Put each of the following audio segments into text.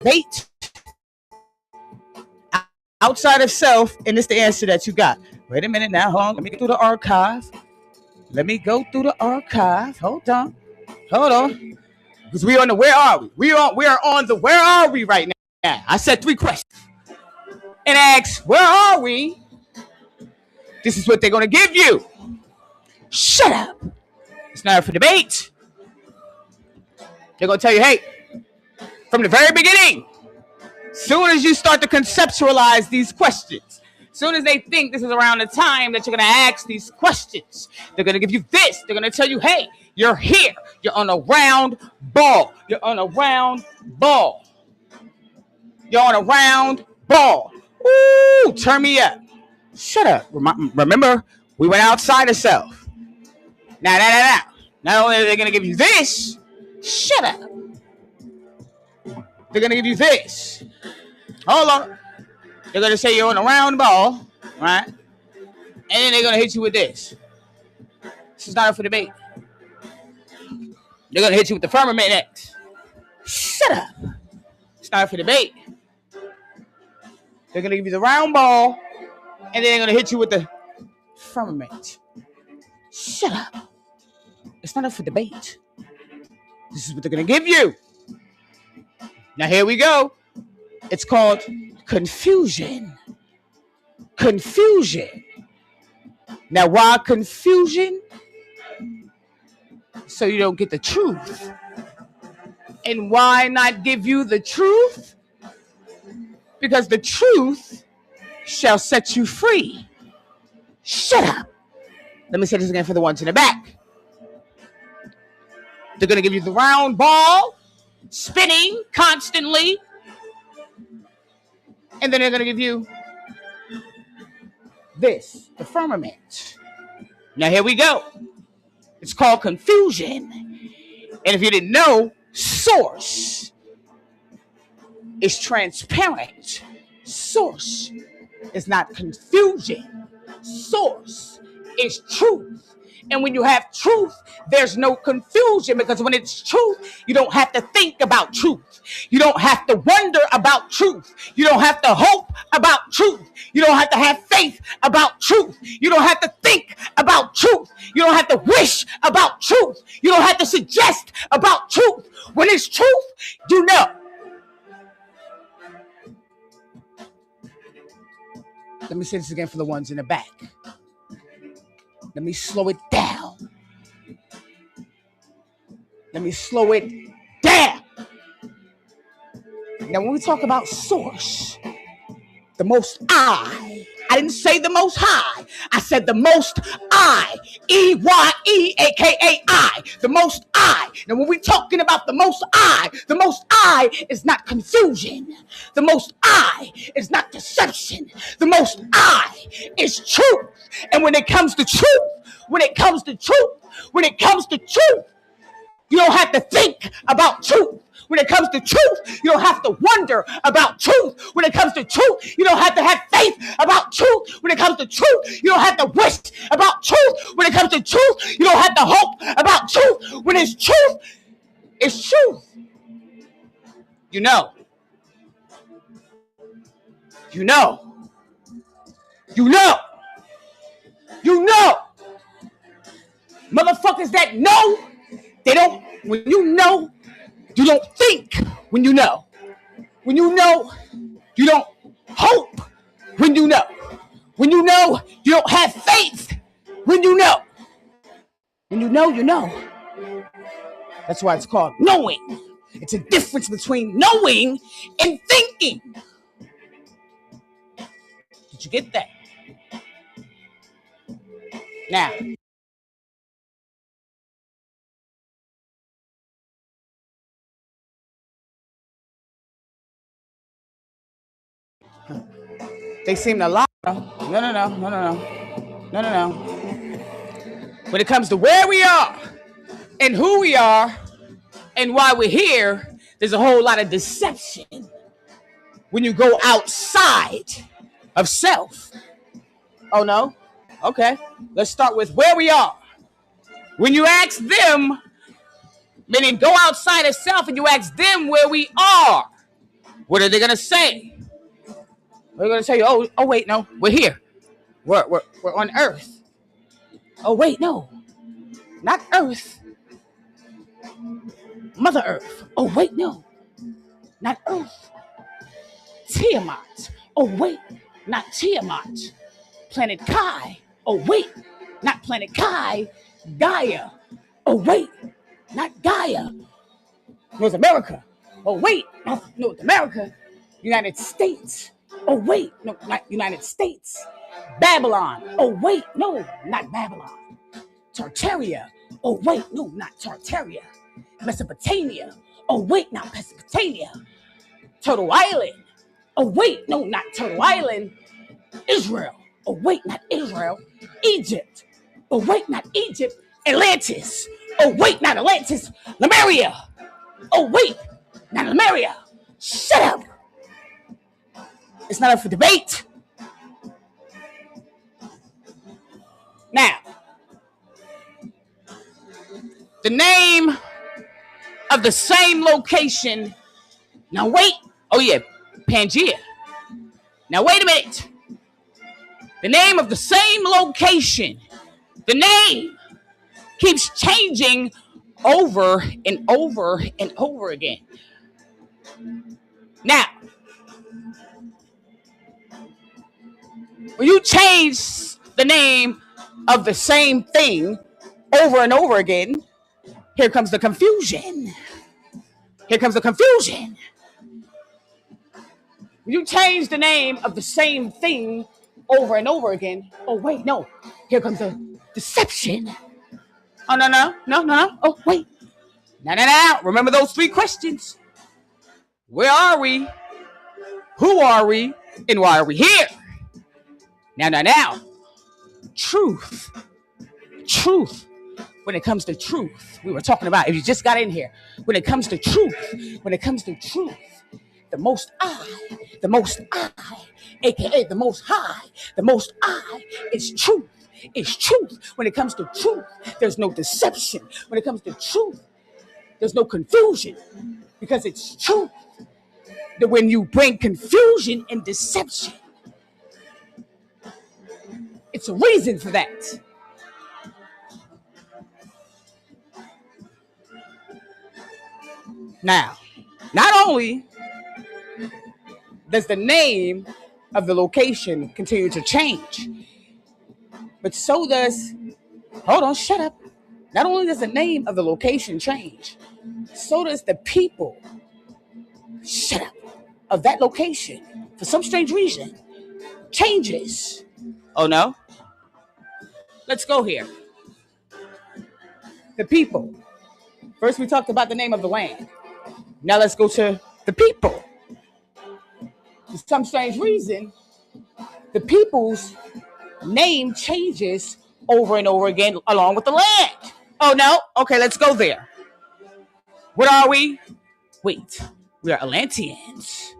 debate outside of self, and it's the answer that you got. Wait a minute now, hold on. Let me go through the archive. Hold on. Because we on the where are we? We are on the where are we right now. I said 3 questions. And asked, where are we? This is what they're gonna give you. Shut up. It's not up for debate. They're gonna tell you, hey, from the very beginning, soon as you start to conceptualize these questions, soon as they think this is around the time that you're going to ask these questions, they're going to give you this. They're going to tell you, hey, you're here. You're on a round ball. You're on a round ball. Ooh, turn me up. Shut up. Remember, we went outside of self. Now. Not only are they going to give you this, shut up. They're going to give you this. Hold on. They're going to say you're on a round ball, right? And then they're going to hit you with this. This is not up for debate. They're going to hit you with the firmament next. Shut up. It's not up for debate. They're going to give you the round ball, and then they're going to hit you with the firmament. Shut up. It's not up for debate. This is what they're going to give you. Now, here we go. It's called confusion. Now, why confusion? So you don't get the truth. And why not give you the truth? Because the truth shall set you free. Shut up. Let me say this again for the ones in the back. They're going to give you the round ball, spinning constantly. And then they're going to give you this, the firmament. Now, here we go. It's called confusion. And if you didn't know, source is transparent. Source is not confusion. Source is truth. And when you have truth, there's no confusion, because when it's truth, you don't have to think about truth. You don't have to wonder about truth. You don't have to hope about truth. You don't have to have faith about truth. You don't have to think about truth. You don't have to wish about truth. You don't have to suggest about truth. When it's truth, you know. Let me say this again for the ones in the back. Let me slow it down. Now, when we talk about source, the most I didn't say the most high. I said the most I. E-Y-E, a.k.a. I. The most I. Now, when we're talking about the most I is not confusion. The most I is not deception. The most I is truth. And when it comes to truth, you don't have to think about truth. When it comes to truth, you don't have to wonder about truth. When it comes to truth, you don't have to have faith about truth. When it comes to truth, you don't have to wish about truth. When it comes to truth, you don't have to hope about truth. When it's truth, it's truth. You know. Motherfuckers that know, they don't, when you know, you don't think when you know. When you know, you don't hope when you know. When you know, you don't have faith when you know. When you know, you know. That's why it's called knowing. It's a difference between knowing and thinking. Did you get that? Now, they seem to lie. No. When it comes to where we are and who we are and why we're here, there's a whole lot of deception when you go outside of self. Oh, no? Okay. Let's start with where we are. When you ask them, meaning go outside of self and you ask them where we are, What are they going to say? They're going to say, oh, wait, no, we're here. We're on Earth. Oh, wait, no, not Earth. Mother Earth. Oh, wait, no, not Earth. Tiamat. Oh, wait, not Tiamat. Planet Kai. Oh, wait, not Planet Kai. Gaia. Oh, wait, not Gaia. North America. Oh, wait, not North America. United States. Oh, wait, no, not United States. Babylon. Oh, wait, no, not Babylon. Tartaria. Oh, wait, no, not Tartaria. Mesopotamia. Oh, wait, not Mesopotamia. Turtle Island. Oh, wait, no, not Turtle Island. Israel. Oh, wait, not Israel. Egypt. Oh, wait, not Egypt. Atlantis. Oh, wait, not Atlantis. Lemuria. Oh, wait, not Lemuria. Shut up. It's not up for debate. Now, the name of the same location. Now, wait. Oh, yeah, Pangea. Now, wait a minute. The name of the same location, the name keeps changing over and over and over again. Now, when you change the name of the same thing over and over again, here comes the confusion. Here comes the confusion. When you change the name of the same thing over and over again, oh, wait, no. Here comes the deception. Oh, no. Oh, wait. No. Remember those 3 questions. Where are we? Who are we? And why are we here? Now. Truth. When it comes to truth, we were talking about, if you just got in here, when it comes to truth, the Most I, aka the Most High, is truth. It's truth. When it comes to truth, there's no deception. When it comes to truth, there's no confusion, because it's truth. That when you bring confusion and deception, it's a reason for that. Now, not only does the name of the location continue to change, but so does, hold on, shut up. Not only does the name of the location change, so does the people, shut up, of that location, for some strange reason, changes. Oh no? Let's go here. The people. First we talked about the name of the land. Now let's go to the people. For some strange reason, the people's name changes over and over again along with the land. Oh no? Okay, let's go there. What are we? Wait, we are Atlanteans.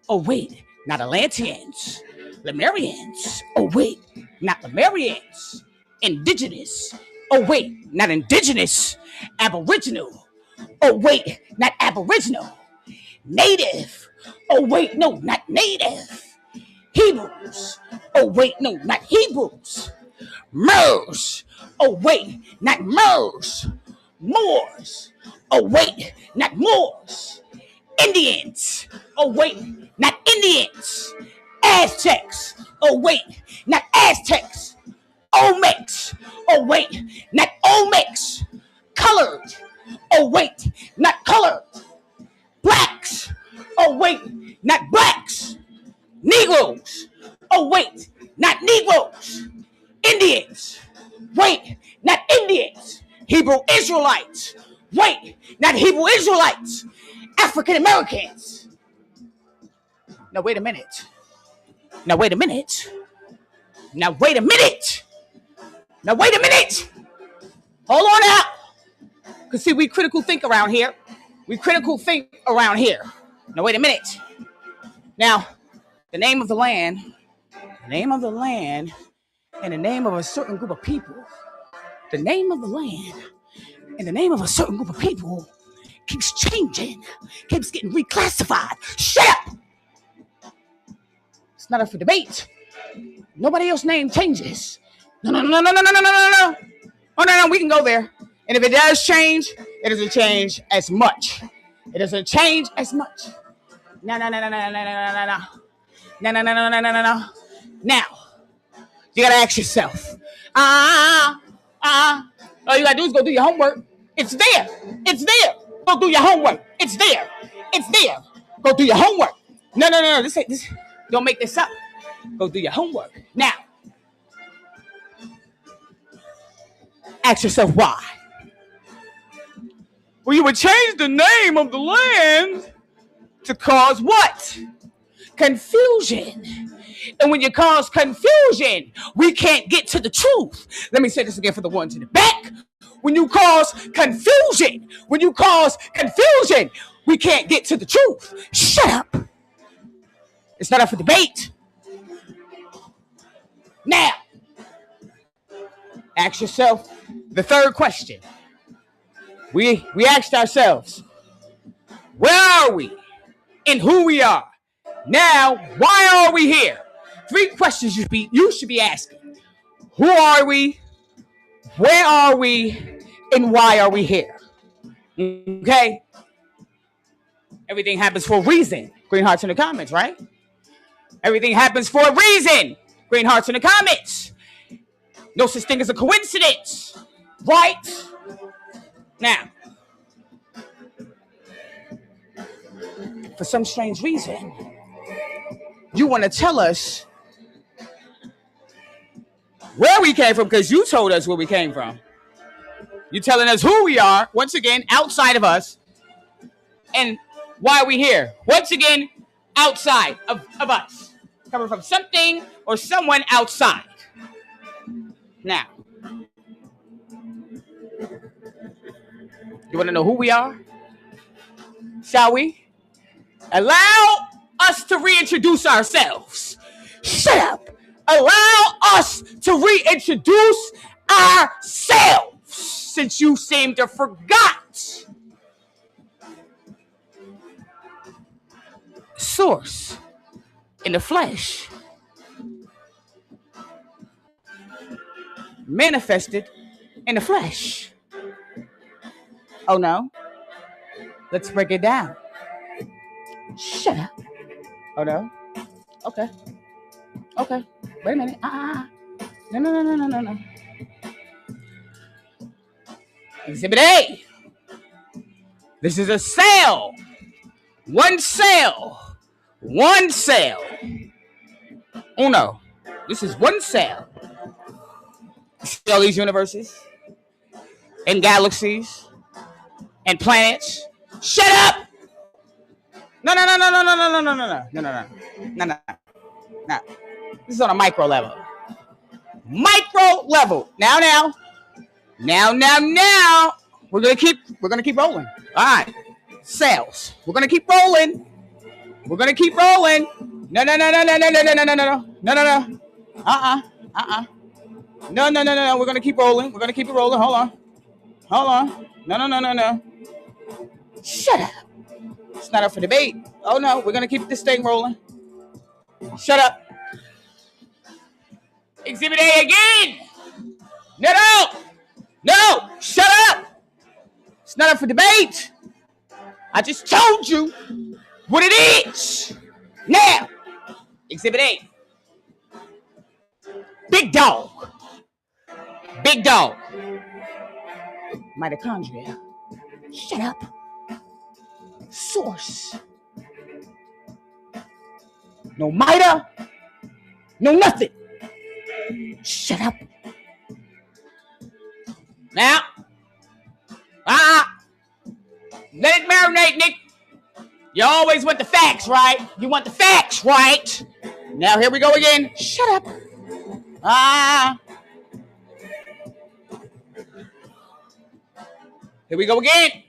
Oh wait, not Atlanteans. Lemurians. Oh wait, not Lemurians. Indigenous. Oh wait, not indigenous. Aboriginal. Oh wait, not Aboriginal. Native. Oh wait, no, not native. Hebrews. Oh wait, no, not Hebrews. Moors. Oh wait, not Moors. Moors. Oh wait, not Moors. Indians. Oh wait, not Indians. Aztecs. Oh wait, not Aztecs. Olmecs. Oh wait, not Olmecs. Colored. Oh wait, not colored. Blacks. Oh wait, not blacks. Negroes. Oh wait, not Negroes. Indians. Wait, not Indians. Hebrew Israelites. Wait, not Hebrew Israelites. African Americans. Now wait a minute. Now wait a minute. Now wait a minute. Now wait a minute. Hold on out. Because see, we critical think around here. We critical think around here. Now wait a minute. Now, the name of the land, and the name of a certain group of people, the name of the land and the name of a certain group of people keeps changing, keeps getting reclassified. Shut up! It's not up for debate. Nobody else's name changes. No, no, no, no, no, no, no, no, no, no. Oh, no, we can go there. And if it does change, it doesn't change as much. It doesn't change as much. No, no, no, no, no, no, no, no, no. No, no, no, no, no, no, no, no. Now, you gotta ask yourself. All you gotta do is go do your homework. It's there. It's there. Go do your homework. It's there. It's there. Go do your homework. No, no, no, no. This. Don't make this up. Go do your homework. Now, ask yourself why. Well, you would change the name of the land to cause what? Confusion. And when you cause confusion, we can't get to the truth. Let me say this again for the ones in the back. When you cause confusion, we can't get to the truth. Shut up. It's not up for debate. Now, ask yourself the third question. We asked ourselves, where are we and who we are? Now, why are we here? 3 questions you should be asking. Who are we? Where are we? And why are we here? Okay? Everything happens for a reason. Green hearts in the comments, right? Everything happens for a reason. Green hearts in the comments. No such thing as a coincidence. Right? Now, for some strange reason, you want to tell us where we came from because you told us where we came from. You're telling us who we are, once again, outside of us, and why are we here? Once again, outside of us. Coming from something or someone outside. Now, you want to know who we are? Shall we? Allow us to reintroduce ourselves. Shut up. Allow us to reintroduce ourselves since you seem to forgot. Source in the flesh manifested in the flesh. Oh no. Let's break it down. Shut up. Oh no. Okay. Wait a minute. No. Exhibit A. This is a cell. One cell. Oh no. This is one cell. See all these universes and galaxies and planets. Shut up. No. This is on a micro level. Now. We're gonna keep rolling. All right. Cells. We're gonna keep rolling. No. No. We're gonna keep rolling. Hold on. No. Shut up. It's not up for debate. Oh no, we're gonna keep this thing rolling. Shut up. Exhibit A again. No. Shut up. It's not up for debate. I just told you what it is. Now, Exhibit A. Big dog. Mitochondria. Shut up. Source. No mita. No nothing. Shut up. Now. Let it marinate, Nick. You always want the facts, right? Now here we go again. Shut up. Here we go again.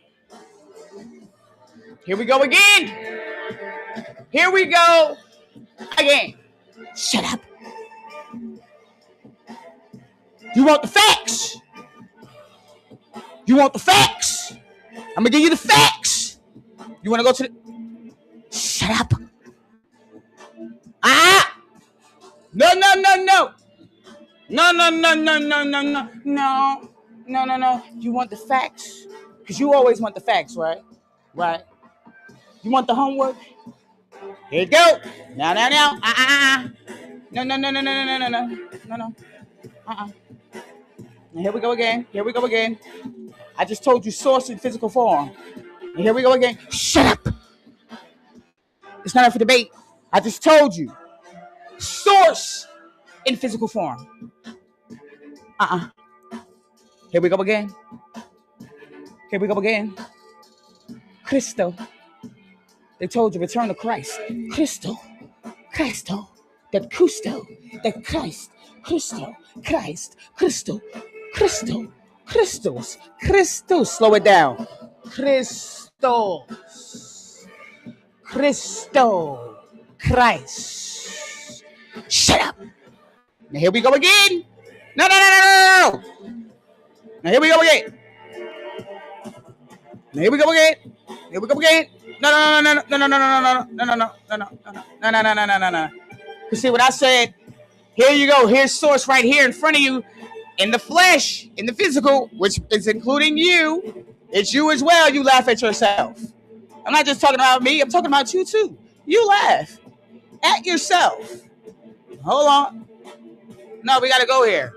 Shut up. You want the facts? I'm gonna give you the facts. You wanna go to the... Shut up. No, no, no, no. No, no, no, no, no, no, no, no, no, no, no. You want the facts? Because you always want the facts, right? Right. You want the homework? Here you go. Now, now, now. No, no, no, no, no, no, no, no, no, no. Uh-uh. And here we go again. Here we go again. I just told you source in physical form. And here we go again. Shut up. It's not up for debate. I just told you. Source in physical form. Here we go again. Here we go again. Cristo. They told you return to Christ. Cristo. Cristo. That Custo. That Christ. Cristo. Christ. Cristo. Cristo. Christos. Christos. Slow it down. Christos. Christo. Christ. Shut up. Now here we go again. No, no, no, no, no. Now here we go again. Now here we go again. Here we go again. No, no, no, no, no, no, no, no, no, no, no, no, no, no, no, no, no, no, no, no. You see what I said? Here you go. Here's source right here in front of you, in the flesh, in the physical, which is including you. It's you as well. You laugh at yourself. I'm not just talking about me. I'm talking about you too. You laugh at yourself. Hold on. No, we got to go here.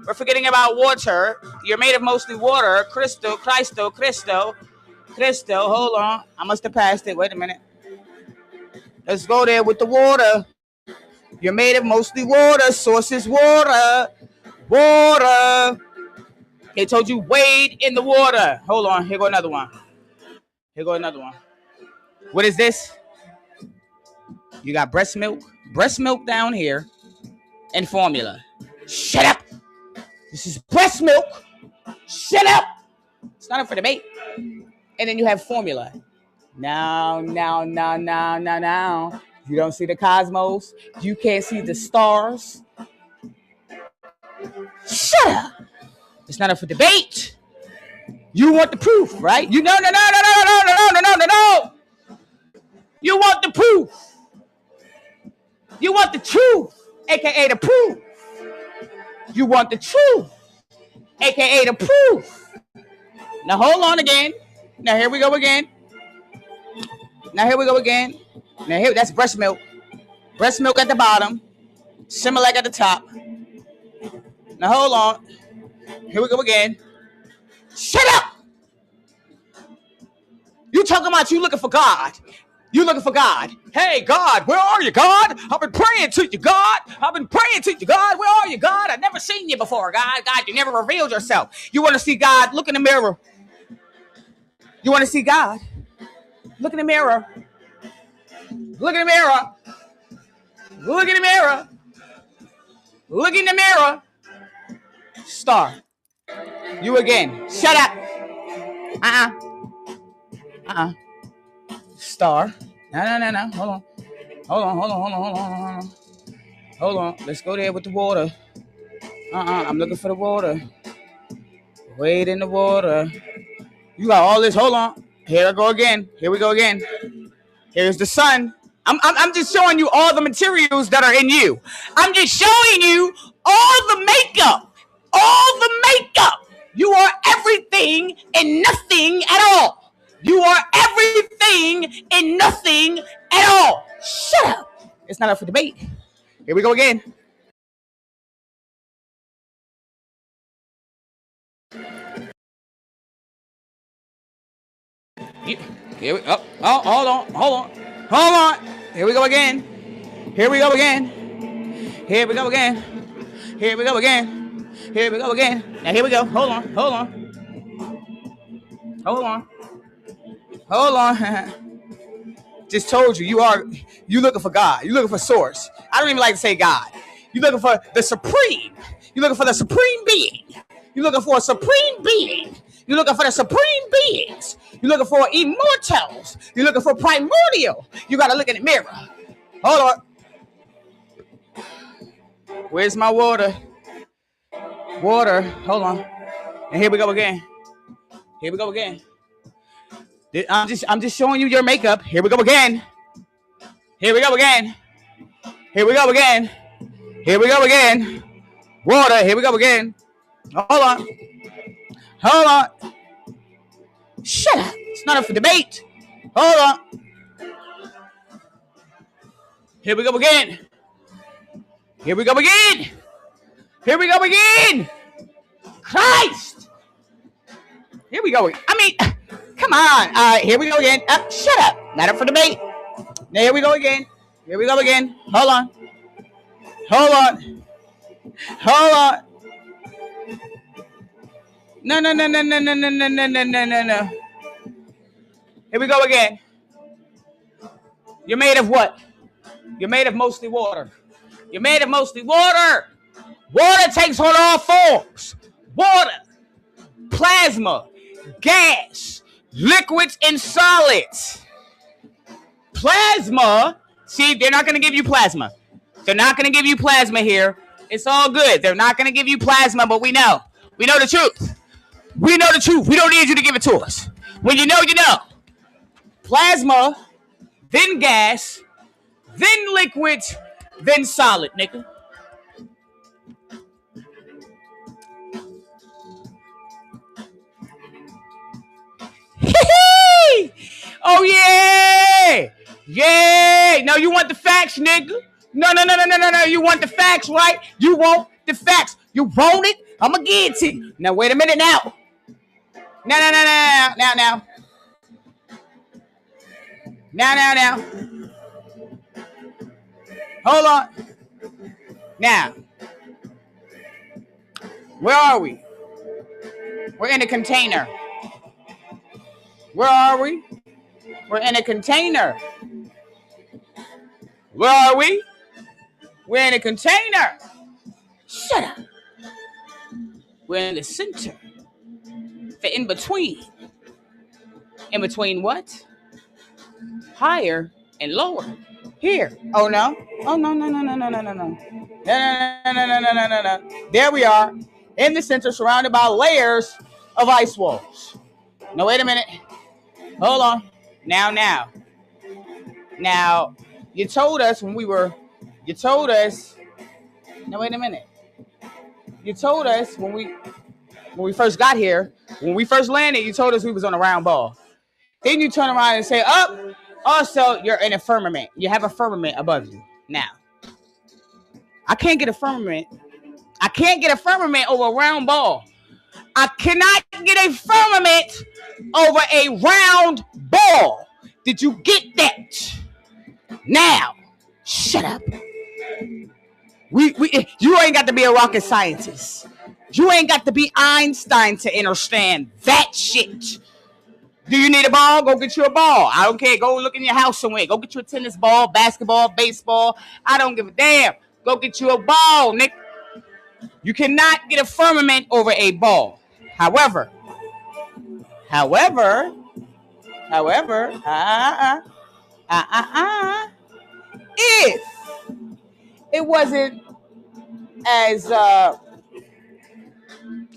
We're forgetting about water. You're made of mostly water. Cristo, Cristo, Cristo, Cristo. Hold on. I must have passed it. Wait a minute. Let's go there with the water. You're made of mostly water. Source is water. Water. They told you wade in the water. Hold on. Here go another one. Here go another one. What is this? You got breast milk. Breast milk down here. And formula. Shut up. This is breast milk. Shut up. It's not up for debate. And then you have formula. Now. You don't see the cosmos. You can't see the stars. Shut up. It's not up for debate. You want the proof, right? You no. You want the proof. You want the truth, aka the proof. You want the truth, aka the proof. Now hold on again. Now here we go again. Now here we go again. Now here, that's breast milk. Breast milk at the bottom. Similac at the top. Now hold on. Here we go again. Shut up! You talking about you looking for God. You looking for God. Hey, God, where are you, God? I've been praying to you, God. I've been praying to you, God. Where are you, God? I've never seen you before, God. God, you never revealed yourself. You want to see God? Look in the mirror. You want to see God? Look in the mirror. Look in the mirror. Look in the mirror. Look in the mirror. Star. You again. Shut up. Star. No. Hold on. Let's go there with the water. I'm looking for the water. Wade in the water. You got all this. Hold on. Here I go again. Here we go again. Here's the sun. I'm just showing you all the materials that are in you. I'm just showing you all the makeup. All the makeup. You are everything and nothing at all. You are everything and nothing at all. Shut up. It's not up for debate. Here we go again. Here we, hold on. Here we go again. Here we go again. Here we go again. Here we go again. Here we go again. Now here we go. Hold on. Just told you, you looking for God. You looking for source. I don't even like to say God. You looking for the supreme. You looking for the supreme being. You looking for a supreme being. You looking for the supreme beings. You looking for immortals. You looking for primordial. You gotta look in the mirror. Hold on. Where's my water? Water. Hold on. And here we go again. I'm just showing you your makeup. Here we go again. Here we go again. Water. Here we go again. Hold on. Hold on. Shut up. It's not up for debate. Hold on. Here we go again. Here we go again. Here we go again. Christ. Here we go. I mean, come on. All right, here we go again. Shut up. Not up for debate. Now, here we go again. Here we go again. Hold on. Hold on. Hold on. No. Here we go again. You're made of what? You're made of mostly water. You're made of mostly water. Water takes on all forms. Water, plasma, gas, liquids, and solids. Plasma, see, they're not going to give you plasma. They're not going to give you plasma here. It's all good. They're not going to give you plasma, but we know. We know the truth. We know the truth. We don't need you to give it to us. When you know, you know. Plasma, then gas, then liquids, then solid, nigga. Oh, yeah. Yeah. No, you want the facts, nigga. No. You want the facts, right? You want the facts. You want it? I'm going to give it to you. Now, wait a minute now. Now. Hold on. Now. Where are we? We're in a container. Where are we? We're in a container. Where are we? We're in a container. Shut up. We're in the center. The in between. In between what? Higher and lower. Here. Oh no. Oh no. No. There we are. In the center, surrounded by layers of ice walls. Now wait a minute. Hold on. Now, you told us when we were, now wait a minute. You told us when we first got here, when we first landed, you told us we was on a round ball. Then you turn around and say, also, you're in a firmament. You have a firmament above you. Now, I can't get a firmament over a round ball. I cannot get a firmament over a round ball. Did you get that? Now, shut up. You ain't got to be a rocket scientist. You ain't got to be Einstein to understand that shit. Do you need a ball? Go get you a ball. I don't care. Go look in your house somewhere. Go get you a tennis ball, basketball, baseball. I don't give a damn. Go get you a ball, Nick. You cannot get a firmament over a ball. However, if it wasn't as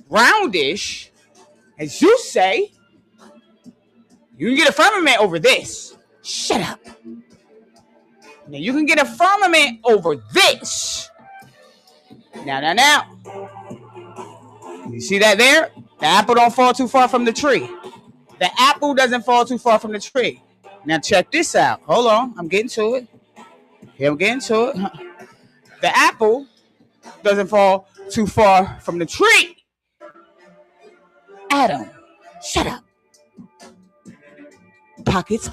roundish as you say, you can get a firmament over this. Shut up. Now you can get a firmament over this. Now. You see that there? The apple don't fall too far from the tree. The apple doesn't fall too far from the tree. Now check this out. Hold on. I'm getting to it. Here I'm getting to it. The apple doesn't fall too far from the tree. Adam, shut up. Pockets.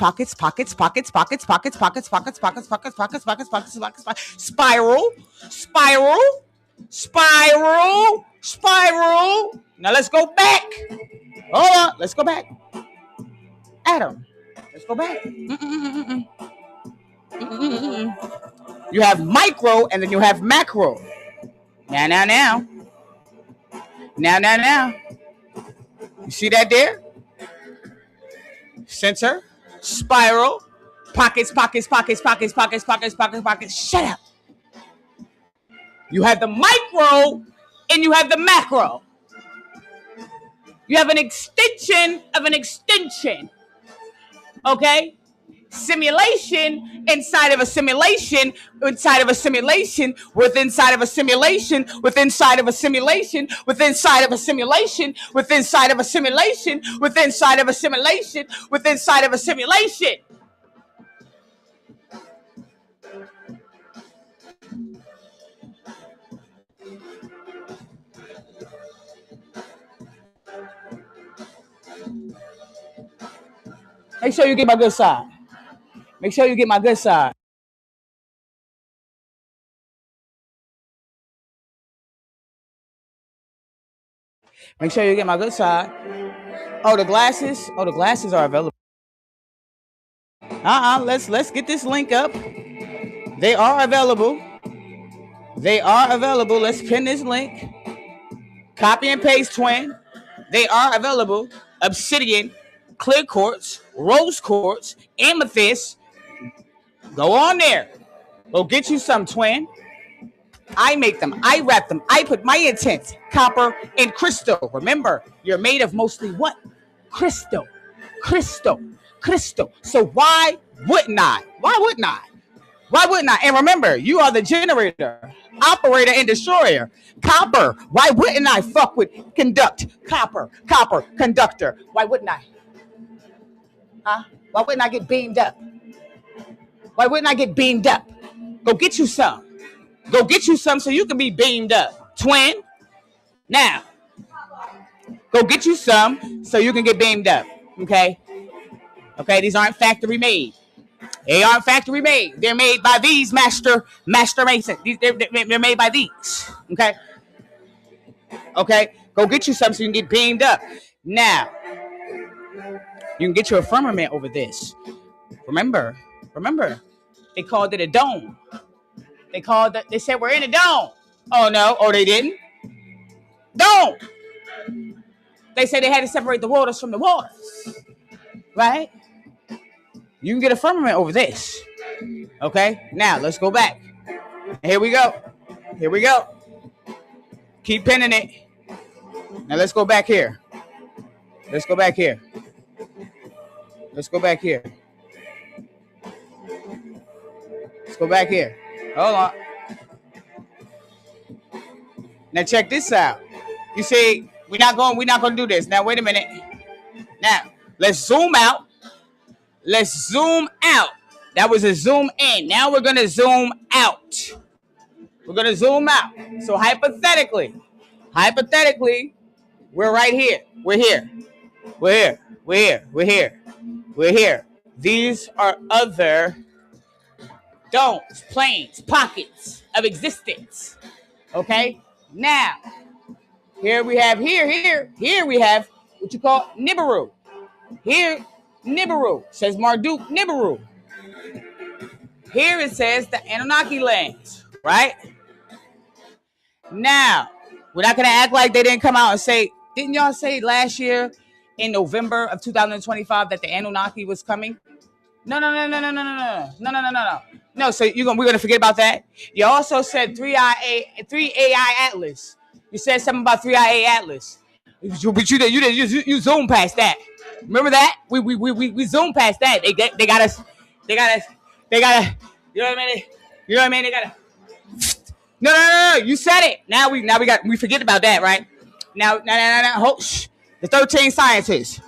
Spiral. Now let's go back. Hold on. Let's go back. Adam, let's go back. You have micro and then you have macro. Now. You see that there? Center, spiral, pockets. Shut up. You have the micro and you have the macro. You have an extension of an extension. Okay? simulation inside of a simulation inside of a simulation with inside of a simulation with inside of a simulation with inside of a simulation with inside of a simulation with inside of a simulation with inside of a simulation. Make sure you get my good side. Make sure you get my good side. Make sure you get my good side. Oh, the glasses. Oh, the glasses are available. Let's get this link up. They are available. They are available. Let's pin this link. Copy and paste, twin. They are available. Obsidian, clear quartz, rose quartz, amethyst. Go on there. Go get you some, twin. I make them. I wrap them. I put my intent. Copper and crystal. Remember, you're made of mostly what? Crystal. Crystal. Crystal. So why wouldn't I? Why wouldn't I? Why wouldn't I? And remember, you are the generator, operator, and destroyer. Copper. Why wouldn't I fuck with conduct? Copper. Copper. Conductor. Why wouldn't I? Huh? Why wouldn't I get beamed up? Why wouldn't I get beamed up? Go get you some. Go get you some so you can be beamed up. Twin. Now, go get you some so you can get beamed up. Okay? Okay, these aren't factory made. They aren't factory made. They're made by these master masons. They're made by these. Okay? Okay? Go get you some so you can get beamed up. Now, you can get you a firmament over this. Remember, they called it a dome. They said we're in a dome. Oh no, oh they didn't. Dome. They said they had to separate the waters from the waters. Right? You can get a firmament over this. Okay? Now let's go back. Here we go. Here we go. Keep pinning it. Now let's go back here. Let's go back here. Let's go back here. Let's go back here. Hold on. Now check this out. You see, we're not going to do this. Now wait a minute. Now, let's zoom out. Let's zoom out. That was a zoom in. Now we're going to zoom out. We're going to zoom out. So hypothetically, we're right here. We're here. We're here. We're here. We're here. We're here. These are other domes, planes, pockets of existence. Okay? Now, here we have what you call Nibiru. Here, Nibiru says Marduk Nibiru. Here it says the Anunnaki lands, right? Now, we're not gonna act like they didn't come out and say, didn't y'all say last year in November of 2025 that the Anunnaki was coming? No. No, so we're gonna forget about that. You also said 3AI Atlas. You said something about 3IA Atlas, but you zoomed past that. Remember that? We zoomed past that. They got us. You know what I mean? They got us. No. You said it. Now we forget about that, right? Now. The 13 scientists.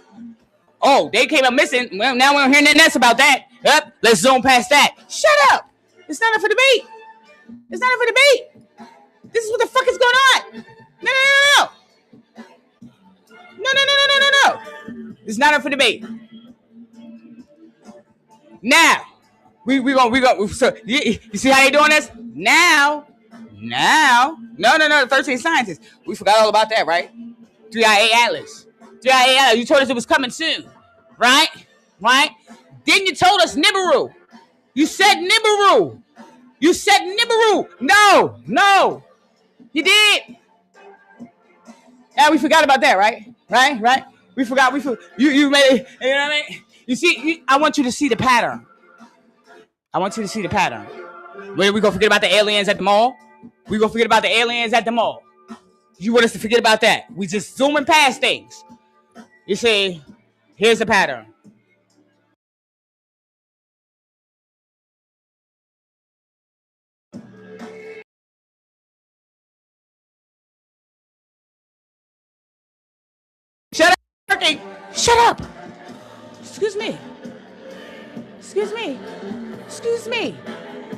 Oh, they came up missing. Well, now we don't hear nothing else about that. Yep. Let's zoom past that. Shut up. It's not up for debate. It's not up for debate. This is what the fuck is going on. No. It's not up for debate. Now, we go. So you see how they doing this? Now. No. The 13 scientists. We forgot all about that, right? 3IA Atlas. 3IA Atlas. You told us it was coming soon, right? Right? Then you told us Nibiru. You said Nibiru. No. You did. Yeah, we forgot about that, right? Right? We forgot. You made it. You know what I mean? You see, I want you to see the pattern. When we gonna forget about the aliens at the mall? You want us to forget about that? We just zooming past things. You see, here's the pattern. working. Shut up. Excuse me. Excuse me. Excuse me.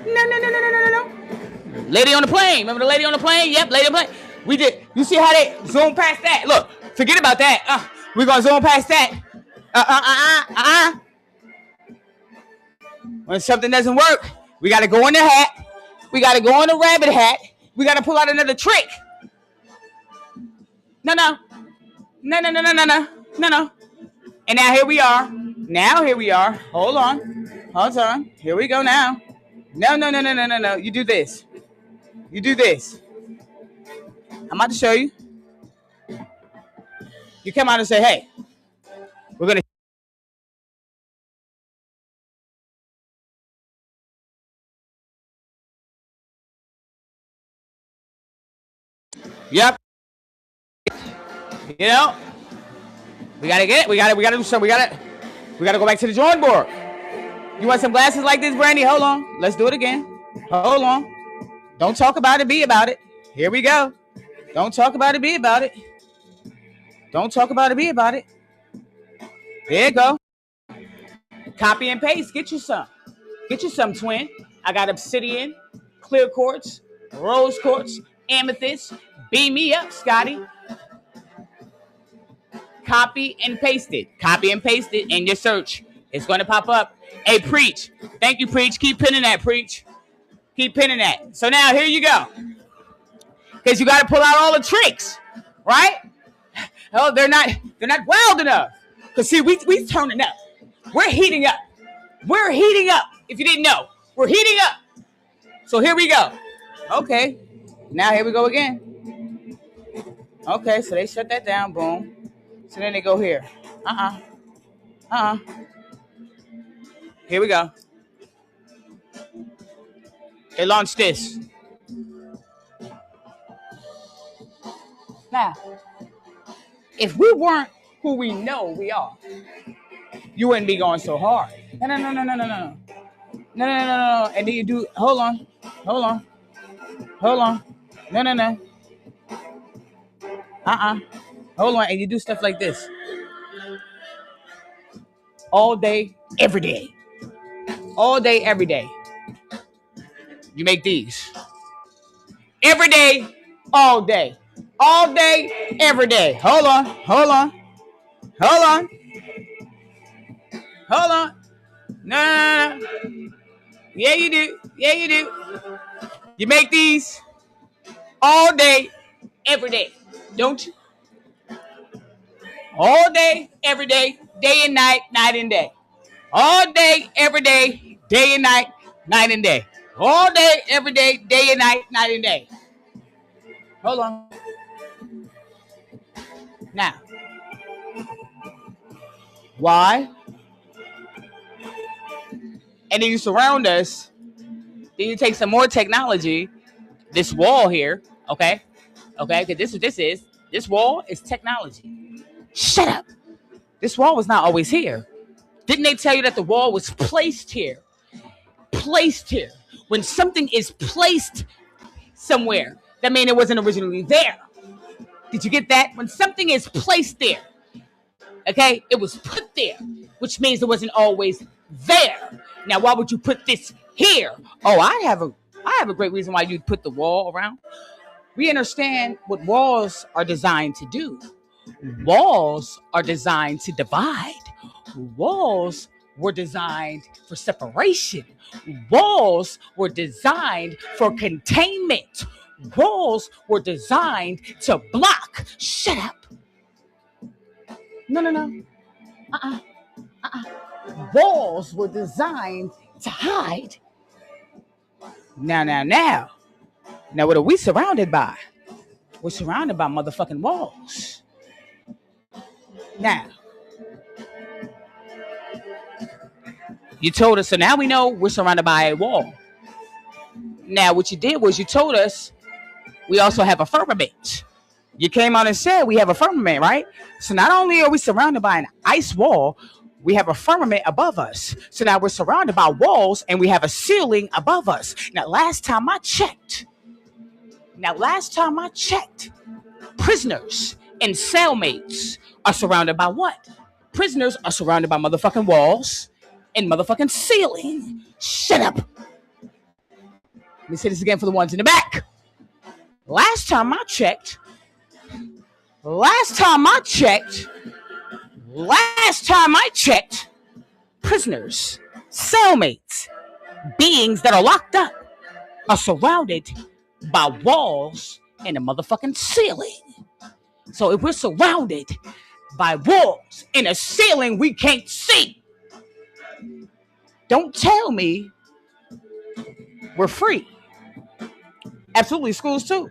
No. Lady on the plane. Remember the lady on the plane? Yep, lady on the plane. We did. You see how they zoom past that? Look, forget about that. We're going to zoom past that. When something doesn't work, we got to go in the hat. We got to go in the rabbit hat. We got to pull out another trick. No. And now here we are. Hold on. Here we go now. No. You do this. I'm about to show you. You come out and say, hey, we're going to. Yep. You know, we gotta get it. We gotta do something. We gotta go back to the drawing board. You want some glasses like this, Brandy? Hold on. Let's do it again. Hold on. Don't talk about it. Be about it. Here we go. Don't talk about it. Be about it. Don't talk about it. Be about it. There you go. Copy and paste. Get you some. Get you some, twin. I got obsidian, clear quartz, rose quartz, amethyst. Beam me up, Scotty. Copy and paste it. Copy and paste it in your search. It's going to pop up. Hey, Preach. Thank you, Preach. Keep pinning that, Preach. Keep pinning that. So now, here you go. Because you got to pull out all the tricks, right? Oh, they're not wild enough. Because, see, we turning up. We're heating up. If you didn't know, we're heating up. So here we go. Okay. Now here we go again. Okay, so they shut that down. Boom. So then they go here. Here we go. They launched this. Now, if we weren't who we know we are, you wouldn't be going so hard. No. And then you do, hold on. No. Hold on, and you do stuff like this. All day, every day. All day, every day. You make these. Every day, all day. All day, every day. Hold on. No. Yeah, you do. You make these all day, every day. Don't you? All day, every day, day and night, night and day. All day, every day, day and night, night and day. All day, every day, day and night, night and day. Hold on. Now, why? And then you surround us. Then you take some more technology. This wall here, okay? Because this is what this is. This wall is technology. Shut up. This wall was not always here. Didn't they tell you that the wall was placed here? Placed here. When something is placed somewhere, that means it wasn't originally there. Did you get that? When something is placed there, okay, it was put there, which means it wasn't always there. Now, why would you put this here? Oh, I have a great reason why you'd put the wall around. We understand what walls are designed to do. Walls are designed to divide. Walls were designed for separation. Walls were designed for containment. Walls were designed to block. Shut up. No. Walls were designed to hide. Now, what are we surrounded by? We're surrounded by motherfucking walls. Now, you told us, so now we know we're surrounded by a wall. Now, what you did was you told us we also have a firmament. You came out and said we have a firmament, right? So not only are we surrounded by an ice wall, we have a firmament above us. So now we're surrounded by walls and we have a ceiling above us. Now, last time I checked, prisoners And cellmates are surrounded by what? Prisoners are surrounded by motherfucking walls and motherfucking ceiling. Shut up. Let me say this again for the ones in the back. Last time I checked, prisoners, cellmates, beings that are locked up are surrounded by walls and a motherfucking ceiling. So if we're surrounded by walls and a ceiling we can't see, don't tell me we're free. Absolutely, schools too.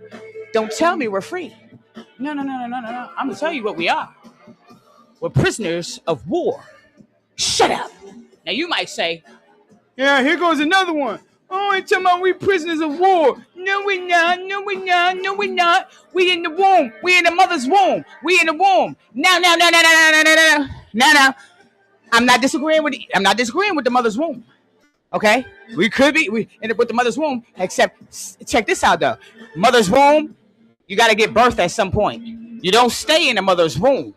Don't tell me we're free. No. I'm gonna tell you what we are. We're prisoners of war. Shut up. Now you might say, yeah, here goes another one. Oh, it's talking about we prisoners of war. No, we're not. We in the womb. We in the mother's womb. We in the womb. No. I'm not disagreeing with the mother's womb. Okay? We could be with the mother's womb, except check this out though. Mother's womb, you gotta give birth at some point. You don't stay in the mother's womb.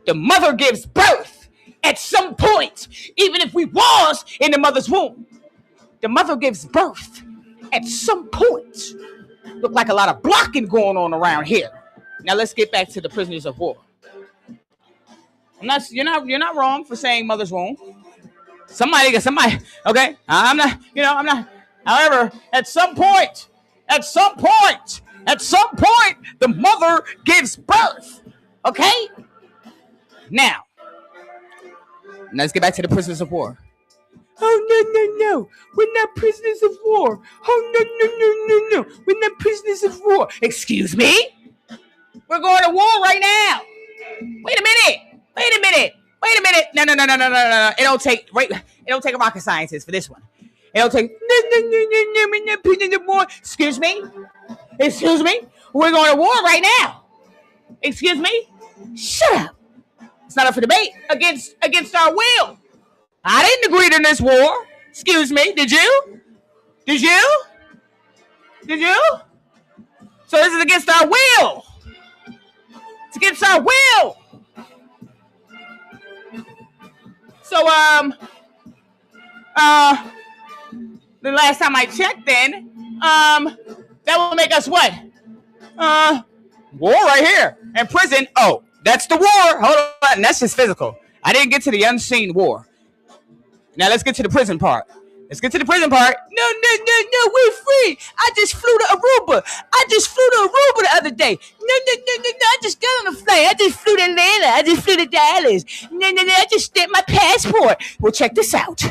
The mother gives birth at some point, even if we was in the mother's womb. The mother gives birth at some point. Look like a lot of blocking going on around here. Now let's get back to the prisoners of war. You're not wrong for saying mother's womb. Somebody, okay? I'm not. However, at some point, the mother gives birth. Okay? Now let's get back to the prisoners of war. Oh, no. We're not prisoners of war. Oh, no. We're not prisoners of war. Excuse me? We're going to war right now. Wait a minute. No. It don't take a rocket scientist for this one. It don't take, no. We're not prisoners of war. Excuse me? We're going to war right now. Excuse me? Shut up. It's not up for debate against our will. I didn't agree to this war. Excuse me. Did you? So this is against our will. It's against our will. So the last time I checked, then that will make us what? War right here and prison. Oh, that's the war. Hold on, that's just physical. I didn't get to the unseen war. Now let's get to the prison part. No, we're free. I just flew to Aruba. The other day. No, I just got on a flight. I just flew to Atlanta. I just flew to Dallas. No, I just stamped my passport. Well, check this out.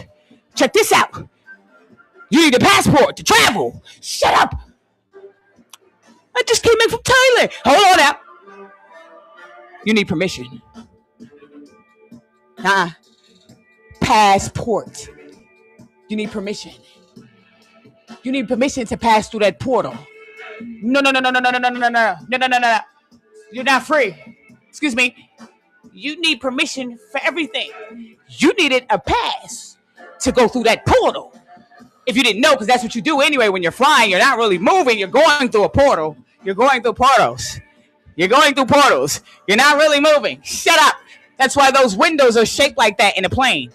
You need a passport to travel. Shut up. I just came in from Thailand. Hold on now. You need permission. Passport. You need permission. You need permission to pass through that portal. No. You're not free. Excuse me. You need permission for everything. You needed a pass to go through that portal. If you didn't know, because that's what you do anyway when you're flying, you're not really moving, you're going through a portal. You're going through portals. You're not really moving. Shut up. That's why those windows are shaped like that in a plane.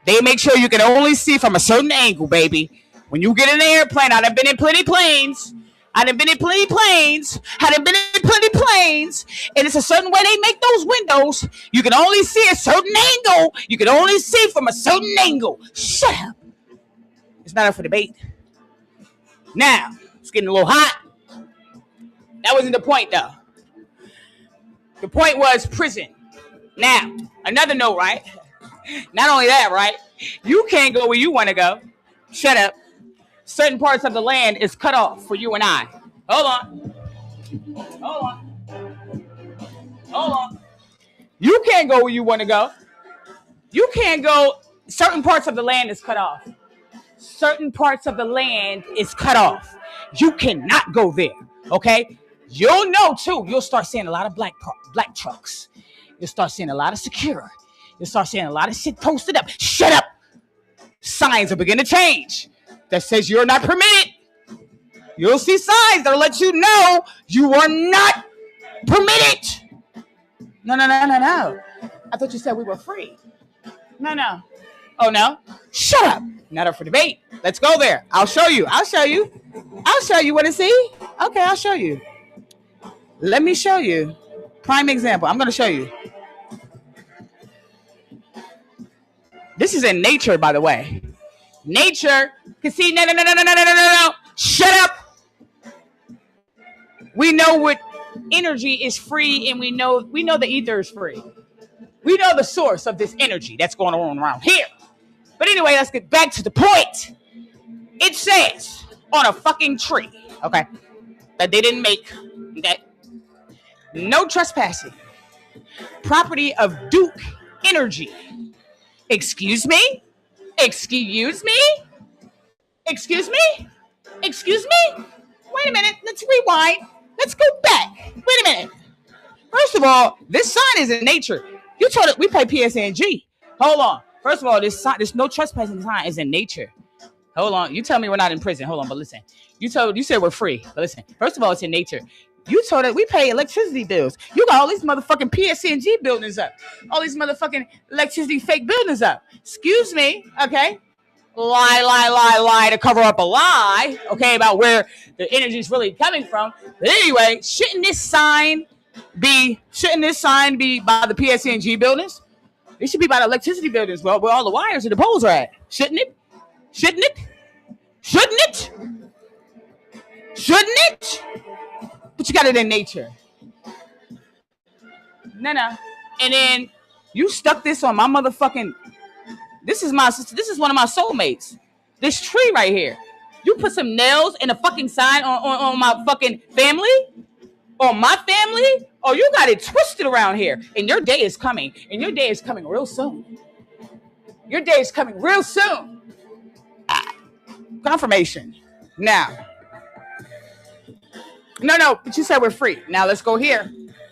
They make sure you can only see from a certain angle, baby. When you get in an airplane, I've been in plenty planes. And it's a certain way they make those windows. You can only see a certain angle. You can only see from a certain angle. Shut up. It's not up for debate. Now, it's getting a little hot. That wasn't the point, though. The point was prison. Now, another note, right? Not only that, right? You can't go where you want to go. Shut up. Certain parts of the land is cut off for you and I. Hold on. You can't go where you want to go. You can't go. Certain parts of the land is cut off. You cannot go there. Okay? You'll know too. You'll start seeing a lot of black trucks. You'll start seeing a lot of security. You'll start seeing a lot of shit posted up. Shut up. Signs will begin to change that says you're not permitted. You'll see signs that'll let you know you are not permitted. No. I thought you said we were free. No. Oh, no? Shut up. Not up for debate. Let's go there. I'll show you what to see. Okay, I'll show you. Let me show you. Prime example. I'm going to show you. This is in nature, by the way. Nature. Can see, no. Shut up. We know what energy is free, and we know the ether is free. We know the source of this energy that's going on around here. But anyway, let's get back to the point. It says on a fucking tree, okay, that they didn't make, okay, no trespassing. Property of Duke Energy. Excuse me? Excuse me? Excuse me? Excuse me? Wait a minute. Let's rewind. Let's go back. Wait a minute. First of all, this sign is in nature. You told it we play PSNG. Hold on. First of all, this no trespassing sign is in nature. Hold on. You tell me we're not in prison. Hold on, but listen. You said we're free. But listen. First of all, it's in nature. You told it we pay electricity bills. You got all these motherfucking PSNG buildings up. All these motherfucking electricity fake buildings up. Excuse me, okay? Lie to cover up a lie, okay, about where the energy is really coming from. But anyway, shouldn't this sign be by the PSNG buildings? It should be by the electricity buildings, well, where all the wires and the poles are at. Shouldn't it? Shouldn't it? Shouldn't it? Shouldn't it? But you got it in nature. No. And then you stuck this on my motherfucking. This is one of my soulmates. This tree right here. You put some nails and a fucking sign on my fucking family? On my family? Oh, you got it twisted around here. And your day is coming. And your day is coming real soon. Your day is coming real soon. Confirmation. Now. No, but you said we're free. Now let's go here.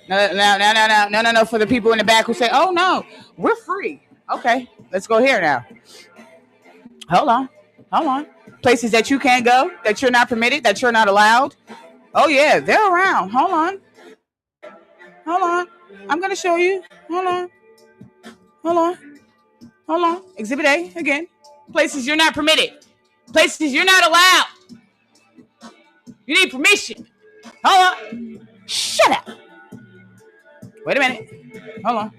No. For the people in the back who say, oh no, we're free. Okay, let's go here now. Hold on. Places that you can't go, that you're not permitted, that you're not allowed. Oh yeah, they're around. Hold on. I'm gonna show you. Hold on. Exhibit A again. Places you're not permitted. Places you're not allowed. You need permission. Hold on. Shut up. Wait a minute. Hold on.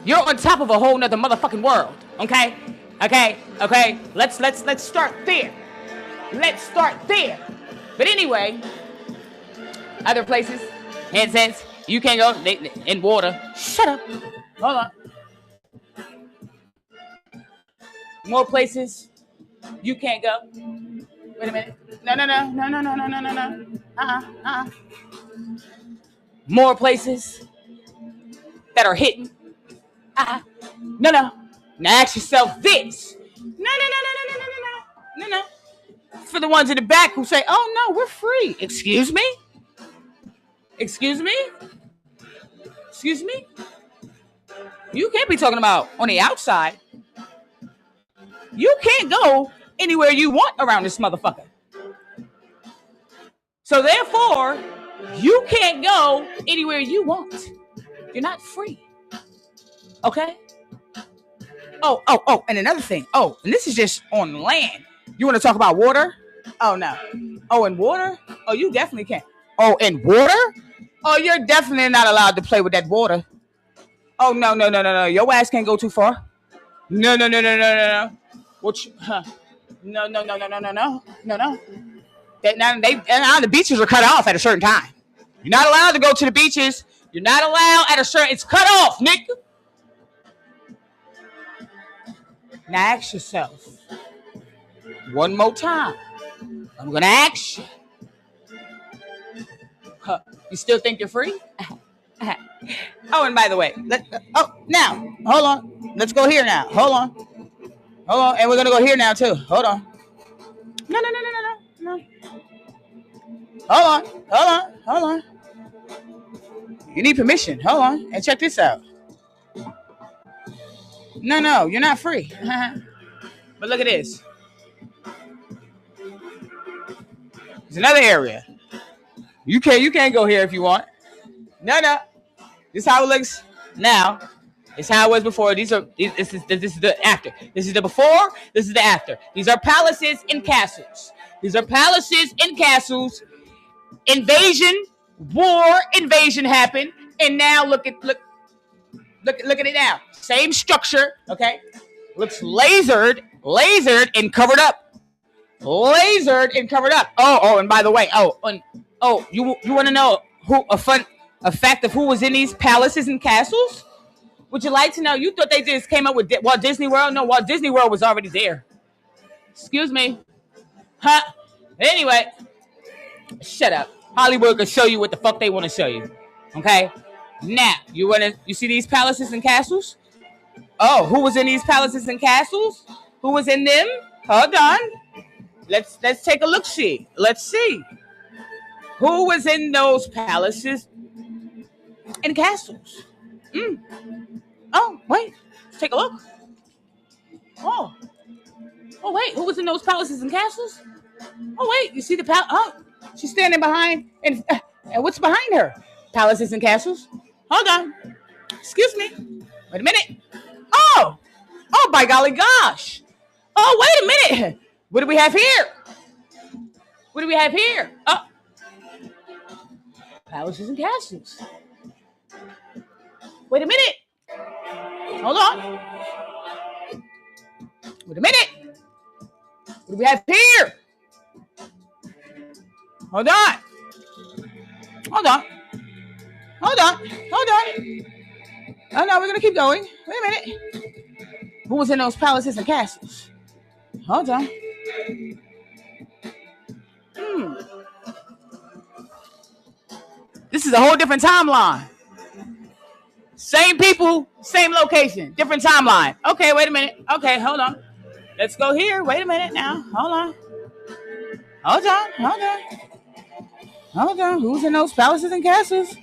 You're on top of a whole nother motherfucking world. Okay. Let's start there. But anyway, other places, headsets, you can't go in water. Shut up. Hold on. More places you can't go. Wait a minute. No. More places that are hidden. No. Now ask yourself this. No. For the ones in the back who say, oh no, we're free. Excuse me? You can't be talking about on the outside. You can't go anywhere you want around this motherfucker. So therefore, you can't go anywhere you want. You're not free. Okay? Oh, and another thing. Oh, and this is just on land. You want to talk about water? Oh, no. Oh, and water? Oh, you definitely can't. Oh, and water? Oh, you're definitely not allowed to play with that water. Oh, no. Your ass can't go too far. No. What? No. Now the beaches are cut off at a certain time. You're not allowed to go to the beaches. You're not allowed at a certain. It's cut off, nigga. Now ask yourself one more time. I'm gonna ask you. You still think you're free? Oh, and by the way, now hold on. Let's go here now. Hold on, and we're gonna go here now too. Hold on. No. Hold on. You need permission. Hold on, and check this out. No, you're not free. But look at this. There's another area. You can't go here if you want. No. This is how it looks now. It's how it was before. This is the after. This is the before. This is the after. These are palaces and castles. Invasion, invasion happened, and now look at it now. Same structure, okay? Looks lasered and covered up. Oh, and by the way, you want to know a fact of who was in these palaces and castles? Would you like to know? You thought they just came up with Walt Disney World? No, Walt Disney World was already there. Excuse me. Huh? Anyway, shut up. Hollywood can show you what the fuck they want to show you. Okay? Now, you see these palaces and castles? Oh, who was in these palaces and castles? Who was in them? Hold on. Let's take a look. See. Let's see. Who was in those palaces and castles? Oh, wait. Let's take a look. Oh, wait. Who was in those palaces and castles? Oh, wait. You see the palace? Oh, she's standing behind. And what's behind her? Palaces and castles. Hold on. Excuse me. Wait a minute. Oh, by golly gosh. Oh, wait a minute. What do we have here? Oh, palaces and castles. Wait a minute. Hold on. Wait a minute. What do we have here? Hold on. Oh, no, we're going to keep going. Wait a minute. Who was in those palaces and castles? Hold on. This is a whole different timeline. Same people, same location, different timeline. Okay, wait a minute. Okay, hold on. Let's go here. Wait a minute now. Hold on. Who's in those palaces and castles?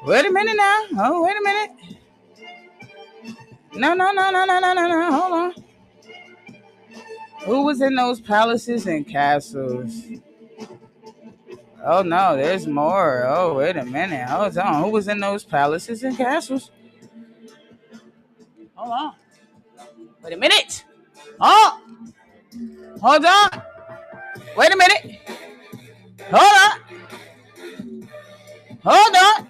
Wait a minute now. Oh, wait a minute. No. Hold on. Who was in those palaces and castles? Oh, no, there's more. Oh, wait a minute. Hold on. Who was in those palaces and castles? Hold on. Wait a minute. Oh. Hold on. Wait a minute. Hold on.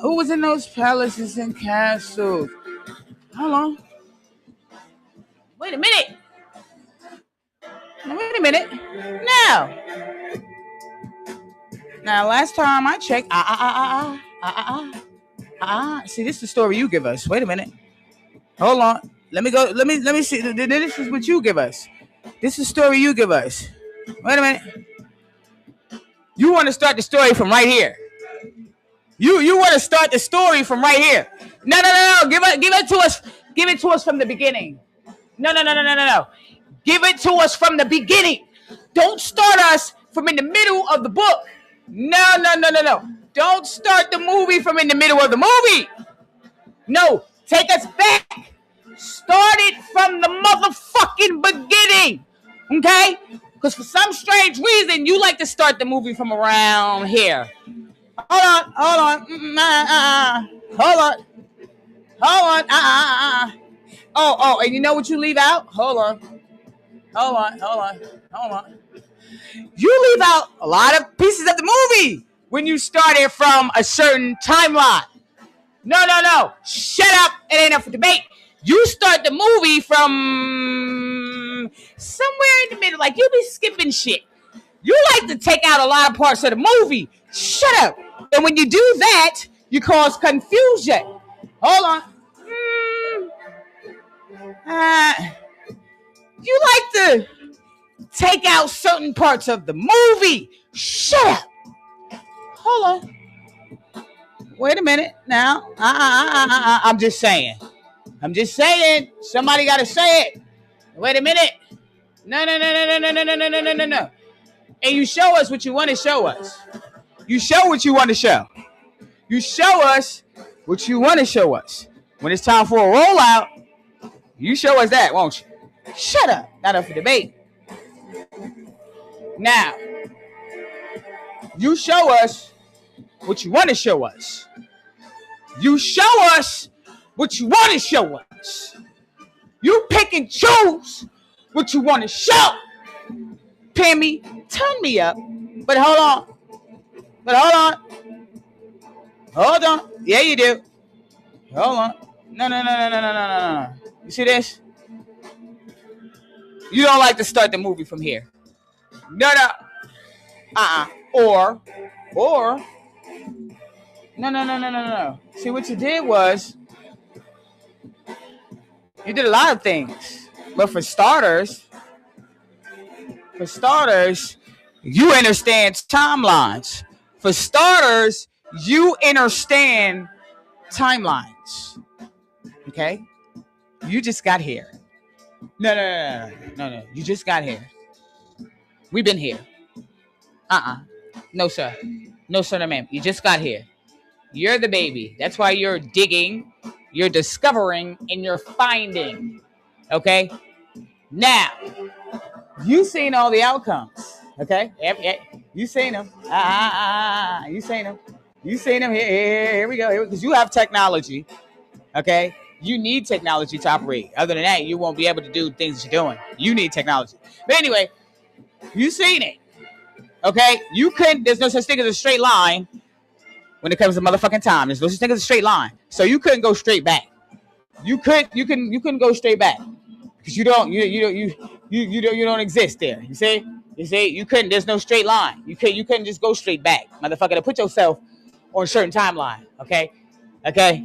Who was in those palaces and castles? Hold on. Wait a minute. Now, last time I checked, see, this is the story you give us. Wait a minute. Hold on. Let me go. Let me see. This is what you give us. This is the story you give us. Wait a minute. You want to start the story from right here. You want to start the story from right here. No. Give it to us. Give it to us from the beginning. No. Give it to us from the beginning. Don't start us from in the middle of the book. No. Don't start the movie from in the middle of the movie. No, take us back. Start it from the motherfucking beginning. Okay? Because for some strange reason, you like to start the movie from around here. Hold on. Hold on. Oh, and you know what you leave out? Hold on. You leave out a lot of pieces of the movie when you started from a certain timeline. No. Shut up. It ain't up for debate. You start the movie from somewhere in the middle. Like, you be skipping shit. You like to take out a lot of parts of the movie. Shut up. And when you do that, you cause confusion. Hold on. You like to take out certain parts of the movie. Shut up. Hold on. Wait a minute now. I'm just saying. Somebody got to say it. Wait a minute. No. And you show us what you want to show us. You show what you want to show. You show us what you want to show us. When it's time for a rollout, you show us that, won't you? Shut up. Not up for debate. Now, you show us what you want to show us. You show us what you want to show us. You pick and choose what you want to show. Pammy, turn me up. But hold on. Hold on. Yeah, you do. Hold on. No. You see this? You don't like to start the movie from here. No. Or. No. See, what you did was, you did a lot of things. But for starters, you understand timelines. For starters, you understand timelines. Okay? You just got here. No. You just got here. We've been here. No, sir. No, ma'am. You just got here. You're the baby. That's why you're digging, you're discovering, and you're finding. Okay? Now, you seen all the outcomes. Okay? You seen them. You seen them. You seen them. Here we go. Because you have technology. Okay? You need technology to operate. Other than that, you won't be able to do things that you're doing. You need technology. But anyway, you seen it. Okay? You couldn't, there's no such thing as a straight line when it comes to motherfucking time. There's no such thing as a straight line. So you couldn't go straight back. You couldn't go straight back. Because you don't exist there. You see, you couldn't, there's no straight line. You couldn't just go straight back. Motherfucker, to put yourself on a certain timeline. Okay?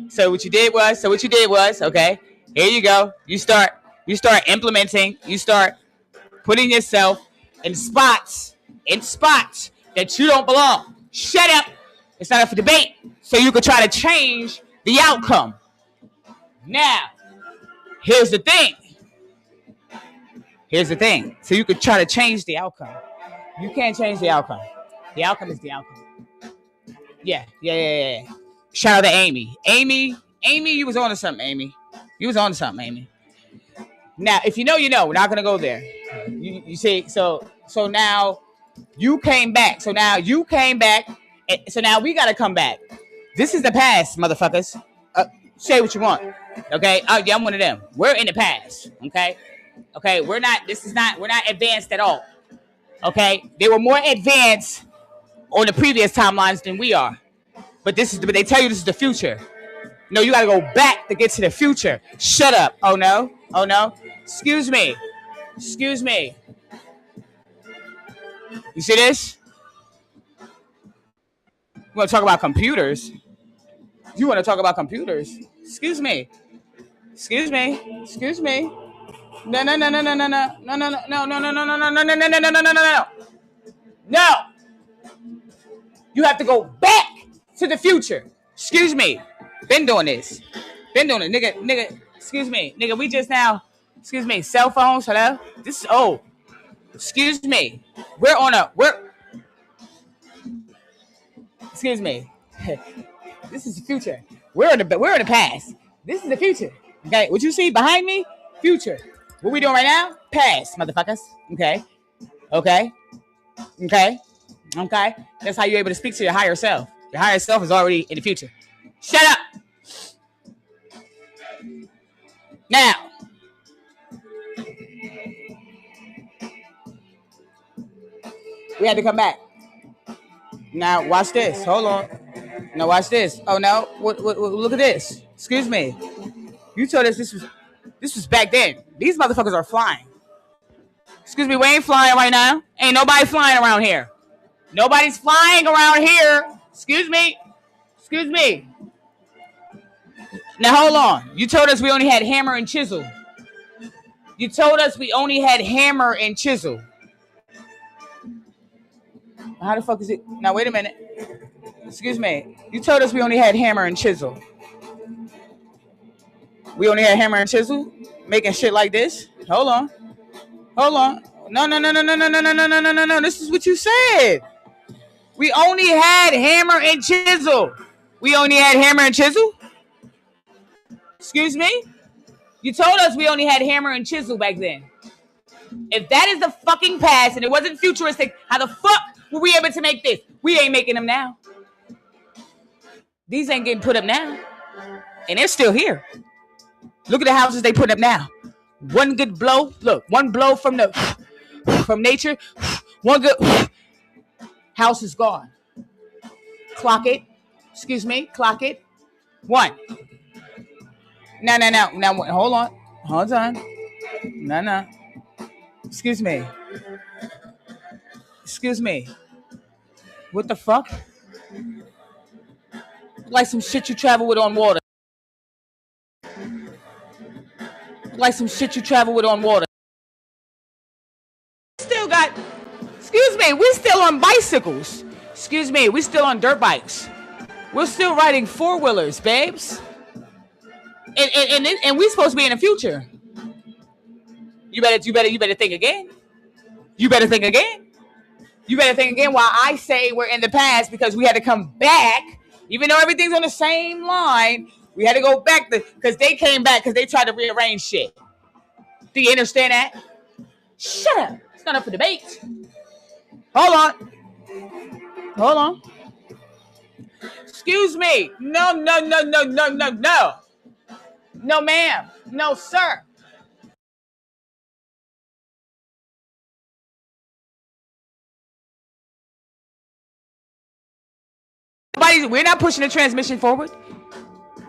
So what you did was, okay, here you go. You start implementing, you start putting yourself in spots that you don't belong. Shut up. It's not up for debate. So you can try to change the outcome. Now, here's the thing. So you could try to change the outcome. You can't change the outcome. The outcome is the outcome. Yeah. Shout out to Amy. Amy, you was on to something, Amy. Now, if you know, you know. We're not gonna go there. You see, so now you came back. So now we gotta come back. This is the past, motherfuckers. Say what you want. Okay? Yeah, I'm one of them. We're in the past. Okay, we're not advanced at all. Okay? They were more advanced on the previous timelines than we are. But they tell you this is the future. No, you gotta go back to get to the future. Shut up. Oh no. Excuse me. You see this? You wanna talk about computers? Excuse me. No. No. You have to go back to the future. Excuse me. Been doing it, nigga. Excuse me, nigga. We just now. Excuse me. Cell phones. Hello. This is old. Excuse me. Excuse me. This is the future. We're in the past. This is the future. Okay. What you see behind me? Future. What we doing right now? Past, motherfuckers. Okay. That's how you're able to speak to your higher self. Your higher self is already in the future. Shut up. Now, we had to come back. Now, watch this. Hold on. Now, watch this. Oh, no. What, look at this. Excuse me. You told us this was back then. These motherfuckers are flying. Excuse me. We ain't flying right now. Ain't nobody flying around here. Nobody's flying around here. Excuse me. Now, hold on. You told us we only had hammer and chisel. How the fuck is it? Now, wait a minute. Excuse me. You told us we only had hammer and chisel. We only had hammer and chisel? Making shit like this? Hold on. No. This is what you said. We only had hammer and chisel. We only had hammer and chisel? Excuse me? You told us we only had hammer and chisel back then. If that is the fucking past and it wasn't futuristic, how the fuck were we able to make this? We ain't making them now. These ain't getting put up now. And they're still here. Look at the houses they put up now. One good blow. Look, one blow from nature. One good house is gone. Clock it. Excuse me. Clock it. One. No. Now, hold on. Hold on. No. Excuse me. Excuse me. What the fuck? Like some shit you travel with on water. Like some shit you travel with on water. Still got, excuse me, we still on bicycles. Excuse me, we still on dirt bikes. We're still riding four-wheelers, babes. And we supposed to be in the future. You better think again. You better think again. You better think again while I say we're in the past because we had to come back, even though everything's on the same line. We had to go back because they came back because they tried to rearrange shit. Do you understand that? Shut up. It's not up for debate. Hold on. Excuse me. No. No, ma'am. No, sir. We're not pushing the transmission forward.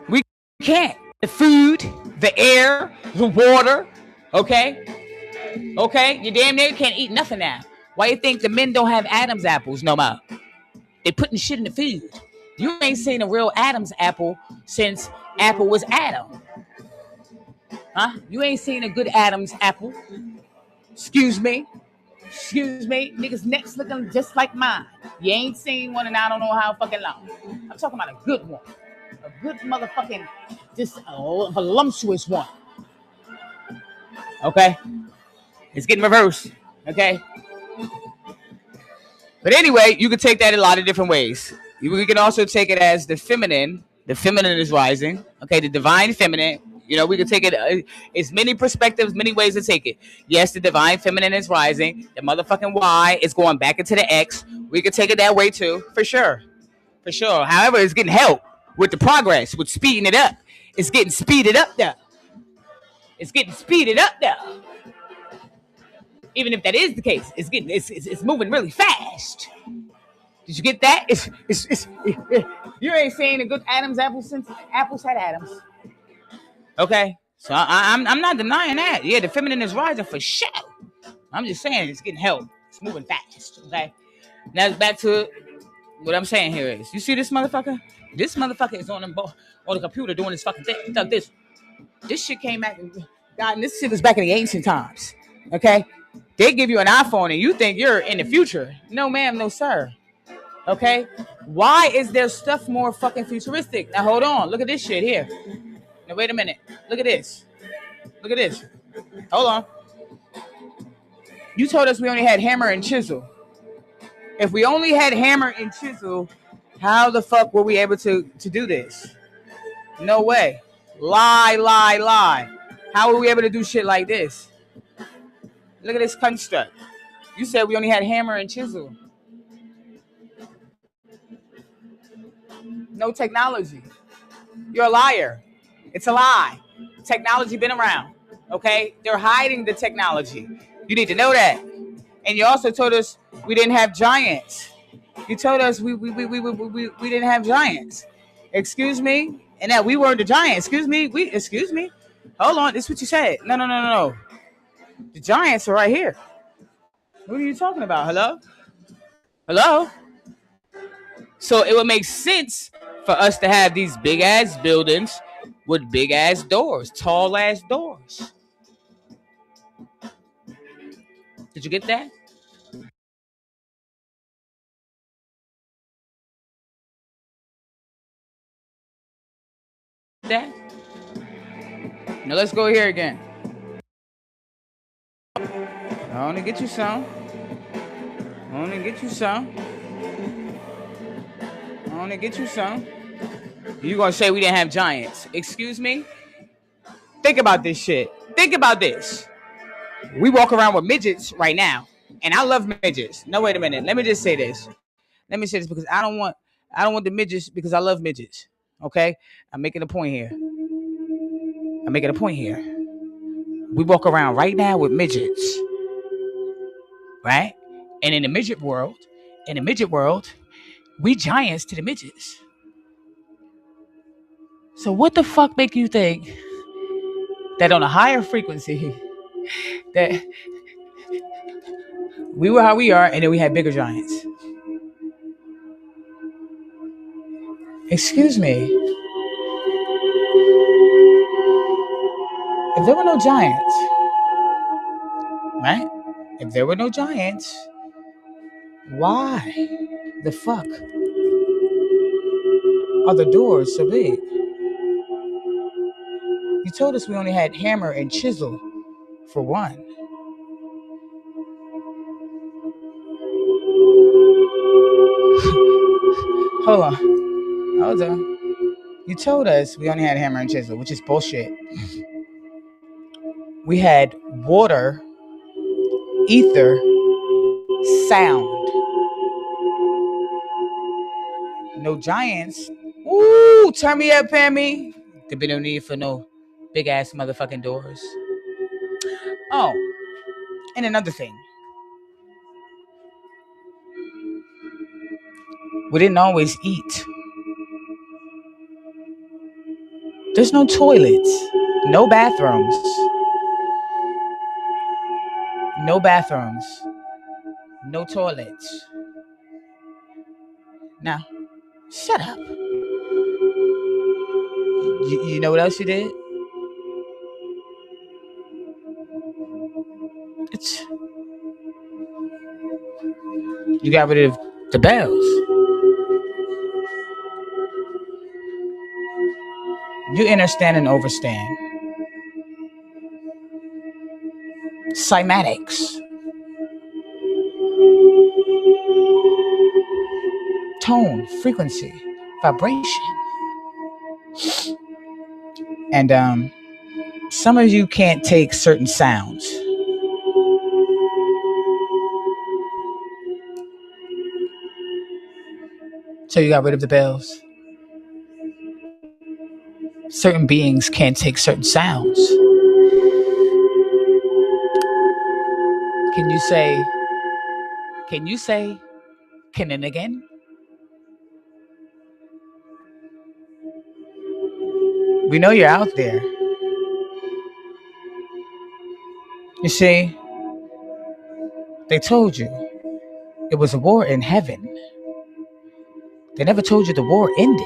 We can't. The food, the air, the water, okay? You damn near can't eat nothing now. Why you think the men don't have Adam's apples no more? They putting shit in the food. You ain't seen a real Adam's apple since Apple was Adam. Huh? You ain't seen a good Adam's apple. Excuse me. Niggas' necks looking just like mine. You ain't seen one in I don't know how fucking long. I'm talking about a good one. A good motherfucking, just a voluptuous one. Okay? It's getting reversed. Okay? But anyway, you can take that in a lot of different ways. We can also take it as the feminine. The feminine is rising. Okay? The divine feminine. You know, we can take it. It's many perspectives, many ways to take it. Yes, the divine feminine is rising. The motherfucking Y is going back into the X. We can take it that way too, for sure. However, it's getting help with the progress, with speeding it up. It's getting speeded up there. Even if that is the case, it's moving really fast. Did you get that? You ain't saying a good Adam's apple since apples had Adams. Okay, so I'm not denying that. Yeah, the feminine is rising for sure. I'm just saying it's getting help. It's moving fast. Okay, now back to what I'm saying here is, you see this motherfucker? This motherfucker is on the computer doing this fucking thing. Look, this shit came back. God, and this shit was back in the ancient times. Okay, they give you an iPhone and you think you're in the future. No, ma'am, no, sir. Okay, why is their stuff more fucking futuristic? Now hold on, look at this shit here. Now, wait a minute. Look at this. Hold on. You told us we only had hammer and chisel. If we only had hammer and chisel, how the fuck were we able to do this? No way. Lie. How were we able to do shit like this? Look at this construct. You said we only had hammer and chisel. No technology. You're a liar. It's a lie. Technology been around, okay? They're hiding the technology. You need to know that. And you also told us we didn't have giants. You told us we didn't have giants. Excuse me? And that we weren't the giants. Excuse me? Hold on. This is what you said. No. The giants are right here. What are you talking about? Hello? So it would make sense for us to have these big ass buildings with big ass doors, tall ass doors. Did you get that? Now let's go here again. I want to get you some. You gonna say we didn't have giants? Excuse me? Think about this shit. Think about this. We walk around with midgets right now, and I love midgets. No, wait a minute. Let me just say this. Let me say this because I don't want the midgets because I love midgets. Okay, I'm making a point here. I'm making a point here. We walk around right now with midgets, right? And in the midget world, we giants to the midgets. So what the fuck make you think that on a higher frequency that we were how we are and then we had bigger giants? Excuse me. If there were no giants, right? If there were no giants, why the fuck are the doors so big? You told us we only had hammer and chisel for one. Hold on. You told us we only had hammer and chisel, which is bullshit. We had water, ether, sound. No giants. Ooh, turn me up, Pammy. There'd be no need for no big ass motherfucking doors. Oh, and another thing. We didn't always eat. There's no toilets, no bathrooms. No bathrooms, no toilets. Now, shut up. You know what else you did? You got rid of the bells. You understand and overstand. Cymatics. Tone, frequency, vibration. And some of you can't take certain sounds. So you got rid of the bells. Certain beings can't take certain sounds. Can you say Keninigan? We know you're out there. You see, they told you it was a war in heaven. They never told you the war ended.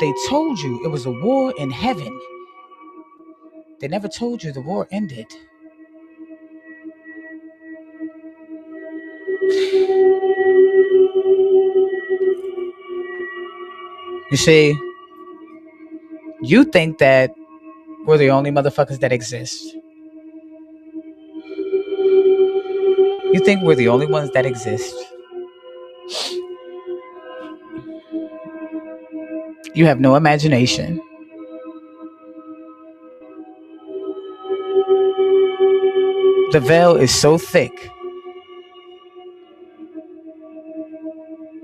They told you it was a war in heaven. They never told you the war ended. You see, you think that we're the only motherfuckers that exist. You think we're the only ones that exist. You have no imagination. The veil is so thick,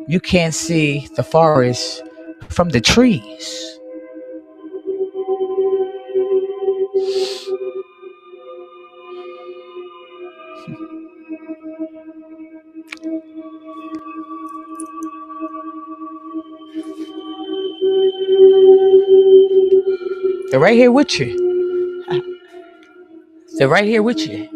you can't see the forest from the trees. They're right here with you. They're right here with you.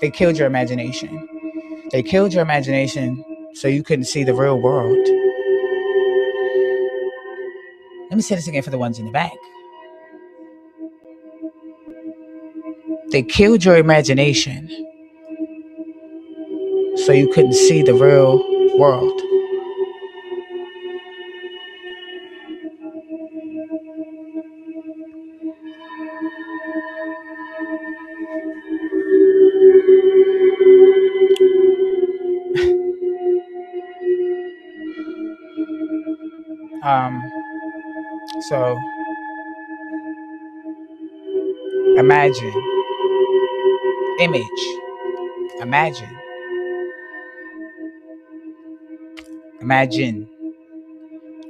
They killed your imagination. They killed your imagination so you couldn't see the real world. Let me say this again for the ones in the back. They killed your imagination so you couldn't see the real world. So imagine, image, imagine,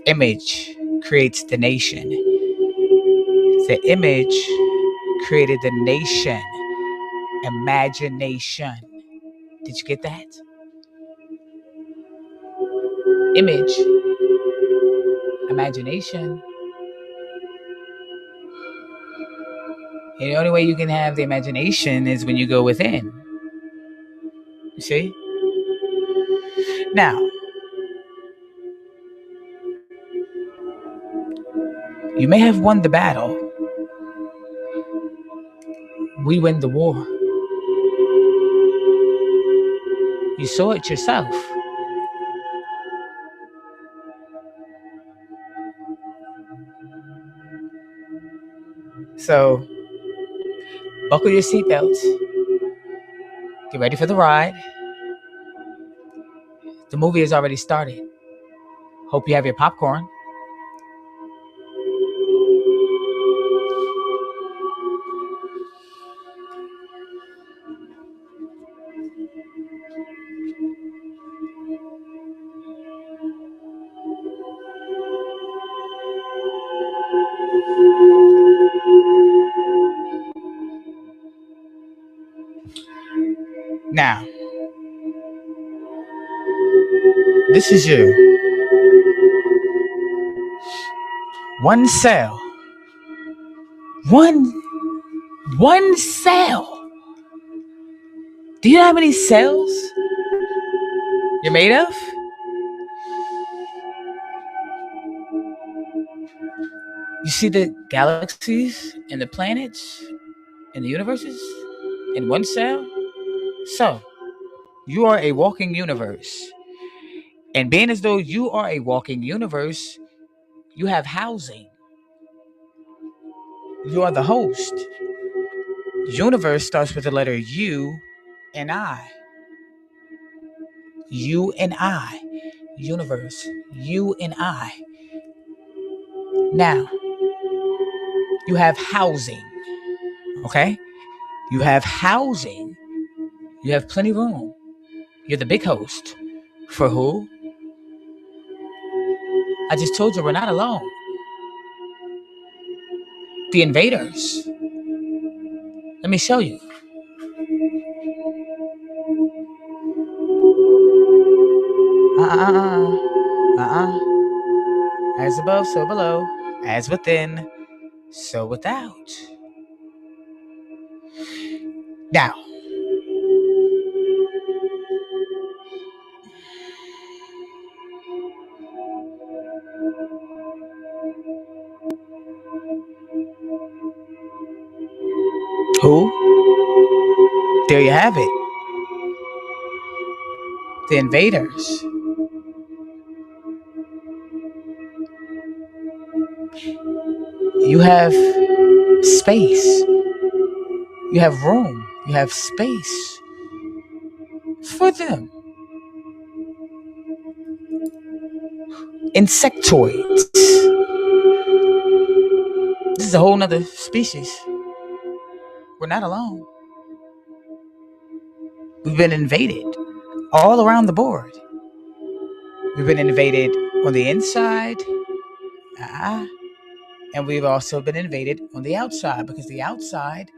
image creates the nation. The image created the nation. Imagination. Did you get that? Image, imagination. And the only way you can have the imagination is when you go within. You see? Now, you may have won the battle. We win the war. You saw it yourself. So, buckle your seatbelts. Get ready for the ride. The movie has already started. Hope you have your popcorn. Now, this is you. One cell. One cell. Do you know how many cells you're made of? You see the galaxies and the planets and the universes in one cell? So, you are a walking universe. And being as though you are a walking universe, you have housing. You are the host. Universe starts with the letter U and I. You and I. Universe. You and I. Now, you have housing. Okay? You have housing. You have plenty of room. You're the big host. For who? I just told you we're not alone. The invaders. Let me show you. As above, so below. As within, so without. Now, who? There you have it. The invaders. You have space. You have room. You have space for them. Insectoids. This is a whole nother species. We're not alone. We've been invaded all around the board. We've been invaded on the inside, and we've also been invaded on the outside, because the outside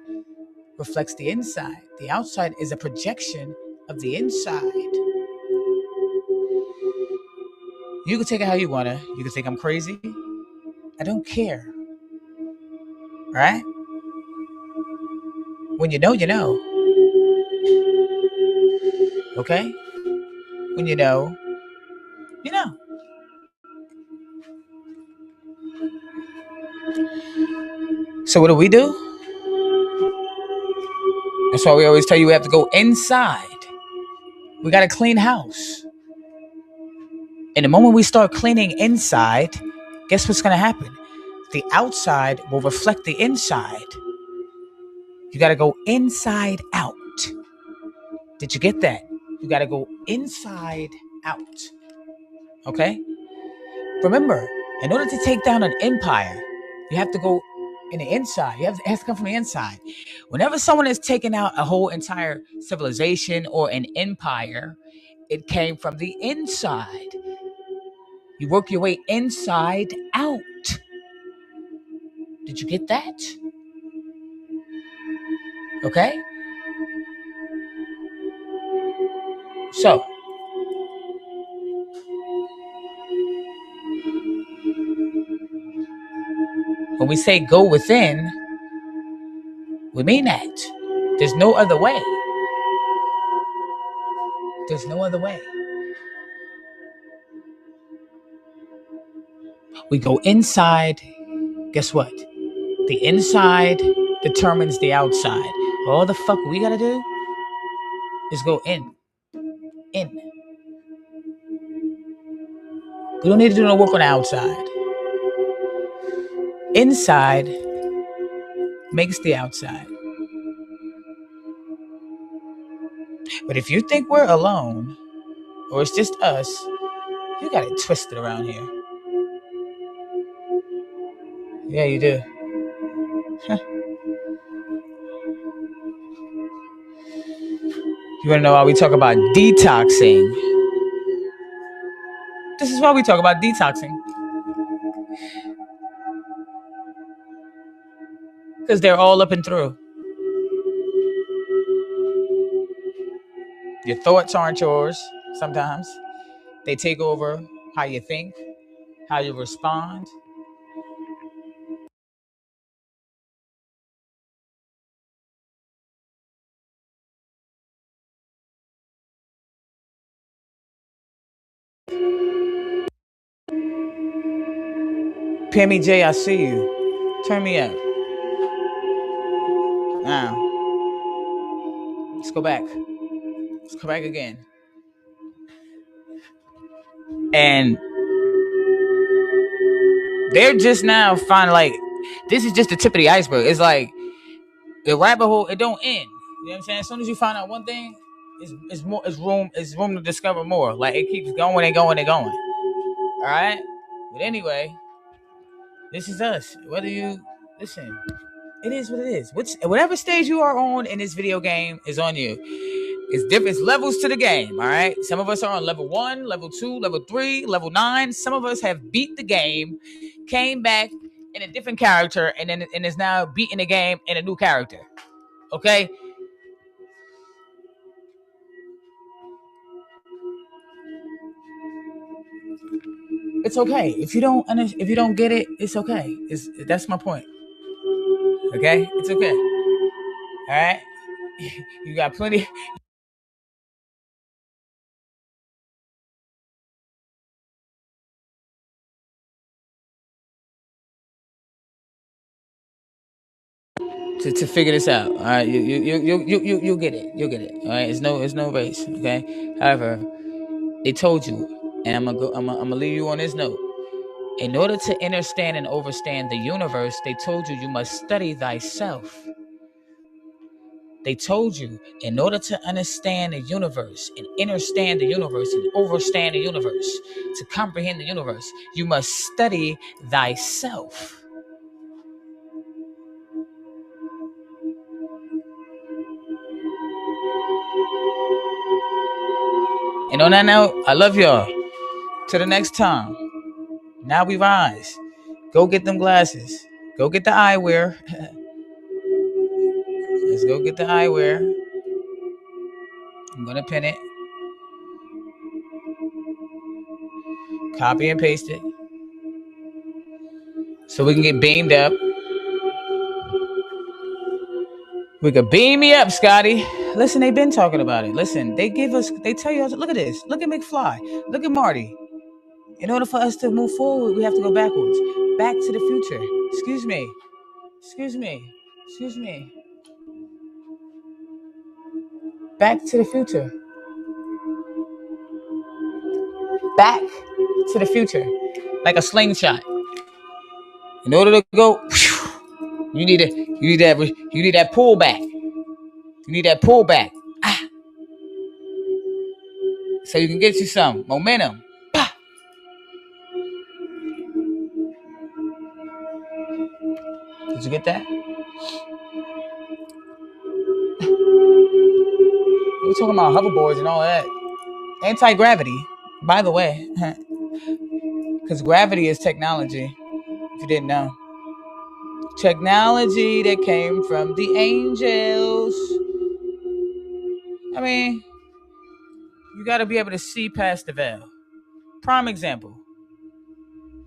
reflects the inside. The outside is a projection of the inside. You can take it how you want to. You can think I'm crazy. I don't care. All right? When you know, you know. Okay? When you know, you know. So what do? That's why we always tell you we have to go inside. We got to clean house. And the moment we start cleaning inside, guess what's going to happen? The outside will reflect the inside. You got to go inside out. Did you get that? You got to go inside out. Okay? Remember, in order to take down an empire, you have to go in the inside. It has to come from the inside. Whenever someone is taking out a whole entire civilization or an empire, it came from the inside. You work your way inside out. Did you get that? Okay? So, when we say go within, we mean that. There's no other way. There's no other way. We go inside. Guess what? The inside determines the outside. All the fuck we gotta do is go in. In. We don't need to do no work on the outside. Inside makes the outside. But if you think we're alone, or it's just us, you got it twisted around here. Yeah, you do. Huh. You want to know why we talk about detoxing? This is why we talk about detoxing. Because they're all up and through. Your thoughts aren't yours sometimes. They take over how you think, how you respond. Pammy J, I see you. Turn me up. Now, let's go back. Let's go back again. And they're just now finding, like, this is just the tip of the iceberg. It's like the rabbit hole, it don't end. You know what I'm saying? As soon as you find out one thing, it's room to discover more. Like, it keeps going and going and going. All right? But anyway, this is us. Whether you listen, it is what it is. Whatever stage you are on in this video game is on you. It's different. It's levels to the game. All right. Some of us are on level 1, level 2, level 3, level 9. Some of us have beat the game, came back in a different character, and is now beating the game in a new character. Okay. It's okay. If you don't get it, it's okay. That's my point. Okay? It's okay. All right? You got plenty. To figure this out. All right? You'll get it. You'll get it. All right? It's no race. Okay? However, they told you, and I'm gonna leave you on this note. In order to understand and overstand the universe, they told you must study thyself. They told you, in order to understand the universe and understand the universe and overstand the universe, to comprehend the universe, you must study thyself. And on that note, I love y'all. Till the next time. Now we rise. Go get them glasses. Go get the eyewear. Let's go get the eyewear. I'm going to pin it. Copy and paste it. So we can get beamed up. We could beam me up, Scotty. Listen, they've been talking about it. Listen, they tell you, look at this. Look at McFly. Look at Marty. In order for us to move forward, we have to go backwards. Back to the future. Excuse me. Back to the Future. Back to the Future. Like a slingshot. In order to go, you need that pullback. You need that pullback. So you can get you some momentum. Did you get that? We're talking about hoverboards and all that. Anti-gravity, by the way. Because gravity is technology, if you didn't know. Technology that came from the angels. I mean, you got to be able to see past the veil. Prime example.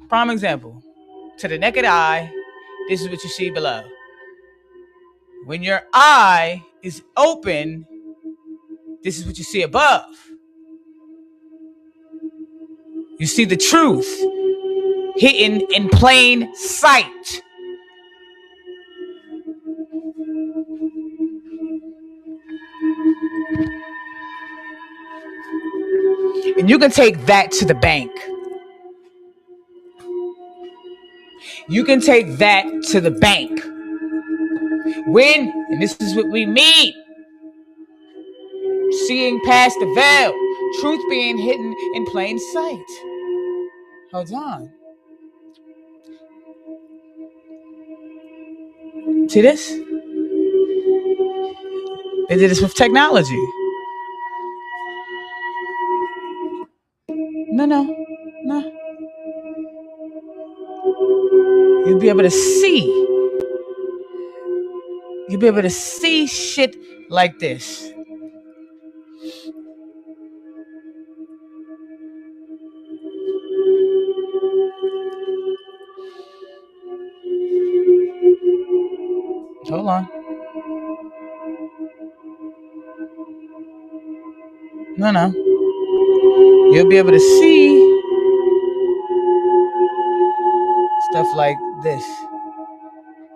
To the naked eye, this is what you see below. When your eye is open, this is what you see above. You see the truth hidden in plain sight. And you can take that to the bank. You can take that to the bank. When, and this is what we mean, seeing past the veil, truth being hidden in plain sight. Hold on. See this? They did this with technology. No. You'll be able to see. You'll be able to see shit like this. Hold on. No. You'll be able to see stuff like this.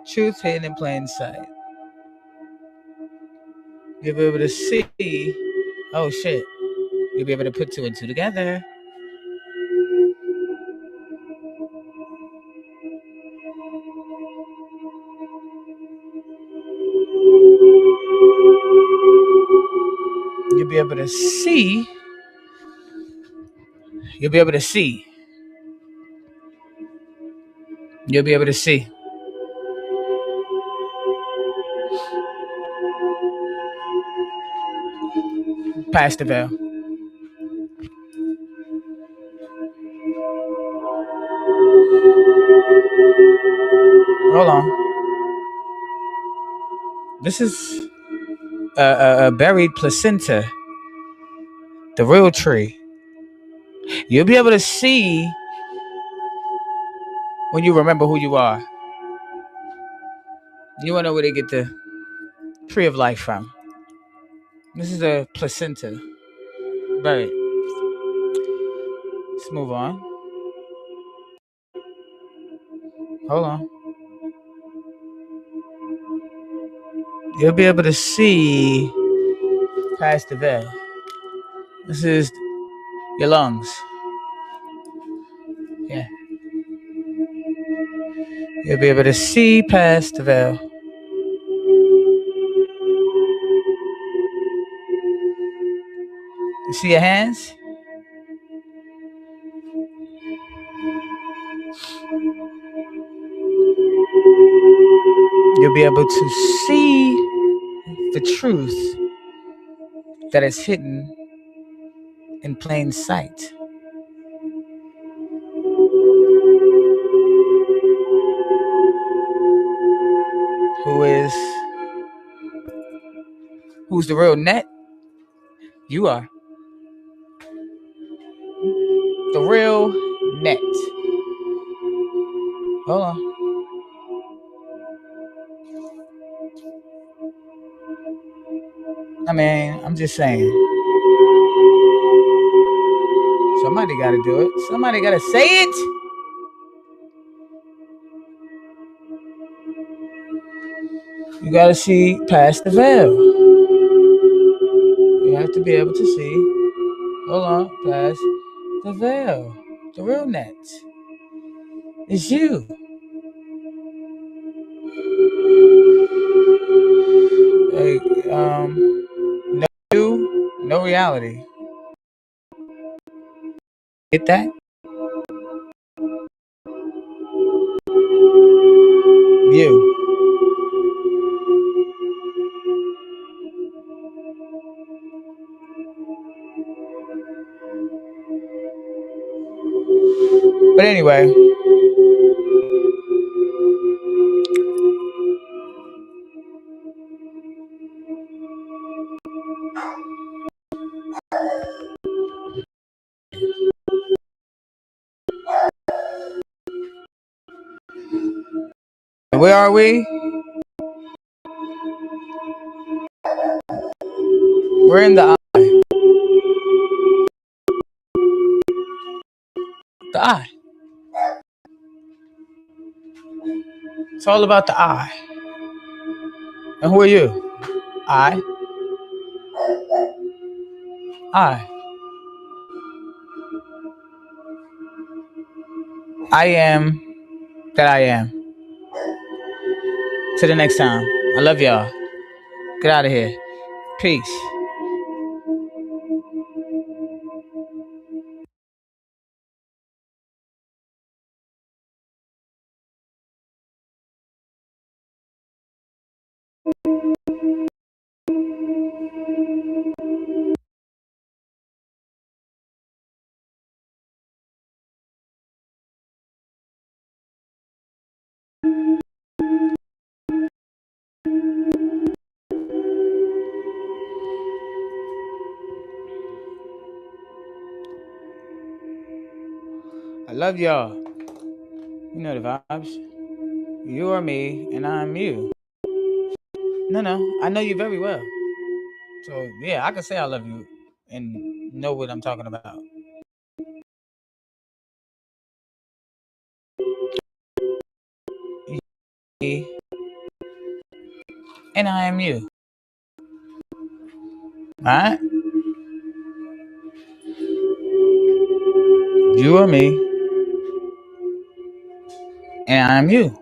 Truth hidden in plain sight. You'll be able to see, oh shit. You'll be able to put two and two together. You'll be able to see. You'll be able to see. You'll be able to see. Past the veil. Hold on. This is a buried placenta. The real tree. You'll be able to see when you remember who you are. You want to know where they get the tree of life from. This is a placenta. Buried. Let's move on. Hold on. You'll be able to see past the veil. This is your lungs. Yeah. You'll be able to see past the veil. You see your hands? You'll be able to see the truth that is hidden in plain sight. Who's the real net? You are. The real net. Hold on. I mean, I'm just saying. Somebody got to do it. Somebody got to say it. You got to see past the veil. You have to be able to see. Hold on, past the veil. The real net is you. Like, no you, no reality. Get that? You. But anyway, where are we? We're in the eye. The eye. It's all about the I. And who are you? I. I. I am that I am. Till the next time. I love y'all. Get out of here. Peace. I love y'all. You know the vibes. You are me and I'm you. No, I know you very well. So yeah, I can say I love you and know what I'm talking about. Me and I am you. Alright? You are me and I'm you.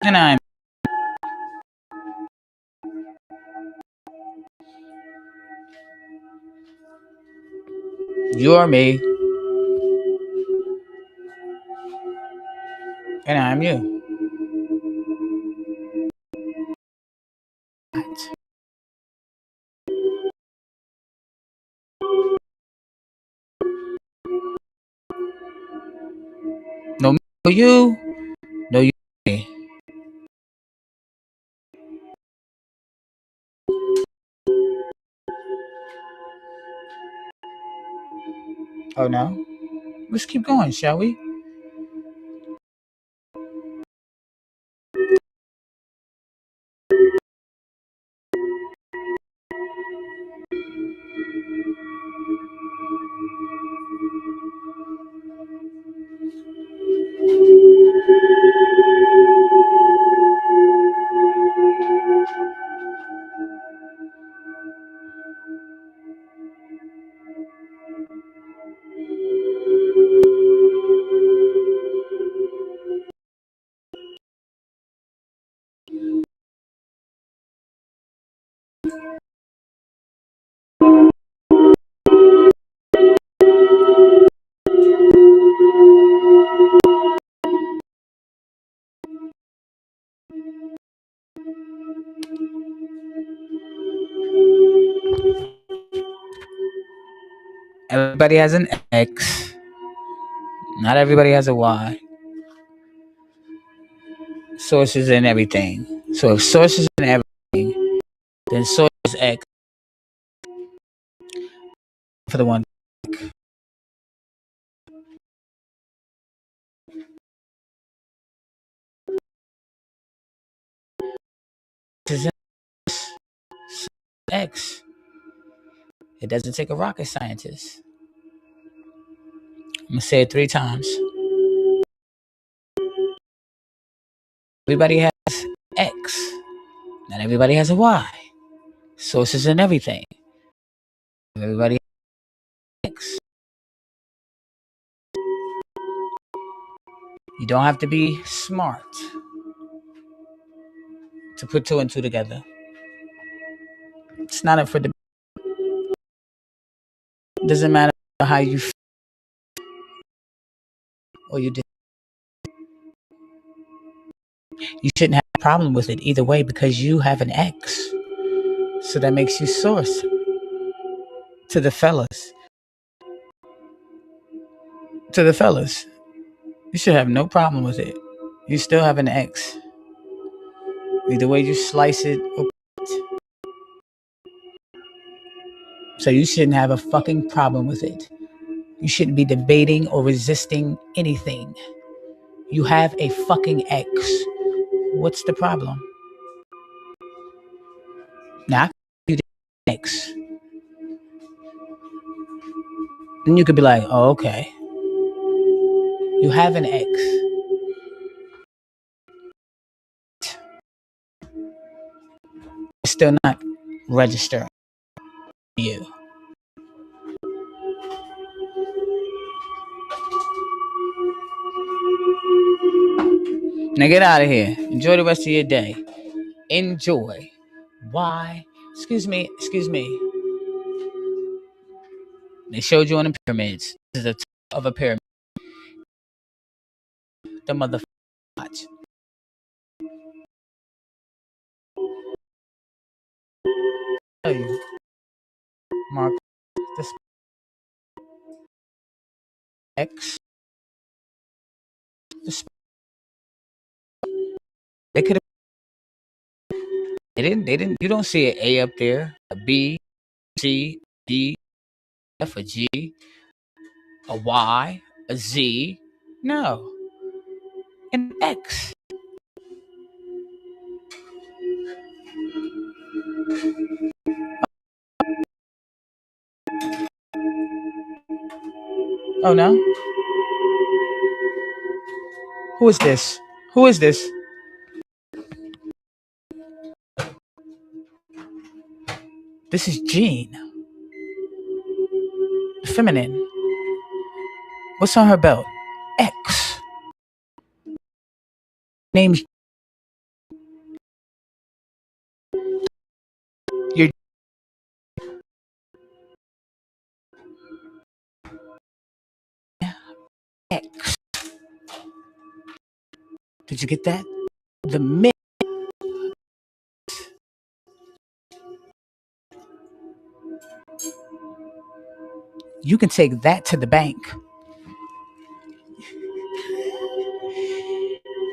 And I'm you are me and I'm you. No you, no you me. Oh no? Let's keep going, shall we? Everybody has an X. Not everybody has a Y. Source is in everything. So if source is in everything, then source is X for the one. Is X. It doesn't take a rocket scientist. I'm going to say it 3 times. Everybody has X. Not everybody has a Y. Sources and everything. Everybody has X. You don't have to be smart to put 2 and 2 together. It's not up for debate. It doesn't matter how you feel or you did. You shouldn't have a problem with it either way because you have an X. So that makes you source to the fellas. To the fellas. You should have no problem with it. You still have an X. Either way you slice it or so you shouldn't have a fucking problem with it. You shouldn't be debating or resisting anything. You have a fucking X. What's the problem? Now, you the X. Then you could be like, oh, okay. You have an X. It's still not registering you. Now get out of here. Enjoy the rest of your day. Enjoy. Why? Excuse me. They showed you on the pyramids. This is the top of a pyramid. The motherfucker. Watch. Tell you. Mark this X. They could have. They didn't. You don't see an A up there. A B, C, D, F, a G, a Y, a Z. No. An X. Oh no. Who is this? Who is this? This is Jean. Feminine. What's on her belt? X. Name's your X. Did you get that? The myth. You can take that to the bank.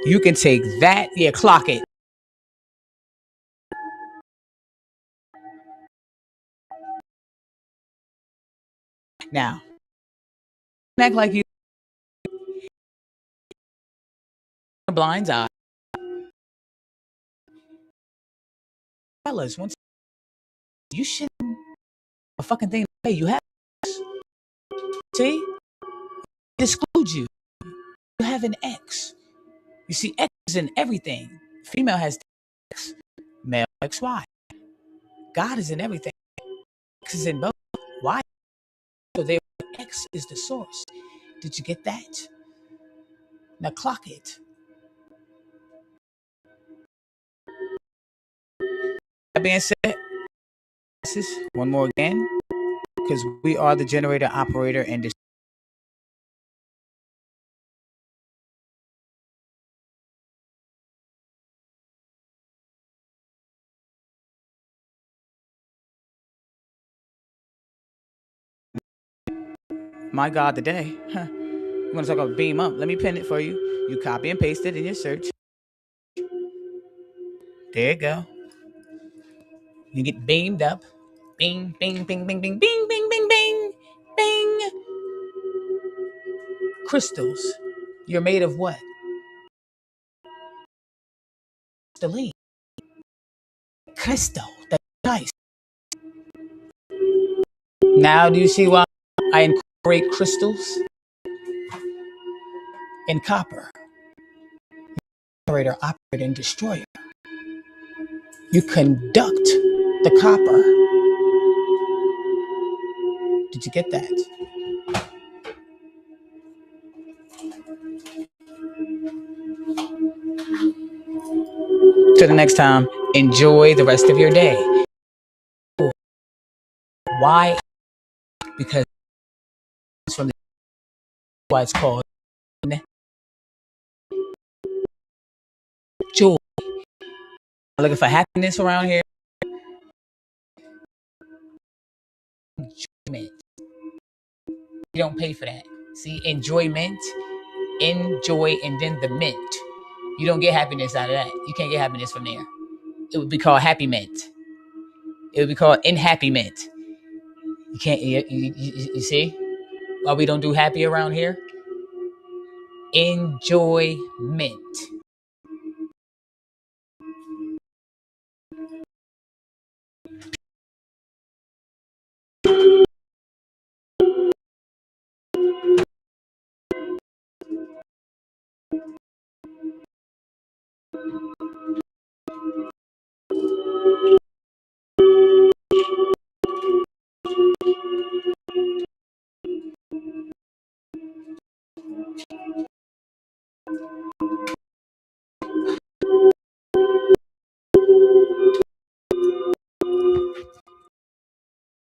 You can take that. Yeah, clock it. Now, act like you a blind eye. Fellas, once you shouldn't a fucking thing. Hey, you have see? Exclude you. You have an X. You see, X is in everything. Female has X. Male XY. God is in everything. X is in both. Why? So there, X is the source. Did you get that? Now clock it. That being said, this is one more again, because we are the generator, operator, and my God, today. I'm going to talk about beam up. Let me pin it for you. You copy and paste it in your search. There you go. You get beamed up. Bing, bing, bing, bing, bing, bing, bing, bing, bing, bing. Crystals. You're made of what? Crystalline. Crystal. That's nice. Now do you see why I incorporate crystals in copper. Generator, operator, and destroyer. You conduct the copper. Did you get that? Till the next time, enjoy the rest of your day. Why? Because it's from the why it's called joy. Looking for happiness around here. Enjoyment. You don't pay for that. See, enjoyment, enjoy, and then the mint. You don't get happiness out of that. You can't get happiness from there. It would be called happy mint. It would be called unhappy mint. You can't. You see why we don't do happy around here? Enjoyment.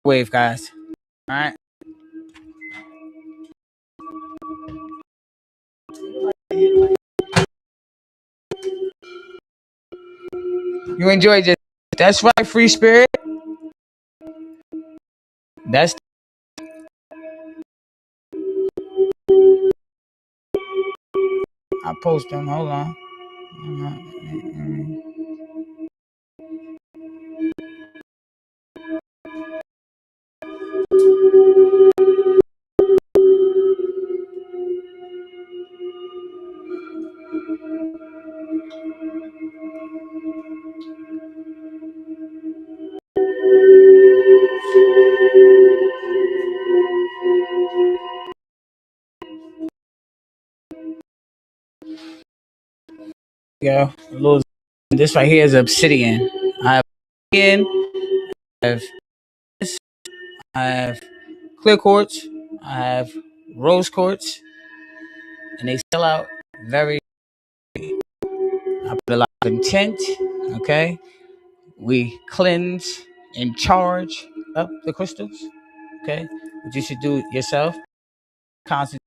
Wave, guys. All right. You enjoyed it. That's right, free spirit. That's. I'll post them. Hold on. Go. This right here is obsidian. I have obsidian. I have this. I have clear quartz. I have rose quartz, and they sell out very. I put a lot of intent. Okay, we cleanse and charge up the crystals. Okay, what you should do yourself. Concentrate.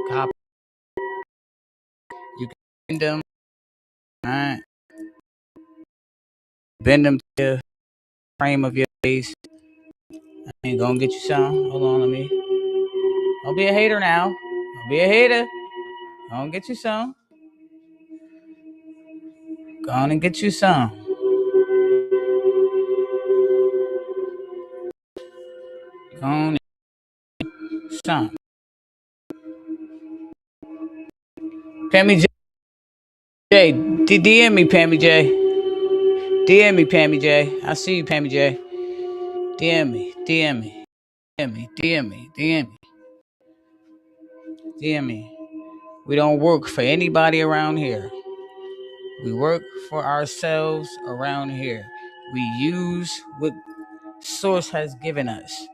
Copper. You can bend them. All right. Bend them to the frame of your face. I ain't gonna get you some. Hold on, let me. Don't be a hater now. Don't be a hater. Gonna get you some. Go on and get you some. Go on and some. Pammy J. DM me, Pammy J. DM me, Pammy J. I see you, Pammy J. DM me. DM me. DM me. DM me. DM me. DM me. We don't work for anybody around here. We work for ourselves around here. We use what Source has given us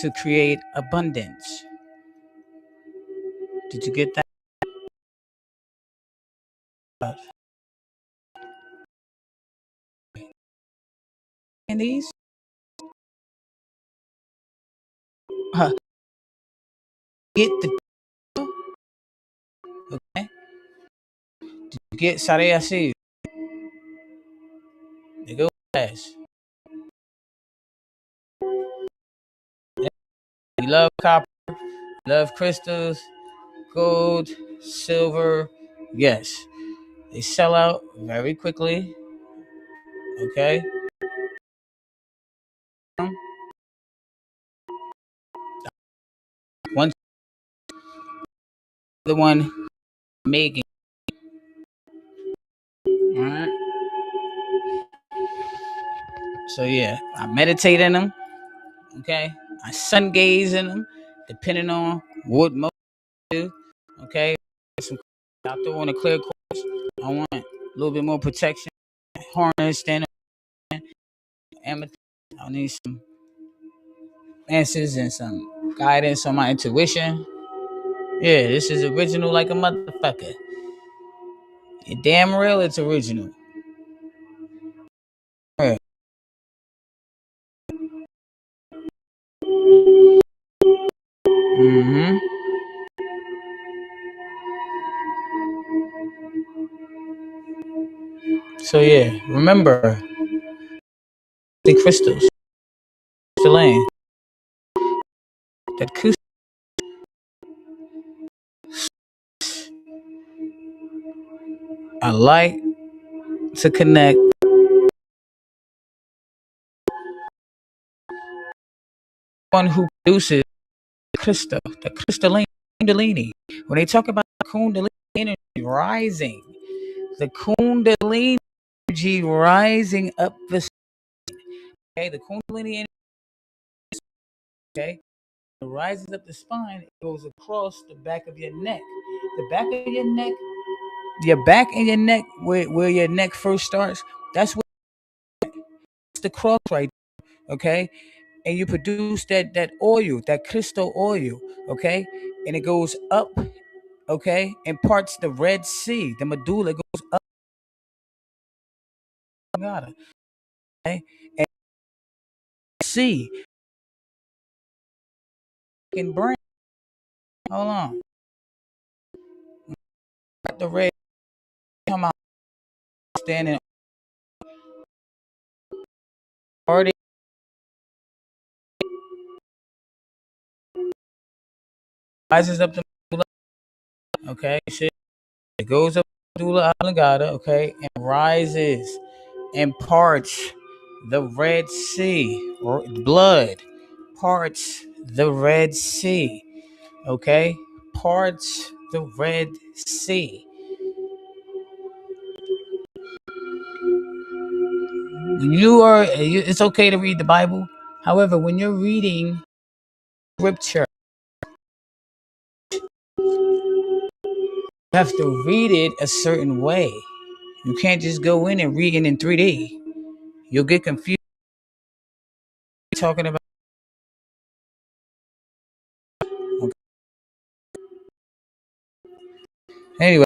to create abundance. Did you get that? And these? Get the. Okay. Did you get Sare? I see you. They go fast. We love copper, love crystals, gold, silver. Yes, they sell out very quickly. Okay. One, the one making. All right. So yeah, I meditate in them. Okay. I sun gaze in them, depending on what mode too. Okay, some out there on a clear course. I want a little bit more protection. Harness, stand up, amethyst. I need some answers and some guidance on my intuition. Yeah, this is original like a motherfucker. You damn real, it's original. Yeah. Mm-hmm. So yeah, remember the crystals, crystalline, that crystal. I like to connect one who produces crystal, the crystalline kundalini. When they talk about kundalini energy rising, the kundalini energy rising up the okay, the kundalini energy, okay, it rises up the spine, it goes across the back of your neck. The back of your neck, your back and your neck, where your neck first starts, that's where the cross right there, okay? And you produce that oil, that crystal oil, okay? And it goes up, okay? And parts the Red Sea, the medulla goes up, okay? And see, can brain, hold on, the red come out standing already rises up the medulla, okay? Shit. It goes up the medulla oblongata, okay? And rises and parts the Red Sea, or blood parts the Red Sea, okay? Parts the Red Sea. It's okay to read the Bible. However, when you're reading scripture, you have to read it a certain way. You can't just go in and read it in 3D. You'll get confused talking about. Okay. Anyway,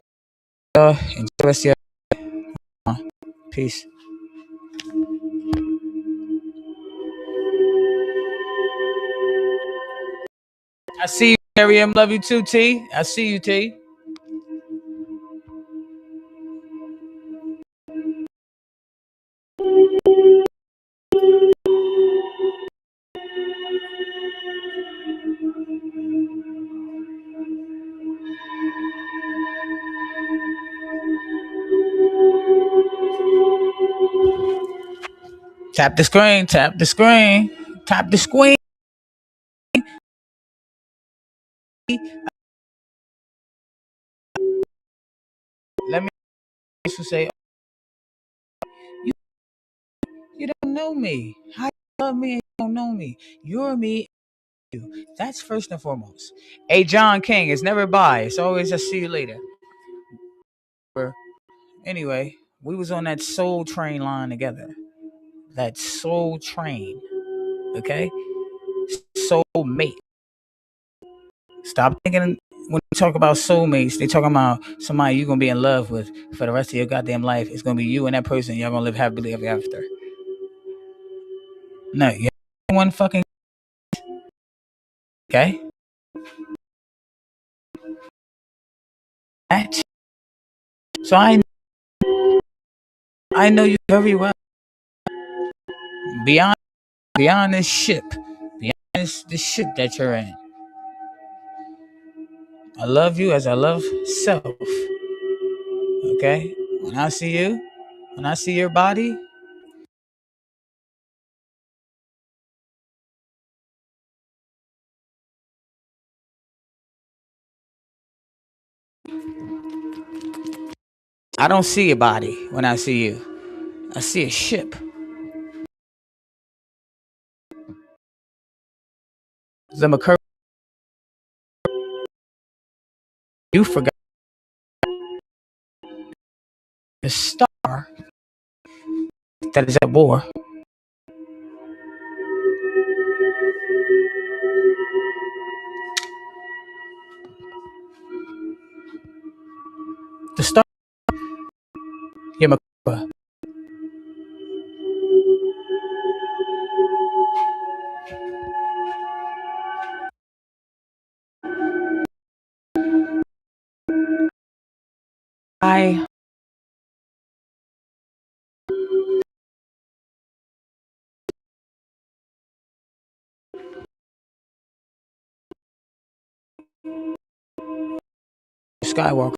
enjoy the rest of your peace. I see you, Miriam. Love you too, T. I see you, T. Tap the screen. Tap the screen. Tap the screen. Let me say, you, you don't know me. How you love me and you don't know me? You're me. You. That's first and foremost. A John King. It's never bye. It's always just see you later. Anyway, we was on that soul train line together. That soul train. Okay? Soul mate. Stop thinking when you talk about soulmates, they talking about somebody you're gonna be in love with for the rest of your goddamn life. It's gonna be you and that person. Y'all gonna live happily ever after. No, you one fucking okay. Match. So I know you very well. Beyond this ship, beyond this ship that you're in. I love you as I love self. Okay? When I see you, when I see your body, I don't see your body when I see you. I see a ship. The McCurry You forgot the star that is at war. The star, Yamakuba. Skywalker.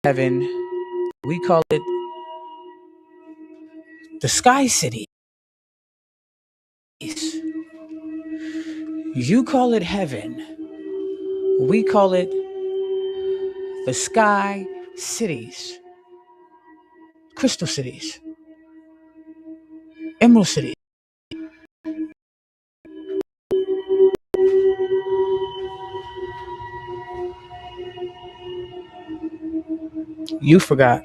Heaven, we call it the Sky City. You call it heaven. We call it the Sky Cities, Crystal Cities, Emerald Cities. You forgot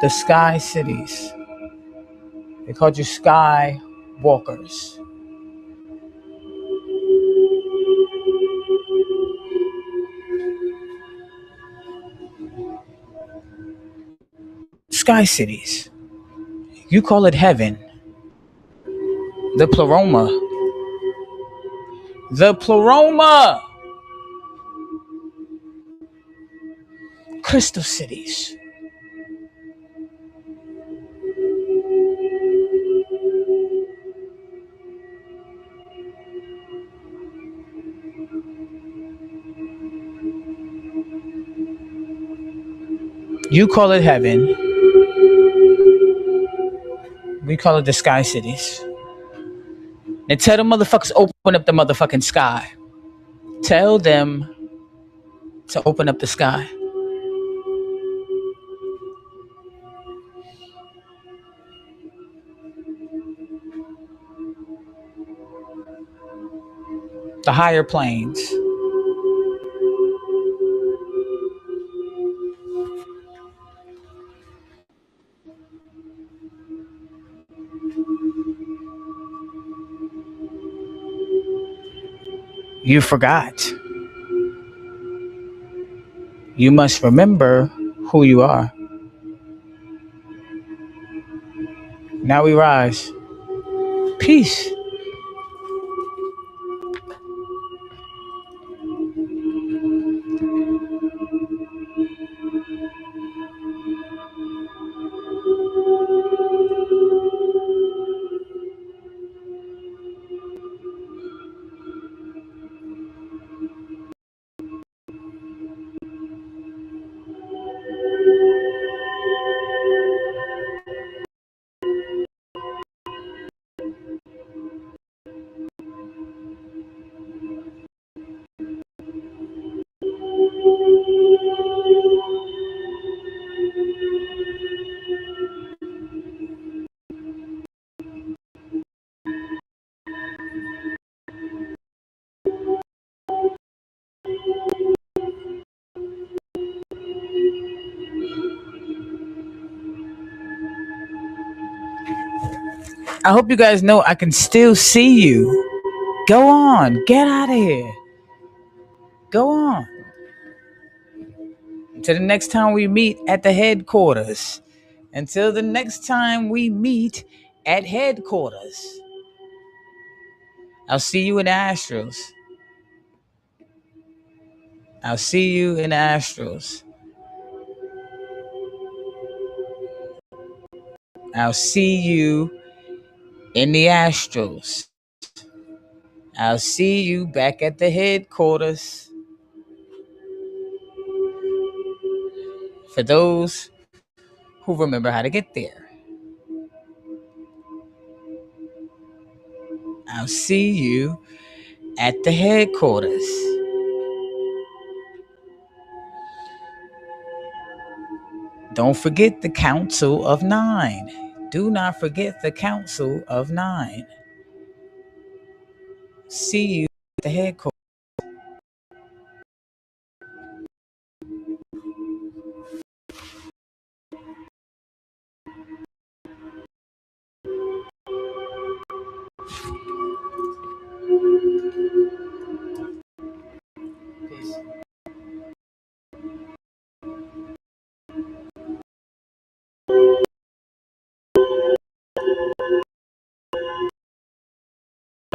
the Sky Cities. They called you Sky Walkers. Sky Cities. You call it heaven. The Pleroma. The Pleroma. Crystal Cities. You call it heaven. We call it the Sky Cities. And tell the motherfuckers open up the motherfucking sky. Tell them to open up the sky. The higher planes. You forgot. You must remember who you are. Now we rise. Peace. I hope you guys know I can still see you. Go on. Get out of here. Go on. Until the next time we meet at the headquarters. Until the next time we meet at headquarters. I'll see you in the Astros. I'll see you in the Astros. I'll see you in the Astros. I'll see you back at the headquarters. For those who remember how to get there. I'll see you at the headquarters. Don't forget the Council of Nine. Do not forget the Council of Nine. See you at the headquarters.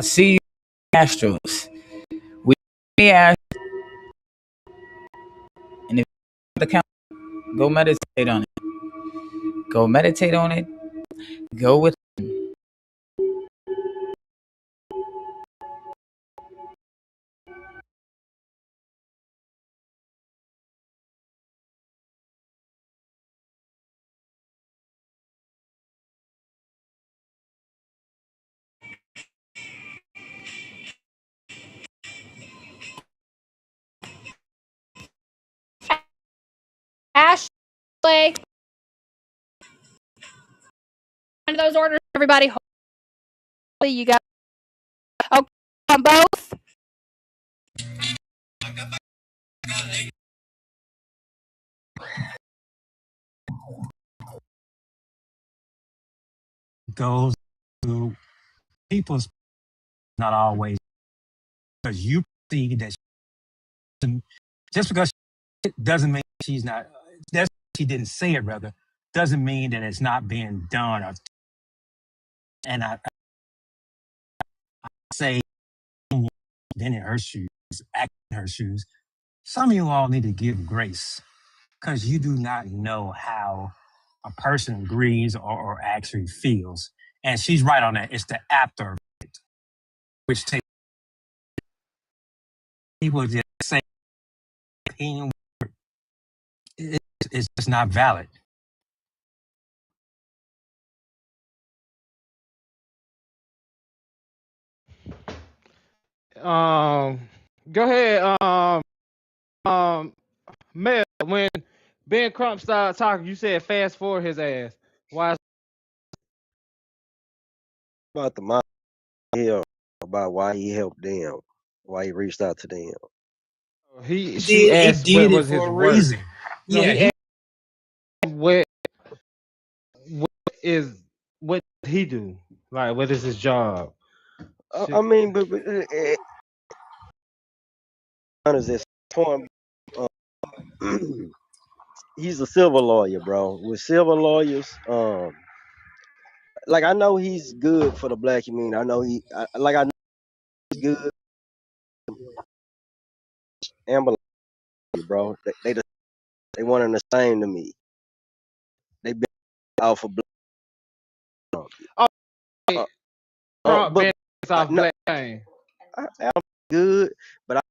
See you, Astros. We Astros. And if the count, go meditate on it. Go meditate on it. Go with. Ashley, one of those orders, everybody. Hopefully you got okay on both. Goes to people's not always because you see that just because it doesn't mean she's not that's she didn't say it rather doesn't mean that it's not being done or, and I say then in her shoes act in her shoes, some of you all need to give grace because you do not know how a person grieves or actually feels, and she's right on that. It's the after which takes people just say it's just not valid. Go ahead. Mel, when Ben Crump started talking, you said fast forward his ass. Why? About the mind here about why he helped them, why he reached out to them. She asked what was his for a work. reason. No, Yeah, he asked what he do? Like, what is his job? I mean, but honest, this point, he's a civil lawyer, bro. With civil lawyers, like I know he's good for the black community. I know I know he's good. Amber, bro, they one and the same to me. They been out for black. Crump But off no, black pain. I'm good, but at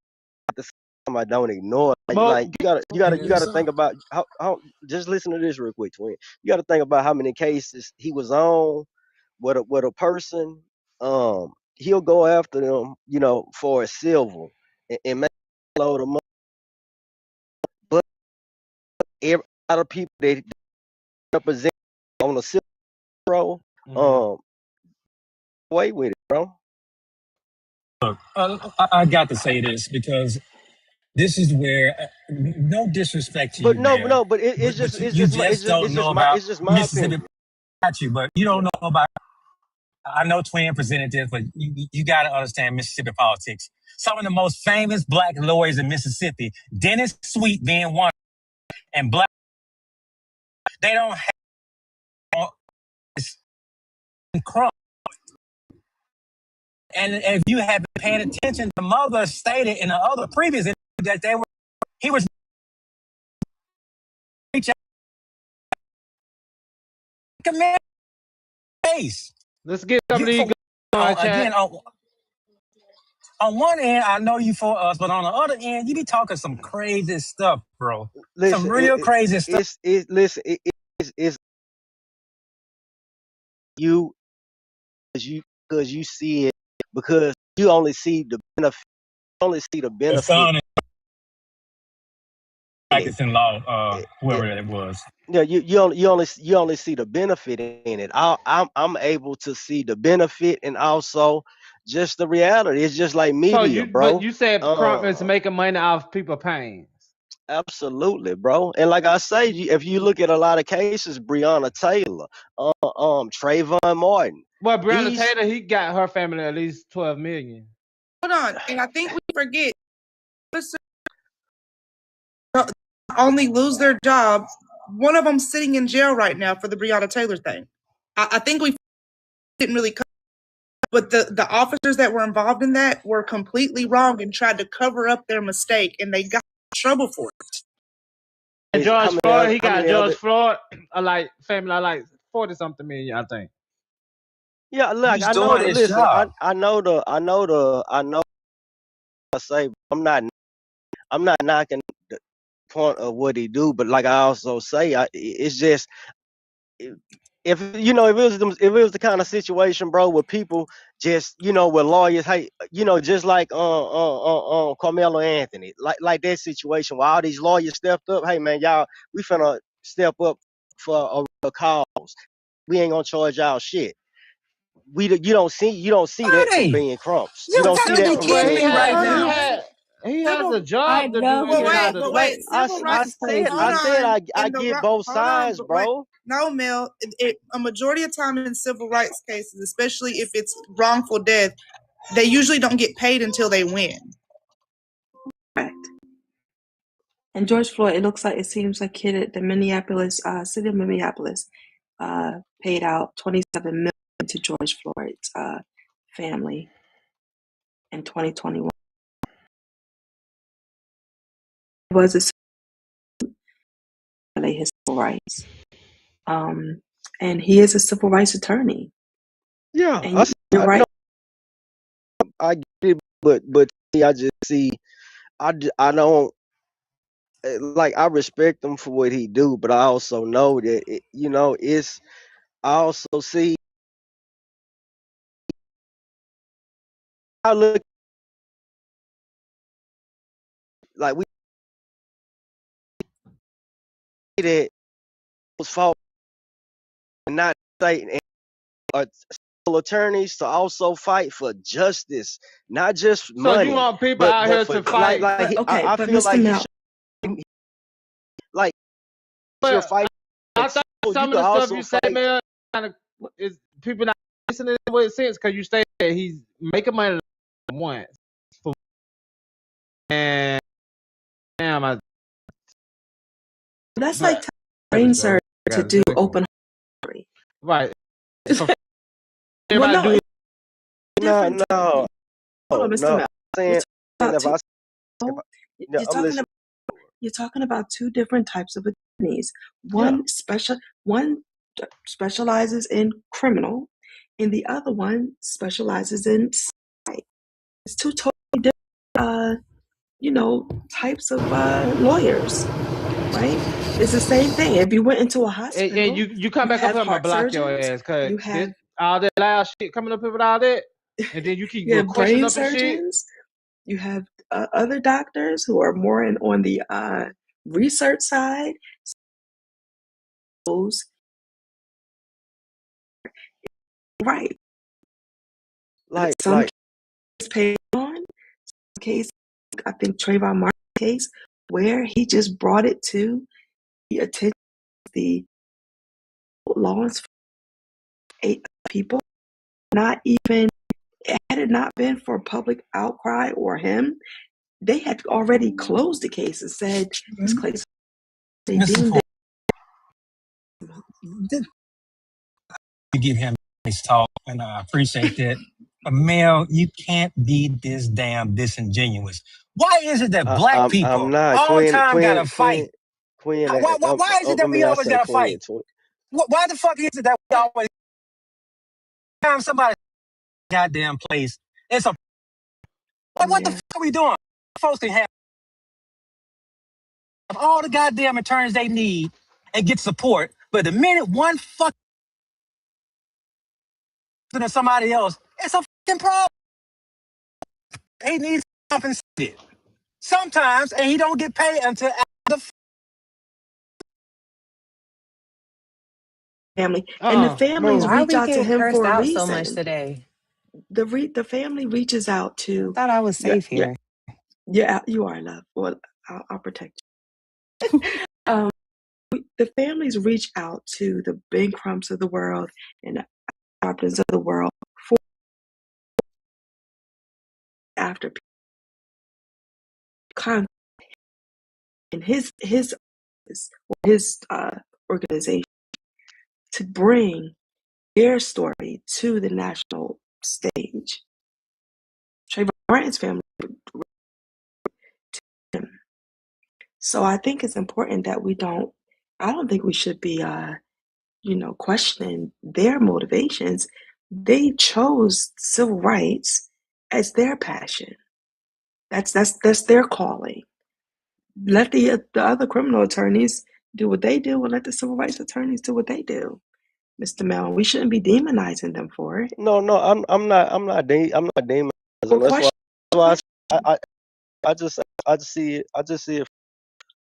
the same time I don't ignore it. Like you gotta think about how just listen to this real quick, twin. You gotta think about how many cases he was on with a person. He'll go after them, for a silver and make a load of money. But a lot of people that represent on a silver roll, away with it, bro. look, I got to say this because this is where no disrespect to But you, man. but it's But just you just don't know about my Mississippi. opinion. Got you, but you don't know about. I know Twin presented this, but you got to understand Mississippi politics. Some of the most famous black lawyers in Mississippi, Dennis Sweet being one, and black, they don't have this crumb. And if you have been paying attention, the mother stated in the other previous interview that he was command case. Let's get some of these again. On one end, I know you for us, but on the other end, you be talking some crazy stuff, bro. Listen, some real crazy stuff. It's you because you see it because you only see the benefit. Only see the benefit. practicing law, whoever that was. Yeah, you only see the benefit in it. I'm able to see the benefit and also just the reality. It's just like So media, but bro. you said Crump is Uh, making money off people pain. Absolutely, bro. And like I say, if you look at a lot of cases, Breonna Taylor, Trayvon Martin, Well, Breonna these Taylor, he got her family at least 12 million. Hold on, and I think we forget officers only lose their job. One of them sitting in jail right now for the Breonna Taylor thing. I think we didn't really cover, but the officers that were involved in that were completely wrong and tried to cover up their mistake, and they got in trouble for it. And is how George many Floyd, other he how got many George other Floyd, like family, like 40 something million, I think. yeah, look, He's doing his job. I know I say I'm not knocking the point of what he do, but like I also say, it's just if if it was the kind of situation, bro, where people just with lawyers, hey, just like Carmelo Anthony, like that situation where all these lawyers stepped up. Hey man, y'all, we finna step up for a cause. We ain't gonna charge y'all shit. You don't see that from Hey, being Crumps. You you don't see gotta that be from Well, kidding he me being right has Crumps. he now. had he has Civil, a job to do but inside wait, the but wait, I, civil I rights. said Hold on. I In the get both hold on, sides, but wait. bro. No, Mel. A majority of time in civil rights cases, especially if it's wrongful death, they usually don't get paid until they win. Correct. And George Floyd, it seems like the Minneapolis, city of Minneapolis, paid out $27 million to George Floyd's family in 2021. It was a violate his civil rights, and he is a civil rights attorney. Yeah, And you're right. I get it, but I just see, I don't like. I respect him for what he do, but I also know that it's. I also see. I look like we that was fault and not state and attorneys to also fight for justice, not just So you money, want people out here for to fight? I But feel Mr. like he Mel, should like you're But fighting. I thought You some could of the stuff also you say, fight. man, kind of is people not listening to what it says because you say that he's making money once. And damn, that's like brain surgery to do open heart. right. Well, no, it's No, different. no, Hold on, Mr. Mel. saying About if I, you're talking about two different types of attorneys. One specializes in criminal, and the other one specializes in civil. It's two totally different, types of lawyers, right? It's the same thing. If you went into a hospital, and you come back up here, I'm gonna block your ass because you have all that loud shit coming up here with all that, and then you keep you have questioning brain up and shit. surgeons. You have other doctors who are more on the research side. Right. Some cases paid on. Some case, I think Trayvon Martin's case, where he just brought it to the attention of the law enforcement, 8 people. Not even, had it not been for public outcry or him, they had already closed the case and said this case. They deemed it. You give him his talk, and I appreciate that. But Mel, you can't be this damn disingenuous. Why is it that black people I'm not. all the time gotta fight? Queen, Why is it that we always gotta fight? Why the fuck is it that we always time somebody goddamn place? It's a what the fuck are we doing? Folks can have all the goddamn attorneys they need and get support, but the minute one fuck to somebody else, it's a fucking problem. He needs compensated sometimes, and he don't get paid until after the family, and the families Move. Why are reach we out to getting him cursed for a out so much reason. today? The family reaches out I to thought I was yeah safe yeah here. yeah you are love. Well, I'll protect you. The families reach out to the Ben Crumps of the world and the Sharptons of the world for after con in his organization to bring their story to the national stage. Trayvon Martin's family to him. So I think it's important that I don't think we should be questioning their motivations. They chose civil rights as their passion. That's their calling. Let the other criminal attorneys do what they do, and let the civil rights attorneys do what they do. Mr. Mellon, we shouldn't be demonizing them for it. No, I'm not demonizing. Or That's question. why I just see it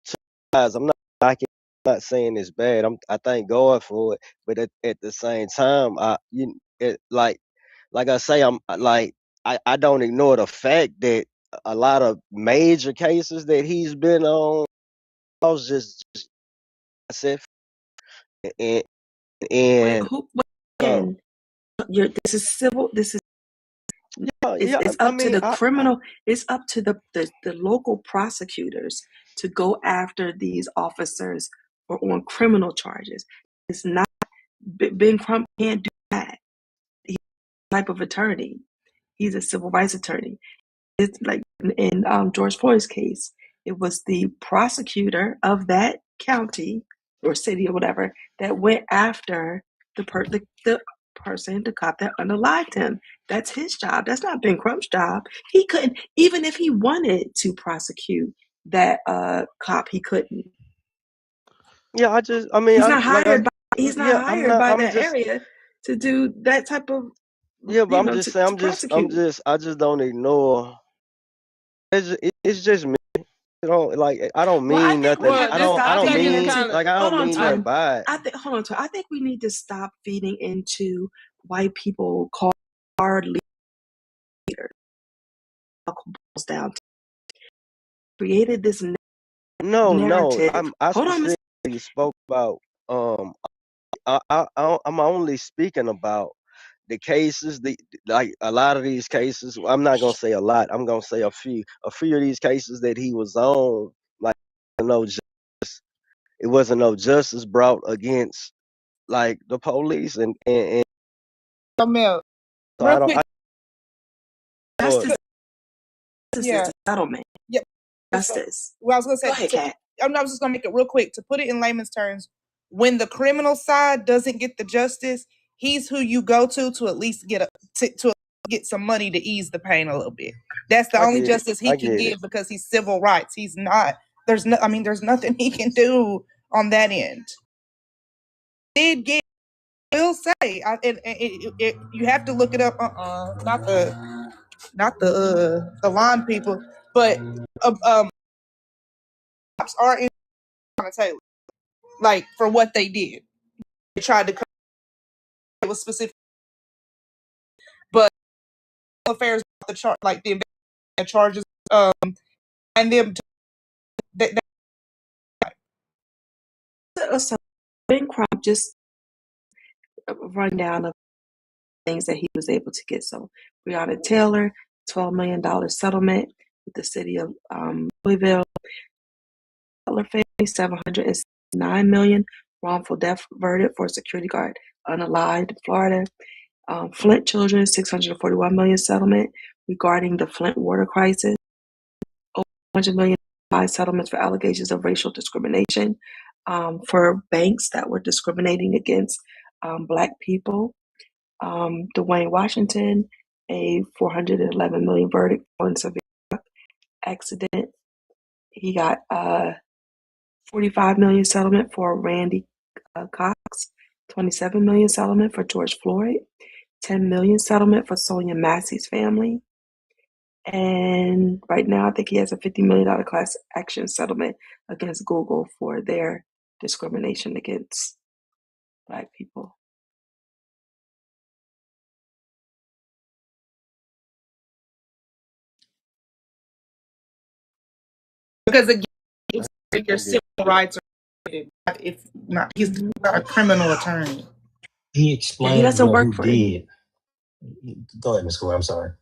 two sides. I'm not knocking, I'm not saying it's bad. I thank God for it, but at the same time, like I say, I don't ignore the fact that a lot of major cases that he's been on, I was just I said, and and uh, Again, this is civil. This is it's I up to mean, the criminal. It's up to the local prosecutors to go after these officers or on criminal charges. It's not Ben Crump can't do that. He's a type of attorney. He's a civil rights attorney. It's like in George Floyd's case, it was the prosecutor of that county or city or whatever that went after the person, the cop that unalived him. That's his job. That's not Ben Crump's job. He couldn't, even if he wanted to prosecute that cop, he couldn't. yeah, He's not hired by. He's not yeah, hired by I'm that just area to do that type of. yeah, but I'm just saying, to prosecute. I just don't ignore. It's just me. Like I don't Well, I mean think we nothing. have Well, to I stop I don't think feeding it's mean into. kind of. like I Hold don't on, mean nothing Twin. by it. Hold on, Twin. I think we need to stop feeding into white people call our leaders. Boils down to created this No, narrative. I Hold on, Miss. specifically spoke about I'm only speaking about the cases, like a lot of these cases. I'm not gonna say a lot. I'm gonna say a few. A few of these cases that he was on, like no justice. It wasn't no justice brought against like the police and Mel, so real I don't. quick. Justice Yeah. is a settlement. Yep. Justice. Well, I was gonna Go say. ahead, Kat. I was just gonna make it real quick to put it in layman's terms. When the criminal side doesn't get the justice, he's who you go to at least get to get some money to ease the pain a little bit. That's the only justice he can give because he's civil rights. He's not. There's nothing he can do on that end. Did get. Will say, you have to look it up. Not the line people, but cops are in Taylor, like for what they did. They tried to. It was specific, but affairs the like the charges, and them. So Ben Crump just a rundown of things that he was able to get. So Breonna Taylor, $12 million settlement with the city of Louisville. Butler family, $709 million wrongful death verdict for a security guard unalived in Florida. Flint children, $641 million settlement regarding the Flint water crisis. Over $100 million settlements for allegations of racial discrimination for banks that were discriminating against Black people. Dwayne Washington, a $411 million verdict on severe accident. He got $45 million settlement for Randy Cox, $27 million settlement for George Floyd, $10 million settlement for Sonia Massey's family. And right now, I think he has a $50 million class action settlement against Google for their discrimination against Black people. Because again, it's like your civil rights are if not he's not a criminal attorney. He Yeah, explained he doesn't what work he for any. did. Go ahead, Ms. Gore. I'm sorry.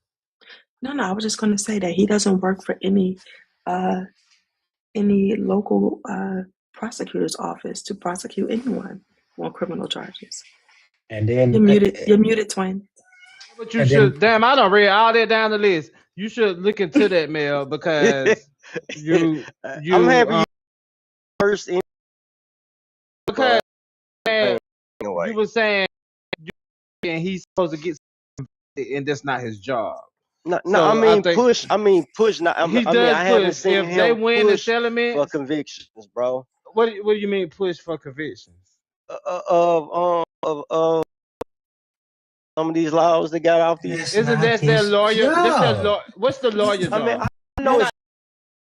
No, I was just going to say that he doesn't work for any local prosecutor's office to prosecute anyone on criminal charges. And then, You're muted, twin. But you and should. then, Damn, I don't read all that down the list. You should look into that, Mel, because you I'm happy you first in, because but you anyway. were saying and he's supposed to get something, and that's not his job. No, So I mean think push. Not, he I does haven't push. seen If they him win the push for settlement, convictions, bro. what do you mean push for convictions? Of some of these laws that got off these. Isn't that their lawyer? That's their law. What's the lawyer's I mean, job? I know it's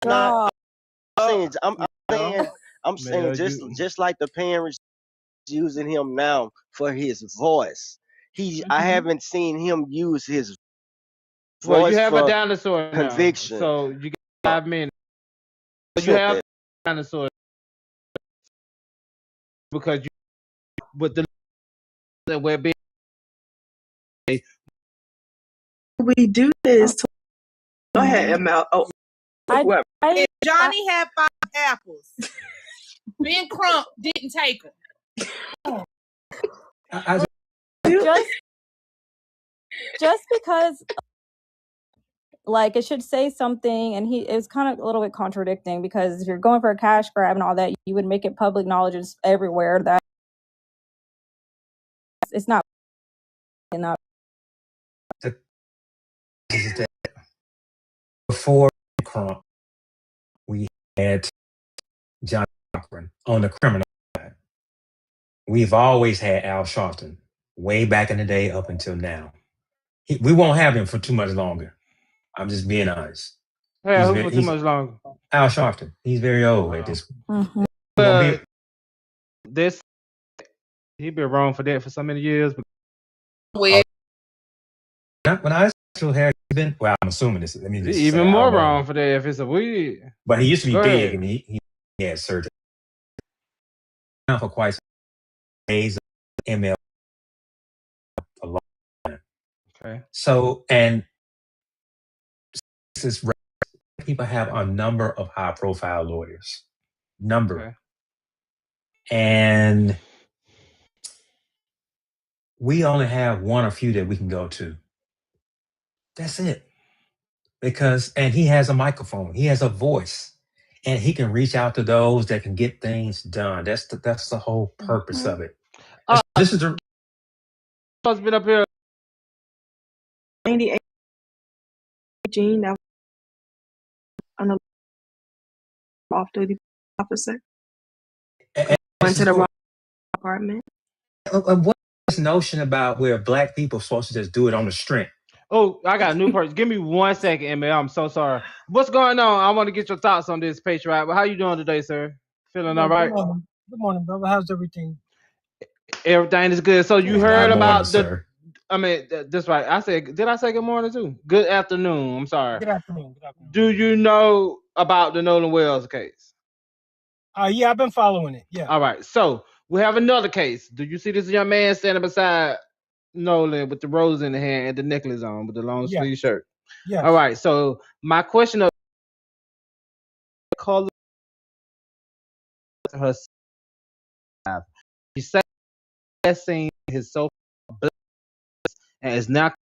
not. Oh, I'm saying just like the parents using him now for his voice. I haven't seen him use his Well, voice you have a for dinosaur now, conviction. so you got 5 minutes. You have a dinosaur because you with the we're being. we do this. Go ahead, ML. Oh, whoever. If Johnny had 5 apples, Ben Crump didn't take them. Just because like it should say something, and it's kind of a little bit contradicting, because if you're going for a cash grab and all that, you would make it public knowledge everywhere that it's not enough. Before Crump, we had John Cochran on the criminal side. We've always had Al Sharpton, way back in the day up until now. We won't have him for too much longer. I'm just being honest. Yeah, who for too much longer? Al Sharpton. He's very old at this point. He's been wrong for that for so many years. When I still had been, well, I'm assuming this. Let me just even more wrong for that if it's a weed. But he used to be big, and he had surgery. Now for quite some days, ML a long time. Okay. So, and this is people have a number of high-profile lawyers, and we only have one or few that we can go to. That's it. And he has a microphone, he has a voice, and he can reach out to those that can get things done. That's the whole purpose of it. This is the supposed to been up here. 98 Gene, that on the off-duty officer went to the wrong apartment. What's this notion about where black people are supposed to just do it on the strength? Oh, I got a new person. Give me 1 second, ML. I'm so sorry. What's going on? I want to get your thoughts on this, Patriot. How you doing today, sir? Feeling all right? Good morning, brother. How's everything? Everything is good. So you heard about sir. I mean, that's right. Did I say good morning too? Good afternoon. I'm sorry. Good afternoon. Do you know about the Nolan Wells case? Yeah, I've been following it. Yeah. All right. So we have another case. Do you see this young man standing beside Nolan with the rose in the hand and the necklace on with the long sleeve shirt? Yeah. All right. So my question of color her, she said that scene is so and is now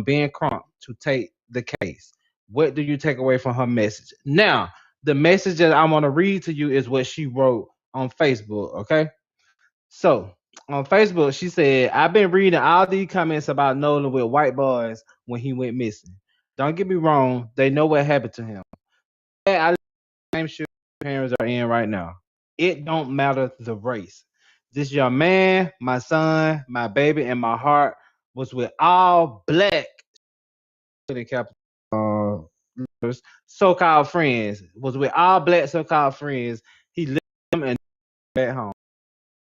Ben Crump to take the case. What do you take away from her message? Now, the message that I want to read to you is what she wrote on Facebook, okay? So, on Facebook, she said, I've been reading all these comments about Nolan with white boys when he went missing. Don't get me wrong, they know what happened to him. I same shit parents are in right now. It don't matter the race. This young man, my son, my baby, and my heart was with all black so-called friends. Was with all black so-called friends. He left them and back home.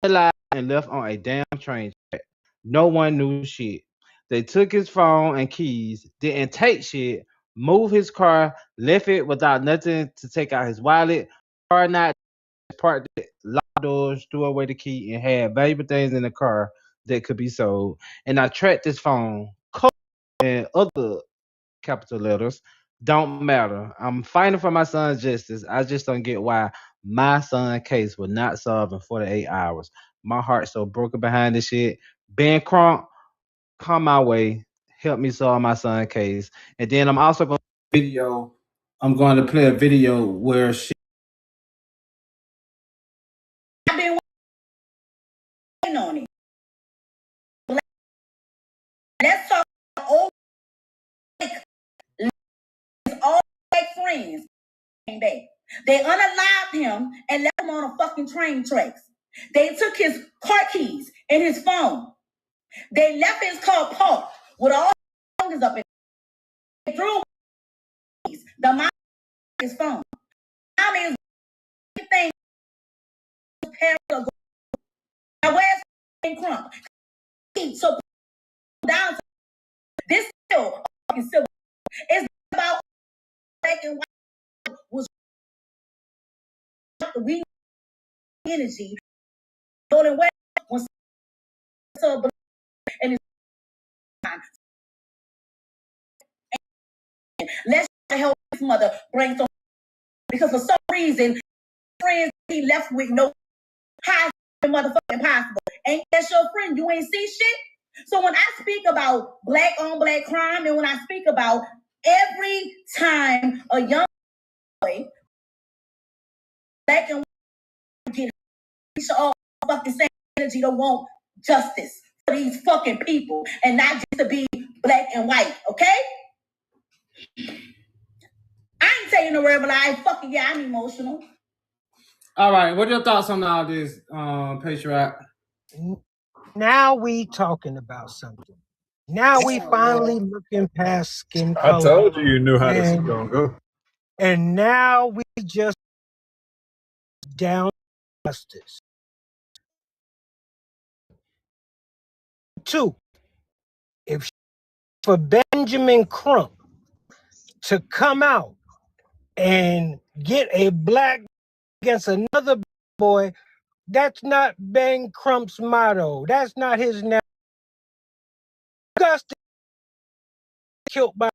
alive and left on a damn train track. No one knew shit. They took his phone and keys, didn't take shit, moved his car, left it without nothing to take out his wallet, car not parked it, locked doors, threw away the key, and had valuable things in the car that could be sold. And I tracked this phone, and other capital letters. Don't matter. I'm fighting for my son's justice. I just don't get why my son's case was not solved in 48 hours. My heart's so broken behind this shit. Ben Crump, come my way. Help me solve my son's case. And then I'm also going to video. I'm going to play a video where she. I've been waiting on it. Let's talk about old all black friends. They unalived him and left him on a fucking train tracks. They took his car keys and his phone. They left his car parked with all his fingers up in. They threw the mom his phone. Mommy is thing. Now where's Ben Crump? So down this still fucking civil. It's about black and white was we energy. Golden West was so and let's help his mother bring some because for some reason friends he left with no high motherfucking possible. Ain't that your friend? You ain't see shit. So when I speak about black on black crime and when I speak about every time a young boy black and white get we should all fucking same energy to want justice for these fucking people and not just to be black and white, okay? I ain't saying no rebel. Fucking yeah, I'm emotional. All right, what are your thoughts on all this, Patriot? Now we talking about something. Now we finally looking past skin color. I told you knew how this was gonna go. And now we just down justice. 2, if for Benjamin Crump to come out and get a black against another boy, that's not Ben Crump's motto. That's not his name. Gus killed by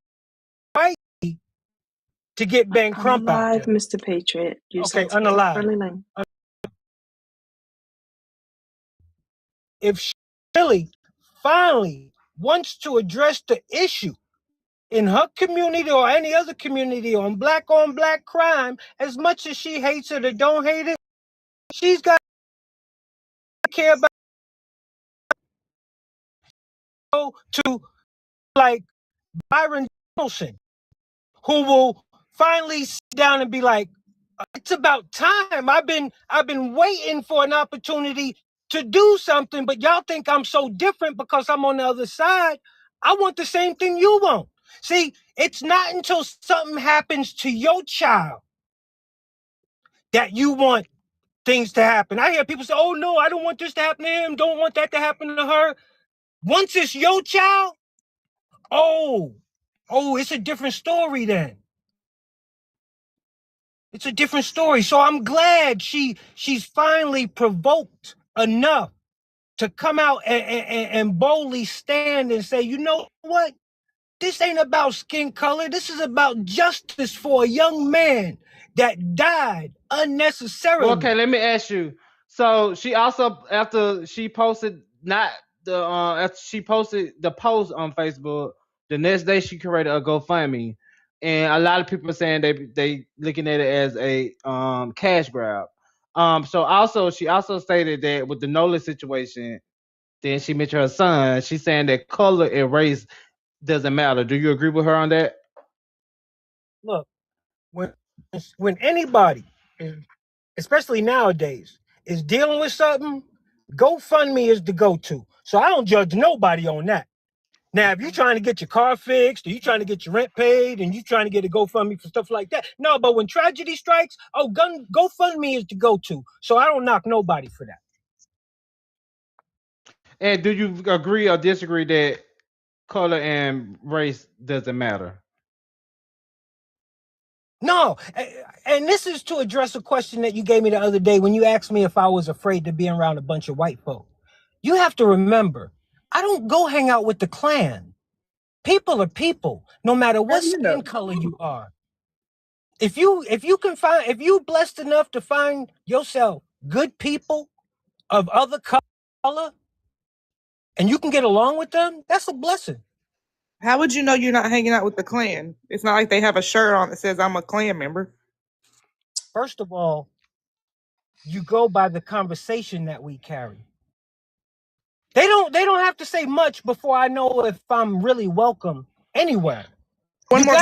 Mikey to get Ben Crump out there. Mr. Patriot. Okay, unalive. If Shirley finally wants to address the issue in her community or any other community on black crime, as much as she hates it or don't hate it, she's got to care about to like Byron Donaldson, who will finally sit down and be like, it's about time. I've been waiting for an opportunity to do something, but y'all think I'm so different because I'm on the other side. I want the same thing you want. See, it's not until something happens to your child that you want things to happen. I hear people say, oh no, I don't want this to happen to him, don't want that to happen to her. Once it's your child, oh, it's a different story then. It's a different story. So I'm glad she's finally provoked enough to come out and boldly stand and say, you know what? This ain't about skin color. This is about justice for a young man that died unnecessarily. Okay, let me ask you. So she also, after she posted after she posted the post on Facebook, the next day she created a GoFundMe, and a lot of people are saying they looking at it as a cash grab. So she also stated that with the Nola situation, then she mentioned her son. She's saying that color and race doesn't matter. Do you agree with her on that? Look, when anybody, especially nowadays, is dealing with something, GoFundMe is the go-to. So I don't judge nobody on that. Now, if you're trying to get your car fixed, or you're trying to get your rent paid, and you're trying to get a GoFundMe for stuff like that, no, but when tragedy strikes, GoFundMe is the go-to. So I don't knock nobody for that. And do you agree or disagree that color and race doesn't matter? No, and this is to address a question that you gave me the other day when you asked me if I was afraid to be around a bunch of white folk. You have to remember, I don't go hang out with the Klan. People are people, no matter what skin color you are. If you're blessed enough to find yourself good people of other color, and you can get along with them, that's a blessing. How would you know you're not hanging out with the Klan? It's not like they have a shirt on that says I'm a Klan member. First of all, you go by the conversation that we carry. They don't have to say much before I know if I'm really welcome anywhere. One more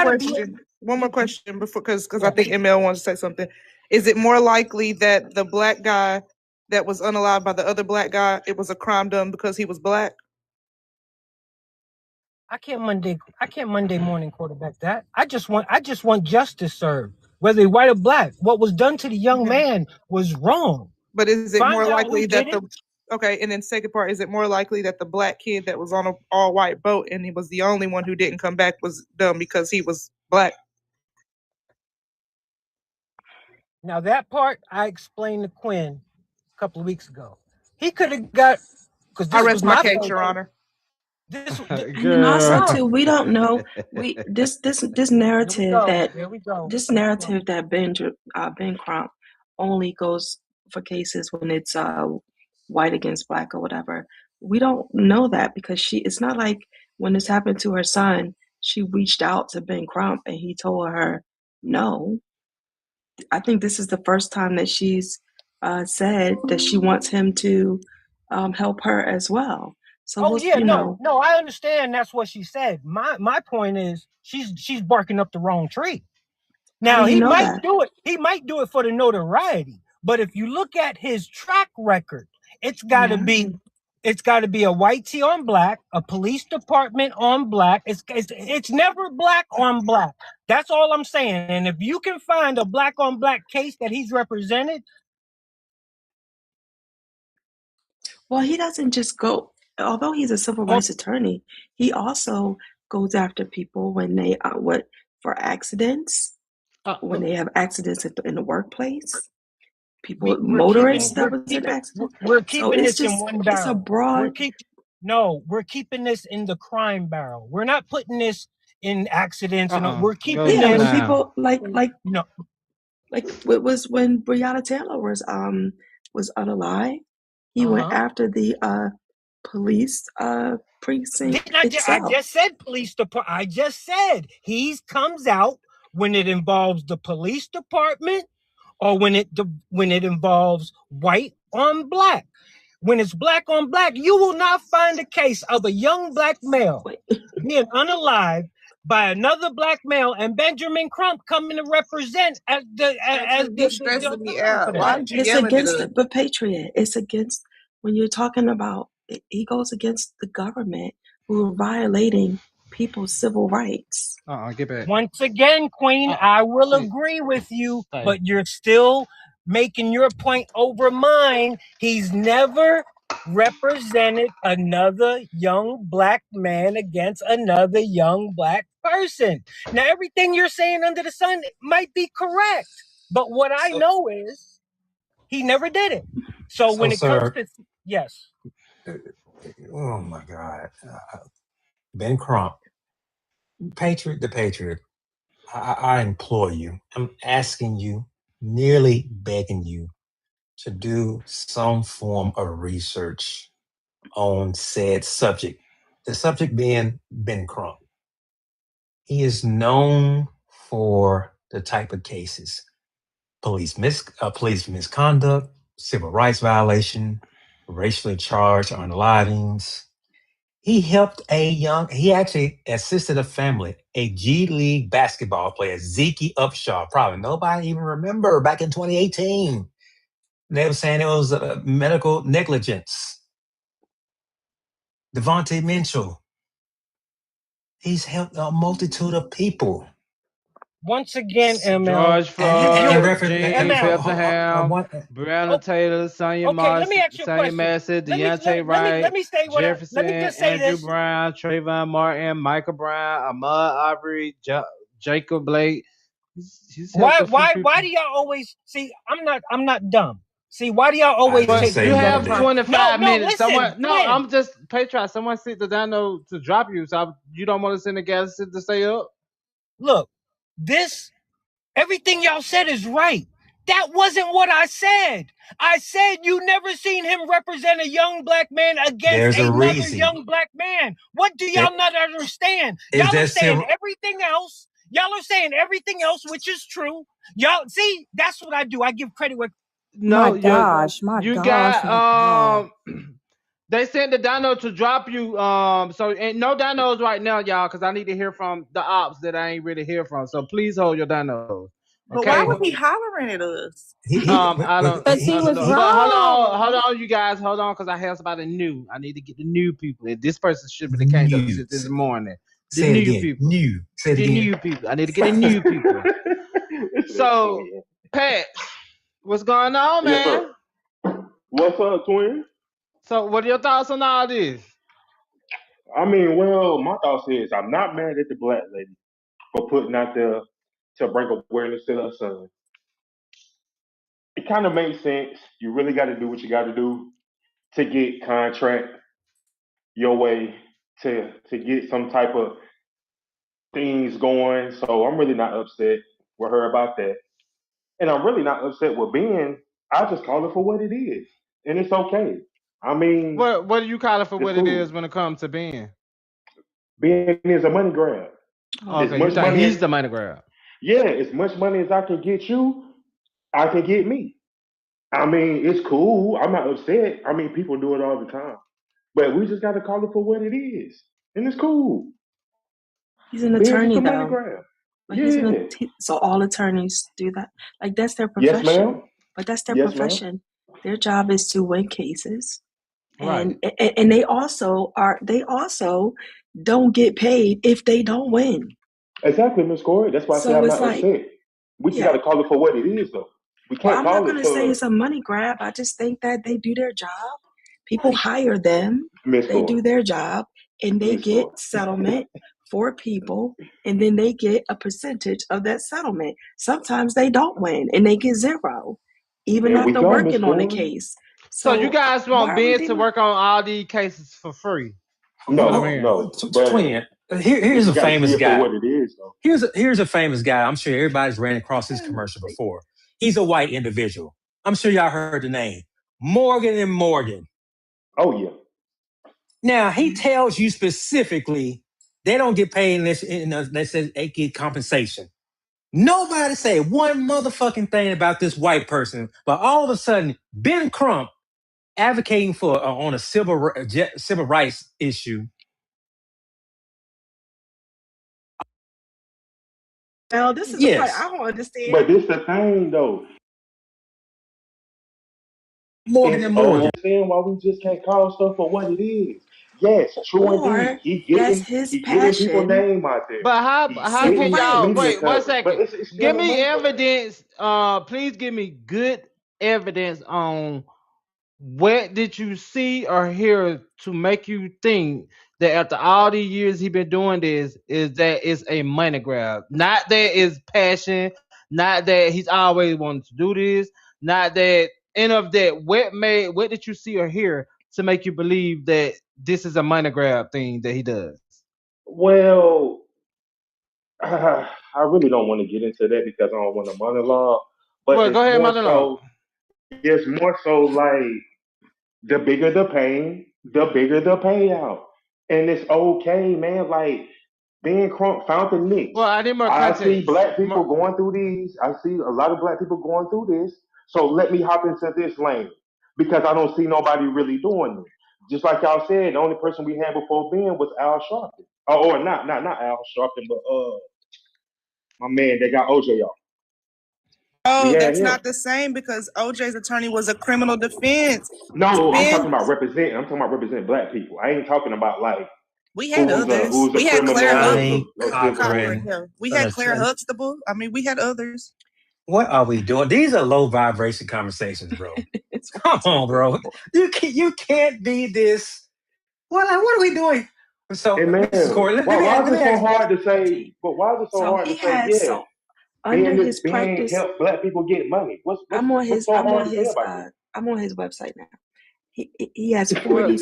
question before, because I think ML wants to say something. Is it more likely that the black guy that was unalived by the other black guy, it was a crime done because he was black? I can't Monday morning quarterback that. I just want justice served, whether he's white or black. What was done to the young man was wrong. But is it more likely that and then second part, is it more likely that the black kid that was on an all white boat and he was the only one who didn't come back was done because he was black? Now that part I explained to Quinn a couple of weeks ago. He could have got, because I rest my case, Your Honor. And also too, we don't know. This narrative that Ben Crump only goes for cases when it's white against black or whatever. We don't know that because it's not like when this happened to her son, she reached out to Ben Crump and he told her no. I think this is the first time that she's said that she wants him to help her as well. So no, I understand that's what she said. My point is she's barking up the wrong tree. Now he might do it. He might do it for the notoriety. But if you look at his track record, it's got to be a white tee on black, a police department on black. It's never black on black. That's all I'm saying. And if you can find a black on black case that he's represented. Well, he doesn't just go, although he's a civil rights attorney, he also goes after people when they for accidents, when they have accidents in the workplace. Motorists that was in accidents. We're keeping this in one barrel. It's a broad. We're keeping this in the crime barrel. We're not putting this in accidents. We're keeping this. When people like it was when Breonna Taylor was unalive. He went after the police precinct. I just said police department. I just said he comes out when it involves the police department or when it involves white on black. When it's black on black, you will not find a case of a young black male being unalived by another black male and Benjamin Crump coming to represent as stressing me out. Why did you it's against it, but Patriot, it's against when you're talking about he goes against the government who are violating people's civil rights. Get back. Once again, Queen, I will agree with you, but you're still making your point over mine. He's never represented another young black man against another young black person. Now, everything you're saying under the sun might be correct, but what I know is he never did it. So when it comes to yes. Oh my God. Ben Crump, the Patriot, I implore you, I'm asking you, nearly begging you to do some form of research on said subject. The subject being Ben Crump. He is known for the type of cases: police misconduct, civil rights violation, racially charged unalivings. He actually assisted a family, a G League basketball player, Zeke Upshaw. Probably nobody even remember back in 2018. They were saying it was medical negligence. Devontae Mitchell. He's helped a multitude of people. once again, ML, George you, Floyd, in reference, Jean Bethlehem, one, Breonna Taylor, Sonia okay, let me ask you a question. Massey, Let me Deontay Wright, let me say what Jefferson, let me just say Andrew this. Brown, Trayvon Martin, Michael Brown, Ahmaud Arbery, Jacob Blake. He's helped a few people. Why do y'all always see? I'm not dumb. See, why do y'all always didn't take say You things none out of have of that. 25 minutes. listen, Someone, no, Twin. I'm just Patreon. Someone sent the download to drop you, so you don't want to send the gas to stay up. Look, everything y'all said is right. That wasn't what I said. I said you never seen him represent a young black man against There's a another reason. young black man. What do y'all not understand? Is Y'all are that saying civil? everything else. Y'all are saying everything else, which is true. Y'all see, that's what I do. I give credit where No, My gosh, you got my God. They sent the download to drop you. So and no downloads right now, y'all, because I need to hear from the ops that I ain't really hear from. So please hold your downloads. But why Okay. would he hollering at us? I don't. Because he was know. But wrong. hold on, you guys, hold on, because I have somebody new. I need to get the new people. And this person should be the candidate this morning. The Say it new again. people. New. Say it The again. new people. I need to get the new people. So, Pat, what's going on, man? Yes, sir. What's up, twin? So, what are your thoughts on all this? I mean, well, my thoughts is I'm not mad at the black lady for putting out there to bring awareness to her son. It kind of makes sense. You really got to do what you got to do to get contract your way to get some type of things going. So I'm really not upset with her about that, and I'm really not upset with Ben. I just call it for what it is, and it's okay. I mean, What do you call it for it's what cool. it is when it comes to Ben? Ben is a money grab. Okay, you think he's the money grab? Yeah, as much money as I can get you, I can get me. I mean, it's cool. I'm not upset. I mean, people do it all the time. But we just got to call it for what it is. And it's cool. He's an Ben's attorney, just a money though. grab. Like Yeah. so all attorneys do that. Like that's their Yes, profession. ma'am. But that's their Yes, ma'am. profession. Their job is to win cases. Right. And they also don't get paid if they don't win. Exactly, Miss Corey. That's why I say So I'm it's not like, upset. We just yeah. got to call it for what it is, though. We Well, can't I'm not call going it to say for it's a money grab. I just think that they do their job. People hire them. Miss They do Corey. their job, and they Miss get Corey. settlement for people, and then they get a percentage of that settlement. Sometimes they don't win, and they get zero, even There we after go, Miss working on the Corey. case. So you guys why want are we Ben to dealing? work on all these cases for free? No. But Twin. we Here's a just got to see famous it for guy. what it is, though. Here's a famous guy. I'm sure everybody's ran across his commercial before. He's a white individual. I'm sure y'all heard the name Morgan and Morgan. Oh yeah. Now he tells you specifically they don't get paid unless they say they get compensation. Nobody say one motherfucking thing about this white person, but all of a sudden Ben Crump advocating for on a civil rights issue. Well, this is the part I don't understand. But this the thing, though. Morgan and Morgan. Understand why we just can't call stuff for what it is. Yes, true indeed. He getting people name out there. But how can y'all wait 1 second? But it's Give still a me money grab. evidence. Please give me good evidence on what did you see or hear to make you think that after all these years he been doing this is that it's a money grab? Not that it's passion, not that he's always wanted to do this, not that any of that. What did you see or hear to make you believe that this is a money grab thing that he does? Well, I really don't want to get into that because I don't want to monologue. But Well, it's go ahead, more monologue. it's more so like the bigger the pain, the bigger the payout. And it's okay, man. Like Ben Crump found the niche. Well, I need more I context. see black people going through these. I see a lot of black people going through this. So let me hop into this lane because I don't see nobody really doing it. Just like y'all said, the only person we had before Ben was Al Sharpton. Or not Al Sharpton, but my man that got OJ off. Oh, Yeah, that's yeah. not the same because OJ's attorney was a criminal defense. No, I'm Ben- talking about representing. I'm talking about representing black people. I ain't talking about like We had others. Who's We a had Claire criminal? Johnny Cochran. Cochran. Yeah. We had Claire Huxtable. I mean, we had others. What are we doing? These are low vibration conversations, bro. Come on, bro. You can't be this. What are we doing? So, Hey man, Mrs. Corey, why is it so hard to say? But why is it so So hard he to say? has Yeah, under being his being practice. help black people get money. What's I'm on his. so I'm hard on to say his. about that? I'm on his website now. He has 40.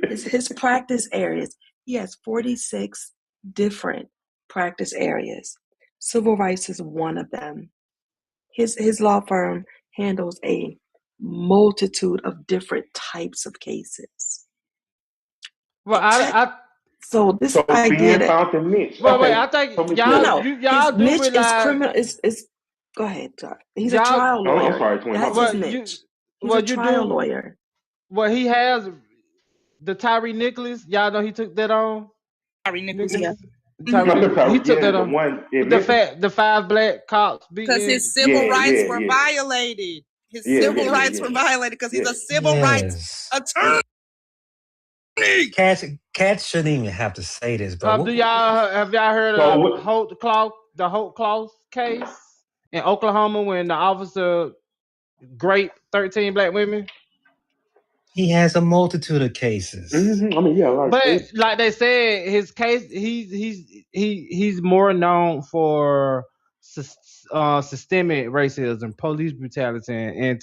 his practice areas. He has 46 different practice areas. Civil rights is one of them. His law firm handles a multitude of different types of cases. Well, So this So idea being that found in Mitch. wait, Okay, I think so Miss y'all Corey. y'all do Mitch is realize criminal. Is go ahead, Doc. He's a y'all. trial I'm lawyer. sorry, Twin. That's My his bad. niche. He's a trial lawyer. Well, he has the Tyree Nicholas. Y'all know he took that on. Tyree Nicholas, yeah. Tyree Nicholas. He took Yeah, that the on. one in The Memphis. the 5 black cops Because beating. his civil rights were yeah. violated. His Yeah, civil yeah, rights yeah. were violated because he's Yeah. a civil rights attorney. Cats shouldn't even have to say this, bro. Have y'all heard So of what- the Holt Claus case in Oklahoma when the officer raped 13 black women? He has a multitude of cases. I mean, yeah, a lot of But cases. like they said, his case he's more known for systemic racism, police brutality, and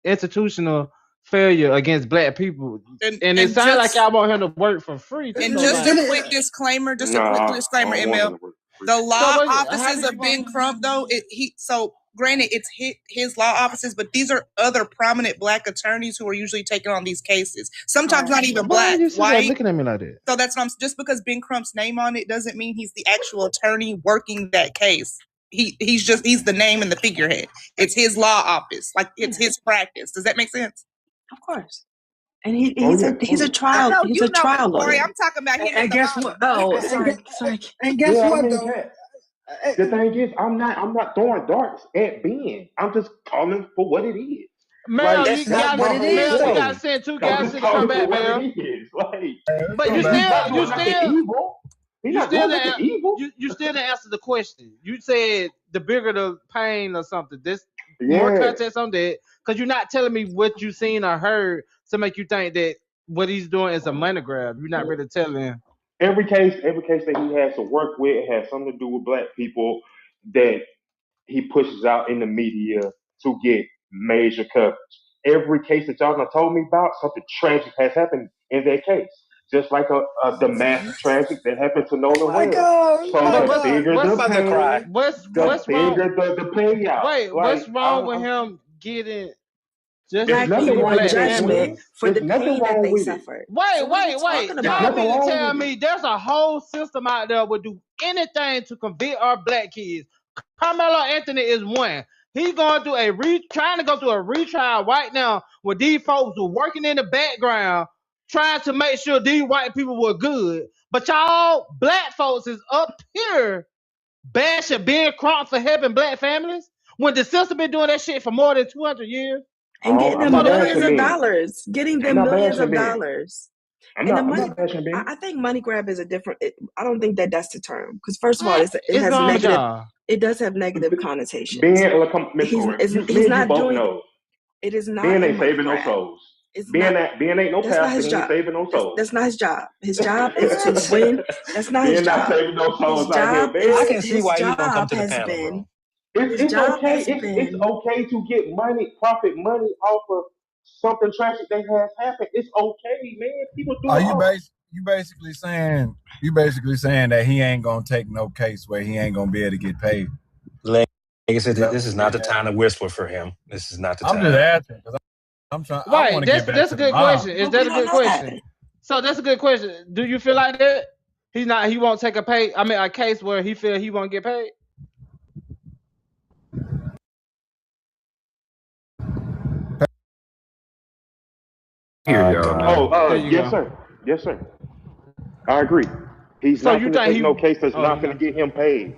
institutional failure against black people. And it sounds like y'all want him to work for free. And So, just like, a quick disclaimer, Nah, I don't want ML. him to work for free. The law So how offices do of you Ben want- Crump, though, granted, it's his law offices, but these are other prominent black attorneys who are usually taking on these cases. Sometimes not even Why black, are you sitting there white. looking at me like that? So that's what just because Ben Crump's name on it doesn't mean he's the actual attorney working that case. He's the name and the figurehead. It's his law office, like it's his practice. Does that make sense? Of course. And he's a trial. No, He's a trial Corey, lawyer. I'm talking about him. And guess what? Oh, sorry. And guess Yeah, what, I mean, though? Kat, the thing is, I'm not throwing darts at Ben. I'm just calling for what it is. Mel, that's not what it is, You though. got to send 2 I'm guys just to come calling back, for what Mel. it is. Like, But you he's not still, doing nothing evil. He's not doing nothing evil. you still didn't answer the question. You said the bigger the pain or something. This more Yeah. context on that, because you're not telling me what you seen or heard to make you think that what he's doing is a money grab. You're not really telling. Every case that he has to work with has something to do with black people that he pushes out in the media to get major coverage. Every case that y'all done told me about, something tragic has happened in that case. Just like the mass tragic that happened to Nolan Wells. So the bigger the pain, What's the wrong? bigger the payout. Wait, Like, what's wrong with him getting just There's Black nothing people wrong in with it, judgment Twin. for There's the nothing pain that wrong they with it. suffered. Wait. So what are you talking There's Y'all about? nothing mean to wrong tell with me it. there's a whole system out there would do anything to convict our black kids? Carmelo Anthony is one. He's going through trying to go through a retrial right now where these folks were working in the background trying to make sure these white people were good. But y'all black folks is up here bashing Ben Crump for helping black families when the system been doing that shit for more than 200 years. And getting I'm them not millions bashing of Ben. dollars. Getting I'm them not millions bashing of Ben. dollars. I'm And the not money, bashing Ben. I think money grab is a different. I don't think that's the term because first of all, it It's has garbage, negative. y'all. It does have negative connotations. Ben, look, Miss He's Corey, he's me and he's you not both doing. know It is not Ben a ain't money saving no grab. souls. It's Ben not. ain't no That's not pastor. his He ain't job. saving no souls. That's not his job. His job is to win. That's not his Ben not job. saving no His souls out here. job Ben, I is can see his why you don't come job to the has panel, been. bro. His it's job okay. has It's been. okay to get profit money off of something tragic that has happened. It's okay, man. People do Are it you all. basically saying that he ain't gonna take no case where he ain't gonna be able to get paid? Like I said, Is that this is what not the you're time to whisper for him. This is not the I'm time. just asking because I'm trying. I Right, want to get back that's to a the good mom. question. Is But that we a don't good know that. question? So that's a good question. Do you feel like that? He won't take a case where he feel he won't get paid? Here, y'all. Oh, There you yes, go. sir. Yes, sir. I agree. He's So not you going to think take no case that's oh, not you going know. to get him paid.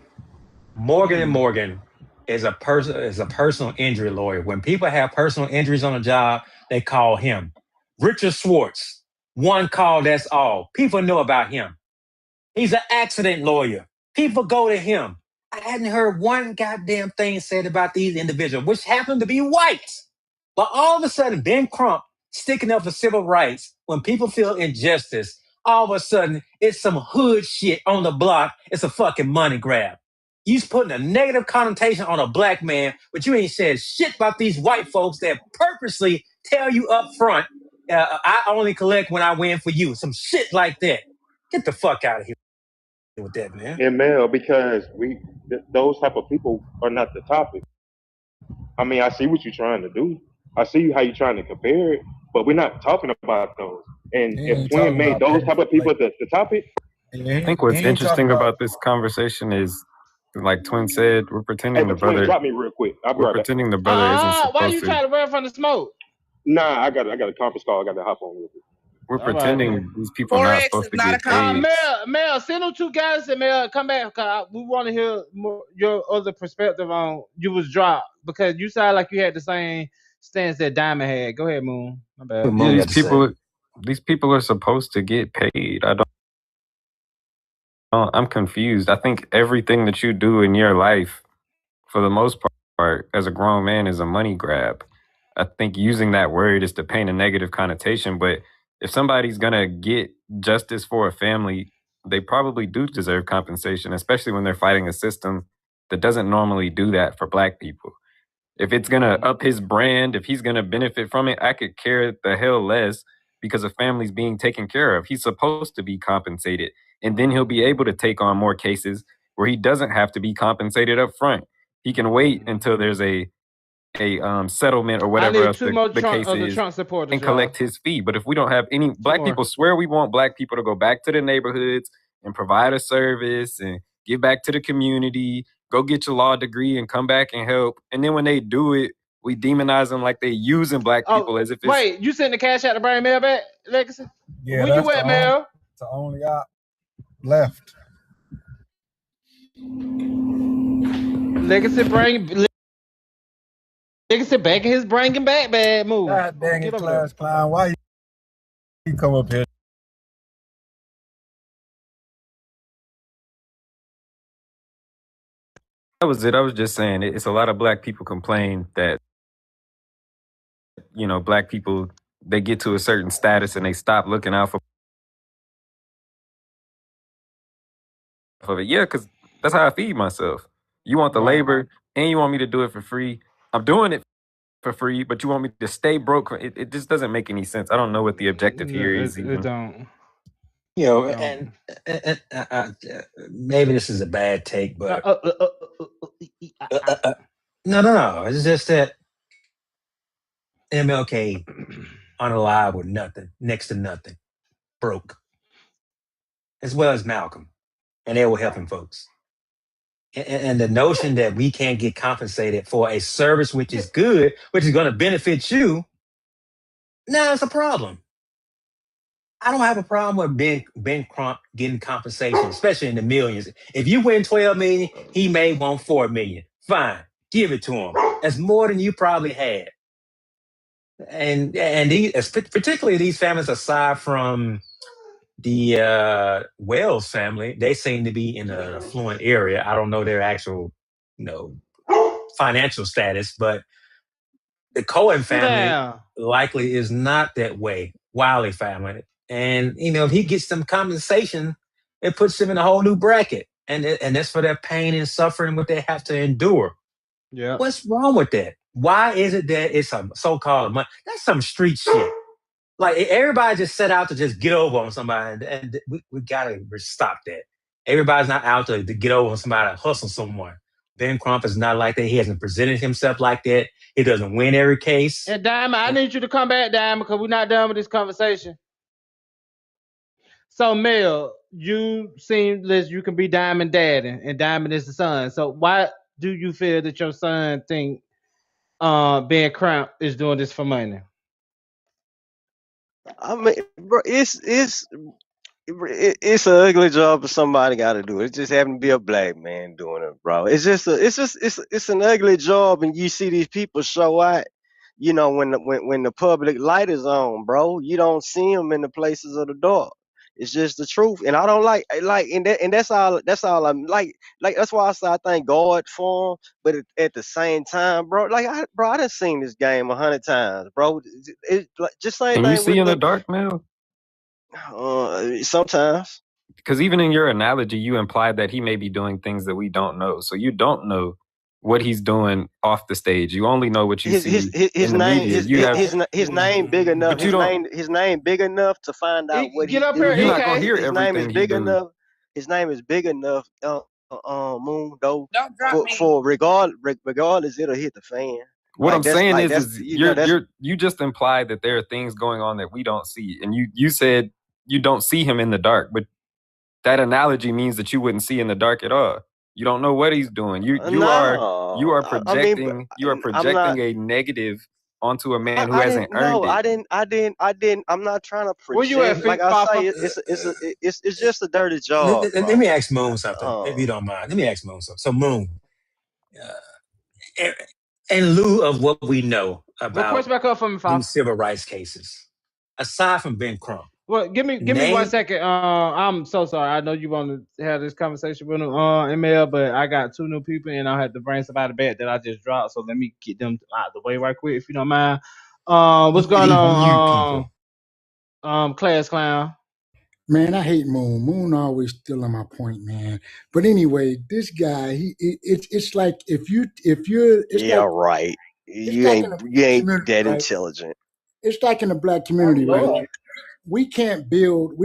Morgan and Morgan is a personal injury lawyer. When people have personal injuries on a job, they call him. Richard Schwartz One call, that's all. People know about him. He's an accident lawyer. People go to him. I hadn't heard one goddamn thing said about these individuals, which happen to be whites. But all of a sudden, Ben Crump sticking up for civil rights when people feel injustice, all of a sudden, it's some hood shit on the block. It's a fucking money grab. You's putting a negative connotation on a black man, but you ain't said shit about these white folks that purposely tell you up front, I only collect when I win for you. Some shit like that. Get the fuck out of here with that, man. And Mel, because those type of people are not the topic. I mean, I see what you're trying to do. I see how you're trying to compare it, but we're not talking about those. And if Twin made those type of people the topic, I think what's interesting about this conversation is, like Twin said, we're pretending the brother. Drop me real quick. We're pretending the brother isn't supposed why you to. trying to run from the smoke? Nah, I got a conference call. I got to hop on real quick. We're pretending these people are not supposed to get paid. Mel, send them two guys and Mel, come back. Cause we want to hear more, your other perspective on you was dropped because you sound like you had the same stance that Diamond had. Go ahead, Moon. My bad. Yeah, these people are supposed to get paid. I'm confused. I think everything that you do in your life, for the most part, as a grown man, is a money grab. I think using that word is to paint a negative connotation, but if somebody's gonna get justice for a family, they probably do deserve compensation, especially when they're fighting a system that doesn't normally do that for black people. If it's gonna up his brand, if he's gonna benefit from it, I could care the hell less because a family's being taken care of. He's supposed to be compensated, and then he'll be able to take on more cases where he doesn't have to be compensated up front. He can wait until there's a settlement or whatever else the case is and collect his fee. But if we don't have any black people, swear we want black people to go back to the neighborhoods and provide a service and give back to the community, go get your law degree and come back and help. And then when they do it, we demonize them like they using black people as if it's... Wait, you sent the cash out to bring Mel back, Legacy? Yeah, where you at, Mel? It's the only op left. Legacy back in his bringing back bad move. God dang it, Class Clown. Why you come up here? That was it. I was just saying it's a lot of black people complain that, you know, black people, they get to a certain status and they stop looking out for it. Yeah, because that's how I feed myself. You want the labor and you want me to do it for free. I'm doing it for free, but you want me to stay broke. It just doesn't make any sense. I don't know what the objective here is. It don't. You know, and maybe this is a bad take, but no. It's just that MLK unalive with nothing, next to nothing, broke, as well as Malcolm, and they were helping folks. And the notion that we can't get compensated for a service which is good, which is going to benefit you, now it's a problem. I don't have a problem with Ben Crump getting compensation, especially in the millions. If you win $12 million, he may want $4 million. Fine, give it to him. That's more than you probably had. And particularly these families, aside from the Wells family, they seem to be in an affluent area. I don't know their actual, financial status, but the Cohen family likely is not that way. Wiley family. And, if he gets some compensation, it puts him in a whole new bracket. And that's for their pain and suffering, what they have to endure. Yeah. What's wrong with that? Why is it that it's a so-called money? That's some street shit. Like, everybody just set out to just get over on somebody. And we got to stop that. Everybody's not out to get over on somebody, to hustle someone. Ben Crump is not like that. He hasn't presented himself like that. He doesn't win every case. And Diamond, I need you to come back, Diamond, because we're not done with this conversation. So, Mel, you seem as you can be Diamond daddy, and Diamond is the son. So, why do you feel that your son think Ben Crump is doing this for money? I mean, bro, it's an ugly job, but somebody got to do it. It just happened to be a black man doing it, bro. It's an ugly job, and you see these people show out. you know, when the public light is on, bro, you don't see him in the places of the dark. It's just the truth, and I don't and that's all I'm like. That's why I say I thank God for him, but at the same time, bro, I done seen this game 100 times, bro. It like just same Can you thing see with in the the dark now? sometimes. Because even in your analogy, you implied that he may be doing things that we don't know. So you don't know what he's doing off the stage. You only know what you His see his in the name media. You have, his name big enough. but you don't. His name big enough to find out what Get he up here, do. You're not gonna EK. hear His name is everything he big do. enough. His name is big enough. Moon though. Don't drop me. For regardless, it'll hit the fan. What I'm saying That's you just implied that there are things going on that we don't see, and you said you don't see him in the dark, but that analogy means that you wouldn't see in the dark at all. You don't know what he's doing. You are projecting I'm not. a negative onto a man who I hasn't didn't. No, earned it. I didn't. I'm not trying to Where you at, project. Like Fink I Papa? say, it's just a dirty job, Let bro. me ask Moon something, if you don't mind. Let me ask Moon something. So Moon, in lieu of what we know What about question back up for me, Papa? these civil rights cases, aside from Ben Crump, Well, give me 1 name second. I'm so sorry. I know you want to have this conversation with ML, but I got 2 new people and I had to bring somebody back that I just dropped. So let me get them out of the way right quick, if you don't mind. What's going on? Class Clown. Man, I hate Moon. Moon always stealing my point, man. But anyway, this guy, it's like it's Yeah, like right. You like in ain't a you ain't community, that right? intelligent. It's like in the black community, right? We can't build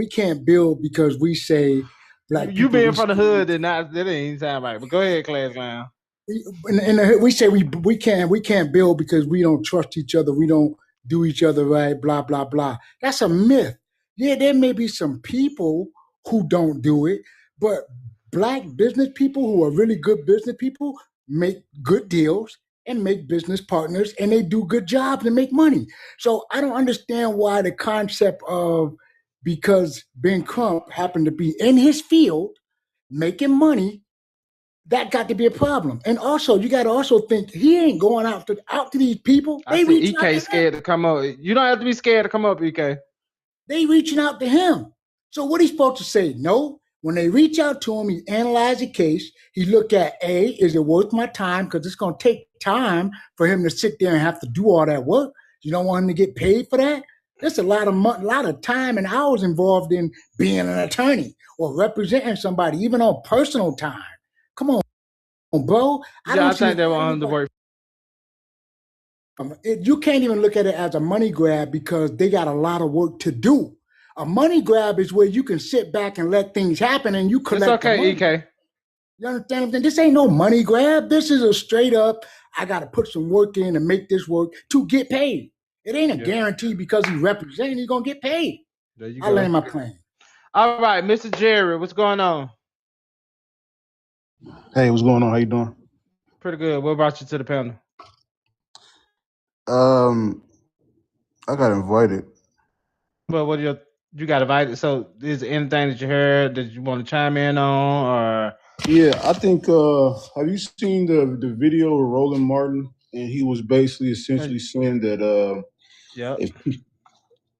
because we say black You people. being from the hood and not that ain't sound right. But go ahead, Class Clown. In the hood, we say we can't build because we don't trust each other. We don't do each other right. Blah blah blah. That's a myth. Yeah, there may be some people who don't do it, but black business people who are really good business people make good deals and make business partners, and they do good jobs and make money. So I don't understand why the concept of because Ben Crump happened to be in his field making money, that got to be a problem. And also, you got to also think he ain't going out to these people. I They see reaching out EK to scared to come up. You don't have to be scared to come up, EK. They reaching out to him. So what he's supposed to say? No. When they reach out to him, he analyze the case. He look at is it worth my time? Because it's going to take time for him to sit there and have to do all that work. You don't want him to get paid for that. There's a lot of time and hours involved in being an attorney or representing somebody, even on personal time. Come on, bro. I think they want him to work. You can't even look at it as a money grab because they got a lot of work to do. A money grab is where you can sit back and let things happen and you collect. It's okay, EK. You understand what I'm saying? This ain't no money grab. This is a straight up, I got to put some work in and make this work to get paid. It ain't a guarantee because he's representing, he's going to get paid. There you I go. land my plane. All right, Mr. Jerry, what's going on? Hey, what's going on? How you doing? Pretty good. What brought you to the panel? I got invited. Well, what you got invited? So, is there anything that you heard that you want to chime in on, or? Yeah, I think. Have you seen the video of Roland Martin? And he was basically essentially saying that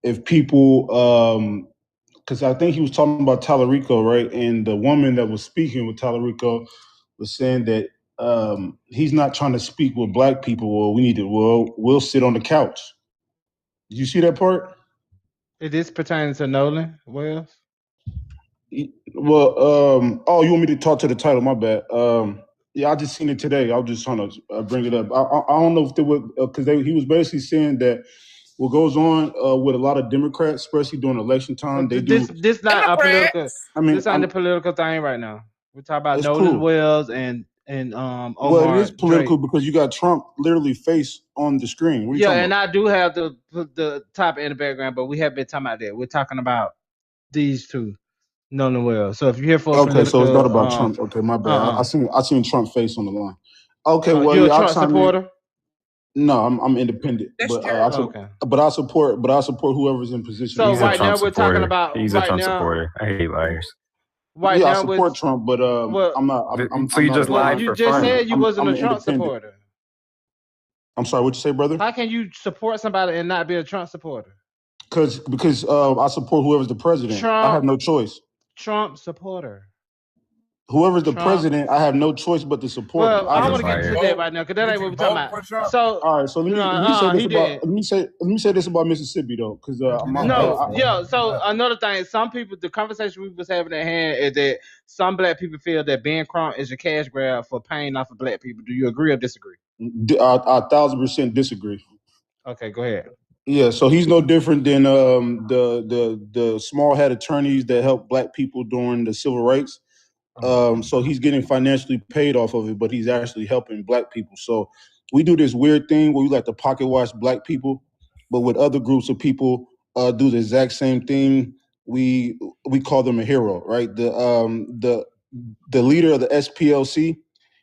if people, because I think he was talking about Tallarico, right? And the woman that was speaking with Tallarico was saying that he's not trying to speak with black people. Well, we'll sit on the couch. Did you see that part? Is this pertaining to Nolan Wells? Well, oh, you want me to talk to the title? My bad. Yeah, I just seen it today. I was just trying to bring it up. I don't know if they would, because he was basically saying that what goes on with a lot of Democrats, especially during election time, they do. This not a political. I mean, this ain't a political thing right now. We're talking about It's Nolan cool. Wells and Omar. Well, it is political Drake. because you got Trump literally face on the screen. What are you Yeah, talking and about? I do have the top in the background, but we have been talking about that. We're talking about these two, Nolan Wells. So if you're here for a Okay, so it's not about political, Trump. Okay, my bad. I seen Trump face on the line. Okay, well, you're a yeah, I'll Trump chime in. supporter? No, I'm independent, That's but true. I support whoever's in position. So He's right a Trump now we're talking supporter. about He's a Trump supporter. I hate liars. Right Yeah, I now support Trump, but I'm not. So you just lied you for just fun. said you wasn't I'm a Trump independent. supporter. I'm sorry, what you say, brother? How can you support somebody and not be a Trump supporter? Because I support whoever's the president. I have no choice. Trump supporter. Whoever's the Trump. president, I have no choice but to support him. Well, I don't want to get into that right now because that ain't what we're talking about. So, all right, so let me say this about Mississippi though, because So another thing, some people, the conversation we was having at hand is that some black people feel that Ben Crump is a cash grab for paying off of black people. Do you agree or disagree? I 1,000% disagree. Okay, go ahead. Yeah, so he's no different than the small hat attorneys that helped black people during the civil rights. So he's getting financially paid off of it, but he's actually helping black people. So we do this weird thing where we like to pocket watch black people, but with other groups of people do the exact same thing. We call them a hero, right? The leader of the SPLC,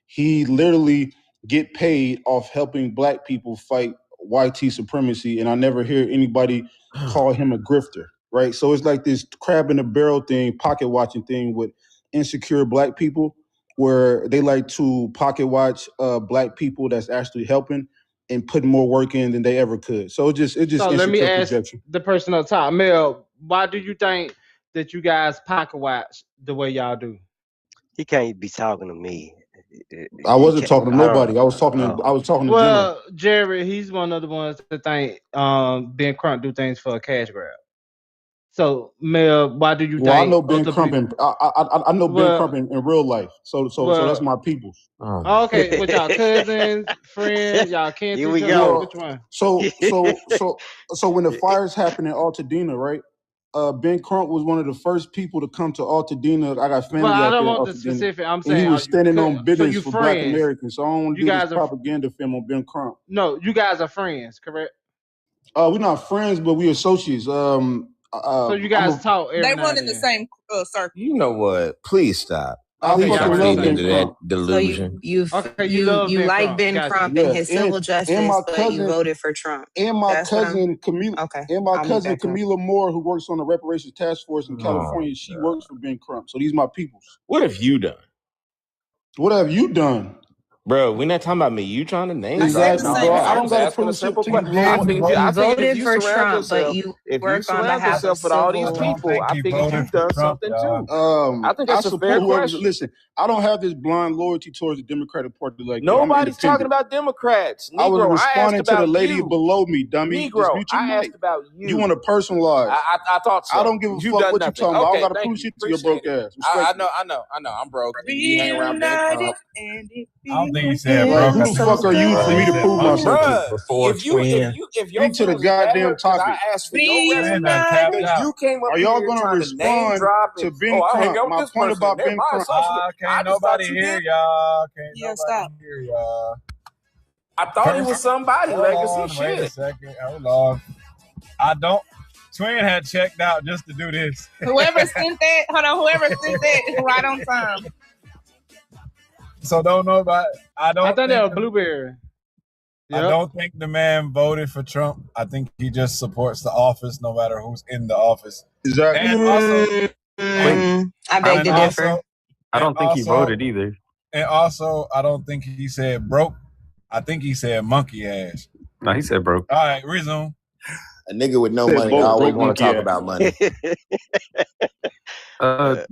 he literally get paid off helping black people fight YT supremacy, and I never hear anybody call him a grifter, right? So it's like this crab in the barrel thing, pocket watching thing with insecure black people, where they like to pocket watch black people that's actually helping and putting more work in than they ever could. So it just So let me insecure ask projection. the person up top, Mel, why do you think that you guys pocket watch the way y'all do? He can't be talking to me. I wasn't talking to nobody. I was talking to General. Well, Jerry, he's one of the ones that think Ben Crump do things for a cash grab. So, Mel, why do you think? Well, I know Ben Crump I know Ben Crump in real life. So that's my peoples. Okay, with y'all cousins, friends, y'all can't Here we each go. other. Which one? So when the fires happened in Altadena, right? Ben Crump was one of the first people to come to Altadena. I got family Well, I out don't there. want the Altadena, specific. I'm and saying he was standing on business you for Black friends. Americans. So I don't want to You do guys this are- propaganda film on Ben Crump. No, you guys are friends, correct? We're not friends, but we associates. So you guys talk every They now run and in the then. same circle. You know what? Please stop. I Please fucking don't love feed Ben into that Crump. delusion. You love Ben like Crump. Ben Gotcha. Crump Yeah, and his civil and justice, my but you cousin voted for Trump. and my That's what I'm- cousin Camila Okay, and my I'll mute cousin back up. Camila Moore, who works on the reparations task force in California. She works for Ben Crump. So these my peoples. What have you done? What have you done? Bro, we're not talking about me. You trying to name Exactly, drop? bro. I I'm don't just gotta asking a prove shit simple to you, question. bro. I think if you voted for surround Trump, but yourself, you if you work on surround behalf of yourself with all these civil. people, I think you've done something too. I think I that's a support fair whoever. question. Listen, I don't have this blind loyalty towards the Democratic Party like you. I'm Nobody's talking independent. about Democrats. I was Negro, I responding asked to the about lady you. below me, dummy. Just Negro, mute your I mic. asked about you. You want to personalize? I thought so. I don't give a You've fuck done what you nothing. talking about. I Okay, don't gotta thank prove you. shit to your broke Appreciate it. ass. I Respectfully. know. I'm broke. You hang around Ben Crump. I don't think he said Like, broke. who the fuck are you for me to prove myself to? Bruh, if your Speak to the feelings goddamn matter, because topic. I asked for your resume, because you came up Are y'all here gonna trying to name respond drop to and Ben I'll hang Crump? out with My this point person. about They're Ben my Crump. associate. I Can't just thought nobody you hear did. y'all. Can't Yeah, nobody stop. hear y'all. I thought he was somebody, Hold Legacy. on, wait a Shit. second. Hold on. I don't. Twin had checked out just to do this. Whoever sent that, whoever sent that right on time. So don't know about. I think that was Blueberry. I don't think the man voted for Trump. I think he just supports the office, no matter who's in the office. Exactly. And also, I beg to differ. I don't think he also- voted either. And also, I don't think he said broke. I think he said monkey ass. No, he said broke. All right, resume. A nigga with no Said money broke always want monkey to talk ass. about money.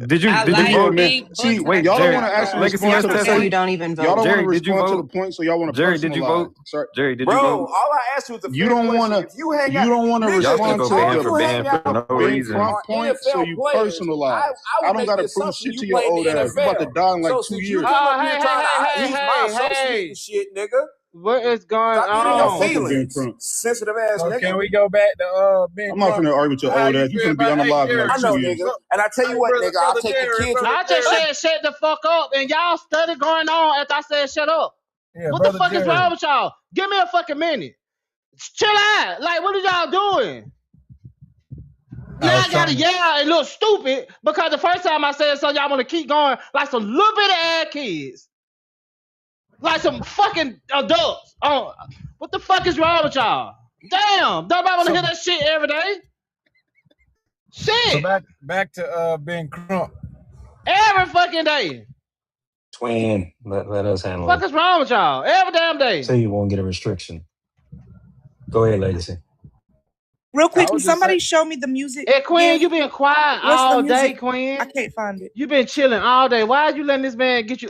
Did you I did like you vote? big See, books. wait, Y'all Jerry, don't want to actually Legacy respond has to the to point. So say. you don't even vote. Y'all don't want Jerry, to did you respond to vote? the point, so y'all want to Jerry, did you personalize. vote? Sorry. Jerry, did you Bro, vote? all I asked you was a You fair don't question. wanna. If you hang You out, don't want to nigga, Y'all respond think to okay all for you the ban hang out for no with Ben reason. Crump are point, so NFL you players. personalize. I I would don't make got to the prove assumption shit you to your played old in the ass. You about to NFL. die in like So 2 since you years. come up here hey, trying to, hey, he's my hey, associate hey. and shit, nigga. What is going Stop getting your I fuck with Ben on? feelings. Crump. Sensitive ass So nigga. can we go back to Ben I'm not Crump? finna argue with your How old you ass. You feel finna be about? Hey, unalive in Jerry, like I 2 know, years. nigga. And I tell you what, brother, nigga, I'll brother take the Jerry, kids. brother I just Jerry. said shut the fuck up, and y'all study going on after I said shut up. Yeah, What the brother fuck is Jerry. wrong with y'all? Give me a fucking minute. Chill out. Like, what are y'all doing? Now I gotta yell and look stupid because the first time I said something, y'all want to keep going like some little bit of ass kids. Like some fucking adults. Oh, what the fuck is wrong with y'all? Damn, don't nobody want to hear that shit every day. Shit, So back to Ben Crump. every fucking day. Twin, let us handle Fuck it. is wrong with y'all? Every damn day. Say you won't get a restriction. Go ahead, Legacy. Real I quick, can was just saying. somebody show me the music? Hey, Queen, again? you been quiet What's the all day, music? Queen. I can't find it. You been chilling all day. Why are you letting this man get you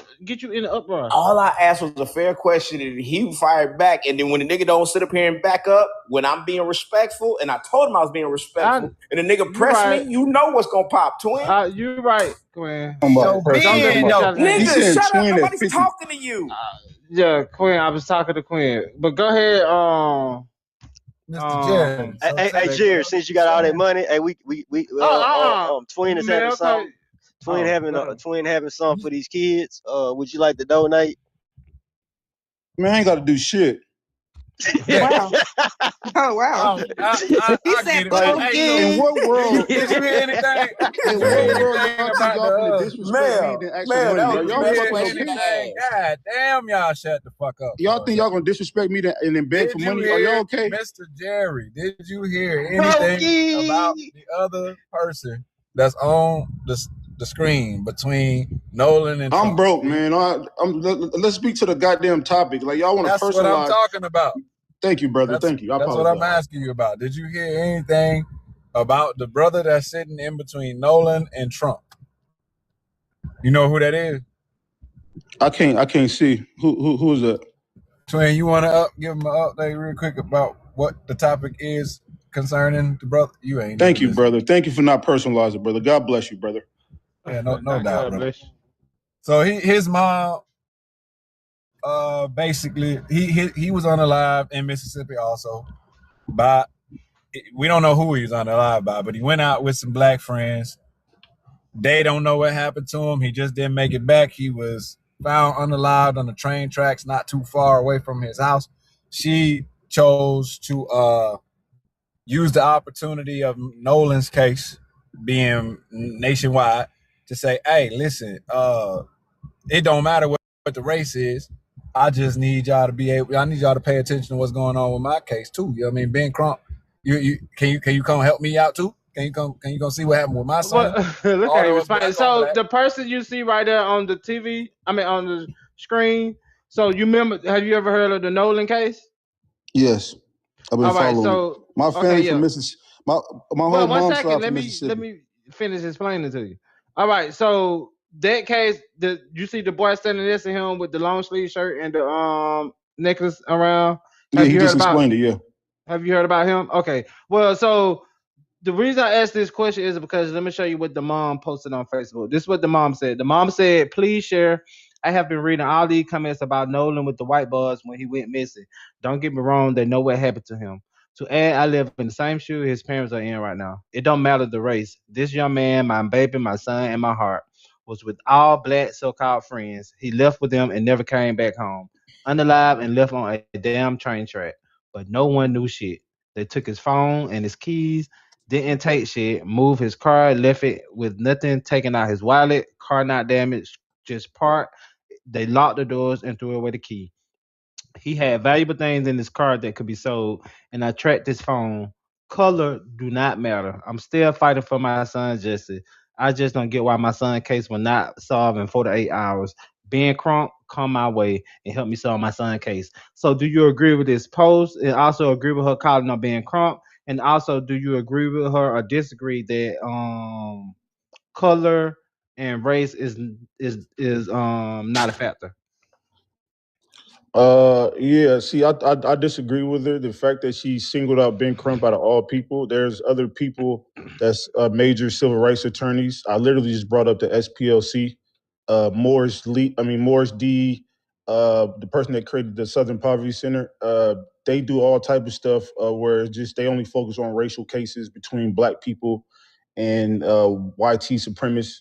in the uproar? All I asked was a fair question, and he fired back. And then when the nigga don't sit up here and back up, when I'm being respectful, and I told him I was being respectful, and the nigga pressed me, you know what's gonna pop, twin. You right, Queen. So Don't let Ben, me try to- nigga, shut up. Nobody's talking to you. Yeah, Queen. I was talking to Queen. But go ahead, Mr. Jerry. Hey, Jerry, since you got all that money, hey, we Twin is having something. Twin having something for these kids. Would you like to donate? Man, I ain't got to do shit. Wow. Oh wow. I get it. Like, in what world? Did you hear anything? In what world y'all think y'all finna disrespect me than ask for money? Y'all fucking okay? God damn, y'all shut the fuck up. Y'all think y'all gonna disrespect me and then beg for money? Are y'all okay? Mr. Jerry, did you hear anything about the other person that's on the screen between Nolan and I'm Trump? broke, man. Let's speak to the goddamn topic. Like y'all want to That's personalize. what I'm talking about. Thank you, brother. Thank you. I That's what apologize. I'm asking you about. Did you hear anything about the brother that's sitting in between Nolan and Trump? You know who that is? I can't see. Who is that? Twin, you want to give him an update real quick about what the topic is concerning the brother? You ain't. Thank you, brother. Thank you for not personalizing, brother. God bless you, brother. Yeah, no doubt, God brother. bless you. So his mom, basically, he was on a live in Mississippi also. We don't know who he was on the live by, but he went out with some black friends. They don't know what happened to him. He just didn't make it back. He was found unalived on the train tracks not too far away from his house. She chose to use the opportunity of Nolan's case being nationwide to say, hey, listen, it don't matter what the race is. I just need y'all to pay attention to what's going on with my case too. You know what I mean? Ben Crump, can you come help me out too? Can you come see what happened with my son? Look at him responding. So the person you see right there on the TV, on the screen. So you remember? Have you ever heard of the Nolan case? Yes, I've been All right, following. so My family from Mississippi. My whole Well, one mom's second. side Let from me Mississippi. finish explaining to you. All right, so that case, you see the boy standing next to him with the long sleeve shirt and the necklace around. Yeah, he just explained it. Yeah. Have you heard about him? Okay. Well, so the reason I asked this question is because let me show you what the mom posted on Facebook. This is what the mom said. The mom said, please share. I have been reading all these comments about Nolan with the white boys when he went missing. Don't get me wrong, they know what happened to him. To add, I live in the same shoe his parents are in right now. It don't matter the race. This young man, my baby, my son, and my heart, was with all black so-called friends. He left with them and never came back home. Unalive and left on a damn train track. But no one knew shit. They took his phone and his keys, didn't take shit, moved his car, left it with nothing, taking out his wallet, car not damaged, just parked. They locked the doors and threw away the key. He had valuable things in his car that could be sold, and I tracked his phone. Color do not matter. I'm still fighting for my son, Jesse. I just don't get why my son's case will not solve in 48 hours. Ben Crump, come my way and help me solve my son's case. So, do you agree with this post? And also agree with her calling on Ben Crump? And also, do you agree with her or disagree that color and race is not a factor? Yeah. See, I disagree with her. The fact that she singled out Ben Crump out of all people. There's other people that's major civil rights attorneys. I literally just brought up the SPLC. Morris D. The person that created the Southern Poverty Center. They do all type of stuff where it's just they only focus on racial cases between black people and YT supremacists.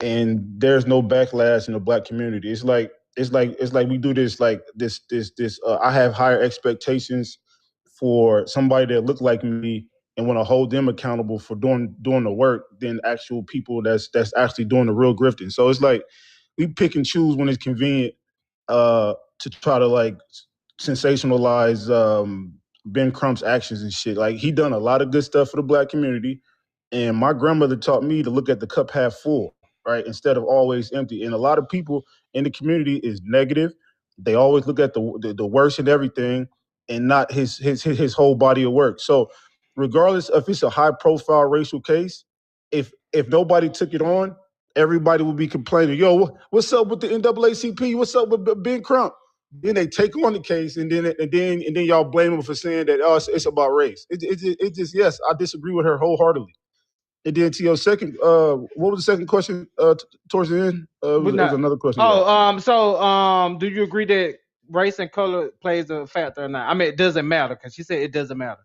And there's no backlash in the black community. It's like we do this I have higher expectations for somebody that look like me and want to hold them accountable for doing the work than actual people that's actually doing the real grifting. So it's like we pick and choose when it's convenient to try to like sensationalize Ben Crump's actions and shit. Like he done a lot of good stuff for the black community. And my grandmother taught me to look at the cup half full, right? Instead of always empty. And a lot of people in the community is negative. They always look at the worst in everything. and not his whole body of work. So regardless if it's a high profile racial case, if nobody took it on, everybody would be complaining, yo, what's up with the NAACP? What's up with Ben Crump? Then they take on the case, and then y'all blame them for saying that it's about race. It just yes, I disagree with her wholeheartedly. And then to your second, what was the second question? Towards the end, it was another question. So do you agree that race and color plays a factor or not? I mean, it doesn't matter because she said it doesn't matter.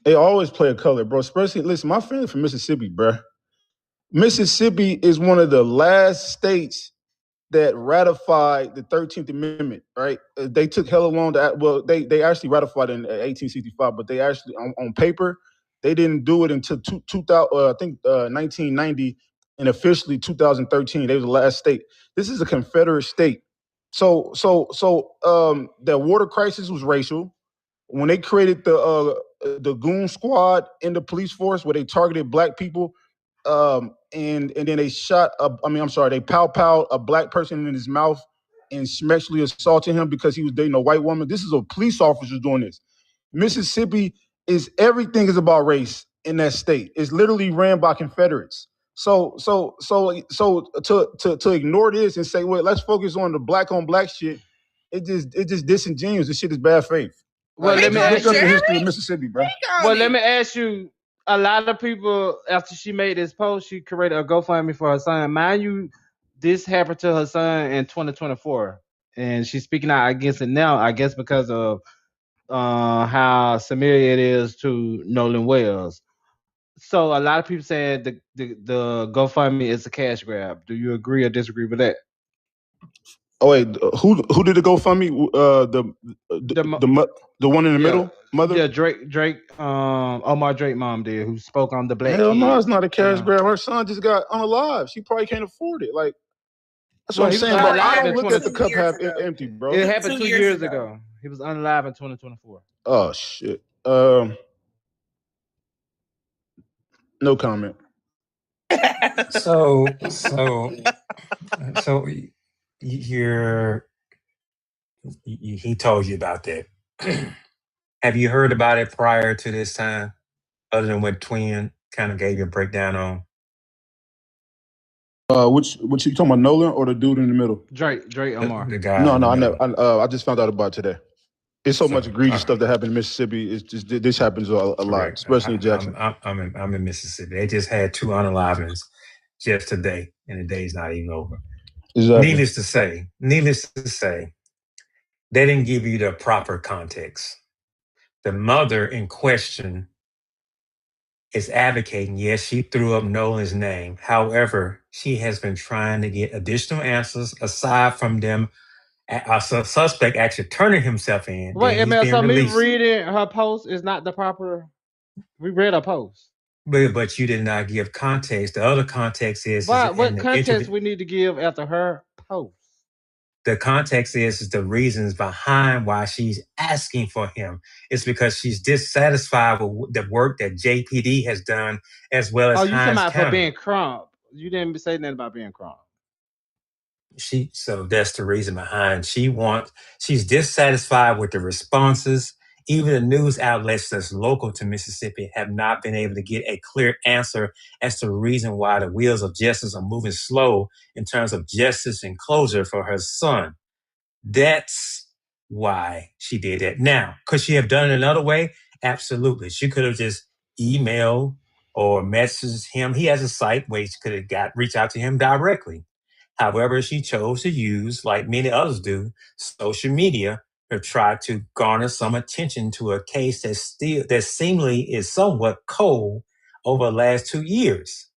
They always play a color, bro. Especially, listen, my family from Mississippi, bro. Mississippi is one of the last states that ratified the 13th Amendment, right? They took hella long they actually ratified it in 1865, but they actually, on paper, they didn't do it until 1990, and officially 2013. They were the last state. This is a Confederate state. So the water crisis was racial. When they created the goon squad in the police force where they targeted black people, and then they they pow a black person in his mouth and sexually assaulted him because he was dating a white woman. This is a police officer doing this. Mississippi everything is about race in that state. It's literally ran by Confederates. So to ignore this and say, well, let's focus on the black on black shit, it just disingenuous. This shit is bad faith. Well, let me ask look up the history of Mississippi, bro. Well, let me ask you. A lot of people, after she made this post, she created a GoFundMe for her son. Mind you, this happened to her son in 2024, and she's speaking out against it now. I guess because of how similar it is to Nolan Wells. So a lot of people saying the GoFundMe is a cash grab. Do you agree or disagree with that? Oh wait, who did the GoFundMe? The one in the middle, mother. Yeah, Drake, Omar Drake mom did, who spoke on the black. Hell no, kid. it's not a cash grab. Her son just got unalive. She probably can't afford it. Like that's what Well, I'm he was saying, bro. I unalive don't in look at the 20 cup half empty, bro. It happened 2 years ago. He was unalive in 2024. Oh shit. No comment. So he told you about that. Have you heard about it prior to this time, other than what Twin kind of gave you a breakdown on? Which you talking about, Nolan or the dude in the middle? Drake Omar. The guy. No, I never. I just found out about it today. It's so much egregious stuff that happened in Mississippi. It's just this happens a lot, especially in Jackson. I'm in Mississippi. They just had 2 unalivings just today, and the day's not even over. Exactly. Needless to say, they didn't give you the proper context. The mother in question is advocating, yes, she threw up Nolan's name. However, she has been trying to get additional answers aside from them. A suspect actually turning himself in. Wait, then he's ML, being so me released. reading her post is not the proper. We read her post. But you did not give context. The other context is What in the context we need to give after her post? The context is the reasons behind why she's asking for him. It's because she's dissatisfied with the work that JPD has done, as well as Oh, you talking Hines about for County. being Crump? You didn't say nothing about being Crump. So that's the reason behind. She's dissatisfied with the responses. Even the news outlets that's local to Mississippi have not been able to get a clear answer as to the reason why the wheels of justice are moving slow in terms of justice and closure for her son. That's why she did that. Now, could she have done it another way? Absolutely. She could have just emailed or messaged him. He has a site where she could have reached out to him directly. However, she chose to use, like many others do, social media to try to garner some attention to a case that seemingly is somewhat cold over the last 2 years.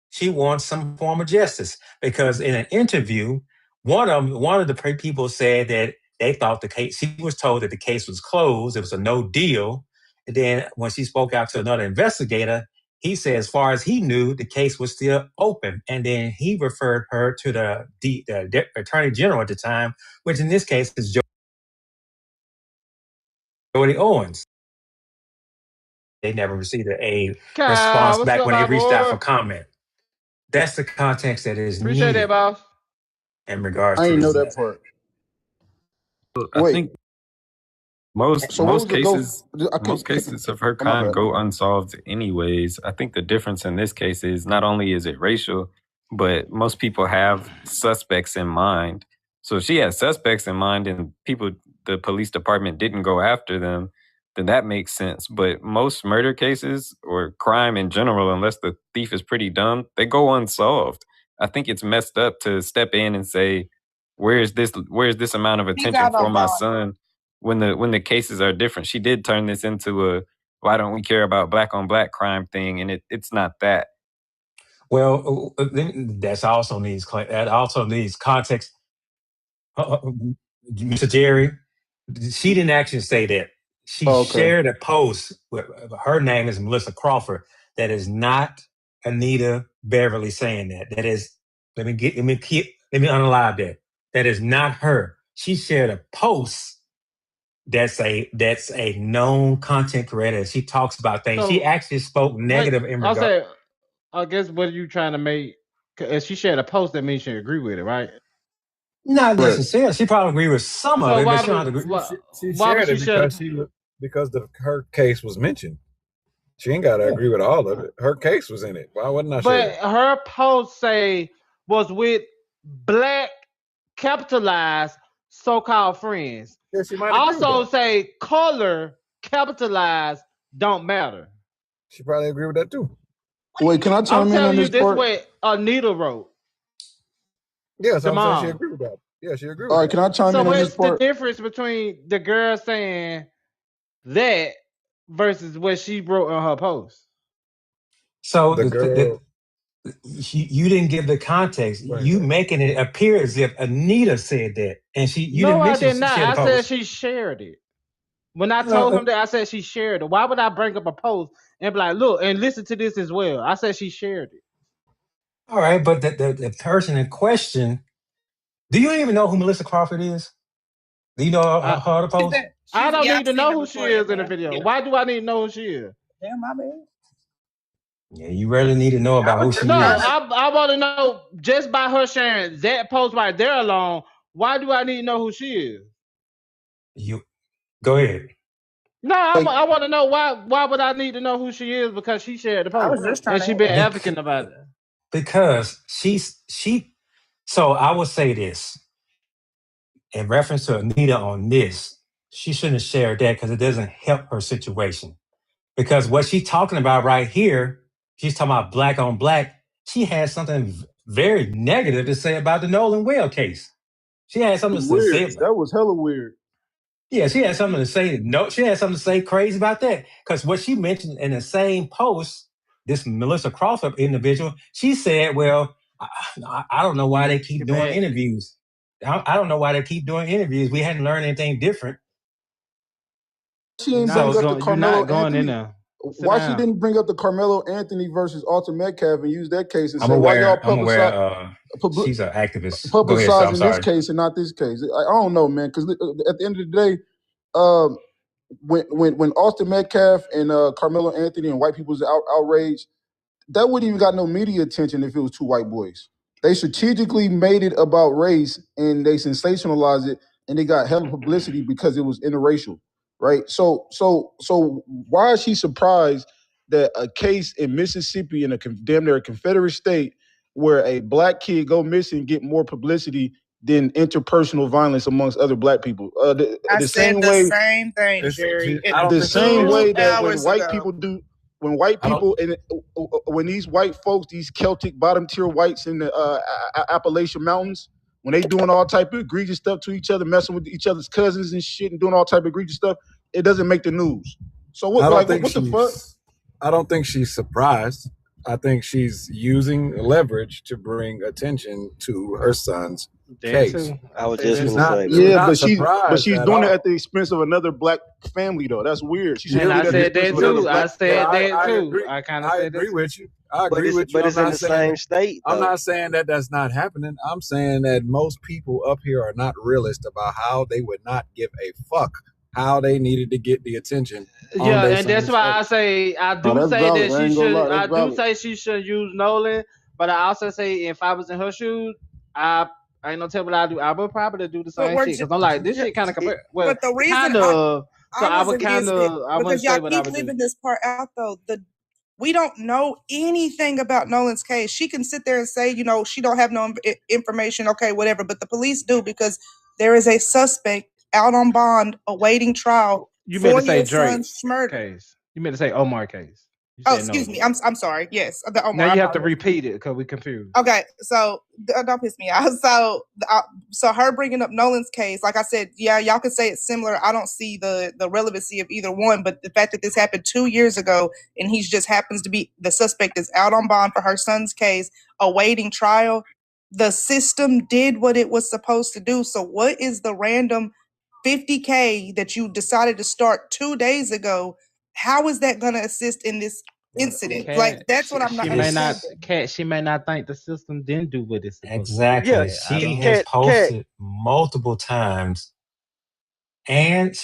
She wants some form of justice because in an interview, one of the people said that they thought the case. She was told that the case was closed. It was a no deal. And then when she spoke out to another investigator, he said, as far as he knew, the case was still open. And then he referred her to the Attorney General at the time, which in this case is Jody Owens. They never received a response back when they reached out for comment. That's the context that is Appreciate needed that, boss. in regards I to didn't know this. that part. I Wait. think Most So what was most the go? cases most cases of her Oh, my kind bad. go unsolved anyways. I think the difference in this case is not only is it racial, but most people have suspects in mind. So if she has suspects in mind and the police department didn't go after them, then that makes sense. But most murder cases or crime in general, unless the thief is pretty dumb, they go unsolved. I think it's messed up to step in and say, where's this amount of He attention got no for my bond. son when the cases are different? She did turn this into a why don't we care about black on black crime thing, and it's not that. Well, then that also needs context. Mr. Jerry, she didn't actually say that. She shared a post with her name is Melissa Crawford. That is not Anita Beverly saying that. That is, let me unalive that. That is not her. She shared a post that's a known content creator. She talks about things. She actually spoke negative in I'll regard. say, I guess what are you trying to make? If she shared a post, that means she agree with it, right? Not necessarily. She probably agree with some of So it, why but she don't would- agree. why- She why would shared she it share because her case was mentioned. She ain't got to agree with all of it. Her case was in it. Why wouldn't I share But it? her post say was with black capitalized so-called friends. Yeah, she might agree with Also that. say color capitalized don't matter. She probably agree with that too. Wait, can I I'm chime in on telling you this this part? way Anita wrote. Yeah, so I'm saying she Jamal. agree with that. Yeah, she agree with All right, that. can I chime So in on this what's the part? difference between the girl saying that versus what she wrote on her post? So The girl. you didn't give the context. Right, You right. making it appear as if Anita said that, and you No, didn't I mention did not. she had a I said post. she shared it. When I told him that, I said she shared it. Why would I bring up a post and be like, look, and listen to this as well? I said she shared it. All right, but the person in question, do you even know who Melissa Crawford is? Do you know her other post? I don't Yeah, need I've to seen know her who she before, is in the yeah. video. Yeah. Why do I need to know who she is? Damn, my bad. Yeah, you really need to know about who she No, is. I want to know just by her sharing that post right there alone. Why do I need to know who she is? You go ahead. No, I want to know why. Why would I need to know who she is? Because she shared the post. I was just trying and to she help been her. advocating about it. Because she. So I would say this in reference to Anita on this. She shouldn't have shared that because it doesn't help her situation. Because what she's talking about right here, she's talking about black on black. She has something very negative to say about the Nolan Well case. She had something to say. Weird. That was hella weird. Yeah, she had something to say. No, she had something to say crazy about that. Because what she mentioned in the same post, this Melissa Crawford individual, she said, well, I don't know why they keep doing interviews. I don't know why they keep doing interviews. We hadn't learned anything different. She didn't So- bring up the You're Carmelo not going in Anthony. there. Sit Why down. she didn't bring up the Carmelo Anthony versus Alton Metcalf and use that case and I'm say why y'all aware. She's an activist. Go ahead, publicizing I'm this sorry. case and not this case? I don't know, man. Because at the end of the day, when Alton Metcalf and Carmelo Anthony and white people was outraged, that wouldn't even got no media attention if it was two white boys. They strategically made it about race and they sensationalized it and they got hella publicity because it was interracial, right? So why is she surprised that a case in Mississippi in a damn near a Confederate state where a black kid go missing get more publicity than interpersonal violence amongst other black people? I The said same the way, same thing, Jerry. the same way that 2 when hours white ago. people do. When white people and when these white folks, these Celtic bottom tier whites in the Appalachian Mountains, when they doing all type of egregious stuff to each other, messing with each other's cousins and shit, and doing all type of egregious stuff, it doesn't make the news. So what? I don't Like think what the fuck? I don't think she's surprised. I think she's using leverage to bring attention to her son's case. I was just She's gonna not, say, man. Yeah, not surprised she's at doing it all. at the expense of another black family though. That's weird. She should And do I it at the said expense that of another too. I black. said that I too. agree. I kind of I said agree that. with you. I But agree with you. it's in the same state. I'm though. not saying that that's not happening. I'm saying that most people up here are not realist about how they would not give a fuck how they needed to get the attention. Yeah, and that's why I say I do that's say valid. that I she ain't gonna should. lie, that's I do valid. say she should use Nolan, but I also say if I was in her shoes, I ain't no tell what I do. I would probably do the But same we're shit because I'm like this shit kind of compare. Well, but the reason kind of. I would wasn't kind against it of, I wouldn't because y'all say what I keep would do. leaving this part out though. We don't know anything about Nolan's case. She can sit there and say, you know, she don't have no information. Okay, whatever. But the police do because there is a suspect out on bond awaiting trial You meant for to say your Drake son's murder. case. You meant to say Omar case. You Oh, said excuse Nolan. me. I'm sorry. Yes, the Omar. Now I you have to apologize. repeat it because we confused. Okay, so don't piss me off. So her bringing up Nolan's case, like I said, yeah, y'all could say it's similar. I don't see the relevancy of either one, but the fact that this happened 2 years ago and he just happens to be the suspect is out on bond for her son's case, awaiting trial. The system did what it was supposed to do. So what is the random $50K that you decided to start 2 days ago? How is that going to assist in this incident? Cat, Like that's what I'm not she may not, understanding. Cat, she may not think the system didn't do what it's supposed Exactly. to do. She has posted multiple times. And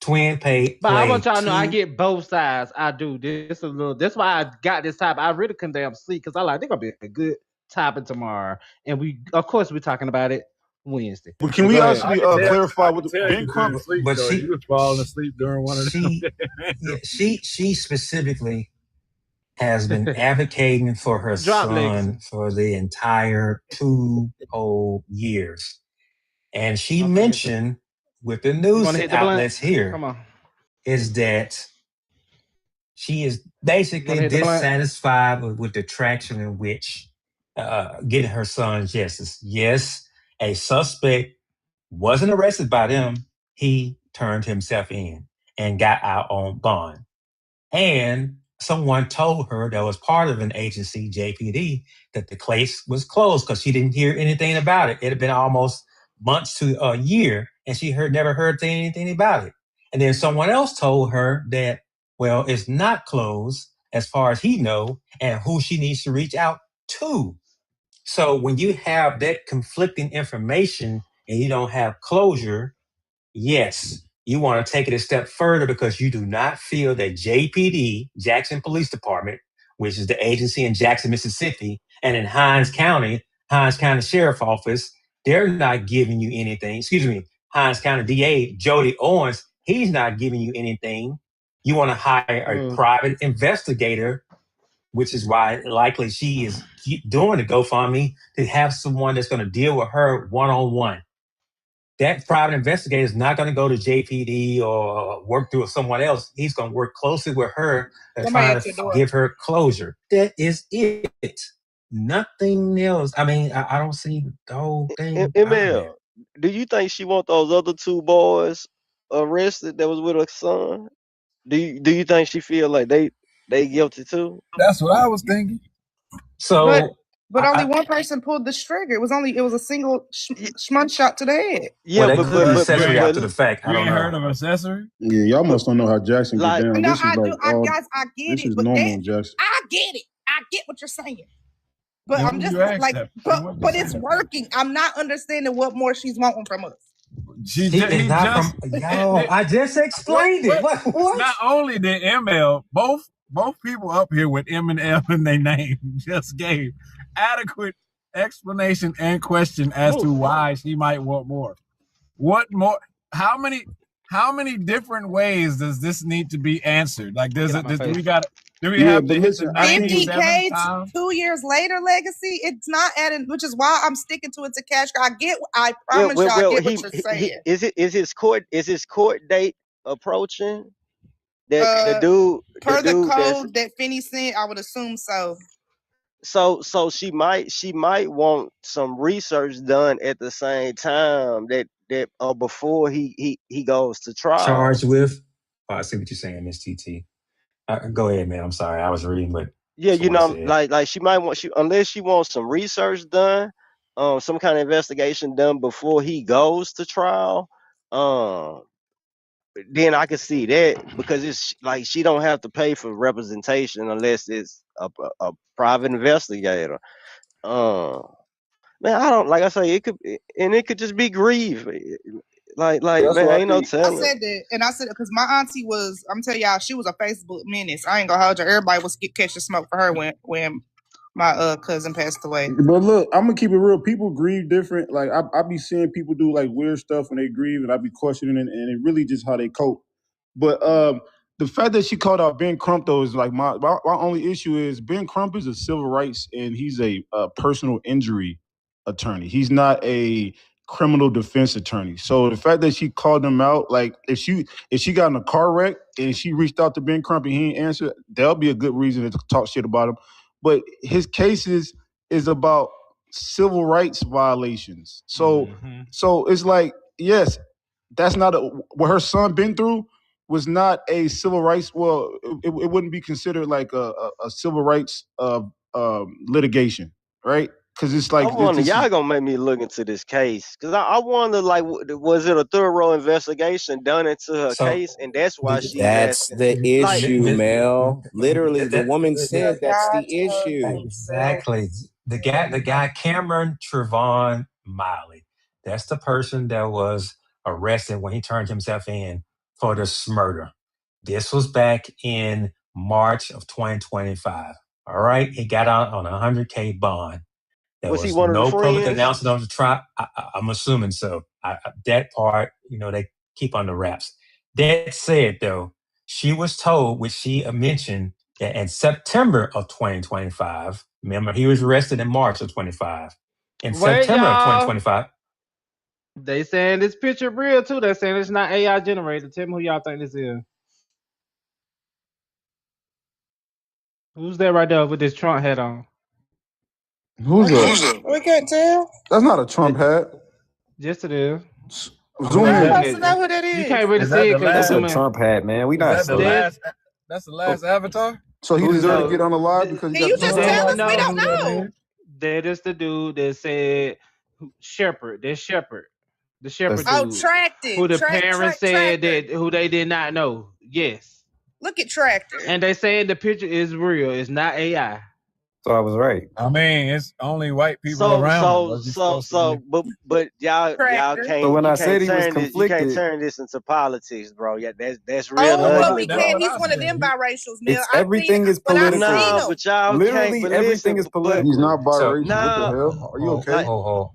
Twin paid. But I want y'all to know I get both sides. I do. This a little. That's why I got this topic. I really couldn't damn sleep because I think gonna be a good topic tomorrow. And of course, we're talking about it Wednesday. But can we actually clarify with Ben Crump? But she was falling asleep during one of them. She specifically has been advocating for her Drop son for the entire 2 whole years. And she mentioned with the news outlets here Come on. is that she is basically dissatisfied with the traction in which getting her son justice. Yes, a suspect wasn't arrested by them. He turned himself in and got out on bond. And someone told her that was part of an agency, JPD, that the case was closed because she didn't hear anything about it. It had been almost months to a year, and she never heard anything about it. And then someone else told her that, well, it's not closed as far as he know, and who she needs to reach out to. So when you have that conflicting information and you don't have closure, yes, you want to take it a step further because you do not feel that JPD, Jackson Police Department, which is the agency in Jackson, Mississippi, and in Hinds County Sheriff Office, they're not giving you anything. Excuse me, Hinds County DA, Jody Owens, he's not giving you anything. You want to hire a private investigator, which is why likely she is doing the GoFundMe to have someone that's going to deal with her one-on-one. That private investigator is not going to go to JPD or work through someone else. He's going to work closely with her and try to give her closure. That is it. Nothing else. I mean, I don't see the whole thing. ML, do you think she want those other 2 boys arrested that was with her son? Do you think she feel like they guilty too? That's what I was thinking. So, but only one person pulled the trigger. It was a single shmun shot to the head. Yeah, well, but accessory after the fact. I don't know. heard of accessory? Yeah, y'all must don't know how Jackson get down. No, This is I do. like I all, guess I get this it. is But normal that, in Jackson. I get it. I get what you're saying. But Yeah, I'm just you asked like, that. but it's working. I'm not understanding what more she's wanting from us. I just explained it. What? Not only did ML, both people up here with M and L in their name just gave adequate explanation and question as to why she might want more. What more? How many different ways does this need to be answered? Like, do we have to hit the 50K 97 2 years later legacy? It's not adding, which is why I'm sticking to it to cash. I promise you, I get what you're saying. Is his court date approaching? That the dude per the dude code that Finney sent, I would assume so. So she might want some research done at the same time that before he goes to trial. Charged with. Oh, I see what you're saying, Miss TT. Go ahead, man. I'm sorry. I was reading, but yeah, you know, like she might want unless she wants some research done, some kind of investigation done before he goes to trial. Then I can see that because it's like she don't have to pay for representation unless it's a private investigator. Man, I don't like I say it could just be grief. Like man, ain't no telling. I said that, and I said because my auntie was, I'm telling y'all, she was a Facebook menace. I ain't gonna hold you. Everybody was catching smoke for her when my cousin passed away. But look, I'm gonna keep it real. People grieve different. Like I be seeing people do like weird stuff when they grieve, and I be questioning it, and it really just how they cope. But the fact that she called out Ben Crump though is like my only issue is Ben Crump is a civil rights and he's a personal injury attorney. He's not a criminal defense attorney. So the fact that she called him out, like if she got in a car wreck and she reached out to Ben Crump and he didn't answer, that'll be a good reason to talk shit about him. But his cases is about civil rights violations. So it's like, yes, that's not what her son been through was not a civil rights. Well, it wouldn't be considered like a civil rights litigation, right? Because it's like I wonder, y'all gonna make me look into this case because I wonder, like, was it a thorough investigation done into her case, and that's why she's That's asking? the Like, issue, Mel. Literally, the woman said that's the issue. Exactly. The guy Cameron Trevon Miley. That's the person that was arrested when he turned himself in for this murder. This was back in March of 2025. All right. He got out on a $100K bond. There was he one of no the public friends? announcement on the trial. I'm assuming so. That part, they keep on the wraps. That said, though, she was told, which she mentioned, that in September of 2025, remember, he was arrested in March of 25. In Wait, September of y'all. 2025, They saying this picture real too. They're saying it's not AI generated. Tell me who y'all think this is. Who's that right there with this Trump hat on? Who's that? We can't tell. That's not a Trump hat. Yes, it is. Zoom I'm in. supposed to know who that is. You can't really Is that see it the because last- That's a Trump hat, man. We not Is that the saying. last? That's the last avatar. So he Who's deserved that? to get on the live because he Can got you the just Trump tell hat? us? We don't know. That is the dude that said Shepherd. That's Shepherd. The Shepherd Oh, dude. Tracted. Who the Track- parents track- said Tractor. that who they did not know. Yes. Look at Tractor. And they saying the picture is real. It's not AI. So I was right. I mean, it's only white people around. What's he supposed to do? But y'all Tractor. can't. So when you I can't said he was turn this, you can't conflicted, turn this into politics, bro. Yeah, that's real Oh, but ugly, we bro. can't. He's one of them biracials, Mel. it's everything is but I've political. seen Nah, him. but y'all Literally can't. But everything listen, is political. He's not biracial. Nah. What the hell? Are you okay?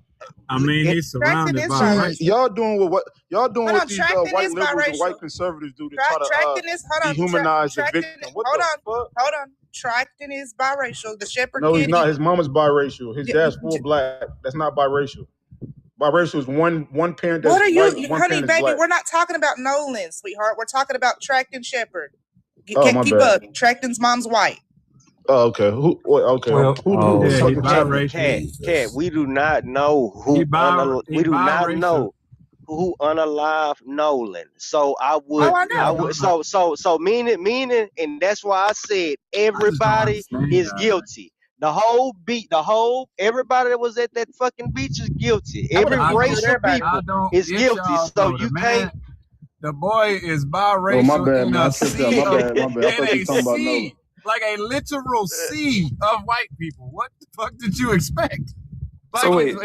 I mean, he's surrounded is by biracial. white. Y'all doing what Hold these on, Tracton white is liberals and biracial. white conservatives do to try to Tracton is dehumanize the victim. What the fuck? Hold on. Tracton is biracial. The Shepherd No, kid. he's not. His mama's biracial. His Yeah, dad's full black. That's not biracial. Biracial is one parent that's What are you, white, one honey, parent is baby? black. We're not talking about Nolan, sweetheart. We're talking about Tracton Shepherd. Oh, my Keep bad. up. Tracton's mom's white. Oh, okay. Who Well, who yeah, fucking he's Tractor? biracial. Cat, we do not know who He biracial. who unalived Nolan. So I would, Oh, I know. I would, so meaning, and that's why I said everybody is guilty. The whole everybody that was at that fucking beach is guilty. Every race of people is guilty. So you can't. The boy is biracial. Oh, my bad, in man. I a tripped sea out. My of- bad. I thought you in were a talking about sea, Nolan. like a literal sea of white people. What the fuck did you expect? Like, So wait,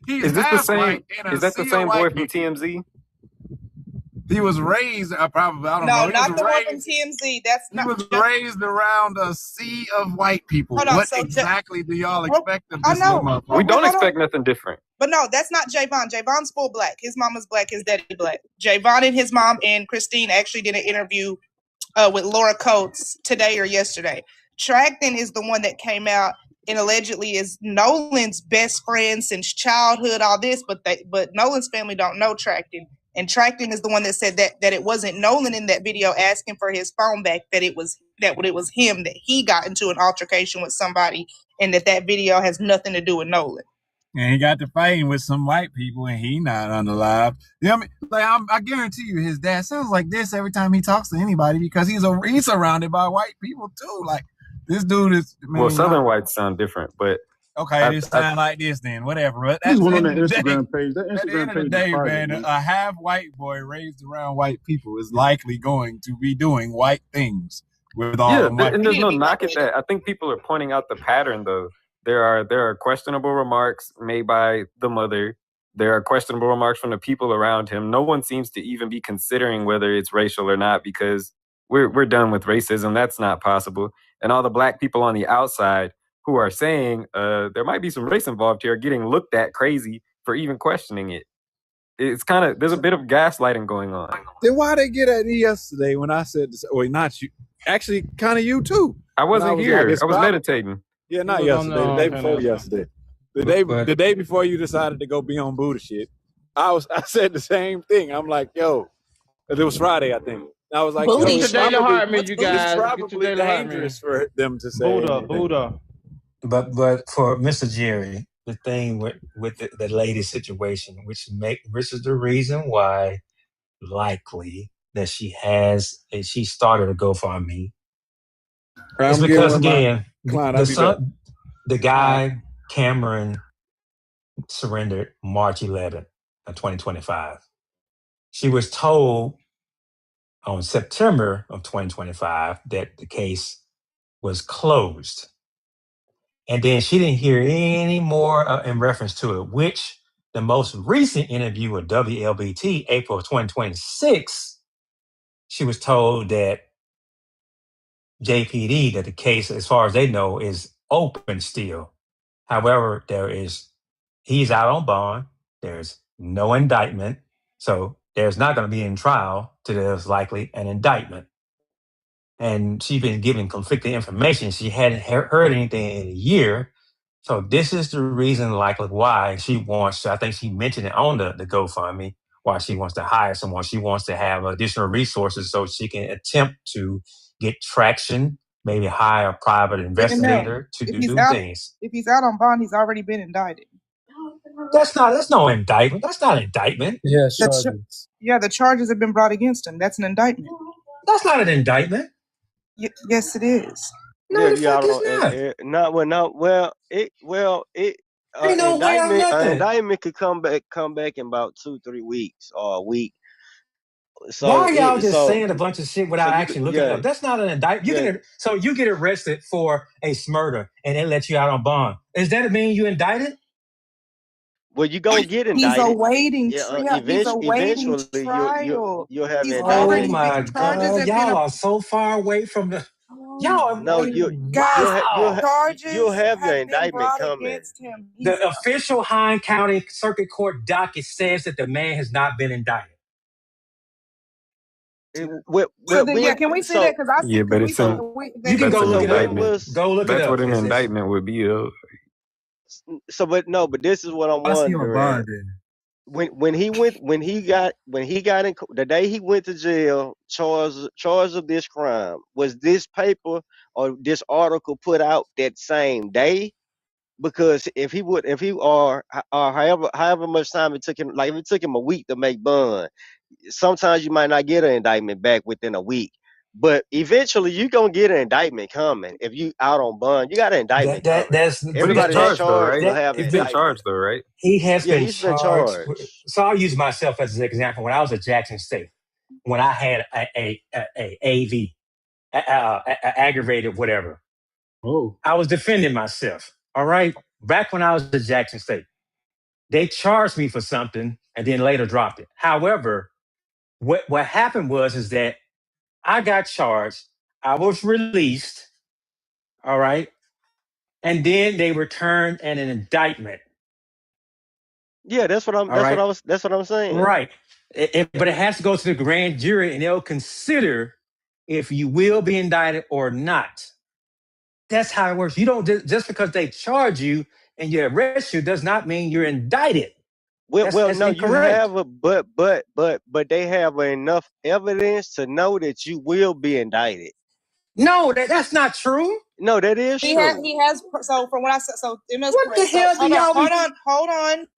he's is this the half same? white in a Is that the sea of same boy white from people. TMZ? He was raised. Probably. I don't know. No, He not was the one raised- from TMZ. That's He not. was raised around a sea of white people. Hold on, What so exactly do y'all expect of I this know. little motherfucker? We don't hold on. expect nothing different. But no, that's not Javon. Javon's full black. His mama's black. His daddy black. Javon and his mom and Christine actually did an interview with Laura Coates today or yesterday. Tracton is the one that came out and allegedly is Nolan's best friend since childhood. All this, but Nolan's family don't know Tracton. And Tracton is the one that said that it wasn't Nolan in that video asking for his phone back. That it was him, that he got into an altercation with somebody, and that video has nothing to do with Nolan. And he got to fighting with some white people, and he not unalive. You know what I mean? Like I guarantee you, his dad sounds like this every time he talks to anybody because he's surrounded by white people too. Like this dude is. Man, Well, Southern whites sound different, but okay, they sound like this then. Whatever. But He's one on at that the end of Instagram page. That at the end Instagram of the page day, is private, man, a half white boy raised around white people is likely going to be doing white things with all yeah, the white and there's people. no knock at that. I think people are pointing out the pattern though. There are questionable remarks made by the mother. There are questionable remarks from the people around him. No one seems to even be considering whether it's racial or not because we're done with racism. That's not possible. And all the black people on the outside who are saying there might be some race involved here getting looked at crazy for even questioning it. It's kind of, there's a bit of gaslighting going on. Then why they get at me yesterday when I said this? Wait, not you. Actually, kind of you too. I wasn't here. I was meditating. Yeah, not yesterday. The day before yesterday. The day before you decided to go be on Buddha shit. I said the same thing. I'm like, yo, it was Friday, I think. I was like, Get yo, your Dale Hartman, you guys. it's Get probably your Dale Hartman. dangerous for them to say anything. Buddha. But for Mr. Jerry, the thing with the lady situation, which is the reason why likely that she started a GoFundMe. It's because again, the guy Cameron surrendered March 11th of 2025. She was told on September of 2025 that the case was closed. And then she didn't hear any more in reference to it, which the most recent interview with WLBT, April of 2026, she was told that JPD, that the case, as far as they know, is open still. However, he's out on bond. There's no indictment. So there's not going to be in trial till there's likely an indictment. And she's been given conflicting information. She hadn't heard anything in a year. So this is the reason likely why she wants to, I think she mentioned it on the GoFundMe, why she wants to hire someone. She wants to have additional resources so she can attempt to get traction, maybe hire a private investigator to do things. If he's out on bond, he's already been indicted. That's no indictment. That's not indictment. Yeah, the charges have been brought against him. That's an indictment. That's not an indictment. Yes, it is. No, the fuck it's not. An indictment could come back in about 2-3 weeks or a week. So why are y'all saying a bunch of shit without actually looking it up? That's not an indictment. You get arrested for a murder and they let you out on bond. Does that mean you indicted? Well, you gonna get indicted. He's awaiting eventually trial. You'll have indicted. Oh my God, y'all are so far away from the. Y'all, no, you'll have your indictment coming. The official Hine County Circuit Court docket says that the man has not been indicted. Can we say that? Because I but it's you can go look it up. Go look it up. That's what an indictment would be. But this is what I'm wondering. When he got in the day he went to jail, charged of this crime, was this paper or this article put out that same day? Because if however much time it took him, like if it took him a week to make bond, sometimes you might not get an indictment back within a week. But eventually you're gonna get an indictment coming. If you out on bond, you got an indictment coming. Everybody that's charged will have an He's been indictment. charged though, right? He has been he's been charged. charged. So I'll use myself as an example. When I was at Jackson State, when I had a AV, aggravated whatever, I was defending myself. All right, back when I was at Jackson State, they charged me for something and then later dropped it. However, what happened is that I got charged. I was released. All right. And then they returned an indictment. Yeah, that's what I'm saying. Right. But it has to go to the grand jury and they'll consider if you will be indicted or not. That's how it works. You don't just because they charge you and you arrest you does not mean you're indicted. Well, no, incorrect. you have but they have enough evidence to know that you will be indicted. No, that's not true. No, that is true. He has. So from what I said, so ML's what correct. the hell So, do y'all? Hold on.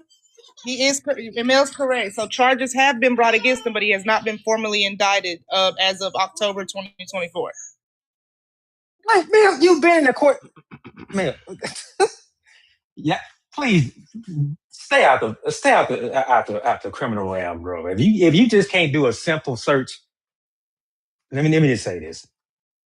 He is. ML's correct. So charges have been brought against him, but he has not been formally indicted as of October 2024. Like, man, you've been in the court, man. Yeah, please stay out the criminal realm, bro. If you just can't do a simple search, let me just say this.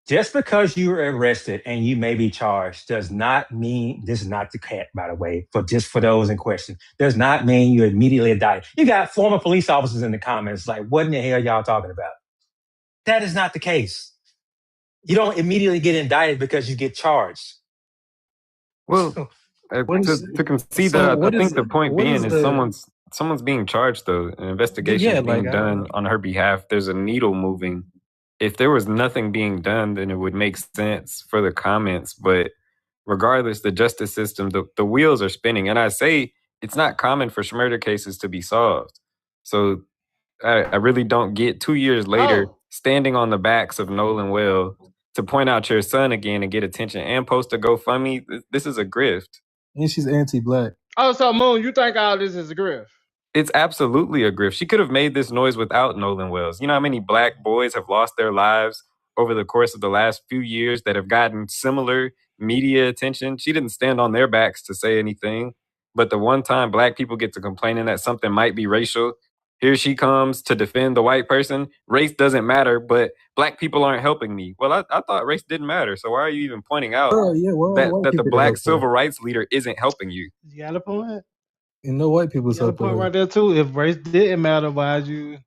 Just because you were arrested and you may be charged does not mean, this is not the cat, by the way, for those in question, does not mean you immediately indicted. You got former police officers in the comments like, what in the hell y'all talking about? That is not the case. You don't immediately get indicted because you get charged. Well, What is to concede so? that, I What think is the point what being is is the? someone's being charged though. An investigation Yeah, is like being done on her behalf. There's a needle moving. If there was nothing being done, then it would make sense for the comments. But regardless, the justice system, the wheels are spinning. And I say it's not common for murder cases to be solved. So I really don't get 2 years later standing on the backs of Nolan Well to point out your son again and get attention and post a GoFundMe. This is a grift. and she's anti-black. Oh, so Moon, you think all this is a grift? It's absolutely a grift. She could have made this noise without Nolan Wells. You know how many black boys have lost their lives over the course of the last few years that have gotten similar media attention? She didn't stand on their backs to say anything. But the one time black people get to complaining that something might be racial, here she comes to defend the white person. Race doesn't matter, but black people aren't helping me. Well, I thought race didn't matter. So why are you even pointing out Oh yeah, well, all white that the people to black help her. civil rights leader isn't helping you? You got a point. And no white people's You got a helping point her. right there too. If race didn't matter, why'd you?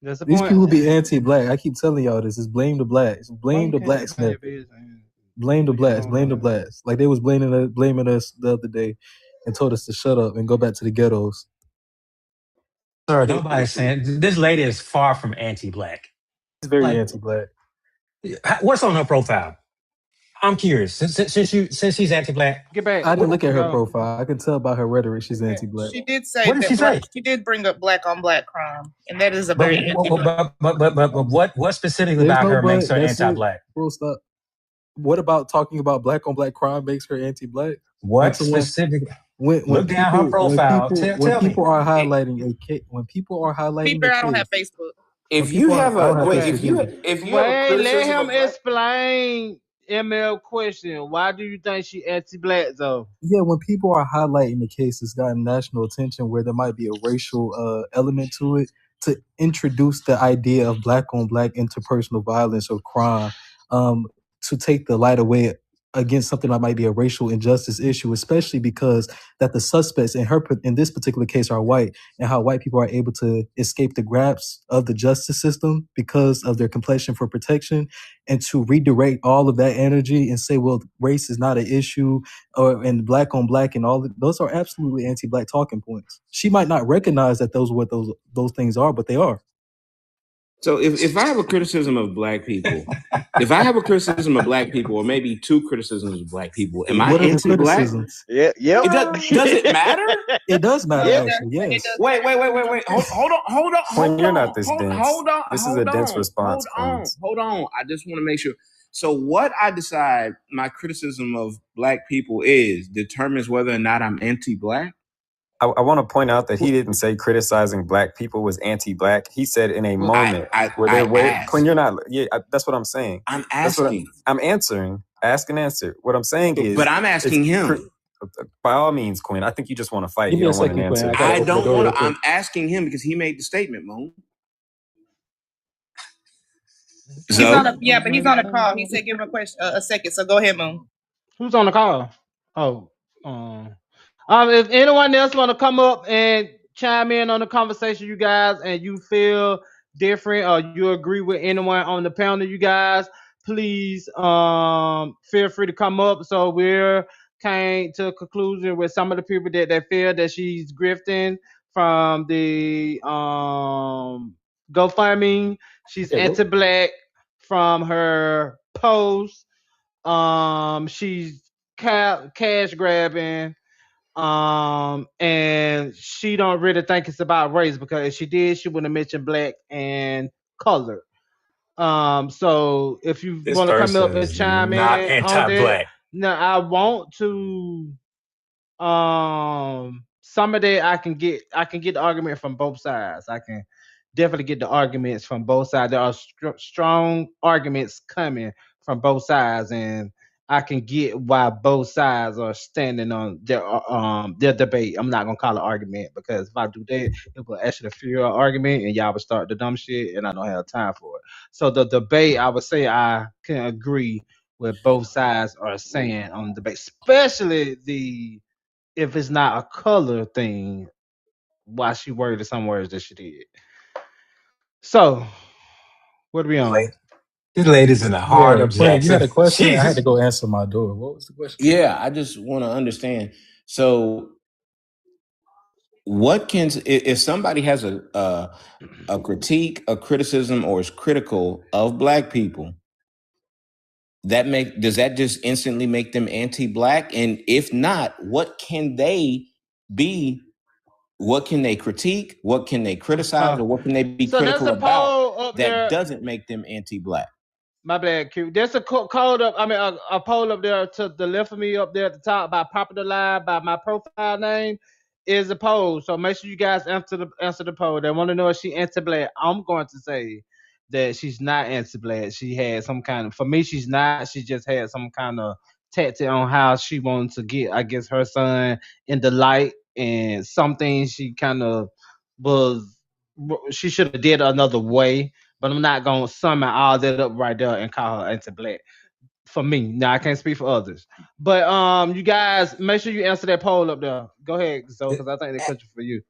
That's the These point. people be anti-black. I keep telling y'all this. Is blame the blacks. Blame the blacks. Blame the blacks. Blame the blacks. Like they was blaming us the other day, and told us to shut up and go back to the ghettos. Sir, nobody's saying this lady is far from anti-black. It's very Like, anti-black. what's on her profile? I'm curious. Since she's anti-black, Get back. I didn't look at her Go. profile. I can tell by her rhetoric she's anti-black. She did say What did that she say? she did bring up black on black crime, and that is a But, very anti-black. but what specifically There's about no her makes but. her That's it. anti-black? Full stop. What about talking about black on black crime makes her anti-black? What specifically? When Look down her profile. Tell me. people are highlighting a case, when people are highlighting Peter, I a don't have case, Facebook. If you have I don't a have wait, Facebook if you either. if you have a Wait, let criticism him of black, explain. ML question: why do you think she anti-black though? Yeah, when people are highlighting the case that's gotten national attention where there might be a racial element to it, to introduce the idea of black on black interpersonal violence or crime, to take the light away against something that might be a racial injustice issue, especially because that the suspects in this particular case are white, and how white people are able to escape the grasp of the justice system because of their complexion for protection, and to redirect all of that energy and say, well, race is not an issue, and black on black and all those are absolutely anti-black talking points. She might not recognize that those what those things are, but they are. so if I have a criticism of black people, if I have a criticism of black people, or maybe two criticisms of black people, am I What are the anti-black? criticisms? Yeah, yep. Does it matter? It does matter, Yeah. actually. Yes. Wait. Hold on. Quinn, you're not this dense. Hold on. This is a dense response, Quinn. Hold on. I just want to make sure. So what I decide my criticism of black people is determines whether or not I'm anti-black. I want to point out that he didn't say criticizing black people was anti-black. He said in a moment where they're waiting. Quinn, you're not. Yeah, that's what I'm saying. I'm That's what asking. I'm answering. Ask and answer. What I'm saying is. But I'm asking him. By all means, Quinn. I think you just want to fight. Give You me a don't want an second, Quinn. answer. I don't want to. I'm asking him because he made the statement, Moon. He's on a, yeah, but he's on a call. He said give him a question a second. So go ahead, Moon. Who's on the call? Oh, if anyone else want to come up and chime in on the conversation, you guys, and you feel different or you agree with anyone on the panel, you guys, please feel free to come up. So we're came to a conclusion with some of the people that feel that she's grifting from the GoFundMe. She's anti-black from her post. She's cash grabbing. And she don't really think it's about race, because if she did, she would have mentioned black and color. So if you want to come up and chime in not on anti-black. that, no, I want to. Some of that I can get the argument from both sides. I can definitely get the arguments from both sides. There are strong arguments coming from both sides, and I can get why both sides are standing on their debate. I'm not gonna call it argument, because if I do that, it will actually fuel an argument, and y'all will start the dumb shit, and I don't have time for it. So the debate, I would say I can agree with both sides are saying on the debate, especially if it's not a color thing, why she worded some words that she did. So what are we on? This lady's in a hard Yeah, Quinn, you had objection. a question? I had to Jesus. go answer my door. What was the question? Yeah, I just want to understand. So, what can if somebody has a critique, a criticism, or is critical of Black people, does that just instantly make them anti-Black? And if not, what can they be? What can they critique? What can they criticize? Or what can they be So there's critical a about poll up that there. doesn't make them anti-Black? My bad, Q. There's a code up. I mean, a poll up there to the left of me, up there at the top, by popular line, by my profile name, is a poll. So make sure you guys answer the poll. They want to know if she anti-Black. I'm going to say that she's not anti-Black. She had some kind of. For me, she's not. She just had some kind of tactic on how she wanted to get, I guess, her son in the light, and something she kind of was. She should have did another way. But I'm not gonna sum all that up right there and call her anti-Black. For me, now I can't speak for others. But you guys, make sure you answer that poll up there. Go ahead, Zoe, because I think the question for you.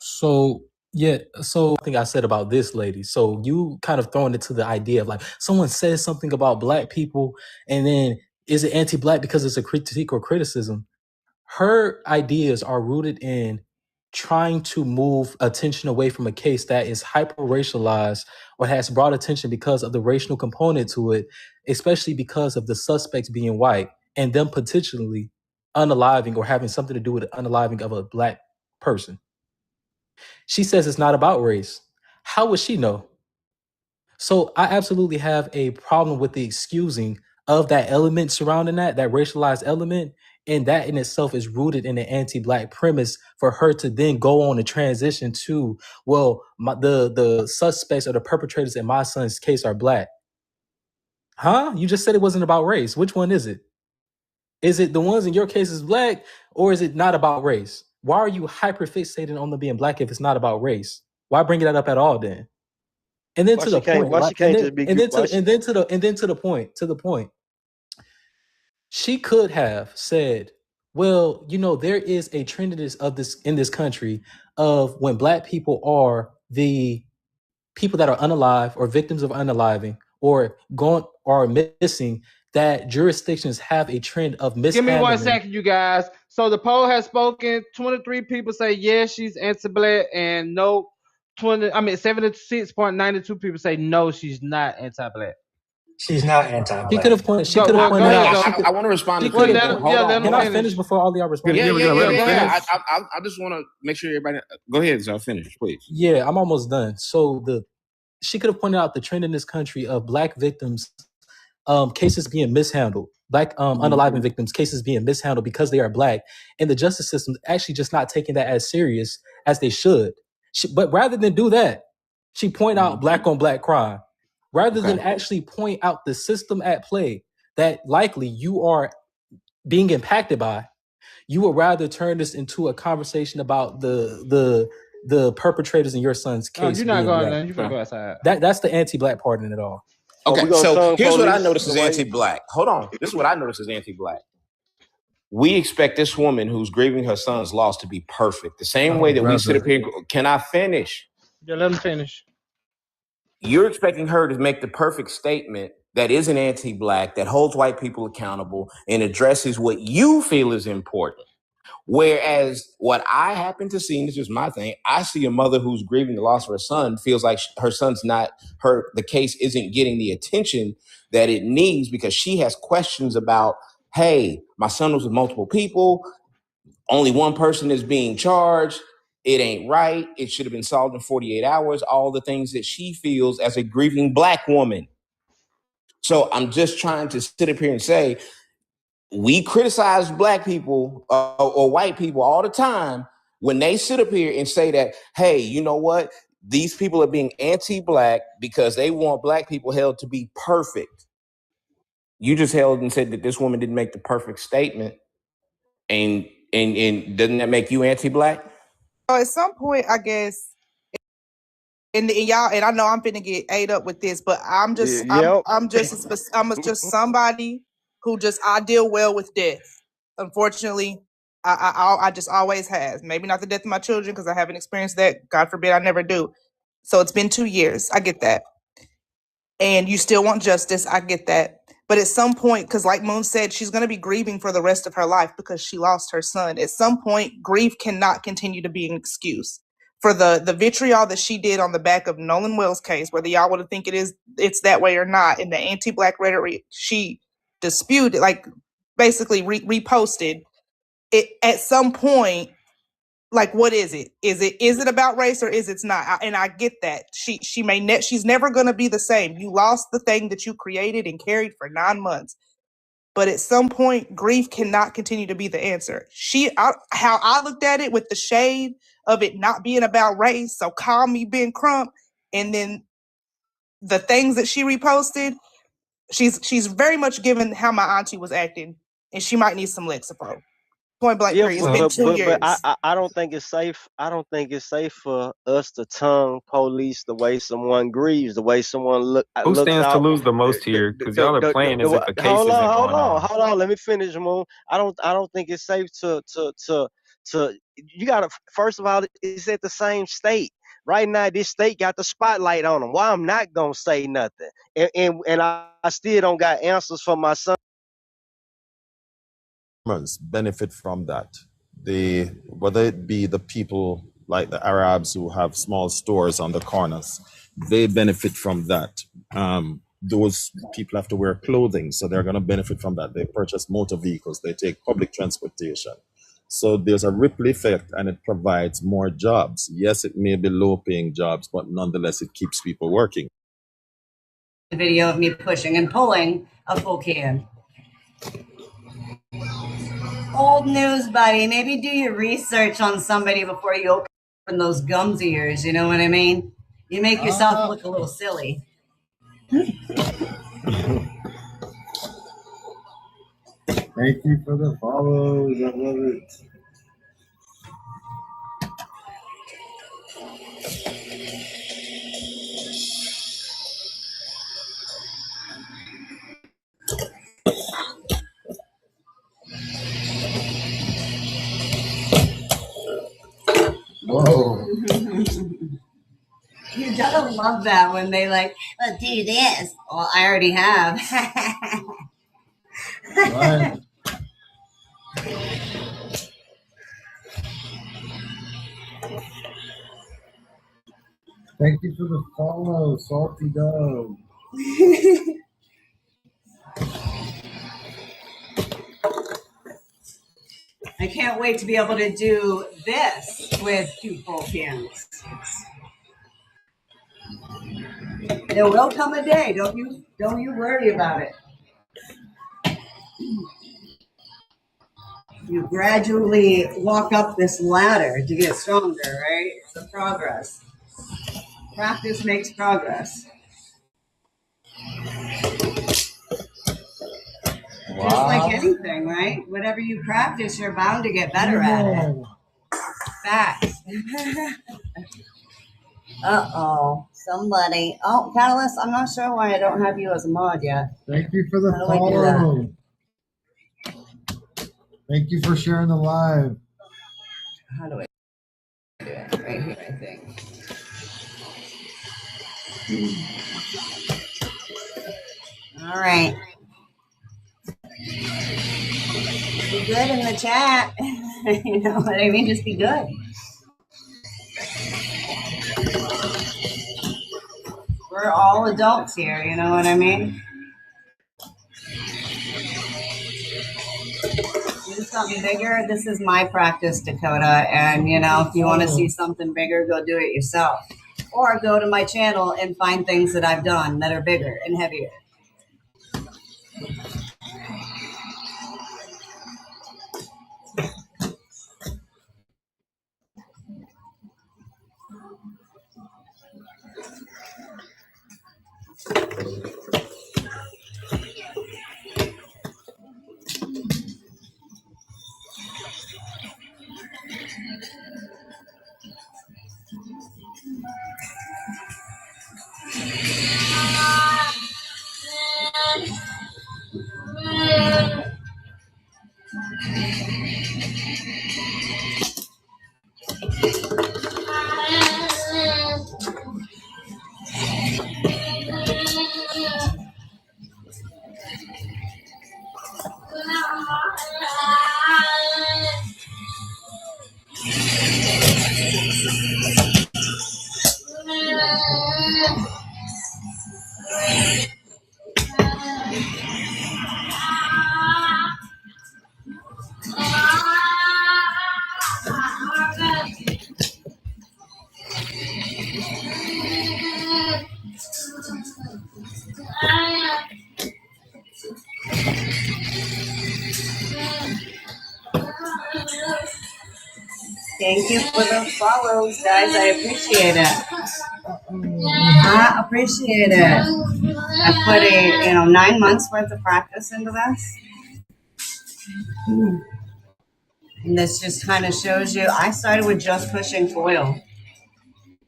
So yeah, so I think I said about this lady. So you kind of throwing it to the idea of like someone says something about Black people, and then is it anti-Black because it's a critique or criticism? Her ideas are rooted in trying to move attention away from a case that is hyper racialized or has brought attention because of the racial component to it, especially because of the suspects being white and them potentially unaliving or having something to do with the unaliving of a Black person. She says it's not about race. How would she know? So I absolutely have a problem with the excusing of that element surrounding that racialized element. And that in itself is rooted in the anti-Black premise for her to then go on and transition to, well, the suspects or the perpetrators in my son's case are Black. Huh? You just said it wasn't about race. Which one is it? Is it the ones in your case is Black, or is it not about race? Why are you hyper fixated on them being Black if it's not about race? Why bring that up at all then? And then Why to she the can't? point, Why right? she can't just be? And then Why to she? and then to the point. She could have said, well, you know, there is a trend in this country of when Black people are the people that are unalive or victims of unaliving or gone or missing, that jurisdictions have a trend of Give me 1 mishandling. second, you guys. So the poll has spoken. 23 people say yes, she's anti-Black, and no. 76.92 people say no, she's not anti-Black. She's not She anti-Black. could have pointed. She Go, could have well, go pointed ahead, out. Zoe. I want to respond to She could Quinn. have. Hold on. let Can him I finish. finish before all y'all respond? Yeah. Let him finish. I just want to make sure everybody. Go ahead, so finish, please. Yeah, I'm almost done. So she could have pointed out the trend in this country of Black victims, cases being mishandled. Black unaliving victims, cases being mishandled because they are Black, and the justice system actually just not taking that as serious as they should. But rather than do that, she point out Black on Black crime, rather than actually point out the system at play that likely you are being impacted by. You would rather turn this into a conversation about the perpetrators in your son's case. You're not being going Black. there. You're gonna go outside. That's the anti-Black part in it all. Okay, so here's what I noticed as anti-Black. Hold on. This is what I noticed as anti-Black. We expect this woman who's grieving her son's loss to be perfect. The same way that we sit up here. Can I finish? Yeah, let him finish. You're expecting her to make the perfect statement that isn't anti-Black, that holds white people accountable, and addresses what you feel is important. Whereas what I happen to see, and this is my thing, I see a mother who's grieving the loss of her son, feels like her son's the case isn't getting the attention that it needs because she has questions about, hey, my son was with multiple people, only one person is being charged, it ain't right, it should have been solved in 48 hours, all the things that she feels as a grieving Black woman. So I'm just trying to sit up here and say, we criticize Black people or white people all the time when they sit up here and say that, hey, you know what? These people are being anti-Black because they want Black people held to be perfect. You just held and said that this woman didn't make the perfect statement. And doesn't that make you anti-Black? At some point, I guess, and y'all, and I know I'm finna get ate up with this, but I'm just somebody who I deal well with death. Unfortunately, I just always has. Maybe not the death of my children because I haven't experienced that. God forbid I never do. So it's been 2 years. I get that. and you still want justice. I get that. But at some point, because like Moon said, she's going to be grieving for the rest of her life because she lost her son. At some point, grief cannot continue to be an excuse. For the vitriol that she did on the back of Nolan Wells' case, whether y'all want to think it's that way or not, and the anti-Black rhetoric she disputed, like basically reposted it at some point. Like, what is it? Is it about race or is it not? And I get that she's never going to be the same. You lost the thing that you created and carried for 9 months, but at some point, grief cannot continue to be the answer. How I looked at it with the shade of it not being about race, so call me Ben Crump, and then the things that she reposted, she's very much given how my auntie was acting, and she might need some Lexapro. Point blank. Yeah, Period. It's been 2 years. but I don't think it's safe. I don't think it's safe for us to tongue police the way someone grieves, the way someone Who looks stands to out. lose the most here? Because y'all are playing as if a case isn't going on. Hold on. Let me finish, Moon. I don't think it's safe to. You gotta, first of all, it's at the same state. Right now, this state got the spotlight on them. Why I'm not gonna say nothing, and I still don't got answers for my son. Benefit from that. Whether it be the people like the Arabs who have small stores on the corners, they benefit from that. Those people have to wear clothing, so they're going to benefit from that. They purchase motor vehicles, they take public transportation. So there's a ripple effect, and it provides more jobs. Yes, it may be low-paying jobs, but nonetheless, it keeps people working. The video of me pushing and pulling a full can. Old news, buddy. Maybe do your research on somebody before you open those gums of yours. You know what I mean? You make yourself look a little silly. Thank you for the follows. I love it. Whoa. You gotta love that when they like, let's do this. Well, I already have. Right. Thank you for the follow, Salty Dog. I can't wait to be able to do this with 2 full cans. There will come a day. Don't you worry about it. You gradually walk up this ladder to get stronger, right? It's a progress. Practice makes progress. Wow. Just like anything, right? Whatever you practice, you're bound to get better at it. Facts. Uh-oh. Somebody. Oh, Catalyst, I'm not sure why I don't have you as a mod yet. Thank you for the How do I do that? follow. Thank you for sharing the live. How do I do it? Right here, I think. All right. Be good in the chat. You know what I mean? Just be good. We're all adults here, you know what I mean? Do something bigger. This is my practice, Dakota. And, you know, if you want to see something bigger, go do it yourself. Or go to my channel and find things that I've done that are bigger and heavier. Thank you for the follows, guys. I appreciate it. I appreciate it. I put 9 months worth of practice into this. And this just kind of shows you, I started with just pushing foil.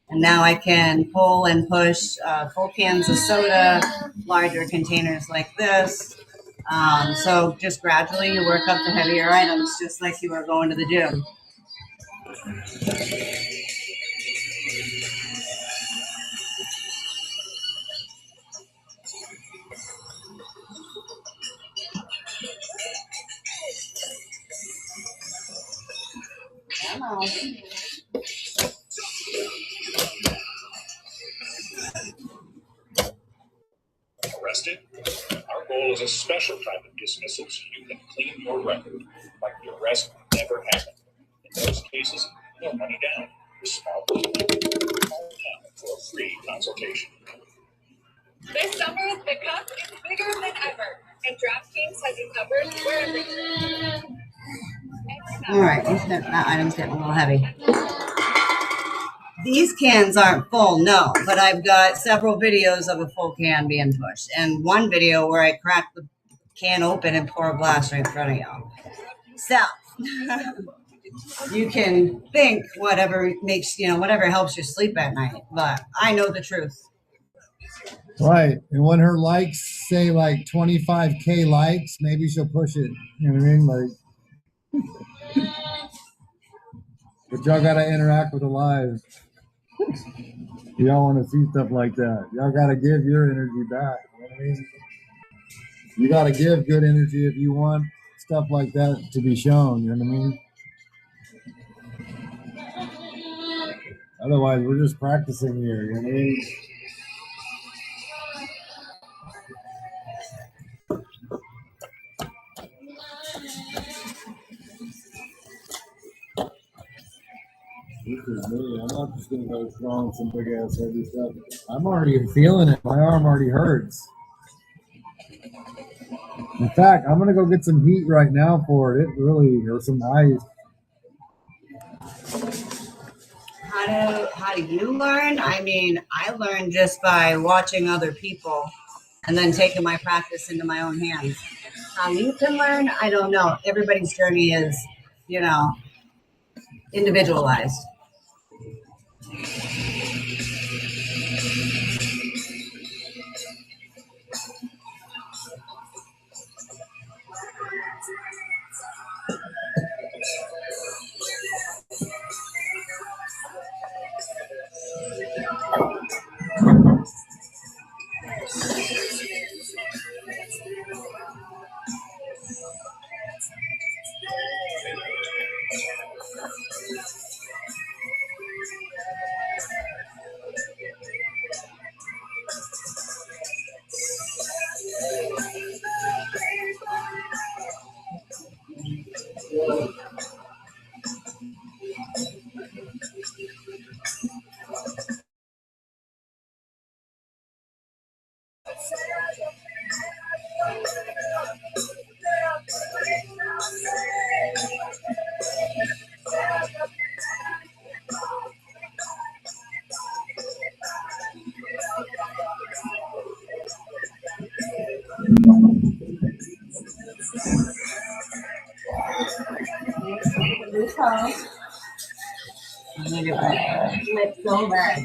And now I can pull and push full cans of soda, larger containers like this. So just gradually you work up to heavier items, just like you are going to the gym. Arrested? Our goal is a special type of dismissal so you can clean your record, like the arrest never happened. In those cases, no money down. The small call now for a free consultation. This summer's pickup is bigger than ever, and DraftKings has you covered wherever you are. All right, that item's getting a little heavy. These cans aren't full, no, but I've got several videos of a full can being pushed, and one video where I crack the can open and pour a glass right in front of y'all. So you can think whatever makes, whatever helps you sleep at night, but I know the truth. Right. And when her likes say like 25K likes, maybe she'll push it. You know what I mean? Like, but y'all got to interact with the live. Y'all want to see stuff like that. Y'all got to give your energy back. You know what I mean? You got to give good energy if you want stuff like that to be shown. You know what I mean? Otherwise, we're just practicing here. You know what I mean? This is me. I'm not just gonna go strong some big ass heavy stuff. I'm already feeling it. My arm already hurts. In fact, I'm gonna go get some heat right now for it. It really, or some ice. How do you learn? I mean, I learned just by watching other people and then taking my practice into my own hands. How you can learn, I don't know. Everybody's journey is, individualized. Let's go back.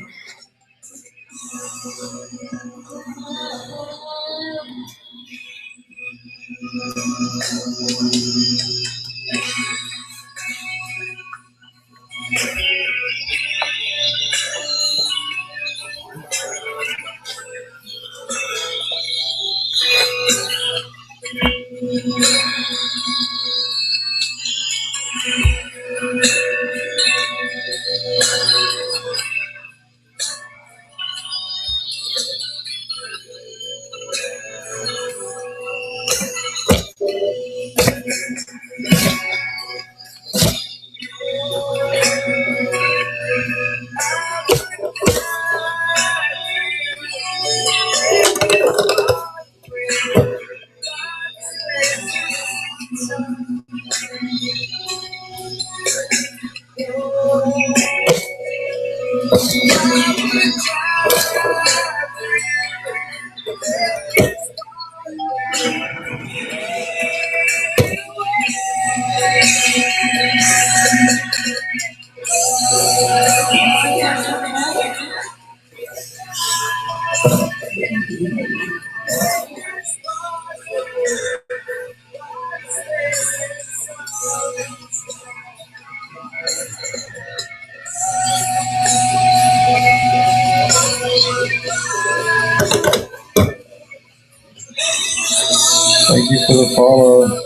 Thank you for the follow.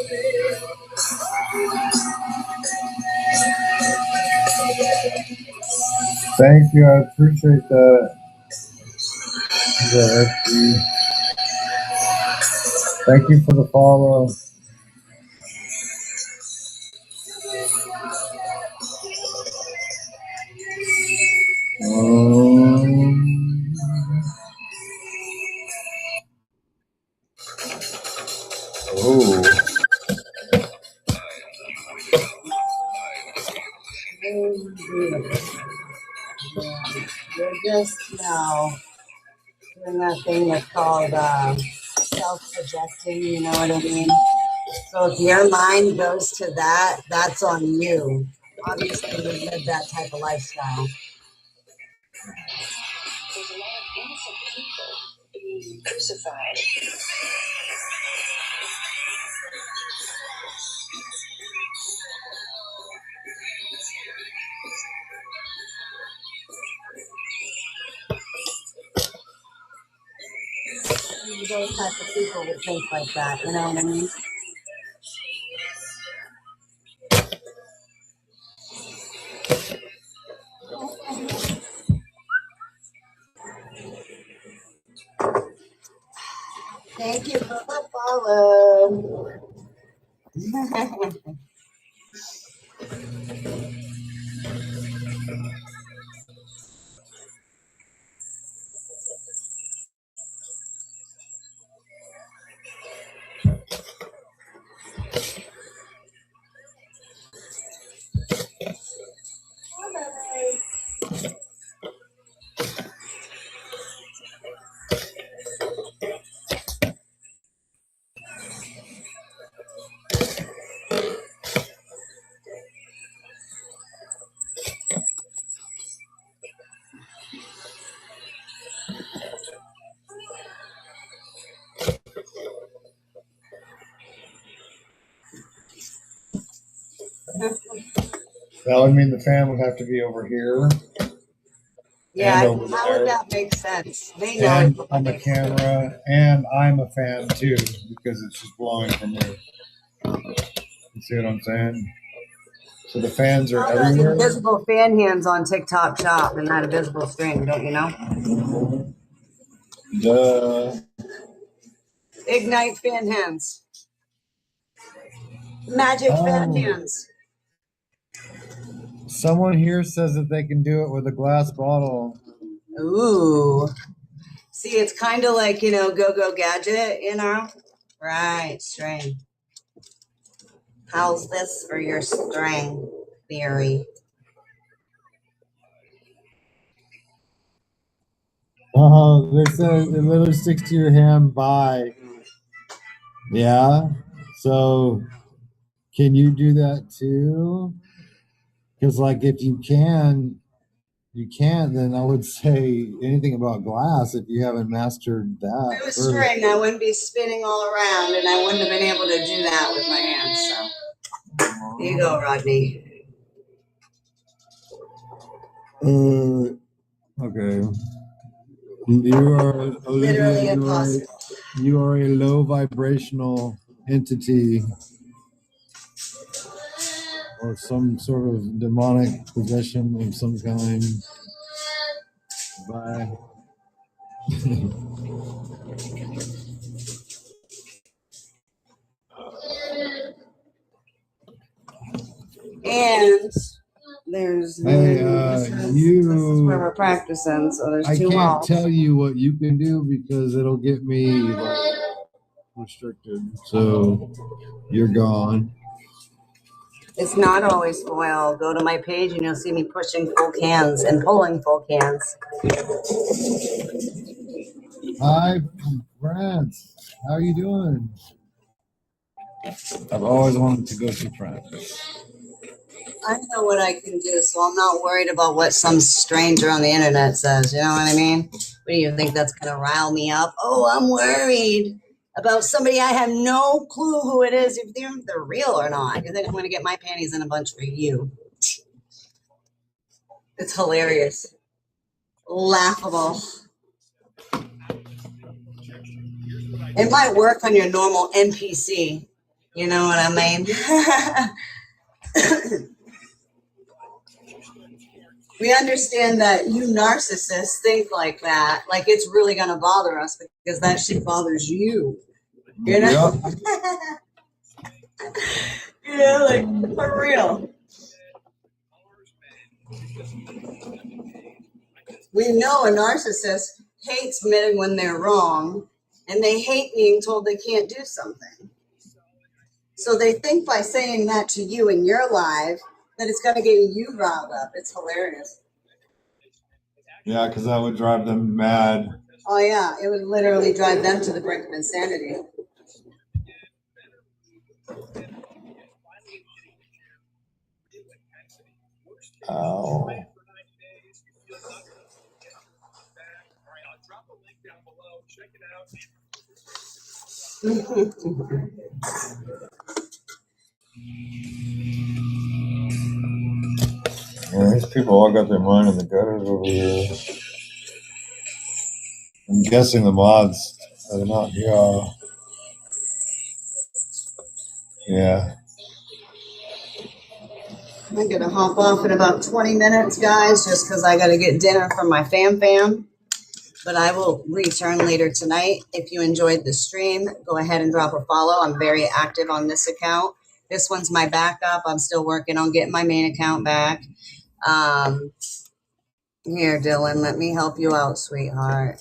Thank you, I appreciate that. The FG. Thank you for the follow. Oh. You're just now doing that thing that's called self-projecting, you know what I mean? So if your mind goes to that, that's on you. Obviously, you live that type of lifestyle. There's a lot of innocent people being crucified. Those type of people would think like that, you know what I mean? Thank you for the follow. That would mean the fan would have to be over here. Yeah, and over how would there. that make sense? They know And it. on the camera, and I'm a fan too, because it's just blowing from here. You see what I'm saying? So the fans are All those everywhere. invisible fan hands on TikTok Shop and that invisible string, don't you know? Duh. Ignite fan hands. Magic fan hands. Someone here says that they can do it with a glass bottle. Ooh. See, it's kind of like, you know, Go-Go Gadget, you know? Right, string. How's this for your string theory? Oh, they said it literally sticks to your hand by. Yeah. So can you do that too? Because like if you can, then I would say anything about glass if you haven't mastered that. If it was first. string, I wouldn't be spinning all around and I wouldn't have been able to do that with my hands. So there you go, Rodney. Okay. You are Literally Olivia, impossible. you are a low vibrational entity or some sort of demonic possession of some kind. Bye. And there's Hey, this is where we're practicing, so there's I two can't walls. tell you what you can do because it'll get me like restricted. So you're gone. It's not always foil. Go to my page and you'll see me pushing full cans and pulling full cans. Hi, from France. How are you doing? I've always wanted to go to France. I know what I can do, so I'm not worried about what some stranger on the internet says. You know what I mean? What do you think that's going to rile me up? Oh, I'm worried about somebody I have no clue who it is, if they're real or not. You think I'm going to get my panties in a bunch for you? It's hilarious. Laughable. It might work on your normal NPC. You know what I mean? We understand that you narcissists think like that, like it's really going to bother us because that shit bothers you. You know? Yeah, like for real. We know a narcissist hates admitting when they're wrong, and they hate being told they can't do something. So they think by saying that to you in your life that it's going to get you riled up. It's hilarious. Yeah, because that would drive them mad. Oh, yeah. It would literally drive them to the brink of insanity. Oh. Yeah, these people all got their mind in the gutters over here. I'm guessing the mods are not here. Yeah. I'm going to hop off in about 20 minutes, guys, just because I got to get dinner from my fam. But I will return later tonight. If you enjoyed the stream, go ahead and drop a follow. I'm very active on this account. This one's my backup. I'm still working on getting my main account back. Here, Dylan, let me help you out, sweetheart.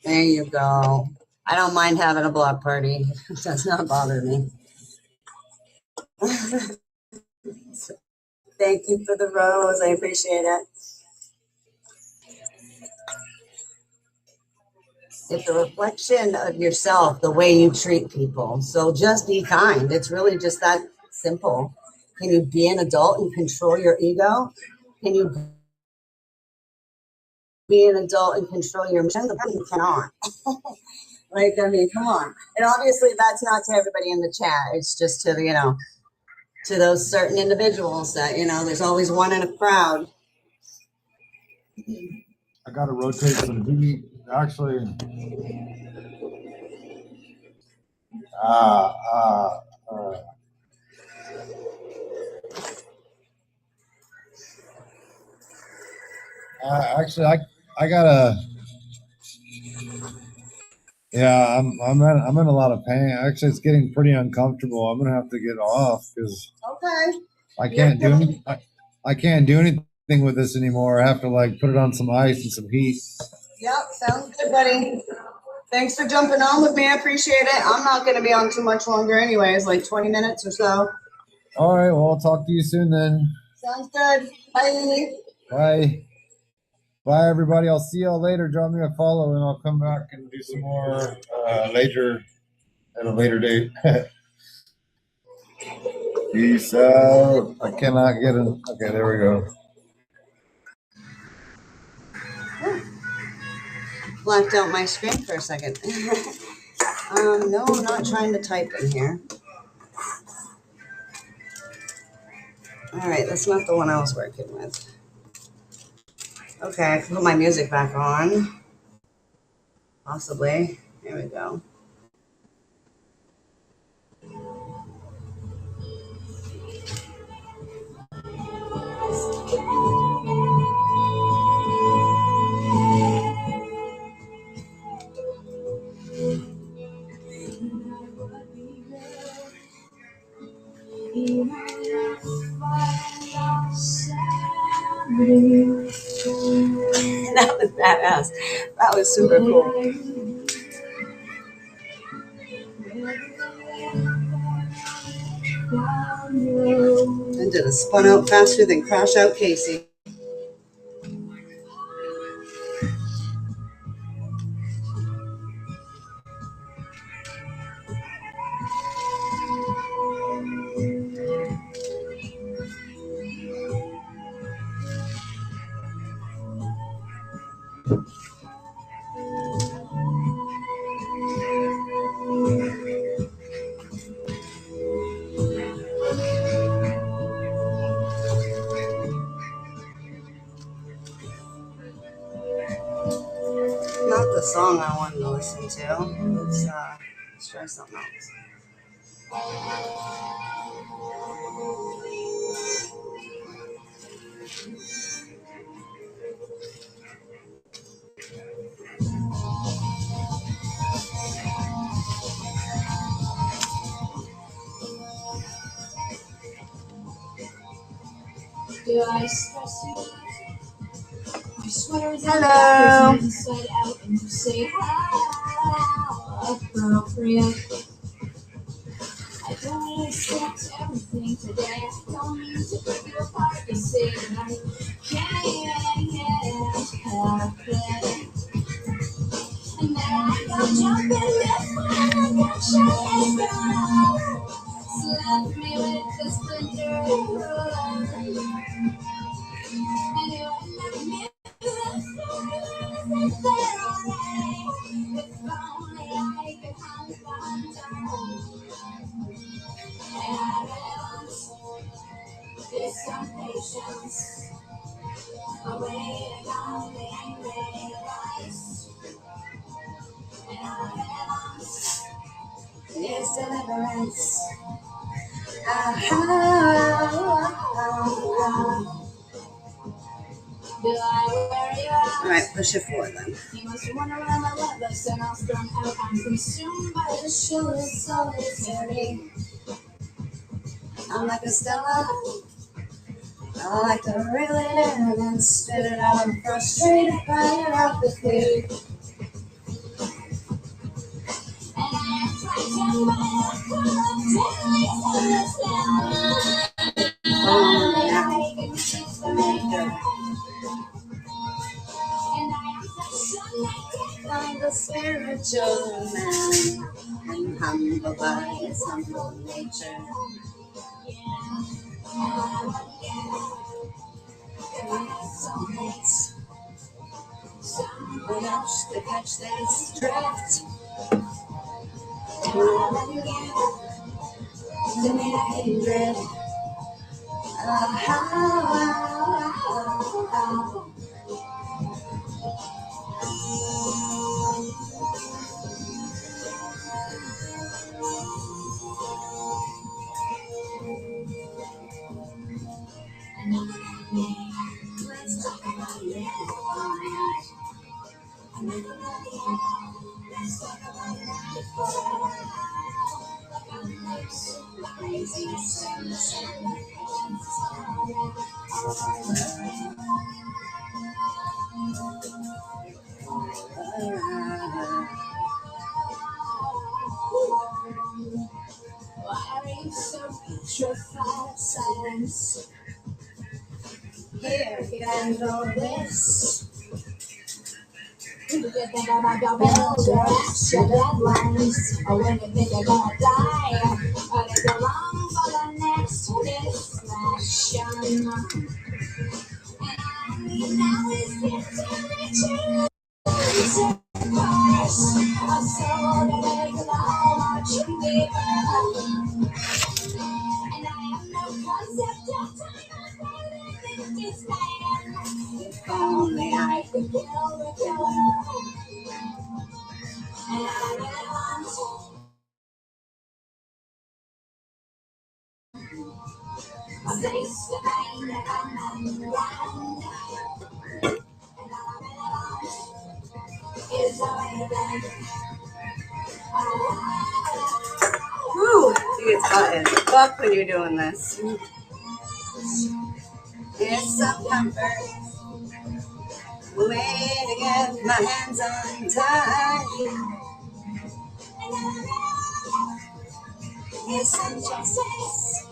There you go. I don't mind having a block party. It does not bother me. Thank you for the rose. I appreciate it. It's a reflection of yourself, the way you treat people. So just be kind. It's really just that simple. Can you be an adult and control your ego? Can you be an adult and control your emotions? You cannot. Like, I mean, come on. And obviously that's not to everybody in the chat. It's just to, you know, to those certain individuals that, you know, there's always one in a crowd. I got to rotate some heat. Actually, actually, I gotta. Yeah, I'm in a lot of pain. Actually, it's getting pretty uncomfortable. I'm gonna have to get off because Okay. I can't do any, I can't do anything with this anymore. I have to like put it on some ice and some heat. Yep, sounds good, buddy. Thanks for jumping on with me. I appreciate it. I'm not going to be on too much longer anyways, like 20 minutes or so. All right, well, I'll talk to you soon then. Sounds good. Bye. Bye. Bye, everybody. I'll see y'all later. Drop me a follow, and I'll come back and do some more later at a later date. Peace out. I cannot get in. Okay, there we go. Blacked out my screen for a second. No, I'm not trying to type in here. All right, that's not the one I was working with. Okay, I can put my music back on. Possibly. There we go. That was badass. That was super cool. And did a spun out faster than crash out Casey. Not the song I wanted to listen to. Let's try something else. Do I stress you? Your sweater's Hello. inside out and you say how appropriate. I don't accept everything today. I don't mean to break you apart. You say that I can't help it. And there I go jumping this one. I got shot down. Slap me with the splinter ruler. And you let me sit there all night. If only I could hunt the hunter. And I there's some patience. Away down the angry voice. And I there's deliverance. All right, push it forward then. You must wonder why my love looks so now strung out. I'm consumed by the chill of solitary. I'm like a Stella. I like to reel it in and then spit it out. I'm frustrated by your apathy. I'm the spiritual man and humble by his humble nature. Soulmates, someone else to catch this drift. To me, I can drift. Let's talk about it. Let's talk about why are you so petrified of silence? Here, handle this. Do you think about your bills, your apps, your deadlines? Or when you think you're gonna die? Or did you long for the next distraction? And now is the temperature. Of course, a soul that makes the whole much deeper. And I have no concept of time. If only I could kill the killer. And I really want a place to find a common ground. And all I really want is a way back. Woo! You get hot as fuck when you're doing this. It's some comfort. Way to get my hands untied. It's some justice.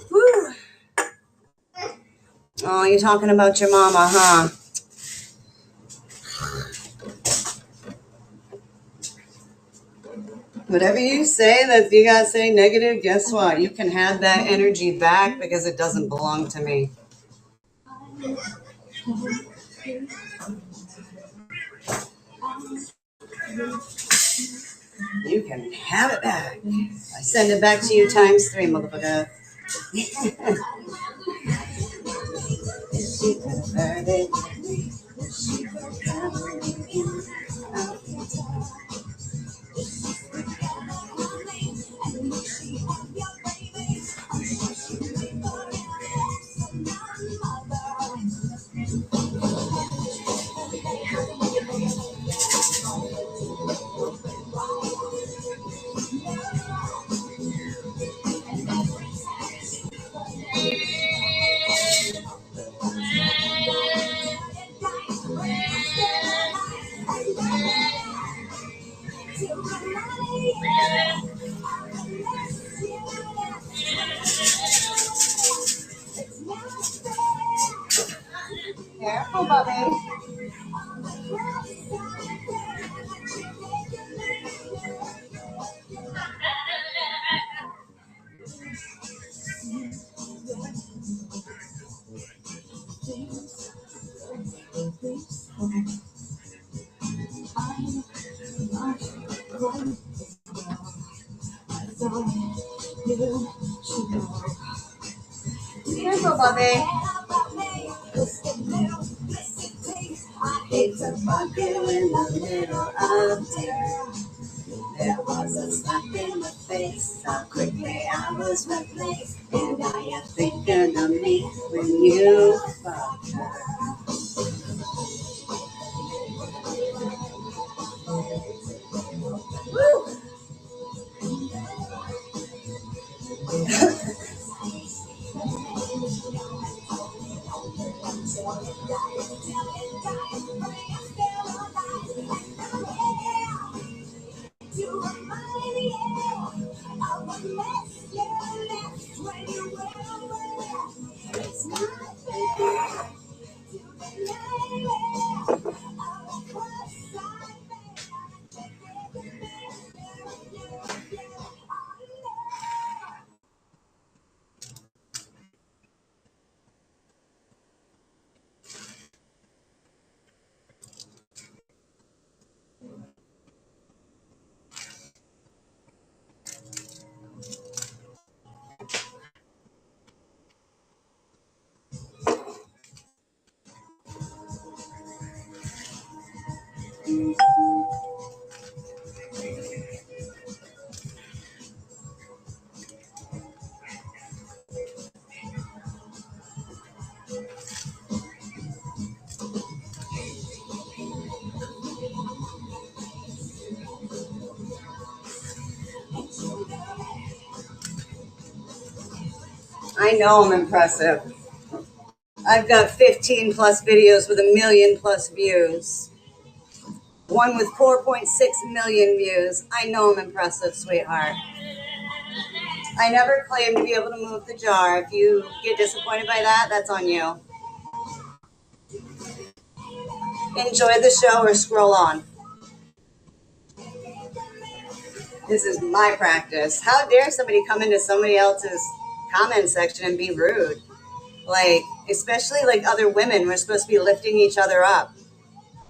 Whew. Oh, you're talking about your mama, huh? Whatever you say that you gotta say negative, guess what? You can have that energy back because it doesn't belong to me. You can have it back. I send it back to you times 3, motherfucker. Careful, Bubby. Careful, Bubby. I hate to fuck you in the middle of town. There was a slap in the face. How quickly I was replaced. And now you're thinking of me when you fucked her. Woo! I know I'm impressive. I've got 15 plus videos with 1 million plus views. One with 4.6 million views. I know I'm impressive, sweetheart. I never claimed to be able to move the jar. If you get disappointed by that, that's on you. Enjoy the show or scroll on. This is my practice. How dare somebody come into somebody else's comment section and be rude? Like, especially like other women, we're supposed to be lifting each other up.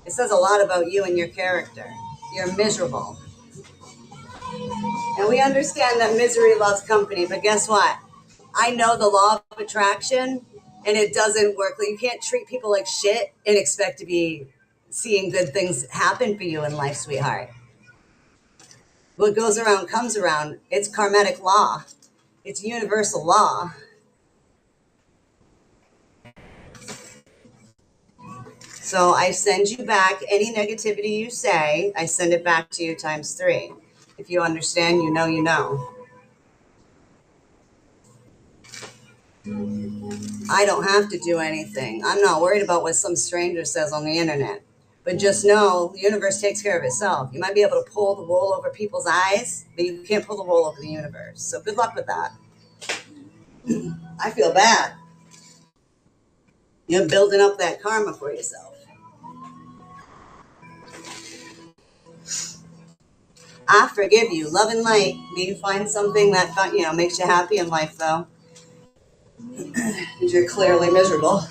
It says a lot about you and your character. You're miserable. And we understand that misery loves company, but guess what? I know the law of attraction, and it doesn't work. You can't treat people like shit and expect to be seeing good things happen for you in life, sweetheart. What goes around comes around. It's karmatic law. It's universal law. So I send you back any negativity you say. I send it back to you times 3. If you understand, you know, you know. I don't have to do anything. I'm not worried about what some stranger says on the internet. But just know the universe takes care of itself. You might be able to pull the wool over people's eyes, but you can't pull the wool over the universe. So good luck with that. I feel bad. You're building up that karma for yourself. I forgive you. Love and light. May you find something that makes you happy in life, though. Because you're clearly miserable.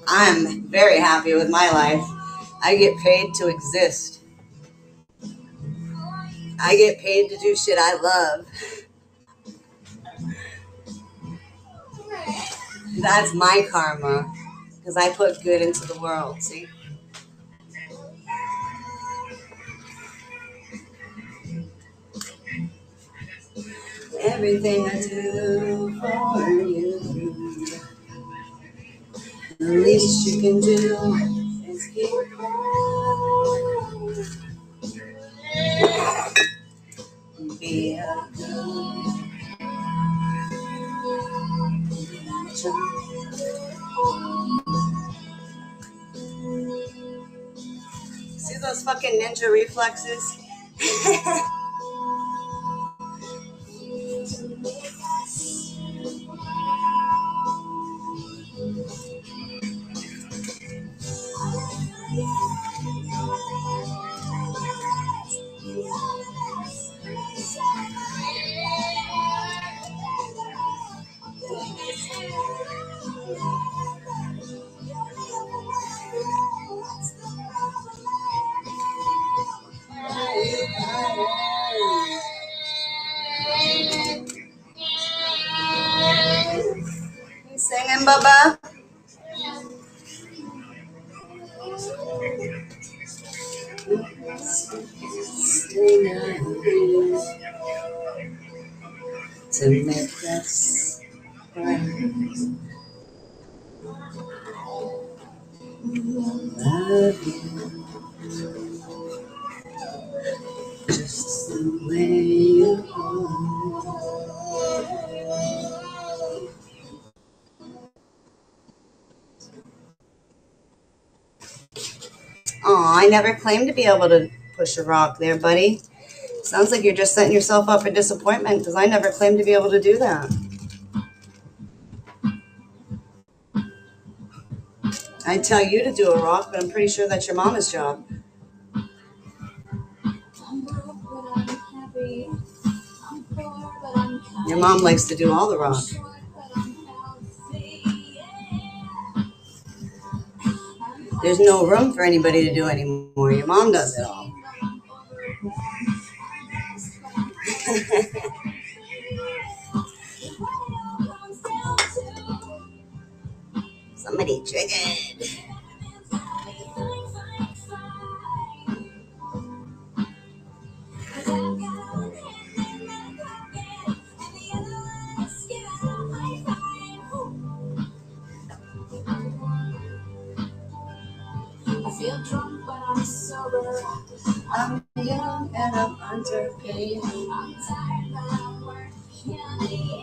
I'm very happy with my life. I get paid to exist. I get paid to do shit I love. That's my karma. Because I put good into the world, see? Everything I do for you, the least you can do is keep quiet. Be a good child. See those fucking ninja reflexes? You singing, Bubba? To make us right. Love you just the way you are. Aw, I never claimed to be able to push a rock there, buddy. Sounds like you're just setting yourself up for disappointment because I never claimed to be able to do that. I'd tell you to do a rock, but I'm pretty sure that's your mama's job. Your mom likes to do all the rock. There's no room for anybody to do anymore. Your mom does it all. Somebody triggered. I feel drunk, but I'm sober. I'm young and I'm underpaid. I'm tired, but I'm working.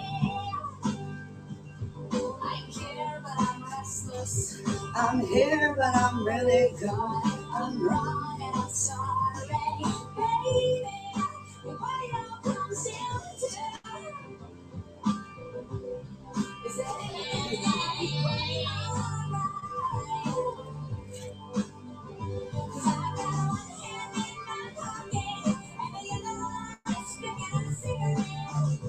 I care, but I'm restless. I'm here, but I'm really gone. I'm wrong and I'm sorry. Baby, what it all comes down to is that everything way alright. 'Cause I got one hand in my pocket and the other one is sticking a cigarette.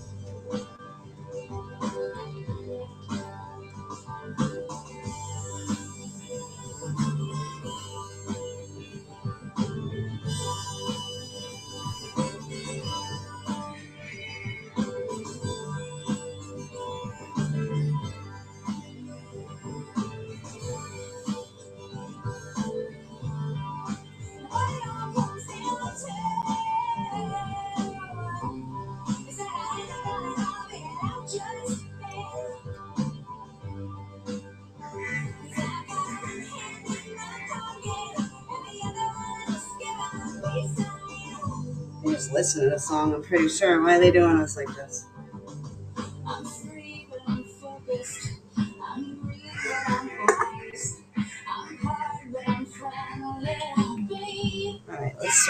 They just listen to the song, I'm pretty sure. Why are they doing us like this?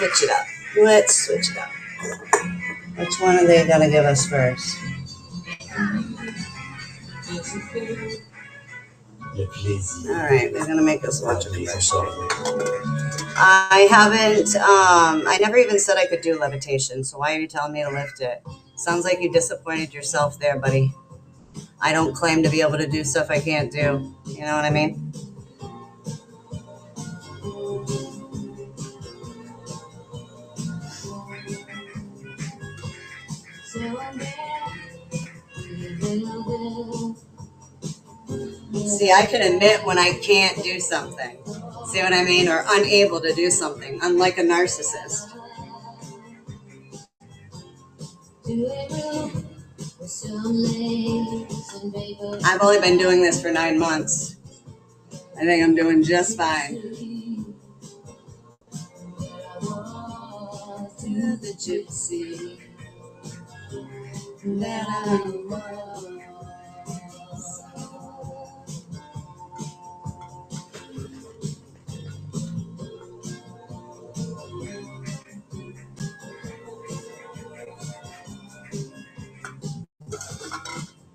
switch it up. Let's switch it up. Which one are they going to give us first? All right, they're going to make us watch a commercial. I haven't, I never even said I could do levitation, so why are you telling me to lift it? Sounds like you disappointed yourself there, buddy. I don't claim to be able to do stuff I can't do. You know what I mean? See, I can admit when I can't do something. See what I mean? Or unable to do something, unlike a narcissist. I've only been doing this for 9 months. I think I'm doing just fine. To the gypsy that I was.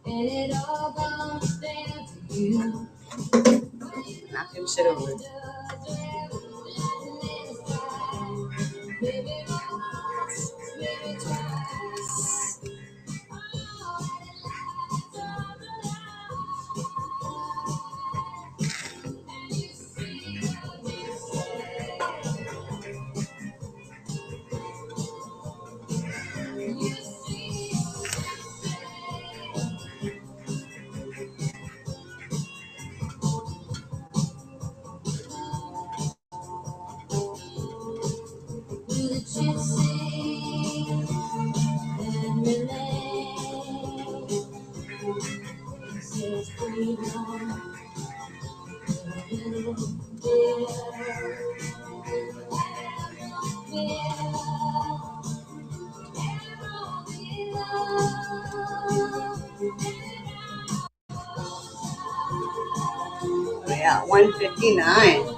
And it all comes down to you. Knocking shit over. Yeah, 159.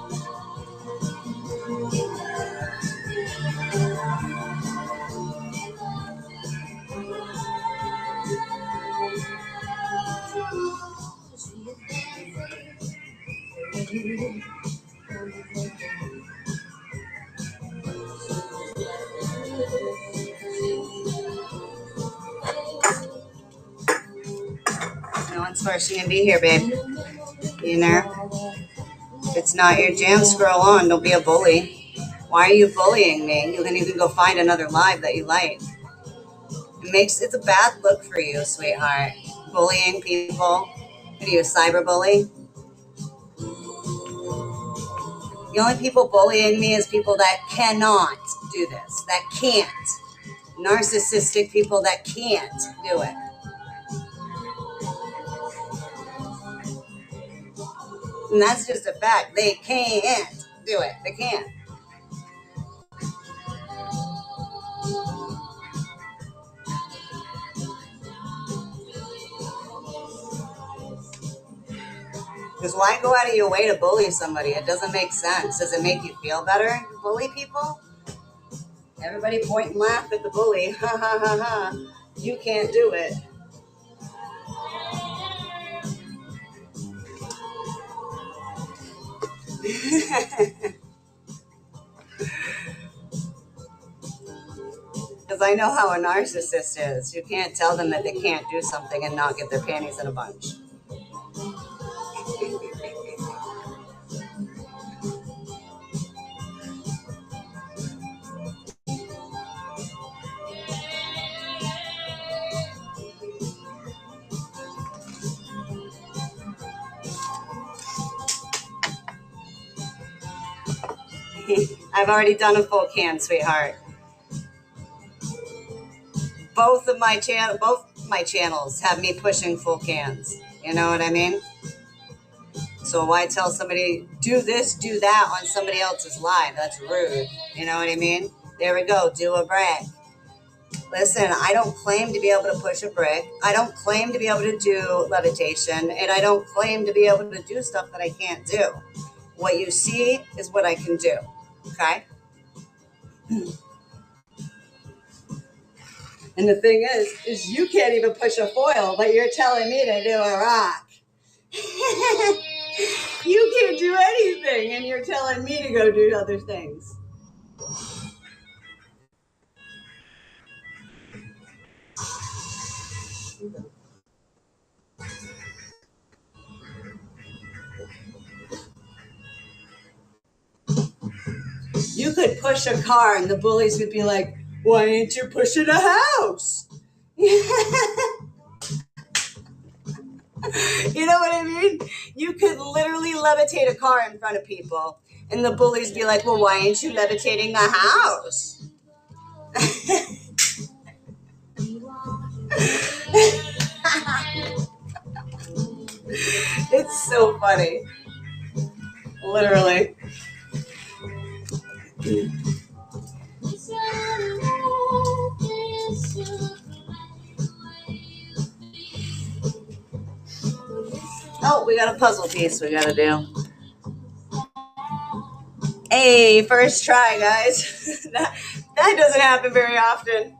No one's forcing you to be here, babe. You know? If it's not your jam, scroll on. Don't be a bully. Why are you bullying me? You can go find another live that you like. It's a bad look for you, sweetheart. Bullying people. What are you, a cyberbully? The only people bullying me is people that cannot do this, that can't. Narcissistic people that can't do it. And that's just a fact. They can't do it. They can't. Because why go out of your way to bully somebody? It doesn't make sense. Does it make you feel better to bully people? Everybody point and laugh at the bully. Ha ha ha ha. You can't do it. Because I know how a narcissist is. You can't tell them that they can't do something and not get their panties in a bunch. I've already done a full can, sweetheart. Both my channels have me pushing full cans. You know what I mean? So why tell somebody, do this, do that on somebody else's live? That's rude. You know what I mean? There we go. Do a brick. Listen, I don't claim to be able to push a brick. I don't claim to be able to do levitation. And I don't claim to be able to do stuff that I can't do. What you see is what I can do. Okay? And the thing is you can't even push a foil, but you're telling me to do a rock. You can't do anything, and you're telling me to go do other things. You could push a car, and the bullies would be like, "Why ain't you pushing a house?" You know what I mean? You could literally levitate a car in front of people, and the bullies be like, "Well, why ain't you levitating a house?" It's so funny. Literally. Oh, we got a puzzle piece we gotta do. Hey, first try, guys. that doesn't happen very often.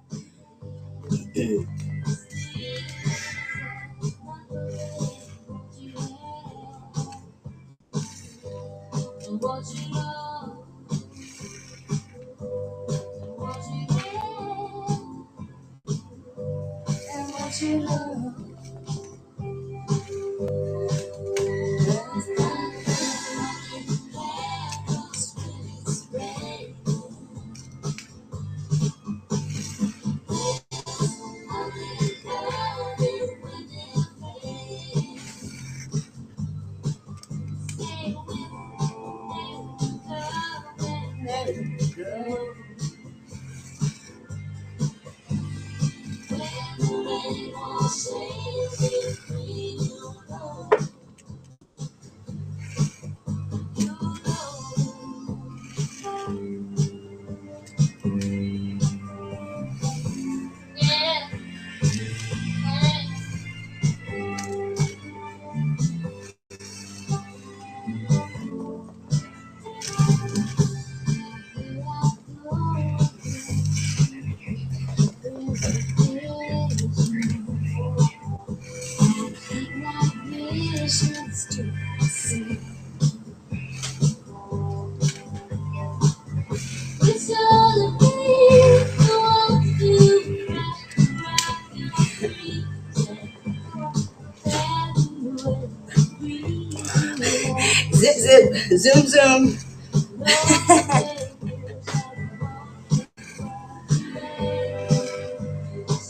Zip, zip, zoom, zoom.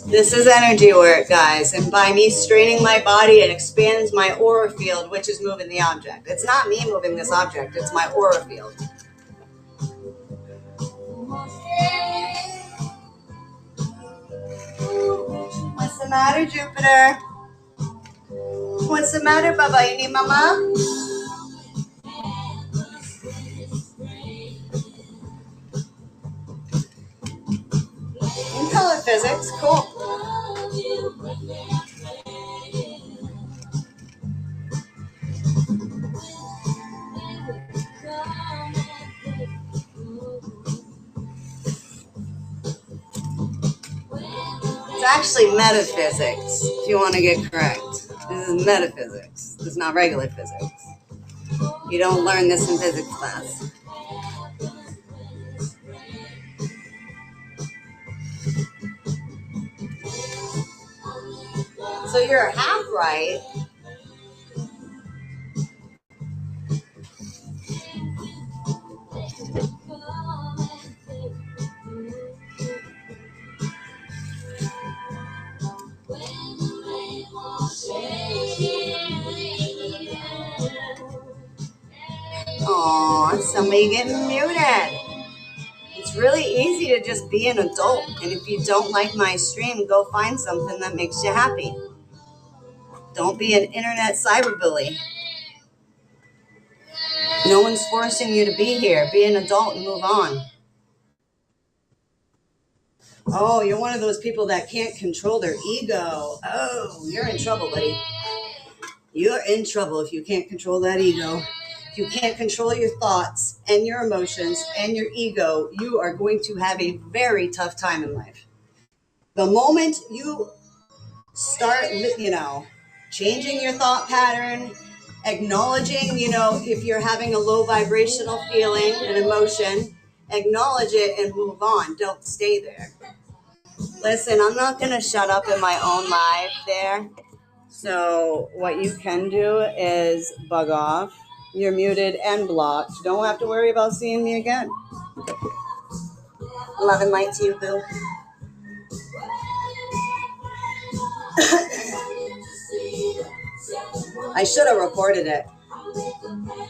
This is energy work, guys. And by me straining my body, it expands my aura field, which is moving the object. It's not me moving this object. It's my aura field. What's the matter, Jupiter? What's the matter, Baba? You need mama? In color physics, cool. It's actually metaphysics, if you want to get correct. This is metaphysics. This is not regular physics. You don't learn this in physics class. So you're half right. Aw, somebody getting muted. It's really easy to just be an adult. And if you don't like my stream, go find something that makes you happy. Don't be an internet cyberbully. No one's forcing you to be here. Be an adult and move on. Oh, you're one of those people that can't control their ego. Oh, you're in trouble, buddy. You're in trouble if you can't control that ego. If you can't control your thoughts and your emotions and your ego, you are going to have a very tough time in life. The moment you start, changing your thought pattern, acknowledging, if you're having a low vibrational feeling, an emotion, acknowledge it and move on. Don't stay there. Listen, I'm not going to shut up in my own live there. So what you can do is bug off. You're muted and blocked. Don't have to worry about seeing me again. Love and light to you, boo. I should have reported it.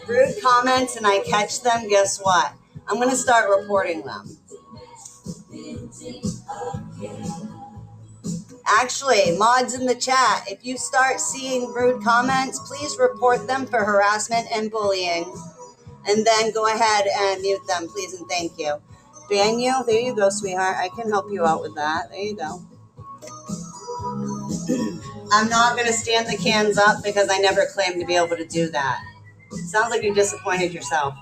Rude comments and I catch them, guess what? I'm going to start reporting them. Actually, mods in the chat, if you start seeing rude comments, please report them for harassment and bullying. And then go ahead and mute them, please and thank you. Ban you? There you go, sweetheart. I can help you out with that. There you go. I'm not going to stand the cans up because I never claimed to be able to do that. Sounds like you disappointed yourself.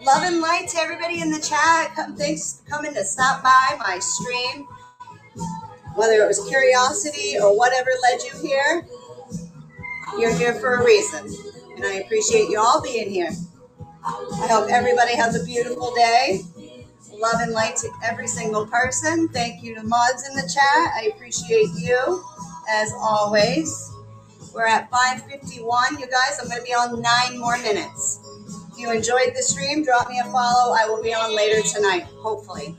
Love and light to everybody in the chat. Thanks for coming to stop by my stream. Whether it was curiosity or whatever led you here, you're here for a reason. And I appreciate you all being here. I hope everybody has a beautiful day. Love and light to every single person. Thank you to mods in the chat. I appreciate you as always. We're at 5:51, you guys. I'm going to be on 9 more minutes. If you enjoyed the stream, drop me a follow. I will be on later tonight, hopefully.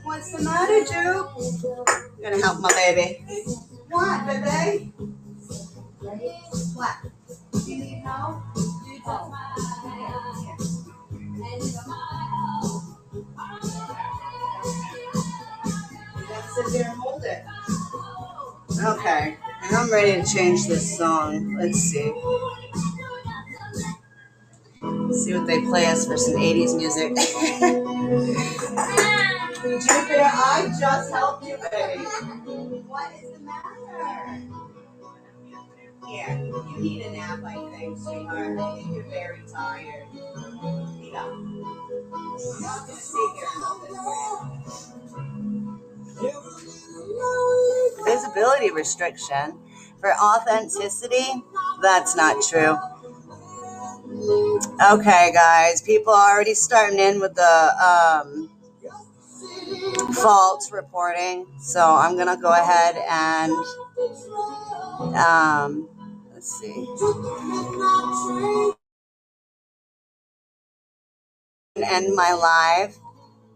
What's the matter, Juke? I'm going to help my baby. What, baby? What? Do you need help? Oh. Sit there and hold it. Okay, and I'm ready to change this song. Let's see. Let's see what they play us for some 80s music. Jupiter, I just helped you, baby. What is the matter? Here, you need a nap, I think, sweetheart. I think you're very tired. You know. I'm just gonna stay here and hold this for you. Visibility restriction for authenticity? That's not true. Okay, guys, people are already starting in with the false reporting, so I'm gonna go ahead and let's see. End my live.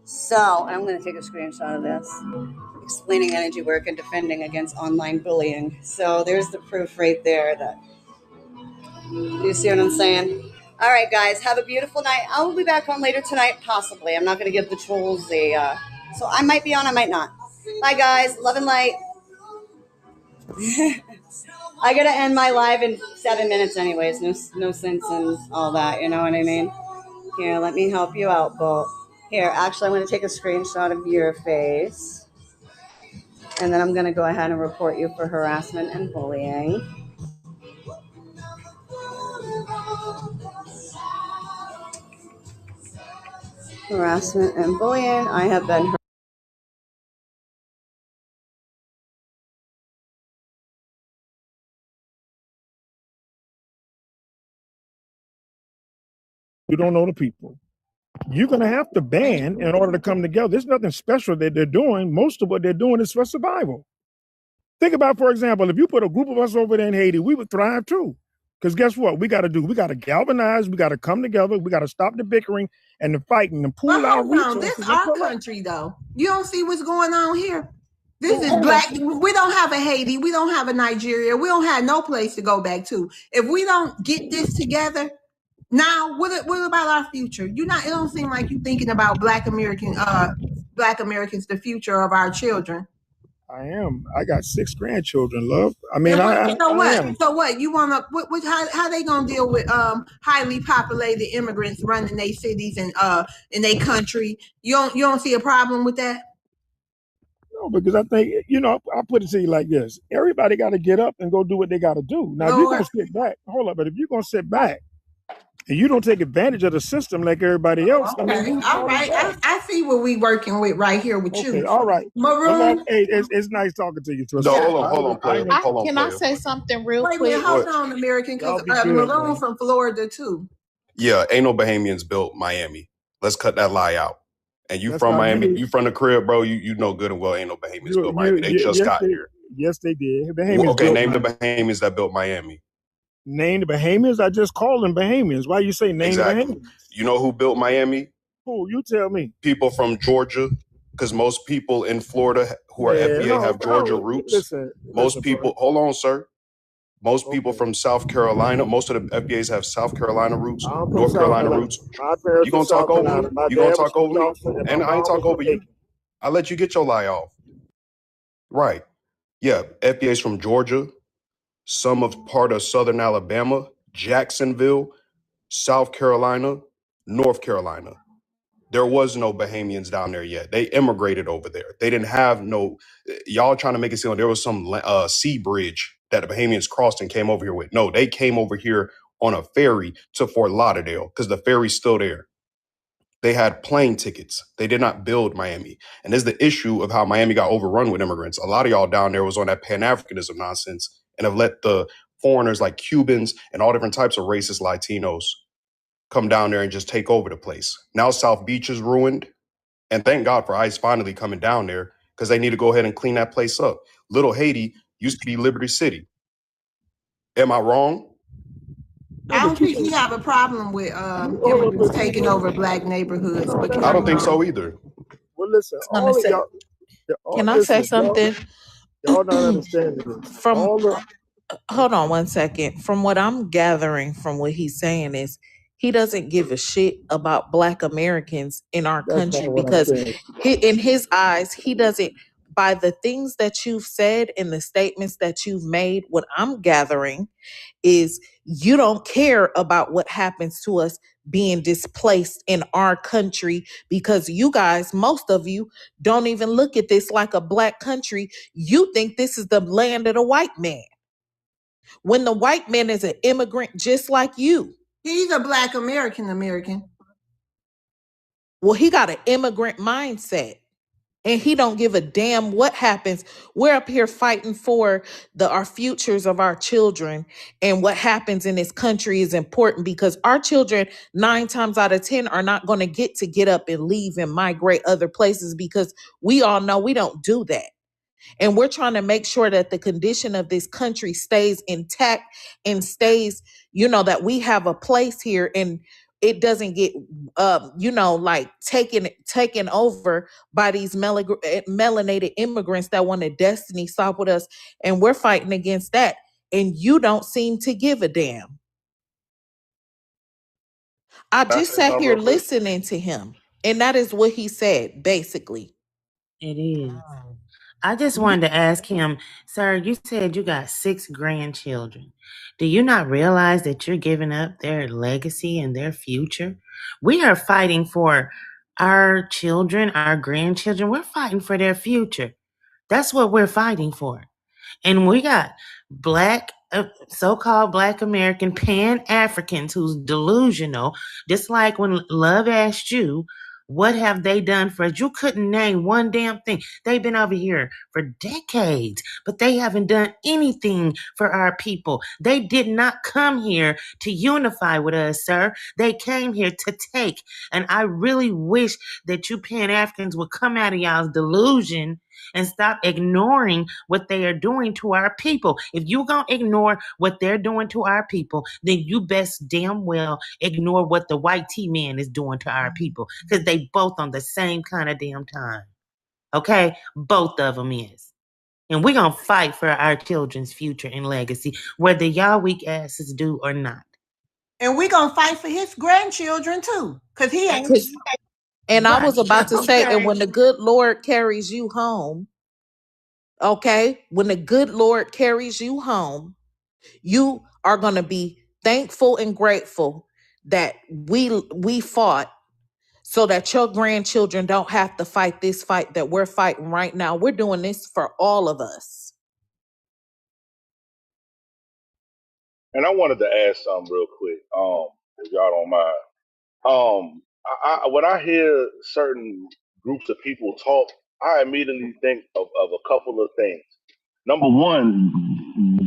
So I'm going to take a screenshot of this. Explaining energy work and defending against online bullying. So there's the proof right there. That you see what I'm saying? All right, guys, have a beautiful night. I will be back on later tonight, possibly. I'm not going to give the trolls a... so I might be on, I might not. Bye, guys. Love and light. I got to end my live in 7 minutes anyways. No sense in all that, you know what I mean? Here, let me help you out, Bolt. Here, actually, I'm going to take a screenshot of your face. And then I'm going to go ahead and report you for harassment and bullying. Harassment and bullying. I have been harassed. You don't know the people. You're going to have to ban in order to come together. There's nothing special that they're doing. Most of what they're doing is for survival. Think about, for example, if you put a group of us over there in Haiti, we would thrive too. Because guess what? We got to do? We got to galvanize. We got to come together. We got to stop the bickering and the fighting and pool our resources. This is our country, though. You don't see what's going on here. This is black. We don't have a Haiti. We don't have a Nigeria. We don't have no place to go back to. If we don't get this together, Now, what about our future? It don't seem like you thinking about Black Americans, the future of our children. I am. I got 6 grandchildren, love. I mean, And I am. So what? You want to? How they gonna deal with highly populated immigrants running their cities and in their country? You don't see a problem with that? No, because I think, I put it to you like this. Everybody got to get up and go do what they got to do. Now, if you're going to sit back, hold up, but if you're going to sit back and you don't take advantage of the system like everybody else, Okay, all right. I see what we working with right here with you. Okay, all right. Maroon. Hey, it's nice talking to you, Tristan. No, hold on, player. Can I say something real Wait a quick? minute, hold on, American, because Y'all be good, Maroon man. from Florida too. Yeah, ain't no Bahamians built Miami. Let's cut that lie out. And you That's from not Miami, true. you from the crib, bro. You know good and well ain't no Bahamians built Miami. They just yes, got they, here. yes, they did. Bahamians Okay, built name the Miami. Bahamians that built Miami. Name the Bahamians? I just called them Bahamians. Why you say name Exactly. the Bahamians? You know who built Miami? Who? You tell me. People from Georgia, because most people in Florida who are Yeah, FBA have Georgia no, roots. listen, Most bro. people, hold on, sir. Most people from South Carolina, most of the FBAs have South Carolina roots, I'm from North South Carolina Carolina. roots. My parents You from gonna talk South over Carolina. me? My You gonna dad was talk from over me? Charleston, and And my I ain't mom was talk over from you. Macon. I let you get your lie off. Right. Yeah, FBA's from Georgia, some of part of Southern Alabama, Jacksonville, South Carolina, North Carolina. There was no Bahamians down there yet. They immigrated over there. They didn't have no. Y'all trying to make it seem like there was some sea bridge that the Bahamians crossed and came over here with. No, they came over here on a ferry to Fort Lauderdale because the ferry's still there. They had plane tickets. They did not build Miami. And this is the issue of how Miami got overrun with immigrants. A lot of y'all down there was on that Pan-Africanism nonsense and have let the foreigners like Cubans and all different types of racist Latinos come down there and just take over the place. Now South Beach is ruined. And thank God for ICE finally coming down there because they need to go ahead and clean that place up. Little Haiti used to be Liberty City. Am I wrong? I don't think you have a problem with immigrants taking over Black neighborhoods. But I don't think so either. Well, listen, Gonna all of say- y'all. Can I say something? Y'all not understanding this. From All the, hold on one second. From what I'm gathering from what he's saying is he doesn't give a shit about Black Americans in our that's country not what I'm because saying. in his eyes, he doesn't. By the things that you've said and the statements that you've made, what I'm gathering is you don't care about what happens to us being displaced in our country because you guys, most of you, don't even look at this like a Black country. You think this is the land of the white man. When the white man is an immigrant just like you. He's a Black American. Well, he got an immigrant mindset. And he don't give a damn what happens. We're up here fighting for our futures of our children. And what happens in this country is important because our children 9 times out of 10 are not going to get up and leave and migrate other places because we all know we don't do that. And we're trying to make sure that the condition of this country stays intact and stays, that we have a place here and it doesn't get, like taken over by these melanated immigrants that want to destiny stop with us. And we're fighting against that. And you don't seem to give a damn. I Can I just say sat something here real quick? listening to him. And that is what he said, basically. It is. I just wanted to ask him, sir, you said you got 6 grandchildren. Do you not realize that you're giving up their legacy and their future? We are fighting for our children, our grandchildren. We're fighting for their future. That's what we're fighting for. And we got Black, so-called Black American Pan-Africans who's delusional, just like when Love asked you, what have they done for us? You couldn't name one damn thing. They've been over here for decades, but they haven't done anything for our people. They did not come here to unify with us, sir. They came here to take. And I really wish that you Pan-Africans would come out of y'all's delusion and stop ignoring what they are doing to our people. If you're going to ignore what they're doing to our people, then you best damn well ignore what the white T-man is doing to our people because they both on the same kind of damn time. Okay? Both of them is. And we're going to fight for our children's future and legacy, whether y'all weak asses do or not. And we're gonna fight for his grandchildren too, because he ain't 'Cause- And I was right. about to say, and Okay. when the good Lord carries you home, okay, when the good Lord carries you home, you are going to be thankful and grateful that we fought so that your grandchildren don't have to fight this fight that we're fighting right now. We're doing this for all of us. And I wanted to ask something real quick, if y'all don't mind. When I hear certain groups of people talk, I immediately think of a couple of things. Number one,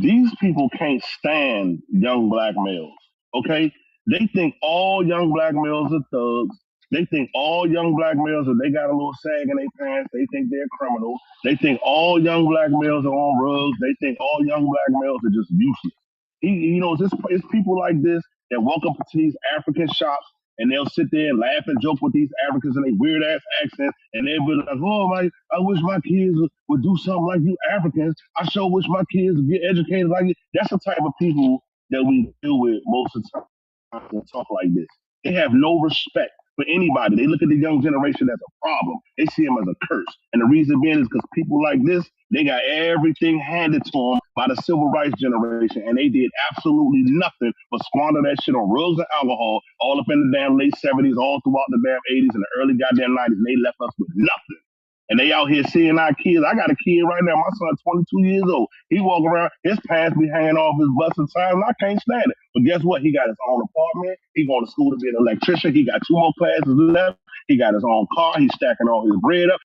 these people can't stand young black males. Okay, they think all young black males are thugs. They think all young black males, if they got a little sag in their pants, they think they're criminals. They think all young black males are on drugs. They think all young black males are just useless. It's people like this that walk up to these African shops and they'll sit there and laugh and joke with these Africans in their weird ass accents, and they'll be like, "Oh my, I wish my kids would do something like you Africans. I sure wish my kids would get educated like you." That's the type of people that we deal with most of the time and talk like this. They have no respect for anybody. They look at the young generation as a problem. They see them as a curse. And the reason being is because people like this, they got everything handed to them by the civil rights generation, and they did absolutely nothing but squander that shit on drugs and alcohol all up in the damn late 70s, all throughout the damn 80s and the early goddamn 90s, and they left us with nothing. And they out here seeing our kids. I got a kid right now. My son's 22 years old. He walk around, his pants be hanging off his bust at times, and I can't stand it. But guess what? He got his own apartment. He going to school to be an electrician. He got 2 more classes left. He got his own car. He's stacking all his bread up.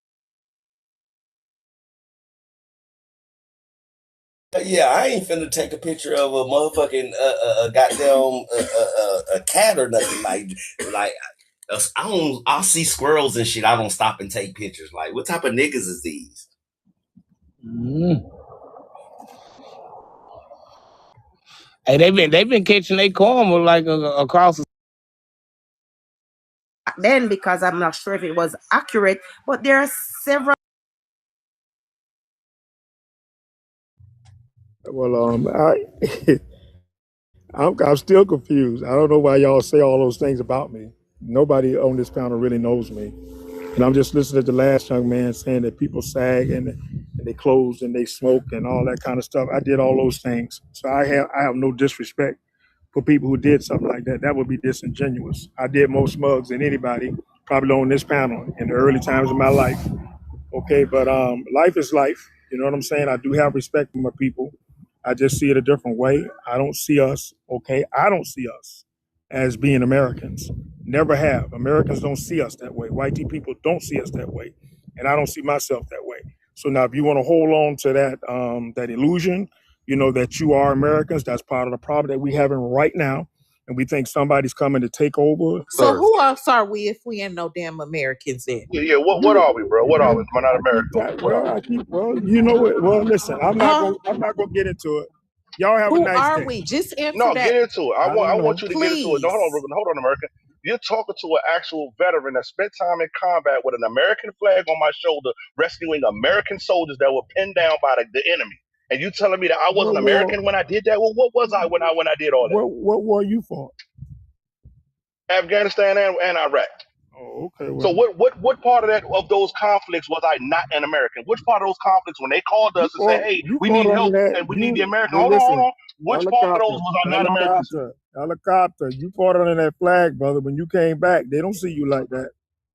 Yeah, I ain't finna take a picture of a motherfucking goddamn a cat or nothing like. I'll see squirrels and shit. I don't stop and take pictures. Like, what type of niggas is these? Hey, they've been catching their karma like across the then, because I'm not sure if it was accurate, but there are several. Well, I'm still confused. I don't know why y'all say all those things about me. Nobody on this panel really knows me. And I'm just listening to the last young man saying that people sag and they clothes and they smoke and all that kind of stuff. I did all those things. So I have no disrespect for people who did something like that. That would be disingenuous. I did more smugs than anybody probably on this panel in the early times of my life. Okay, but life is life. You know what I'm saying? I do have respect for my people. I just see it a different way. I don't see us, okay? I don't see us as being Americans. Never have. Americans don't see us that way. White people don't see us that way. And I don't see myself that way. So now if you want to hold on to that illusion, that you are Americans, that's part of the problem that we're having right now. And we think somebody's coming to take over. So who else are we if we ain't no damn Americans then? Yeah. What are we, bro? What are we? We're not Americans. You know what? Well, listen, I'm not gonna get into it. Y'all have a Who nice are day. we? Just answer No, that. get into it. I want you to get into it. No, Please. hold on, American. You're talking to an actual veteran that spent time in combat with an American flag on my shoulder, rescuing American soldiers that were pinned down by the enemy. And you telling me that I wasn't American when I did that? Well, what was I when I did all that? What war you fought? Afghanistan and Iraq. Oh, okay. So what part of those conflicts was I not an American? Which part of those conflicts when they called us and said, "Hey, we need help and we need the American"? Hold on. Which part of those was I not American? Helicopter. You fought under that flag, brother. When you came back, they don't see you like that.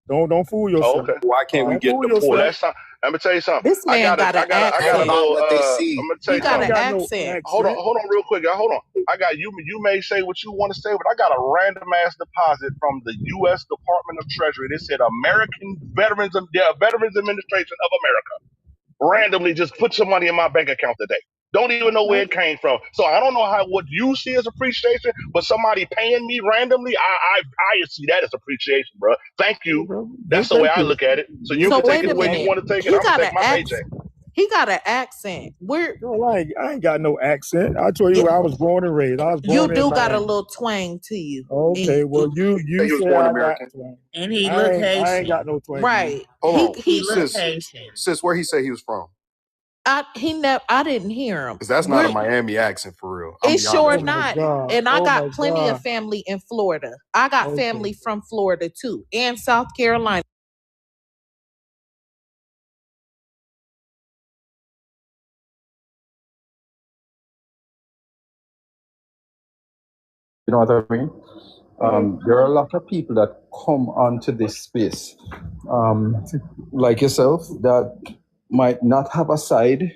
Don't fool yourself. Oh, okay. Why can't we Don't get fool the yourself. point? Last time, let me tell you something. This man got an I got a accent. little. what they I'm see. gonna tell He you got something. an accent. Hold on, real quick, y'all. Hold on. I got you. You may say what you want to say, but I got a random ass deposit from the U.S. Department of Treasury. It said American Veterans Administration of America. Randomly, just put some money in my bank account today. Don't even know where it came from. So I don't know what you see as appreciation, but somebody paying me randomly, I see that as appreciation, bro. Thank you. That's the way I look at it. So you So can take wait it a the way you minute. want to take it. He I'm gonna got take an my accent. paycheck. He got an accent. I ain't got no accent. I told you where I was born and raised. I was born You in do got a Miami. little twang to you. Okay, well you He was say born I American. got twang. And he I look ain't Haitian. got no twang. Right. Hold on, He look sis. Haitian. Sis, where he say he was from? I didn't hear him. Because that's not a Miami accent for real. I'm It's be sure honest with you. not. God. And I Oh got my plenty of God. family in Florida. I got Okay. family from Florida too, and South Carolina. You know what I mean? There are a lot of people that come onto this space, like yourself, that might not have a side,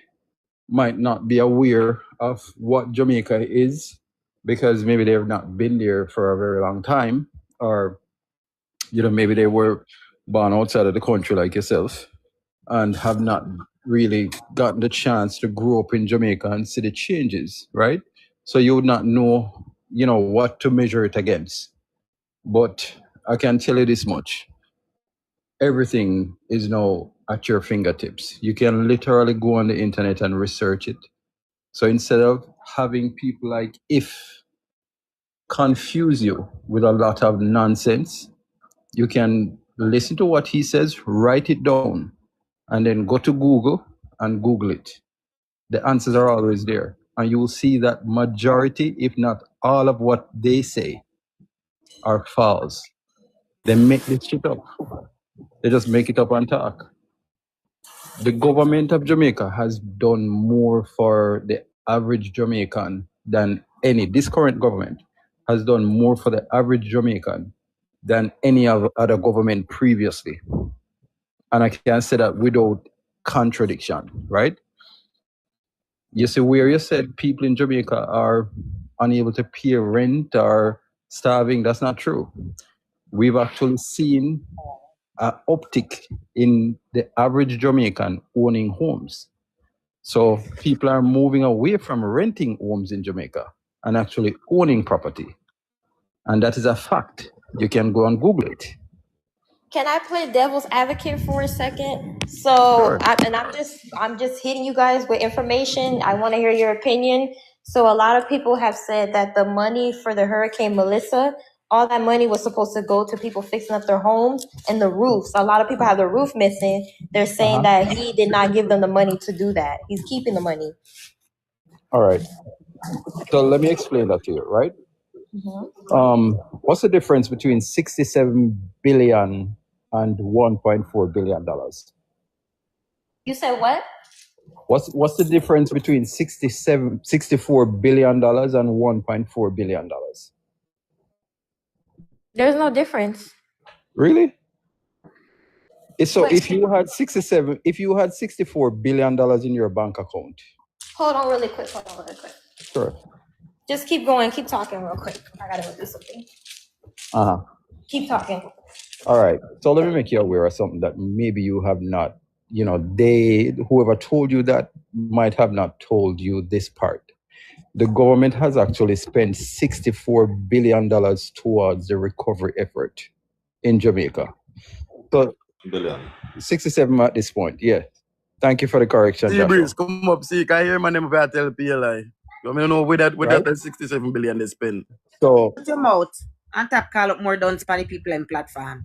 might not be aware of what Jamaica is, because maybe they've not been there for a very long time, or maybe they were born outside of the country like yourself, and have not really gotten the chance to grow up in Jamaica and see the changes, right? So you would not know, what to measure it against. But I can tell you this much. Everything is now at your fingertips. You can literally go on the internet and research it. So instead of having people like If confuse you with a lot of nonsense, you can listen to what he says, write it down, and then go to Google and Google it. The answers are always there. And you will see that majority, if not all of what they say, are false. They make this shit up. They just make it up and talk. The government of Jamaica has done more for the average Jamaican than this current government has done more for the average Jamaican than any other government previously. And I can say that without contradiction, right? You see, where you said people in Jamaica are unable to pay rent or starving, that's not true. We've actually seen an uptick in the average Jamaican owning homes. So people are moving away from renting homes in Jamaica and actually owning property. And that is a fact. You can go and Google it. Can I play devil's advocate for a second? So, I'm just hitting you guys with information. I want to hear your opinion. So, a lot of people have said that the money for the Hurricane Melissa, all that money was supposed to go to people fixing up their homes and the roofs. A lot of people have the roof missing. They're saying that he did not give them the money to do that. He's keeping the money. All right. So let me explain that to you, right? What's the difference between 67 billion and 1.4 billion dollars? You said what? What's the difference between 64 billion dollars and 1.4 billion dollars? There's no difference. Really? So if you had 64 billion dollars in your bank account. Hold on really quick. Sure. Just keep going. Keep talking real quick. I gotta go do something. Uh-huh. Keep talking. All right. So let me make you aware of something that maybe you have not, whoever told you that might have not told you this part. The government has actually spent $64 billion towards the recovery effort in Jamaica. So, Billion. 67 at this point, yeah. Thank you for the correction, See, Joshua. Breeze, come up. See, can you hear my name if I tell PLI? You want me to know with that 67 billion they spend? So, Shut your mouth and tap call up more done Spanish people in platform.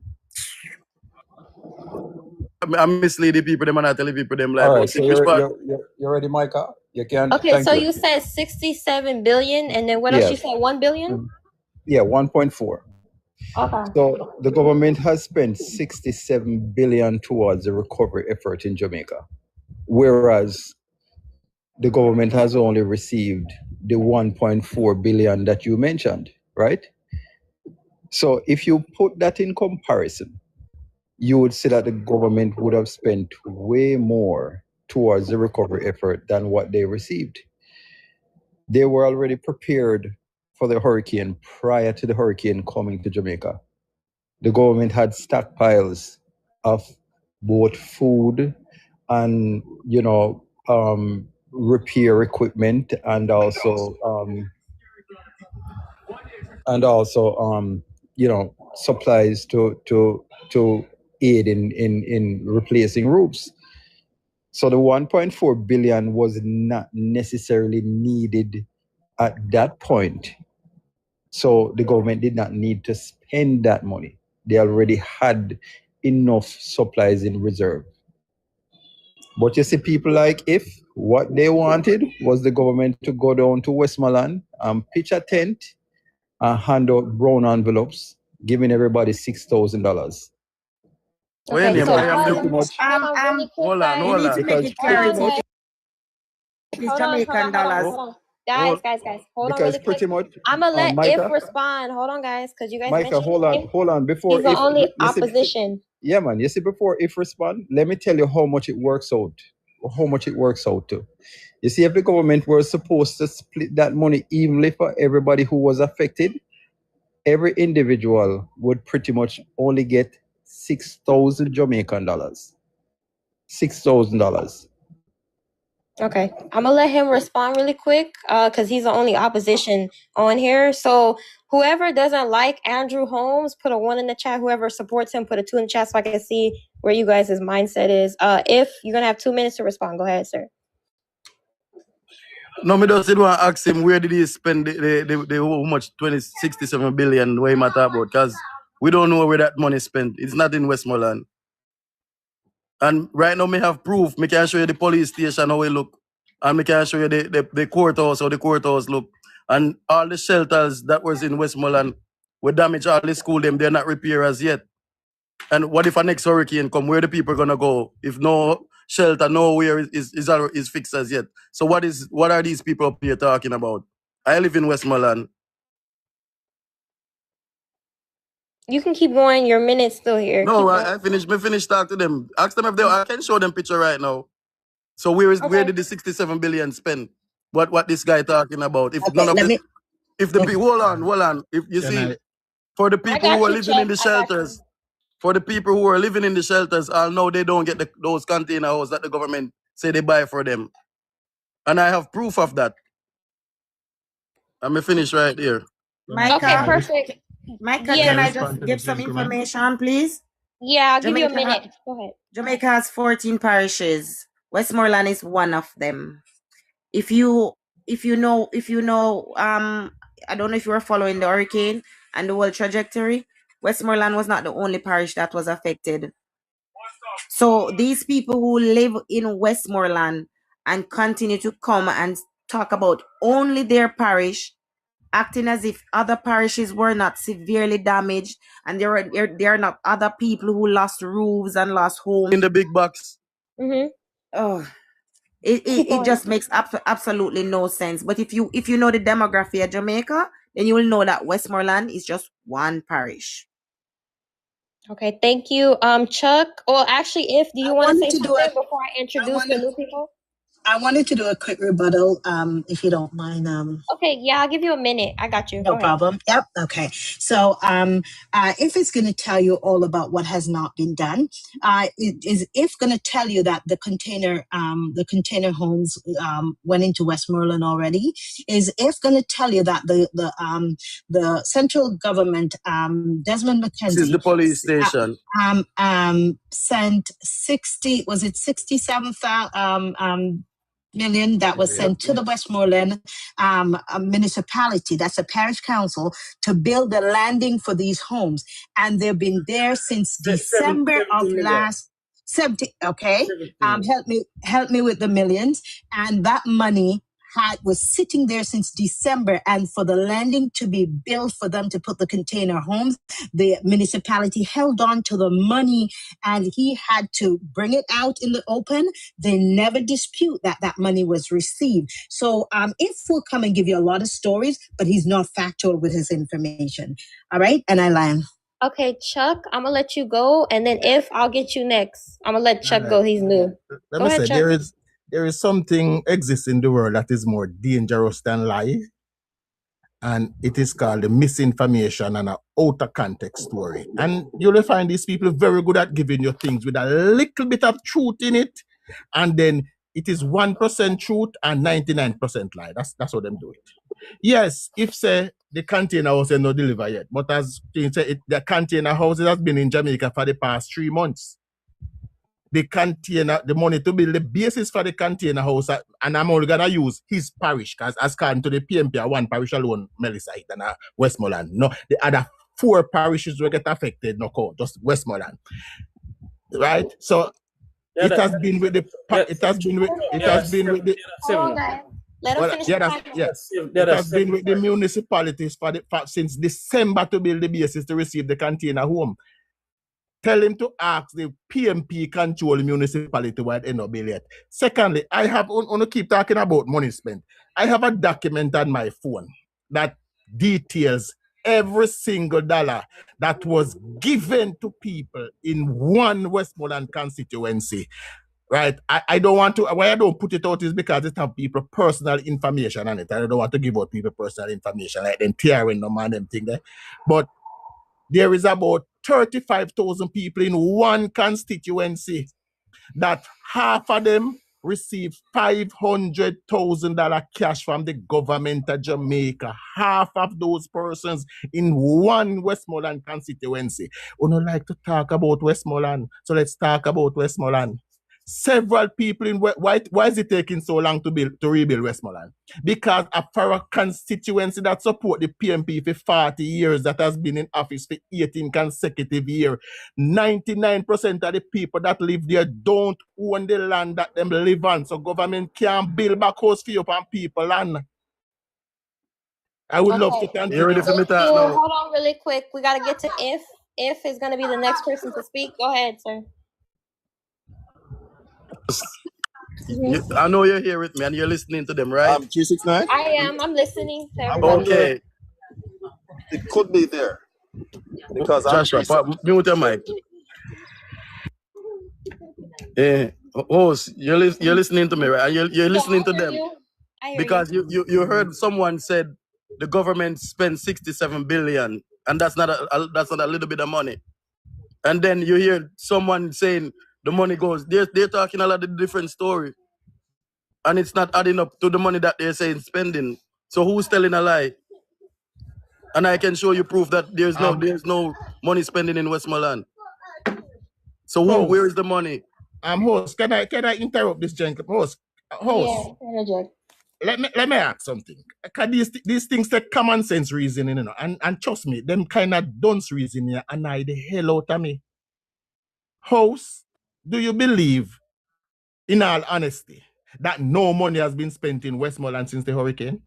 I mislead the people, them and I tell the people them like. all right, so you're ready, Micah? You can. Okay, Thank so you. you said 67 billion, and then what else Yes. you said? 1 billion? Yeah, 1.4. Okay. So the government has spent 67 billion towards the recovery effort in Jamaica, whereas the government has only received the 1.4 billion that you mentioned, right? So if you put that in comparison, you would see that the government would have spent way more towards the recovery effort than what they received. They were already prepared for the hurricane prior to the hurricane coming to Jamaica. The government had stockpiles of both food and, repair equipment and also, supplies to aid in replacing roofs. So the 1.4 billion was not necessarily needed at that point. So the government did not need to spend that money. They already had enough supplies in reserve. But you see people like If, What they wanted was the government to go down to Westmoreland and pitch a tent and hand out brown envelopes, giving everybody $6,000. Wait, Okay, so I am Pretty the much, hold on really quick, hold on, guys. You hold need to on. make because it Hold clear on, pretty it's, much, guys. it's Hold on, Jamaican dollars. hold on. Guys. Hold on because really quick. pretty much, I'm gonna let If Micah, respond. Hold on, guys, because you guys Micah, mentioned If. hold on. Before He's the if only you see, opposition. yeah, man, you see, before if respond, let me tell you how much it works out. How much it works out to. You see, if the government were supposed to split that money evenly for everybody who was affected, every individual would pretty much only get 6,000 Jamaican dollars. $6,000. Okay, I'm gonna let him respond really quick, because he's the only opposition on here. So whoever doesn't like Andrew Holmes, put a 1 in the chat. Whoever supports him, put a 2 in the chat so I can see where you guys' mindset is. If you're gonna have 2 minutes to respond, go ahead, sir. No, me just did want to ask him where did he spend the how much 67 billion where he matter about, because we don't know where that money spent. It's not in Westmoreland. And right now me have proof. Me can show you the police station how it look. And me can show you the courthouse how the courthouse look. And all the shelters that was in Westmoreland were damaged. All the school them, they're not repaired as yet. And what if a next hurricane come? Where the people gonna go? If no shelter, nowhere is fixed as yet. So what are these people up here talking about? I live in Westmoreland. You can keep going. Your minute's still here. No, Keep I finished. Me finish talk to them. Ask them if they. I can show them picture right now. So where did the 67 billion spend? What this guy talking about? If none of the if the people hold on. If you see for the people who are living in the shelters, for the people who are living in the shelters, I know they don't get those container houses that the government say they buy for them. And I have proof of that. I'm gonna finish right here. Micah, Okay, perfect. Micah, Yeah. can I just give some information, please? Yeah, I'll give you a Jamaica minute. Go ahead. Jamaica has 14 parishes. Westmoreland is one of them. If you know, I don't know if you were following the hurricane and the whole trajectory. Westmoreland was not the only parish that was affected. So these people who live in Westmoreland and continue to come and talk about only their parish, acting as if other parishes were not severely damaged and there are not other people who lost roofs and lost homes in the big box. Mm-hmm. Oh, it just makes absolutely no sense. But if you know the demography of Jamaica, then you will know that Westmoreland is just one parish. Okay, thank you. Chuck. Well, actually, do you want to say wanted to do something a- before I introduce the new people? I wanted to do a quick rebuttal, if you don't mind. Okay, yeah, I'll give you a minute. I got you. Go No ahead. problem. Yep. Okay. So, if it's going to tell you all about what has not been done, if going to tell you that the container homes went into Westmoreland already, is if going to tell you that the central government, Desmond McKenzie, This is the police station. sent 67 million that was sent to the Westmoreland municipality, that's a parish council, to build a landing for these homes. And they've been there since December of last 70. Okay. Help me with the millions. And that money was sitting there since December, and for the landing to be built for them to put the container homes, the municipality held on to the money and he had to bring it out in the open. They never dispute that money was received. So if will come and give you a lot of stories, but he's not factual with his information. All right, and I land. Okay, Chuck, I'm gonna let you go, and then I'll get you next. I'm gonna let Chuck go. He's new. Let Go me ahead, say, Chuck. there is something exists in the world that is more dangerous than lie, and it is called the misinformation and an out of context story. And you'll find these people very good at giving you things with a little bit of truth in it, and then it is 1% truth and 99% lie. That's how them do it. Yes, if say the container house is not delivered yet, but as you say, the container house has been in Jamaica for the past 3 months. The money to build the basis for the container house, and I'm only gonna use his parish, because as according to the PMP, one parish alone, Melissa and Westmoreland. No, the other 4 parishes will get affected, no, just Westmoreland. Right? So Yeah, It has been with the. It has been with. It has been with the. Hold on, guys. Let him Well, finish yeah, the that's timeline. yes. Yeah, It has that's been with the municipalities since December to build the basis to receive the container home. Tell him to ask the PMP control municipality why they not build yet. Secondly, I have on keep talking about money spent. I have a document on my phone that details every single dollar that was given to people in one Westmoreland constituency. Right, I don't want to. Why I don't put it out is because it have people personal information on it. I don't want to give out people personal information like them tearing them and them thing there. But there is about 35,000 people in one constituency that half of them receive $500,000 cash from the government of Jamaica. Half of those persons in one Westmoreland constituency. We don't like to talk about Westmoreland, so let's talk about Westmoreland. Several people in why is it taking so long to rebuild Westmoreland? Because for a constituency that support the PMP for 40 years, that has been in office for 18 consecutive years, 99% of the people that live there don't own the land that them live on. So government can't build back house for you on people land. I would love to continue. You ready for me to Hold now? on really quick. We got to get to If. If is going to be the next person to speak. Go ahead, sir. I know you're here with me and you're listening to them, right? 369? I am. I'm listening to everybody. Okay. It could be there. Because Joshua, mute your mic. Host, you're listening to me, right? You're listening to them. Because you heard someone said the government spent 67 billion, and that's not a little bit of money. And then you hear someone saying the money goes. They're talking a lot of different story, and it's not adding up to the money that they're saying spending. So who's telling a lie? And I can show you proof that there's no money spending in Westmoreland. So where is the money? Host, can I interrupt this gentleman? Host. Yeah, let me ask something. Because these things take common sense reasoning, you know, and trust me, them kind of dunce reasoning annoy the hell out of me. Host, do you believe, in all honesty, that no money has been spent in Westmoreland since the hurricane?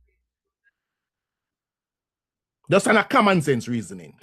Just on a common sense reasoning.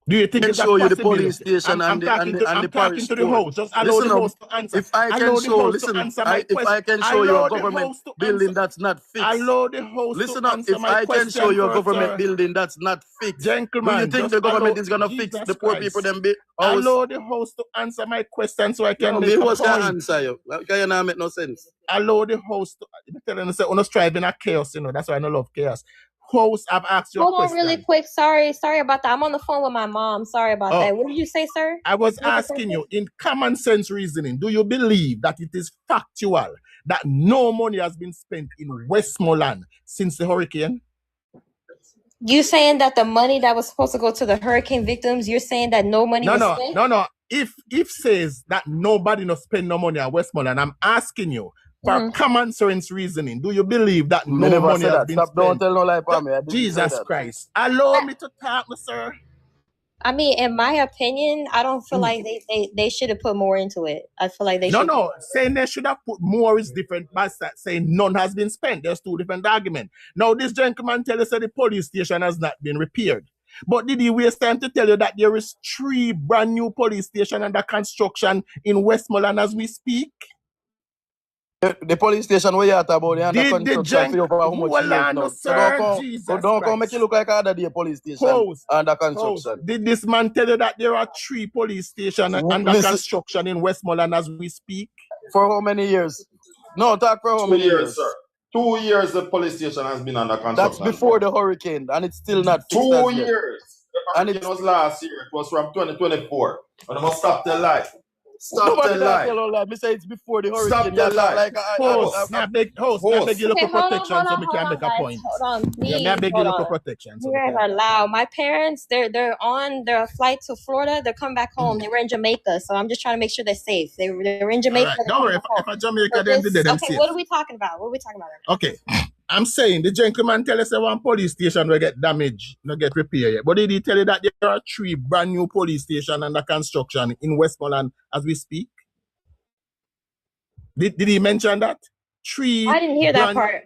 Do you think I can it's a show you the possibility? police station I'm and talking the to parish the court. host. Just allow the host to answer. If I can show, listen, if I can show you a government building that's not fixed. Allow the host Listen to up, answer if my I can show you a question government first, building that's not fixed, gentlemen, do you think just the government allow- is going to fix Jesus the poor Christ. people them bit? Allow the host to answer my question so I can No, make me a host point. can answer you. Can you not make no sense? Allow the host to tell them say, "We're striving at chaos, you know. That's why I don't love chaos." Host, I've asked you a Hold on question. really quick. Sorry about that. I'm on the phone with my mom. Sorry about that. What did you say, sir? I was What was the asking you, in common sense reasoning, do you believe that it is factual that no money has been spent in Westmoreland since the hurricane? You saying that the money that was supposed to go to the hurricane victims, you're saying that no money was spent? No. If says that nobody no spend no money at Westmoreland, I'm asking you, for common sense reasoning, do you believe that Me no never money said has that. been Stop, spent? don't tell no lie for me. I didn't say Jesus that. Christ. Allow me to talk, sir. I mean, in my opinion, I don't feel like they should have put more into it. I feel like they should. No. Saying they should have put more is different, but saying none has been spent. There's two different arguments. Now, this gentleman tell us that the police station has not been repaired. But did he waste time to tell you that there is 3 brand new police stations under construction in Westmoreland as we speak? The police station where you at about the under construction for you for how much years now? So don't come make it look like other day police station under construction. Did this man tell you that there are 3 police stations under construction in Westmoreland as we speak? For how many years? No, talk for how 2 many years, years? sir. 2 years the police station has been under construction. That's before the hurricane, and it's still not fixed. 2 as yet. years. The hurricane was last year. It was from 2024. And I must stop the lie. Stop the lie. Me say it's before the hurricane. Stop the lie. Host, I beg you look for protection so we can make a point. Hold on, please. I beg you look for protection. You guys are loud. My parents, they're on their flight to Florida. They're coming back home. They were in Jamaica, so I'm just trying to make sure they're safe. They were in Jamaica. Right. Don't worry, if a Jamaica, then they're okay, safe. what are we talking about? What are we talking about right now? Okay. I'm saying the gentleman tell us that one police station will get damaged, not get repaired yet. But did he tell you that there are 3 brand new police stations under construction in Westmoreland as we speak? Did he mention that? I didn't hear that part.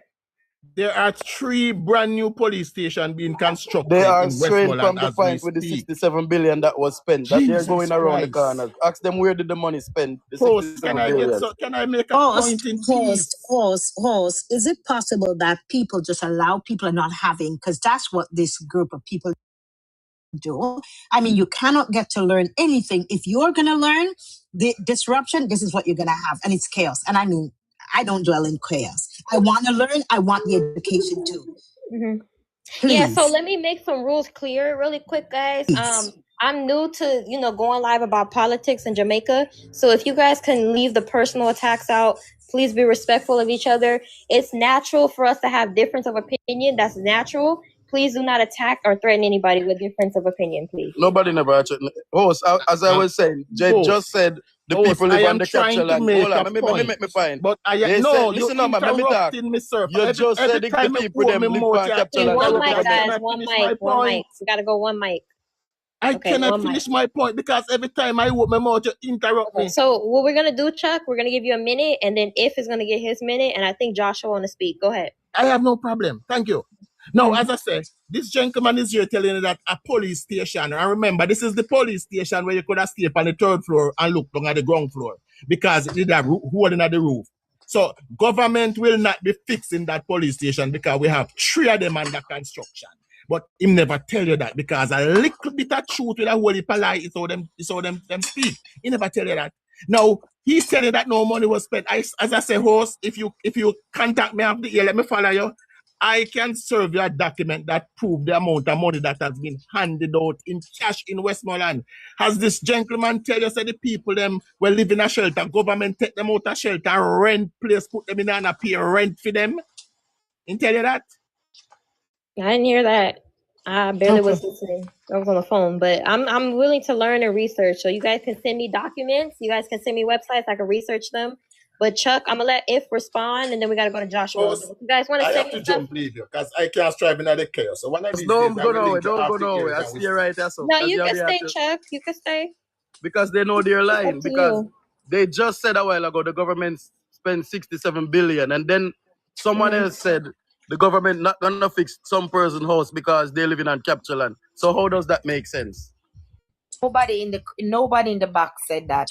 There are 3 brand new police stations being constructed They are in straying from Westmoreland the as we point with the speak. 67 billion that was spent. That they're Jesus going around the Christ. corners. Ask them where did the money spent? The Host, 67 billion. can I make a Host, point in peace? host. Is it possible that people just allow people are not having, because that's what this group of people do. I mean, you cannot get to learn anything. If you're going to learn the disruption, this is what you're going to have. And it's chaos. And I mean, I don't dwell in chaos. I want to learn. I want the education too. Mm-hmm. Please. Yeah, so let me make some rules clear really quick, guys. I'm new to, going live about politics in Jamaica. So if you guys can leave the personal attacks out, please be respectful of each other. It's natural for us to have difference of opinion. That's natural. Please do not attack or threaten anybody with difference of opinion, please. Nobody never actually. Host, as I was saying, Jay just said the people live on the capture land. Hold on, let me make my point. But listen, man, let me talk. Me, sir. You just said the people them live on capture Okay, land. one mic, guys. One mic. We gotta go one mic. I cannot finish my point because every time I open my mouth, you interrupt me. So what we're gonna do, Chuck, we're gonna give you a minute, and then If is gonna get his minute, and I think Joshua want to speak. Go ahead. I have no problem. Thank you. Now, as I said, this gentleman is here telling you that a police station, and remember, this is the police station where you could have stayed on the 3rd floor and look down at the ground floor because it did a hole in the roof. So government will not be fixing that police station because we have 3 of them under construction. But him never tell you that because a little bit of truth with a whole heap of lie is how them speak. He never tell you that. Now, he's telling you that no money was spent. As I say, host, if you contact me after the year, let me follow you. I can serve you a document that proves the amount of money that has been handed out in cash in Westmoreland. Has this gentleman tell you that the people them were living in a shelter, government take them out of shelter, rent place, put them in and pay rent for them? He tell you that? I didn't hear that. I barely was listening. I was on the phone, but I'm willing to learn and research. So you guys can send me documents. You guys can send me websites. I can research them. But Chuck, I'm gonna let If respond, and then we gotta go to Joshua. If you guys want to I say have to jump leave you because I can't strive in the chaos. So one of these Don't days, go nowhere. Don't go nowhere. I see you right there. So no, you can stay, Chuck. You can stay. Because they know they're lying. Up to Because you. they just said a while ago the government spent 67 billion, and then someone else said the government not gonna fix some person's house because they're living on capture land. So how does that make sense? Nobody in the box said that.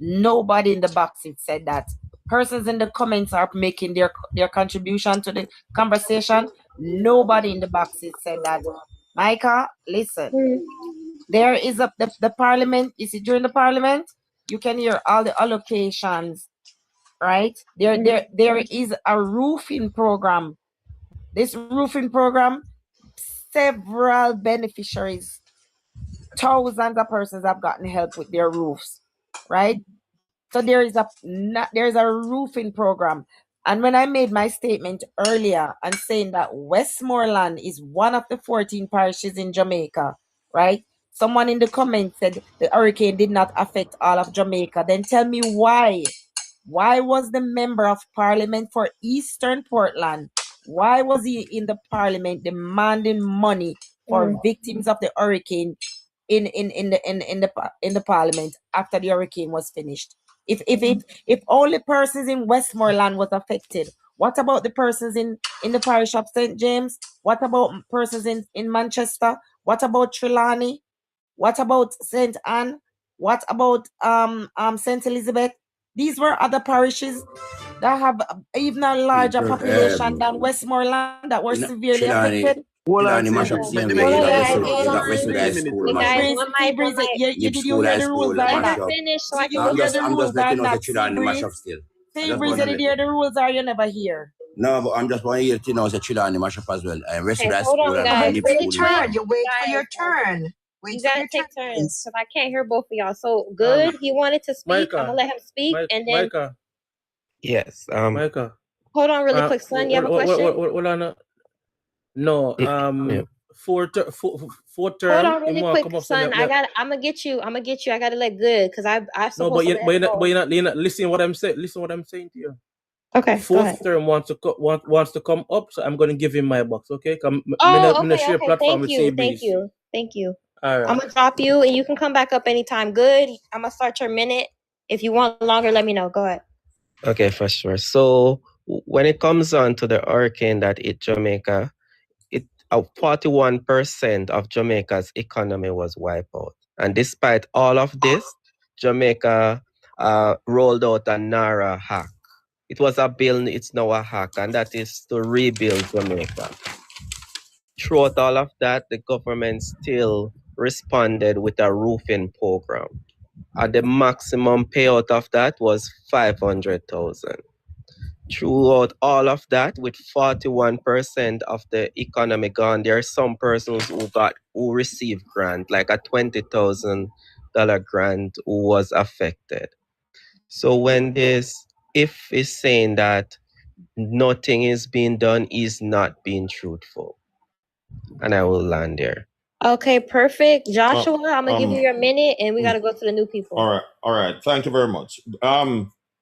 Nobody in the box said that. Persons in the comments are making their contribution to the conversation. Nobody in the boxes said that. Micah, listen. There is the parliament. You see, during the parliament, you can hear all the allocations, right? There is a roofing program. This roofing program, several beneficiaries, thousands of persons have gotten help with their roofs, right? So there is a roofing program. And when I made my statement earlier and saying that Westmoreland is one of the 14 parishes in Jamaica, right? Someone in the comments said the hurricane did not affect all of Jamaica. Then tell me why. Why was the member of parliament for Eastern Portland, why was he in the parliament demanding money for victims of the hurricane in the parliament after the hurricane was finished? If only persons in Westmoreland was affected, what about the persons in the parish of St. James? What about persons in Manchester? What about Trelawney? What about St. Anne? What about St. Elizabeth? These were other parishes that have even a larger population than Westmoreland that were severely affected. Trelawney mash up same way. You got Westwood School mash up. Did you hear the rules? I'm just letting you know that Trelawney mash up still. Did you hear the rules or you never hear? No, but I'm just want you to know that Trelawney mash up as well. And Westwood hold School on, and guys. Nip Really School. quick. You wait for your Guys, turn. You gotta take turns because I can't hear both of y'all. So good. He wanted to speak. I'm gonna let him speak, and then Micah. Yes. Micah. hold on really quick, son. You have a question? Hold on. No. Fourth term. Hold on really quick, son. I'm gonna get you. I gotta let good because I no, but you're not listening what I'm saying. Listen what I'm saying to you. Okay. Fourth term wants to come up, so I'm gonna give him my box. Okay. Share platform with Thank you. All right. I'm gonna drop you, and you can come back up anytime. Good. I'm gonna start your minute. If you want longer, let me know. Go ahead. Okay, for sure. So when it comes on to the hurricane that hit Jamaica, 41% of Jamaica's economy was wiped out. And despite all of this, Jamaica rolled out a NARA hack. It was a bill, it's now a hack, and that is to rebuild Jamaica. Throughout all of that, the government still responded with a roofing program. The maximum payout of that was 500,000. Throughout all of that, with 41% of the economy gone, there are some persons who received grant, like a $20,000 grant, who was affected. So when if is saying that nothing is being done, is not being truthful. And I will land there. Okay, perfect. Joshua, I'm gonna give you your minute, and we mm. gotta go to the new people. All right. Thank you very much.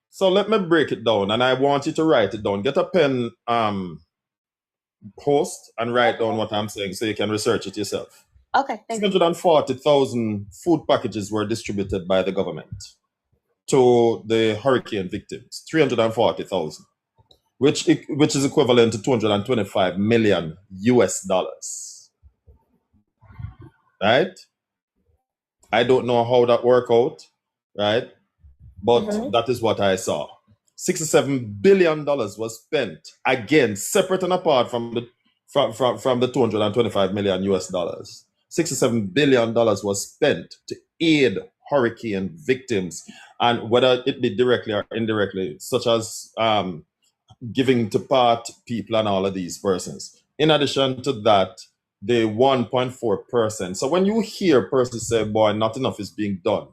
So let me break it down, and I want you to write it down. Get a pen, host, and write down what I'm saying so you can research it yourself. Okay, thank you. 340,000 food packages were distributed by the government to the hurricane victims. 340,000, which is equivalent to $225 million US. Right? I don't know how that worked out, right? But that is what I saw. $67 billion was spent, again, separate and apart from the $225 million US. $67 billion was spent to aid hurricane victims, and whether it be directly or indirectly, such as giving to part people and all of these persons. In addition to that, the 1.4%. So when you hear persons say, boy, not enough is being done,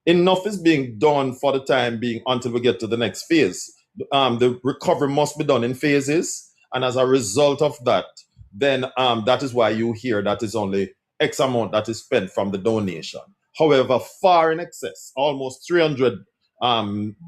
enough is being done for the time being until we get to the next phase. The recovery must be done in phases. And as a result of that, then that is why you hear that is only X amount that is spent from the donation. However, far in excess, almost 300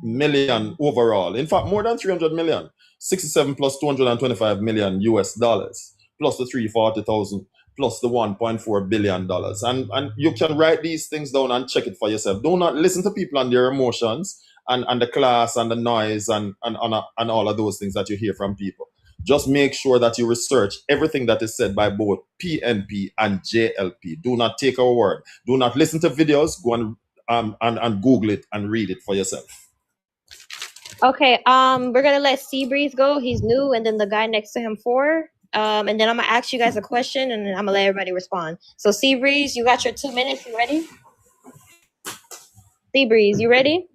million overall. In fact, more than 300 million. 67 plus 225 million US dollars, plus the 340,000, plus the $1.4 billion. And you can write these things down and check it for yourself. Do not listen to people and their emotions and the class and the noise and all of those things that you hear from people. Just make sure that you research everything that is said by both PNP and JLP. Do not take our word. Do not listen to videos. Go and Google it and read it for yourself. Okay, we're gonna let Seabreeze go. He's new, and then the guy next to him 4. And then I'm gonna ask you guys a question, and then I'm gonna let everybody respond. So Seabreeze, you got your 2 minutes. You ready? Seabreeze, you ready?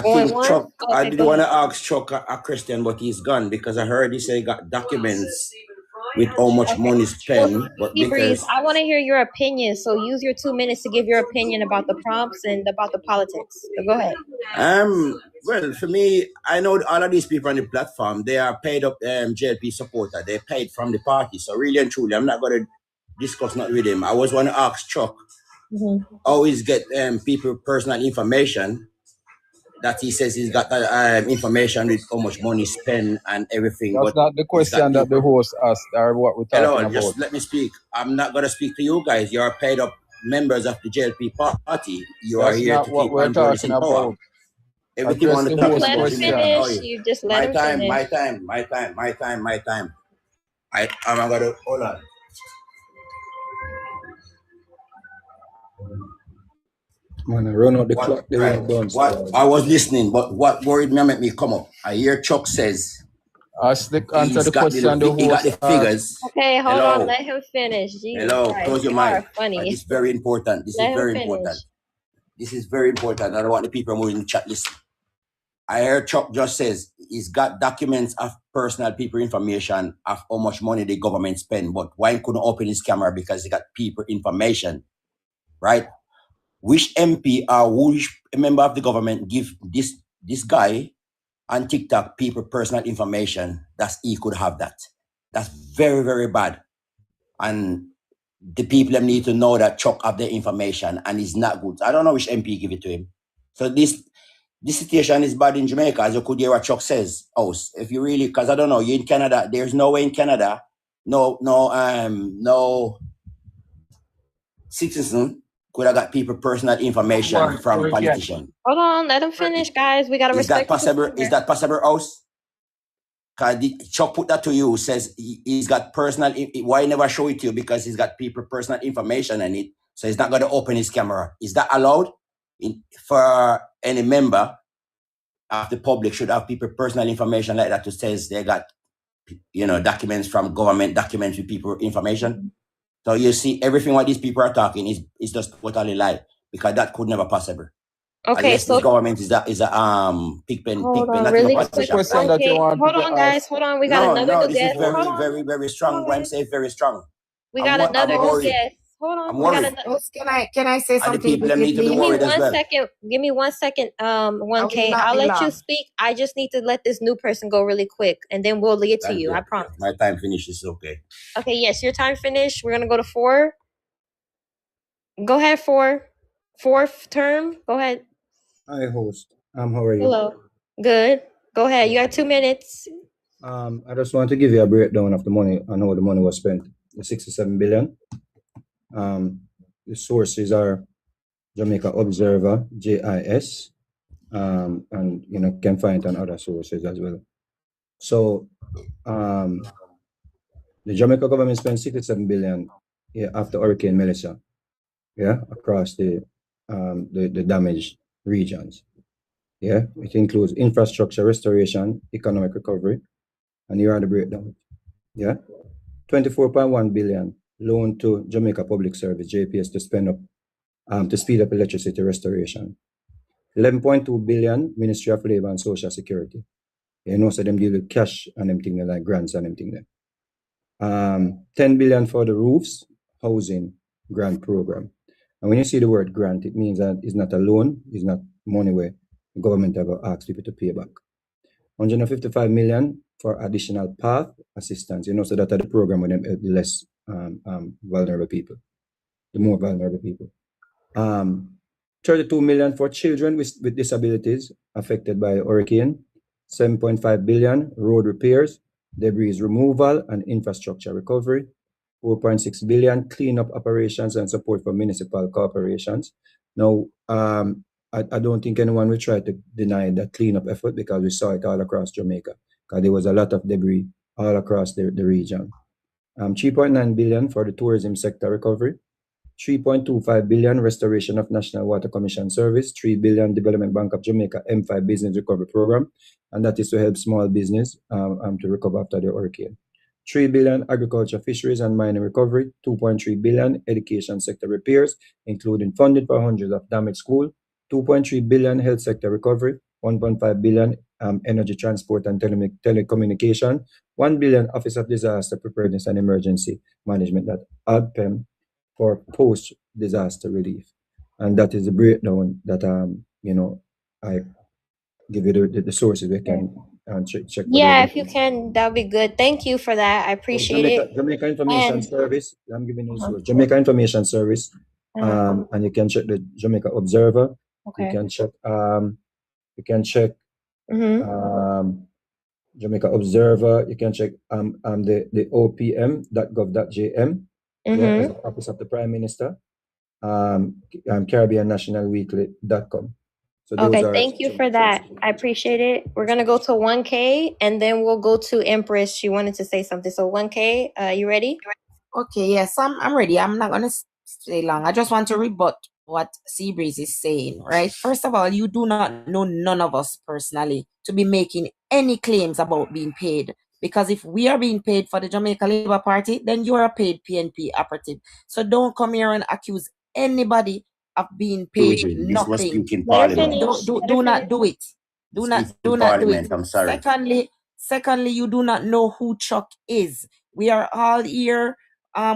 Going once? Chuck, Okay, I did go want ahead. to ask Chuck a question, but he's gone because I heard he say he got documents with how much money spent. But Seabreeze, because I want to hear your opinion. So use your 2 minutes to give your opinion about the prompts and about the politics. So go ahead. well, for me, I know all of these people on the platform, they are paid up JLP supporter. They're paid from the party. So really and truly, I'm not going to discuss nothing with him. I was want to ask Chuck, always get people personal information that he says he's got information with how much money spent and everything. That's but not the question that the host asked or what we're talking hello, about. just let me speak. I'm not going to speak to you guys. You're paid up members of the JLP party. You are That's here not to what keep we're Andronis talking in power. about. Everything Address on the the top host is Let him about question. finish. You just let him finish. my time. I'm going to, hold on. Man, I run out the clock. They won't done. What I was listening, but what worried me and make me come up. I hear Chuck says answer the he got question the the host figures. Okay, hold Hello. on. Let him finish. Jesus Hello, Christ, close your you are mic. funny. This is very important. This Let is him very finish. important. This is very important. I don't want the people moving the chat list. I heard Chuck just says he's got documents of personal people information of how much money the government spend, but why he couldn't open his camera because he got people information, right? Which MP or which member of the government give this guy on TikTok people personal information that he could have that? That's very, very bad. And the people them need to know that Chuck have the information and it's not good. I don't know which MP give it to him. So this situation is bad in Jamaica, as you could hear what Chuck says. Oh, if you really, because I don't know, you're in Canada, there's no way in Canada, no citizen could have got people personal information from politicians. Hold on, let him finish, guys. We gotta Is respect that possible? Is that possible, House? Cause Chuck put that to you. Says he's got personal. Why never show it to you? Because he's got people personal information in it. So he's not going to open his camera. Is that allowed? For any member of the public should have people personal information like that to says they got, documents from government, documents with people information. So you see, everything what these people are talking is just totally lie, because that could never possible. Okay, Unless so this government is a pigpen. hold on, Not really even quick. politician. Okay, hold on, guys. Hold on. We got No, another new this is guest. Hold very, on. very, very strong. When I'm saying very strong. We got I'm another new worried. guest. Hold on. I'm We got worried. another. Can I say And the something? people them need to be Give me worried as 1 well. second. Give me 1 second. 1K. not I'll be let you long. speak. I just need to let this new person go really quick, and then we'll lead it to Thank you. you. I promise. My time finishes. Okay. Okay. Yes, your time finished. We're gonna go to 4. Go ahead, 4. Fourth term. Go ahead. Hi, host. How are you? Hello. Good. Go ahead. You got 2 minutes. I just want to give you a breakdown of the money and how the money was spent. The 67 billion. The sources are Jamaica Observer, JIS, and can find it on other sources as well. So the Jamaica government spent 67 billion after Hurricane Melissa, across the damaged regions. It includes infrastructure restoration, economic recovery, and here are the breakdown. 24.1 billion loan to Jamaica Public Service, JPS, to spend up to speed up electricity restoration. 11.2 billion Ministry of Labor and Social Security. So them deal with cash and them thing like grants and them thing there. 10 billion for the roofs, housing grant program. And when you see the word grant, it means that it's not a loan, it's not money where the government ever asks people to pay back. 155 million for additional path assistance, so that are the program with them less vulnerable people, the more vulnerable people. 32 million for children with disabilities affected by hurricane. 7.5 billion road repairs, debris removal and infrastructure recovery. 4.6 billion cleanup operations and support for municipal corporations. Now, I don't think anyone will try to deny that cleanup effort, because we saw it all across Jamaica, because there was a lot of debris all across the region. 3.9 billion for the tourism sector recovery. 3.25 billion restoration of National Water Commission Service. 3 billion Development Bank of Jamaica M5 Business Recovery Program, and that is to help small business to recover after the hurricane. 3 billion agriculture, fisheries and mining recovery. 2.3 billion education sector repairs, including funding for hundreds of damaged schools. 2.3 billion health sector recovery. 1.5 billion energy transport and telecommunication. 1 billion Office of Disaster Preparedness and Emergency Management, that ADPEM, for post-disaster relief. And that is the breakdown that I give you the sources we can check. Yeah, if you can, that'd be good. Thank you for that. I appreciate it. Jamaica Information Service. I'm giving you source. Jamaica Information Service. And you can check the Jamaica Observer. Okay. You can check Jamaica Observer. You can check the opm.gov.jm. Office of the Prime Minister. Caribbean National Weekly.com. So Okay, thank you for that. I appreciate it. We're gonna go to 1K and then we'll go to Empress. She wanted to say something. So 1K, you ready? Okay, yes, I'm ready. I'm not gonna stay long. I just want to rebut what Seabreeze is saying, right? First of all, you do not know none of us personally to be making any claims about being paid. Because if we are being paid for the Jamaica Labour Party, then you are a paid PNP operative. So don't come here and accuse anybody of being paid nothing. Do not do it. Do not do it. I'm sorry. Secondly, you do not know who Chuck is. We are all here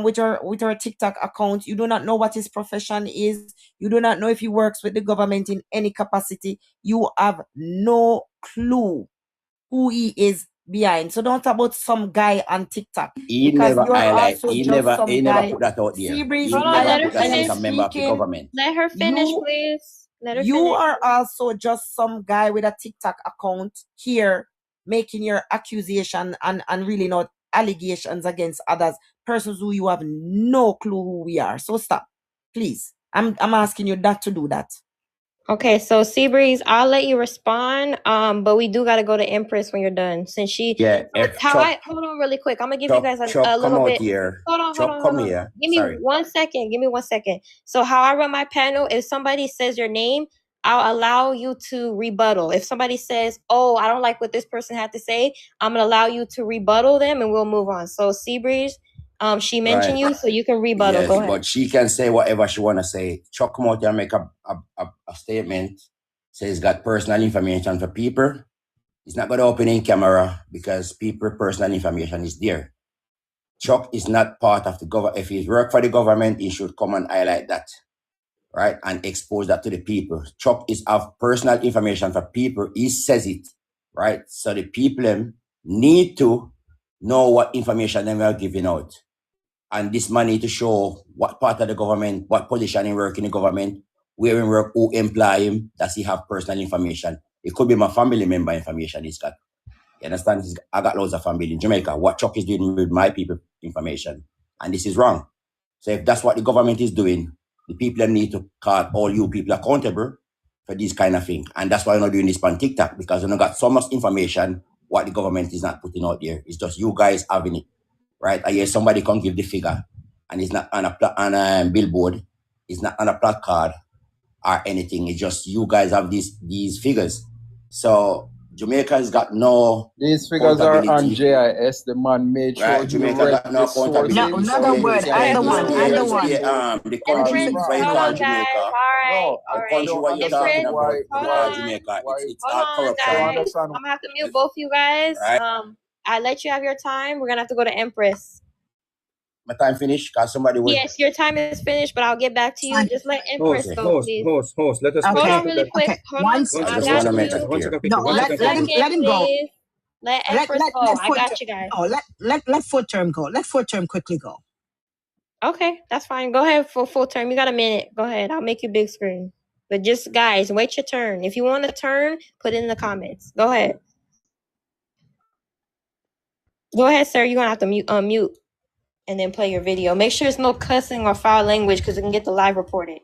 with our TikTok account. You do not know what his profession is. You do not know if he works with the government in any capacity. You have no clue who he is behind. So don't talk about some guy on TikTok. He never highlight. He never put that out there. Seabreeze, let her finish. A member of the government. Let her finish, please. Let her you finish. are also just some guy with a TikTok account here making your accusation and really not allegations against others, persons who you have no clue who we are. So stop, please. I'm asking you not to do that. Okay, so Seabreeze, I'll let you respond. But we do gotta go to Empress when you're done. Since she Yeah, if hold on really quick. I'm gonna give you guys a Chuck, come little out bit. here. Hold on. Come here. Give me Sorry. 1 second. Give me 1 second. So how I run my panel, if somebody says your name, I'll allow you to rebuttal. If somebody says, "Oh, I don't like what this person had to say," I'm gonna allow you to rebuttal them, and we'll move on. So Seabreeze, she mentioned Right. you, so you can rebuttal. Yes, Go ahead. but she can say whatever she wanna say. Chuck come out here and make a statement. Say he's got personal information for people. He's not gonna open in camera because people personal information is there. Chuck is not part of the government. If he's work for the government, he should come and highlight that, right? And expose that to the people. Chuck is of personal information for people. He says it, right? So the people need to know what information they are giving out. And this man need to show what part of the government, what position he work in the government, where he work, who employ him, does he have personal information. It could be my family member information he's got. You understand? I got loads of family in Jamaica. What Chuck is doing with my people information. And this is wrong. So if that's what the government is doing, the people need to call all you people accountable for this kind of thing. And that's why we're not doing this on TikTok, because we got so much information what the government is not putting out there. It's just you guys having it. Right? I hear somebody come give the figure and it's not on a billboard, it's not on a placard or anything. It's just you guys have these figures. So Jamaica has got no. These figures are on JIS. The man made sure right. Jamaica got no accountability. No, another word. Either one. The country where you call Jamaica. All The country what you're talking about, Jamaica. It's all corruption. I'm gonna have to mute both you guys. Right. I let you have your time. We're gonna have to go to Empress. My time finished? Cause somebody will. Yes, your time is finished, but I'll get back to you. Just let Empress go, please. Host. Let us hold on really quick. Okay. Hold on. I got you. let him go. Let Empress go. I got you guys. No, let full term go. Let full term quickly go. Okay, that's fine. Go ahead for full term. You got a minute. Go ahead. I'll make you big screen. But just guys, wait your turn. If you want to turn, put it in the comments. Go ahead. Go ahead, sir. You're gonna have to unmute and then play your video. Make sure there's no cussing or foul language because it can get the live reported.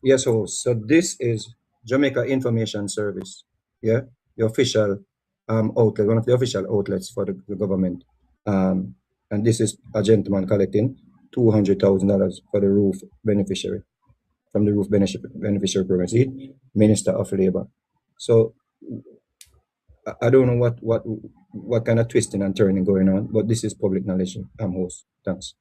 Yes, host. So this is Jamaica Information Service. Yeah, the official outlet, one of the official outlets for the government. And this is a gentleman collecting $200,000 for the roof beneficiary, from the roof beneficiary program. See, Minister of Labor. So I don't know what kind of twisting and turning going on, but this is public knowledge. I'm host. Thanks.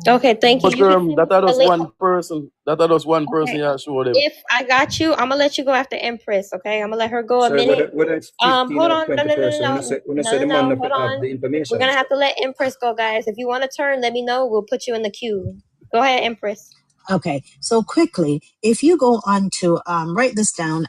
Okay, thank you. That was one person. That was one person. Yeah, sure. If I got you, I'm gonna let you go after Empress. Okay, I'm gonna let her go a minute. Whether it's 15 hold or on, 20 person, when I say the man hold on. have the information. We're gonna have to let Empress go, guys. If you want to turn, let me know. We'll put you in the queue. Go ahead, Empress. Okay, so quickly, if you go on to write this down,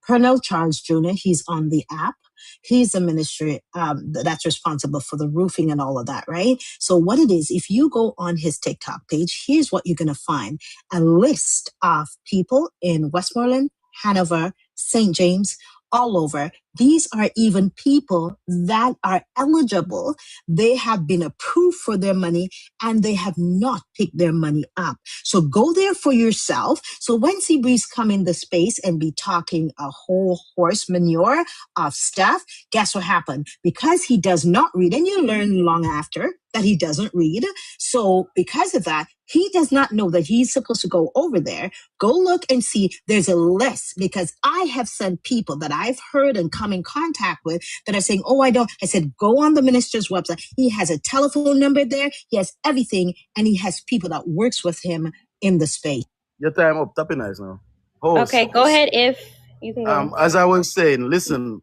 Pernell Charles Jr., he's on the app. He's the ministry that's responsible for the roofing and all of that, right? So what it is, if you go on his TikTok page, here's what you're going to find. A list of people in Westmoreland, Hanover, St. James, all over. These are even people that are eligible. They have been approved for their money and they have not picked their money up. So go there for yourself. So when Seabreeze come in the space and be talking a whole horse manure of stuff, guess what happened? Because he does not read, and you learn long after that he doesn't read. So because of that, he does not know that he's supposed to go over there. Go look and see there's a list, because I have sent people that I've heard and come in contact with that are saying, oh, I don't. I said, go on the minister's website. He has a telephone number there. He has everything. And he has people that works with him in the space. Your time up. Tapping nice now. Okay, go ahead if you can go. As I was saying, listen.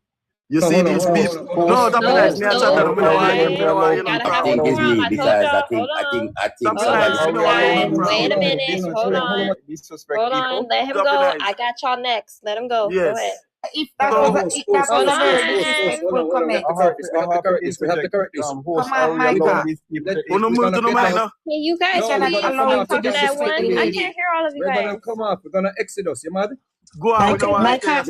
You see these people? No, tapping nice. Me and chat. It is me, because I think wait a minute. Hold on. Let him go. I got y'all next. Let him go. Go ahead. If that was a disrespectful comment. We have to correct this. Come on, Micah. You guys are not allowing to disrespect. I can't hear all of you guys. Come off. We're gonna Exodus. You mad? Go on. Micah.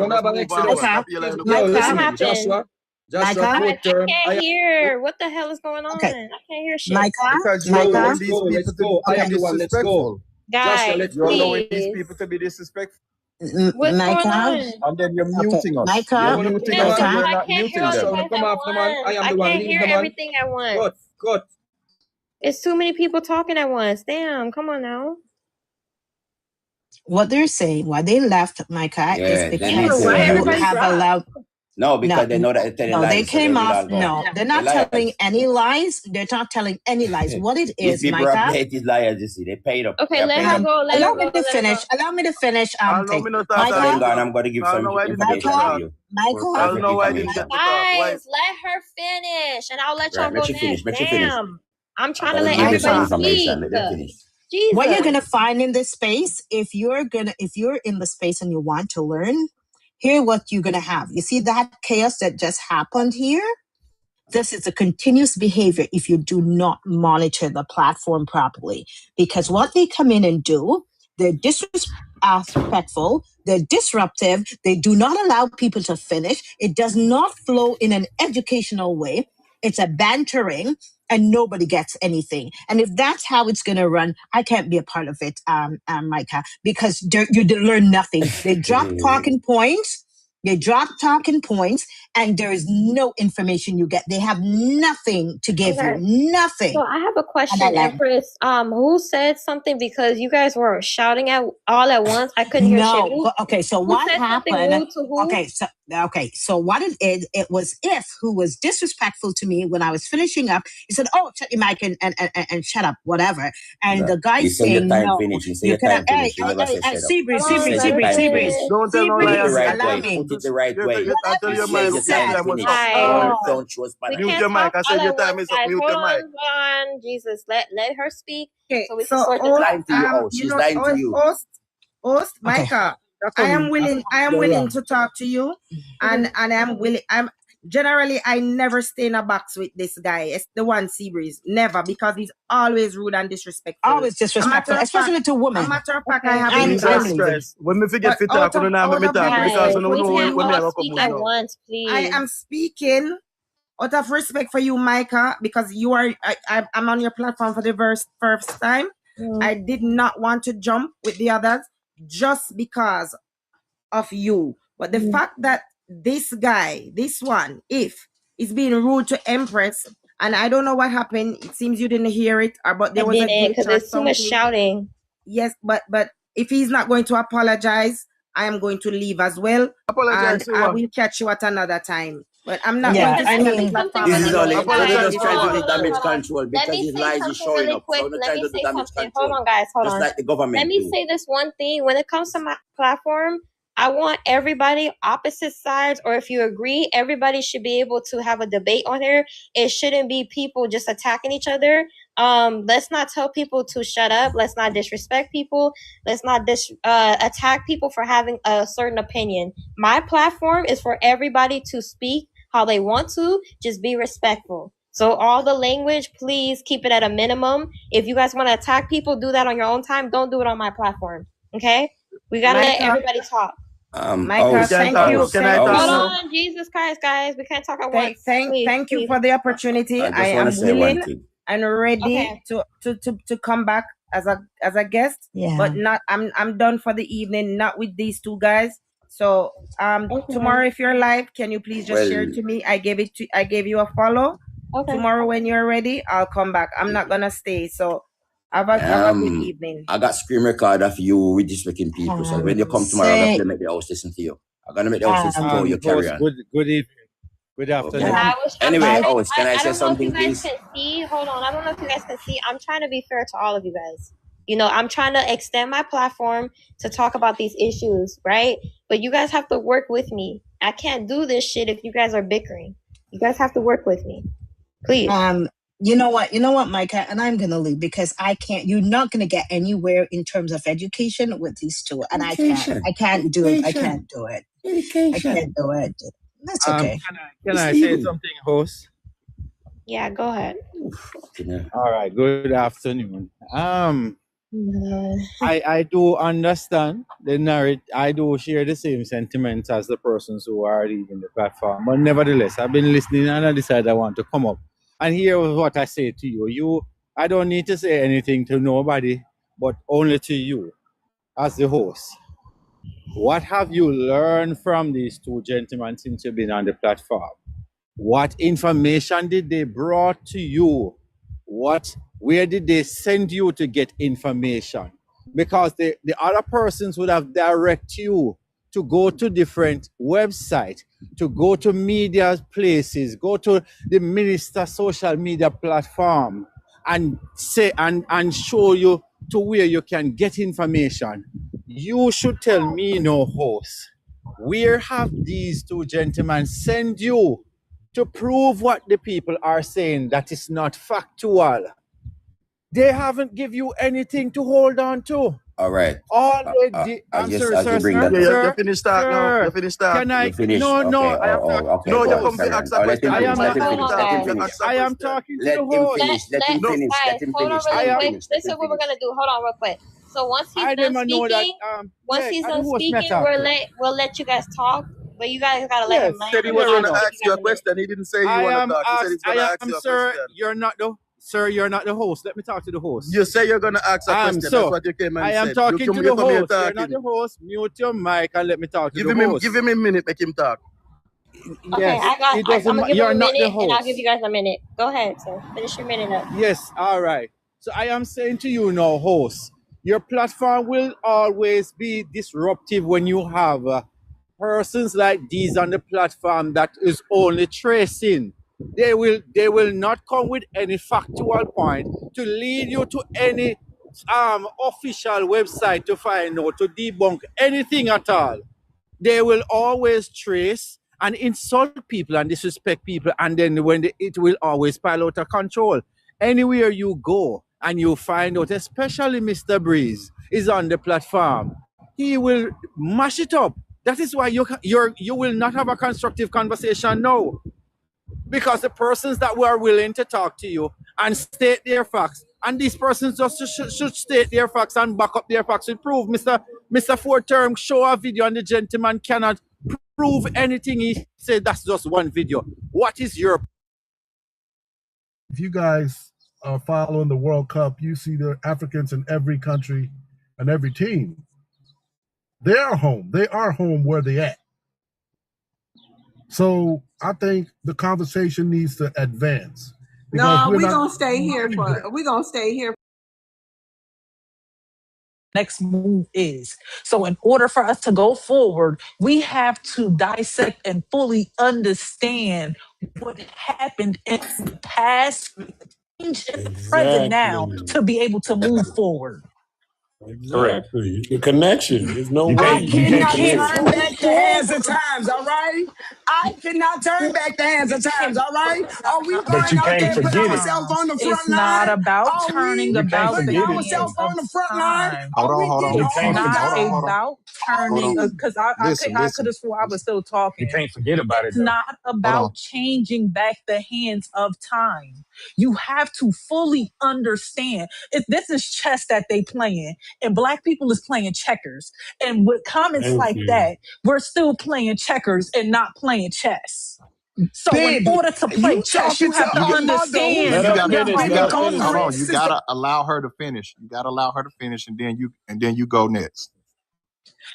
Joshua. I can't hear. What the hell is going on? I can't hear shit. Micah. Let's go. I am the one. Let's go. Guys, You're allowing these please. people to be disrespectful, What's going Micah, on? and then you're okay, muting us. Micah, You're Wanna muting come us, and on? you're I not can't hear muting all the them. So guys come at off the man. I once. am I the one. can't Leave hear the man. everything at once. Cut. Cut. It's too many people talking at once. Damn, come on now. what they're saying, why they left, Micah, is Yeah, they Damn, need because why to. you everybody have dropped? allowed. No, No, because they know that they're telling no, they lies, so they came will off. all go. No, they're They're not telling liars. any lies. They're not telling any lies. What it These is, people are Micah. paid these liars, you see. They paid up. They Okay, are let paid her up. go. Let her Allow go. me to Let her finish. go. Allow me to finish. I'll know Thing, me not talk After them Micah, gone, I'm going to give I'll some know why didn't get to information to talk. you. Michael, I'll know why Information. didn't get to talk. Why? Guys, let her finish, and I'll let y'all Right, go let you finish. next. Let you finish. Damn, I'm I'm trying to going to let give you some everybody information. speak. Let them finish. what you're Jesus. gonna find in this space, if you're in the space and you want to learn, hear what you're gonna have. You see that chaos that just happened here? This is a continuous behavior if you do not monitor the platform properly. Because what they come in and do, they're disrespectful, they're disruptive, they do not allow people to finish. It does not flow in an educational way. It's a bantering and nobody gets anything. And if that's how it's going to run, I can't be a part of it, Micah, because you learn nothing. They drop talking points. They drop talking points, and there is no information you get. They have nothing to give you, Okay. nothing. So I have a And I question, like, Empress. Who said something because you guys were shouting at all at once? I couldn't hear shit. no, but okay. So Who what said something happened? rude to who? So what it is? It was If who was disrespectful to me when I was finishing up. He said, "Oh, shut your mic and shut up, whatever." And No. the guy You say your saying, time "No, finish. You say you your cannot." time Hey, finish. You never say shut up. Seabreeze, Come on, You Seabreeze, say your let her Seabreeze, time Seabreeze, finish. finish. Don't tell no Put it liar. the Seabreeze. right Allow way. me. Put it the right way. I tell your Whatever mind. he Say your Your said. time time finish. is up. Guys, Don't show us we banana. Mute can't your mic. talk I all said your at once, time is up. guys. Mute Hold your mic. on, Jesus. Let her speak Okay, so we can so sort this host, out. Lying to you. Oh, you she's know, lying to you. host, Okay. Micah, That's I only am willing to talk to you, and I'm generally I never stay in a box with this guy. It's the one Seabreeze, never, because he's always rude and disrespectful. Always disrespectful, especially to A women matter of fact, I Okay. have and been Jesus blocked. Christ. When me forget But to talk, when I make me talk because Guys, I don't we know can't when me have all a come speak out at now. once, I please. am speaking out of respect for you, Micah, because you are I'm on your platform for the first time. I did not want to jump with the others just because of you. But the fact that this guy, this one, If, is being rude to Empress, and I don't know what happened. It seems you didn't hear it, but there I was a didn't glitch because or there's too much something. shouting. Yes, but if he's not going to apologize, I am going to leave as well. Apologize And to I what? will catch you at another time. But I'm not Yeah, going to I stay on the mean, platform This and is allow only this they're Apologize just for trying to what? do damage Hold on. control Let because me his say lies is something showing really up. quick. So they're Let trying me to do say damage something. control. Hold on, guys. Hold Just on. like the Let government me do. say this one thing. When it comes to my platform, I want everybody, opposite sides, or if you agree, everybody should be able to have a debate on here. It shouldn't be people just attacking each other. Let's not tell people to shut up. Let's not disrespect people. Let's not attack people for having a certain opinion. My platform is for everybody to speak how they want to. Just be respectful. So all the language, please keep it at a minimum. If you guys want to attack people, do that on your own time. Don't do it on my platform. Okay? We gotta let Micah, everybody talk. Micah, We can't talk. Can I talk Hold now? on, Jesus Christ, guys. We can't talk at once. Please, Thank you please. for the opportunity. I I just want to am say one willing thing. and ready Okay. to come back as a guest. Yeah. But not I'm done for the evening, not with these two guys. So Okay. tomorrow if you're live, can you please just share it to me? I gave you a follow. Okay. Tomorrow when you're ready, I'll come back. I'm not gonna stay. So have a good evening. I got screen record of you disrespecting people. So when you come tomorrow, I'm gonna play make the house listen to you. I'm gonna make the house listen to you. Carry on. Good evening. Good afternoon. Yeah, Anyway, can I say don't know if something, you guys please? can see. Hold on. I don't know if you guys can see. I'm trying to be fair to all of you guys. You know, I'm trying to extend my platform to talk about these issues, right? But you guys have to work with me. I can't do this shit if you guys are bickering. You guys have to work with me. Please. You know what, Micah, and I'm gonna leave because I can't. You're not gonna get anywhere in terms of education with these two, and I can't do it. I can't do it. I can't do it. That's okay. Can I say something, host? Yeah, go ahead. All right. Good afternoon. I do understand the narrative. I do share the same sentiments as the persons who are leaving the platform. But nevertheless, I've been listening and I decided I want to come up and hear what I say to you. I don't need to say anything to nobody but only to you as the host. What have you learned from these two gentlemen since you've been on the platform? What information did they brought to you? Where did they send you to get information? Because the other persons would have direct you to go to different websites, to go to media places, go to the minister social media platform and say and show you to where you can get information. You should tell me, no host, where have these two gentlemen sent you to prove what the people are saying that is not factual? They haven't give you anything to hold on to. All right. All they did. I I'm guess sorry, as sir, you bring sir, that Yeah, up. you finish talk now. You finish talk. Can I? You finish? No, Okay. no. I am talking. Okay. No, Go you ahead, come to carry on. ask a Oh, let question. him I finish. am. Let him Hold finish. on, Let him guys. finish. I am talking to Let the him host. finish. Let him No, finish. guys, Let him hold on finish. really Let him quick. finish. Let This is him what we're finish. gonna do. Hold on real quick. So once he's I done didn't know that. speaking, once he's I done the host met speaking, we'll let you guys talk. But you guys gotta let him Yes, land. Said he and was then going I'll to give ask you a you guys a minute. question. He didn't say he I want to am talk. He said he's going to ask you a sir. question. You're not the sir. You're not the host. Let me talk to the host. You say you're going to ask a question. That's So what you came and I am said. talking You to come the here host. You're not talking. the host. Mute your mic and let me talk to Give the him host. a minute, make him talk. Okay, Yes, I'm it doesn't. gonna give him You're a not the minute, and I'll host. give you guys a minute. Go ahead, sir. Finish your minute up. Yes, all right. So I am saying to you now, host, your platform will always be disruptive when you have persons like these on the platform that is only tracing. They will not come with any factual point to lead you to any official website to find out, to debunk anything at all. They will always trace and insult people and disrespect people, and then it will always pile out of control. Anywhere you go and you find out, especially Mr. Breeze is on the platform, he will mash it up. That is why you will not have a constructive conversation now, because the persons that were willing to talk to you and state their facts, and these persons just should state their facts and back up their facts with proof. Mr. Fourth Term show a video and the gentleman cannot prove anything he said. That's just one video. What is your? If you guys are following the World Cup, you see the Africans in every country and every team. They are home. They are home where they at. So I think the conversation needs to advance. No, we're gonna stay here next move is. So in order for us to go forward, we have to dissect and fully understand what happened in the past, change in the present now to be able to move forward. Exactly. The connection. There's no way I you can't cannot connect. turn back the hands of times, all right? I cannot turn back the hands of times, all right? Are we But going you out can't there and put forget it. ourselves on the front It's not line? about Are turning we You can't about the putting forget it, ourselves hands on of the front line? time. Are we getting It's all not down? about turning because I could have swore I was still talking. You can't forget about it, It's though. not about changing back the hands of time. You have to fully understand. This is chess that they playing, and black people is playing checkers. And with comments Thank like you. that, we're still playing checkers and not playing chess. So in Baby, order to play you chess, you talking to have to our mother who's Let understand her young the enough finish. to Let her become finish. a Hold on, you racist? gotta allow her to finish. You gotta allow her to finish, and then you go next.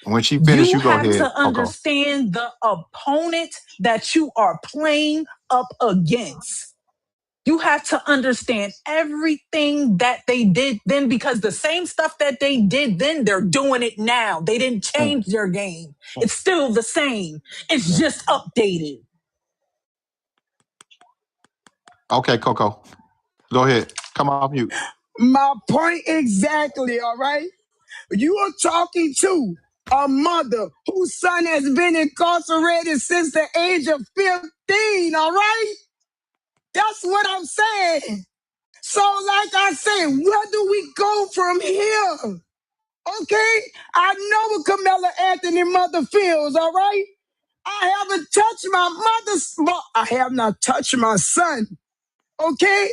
And when she finishes, you you go have ahead, to Coco. understand the opponent that you are playing up against. You have to understand everything that they did then, because the same stuff that they did then, they're doing it now. They didn't change their game. It's still the same. It's just updated. Okay, Coco, go ahead. Come off mute. My point exactly, all right? You are talking to a mother whose son has been incarcerated since the age of 15, all right? That's what I'm saying. So, like I say, where do we go from here? Okay? I know what Camilla Anthony mother feels, all right? I haven't touched my mother's, well, I have not touched my son, okay?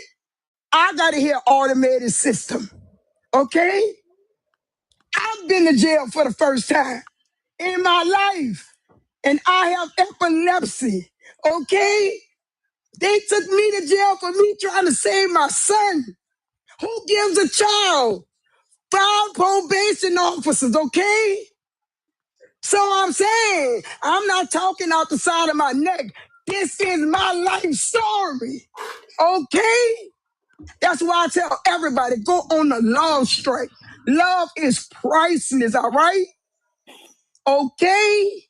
I gotta hear automated system, okay? I've been to jail for the first time in my life, and I have epilepsy, okay? They took me to jail for me trying to save my son. Who gives a child 5 probation officers, okay? So I'm saying, I'm not talking out the side of my neck. This is my life story, okay? That's why I tell everybody, go on the love strike. Love is priceless, all right? Okay?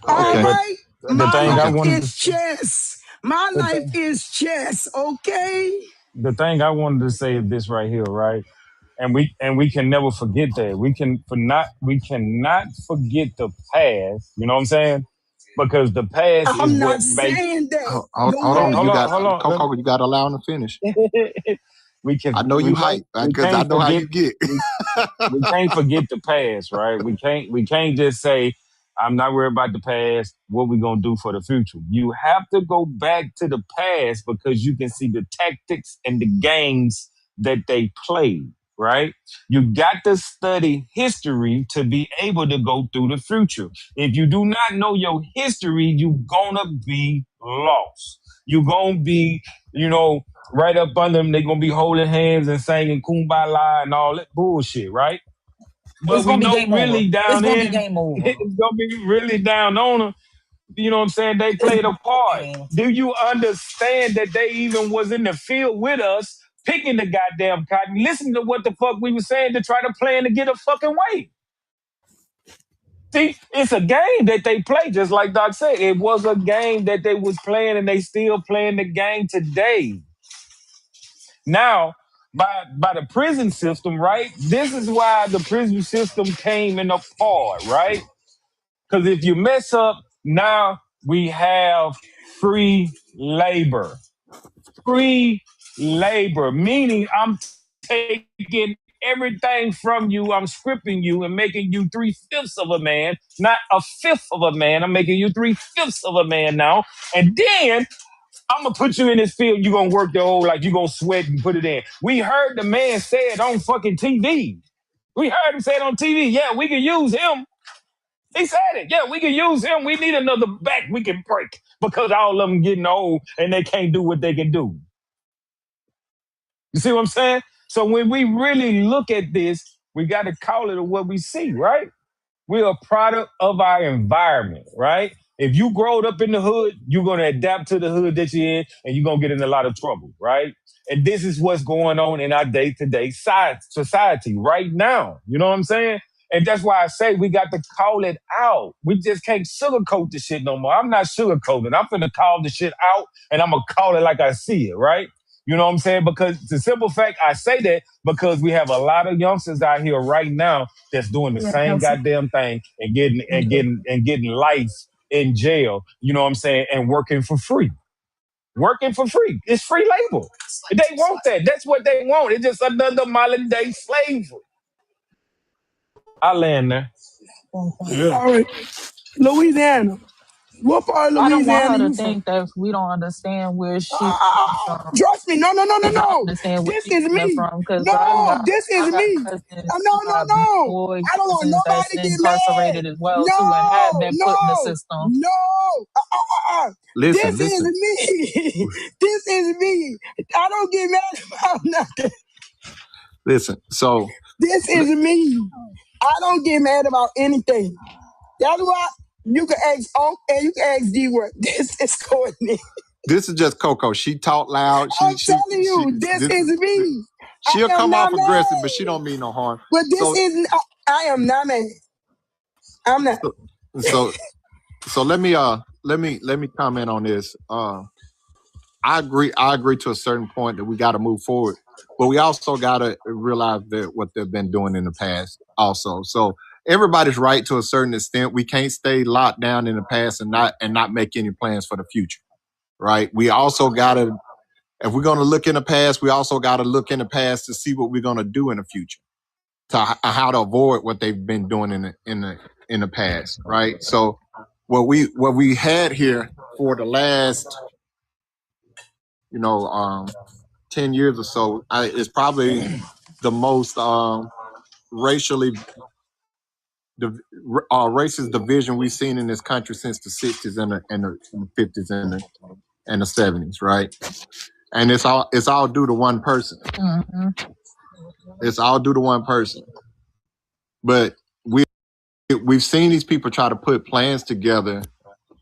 All Okay. right? The My thing I life wanted is chess. My the, life th- is chess, okay? the thing I wanted to say is this right here, right? And we can never forget that. We cannot forget the past. You know what I'm saying? Because the past is I'm what not make. saying that. Hold, Go hold on, ahead. hold on. Coco, you got to allow him to finish. we I know you hype because I can't know how forget you get. we can't forget the past, right? We can't just say I'm not worried about the past. What we gonna do for the future? You have to go back to the past because you can see the tactics and the games that they played. Right? You got to study history to be able to go through the future. If you do not know your history, you're gonna be lost. You're gonna be, right up under them. They're gonna be holding hands and singing Kumbaya and all that bullshit, right? But It's we gonna be know game over. really It's down gonna be in, game over. it's gonna be really down on them. You know what I'm saying? They played a part. Do you understand that they even was in the field with us picking the goddamn cotton? Listen to what the fuck we were saying to try to plan to get a fucking way. See, it's a game that they play, just like Doc said. It was a game that they was playing and they still playing the game today. Now, by the prison system, right? This is why the prison system came in apart, right? Because if you mess up, now we have free labor. Free labor, meaning I'm taking everything from you, I'm scripting you and making you 3/5 of a man, not a fifth of a man. I'm making you 3/5 of a man now. And then I'm gonna put you in this field. You're gonna work your whole life. You're gonna sweat and put it in. We heard the man say it on fucking TV. We heard him say it on TV. Yeah, we can use him. He said it. Yeah, we can use him. We need another back we can break because all of them getting old and they can't do what they can do. You see what I'm saying? So when we really look at this, we got to call it what we see, right? We're a product of our environment, right? If you growed up in the hood, you're going to adapt to the hood that you're in and you're going to get in a lot of trouble, right? And this is what's going on in our day-to-day society right now. You know what I'm saying? And that's why I say we got to call it out. We just can't sugarcoat the shit no more. I'm not sugarcoating. I'm finna call the shit out and I'm going to call it like I see it, right? You know what I'm saying? Because the simple fact, I say that because we have a lot of youngsters out here right now that's doing the same goddamn thing and getting life in jail. You know what I'm saying? And working for free. Working for free. It's free labor. They want that. That's what they want. It's just another modern day slavery. I land there. All right. Louisiana. What part of I don't want Louisiana her to you from? think that we don't understand where she's from. Trust me. No. I understand where This she's is coming me. from because No, this is I got me. cousins, No. boy I don't want cousins nobody that's to get mad. incarcerated as well too and have been put in the system. No. Listen. This is me. This is me. I don't get mad about nothing. Listen. So This is me. I don't get mad about anything. That's why you can ask Unc and you can ask D-Word. This is Courtney. this is just Coco. She talk loud. I'm telling you, this is me. She'll I am come not off aggressive, mad. but she don't mean no harm. But this So is I am not mad. I'm not. so let me comment on this. I agree to a certain point that we got to move forward, but we also got to realize that what they've been doing in the past also. So everybody's right to a certain extent. We can't stay locked down in the past and not make any plans for the future, right? We also got to, if we're going to look in the past, we also got to look in the past to see what we're going to do in the future, to how to avoid what they've been doing in the past, right? So what we had here for the last 10 years or so is probably the most racially racist division we've seen in this country since the 60s and the 50s and the 70s, right? And it's all due to one person. Mm-hmm. It's all due to one person. But we've seen these people try to put plans together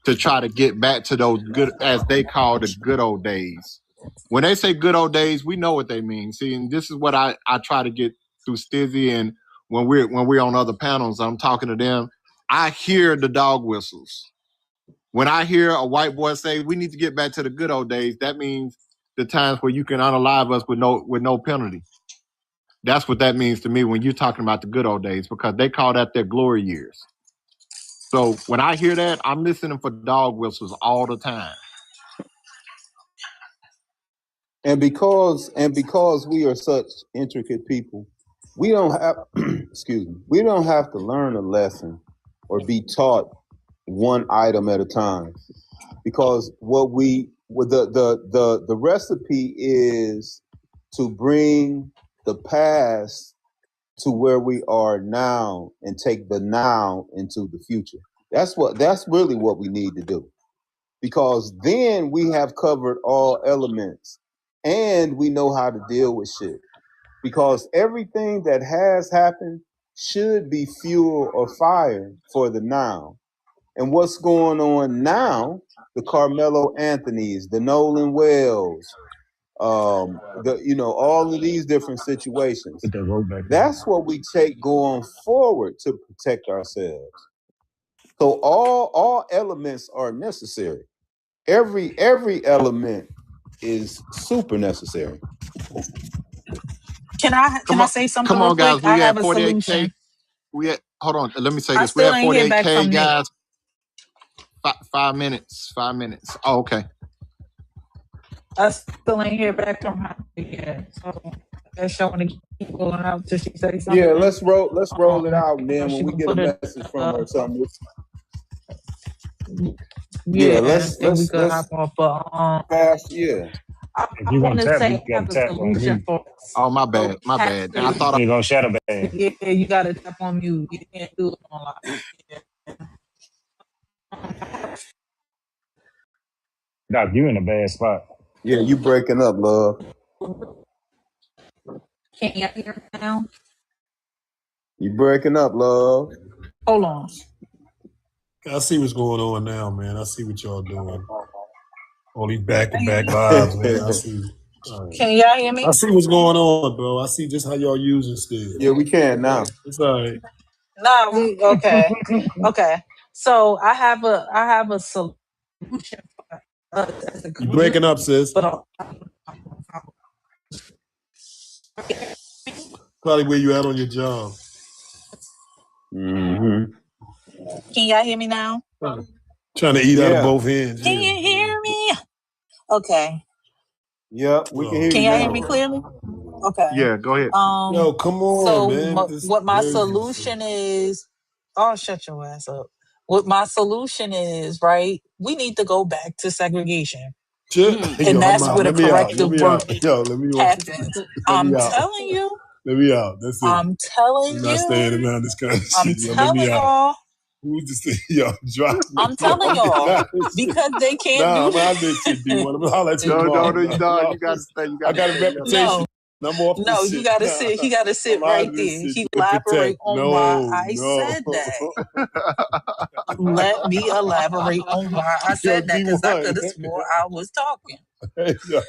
to try to get back to those good, as they call the good old days. When they say good old days, we know what they mean. See, and this is what I try to get through Stizzy, and when we're on other panels, I'm talking to them. I hear the dog whistles. When I hear a white boy say we need to get back to the good old days, that means the times where you can unalive us with no penalty. That's what that means to me when you're talking about the good old days, because they call that their glory years. So when I hear that, I'm listening for dog whistles all the time. And because we are such intricate people, we don't have we don't have to learn a lesson or be taught one item at a time. Because the recipe is to bring the past to where we are now and take the now into the future. That's really what we need to do. Because then we have covered all elements and we know how to deal with shit. Because everything that has happened should be fuel or fire for the now. And what's going on now, the Carmelo Anthonys, the Nolan Wells, all of these different situations. That's what we take going forward to protect ourselves. So all elements are necessary. Every element is super necessary. Can I say something Come real on, guys. quick? I We have had a 48K. solution. Hold on. Let me say I this. We still had ain't hear back 48K, from Nick. guys. 5 minutes. 5 minutes. Oh, okay. I still ain't hear back from her yet. So I guess y'all want to keep going out till she say something. Yeah, let's roll it out, and then She when we gonna get a put it, message from her or something. yeah, let's then we could hop off. But fast. Yeah. I If you want gonna to tap, say you I have gotta a tap on solution mute. for. Oh, my bad. My bad. And I thought You gonna shadow ban. Yeah, you gotta tap on mute. You can't do it online. Doc, you in a bad spot. Yeah, you breaking up, love. Can you hear me now? You breaking up, love. Hold on. I see what's going on now, man. I see what y'all doing. All these back-to-back vibes, man. I see. All right. Can y'all hear me? I see what's going on, bro. I see just how y'all using still. Yeah, we can now. It's all right. No, we okay. Okay. So I have a solution for us as a You community. breaking up, sis. But Probably where you at on your job. Mm-hmm. can y'all hear me now? Trying to eat out of Yeah. both ends. Can you hear me? Okay. Yep, we can hear Can you y'all hear now. me clearly? Okay. Yeah, go ahead. Yo, come on, So man. This what my crazy solution is? Oh, shut your ass up. What my solution is, right? We need to go back to segregation, shit. Yo, and I'm that's out. where the Let me out. Let corrective me work out. Yo, let me happens. let I'm me out. telling you. Let me out. That's it. I'm telling I'm not staying you. around this kind of I'm shit. Yo, let telling me out. y'all. Who's this thing? Yo, drop me. I'm Yo, telling I'm getting y'all out of this shit. because they can't Nah, do I'm out of this shit, D1. I'm gonna holler at you No, tomorrow. you gotta stay. You I gotta got a stay. reputation. No, I'm off no, this you shit. gotta Nah, sit. He gotta sit I'm out right of there. this shit. He Tip for elaborate tap. on why No, I no. said that. Let me elaborate on why I Yo, said that because I could have D1. swore I was talking. Hey, yo.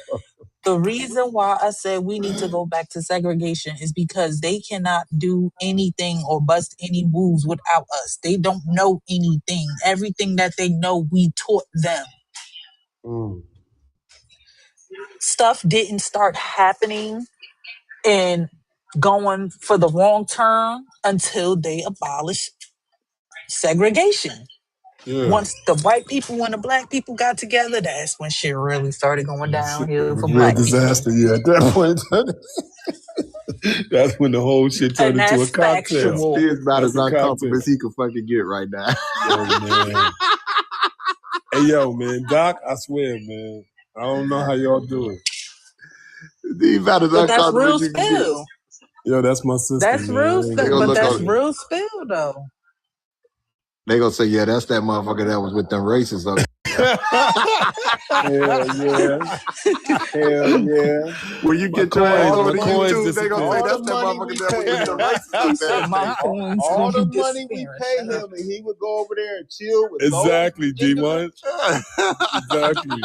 The reason why I said we need to go back to segregation is because they cannot do anything or bust any moves without us. They don't know anything. Everything that they know, we taught them. Stuff didn't start happening and going for the wrong turn until they abolished segregation. Yeah. Once the white people and the black people got together, that's when shit really started going It downhill was for a real black people. disaster. Yeah, at that point, that's when the whole shit turned And into a that's cocktail. factual. He's about That's as a uncomfortable cocktail. as he can fucking get right now. Yo, man. Hey, yo, man. Doc, I swear, man. I don't know how y'all do it. He's about as But that's uncomfortable real as you can get. spill. Yo, that's my sister, That's man. real I ain't spill. They gonna gonna But look that's on. real spill though. They gonna say, yeah, that's that motherfucker that was with them racists. Hell yeah. Hell yeah. When you My get your ass coins, over my to coins YouTube, they gonna say disappeared. that's that motherfucker that was with the racist He up said, there. My Say, coins all gonna the be money we disappearing. pay Shut up. him, and he would go over there and chill with those Exactly, G individuals. Munch. Exactly.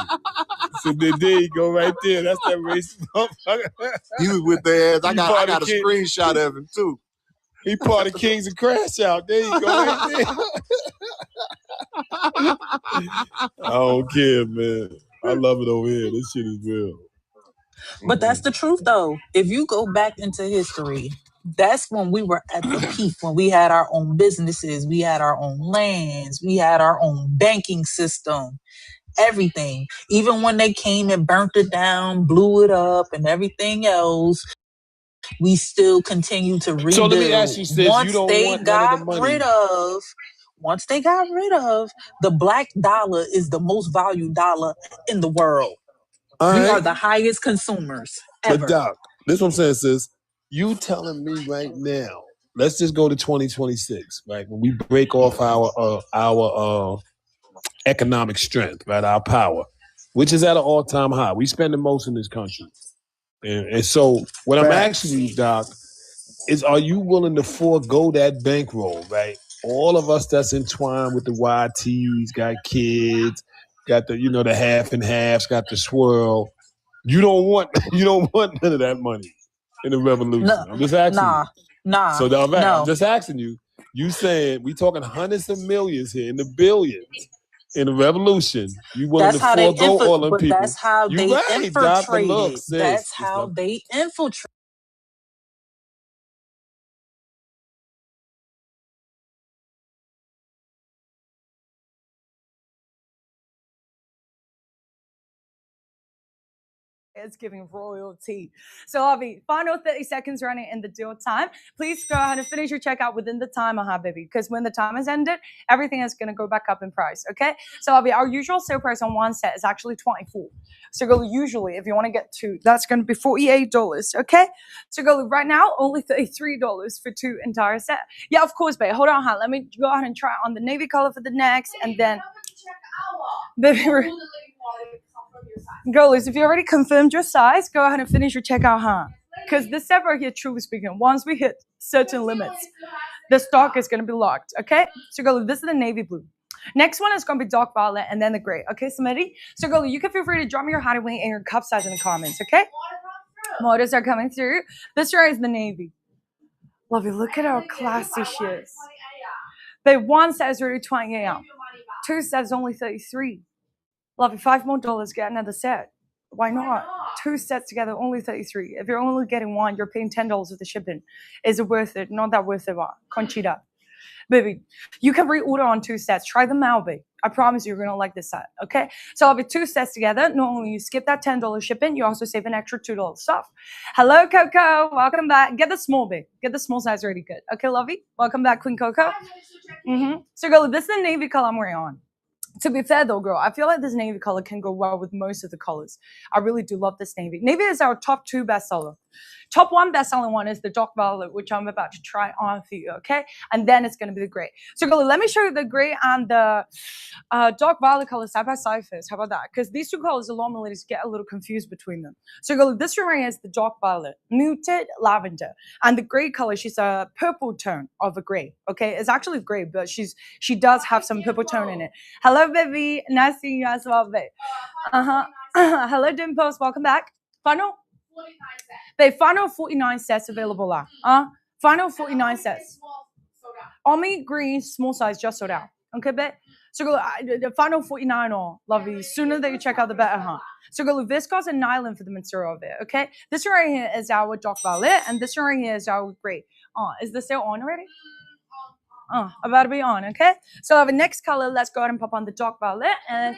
So there you go, right there. That's that racist motherfucker. he was with their ass. I He got part of a King. screenshot of him too. He part of Kings of Crash Out. There you go, right there. I don't care, man. I love it over here. This shit is real. But that's the truth, though. If you go back into history, that's when we were at the peak, when we had our own businesses, we had our own lands, we had our own banking system, everything. Even when they came and burnt it down, blew it up, and everything else, we still continue to rebuild. So let me ask you, sis, you Once don't they want none of the got money. rid of, the black dollar is the most valued dollar in the world. All We right. are the highest consumers But ever. Doc, this is what I'm saying, sis. You telling me right now, let's just go to 2026, right? When we break off our economic strength, right? Our power, which is at an all-time high. We spend the most in this country. And so what I'm asking you, Doc, is are you willing to forego that bankroll, right? All of us that's entwined with the YTs, got kids, got the, the half and halves, got the swirl. You don't want none of that money in the revolution. No, I'm just asking nah, you. nah, So I'm no. just asking you. You saying we talking hundreds of millions here in the billions in the revolution. You willing That's to how they forego all them but people? that's how You they right, Doc, but look, infiltrated. sis, That's how they infiltrated. It's giving royalty. So I'll be final 30 seconds running in the deal time. Please go ahead and finish your checkout within the time, baby, because when the time has ended, everything is going to go back up in price, okay? So I'll be our usual sale price on one set is actually $24. So go usually, if you want to get two, that's going to be $48, okay? So go right now, only $33 for two entire set. Yeah, of course, babe. Hold on, hon. Let me go ahead and try on the navy color for the next, and then, baby, girlies, if you already confirmed your size, go ahead and finish your checkout, huh? Because this set right here, truly speaking, once we hit certain limits, the stock is going to be locked, okay? So, girlies, this is the navy blue. Next one is going to be dark violet and then the gray, okay, Smitty? So, girlies, you can feel free to drop me your height and weight and your cup size in the comments, okay? Motors are coming through. This right is the navy. Lovely, look at how classy she is. Babe, one set is already 28 out. Two sets only 33. Lovely, $5 more, get another set. Why not? Two sets together, only 33. If you're only getting one, you're paying $10 with the shipping. Is it worth it? Not that worth it, Conchita. Baby, you can reorder on two sets. Try them out, babe. I promise you're going to like this set, okay? So I'll be two sets together. Not only you skip that $10 shipping, you also save an extra $2 off. Hello, Coco. Welcome back. Get the small, babe. Get the small size really good. Okay, lovey? Welcome back, Queen Coco. So, girl, this is the navy color I'm wearing on. To be fair though, girl, I feel like this navy color can go well with most of the colors. I really do love this navy. Navy is our top 2 bestseller. Top 1 best-selling one is the dark violet, which I'm about to try on for you, okay? And then it's going to be the gray. So, girl, let me show you the gray and the dark violet color side by side first. How about that? Because these two colors, a lot of ladies get a little confused between them. So, girl, this one right here is the dark violet, muted lavender. And the gray color, she's a purple tone of a gray, okay? It's actually gray, but she does have some purple tone in it. Hello, baby. Nice seeing you as well, babe. Hello, Dimples. Welcome back. Final? 49 sets. Babe, final 49 sets available now. Final 49 sets. Army green, small size, just sold out. Okay, babe? So, go the final 49 all. Lovely. Sooner that you check out, the better, huh? So, go viscose and nylon for the material of it, okay? This one right here is our dark violet, and this one right here is our gray. Is the sale on already? About to be on, okay? So, I have a next color. Let's go ahead and pop on the dark violet, and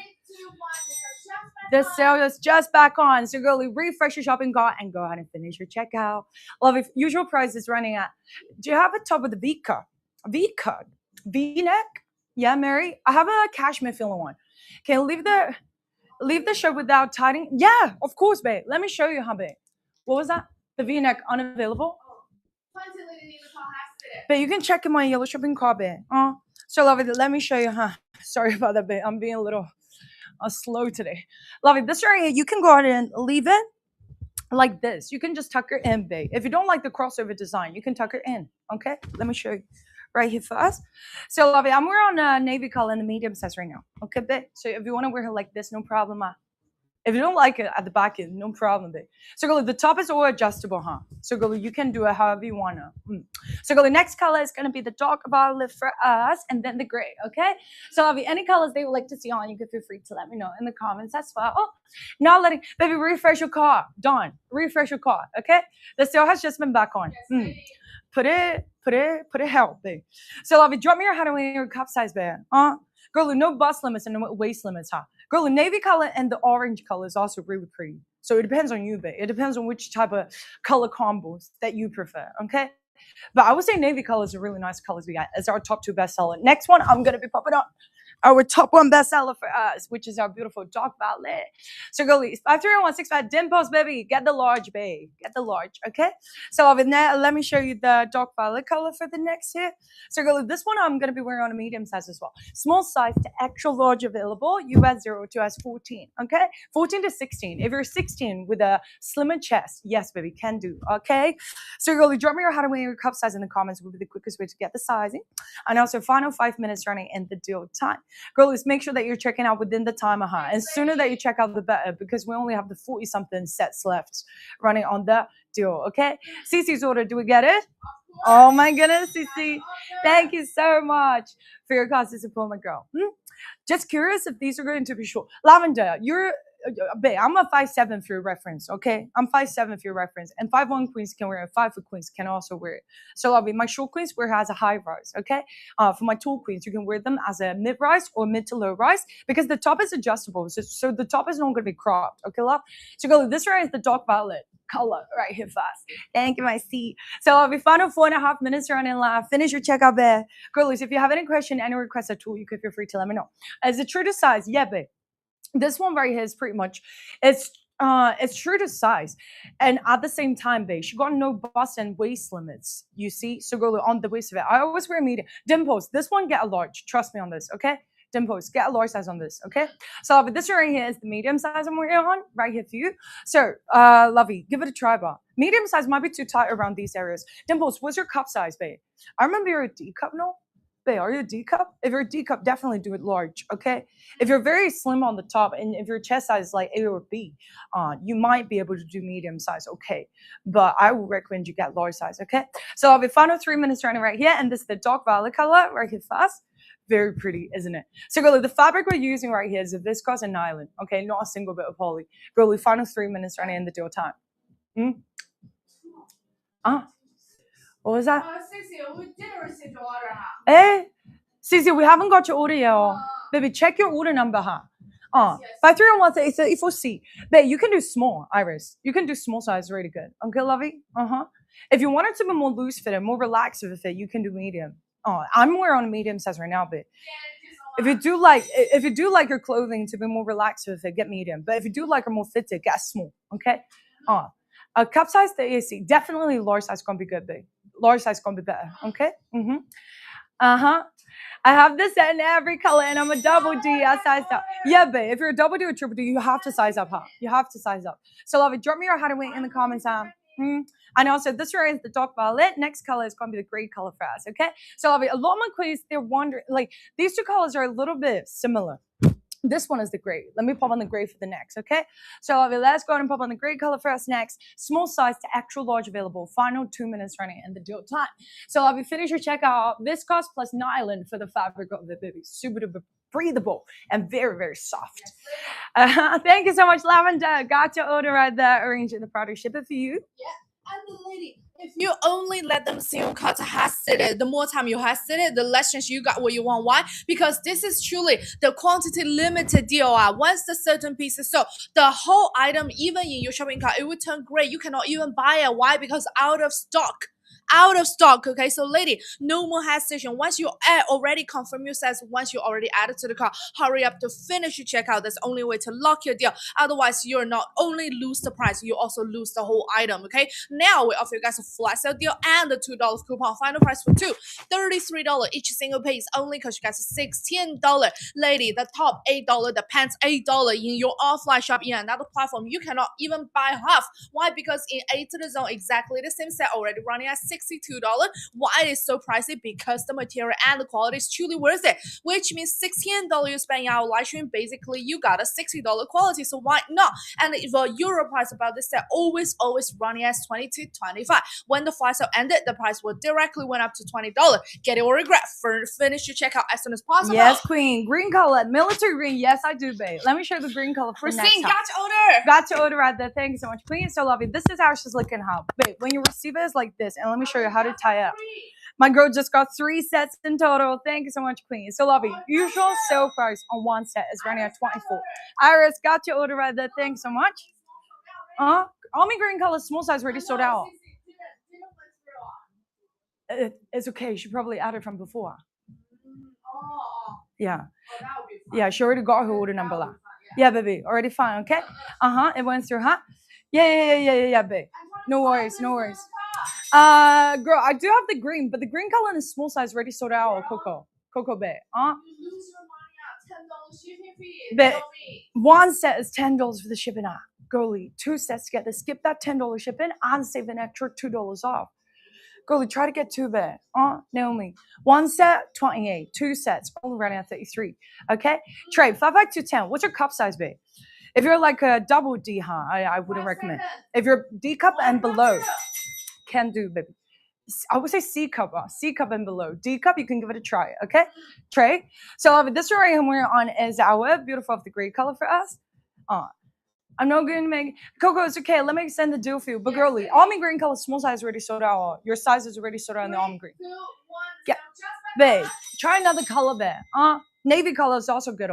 the sale is just back on. So go refresh your shopping cart and go ahead and finish your checkout. Love it. Usual price is running at. Do you have a top with the V-cut? V-cut? V-neck? Yeah, Mary? I have a cashmere feeling one. Can you leave the shirt without tightening? Yeah, of course, babe. Let me show you how big. What was that? The V-neck unavailable? But you can check in my yellow shopping cart, babe. So love it. Let me show you, huh? Sorry about that, babe. I'm being a little slow today. Love it. This right here, you can go ahead and leave it like this. You can just tuck it in, babe. If you don't like the crossover design, you can tuck it in. Okay, let me show you right here first. So, love it. I'm wearing a navy color in the medium size right now. Okay, babe. So if you want to wear it like this, no problem. If you don't like it at the back end, no problem, babe. So, girl, the top is all adjustable, huh? So, girl, you can do it however you wanna. So, girl, the next color is gonna be the dark violet for us, and then the gray. Okay. So, love you. Any colors they would like to see on, you can feel free to let me know in the comments as well. Oh, now letting baby refresh your car. Dawn, refresh your car. Okay. The sale has just been back on. Put it help, babe. So, love you. Drop me your head away your cup size, babe. Girl, no bust limits and no waist limits, huh? Girl, the navy color and the orange color is also really pretty. So it depends on you, babe. It depends on which type of color combos that you prefer, okay? But I would say navy color is a really nice colors we got. It's our top 2 bestseller. Next one, I'm going to be popping up our top 1 bestseller for us, which is our beautiful dark violet. So, girlies, 53165 Dimples, baby. Get the large, babe. Get the large, okay? So, let me show you the dark violet color for the next here. So, girlies, this one I'm going to be wearing on a medium size as well. Small size to extra large available. US 0 to US 14, okay? 14 to 16. If you're 16 with a slimmer chest, yes, baby, can do, okay? So, girlies, drop me your how to wear your cup size in the comments will be the quickest way to get the sizing. And also, final 5 minutes running in the deal time. Girlies, make sure that you're checking out within the time, and sooner that you check out, the better, because we only have the 40-something sets left running on the deal, okay? Cece's order, do we get it? Oh my goodness, Cece. Thank you so much for your constant support, my girl. Just curious if these are going to be short. Lavender, you're babe, I'm a 5'7" for your reference, okay? I'm 5'7" for your reference. And 5'1" queens can wear it. 5' queens can also wear it. So I'll be my short queens wear it as a high rise, okay? For my tall queens, you can wear them as a mid rise or mid to low rise because the top is adjustable. So the top is not going to be cropped, okay, love? So go, this right is the dark violet color right here fast. Thank you, my C. So I'll be final 4.5 minutes running live. Finish your checkout, babe. Girlies, if you have any question, any request at all, you can feel free to let me know. Is it true to size? Yeah, babe. This one right here is pretty much, it's true to size. And at the same time, babe, she got no bust and waist limits, you see? So go on the waist of it. I always wear a medium. Dimples, this one, get a large. Trust me on this, okay? Dimples, get a large size on this, okay? So but this right here is the medium size I'm wearing on, right here for you. So, Lovey, give it a try, bar. Medium size might be too tight around these areas. Dimples, what's your cup size, babe? I remember you're a D cup, no? Babe, are you a D cup? If you're a D cup, definitely do it large, okay? If you're very slim on the top and if your chest size is like A or B, you might be able to do medium size, okay? But I would recommend you get large size, okay? So I'll be final 3 minutes running right here, and this is the dark violet color right here fast. Very pretty, isn't it? So, girlie, the fabric we're using right here is a viscose and nylon, okay? Not a single bit of poly. Girlie, final 3 minutes running in the deal time. What was that? Hey, Cece, we haven't got your order yet. Baby, check your order number, huh? 53118 Babe, you can do small, Iris. You can do small size, really good. Okay, lovey? If you want it to be more loose fit and more relaxed with it, you can do medium. I'm wearing a medium size right now, but if you do like your clothing to be more relaxed with it, get medium. But if you do like a more fitted, get small. Okay. A cup size the AC, definitely large size gonna be good, babe. Large size gonna be better. Okay. I have this in every color, and I'm a double D. I sized up. Yeah, babe. If you're a double D or triple D, you have to size up, huh? You have to size up. So, love it. Drop me your height and weight in the comments, And also, this right is the dark violet. Next color is going to be the gray color for us, okay? So, love it. A lot of my queens, they're wondering, like, these two colors are a little bit similar. This one is the gray. Let me pop on the gray for the next, okay? So, love it. Let's go ahead and pop on the gray color for us next. Small size to extra large available. Final 2 minutes running in the deal time. So, love it. Finish your checkout. Viscose plus nylon for the fabric of the baby. Super duper breathable and very, very soft. Thank you so much, Lavender. Got your order right there. Arranging the product, ship it for you. Yeah. And the lady, if you only let them see on cut has it, the more time you has it, the less chance you got what you want. Why? Because this is truly the quantity limited deal. Once the certain pieces, so the whole item, even in your shopping cart, it would turn gray. You cannot even buy it. Why? Because out of stock. out of stock. Okay, so lady, no more hesitation. Once you already confirm your size, once you already added to the cart, hurry up to finish your checkout. That's the only way to lock your deal. Otherwise, you're not only lose the price, you also lose the whole item. Okay, now we offer you guys a flash sale deal and the $2 coupon. Final price for two, $33 each single piece only because you guys $16. Lady, the top $8, the pants $8 in your offline shop in another platform. You cannot even buy half. Why? Because in A to the Zone, exactly the same set already running at $62. Why it is so pricey? Because the material and the quality is truly worth it. Which means $16 you spend in our live stream, basically you got a $60 quality. So why not? And if the euro price about this set always running at $22.25. When the flash sale ended, the price will directly went up to $20. Get it or regret. Finish your checkout as soon as possible. Yes, queen. Green color, military green. Yes, I do, babe. Let me show you the green color for We're next seeing time. got to order. Got to order right there. Thank you so much, queen. So lovely. This is how she's looking, how, babe. When you receive it, it's like this, and let me show you how to tie it up. My girl just got 3 sets in total. Thank you so much, queen. So lovely. Usual sale price on one set is running at $24. Iris, got your order right there. Thanks so much. Army green color, small size, already sold out. It's okay. She probably added from before. Yeah. Yeah, she already got her order number. Yeah, baby. Already fine, okay? It went through, huh? Yeah, babe. No worries. Girl, I do have the green, but the green color in the small size already sold out. Coco, babe. Babe, one set is $10 for the shipping. Girlie, 2 sets together. Skip that $10 shipping and save an extra $2 off. Girlie, try to get 2 babe. Naomi. 1 set, 28. 2 sets, only running at 33. Okay? Trade, 5 back to 10. What's your cup size, babe? If you're like a double D, I wouldn't recommend. If you're D cup and below, can do, baby. I would say C cup and below. D cup, you can give it a try, okay? Trey. So this one right here we're on is our beautiful of the gray color for us. I'm not going to make Coco. It's okay. Let me extend the deal for you. But girly, almond green color, small size already sold out. Your size is already sold out in the almond green. Yeah, babe. Try another color, babe. Navy color is also good.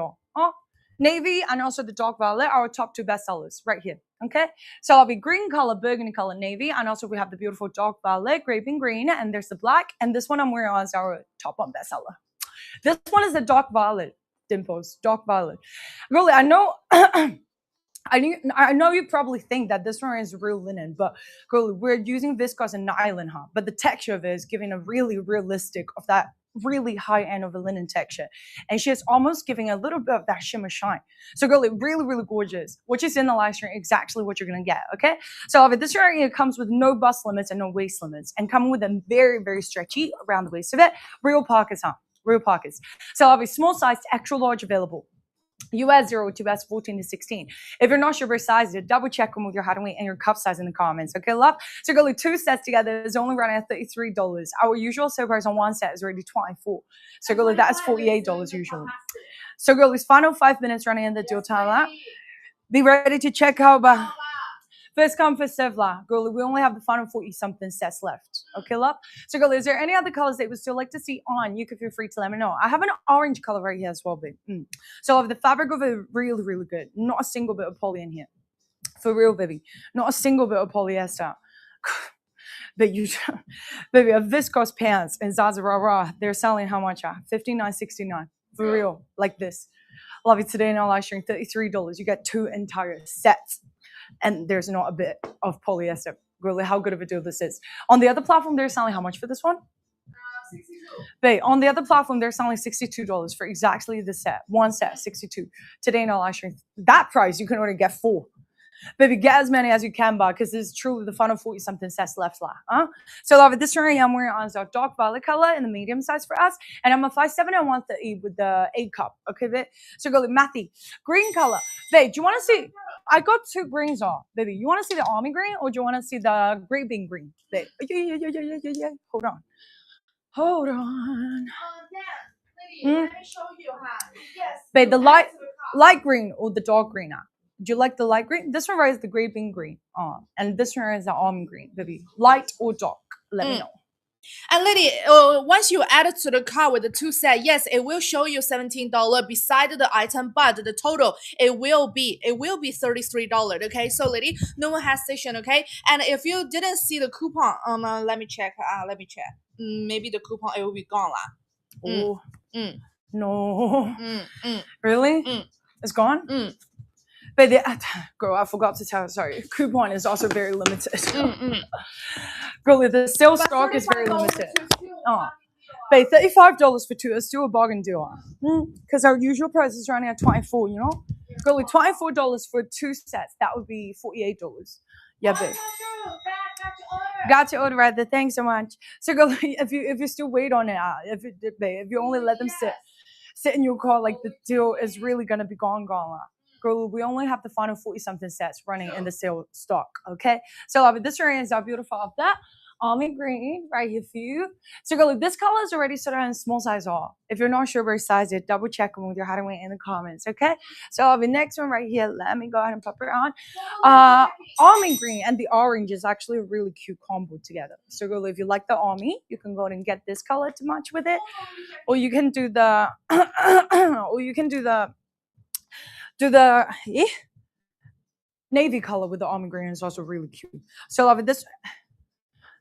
Navy and also the dark violet are our top 2 bestsellers right here. Okay, so I'll be green color, burgundy color, navy, and also we have the beautiful dark violet, grape and green, and there's the black. And this one I'm wearing as our top 1 bestseller. This one is the dark violet, Dimples, dark violet. Really, I know. I know you probably think that this one is real linen, but girl, we're using viscose and nylon, but the texture of it is giving a really realistic of that really high end of a linen texture, and she's almost giving a little bit of that shimmer shine. So girl, it really gorgeous. What is in the live stream exactly what you're gonna get. Okay, so this ring it comes with no bust limits and no waist limits, and coming with a very stretchy around the waist of it. Real pockets, real pockets. So I'll be small size to extra large available. US 0 to US 14 to 16. If you're not sure your size, double check them with your height and weight and your cup size in the comments. Okay, love? So girly, 2 sets together is only running at $33. Our usual sale price on 1 set is already $24. So girly, that is $48 usually. So girly's final 5 minutes running in the deal time. Be ready to check out. First come, first serve, girly. We only have the final 40-something sets left. Okay, love? So, girly, is there any other colors that you would still like to see on? You could feel free to let me know. I have an orange color right here as well, babe. So, the fabric of it really good. Not a single bit of poly in here. For real, baby. Not a single bit of polyester. But baby, a viscose pants in Zaza Rara, they're selling how much? $59.69. For real, like this. Love it today in our live stream, $33. You get 2 entire sets. And there's not a bit of polyester. Really, how good of a deal this is. On the other platform, they're selling how much for this one? Babe, on the other platform, they're selling $62 for exactly the set. 1 set, $62. Today in our live stream, that price, you can only get 4. Baby, get as many as you can buy because there's truly the final 40-something sets left. So, love this right I'm wearing on our dark violet color in the medium size for us. And I'm a 5'7" and 130 with the 8 cup. Okay, babe? So, go with Matthew. Green color. Babe, do you want to see? I got 2 greens on. Baby, you want to see the army green or do you want to see the grape bean green? Babe, yeah. Hold on. Let me show you yes. Babe, the light green or the dark green? Do you like the light green? This one right is the grape bean green. And this one is the almond green, baby. Light or dark? Let me know. And lady, once you add it to the cart with the 2 set, yes, it will show you $17 beside the item, but the total it will be $33. Okay, so lady, no more hesitation. Okay, and if you didn't see the coupon, let me check. Maybe the coupon it will be gone lah. Oh no, really? It's gone. But girl, I forgot to tell. Sorry, coupon is also very limited. Girl, the sales stock is very limited. But $35 for 2 is still a bargain deal. Because our usual price is running at $24. You know, girl, $24 for 2 sets. That would be $48. Yeah, babe. Got your order right there. Thanks so much. So, girl, if you still wait on it, if you only let them sit in your car, like the deal is really gonna be gone. Girl, we only have the final 40-something sets running in the sale stock, okay? So this range is beautiful of that. Almond green right here for you. So girl, this color is already sort of in small size all. If you're not sure what size it, double check them with your hideaway in the comments, okay? So the next one right here, let me go ahead and pop it on. Almond green and the orange is actually a really cute combo together. So girl, if you like the almond, you can go ahead and get this color to match with it. Or you can do the navy color with the almond green is also really cute. So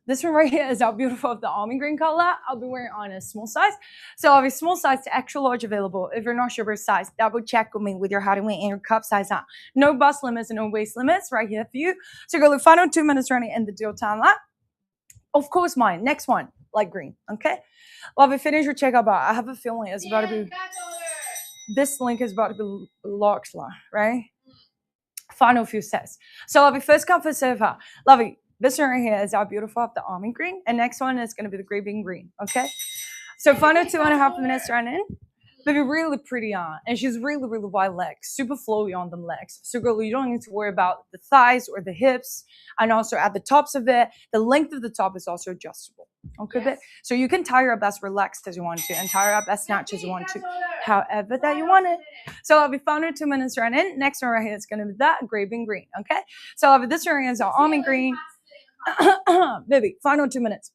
this one right here is how beautiful of the almond green color. I'll be wearing on a small size. So I'll have a small size to extra large available. If you're not sure what size, double check with me with your hideaway and your cup size on. No bust limits and no waist limits right here for you. So go the final 2 minutes running in the deal time line. Of course, mine. Next one, light green. Okay. Well, if finish your checkout bar, I have a feeling it's about to be. This link is about to be locked, right? Final few sets. So Lovey, first come first serve. Lovey, this one right here is our beautiful of the almond green, and next one is going to be the gray bean green. Okay. So final 2.5 minutes running. Baby, really pretty on, and she's really wide legs, super flowy on them legs. So girl, you don't need to worry about the thighs or the hips, and also at the tops of it, the length of the top is also adjustable. Okay, yes. So you can tie her up as relaxed as you want to, and tie her up as snatched as you want to, however that you want it. So I'll be final 2 minutes running. Next one right here is going to be that gray bean green. Okay, so I'll be this one right here is our almond green. Baby, final 2 minutes.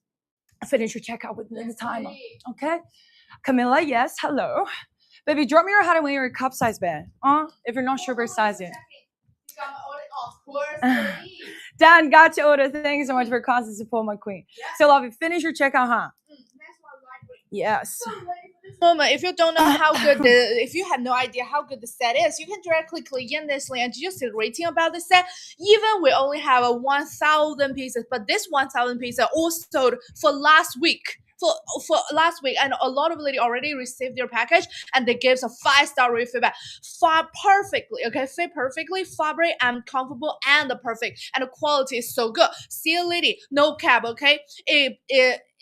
Finish your checkout within the timer. Okay. Camilla, yes, hello. Baby, drop me your hideaway or your cup size bed. If you're not sure what size it. Dan, got your order. Thank you so much for constant support, my queen. So, love it. Finish your checkout, huh? Yes. Moment, if you don't know how good if you have no idea how good the set is, you can directly click in this link and just see the rating about the set. Even we only have 1,000 pieces, but this 1,000 pieces all sold for last week. For last week, and a lot of ladies already received their package, and they gave us a 5-star review feedback. Fit perfectly, fabric and comfortable, and the perfect, and the quality is so good. See a lady, no cap, okay?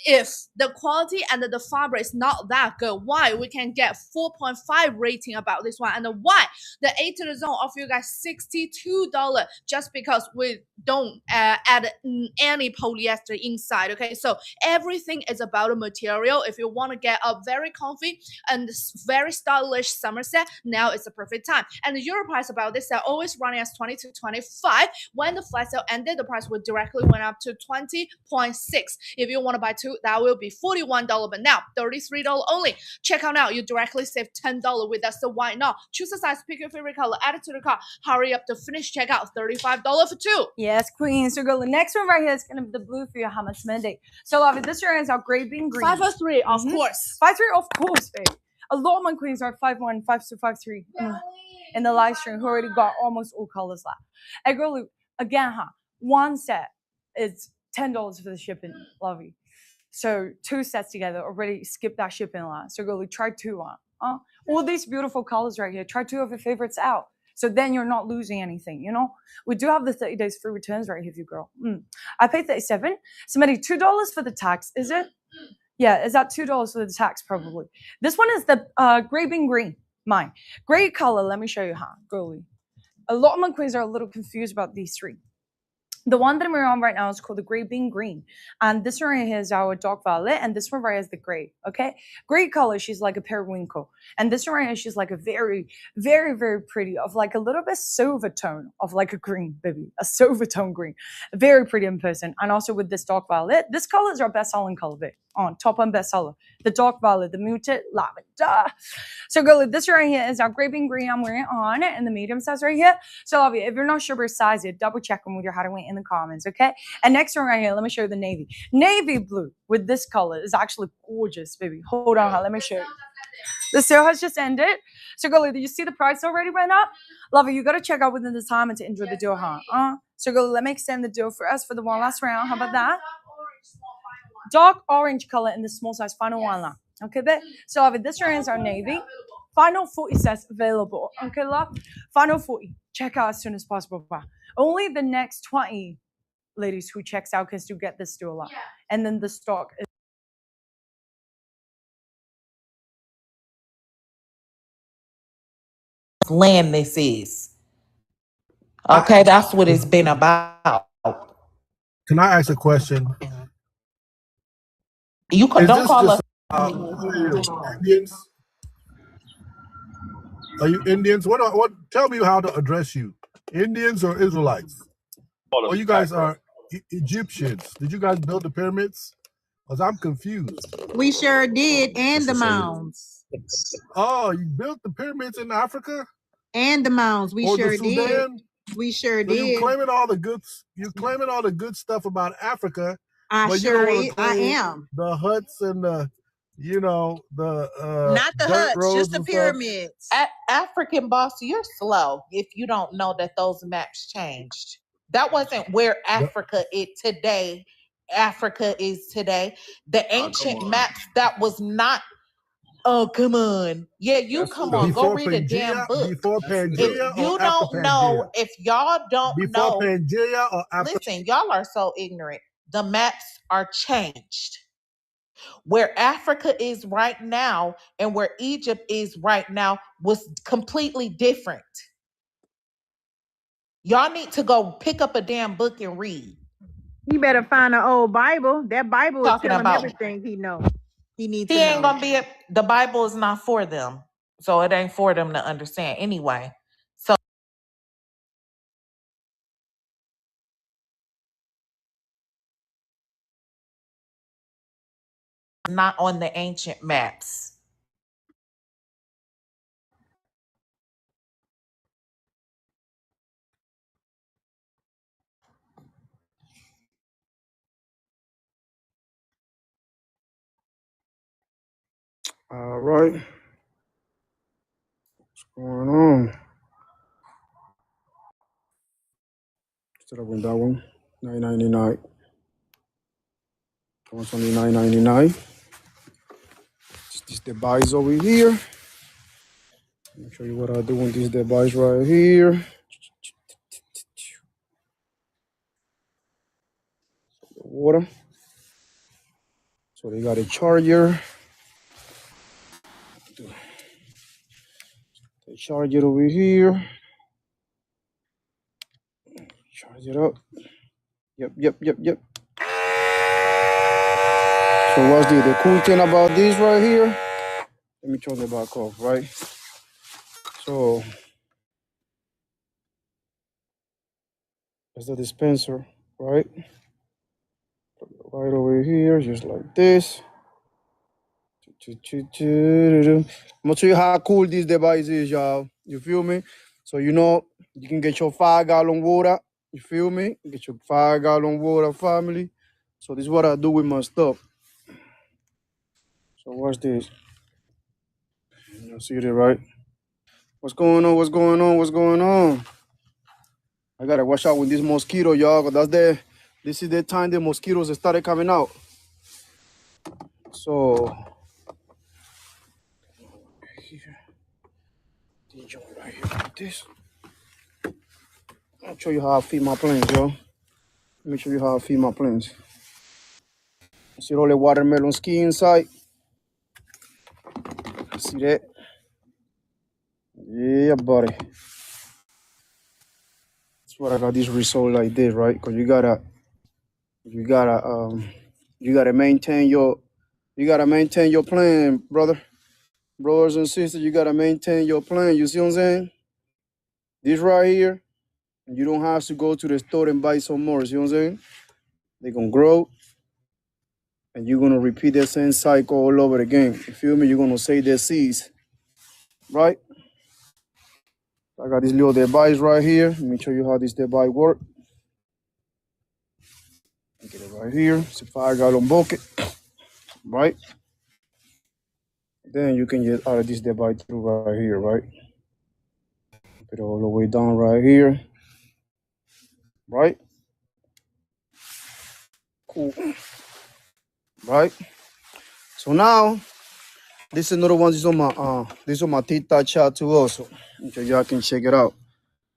If the quality and the fabric is not that good, why we can get 4.5 rating about this one, and why the 8 to the zone offer you guys $62 just because we don't add any polyester inside. Okay, so everything is about the material. If you want to get a very comfy and very stylish summer set, now is the perfect time. And the euro price about this set always running as 20 to 25. When the flash sale ended, the price would directly went up to 20.6. If you want to buy 2, that will be $41, but now $33 only. Check out now, you directly save $10 with us, so why not? Choose a size, pick your favorite color, add it to the cart, hurry up to finish checkout. $35 for 2. Yes, queen. So girl, the next one right here is gonna be the blue for your Hamas Monday. So love it. This one is our gray bean green. 503, of course. 5'3", of course, babe. A lot of my queens are 5'1", 5'2", 5'3". In the live stream, who already got almost all colors left. And girl, again, one set is $10 for the shipping, lovey. So 2 sets together already skip that shipping line. So go try 2 on. All these beautiful colors right here. Try 2 of your favorites out. So then you're not losing anything, you know. We do have the 30 days free returns right here, girl. I paid $37. Somebody $2 for the tax, is it? Yeah, is that $2 for the tax probably? This one is the gray bean green. Mine. Gray color. Let me show you, girly. A lot of my queens are a little confused about these 3. The one that we're on right now is called the Gray Bean Green. And this one right here is our dark violet, and this one right here is the gray, okay? Gray color, she's like a periwinkle. And this one right here, she's like a very, very, very pretty, of like a little bit silver tone of like a green, baby. A silver tone green. Very pretty in person. And also with this dark violet, this color is our best-selling color, babe. On top on bestseller. The dark violet, the muted lavender. So girl, this right here is our Gray Bean Green I'm wearing on, and the medium size right here. So love you. If you're not sure about size, you double check them with your height weight in the comments, okay? And next one right here, let me show you the navy. Navy blue with this color is actually gorgeous, baby. Hold on, let me show you. The sale has just ended. So girl, did you see the price already went up? Love it. You gotta check out within the time and to enjoy the deal, huh? So girl, let me extend the deal for us for the one last round. How about that? Dark orange color in the small size, final one line. Okay, babe? So love it. This round is our navy. Final 40 says available. Okay, love? Final 40. Check out as soon as possible. Only the next 20 ladies who checks out can still get this deal up. And then the stock is Land this is. Okay, that's what it's been about. Can I ask a question? You can, Is don't this call us. just Indians? Are you Indians? What? Tell me how to address you. Indians or Israelites? Or you guys are Egyptians? Did you guys build the pyramids? Because I'm confused. We sure did, and the mounds. Oh, you built the pyramids in Africa? And the mounds. We Or sure the did. Sudan? We sure So did. you claiming all the good. You claiming all the good stuff about Africa, I but sure you don't want to I claim am. the huts and the, Not the dirt huts, roads just the and stuff. pyramids. African boss, you're slow if you don't know that those maps changed. That wasn't where Africa is today. Africa is today. The ancient maps, that was not. Oh, come on. Yeah, you come on. Go Before read a damn Pangea, book. before If Pangea you or after don't know, Pangea? if y'all don't Before know, Pangea or after? listen, y'all are so ignorant. The maps are changed. Where Africa is right now and where Egypt is right now was completely different. Y'all need to go pick up a damn book and read. He better find an old Bible. That Bible will Talking tell him about everything he knows. He needs he to ain't know. gonna be the Bible is not for them. So it ain't for them to understand anyway. So not on the ancient maps. All right. What's going on? Instead of that one, $9.99. It's only $9.99. This the buys over here. Let me show you what I do with these buys right here. Water. So they got a charger. They charge it over here. Charge it up. Yep. So what's the cool thing about this right here? Let me turn it back off, right? So that's the dispenser, right? Right over here, just like this. I'm gonna show you how cool this device is, y'all. You feel me? So you can get your 5-gallon water. You feel me? Get your 5-gallon water, family. So this is what I do with my stuff. So watch this. You see it, right? What's going on? I gotta watch out with this mosquito, y'all, because this is the time the mosquitoes started coming out. So right here like this. I'll show you how I feed my plants, yo. Let me show you how I feed my plants. See all the watermelon skin inside? See that? Yeah, buddy. That's what I got this result like this, right? Because you gotta maintain your plan, brothers and sisters. You gotta maintain your plan. You see what I'm saying? This right here, you don't have to go to the store and buy some more. See what I'm saying? They're gonna grow, and you're gonna repeat the same cycle all over again. You feel me? You're gonna save the seeds, right? I got this little device right here. Let me show you how this device works. Get it right here. It's a 5-gallon bucket, right? Then you can get out of this device through right here, right? Put it all the way down right here, right? Cool, right? So now, this is another one. This is on my TikTok chat too also. So y'all can check it out.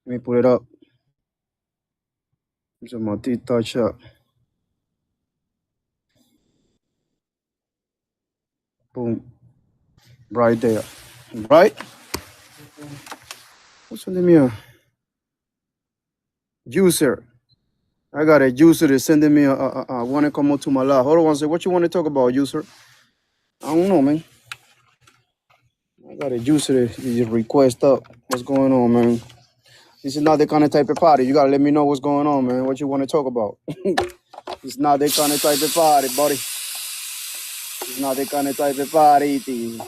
Let me put it up. This is my TikTok chat. Boom. Right there. Right? What's on the mirror? Juicer. I got a juicer that's sending me want to come up to my live. Hold on one second. What you want to talk about, juicer? I don't know, man. I got a juicer that you just request up. What's going on, man? This is not the kind of type of party. You got to let me know what's going on, man. What you want to talk about. It's not the kind of type of party, buddy. It's not the kind of type of party. You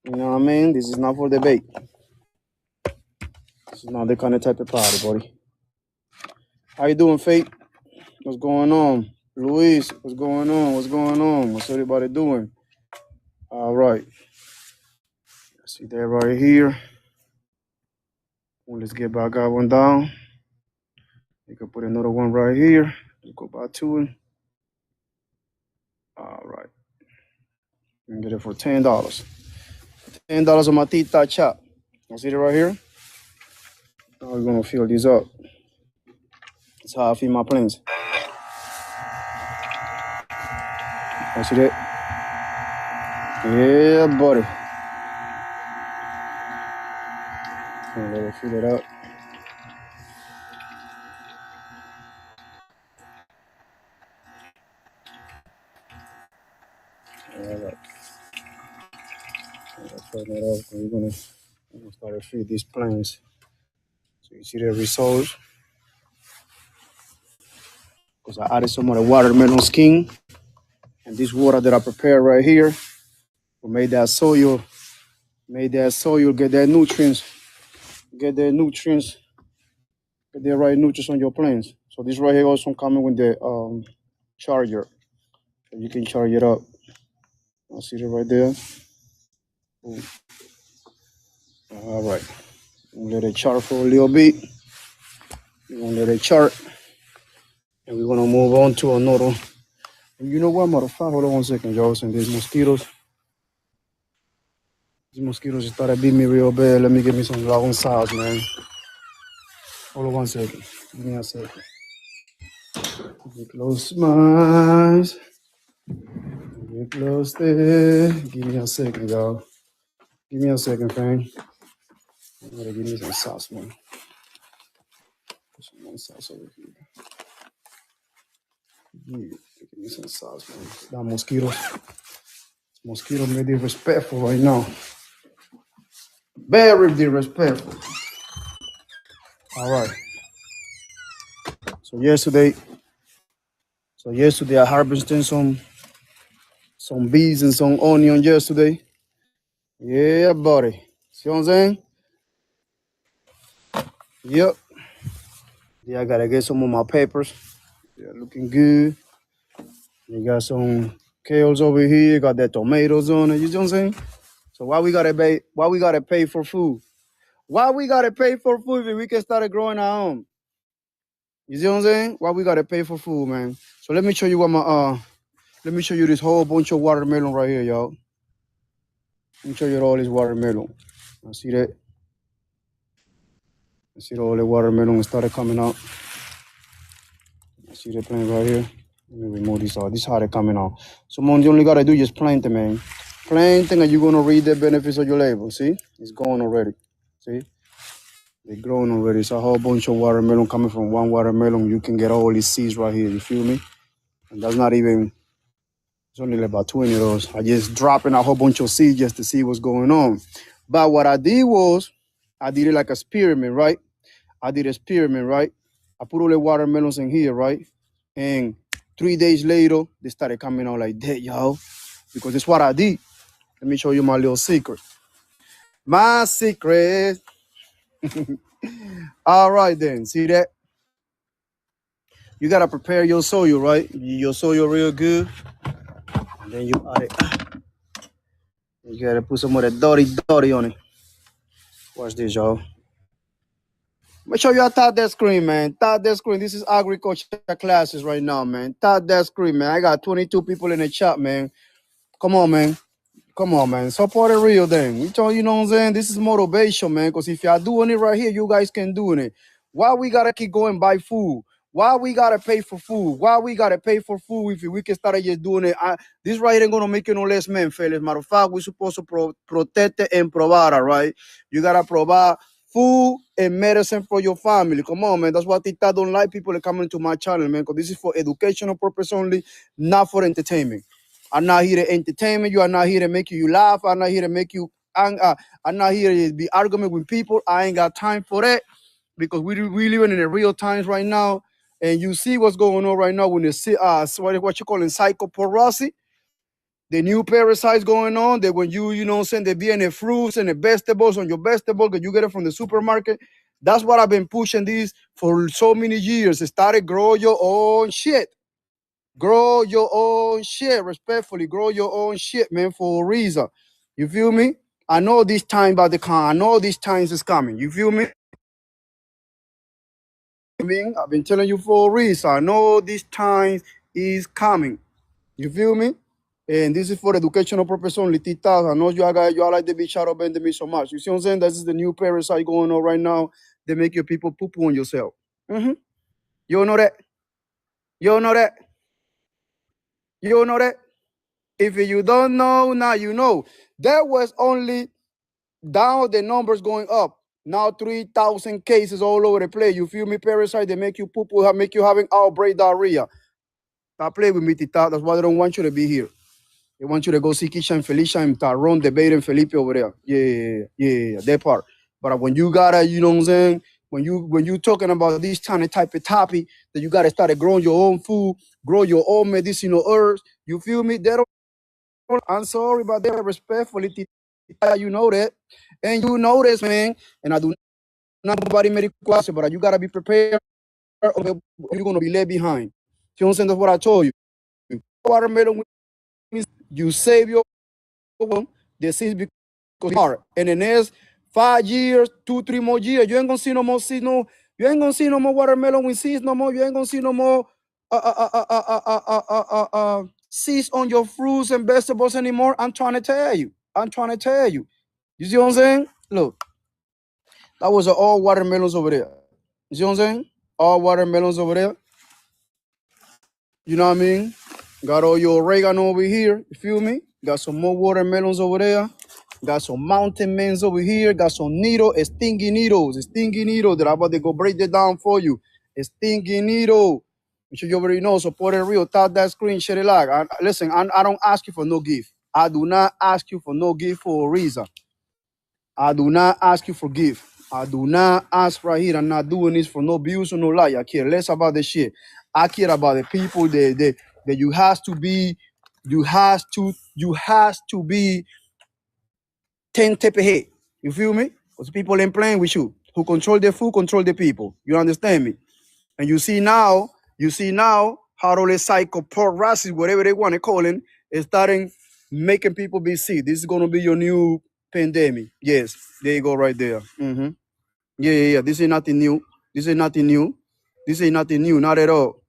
know what I mean? This is not for debate. This is not the kind of type of party, buddy. How you doing, Faith? What's going on? Luis, what's going on? What's going on? What's everybody doing? All right. See that right here. Well, let's get back that one down. You can put another one right here. Let's go back to it. All right. You can get it for $10. $10 on my TikTok chat. You see it right here? Now we're gonna fill these up. That's how I feed my planes. You see that? Yeah, buddy. Let it fill it up. All right. Turn it up. We're gonna start to feed these planes. So you see the results. Because I added some of the watermelon skin. And this water that I prepared right here will make that soil get their nutrients, get the right nutrients on your plants. So this right here also coming with the charger. So you can charge it up. I see it right there. Boom. All right. Let it chart for a little bit. We're gonna let it chart. And we're gonna move on to another. And you know what, motherfucker? Hold on 1 second, y'all. And these mosquitoes. These mosquitoes started beating me real bad. Let me get me some long sauce, man. Hold on 1 second. Give me a second. Get close my eyes. Get close there. Give me a second, y'all. Give me a second, fam. I'm gonna give me some sauce, man. Put some more sauce over here. Yeah, give me some sauce, man. That mosquito made disrespectful right now. Very disrespectful. All right. So yesterday I harvested some bees and some onion yesterday. Yeah, buddy. See what I'm saying? Yep. Yeah, I gotta get some of my peppers. They're looking good. You got some kales over here. Got that tomatoes on it. You see what I'm saying? So why we gotta pay for food? Why we gotta pay for food if we can start growing our own? You see what I'm saying? Why we gotta pay for food, man? So let me show you let me show you this whole bunch of watermelon right here, y'all. Let me show you all this watermelon. I see that. I see all the watermelon started coming out. I see the plant right here. Let me remove this out. This is how they're coming out. So, man, you only gotta do is just plant them, man. Planting, and you're gonna read the benefits of your labor. See? It's going already. See? They're growing already. It's a whole bunch of watermelon coming from one watermelon. You can get all these seeds right here. You feel me? And that's not even, it's only like about 20 of those. I just dropping a whole bunch of seeds just to see what's going on. But what I did was, I did it like a experiment, right? I did an experiment, right? I put all the watermelons in here, right? And 3 days later, they started coming out like that, y'all. Because it's what I did. Let me show you my little secret. My secret. All right then, see that? You gotta prepare your soil, right? Your soil real good. And then you add it. You gotta put some of that dirty on it. Watch this, y'all. Make sure you tap that screen, man. Tap that screen. This is agriculture classes right now, man. Tap that screen, man. I got 22 people in the chat, man. Come on, man. Come on, man. Support it real then. We told you know what I'm saying? This is motivation, man. Because if y'all doing it right here, you guys can do it. Why we gotta keep going buy food? Why we gotta pay for food? Why we gotta pay for food if we can start just doing it? This right ain't gonna make you no less men, fellas. Matter of fact, we're supposed to protect it and provide, all right? You gotta provide food and medicine for your family. Come on, man. That's why Tita don't like people coming to my channel, man. Because this is for educational purpose only, not for entertainment. I'm not here to entertain you. I'm not here to make you laugh. I'm not here to make you angry. I'm not here to be arguing with people. I ain't got time for that because we living in the real times right now. And you see what's going on right now when you see what you call in psychoporosis, the new parasites going on. That when you know what I'm saying, they be in the fruits and the vegetables on your vegetable because you get it from the supermarket. That's what I've been pushing these for so many years. Started grow your own shit. Grow your own shit, respectfully. Grow your own shit, man, for a reason. You feel me? I know this time about the con. I know these times is coming. You feel me? I've been telling you for a reason. I know this time is coming. You feel me? And this is for educational purpose only. Tita, I know you like the big shadow bending me so much. You see what I'm saying? This is the new parasite going on right now. They make your people poo-poo on yourself. You don't know that? You don't know that? You don't know that? If you don't know, now you know. There was only down the numbers going up. Now 3,000 cases all over the place. You feel me? Parasite, they make you poo-poo, make you having outbreak diarrhea. Stop playing with me, Tita. That's why they don't want you to be here. They want you to go see Kisha and Felicia and Tyrone debating Felipe over there. Yeah, that part. But when you gotta, you know what I'm saying? When you talking about this kind of type of topic, that you gotta start growing your own food, grow your own medicinal herbs. You feel me? They don't. I'm sorry, but they're respectfully, you know that. And you know this, man. And I do not nobody medical class, but you gotta be prepared or you're gonna be left behind. You know what I'm saying? That's what I told you. Watermelon, you save your disease because hard. And in the next 5 years, 2-3 more years, you ain't gonna see no more seeds, you ain't gonna see no more watermelon with seeds no more. You ain't gonna see no more seeds on your fruits and vegetables anymore. I'm trying to tell you. You see what I'm saying? Look, that was all watermelons over there. You see what I'm saying? All watermelons over there. You know what I mean? Got all your oregano over here. You feel me? Got some more watermelons over there. Got some mountain mens over here. Got some stingy needles that I'm about to go break it down for you. A stingy needle. Make sure you already know. Support it real. Tap that screen. Share it like. Listen, I don't ask you for no gift. I do not ask you for no gift for a reason. I do not ask you for gift. I do not ask right here. I'm not doing this for no views or no like. I care less about the shit. I care about the people that you has to be 10 step ahead. You feel me? Because people ain't playing with you. Who control the food, control the people. You understand me? And you see now how all the psychoporosis, whatever they want to call it, is starting making people be sick. This is gonna be your new pandemic. Yes, there you go right there. Yeah. This is nothing new. This ain't nothing new, not at all.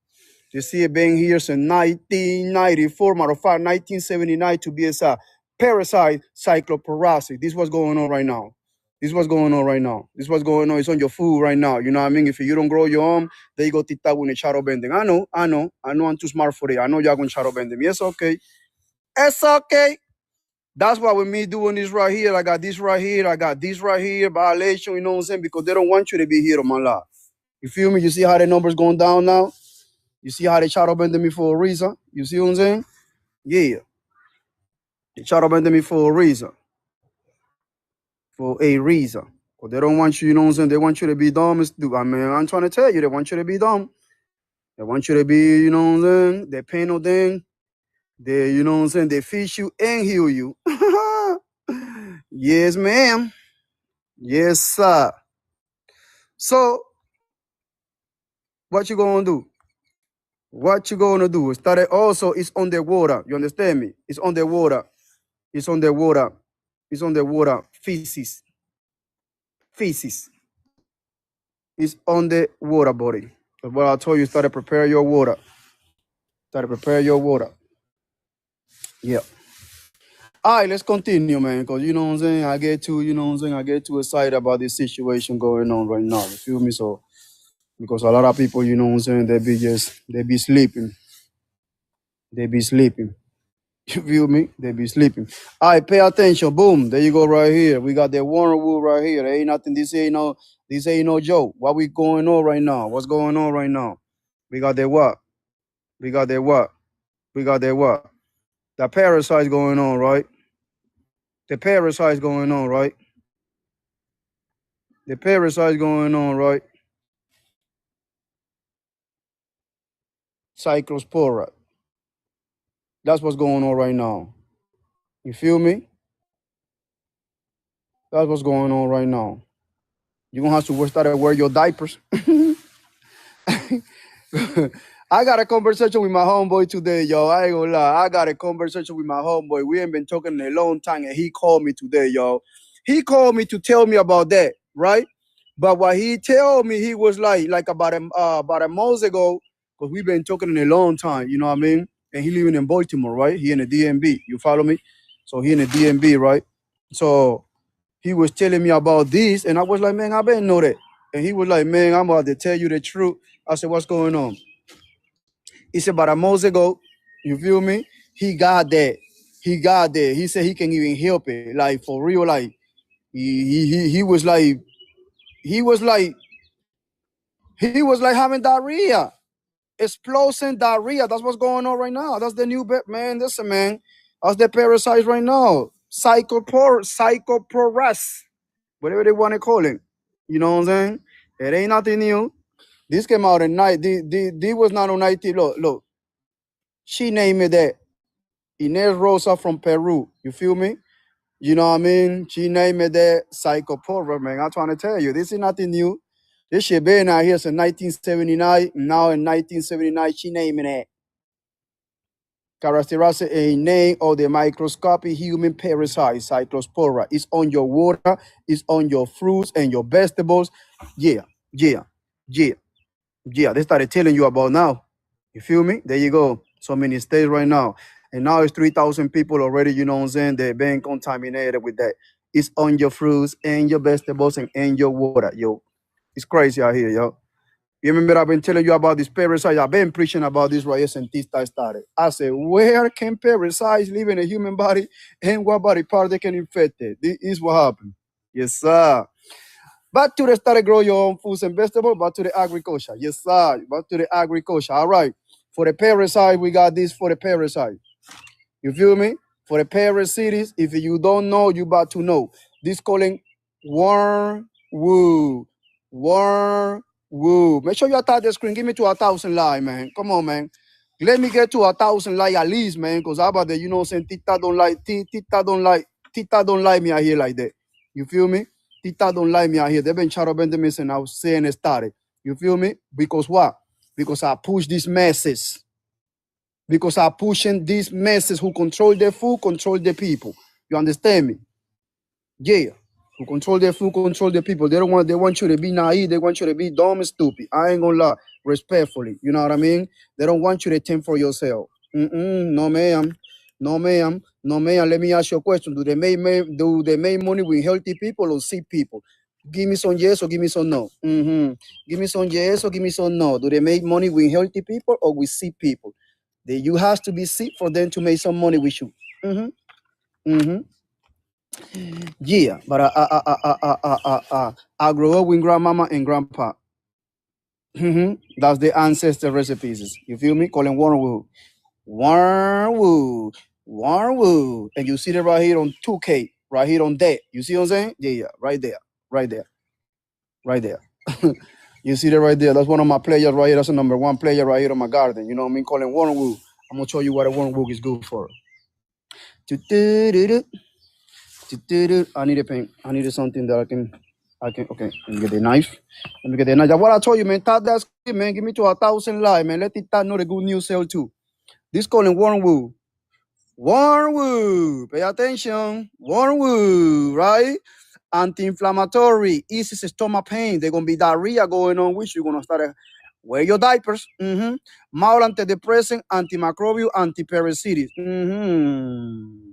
You see it being here since 1994, matter of fact, 1979 to be a parasite cycloporosis. This is what's going on right now. This is what's going on. It's on your food right now. You know what I mean? If you don't grow your own, there you go Tita with the shadow bending. I know I'm too smart for it. I know y'all gonna shadow bend them. Yes, okay. It's okay. That's why with me doing this right here, I got this right here, I got this right here, violation, you know what I'm saying? Because they don't want you to be here on my life. You feel me? You see how the numbers going down now? You see how they shadow bending me for a reason? You see what I'm saying? Yeah. They shadow bending me for a reason. For a reason. Because they don't want you, you know what I'm saying? They want you to be dumb. I mean, I'm trying to tell you, they want you to be dumb. They want you to be, you know what I'm saying? They pay no thing. They, you know what I'm saying? They fish you and heal you. Yes, ma'am. Yes, sir. So, what you gonna do? What you gonna do? Started also, it's on the water. You understand me? It's on the water. It's on the water. It's on the water. Feces. Feces. It's on the water, buddy. That's what I told you. Started prepare your water. Started prepare your water. Yeah. All right, let's continue, man. Because you know what I'm saying? I get too, you know what I'm saying? I get too excited about this situation going on right now. You feel me? So, because a lot of people, you know what I'm saying? They be sleeping. They be sleeping. You feel me? They be sleeping. All right, pay attention. Boom. There you go right here. We got the Warren Wood right here. There ain't nothing. This ain't no joke. What we going on right now? What's going on right now? We got the what? We got the what? We got the what? The parasite going on, right? The parasite going on, right? The parasite going on, right? Cyclospora. That's what's going on right now. You feel me? That's what's going on right now. You're going to have to start to wear your diapers. I got a conversation with my homeboy today, yo. I ain't gonna lie. I got a conversation with my homeboy. We ain't been talking in a long time, and he called me today, yo. He called me to tell me about that, right? But what he told me, he was like about a month ago, because we've been talking in a long time, you know what I mean? And he living in Baltimore, right? He in the DMV. You follow me? So he in the DMV, right? So he was telling me about this, and I was like, man, I better know that. And he was like, man, I'm about to tell you the truth. I said, what's going on? He said, about a month ago, you feel me? He got that. He got that. He said he can even help it. Like, for real, like, he was like having diarrhea. Explosive diarrhea. That's what's going on right now. That's the new bet, man. Listen, man. That's the parasite right now. Psychoporus. Whatever they want to call it. You know what I'm saying? It ain't nothing new. This came out at night. This was not on 19. Look. She named it that. Inez Rosa from Peru. You feel me? You know what I mean? She named it that Psychopora, man. I'm trying to tell you. This is nothing new. This shit been out here since 1979. Now in 1979, she named it that. Characteristic a name of the microscopic human parasite, Cyclospora. It's on your water, it's on your fruits and your vegetables. Yeah. They started telling you about now. You feel me? There you go. So many states right now. And now it's 3,000 people already, you know what I'm saying? They've been contaminated with that. It's on your fruits and your vegetables and in your water, yo. It's crazy out here, yo. You remember I've been telling you about this parasite. I've been preaching about this right here since this time started. I said, where can parasites live in a human body and what body part they can infect it? This is what happened. Yes, sir. Back to the started grow your own foods and vegetables, back to the agriculture. Yes, sir. Back to the agriculture. All right. For the parasite, we got this for the parasite. You feel me? For the parasites, if you don't know, you about to know. This calling wormwood. Wormwood. Make sure you tap the screen. Give me to 1,000 likes, man. Come on, man. Let me get to 1,000 likes at least, man. Because how about that? You know what I'm saying? Tita don't like me out here like that. You feel me? Tita don't like me out here. They've been shadow bending me since I was saying it started. You feel me? Because what? Because I push these masses. Because I'm pushing these masses who control their food, control their people. You understand me? Yeah. Who control their food, control their people. They want you to be naive. They want you to be dumb and stupid. I ain't gonna lie. Respectfully. You know what I mean? They don't want you to think for yourself. No, ma'am. No, ma'am. No, ma'am. Let me ask you a question. Do they make money with healthy people or sick people? Give me some yes or give me some no. Give me some yes or give me some no. Do they make money with healthy people or with sick people? You have to be sick for them to make some money with you. Mm-hmm. Yeah, but I grew up with grandmama and grandpa. Mm-hmm. That's the ancestor recipes. You feel me? Calling Wormwood. Wormwood. Wormwood. And you see that right here on 2K. Right here on that. You see what I'm saying? Yeah. Right there. Right there. Right there. You see that right there? That's one of my players right here. That's the number one player right here on my garden. You know what I mean? Calling Wormwood. I'm gonna show you what a Wormwood is good for. I need a pen. I needed something that I can. Okay. Let me get the knife. Let me get the knife. That's what I told you, man. That's it, man. Give me to 1,000 live, man. Let it know the good news sell too. This calling Wormwood. Wormwood. Pay attention. Wormwood, right? Anti-inflammatory, eases stomach pain. There's gonna be diarrhea going on, which you're gonna start wear your diapers. Mm-hmm. Mild antidepressant, antimicrobial, antiparasitic. Mm-hmm.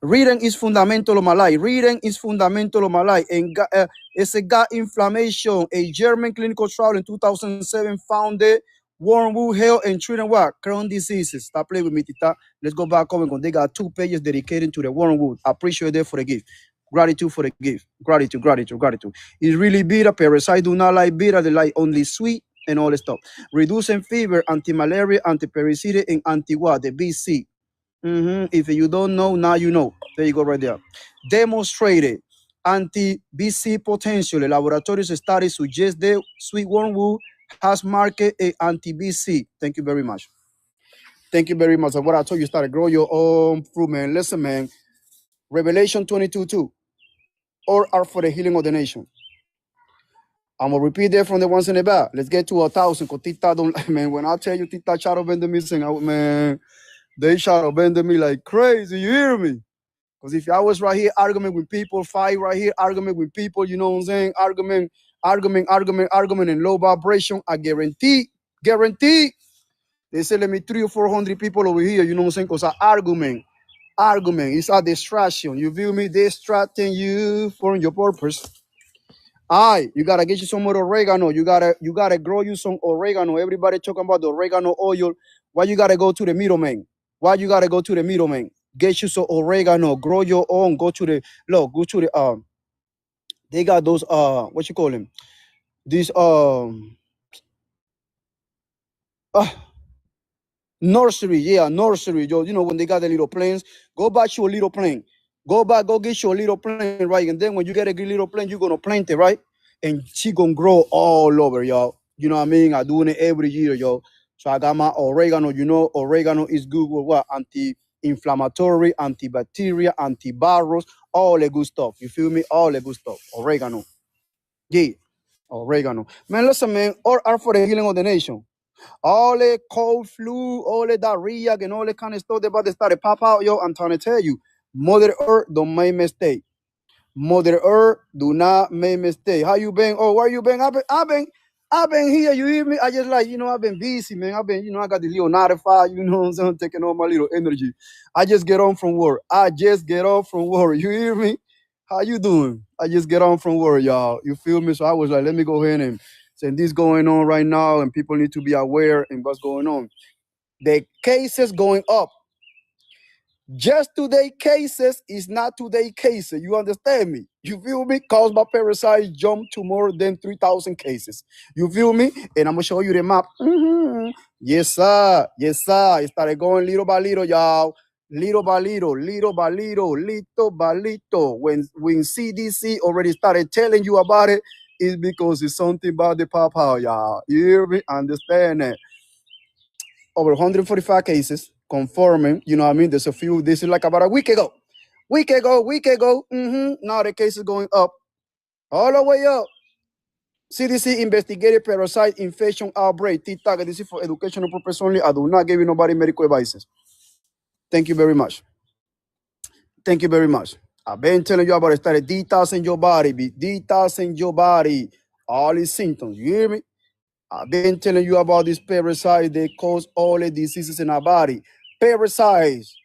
Reading is fundamental of my life. Reading is fundamental of my life. And it's a gut inflammation. A German clinical trial in 2007 found it. Wormwood health and treating what? Crohn's diseases. Stop playing with me, Tita. Let's go back home. They got 2 pages dedicated to the wormwood. I appreciate it for the gift. Gratitude for the gift. Gratitude. It's really bitter. Parasites do not like bitter. They like only sweet and all the stuff. Reducing fever, anti-malaria, anti-parasitic, and anti-what? The BC. Mm-hmm. If you don't know, now you know. There you go right there. Demonstrated anti-BC potential. Laboratory studies suggest the sweet wormwood has marked a anti-BC. Thank you very much. Thank you very much. What I told you, started grow your own fruit, man. Listen, man. Revelation 22:2. All are for the healing of the nation. I'm gonna repeat that from the ones in the back. Let's get to 1,000. Cause Tita don't, man. When I tell you Tita shadow bend me, saying, man, they shadow bend me like crazy. You hear me? Because if I was right here arguing with people, fight right here, arguing with people, you know what I'm saying? Argument, and low vibration, I guarantee. They say let me 300 or 400 people over here, you know what I'm saying? Because argument is a distraction. You feel me? Distracting you for your purpose. You gotta get you some more oregano. You gotta grow you some oregano. Everybody talking about the oregano oil. Why you gotta go to the middleman? Get you some oregano. Grow your own. Go to the they got those what you call them? These nursery, nursery. You know when they got the little planes, go buy you a little plane. Go get you a little plane, right? And then when you get a good little plane, you're gonna plant it, right? And she gonna grow all over, y'all. You know what I mean? I'm doing it every year, y'all. So I got my oregano. You know, oregano is good with what? Anti-inflammatory, antibacterial, antivirus, all the good stuff. You feel me? All the good stuff. Oregano. Yeah. Oregano. Man, listen, man, all are for the healing of the nation. All the cold flu, all the diarrhea, and all the kind of stuff they about to start to pop out, yo. I'm trying to tell you, Mother Earth don't make mistake. Mother Earth do not make mistake. How you been? Oh, where you been? I've been here. You hear me? I just like, I've been busy, man. I've been, I got the little notified, you know what I'm saying? Taking all my little energy. I just get on from work. You hear me? How you doing? I just get on from work, y'all. You feel me? So I was like, let me go ahead and say this going on right now, and people need to be aware in what's going on. The cases going up. Just today cases is not today cases. You understand me? You feel me? Caused by parasites jump to more than 3,000 cases. You feel me? And I'm gonna show you the map. Yes, sir. It started going little by little, y'all. Little by little. When CDC already started telling you about it, it's because it's something about the pop out, y'all. You hear me? Understand that. Over 145 cases confirming, you know what I mean? There's a few, this is like about a week ago. Now the case is going up, all the way up. CDC investigated parasite infection outbreak. TikTok, this is for educational purpose only. I do not give you nobody medical advices. Thank you very much. I've been telling you about it. Started detoxing your body. All these symptoms, you hear me? I've been telling you about these parasites. They cause all the diseases in our body. Parasites.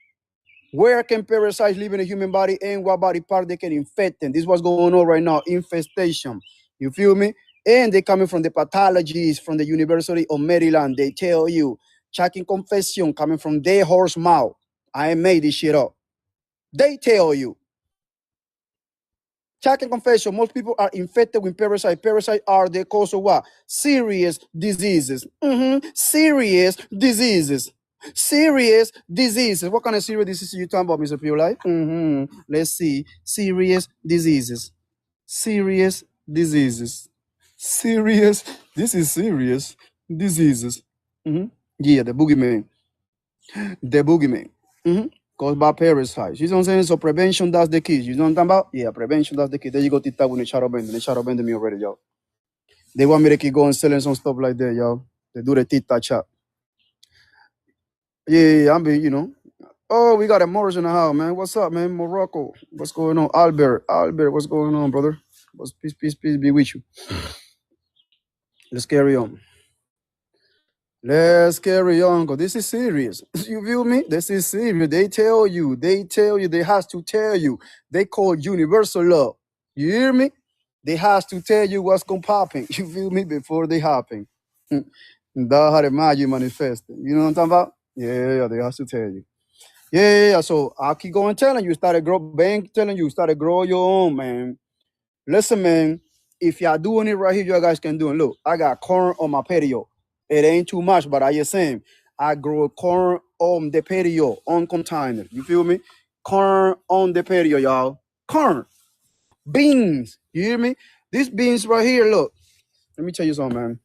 Where can parasites live in a human body and what body part they can infect them? This is what's going on right now. Infestation. You feel me? And they coming from the pathologists from the University of Maryland. They tell you. Checking confession coming from their horse mouth. I ain't made this shit up. They tell you. Check and confession. Most people are infected with parasite. Parasite are the cause of what? Serious diseases. Serious diseases. Serious diseases. What kind of serious diseases you talking about, Mr. Pure? Let's see. Serious diseases. Serious diseases. Serious. This is serious diseases. Yeah, the boogeyman. The boogeyman. Caused by parasites. You know what I'm saying? So prevention, that's the key. You know what I'm talking about? Yeah, prevention, that's the key. There you go, TikTok with the shadow bending. They shadow bending me already, y'all. They want me to keep going selling some stuff like that, y'all. They do the TikTok chat. Yeah, I'm being, you know. Oh, we got a Morris in the house, man. What's up, man? Morocco. What's going on? Albert, what's going on, brother? Peace be with you. Let's carry on. Let's carry on, because this is serious. You feel me? This is serious. They tell you, they has to tell you. They call universal law. You hear me? They has to tell you what's going to happen. You feel me? Before they happen. That's how the magic manifested. You know what I'm talking about? Yeah, they has to tell you. Yeah. So I keep going telling you, started grow your own, man. Listen, man, if y'all doing it right here, you guys can do it. Look, I got corn on my patio. It ain't too much, but I just saying, I grow corn on the patio, on container. You feel me? Corn on the patio, y'all. Corn. Beans. You hear me? These beans right here, look. Let me tell you something, man.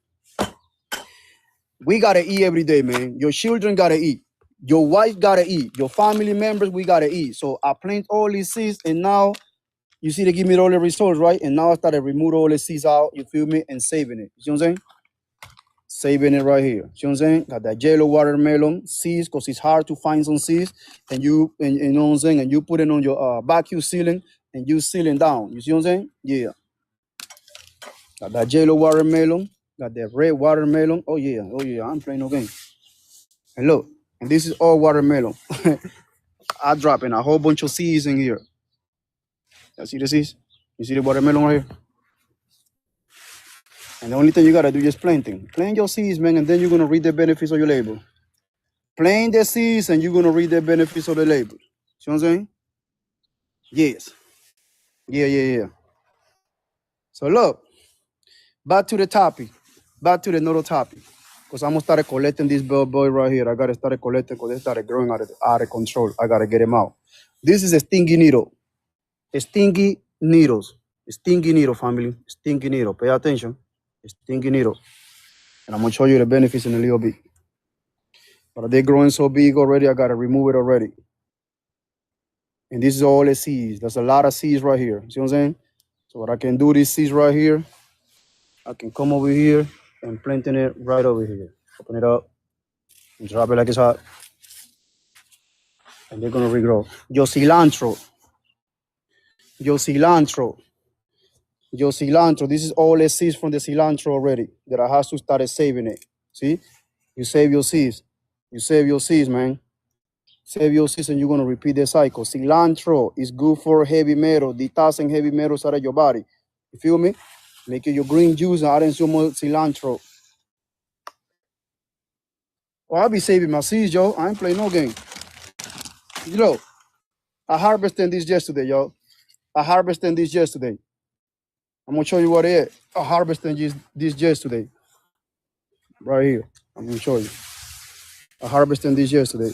We gotta eat every day, man. Your children gotta eat. Your wife gotta eat. Your family members, we gotta eat. So I plant all these seeds, and now you see they give me all the results, right? And now I started remove all the seeds out, you feel me, and saving it. You see what I'm saying? Saving it right here. See what I'm saying? Got that yellow watermelon seeds, because it's hard to find some seeds. And you know what I'm saying? And you put it on your vacuum sealing, and you sealing down. You see what I'm saying? Yeah. Got that yellow watermelon. Got that red watermelon. Oh yeah. I'm playing no game. And look, and this is all watermelon. I drop in a whole bunch of seeds in here. You see the seeds? You see the watermelon right here? And the only thing you gotta do is planting. Plant your seeds, man, and then you're gonna reap the benefits of your labor. Plant the seeds, and you're gonna reap the benefits of the labor. See what I'm saying? Yes. Yeah. So look, back to the topic. Back to the another topic. Because I'm gonna start collecting this boy right here. I gotta start collecting because they started growing out of control. I gotta get him out. This is a stingy needle. A stingy needles. A stingy needle, family. Stingy needle. Pay attention. A stingy needle. And I'm gonna show you the benefits in a little bit. But they're growing so big already, I gotta remove it already. And this is all the seeds. There's a lot of seeds right here. See what I'm saying? So what I can do, these seeds right here, I can come over here and planting it right over here. Open it up and drop it like it's hot. And they're gonna regrow. Your cilantro. This is all the seeds from the cilantro already that I have to start saving it. See? You save your seeds. You save your seeds, man. Save your seeds and you're gonna repeat the cycle. Cilantro is good for heavy metal, detoxing heavy metals out of your body. You feel me? Making your green juice and adding some more cilantro. Well, I'll be saving my seeds, yo. I ain't playing no game. You know, I harvested this yesterday, yo. I'm gonna show you what it is. I harvested this yesterday. Right here. I'm gonna show you. I harvested this yesterday.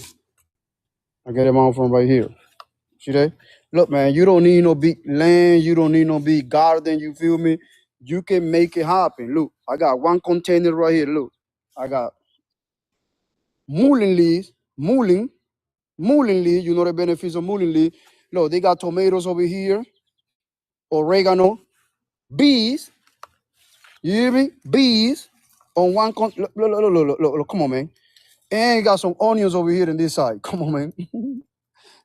I get them out from right here. See that? Look, man, you don't need no big land. You don't need no big garden. You feel me? You can make it happen. Look, I got one container right here. Look, I got mullein leaves. Mullein leaf. You know the benefits of mullein leaf. Look, they got tomatoes over here. Oregano. Bees. You hear me? Bees on one look, come on, man. And got some onions over here on this side. Come on, man.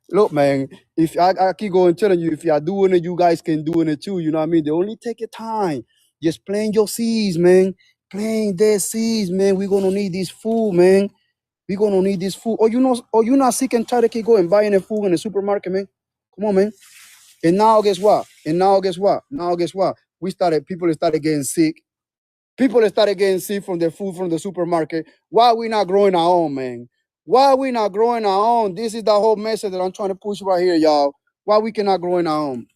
Look, man, if I keep going telling you, if y'all doing it, you guys can do it too. You know what I mean? They only take your time. Just plant your seeds, man. Plant their seeds, man. We're gonna need this food, man. We're gonna need this food. Or you're not sick and tired of keep going buying the food in the supermarket, man. Come on, man. And now guess what? People started getting sick. People started getting sick from the food from the supermarket. Why we not growing our own, man? Why we not growing our own? This is the whole message that I'm trying to push right here, y'all. Why we cannot grow in our own?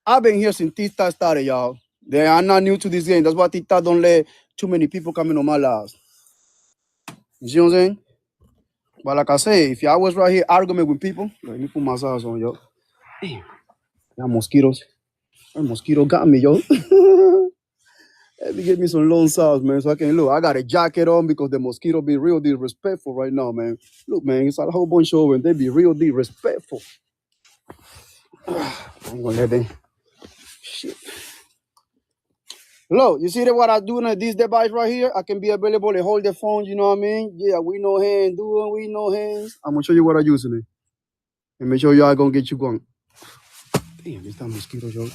I've been here since TikTok started, y'all. I'm not new to this game. That's why TikTok don't let too many people come in on my lives. You see what I'm saying? But like I say, if y'all was right here arguing with people, let me put my sauce on, yo. Damn, that mosquitoes. That mosquito got me, yo. Let me get me some lone sauce, man, so I can look. I got a jacket on because the mosquito be real disrespectful right now, man. Look, man, it's a whole bunch of and they be real disrespectful. I ain't gonna let them. Shit. Look, you see that what I do in this device right here? I can be available and hold the phone, you know what I mean? Yeah, we no hands, doing we no hands. I'm gonna show you what I use in it. And make sure y'all gonna get you going. Damn, this that mosquito, yo.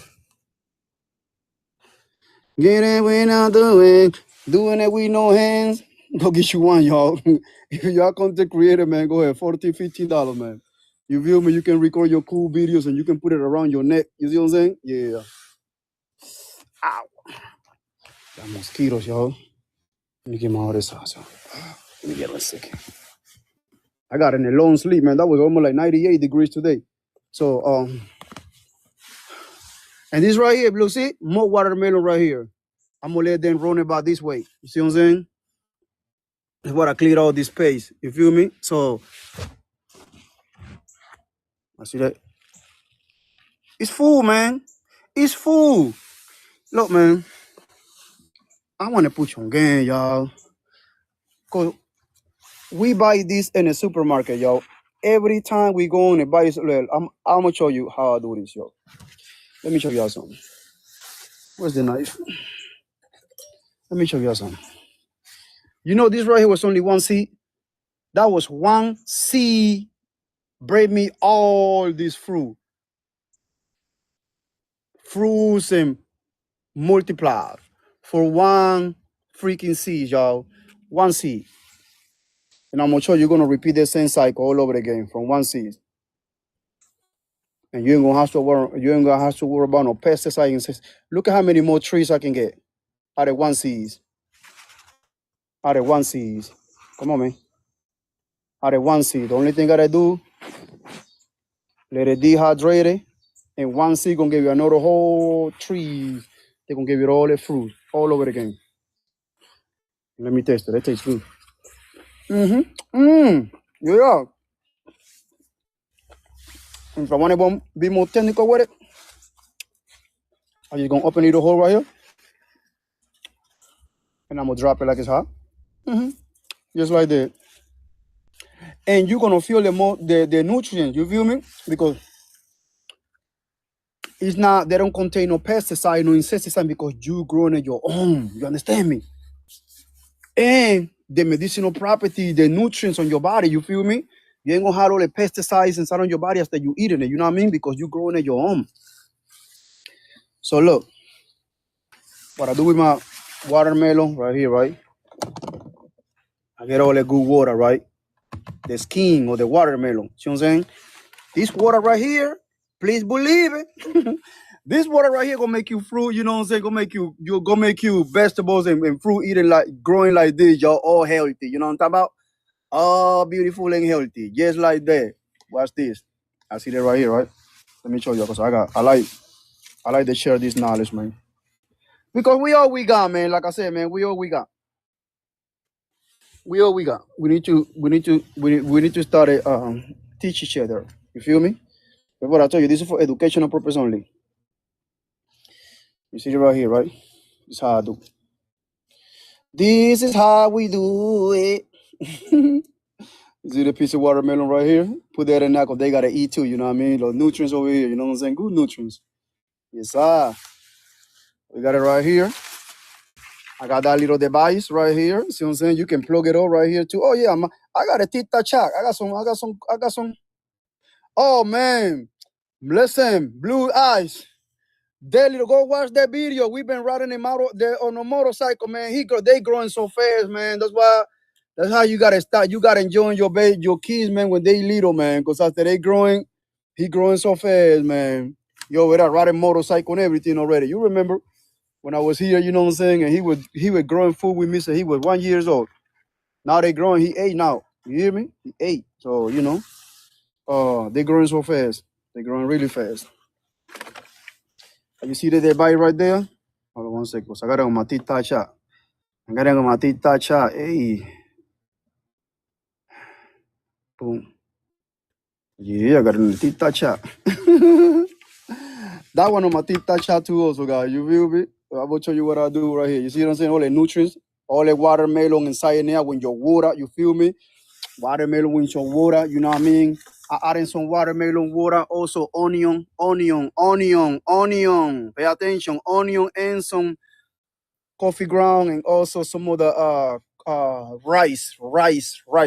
Get it, we not doing it with no hands. Go get you one, y'all. If y'all content creator, man, go ahead. $14, $15, man. You feel me? You can record your cool videos and you can put it around your neck. You see what I'm saying? Yeah. Ow. That mosquitoes, y'all. Let me get my other sauce, y'all. Let me get one second. I got in a long sleep, man. That was almost like 98 degrees today. So, and this right here, Blue, see? More watermelon right here. I'm gonna let them run about this way. You see what I'm saying? That's what I cleared all this space. You feel me? So I see that. It's full, man. It's full. Look, man. I want to put you on game, y'all. Cause we buy this in a supermarket, y'all. Every time we go in and buy this, I'm gonna show you how I do this, yo. Let me show y'all something. Where's the knife? Let me show y'all something. You know, this right here was only one seed. That was one seed. Bring me all this fruits and multiply for one freaking seed, y'all. One seed. And I'm gonna show you, you're gonna repeat the same cycle all over again from one seed. And you ain't gonna have to worry about no pesticides. Look at how many more trees I can get out of one seed. Out of one seed. Come on, man. Out of one seed. The only thing I gotta do, let it dehydrate it. And one seed gonna give you another whole tree. They're gonna give you all the fruit all over again. Let me taste it. It tastes good. Yeah. If I want to be more technical with it, I'm just gonna open it the hole right here. And I'm gonna drop it like it's hot. Just like that. And you're gonna feel the nutrients, you feel me? Because it's not, they don't contain no pesticide, no insecticide, because you growing it your own. You understand me? And the medicinal property, the nutrients on your body, you feel me? You ain't gonna have all the pesticides inside on your body after you eating it, you know what I mean? Because you growing it your own. So look, what I do with my watermelon right here, right? I get all the good water, right? The skin or the watermelon. See what I'm saying? This water right here, please believe it. This water right here gonna make you fruit, you know what I'm saying? Gonna make you vegetables and fruit eating like growing like this, y'all all healthy. You know what I'm talking about? All beautiful and healthy. Just like that. Watch this. I see that right here, right? Let me show you because I like to share this knowledge, man. Because we all we got, man. Like I said, man, we all we got. We all we got. We need to start teach each other. You feel me? But what I tell you, this is for educational purpose only. You see it right here, right? This is how I do. This is how we do it. You see the piece of watermelon right here? Put that in there because they gotta eat too, you know what I mean? The nutrients over here, you know what I'm saying? Good nutrients. Yes, sir. We got it right here. I got that little device right here. See what I'm saying? You can plug it up right here too. Oh yeah, I got a TikTok chat. I got some. Oh man, listen, Blue Eyes. That little, go watch that video. We've been riding him out there on a motorcycle, man. They growing so fast, man. That's how you gotta start. You gotta enjoy your kids, man, when they little, man. Because after they growing, he growing so fast, man. Yo, with that riding motorcycle and everything already. You remember when I was here, you know what I'm saying? And he was growing food with me, so he was 1 year old. Now they growing, he 8 now. You hear me? He ate. So, you know, they're growing so fast. They're growing really fast. You see that they bite right there? Hold on one second. So I got it on my teeth touch out. I got it on my teeth touch out. Hey, boom. Yeah, I got it on the teeth touch out. That one on my teeth touch out too also, guys. You feel me? So I'm gonna show you what I do right here. You see what I'm saying? All the nutrients, all the watermelon inside in there when your water, you feel me? Watermelon with some water, you know what I mean? I adding some watermelon water, also onion. Pay attention, onion and some coffee ground and also some other rice.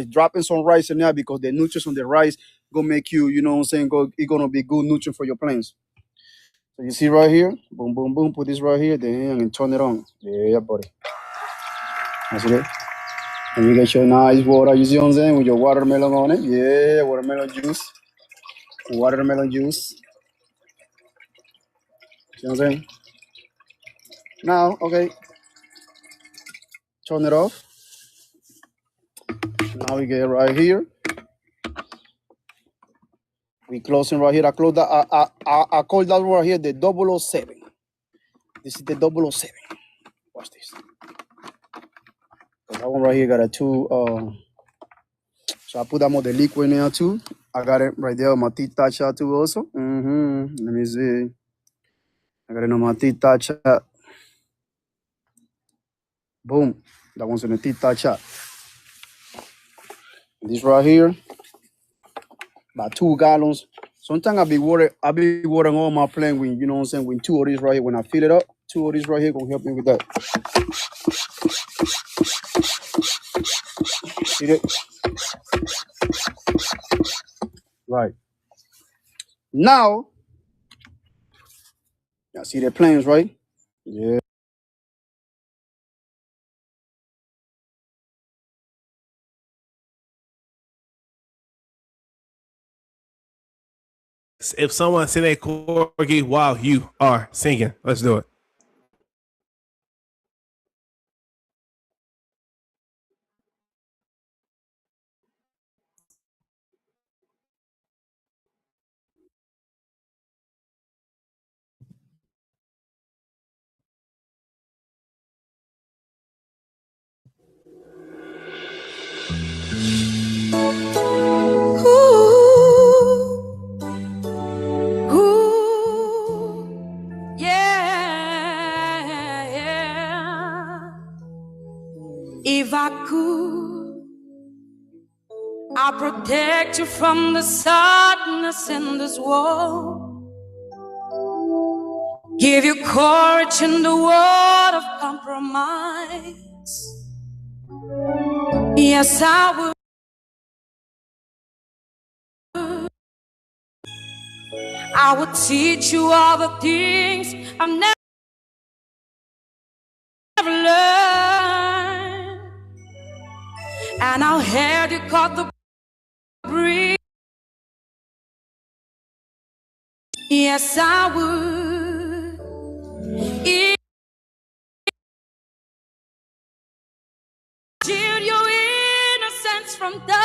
Dropping some rice in there because the nutrients on the rice gonna make you, you know what I'm saying, it's gonna be good nutrient for your plants. So you see right here, boom, boom, boom, put this right here, then and turn it on. Yeah, buddy. That's it. And you get your nice water, you see what I'm saying, with your watermelon on it. Yeah, watermelon juice. Watermelon juice. See what I'm saying? Now, okay, turn it off. Now we get right here. We closing right here. I close that. I call that right here the 007. This is the 007. Watch this. That one right here got a two. So I put that more the liquid in there too. I got it right there on my teeth touch out too also. Let me see. I got it on my teeth touch out. Boom. That one's on the teeth touch out. This right here, about 2 gallons. Sometimes I be watering all my plant with, you know what I'm saying, with 2 of these right here. When I fill it up, 2 of these right here gonna help me with that. See that? Right. Now, y'all see the plants, right? Yeah. If someone sing a corgi while you are singing, let's do it. Yeah. If I could, I'll protect you from the sadness in this world. Give you courage in the world of compromise. Yes, I would. I would teach you all the things I've never learned. And I'll help you cut the breeze. Yes, I would. Shield your innocence from the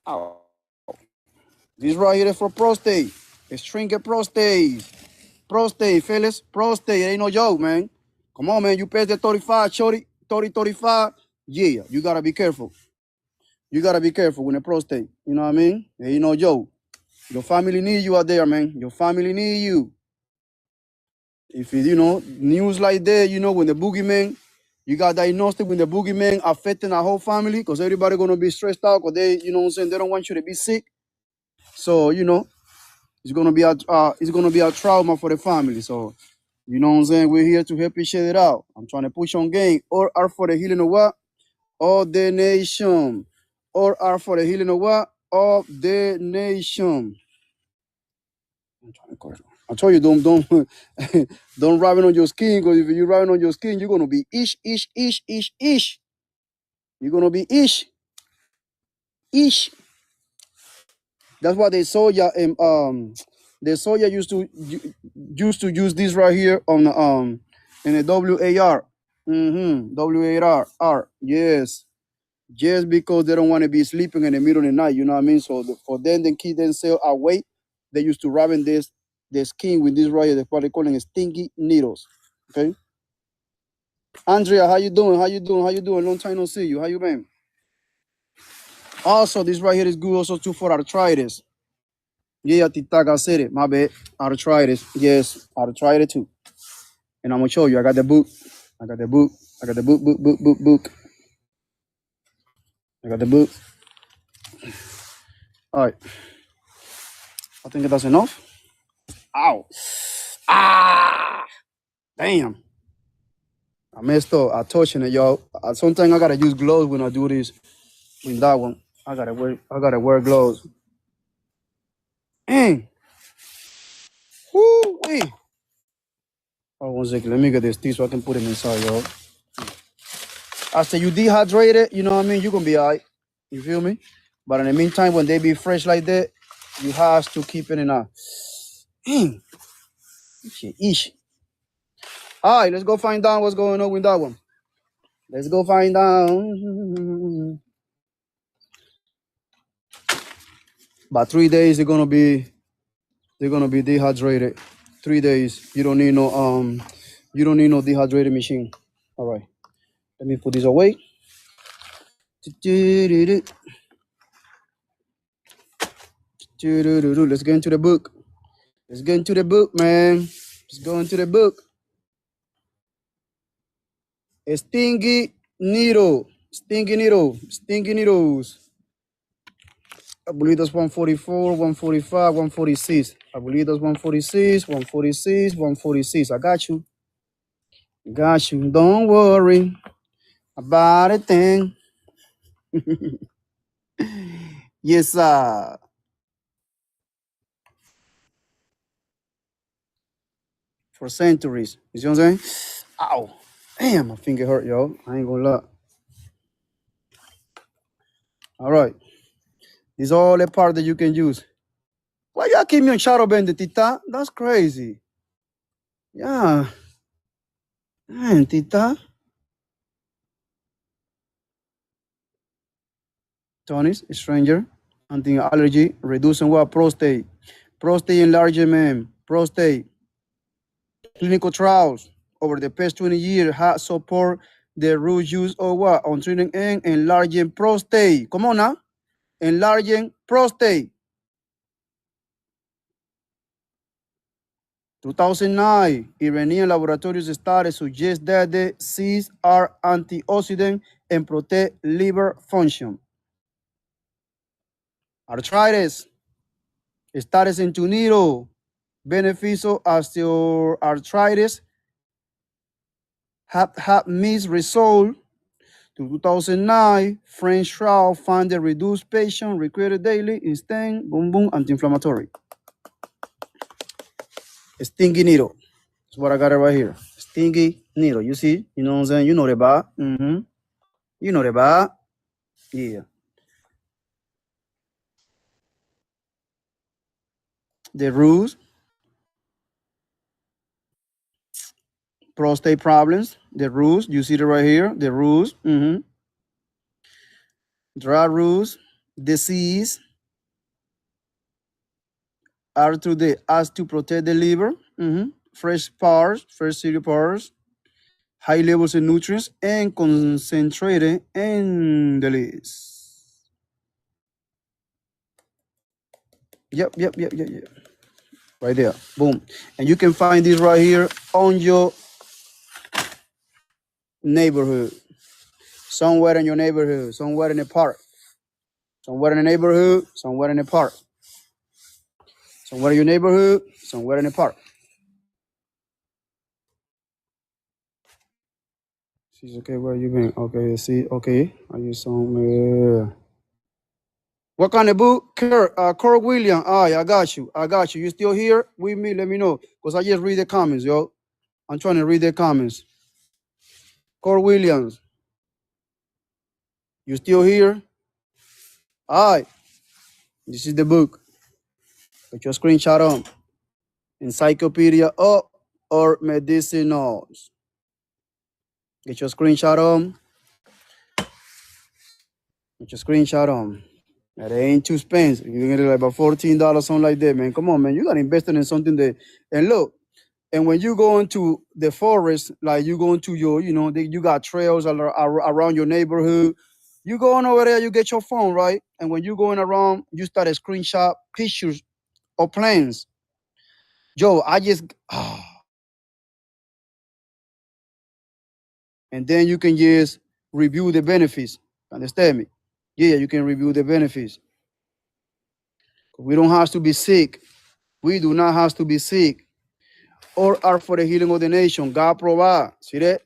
Oh. This right here is for prostate. Stringent prostate. Prostate, fellas. Prostate. It ain't no joke, man. Come on, man. You pass the 35, shorty. 30, 35. Yeah, you gotta be careful. You gotta be careful with the prostate. You know what I mean? It ain't no joke. Your family need you out there, man. Your family need you. If you know news like that, you know when the boogeyman, you got diagnosed with the boogeyman affecting our whole family, because everybody gonna be stressed out, because they, you know what I'm saying, they don't want you to be sick. So you know it's gonna be a trauma for the family. So you know what I'm saying, we're here to help you share it out. I'm trying to push on game. Or are for the healing of what? Of the nation. Or are for the healing of what? Of the nation. I told you don't don't rub it on your skin, because if you rub it on your skin, you're gonna be ish. You're gonna be ish. That's why the soya used to use this right here on the in the WAR. WAR. Yes. Just because they don't want to be sleeping in the middle of the night, you know what I mean? So for them to keep themselves awake, they used to rub in the skin with this right here. They probably calling it stinky needles. Okay. Andrea, how you doing? Long time no see you. How you been? Also, this right here is good also too for arthritis. Yeah, Tita, I said it. My bad. Arthritis. Yes, arthritis too. And I'm gonna show you. I got the book. I got the book. I got the book. I got the book. All right. I think that's enough. Ow. Ah. Damn. I messed up. I touching it, y'all. Sometimes I gotta use gloves when I do this. With that one, I gotta wear gloves. Dang. Woo wee. Oh, 1 second. Let me get this tea so I can put it inside, y'all. After you dehydrate it, you know what I mean? You're gonna be all right. You feel me? But in the meantime, when they be fresh like that, you have to keep it in a ish. All right, let's go find out what's going on with that one. Let's go find out. About 3 days they're gonna be dehydrated. 3 days. You don't need no dehydrated machine. All right. Let me put this away. Let's get into the book. Let's get into the book, man. Let's go into the book. Stingy needles. I believe that's 144, 145, 146. I believe that's 146, 146, 146. I got you. Don't worry about a thing. Yes, sir. For centuries. You see what I'm saying? Ow. Damn, my finger hurt, yo. I ain't gonna lie. All right. These are all the part that you can use. Why y'all keep me on shadow band, Tita? That's crazy. Yeah. Man, Tita. Tony's stranger. Anti-allergy. Reducing what? Prostate. Prostate enlargement. Prostate. Clinical trials over the past 20 years have support the root use of what? On treating and enlarging prostate. Come on now. Enlarging prostate. 2009, Iranian laboratories studies suggest that the seeds are antioxidant and protect liver function. Arthritis. Studies into neuro benefits of osteoarthritis have mixed results. To 2009, French trial found the reduced patient required daily instant anti-inflammatory. Stingy needle. That's what I got it right here. Stingy needle. You see? You know what I'm saying? You know the bar. You know the bar. Yeah. The rules. Prostate problems. The rules. You see it right here. The rules. Dry rules. disease are to the as to protect the liver, fresh powers, fresh cereal powers, high levels of nutrients, and concentrated in the list. Yep. Right there. Boom. And you can find this right here on your neighborhood. Somewhere in your neighborhood, somewhere in the park. Somewhere in the neighborhood, somewhere in the park. Somewhere in your neighborhood, somewhere in the park. She's okay, where you been? Okay, see, okay. Are you somewhere? What kind of book? Kirk William. I got you. You still here with me? Let me know. Because I just read the comments, yo. I'm trying to read the comments. Kirk Williams. You still here? All right. This is the book. Put your screenshot on. Encyclopedia up or medicinals. Get your screenshot on. Get your screenshot on. That ain't too expensive. You can get it like about $14, something like that, man. Come on, man. You got to invest in something that, and look, and when you go into the forest, like you go into your, you got trails around your neighborhood. You go on over there, you get your phone, right? And when you going around, you start a screenshot pictures of plants. Joe, and then you can just review the benefits. Understand me? Yeah, you can review the benefits. We don't have to be sick. We do not have to be sick or are for the healing of the nation. God provide. See that?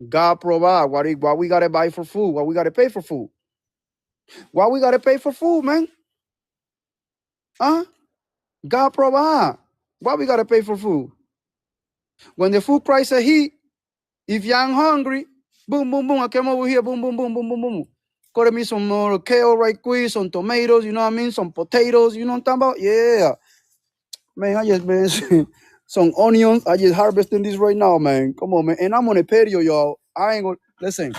God provide. Why we got to buy for food? Why we got to pay for food? Why we got to pay for food, man? Huh? God provide. Why we got to pay for food? When the food prices hit, if you're hungry, boom, boom, boom, I came over here, boom, boom, boom, boom, boom, boom. Got me some more kale right quick, some tomatoes, you know what I mean? Some potatoes, you know what I'm talking about? Yeah. Man, I just been some onions. I just harvesting this right now, man. Come on, man. And I'm on a patio, y'all. I ain't gonna listen.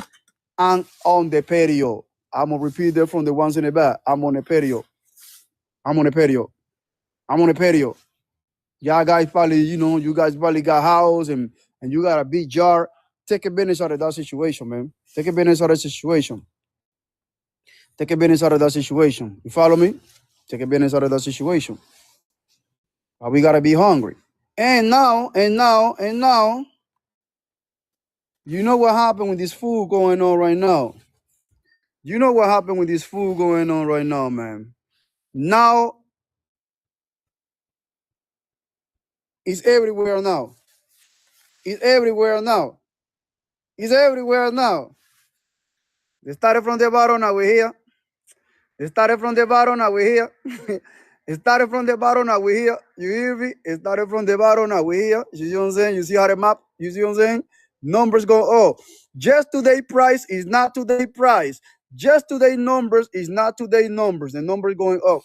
I'm on the patio. I'm gonna repeat that from the ones in the back. I'm on a patio. I'm on a patio. I'm on a patio. Y'all guys probably, you guys probably got house and you got a big jar. Take advantage out of that situation, man. Take advantage out of the situation. Take advantage out of that situation. You follow me? Take advantage out of that situation. But we gotta be hungry. And now, you know what happened with this food going on right now? You know what happened with this food going on right now, man? Now, it's everywhere now. It's everywhere now. It's everywhere now. They started from the bottom, now we're here. They started from the bottom, now we're here. It started from the bottom, now we're here. You hear me? It started from the bottom, now we're here. You see what I'm saying? You see how the map, you see what I'm saying? Numbers go up. Just today price is not today price. Just today numbers is not today numbers. The numbers going up.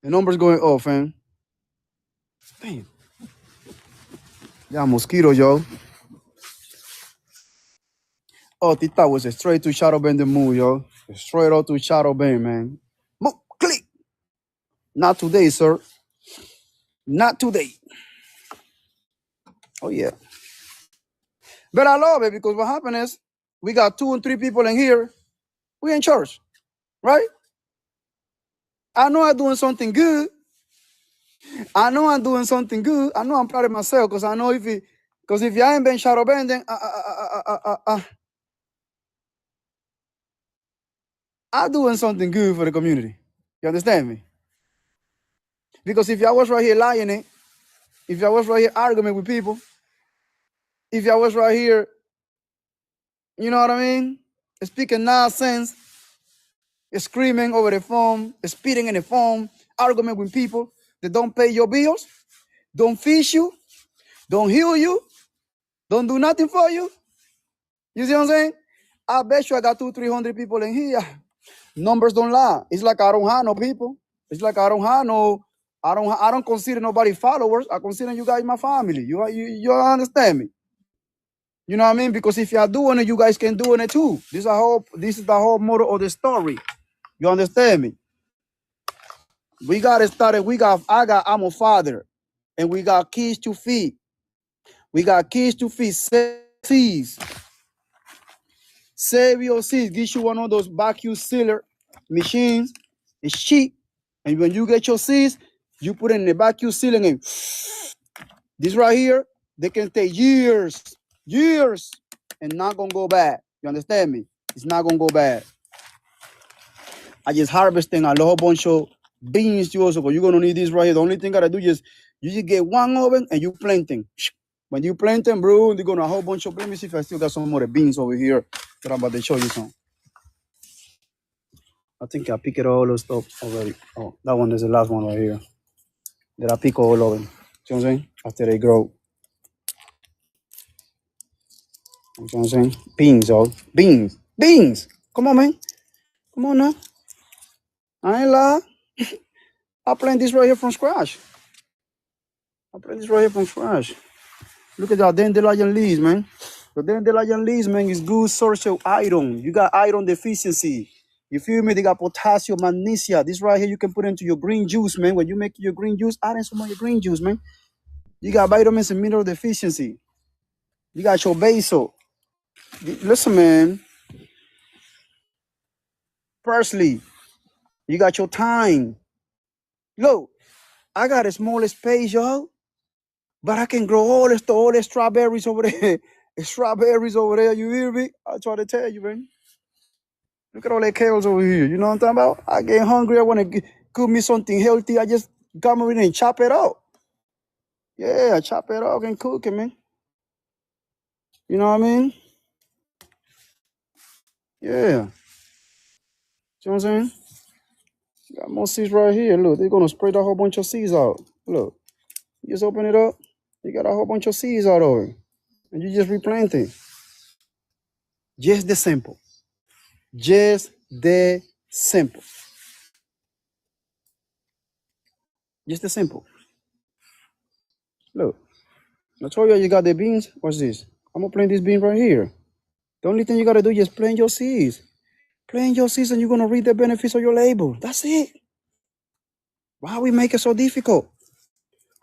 The numbers going up, fam. Damn. Yeah, mosquito, yo. Oh, Tita was straight to Shadow Bend the move, yo. Straight up to Shadow Bend, man. Move, click. Not today, sir. Not today. Oh, yeah. But I love it because what happened is we got 2 and 3 people in here. We in church, right? I know I'm doing something good. I know I'm doing something good. I know I'm proud of myself because I know if I ain't been shadow bending, I'm doing something good for the community. You understand me? Because if I was right here lying it, if I was right here arguing with people, if I was right here, you know what I mean? Speaking nonsense, screaming over the phone, spitting in the phone, arguing with people that don't pay your bills, don't feed you, don't heal you, don't do nothing for you. You see what I'm saying? I bet you I got 200-300 people in here. Numbers don't lie. It's like I don't have no people. It's like I don't consider nobody followers. I consider you guys my family. You understand me? You know what I mean? Because if you are doing it, you guys can do it too. This is the whole moral of the story. You understand me? We got to start it. I'm a father, and we got kids to feed. We got kids to feed. Save your seeds. Get you one of those vacuum sealer machines. It's cheap. And when you get your seeds, you put it in the vacuum sealer and this right here, they can take years, and not gonna go bad. You understand me? It's not gonna go bad. I just harvesting a whole bunch of beans too also, because you're gonna need this right here. The only thing I gotta do is you just get one oven and you planting. When you plant them, bro, they're gonna a whole bunch of. Let me see if I still got some more beans over here that I'm about to show you some. I think I picked all those stuff already. Oh, that one is the last one right here. That I pick all of them. See what I'm saying? After they grow. You know what I'm saying? Beans, y'all. Beans. Come on, man. Come on now. I ain't lie. I plant this right here from scratch. Look at that dandelion leaves, man. The dandelion leaves, man, is good source of iron. You got iron deficiency. You feel me? They got potassium, magnesium. This right here, you can put into your green juice, man. When you make your green juice, add in some of your green juice, man. You got vitamins and mineral deficiency. You got your basil. Listen, man. Parsley. You got your thyme. Look, I got a small space, y'all. But I can grow all the strawberries over there. Strawberries over there, you hear me? I try to tell you, man. Look at all that kales over here. You know what I'm talking about? I get hungry. I want to cook me something healthy. I just come over and chop it out. Yeah, chop it out and cook it, man. You know what I mean? Yeah. See what I'm saying? Got more seeds right here. Look, they're going to spread a whole bunch of seeds out. Look, you just open it up. You got a whole bunch of seeds out of it. And you just replant it. Just the simple. Just the simple. Just the simple. Look, I told you got the beans. What's this? I'm going to plant this bean right here. The only thing you got to do is plant your seeds. Plant your seeds and you're going to reap the benefits of your labor. That's it. Why we make it so difficult?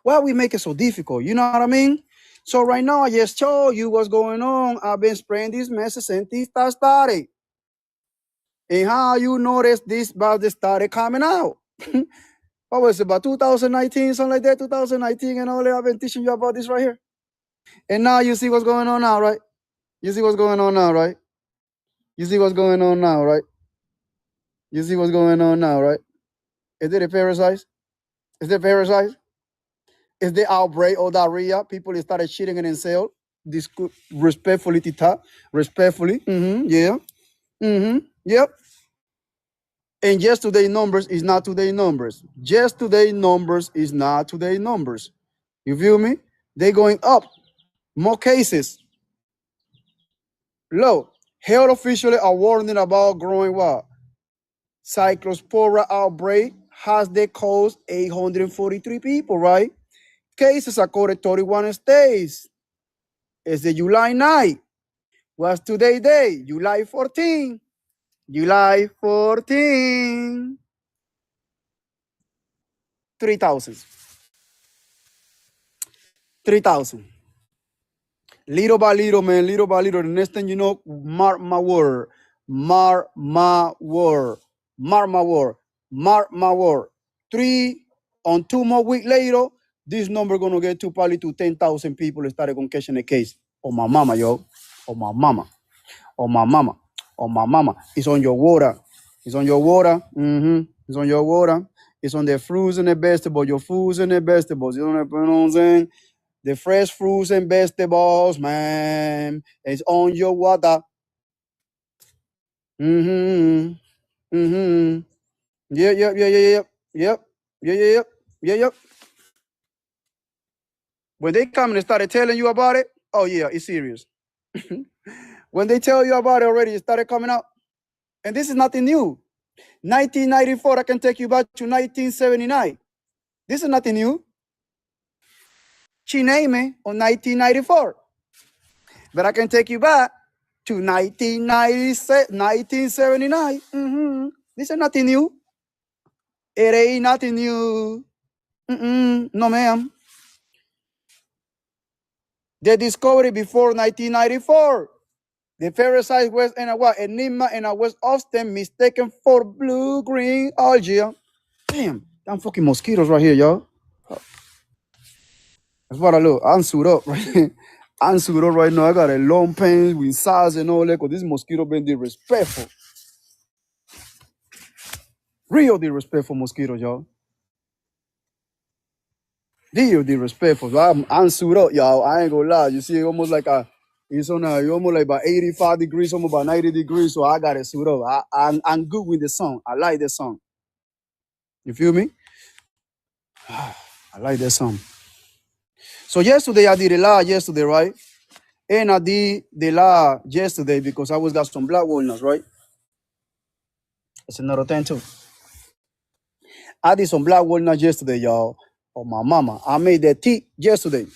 Why we make it so difficult? You know what I mean? So right now, I just told you what's going on. I've been spreading this message since this started. And how you notice this about this started coming out? What was it, about 2019, something like that, 2019 and all that? I've been teaching you about this right here. And now you see what's going on now, right? You see what's going on now, right? You see what's going on now, right? You see what's going on now, right? Is it a parasite? Is it parasite? Is the outbreak of diarrhea? People started shitting in themselves. This could respectfully, Tita. Respectfully. Yeah. Yep. And just today's numbers is not today's numbers. Just today's numbers is not today's numbers. You feel me? They're going up. More cases. Low. Health officials are warning about growing what? Cyclospora outbreak has they caused 843 people, right? Cases according to 31 states. It's the July 9th. What's today's day? July 14. July 14. 3,000. 3,000. Little by little, man, little by little. The next thing you know, mark my word. Mark my word. Mark my word. Mark my word. 2 more weeks later, this number gonna get to probably to 10,000 people started gonna catching the case. Oh my mama, yo. Oh my mama. Oh my mama. Oh my mama. It's on your water. It's on your water. It's on your water. It's on the fruits and the vegetables. Your foods and the vegetables. You know what I'm saying? The fresh fruits and vegetables, man. It's on your water. Yep. When they come and started telling you about it, oh yeah, it's serious. When they tell you about it already, it started coming out. And this is nothing new. 1994, I can take you back to 1979. This is nothing new. She named me on 1994. But I can take you back to 1979. This is nothing new. It ain't nothing new. No, ma'am. They discovered it before 1994. The Pharisees was in a what? Enigma in a West Austin mistaken for blue-green algae. Damn, damn fucking mosquitoes right here, y'all. That's what I look. I'm suited up, right? I'm suited up right now. I got a long pants with size and all that, because this mosquito been disrespectful. Real disrespectful mosquitoes, y'all. Real disrespectful. So I'm suited up, y'all. I ain't gonna lie. You see, almost like it's almost like about 85 degrees, almost about 90 degrees. So I got it suited up. I'm good with the song. I like the song. You feel me? I like that song. So yesterday I did a live yesterday, right? And I did the live yesterday because I was got some black walnuts, right? That's another thing too. I did some black walnuts yesterday, y'all. Oh, my mama. I made that tea yesterday.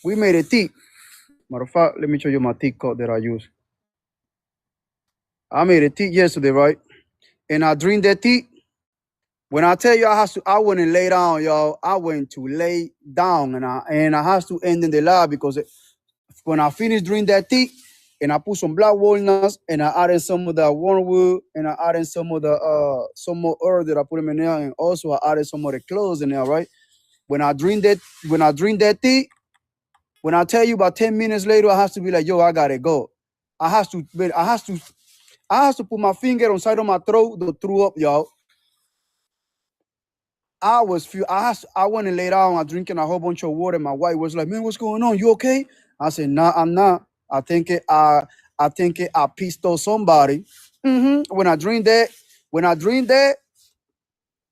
We made a tea. Matter of fact, let me show you my tea cup that I use. I made a tea yesterday, right? And I drink that tea. When I tell you I went and lay down, y'all. I went to lay down and I have to end in the live because when I finished drinking that tea and I put some black walnuts and I added some of the wormwood and I added some of the some more herb that I put them in there, and also I added some of the cloves in there, right? When I drink that tea, when I tell you about 10 minutes later, I have to be like, yo, I gotta go. I have to put my finger on side of my throat to throw up, y'all. I went and laid down. I drinking a whole bunch of water. My wife was like, man, what's going on? You okay? I said, nah, I'm not. I think I pissed off somebody. When I drink that,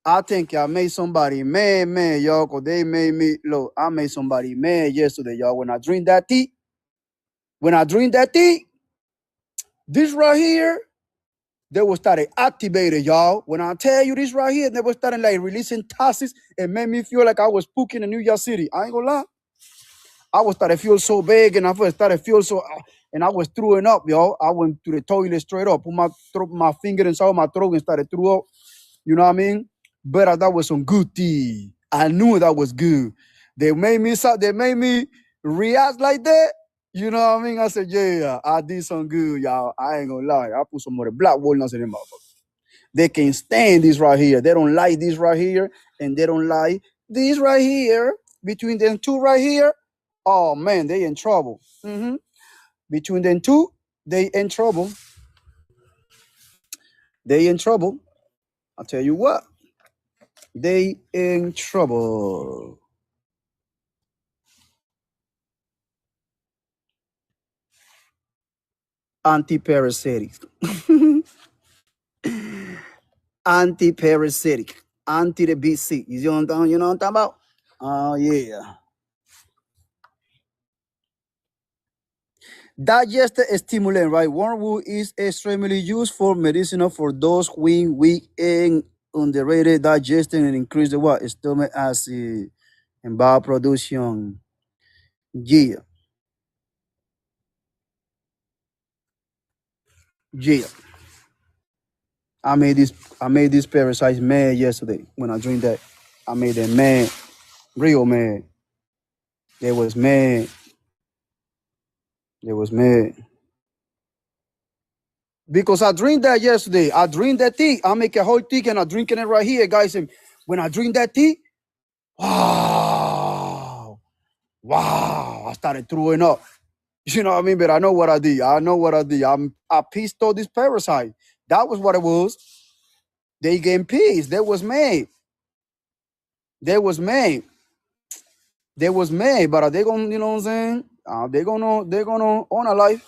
I think I made somebody mad, y'all, because they made me, look, I made somebody mad yesterday, y'all. When I drink that tea, this right here, they will start activated, y'all. When I tell you this right here, they will start like releasing toxins. It made me feel like I was spooking in New York City. I ain't gonna lie. I was started feel so big, and I started feel so, and I was throwing up, y'all. I went to the toilet straight up, put my finger inside my throat and started throw up. You know what I mean? But that was some good tea. I knew that was good. They made me react like that. You know what I mean? I said, yeah, I did some good, y'all. I ain't gonna lie. I put some more black walnuts in them motherfuckers. They can't stand this right here. They don't like this right here, and they don't like this right here. Between them two right here, oh man, they in trouble. Between them two, they in trouble. They in trouble. I'll tell you what. They in trouble. Anti-parasitic. Anti-parasitic. Anti the BC. You know what I'm talking about? Oh, yeah. Digestive stimulant, right? Wormwood is extremely used for medicinal for those who are weak and underrated digestion and increase the what? Stomach acid and bowel production. Yeah. Yeah. I made this parasite mad yesterday when I drink that. I made them mad, real mad. They was mad. They was mad. Because I drink that yesterday. I drink that tea. I make a whole tea and I'm drinking it right here, guys. And when I drink that tea, wow, I started throwing up. You know what I mean? But I know what I did. I pissed off this parasite. That was what it was. They getting pissed. They was mad. They was mad. But are they gonna, you know what I'm saying? They're gonna honor life.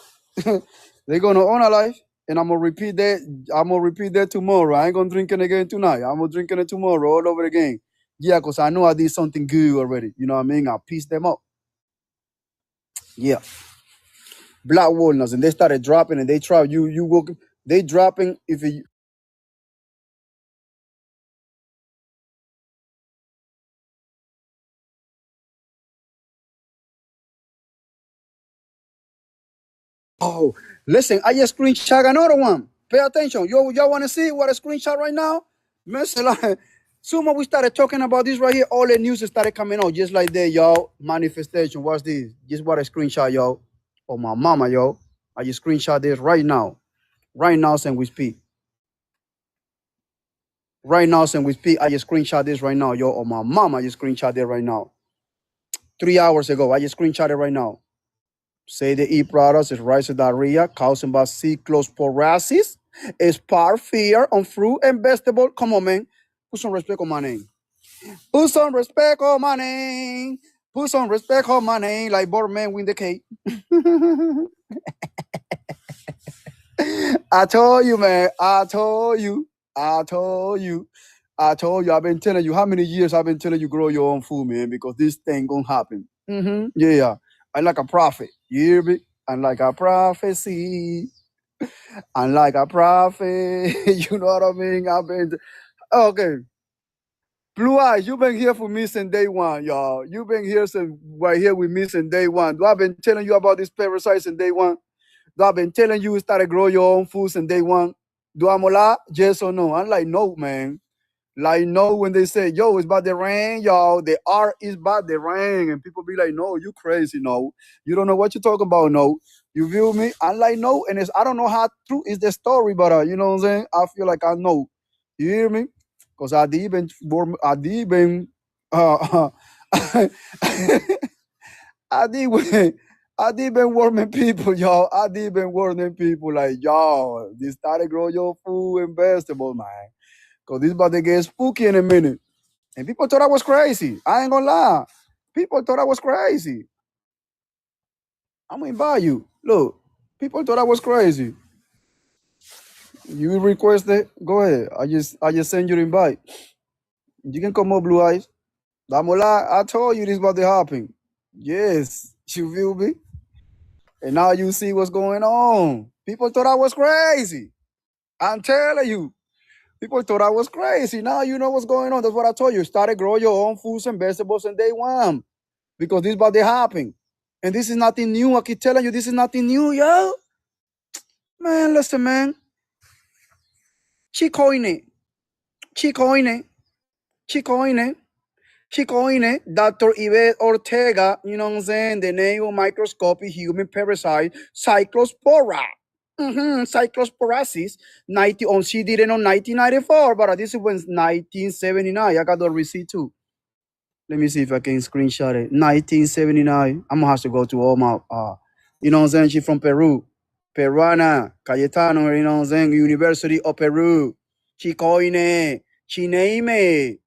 They're gonna honor life. And I'm gonna repeat that tomorrow. I ain't gonna drink it again tonight. I'm gonna drink it tomorrow all over again. Yeah, because I know I did something good already. You know what I mean? I pieced them up. Yeah. Black walnuts, and they started dropping, and they try they dropping if you. Oh, listen, I just screenshot another one. Pay attention. Y'all want to see what a screenshot right now? Mesela, soon we started talking about this right here, all the news started coming out just like that, y'all. Manifestation. What's this? Just what a screenshot, y'all. Oh, my mama, yo. I just screenshot this right now. Right now, since we speak. Right now, since we speak, I just screenshot this right now, yo. Oh, my mama, I just screenshot it right now. 3 hours ago, I just screenshot it right now. Say the E products is rice diarrhea caused by cyclosporasis, spar fear on fruit and vegetable. Come on, man. Put some respect on my name. Put some respect on my name. Put some respect on my name, like Boardman win the cake. I told you, man. I told you. I've been telling you how many years I've been telling you grow your own food, man, because this thing gonna happen. Yeah. I'm like a prophet. You hear me? I'm like a prophecy. I'm like a prophet. You know what I mean? Okay. Blue Eyes, you've been here for me since day one, y'all. You've been here since right here with me since day one. Do I been telling you about this parasite since day one? Do I been telling you started grow your own food since day one? Do I mola? Yes or no? I'm like, no, man. Like, no, when they say, yo, it's about the rain, y'all. The art is about the rain. And people be like, no, you crazy, no. You don't know what you're talking about, no. You feel me? I'm like, no. And I don't know how true is the story, but you know what I'm saying? I feel like I know. You hear me? Because I did been I did been warning people, y'all. I did been warning people like, y'all, this started grow your food and vegetable, man. Because this about to get spooky in a minute. And people thought I was crazy. I ain't gonna lie. People thought I was crazy. I'm gonna invite you. Look, people thought I was crazy. You request it? Go ahead. I just send you the invite. You can come up, Blue Eyes. Damola, I told you this about to happen. Yes, you feel me? And now you see what's going on. People thought I was crazy. I'm telling you. People thought I was crazy. Now you know what's going on. That's what I told you. Started growing your own foods and vegetables in day one. Because this is about to happen. And this is nothing new. I keep telling you, this is nothing new, yo. Man, listen, man. Chicoine. Dr. Yvette Ortega, you know what I'm saying? The name of microscopic human parasite, Cyclospora. Cyclosporasis. She did it in 1994, but this was 1979. I got the receipt too. Let me see if I can screenshot it. 1979. I'm gonna have to go to all my you know what I'm saying? She's from Peru. Peruana, Cayetano, you know what I'm saying? University of Peru. Chicoine. Chiname.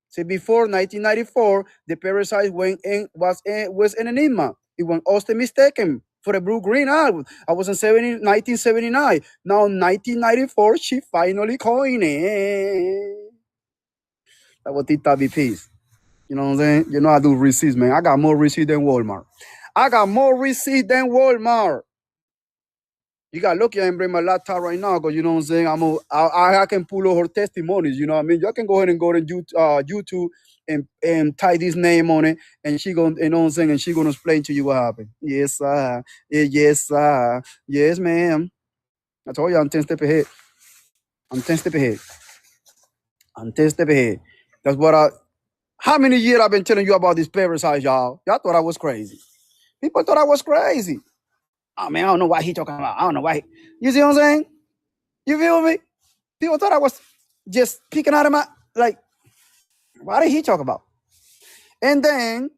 See, before 1994, the parasite was an enigma. It was often mistaken for a blue green album. I was in 1979. Now, 1994, she finally coined it. That was Tita BPs. You know what I'm saying? You know I do receipts, man. I got more receipts than Walmart. You got lucky I ain't bring my laptop right now because you know what I'm saying. I can pull all her testimonies. You know what I mean. You can go ahead and go to YouTube and type this name on it, and she gonna, you know what I'm saying, and she gonna explain to you what happened. Yes, sir. Yes, sir. Yes, ma'am. I told you I'm 10 steps ahead. I'm 10 steps ahead. That's what how many years I've been telling you about this parasite, y'all? Y'all thought I was crazy. People thought I was crazy. Oh, man, I don't know why he talking about. I don't know why. You see what I'm saying? You feel me? People thought I was just picking out of my, like, why did he talk about? And then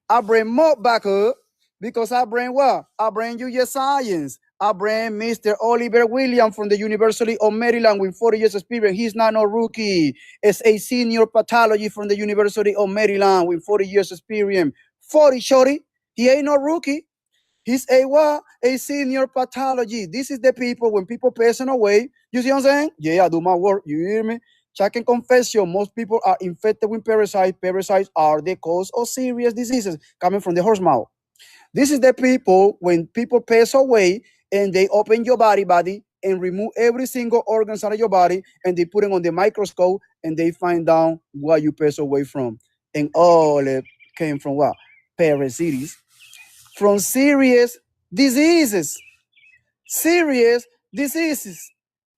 I bring more back up because I bring what? I bring you your science. I bring Mr. Oliver Williams from the University of Maryland with 40 years experience. He's not no rookie. It's a senior pathology from the University of Maryland with 40 years experience. 40, shorty. He ain't no rookie. He's a what? A senior pathology. This is the people, when people passing away, you see what I'm saying? Yeah, I do my work. You hear me? Check and confession. Most people are infected with parasites. Parasites are the cause of serious diseases coming from the horse mouth. This is the people, when people pass away and they open your body and remove every single organ out of your body and they put it on the microscope and they find out what you pass away from. And all it came from what? Parasites. From serious diseases. serious diseases.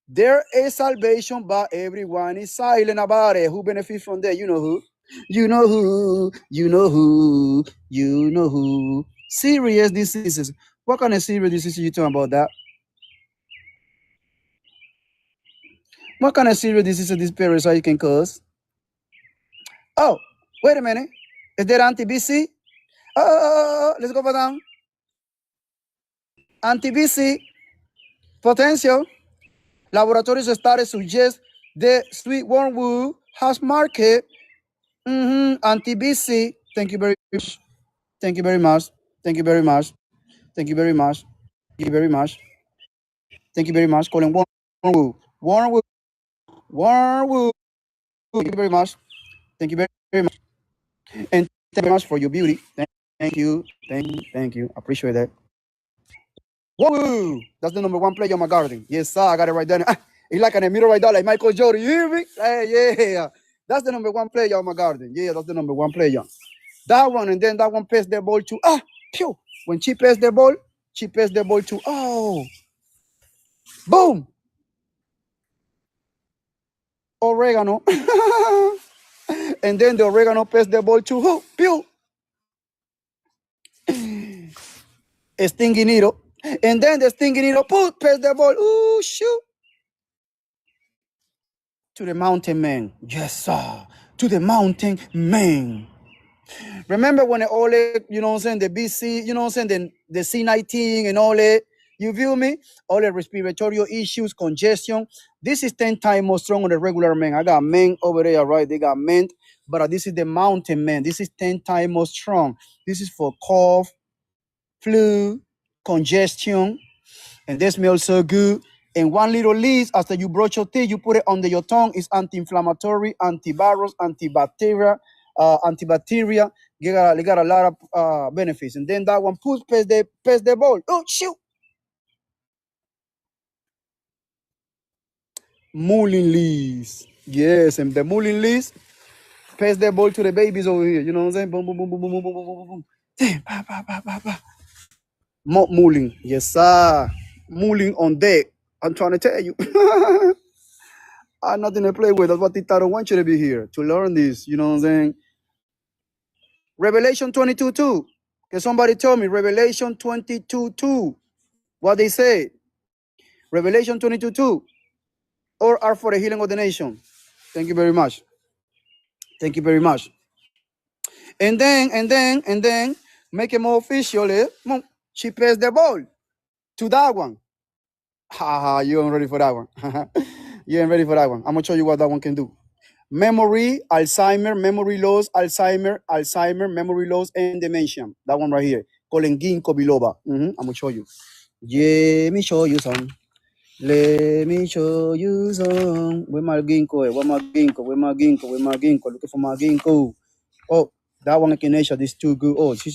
There is salvation, but everyone is silent about it. Who benefits from that? You know who. You know who. You know who. You know who. Serious diseases. What kind of serious diseases you talking about that? What kind of serious diseases this parasite can cause? Oh, wait a minute. Is there anti-BC? Let's go down. Anti-BC potential. Laboratory studies suggest the sweet wormwood has marked anti-BC. Thank you very much. Thank you very much. Thank you very much. Thank you very much. Thank you very much. Thank you very much. Calling wormwood. Wormwood. Wormwood. Thank you very much. Thank you very much. And thank you very much for your beauty. Thank you. Thank you. Appreciate that. Whoa! That's the number one player on my garden. Yes, sir. I got it right there. He's like in the middle right there, like Michael Jordan. You hear me? Hey, yeah. That's the number one player on my garden. Yeah, that's the number one player. That one, and then that one passed the ball to pew. When she passed the ball to boom. Oregano. And then the oregano passed the ball to who? Pew. A stingy needle. And then the stingy needle passed the ball. Ooh, shoot. To the mountain man. Yes, sir. To the mountain man. Remember when all the, you know what I'm saying, the BC, you know what I'm saying, the C19 and all that, you feel me? All the respiratory issues, congestion. This is 10 times more strong than the regular man. I got men over there, right? They got men, but this is the mountain man. This is 10 times more strong. This is for cough, flu, congestion, and they smell so good. And one little leaf, after you brush your teeth, you put it under your tongue. It's anti-inflammatory, antivirus, antibacteria. They got a lot of benefits. And then that one pass the ball. Oh, shoot. Mullein leaves. Yes, and the mullein leaves pass the ball to the babies over here. You know what I'm saying? Boom, boom, boom, boom, boom, boom, boom, boom, boom, boom. Damn, bah, bah, bah, bah, bah. More mullein. Yes, sir. Mullein on deck. I'm trying to tell you. I have nothing to play with. That's what Tita don't want you to be here, to learn this. You know what I'm saying? Revelation 22:2. Can somebody tell me Revelation 22:2? What they say? Revelation 22:2. Or are for the healing of the nation. Thank you very much. Thank you very much. And then, make it more official. She passed the ball to that one. Ha, you ain't ready for that one. You ain't ready for that one. I'm gonna show you what that one can do. Memory, Alzheimer, memory loss, Alzheimer, memory loss, and dementia. That one right here. Calling ginkgo biloba. I'm gonna show you. Yeah, let me show you some. Let me show you some. Where my ginkgo? Where my ginkgo? Where my ginkgo? Where my ginkgo? Looking for my ginkgo. Oh, that one can Asia. This too good. Oh, she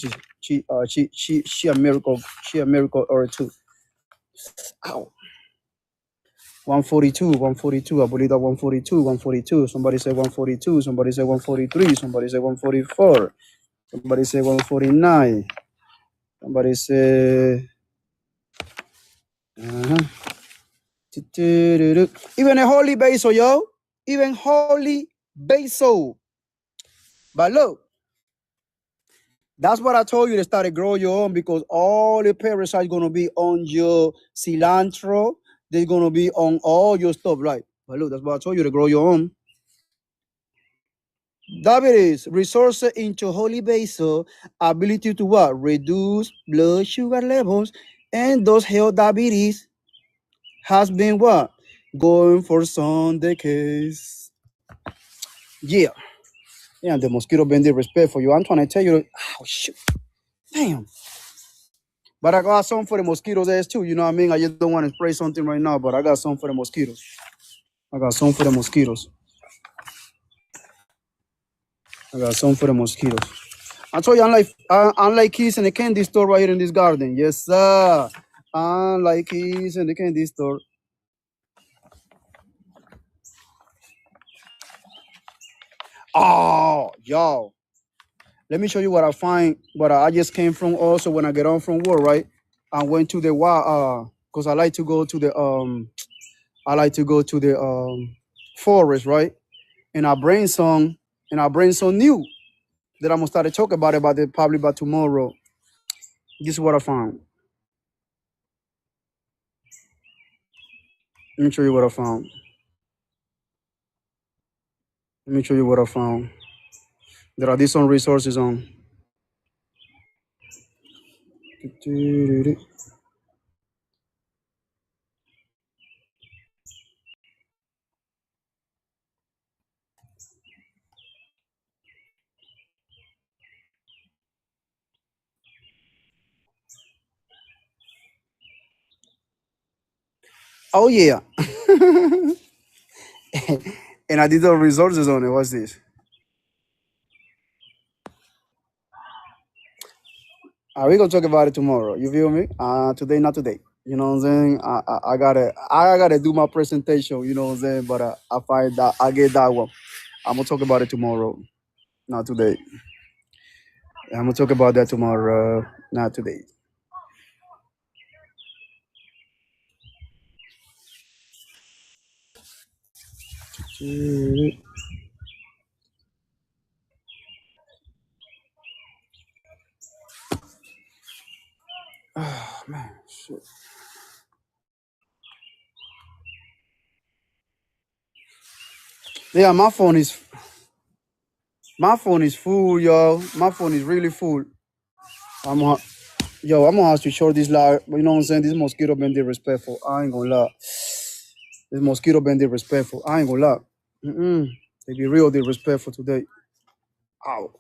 a miracle. She a miracle or two. Ow. 142. I believe that 142. Somebody say 142. Somebody say 143. Somebody say 144. Somebody say 149. Somebody say. Even a holy basil, yo. Even holy basil. But look, that's what I told you to start to grow your own, because all the parasites going to be on your cilantro. They're going to be on all your stuff, right? But look, that's what I told you to grow your own. Diabetes, resources into holy basil, ability to what? Reduce blood sugar levels, and those health diabetes has been what? Going for some decades. Yeah. Yeah, the mosquito been there respect for you. I'm trying to tell you, oh, shoot. Damn. But I got some for the mosquitoes ass too. You know what I mean? I just don't want to spray something right now, but I got some for the mosquitoes. I got some for the mosquitoes. I told you, unlike keys in the candy store right here in this garden. Yes, sir. Unlike keys in the candy store. Oh, y'all. Let me show you what I find. What I just came from also when I get on from work, right? I went to the because I like to go to the forest, right? And I bring some new that I'm gonna start to talk about it probably by tomorrow. This is what I found. Let me show you what I found. Let me show you what I found. There are these some resources on. Oh yeah. And I did the resources on it. What's this? We gonna talk about it tomorrow. You feel me? Today, not today. You know what I'm saying? I gotta do my presentation. You know what I'm saying? But I find that I get that one. I'm gonna talk about it tomorrow, not today. I'm gonna talk about that tomorrow, not today. Oh man, shit. Yeah, my phone is full, yo. My phone is really full. I'm gonna have to show this lie. You know what I'm saying? This mosquito been disrespectful. I ain't gonna lie. This mosquito been disrespectful. I ain't gonna lie. They be real disrespectful today. Ow.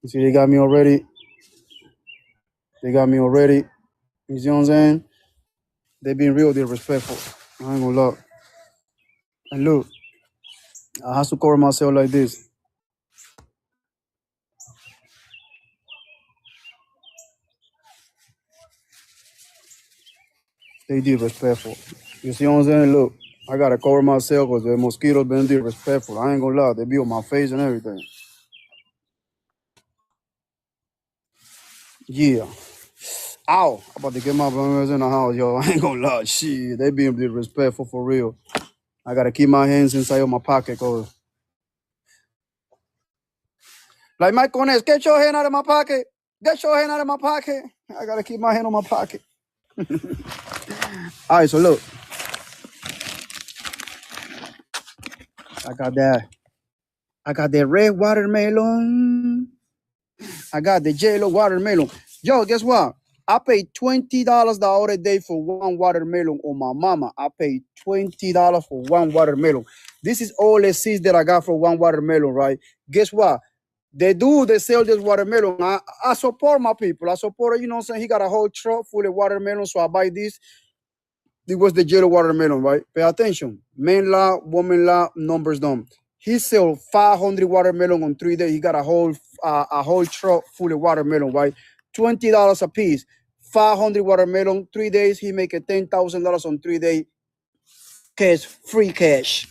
You see, they got me already. You see what I'm saying? They been real disrespectful. I ain't gonna lie. And look, I have to cover myself like this. They disrespectful. You see what I'm saying? Look, I gotta cover myself because the mosquitoes been disrespectful. I ain't gonna lie. They be on my face and everything. Yeah. Ow. I'm about to get my brothers in the house, yo. I ain't gonna lie. Shit, they being disrespectful for real. I gotta keep my hands inside of my pocket, cause like Mike Cones, get your hand out of my pocket. Get your hand out of my pocket. I gotta keep my hand on my pocket. All right, so look. I got that red watermelon. I got the yellow watermelon. Yo, guess what? I paid $20 the other day for one watermelon on my mama. I paid $20 for one watermelon. This is all the seeds that I got for one watermelon, right? Guess what? They sell this watermelon. I support my people. I support it, you know what I'm saying? He got a whole truck full of watermelon, so I buy this. It was the yellow watermelon, right? Pay attention. Man law, woman law, numbers done. He sold 500 watermelon on 3 days. He got a whole truck full of watermelon, right? $20 a piece. 500 watermelon, 3 days. He make $10,000 on 3 days. Cash, free cash,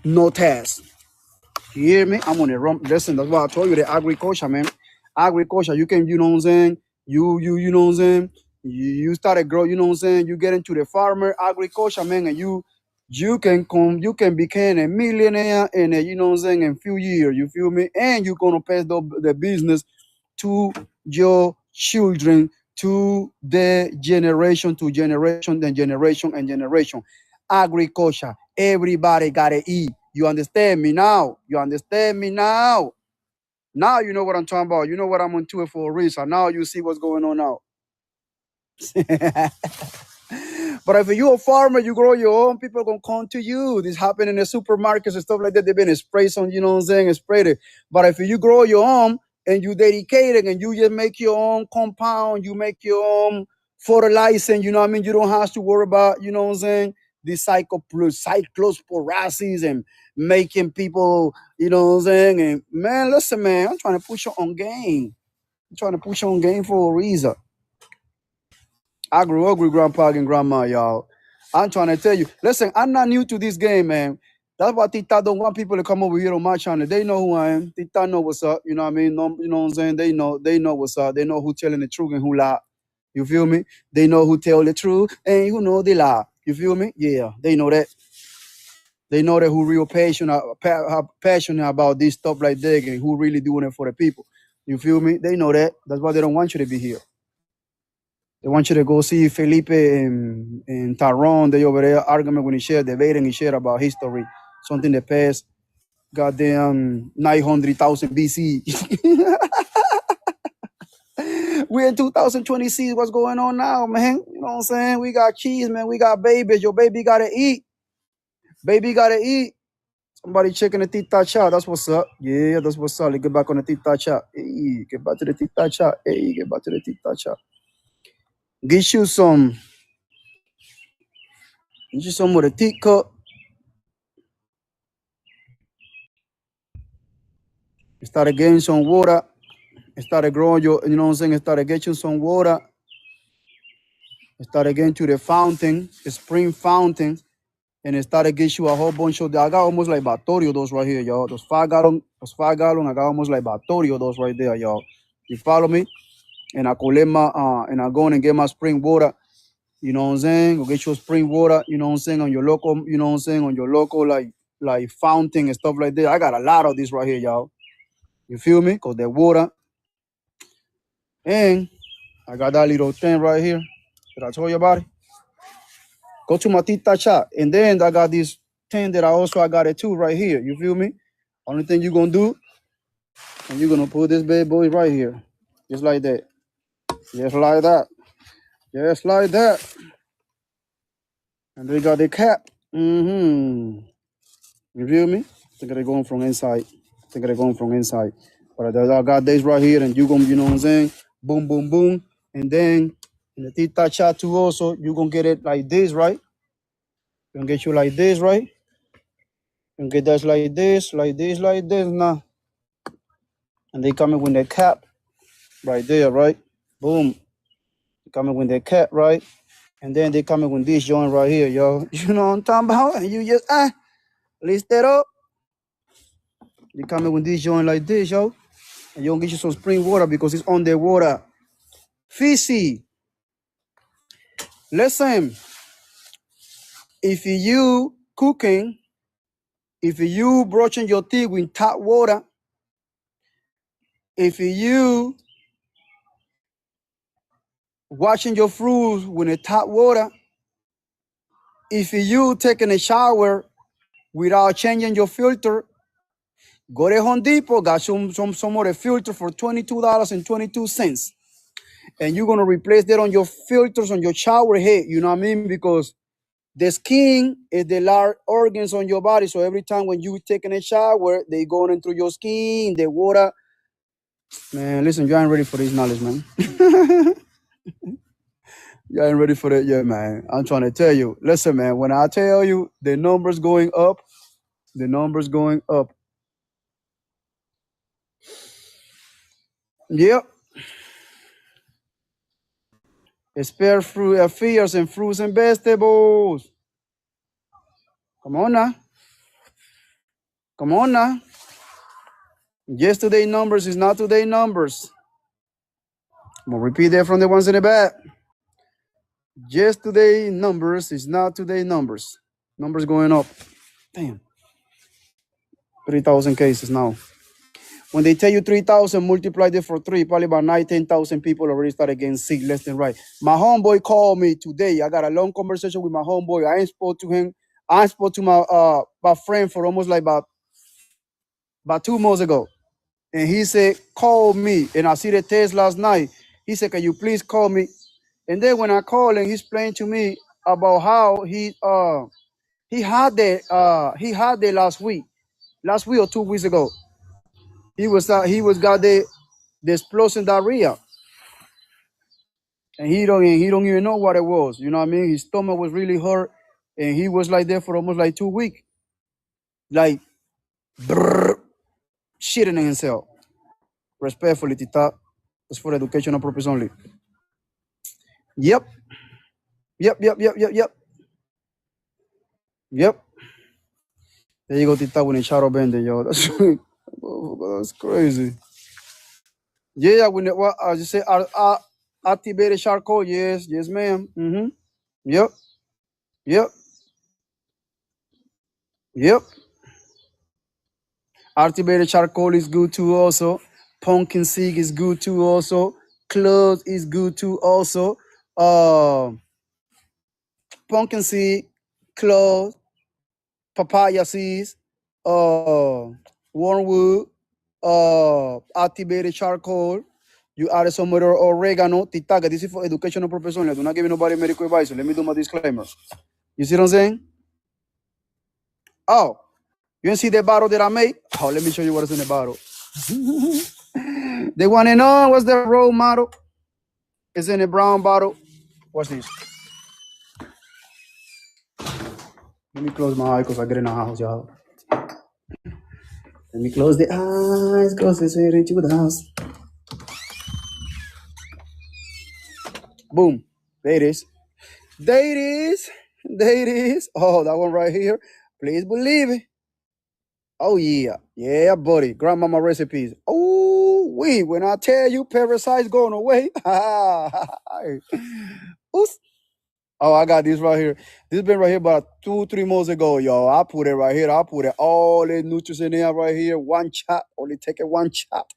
no tax. You hear me? I'm on the run. Listen, that's why I told you the agriculture, man. Agriculture, you can, you know what I'm saying? You know what I'm saying? You start to grow, you know what I'm saying? You get into the farmer agriculture, man, and you can become a millionaire in a, you know what I'm saying, in a few years, you feel me? And you're gonna pass the business to your children, to the generation, to generation, then generation and generation. Agriculture, everybody gotta eat. You understand me now? You understand me now? Now you know what I'm talking about. You know what I'm on tour for a reason. Now you see what's going on now. But if you're a farmer, you grow your own, people are going to come to you. This happen in the supermarkets and stuff like that. They've been sprayed on, you know what I'm saying, and sprayed it. But if you grow your own and you dedicate it and you just make your own compound, you make your own fertilizer, you know what I mean? You don't have to worry about, you know what I'm saying, the cyclosporasis and making people, you know what I'm saying? And man, listen, man, I'm trying to push you on game. I'm trying to push you on game for a reason. I grew up with grandpa and grandma, y'all. I'm trying to tell you. Listen, I'm not new to this game, man. That's why Tita don't want people to come over here on my channel. They know who I am. Tita know what's up. You know what I mean? You know what I'm saying? They know what's up. They know who telling the truth and who lie. You feel me? They know who tell the truth and who know the lie. You feel me? Yeah, they know that. They know that who real passionate about this stuff like that and who really doing it for the people. You feel me? They know that. That's why they don't want you to be here. They want you to go see Felipe and Tyrone. They over there arguing with each other, debating each other about history. Something that passed goddamn 900,000 BC. We're in 2026. What's going on now, man? You know what I'm saying? We got kids, man. We got babies. Your baby gotta eat. Baby gotta eat. Somebody checking the Tita chat. That's what's up. Yeah, that's what's up. Let's get back on the Tita chat. Hey, get back to the Tita chat. Hey, get back to the Tita chat. Get you some with a teacup. Started getting some water. Started growing your, you know what I'm saying? Started getting some water. Started getting to the fountain, the spring fountain. And it started getting you a whole bunch of, I got almost like Batorio those right here, y'all. Those 5 gallon, I got almost like Batorio those right there, y'all. You follow me? And I collect my, and I go in and get my spring water. You know what I'm saying? Go get your spring water, you know what I'm saying, on your local, you know what I'm saying, on your local, like fountain and stuff like that. I got a lot of this right here, y'all. You feel me? Because the water. And I got that little thing right here that I told you about it. Go to my Tita chat. And then I got this thing that I got it too right here. You feel me? Only thing you're going to do, and you're going to put this bad boy right here. Just like that. Just like that. Just like that. And they got the cap. You feel me? I think they're going from inside. But I got this right here, and you're going to, you know what I'm saying? Boom, boom, boom. And then in the Tita chat too also, you're going to get it like this, right? You're going to get you like this, right? And get that like this now. And they coming with their cap right there, right? Boom. They coming with their cap, right? And then they coming with this joint right here, yo. You know what I'm talking about? And you just list that up. They coming with this joint like this, yo. And you gonna get you some spring water because it's on the water. Fizzy. Listen, if you cooking, if you brushing your teeth with tap water, if you washing your fruits with a tap water, if you taking a shower without changing your filter, go to Home Depot, got some more filter for $22.22. And you're gonna replace that on your filters on your shower head, you know what I mean? Because the skin is the large organs on your body. So every time when you taking a shower, they going in through your skin, the water. Man, listen, you ain't ready for this knowledge, man. You ain't ready for that yet, man. I'm trying to tell you. Listen, man, when I tell you the numbers going up, the numbers going up. Yep. Spare fruit, fears and fruits and vegetables. Come on now. Come on now. Yesterday numbers is not today numbers. I'm going to repeat that from the ones in the back. Yesterday numbers is not today numbers. Numbers going up. Damn. 3,000 cases now. When they tell you 3,000, multiply it for 3, probably about 9,000, 10,000 people already started getting sick left and right. My homeboy called me today. I got a long conversation with my homeboy. I ain't spoke to him. I spoke to my friend for almost like about 2 months ago. And he said, call me. And I see the test last night. He said, can you please call me? And then when I called him, he explained to me about how he had that last week or 2 weeks ago. He got the explosive diarrhea. And he don't even know what it was. You know what I mean? His stomach was really hurt. And he was like there for almost like 2 weeks. Like shitting in himself. Respectfully, Tita. It's for educational purpose only. Yep. Yep. There you go, Tita, with a shadow bending, yo. That's crazy. Yeah, when I just say Activated charcoal. Yes, yes, ma'am. Mm-hmm. Yep. Yep. Yep. Activated charcoal is good too also. Pumpkin seed is good too also. Cloves is good too also. Pumpkin seed, cloves, papaya seeds, wormwood, activated charcoal. You add some other oregano. Titaga, this is for educational purposes only. I do not give nobody medical advice. So let me do my disclaimer. You see what I'm saying? Oh, you didn't see the bottle that I made? Oh, let me show you what is in the bottle. They want to know what's the role model. It's in a brown bottle. What's this? Let me close my eyes because I get in the house, y'all. Let me close the eyes because it's into the house. Boom. There it is. There it is. There it is. Oh, that one right here. Please believe it. Oh, yeah. Yeah, buddy. Grandmama recipes. Oh, when I tell you parasites going away. Oops. Oh, I got this right here. This been right here about 2-3 months ago, y'all. I put it right here. I put it all the nutrients in there right here. One chop. Only take it one chop.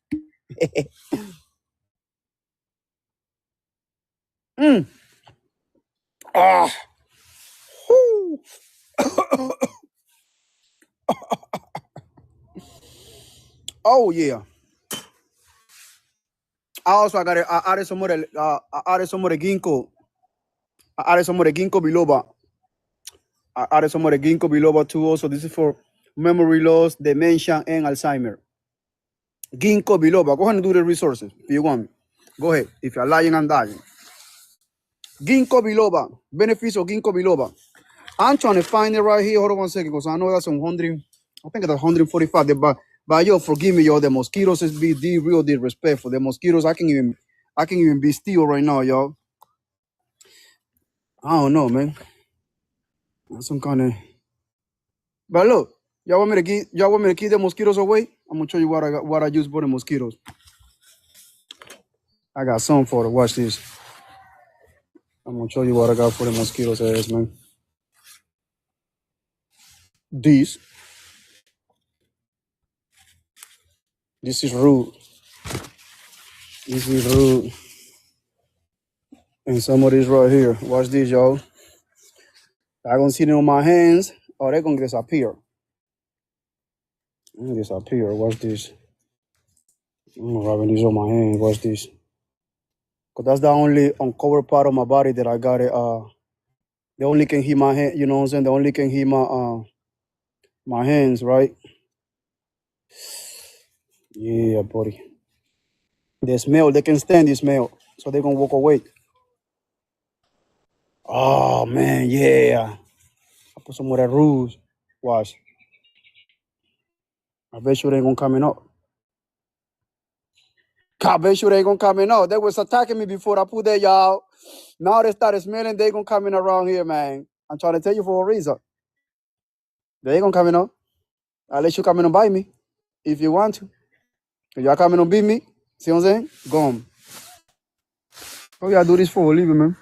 Ah. Whew. Oh, yeah. I got it. I added some of the ginkgo. I added some of the ginkgo biloba. I added some of the ginkgo biloba too. Also, this is for memory loss, dementia, and Alzheimer. Ginkgo biloba. Go ahead and do the resources if you want. Go ahead. If you're lying, I'm dying. Ginkgo biloba. Benefits of ginkgo biloba. I'm trying to find it right here. Hold on one second, because I know that's 100. I think that's 145. But yo, forgive me, yo. The mosquitoes is be real disrespectful. The mosquitoes, I can even be still right now, yo. I don't know, man. That's some kind of. But look, y'all want me to keep the mosquitoes away? I'm gonna show you what I use for the mosquitoes. I got some for it. Watch this. I'm gonna show you what I got for the mosquitoes, ass, man. This is rude. This is rude. And some of this right here. Watch this, y'all. I'm gonna see them on my hands, or they're gonna disappear. They're gonna disappear. Watch this. I'm rubbing these on my hands. Watch this. Cause that's the only uncovered part of my body that I got it. They only can heat my hand. You know what I'm saying? They only can heat my hands, right? Yeah, buddy. They smell. They can stand the smell, so they're gonna walk away. Oh man, yeah. I put some of that rouge. Watch. I bet you they ain't gonna coming up. I bet you they ain't gonna coming up. They was attacking me before I put that, y'all. Now they started smelling. They gonna coming around here, man. I'm trying to tell you for a reason. They ain't gonna coming up. I'll let you come in and bite me if you want to. If y'all coming and beat me, see what I'm saying? Go on. Oh yeah, do this for a living, man.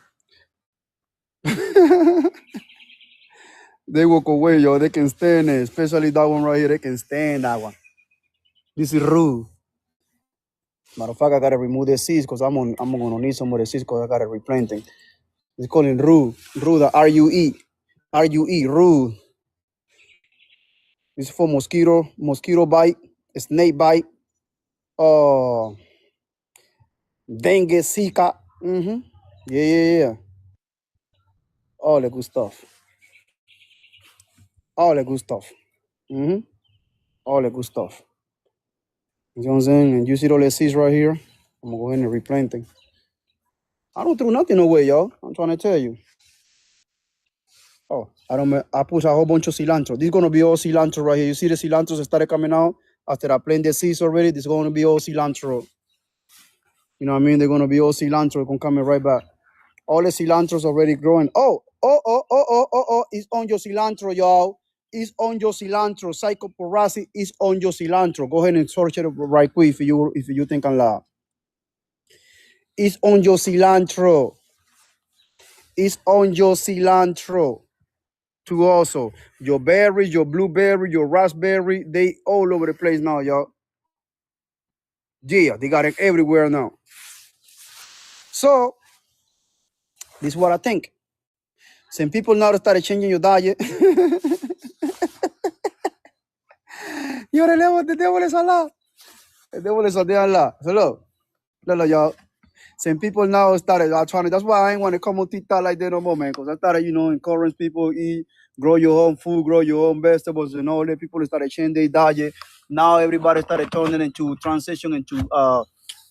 They walk away, yo. They can stand it, especially that one right here. They can stand that one. This is rude. Matter of fact, I gotta remove the seeds because I'm gonna need some of the seeds because I gotta replanting. It's called Rue. Rue, the R-U-E. R-U-E, Rue. This is for mosquito bite, snake bite, dengue, Zika. Yeah. All the good stuff. All the good stuff. All the good stuff. You know what I'm saying? And you see all the seeds right here? I'm gonna go ahead and replanting. I don't throw nothing away, y'all. I'm trying to tell you. Oh, I put a whole bunch of cilantro. This is gonna be all cilantro right here. You see the cilantro started coming out after I planted the seeds already. This is gonna be all cilantro. You know what I mean? They're gonna be all cilantro. It's gonna come right back. All the cilantro's already growing. Oh! It's on your cilantro, y'all. It's on your cilantro. Psychoporasi is on your cilantro. Go ahead and search it right quick if you think I'm loud. It's on your cilantro. It's on your cilantro. Too also. Your berry, your blueberry, your raspberry, they all over the place now, y'all. Yeah, they got it everywhere now. So, this is what I think. Some people now started changing your diet. Yo, the devil is Allah. The devil is Allah. So look, y'all. Some people now started trying to, that's why I ain't want to come on TikTok like that no more, man. Because I started, encouraging people eat, grow your own food, grow your own vegetables, and all that. People started changing their diet. Now everybody started turning into transition into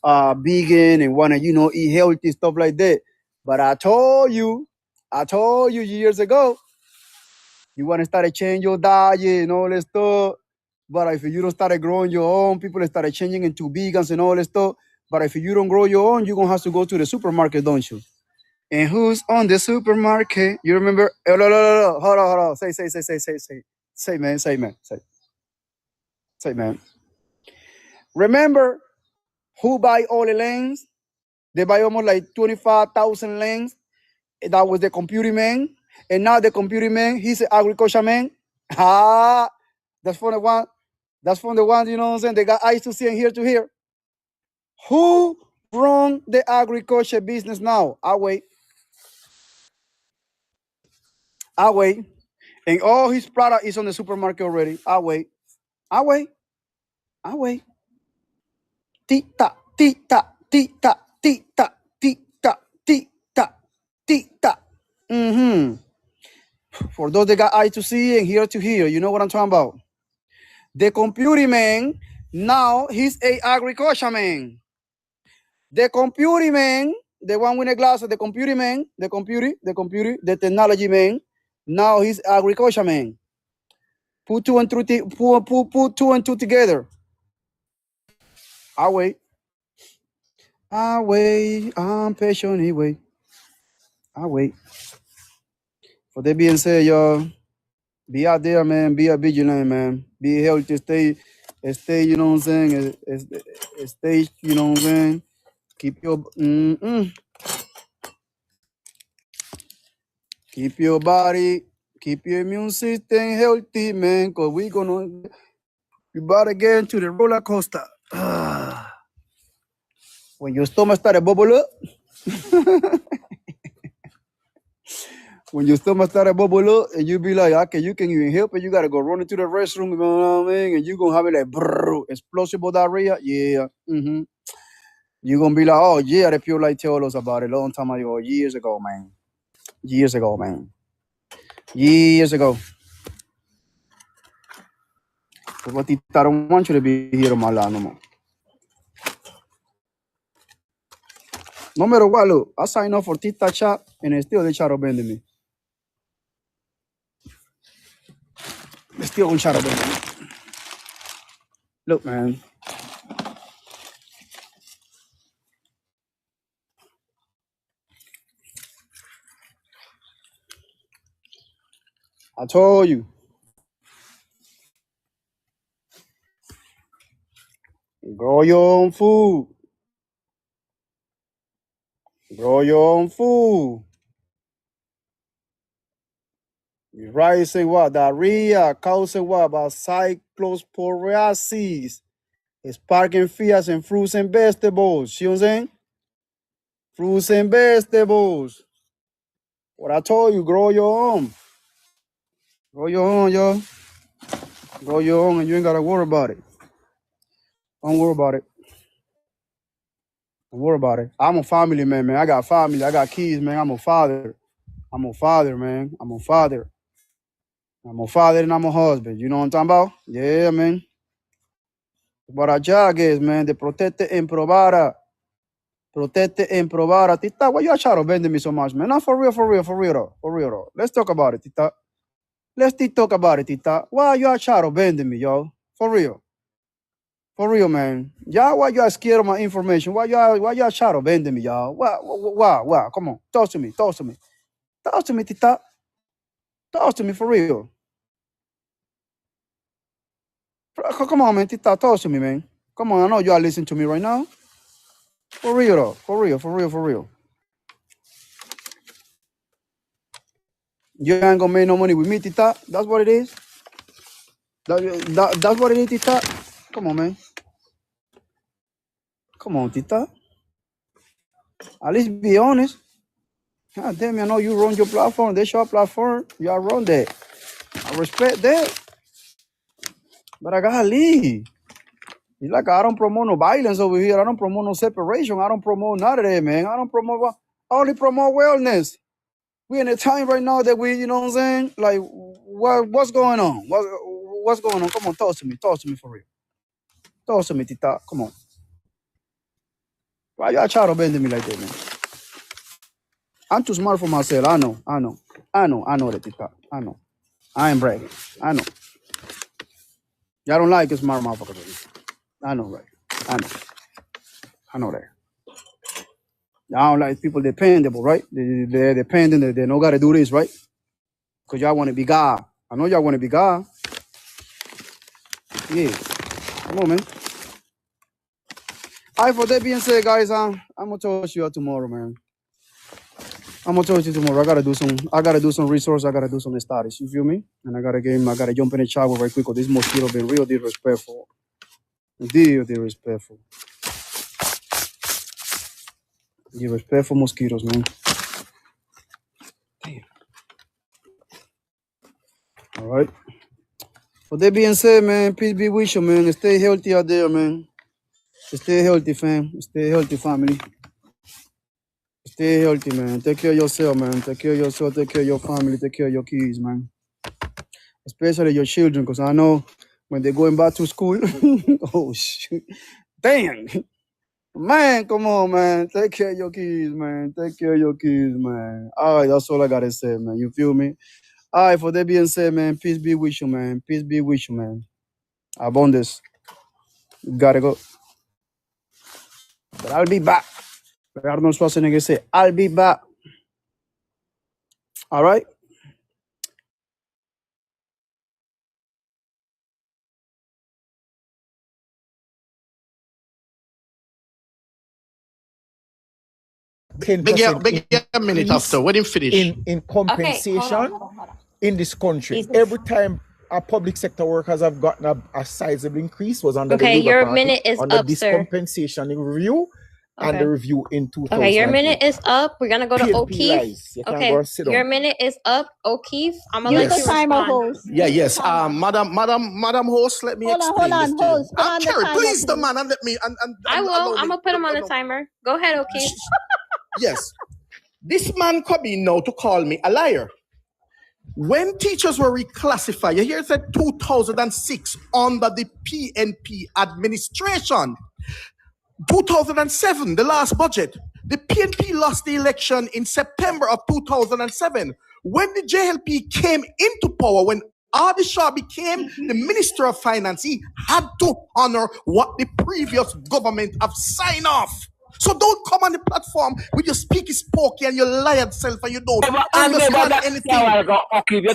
vegan and want to, eat healthy stuff like that. But I told you years ago, you want to start changing your diet and all that stuff. But if you don't start growing your own, people started changing into vegans and all that stuff. But if you don't grow your own, you're going to have to go to the supermarket, don't you? And who's on the supermarket? You remember? Oh, no. Hold on. Say, man. Remember who buy all the lanes? They buy almost like 25,000 lanes. That was the computing man. And now the computing man, he's an agriculture man. That's from the one. That's from the ones, you know what I'm saying? They got eyes to see and ear to hear. Who run the agriculture business now? I wait. And all his product is on the supermarket already. I wait. Tita. For those that got eyes to see and ear to hear, you know what I'm talking about. The computing man, now he's a agriculture man. The computing man, the one with the glasses, the computing man, the technology man, now he's agriculture man. Put two and two together. I wait. I'm patiently wait. I wait. For that being said, y'all, be out there, man. Be a vigilant, man. Be healthy. Stay, you know what I'm saying? Stay, you know what I'm saying? Keep your body, keep your immune system healthy, man. Cause we about to get into the roller coaster. When your stomach started bubble up, and you be like, okay, you can even help it. You gotta go run into the restroom, you know what I mean? And you gonna have it like explosive diarrhea. Yeah. You're gonna be like, oh yeah, the Pure Light told us about it a long time ago, years ago, man. Years ago. But I don't want you to be here on my line no more. No matter what, look, I signed up for Tita Chat and still they try to bend me. They still gonna try to bend me. Look, man. I told you. Grow your own food. Rising what? Diarrhea, causing what? About cyclosporiasis. Sparking fears and fruits and vegetables. See what I'm saying? Fruits and vegetables. What I told you, grow your own. Grow your own, yo. Grow your own and you ain't gotta worry about it. Don't worry about it. Don't worry about it. I'm a family man, man. I got family. I got kids, man. I'm a father, man. I'm a father and I'm a husband. You know what I'm talking about? Yeah, man. But our job is, man, to protect and provide. Tita, why you trying to bend me so much, man? Not for real, though. Let's talk about it, Tita. Let's talk about it, Tita. Why you trying to bend me, yo? For real, man. Y'all, why you scared of my information? Why y'all trying to bend me, y'all? Why? Come on, talk to me, Tita. Talk to me for real. Come on, man, Tita, talk to me, man. Come on, I know y'all listening to me right now. For real though. For real. For real. For real. You ain't gonna make no money with me, Tita. That's what it is. That's what it is, Tita. Come on, man. Come on, Tita. At least be honest. God damn, I know you run your platform. That's your platform. Y'all run that. I respect that. But I gotta leave. It's like I don't promote no violence over here. I don't promote no separation. I don't promote none of that, man. I don't promote. I only promote wellness. We're in a time right now that we, you know what I'm saying? Like, what's going on? What's going on? Come on, talk to me. Talk to me for real. Talk to me, Tita. Come on. Why y'all try to bend me like that, man? I'm too smart for myself. I know that, Tita. I know. I ain't bragging. I know. Y'all don't like a smart motherfucker. I know, right? I know that. Y'all don't like people dependable, right? They're dependent. They don't got to do this, right? Because y'all want to be God. I know y'all want to be God. Yeah. Come on, man. All right, for that being said, guys, I'm going to talk to you tomorrow, man. I'm going to talk to you tomorrow. I got to do some resource. I got to do some studies. You feel me? And I got to jump in the shower right quick because this mosquito been real disrespectful. Real disrespectful. Disrespectful mosquitoes, man. Damn. All right. For that being said, man, peace be with you, man. Stay healthy out there, man. Stay healthy, fam. Stay healthy, family. Stay healthy, man. Take care of yourself, man. Take care of yourself. Take care of your family. Take care of your kids, man. Especially your children, because I know when they're going back to school. Oh, shit. Damn. Man, come on, man. Take care of your kids, man. Take care of your kids, man. All right, that's all I got to say, man. You feel me? All right, for that being said, man, peace be with you, man. Peace be with you, man. Abundance. Gotta go. But I'll be back. Arnold Schwarzenegger say, I'll be back. All right? Big a minute after. When him finish. In compensation in this country. Every time our public sector workers have gotten a sizable increase was under the Labour your Party, minute is under up, this sir. compensation review and the review in 2000. Okay, your minute is up. We're gonna go to PNP O'Keefe. rise. You can Okay, go sit your down. minute is up, O'Keefe. I'm gonna Yes. let you respond. Yeah, yes. Madam host, let me explain this to you. Cherry, please, the man, and let me. I will. I'm gonna put him on the timer. Go ahead, O'Keefe. Yes. This man come in now to call me a liar. When teachers were reclassified, you hear it said 2006 under the PNP administration. 2007, the last budget. The PNP lost the election in September of 2007. When the JLP came into power, when Adi Shah became the Minister of Finance, he had to honor what the previous government have signed off. So don't come on the platform with your speaky spokey and your lied self and you don't understand anything.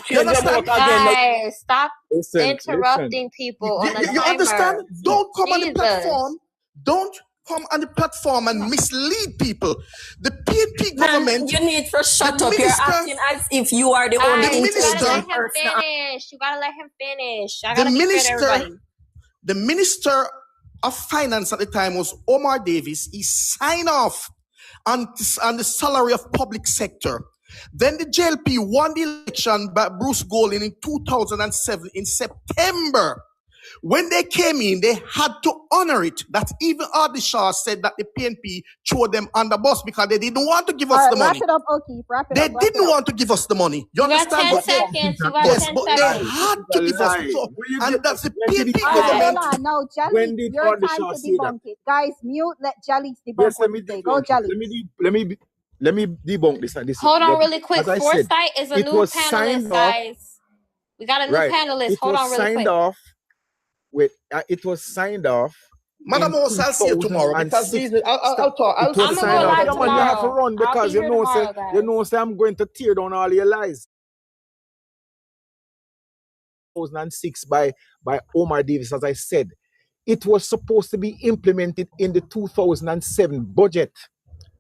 You understand? Guys, stop interrupting people on the You timer. understand? Don't come on the Jesus. platform. Don't come on the platform and mislead people. The PNP government. You need to shut up. You're minister- acting as if you are the only Guys, you minister- gotta let intelligent him person. finish. You gotta let him finish. I The gotta be fair to everybody. minister of finance at the time was Omar Davis. He signed off on the salary of public sector. Then the JLP won the election by Bruce Golding in 2007 in September. When they came in, they had to honor it. That even Adi Shah said that the PNP threw them on the bus because they didn't want to give us the money. Wrap it up, O'Keefe. Wrap it They up. didn't want to give us the money. You You got understand? 10 But seconds. You got yes, 10 but they seconds. had to give us the and that's the PNP All right, government. hold on. No, When Jelly, did your Adi time Shah to say that? debunk it. Guys, mute. Let Jelly debunk Yes, what you say. Go, Jelly. Let me debunk this. And this Hold on is, really quick. as I said, Foresight is a it new was panelist, signed off. guys. We got a new Right. panelist. It Hold was on really signed quick. off. Wait, it was signed off. Madam Host, I'll see you tomorrow because these, I'll talk. It was I'ma go signed off. live Yeah, man, you have to tomorrow. run I'll because be here tomorrow, guys. say I'm going to tear down all your lies. 2006 by Omar Davis, as I said, it was supposed to be implemented in the 2007 budget,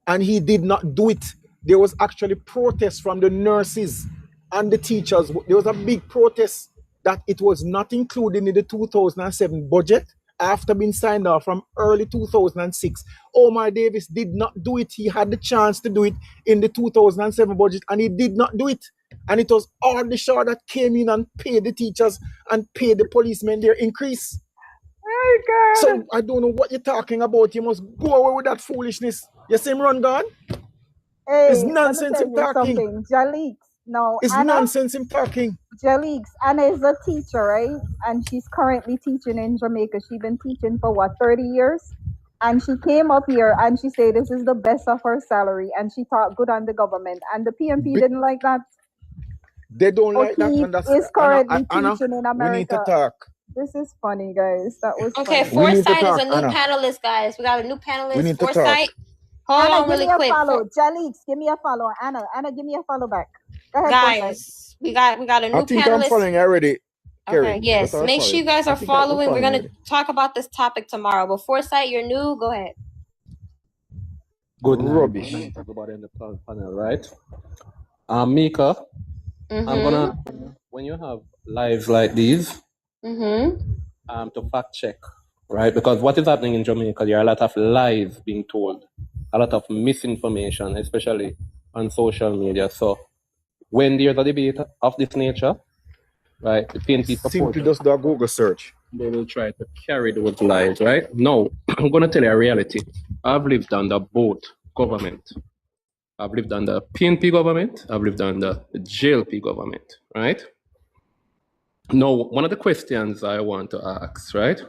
and he did not do it. There was actually protests from the nurses and the teachers. There was a big protest that it was not included in the 2007 budget after being signed off from early 2006. Omar Davis did not do it. He had the chance to do it in the 2007 budget, and he did not do it. And it was all the Shaw that came in and paid the teachers and paid the policemen their increase. Oh God. So I don't know what you're talking about. You must go away with that foolishness. You see him run, God? It's Hey, let me nonsense tell him you talking. something. Jalix, no, It's Anna, nonsense him talking. Jalix, Anna is a teacher, right? And she's currently teaching in Jamaica. She's been teaching for what, 30 years? And she came up here and she said this is the best of her salary, and she talked good on the government. And the PMP didn't like that. They don't So like that, he and that's is currently Anna, teaching in we need to America. talk. This is funny, guys. That was Okay, funny. We need to Foresight is talk, a new Anna. panelist, guys. We got a new We panelist. need to talk. Foresight. Hold Anna, on give really me a quick. follow. Jalix, give me a follow. Anna, give me a follow back. Go ahead, Foresight. Guys, we got a I new think I'm panelist. following already, Okay, Kerry. yes. Let her Make sure follow. you guys I are think I'm following. We're following gonna already. talk about this topic tomorrow. But Foresight, you're new. Go ahead. Good night. Rubbish. Good night, everybody in the panel, right? Mika, I'm gonna, when you have lives like these, to fact check, right? Because what is happening in Jamaica, there are a lot of lies being told, a lot of misinformation, especially on social media. So when there's a debate of this nature, right, the PNP Simply supporters, just do a Google search. they will try to carry those lies, right? No, I'm gonna tell you a reality. I've lived under both government. I've lived under PNP government. I've lived under the JLP government, right? Now, one of the questions I want to ask, right,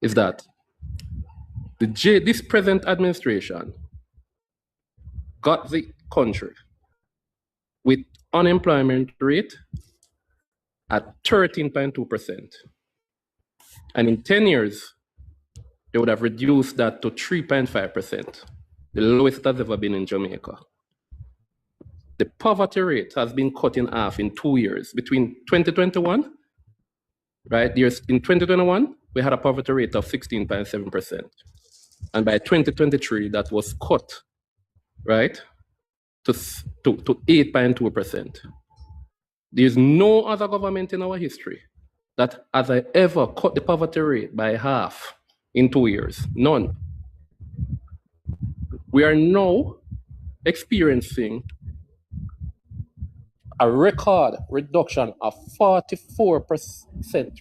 is that this present administration got the country with unemployment rate at 13.2%. And in 10 years, they would have reduced that to 3.5%, the lowest it has ever been in Jamaica. The poverty rate has been cut in half in 2 years. Between 2021, right, in 2021, we had a poverty rate of 16.7%. And by 2023, that was cut, right, to 8.2%. There's no other government in our history that has ever cut the poverty rate by half in 2 years. None. We are now experiencing a record reduction of 44%.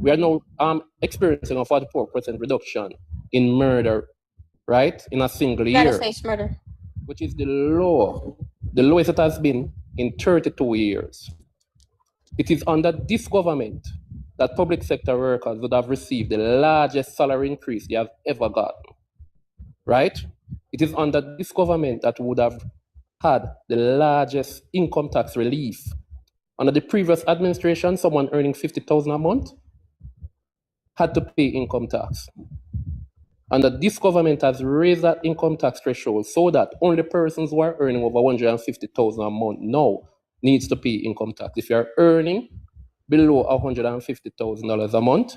We are now experiencing a 44% reduction in murder, right, in a single You gotta year, say murder. which is the lowest it has been in 32 years. It is under this government that public sector workers would have received the largest salary increase they have ever gotten, right? It is under this government that would have had the largest income tax relief. Under the previous administration, someone earning $50,000 a month had to pay income tax. Under this government has raised that income tax threshold so that only persons who are earning over $150,000 a month now needs to pay income tax. If you're earning below $150,000 a month,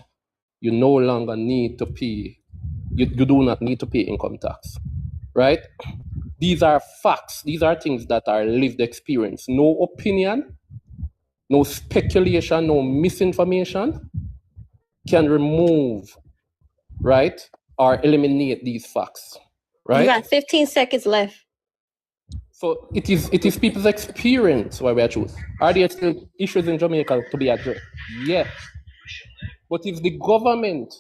you no longer need to pay, you do not need to pay income tax, right? These are facts. These are things that are lived experience. No opinion, no speculation, no misinformation can remove, right, or eliminate these facts, You right? got 15 seconds left. So it is people's experience why we are choosing. Are there still issues in Jamaica to be addressed? Yes. But it's the government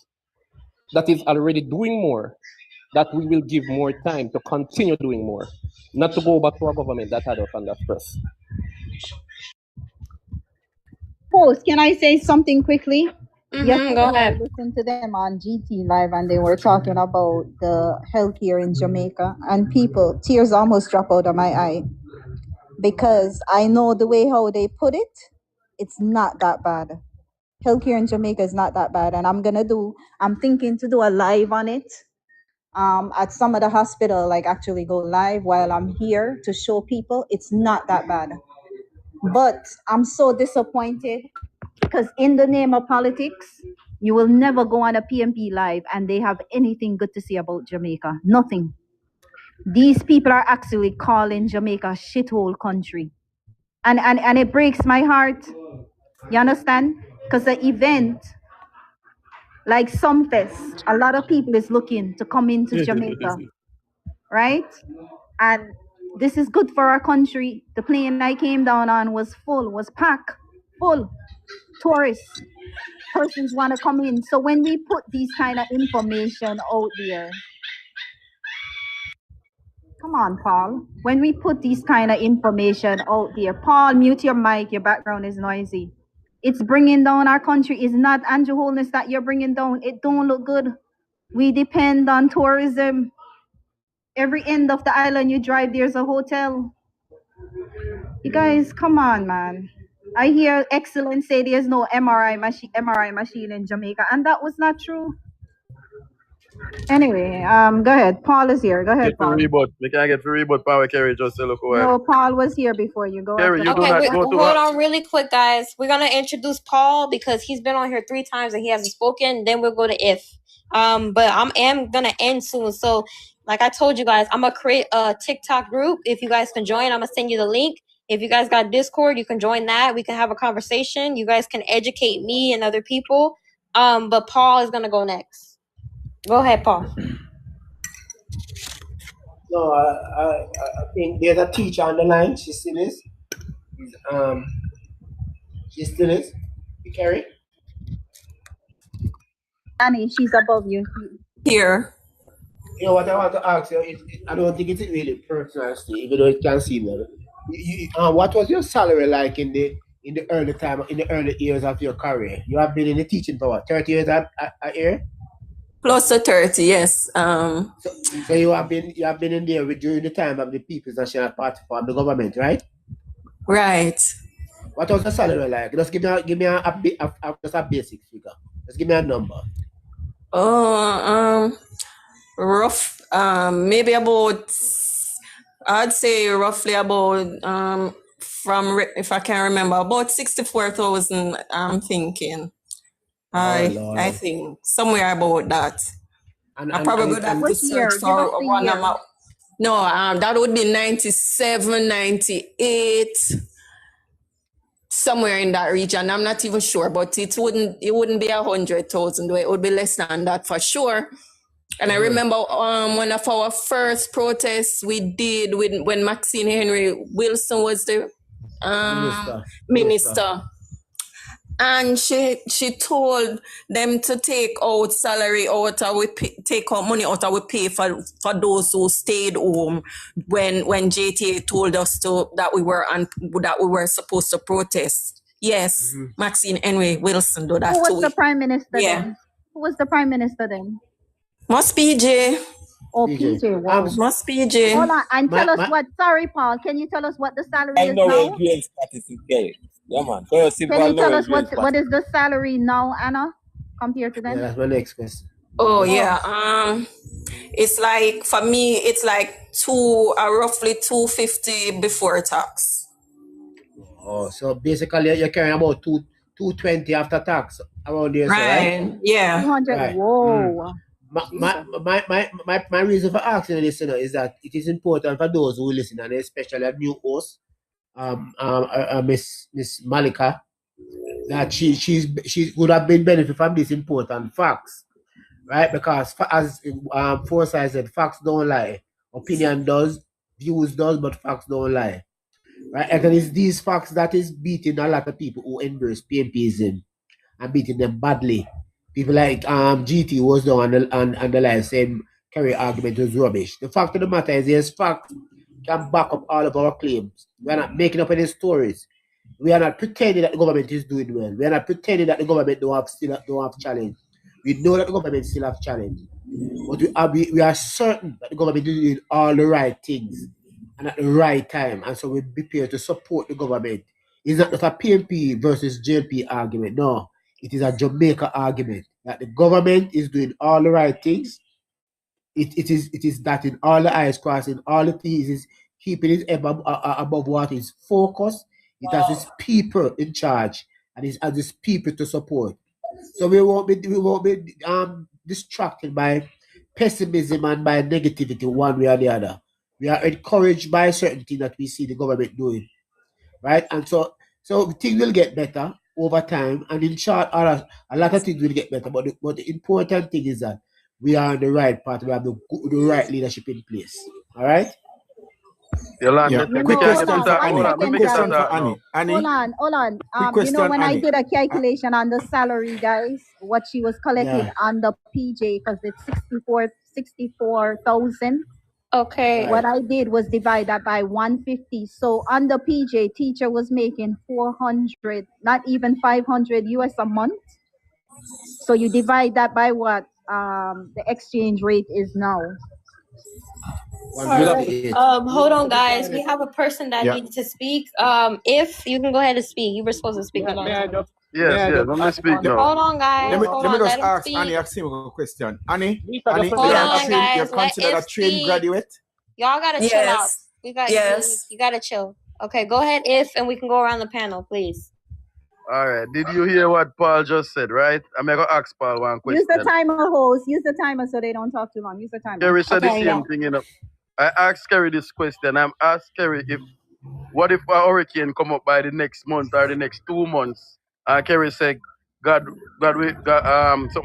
that is already doing more that we will give more time to continue doing more, not to go back to a government that had us under stress. Post, can I say something quickly? Yesterday, Go I ahead. listened to them on GT Live, and they were talking about the healthcare in Jamaica, and people, tears almost drop out of my eye because I know the way how they put it, it's not that bad. Healthcare in Jamaica is not that bad, and I'm thinking to do a live on it at some of the hospital, like actually go live while I'm here to show people it's not that bad. But I'm so disappointed because in the name of politics, You will never go on a PMP live and they have anything good to say about Jamaica. Nothing. These people are actually calling Jamaica a shithole country. And it breaks my heart. You understand? Because the event, like Sumfest, a lot of people is looking to come into Jamaica, right? And this is good for our country. The plane I came down on was full, was packed, full. Tourists, persons want to come in. So when we put these kind of information out there, come on, Paul. When we put these kind of information out there, Paul, mute your mic. Your background is noisy. It's bringing down our country. It's not Andrew Holness that you're bringing down. It don't look good. We depend on tourism. Every end of the island you drive, there's a hotel. You guys, come on, man. I hear Excellence say there's no MRI machine in Jamaica, and that was not true. Anyway, go ahead. Paul is here. Go ahead, Get the Paul. rebut. Me can get the rebut power carry just to look away. No, Paul was here before you. Go Carrie, after you do Paul. not Okay, go to hold on really quick, guys. We're gonna introduce Paul because he's been on here 3 times and he hasn't spoken. Then we'll go to If. But am gonna end soon. So, like I told you guys, I'm gonna create a TikTok group. If you guys can join, I'm gonna send you the link. If you guys got Discord, you can join that. We can have a conversation. You guys can educate me and other people. But Paul is gonna go next. Go ahead, Paul. No, I think there's a teacher on the line. She still is. She still is. You carry? Annie, she's above you. Here. You know what I want to ask you? I don't think it's really personal, Steve, even though it can seem like it. What was your salary like in the early years of your career? You have been in the teaching for what, 30 years a year? Close to 30, yes. So you have been in there during the time of the People's National Party from the government, right? Right. What was the salary like? Just give me a basic figure. Just give me a number. Rough. Maybe about. I'd say roughly about if I can remember, about 64,000. I'm thinking. I think somewhere about that. I probably would have to search for one amount. No, that would be 97, 98, somewhere in that region. I'm not even sure, but it wouldn't be 100,000. It would be less than that for sure. And I remember one of our first protests we did when Maxine Henry Wilson was the minister. And she told them to take out salary out, or take out money out, or we pay for those who stayed home when JTA told us that we were supposed to protest. Yes, Maxine Henry Wilson do that. Who was the prime minister Yeah. then? Who was the prime minister then? Must PJ. Oh, PJ. Wow. Must PJ. Hold on, and tell us what. Sorry, Paul. Can you tell us what the salary I is know now? where Grace participate. Yeah, man. First, Can you tell us what is the salary now, Anna, compared to then? Yeah, that's my next question. Oh yeah. It's like for me, it's like roughly 250 before tax. Oh, so basically you're carrying about 220 after tax around there, Right. right? Yeah. 200. Right. Whoa. My reason for asking this, is that it is important for those who listen, and especially a new host, Miss Malika, that she would have been benefit from these important facts, right? Because as Forsyth said, facts don't lie. Opinion does, views does, but facts don't lie, right? And it's these facts that is beating a lot of people who embrace PMPism and beating them badly. People like GT was down on the line saying Kerry argument was rubbish. The fact of the matter is, yes, fact can back up all of our claims. We are not making up any stories. We are not pretending that the government is doing well. We are not pretending that the government still don't have challenge. We know that the government still have challenge, but we are certain that the government is doing all the right things and at the right time, and so we prepare to support the government. It's not just a PMP versus JLP argument. No, it is a Jamaica argument that the government is doing all the right things. It is dotting all the I's, crossing all the T's, is keeping it above what is focused. It has its people in charge, and it has its people to support. So we won't be distracted by pessimism and by negativity one way or the other. We are encouraged by certain things that we see the government doing, right? And so things will get better over time. And in short, a lot of things will get better. But the important thing is that we are on the right path. We have the right leadership in place. All right. Yolanda, Yeah. we Quick can't question get to for that. Annie. Hold on, Quick let me get question to for that now. Annie. Hold Annie, on. quick You know, question, when I Annie. did a calculation on the salary, guys, what she was collecting Yeah. on the PJ, because it's 64,000. Okay. What I did was divide that by 150. So on the PJ, teacher was making 400, not even 500 US a month. So you divide that by what the exchange rate is now. All right. Hold on, guys. We have a person that Yeah. needs to speak. If you can go ahead and speak, you were supposed to speak a long time ago. Yes, let me speak now. Hold on, guys. Let me Let just him ask speak. Annie a simple question. Annie, Hold on, guys. you're Let considered him a trained speak. graduate? Y'all gotta chill out. Yes. You gotta chill. Okay, go ahead, and we can go around the panel, please. All right. Did you hear what Paul just said, right? I'm going to ask Paul one question. Use the timer, host. Use the timer so they don't talk too long. Use the timer. Kerry said the Okay, same thing, you know. I asked Kerry this question. I'm asked Kerry what if a hurricane come up by the next month or the next 2 months? And Kerry said, something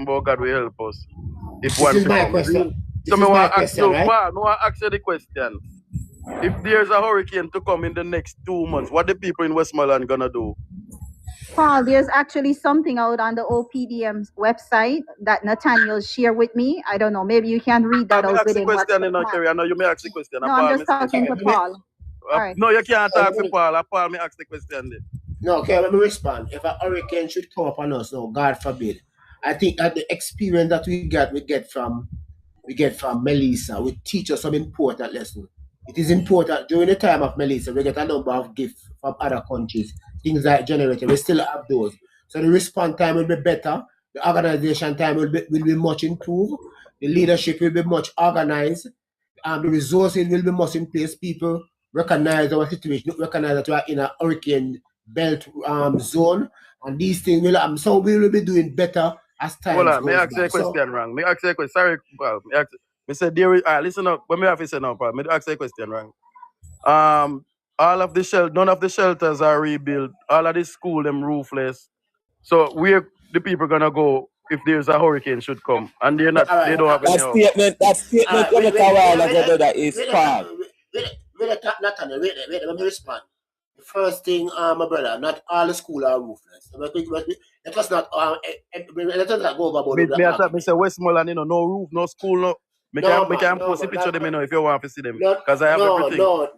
about God will help us. If This one is my comes. question. So This me is my want to ask question, you, right? Paul, I want to ask you the question. If there's a hurricane to come in the next 2 months, what the people in Westmoreland gonna do? Paul, there's actually something out on the OPDM's website that Nathaniel shared with me. I don't know. Maybe you can read that I out ask with the him. What's question, the you know, plan? Kerry. I know you may ask the question. No, I'm just talking to Paul. All right. No, you can't talk to Paul. Paul may ask the question then. No, okay, let me respond. If a hurricane should come upon us, no, God forbid. I think that the experience that we get from Melissa will teach us some important lesson. It is important during the time of Melissa, we get a number of gifts from other countries, things like generator. We still have those. So the response time will be better. The organization time will be much improved. The leadership will be much organized. The resources will be much in place. People recognize our situation, recognize that we are in a hurricane belt zone, and these things will happen. So we will be doing better as time Hold goes on, me ask you by. a question wrong. Me ask you a question. Sorry, Paul. Me say there is. Listen up. When me have to say now, Paul. Me ask you a question wrong. All of the none of the shelters are rebuilt. All of the school them roofless. So where the people gonna go if there's a hurricane should come and they're not? They don't have any house. That statement you make a while ago, brother, is false. Nathaniel, wait, let me respond. The first thing, my brother, not all the school are roofless. Let us not go overboard. Me say Westmoreland, you know, no roof, no school, no. Me can post a picture of them, you know, if you want to see them, because I have everything. Not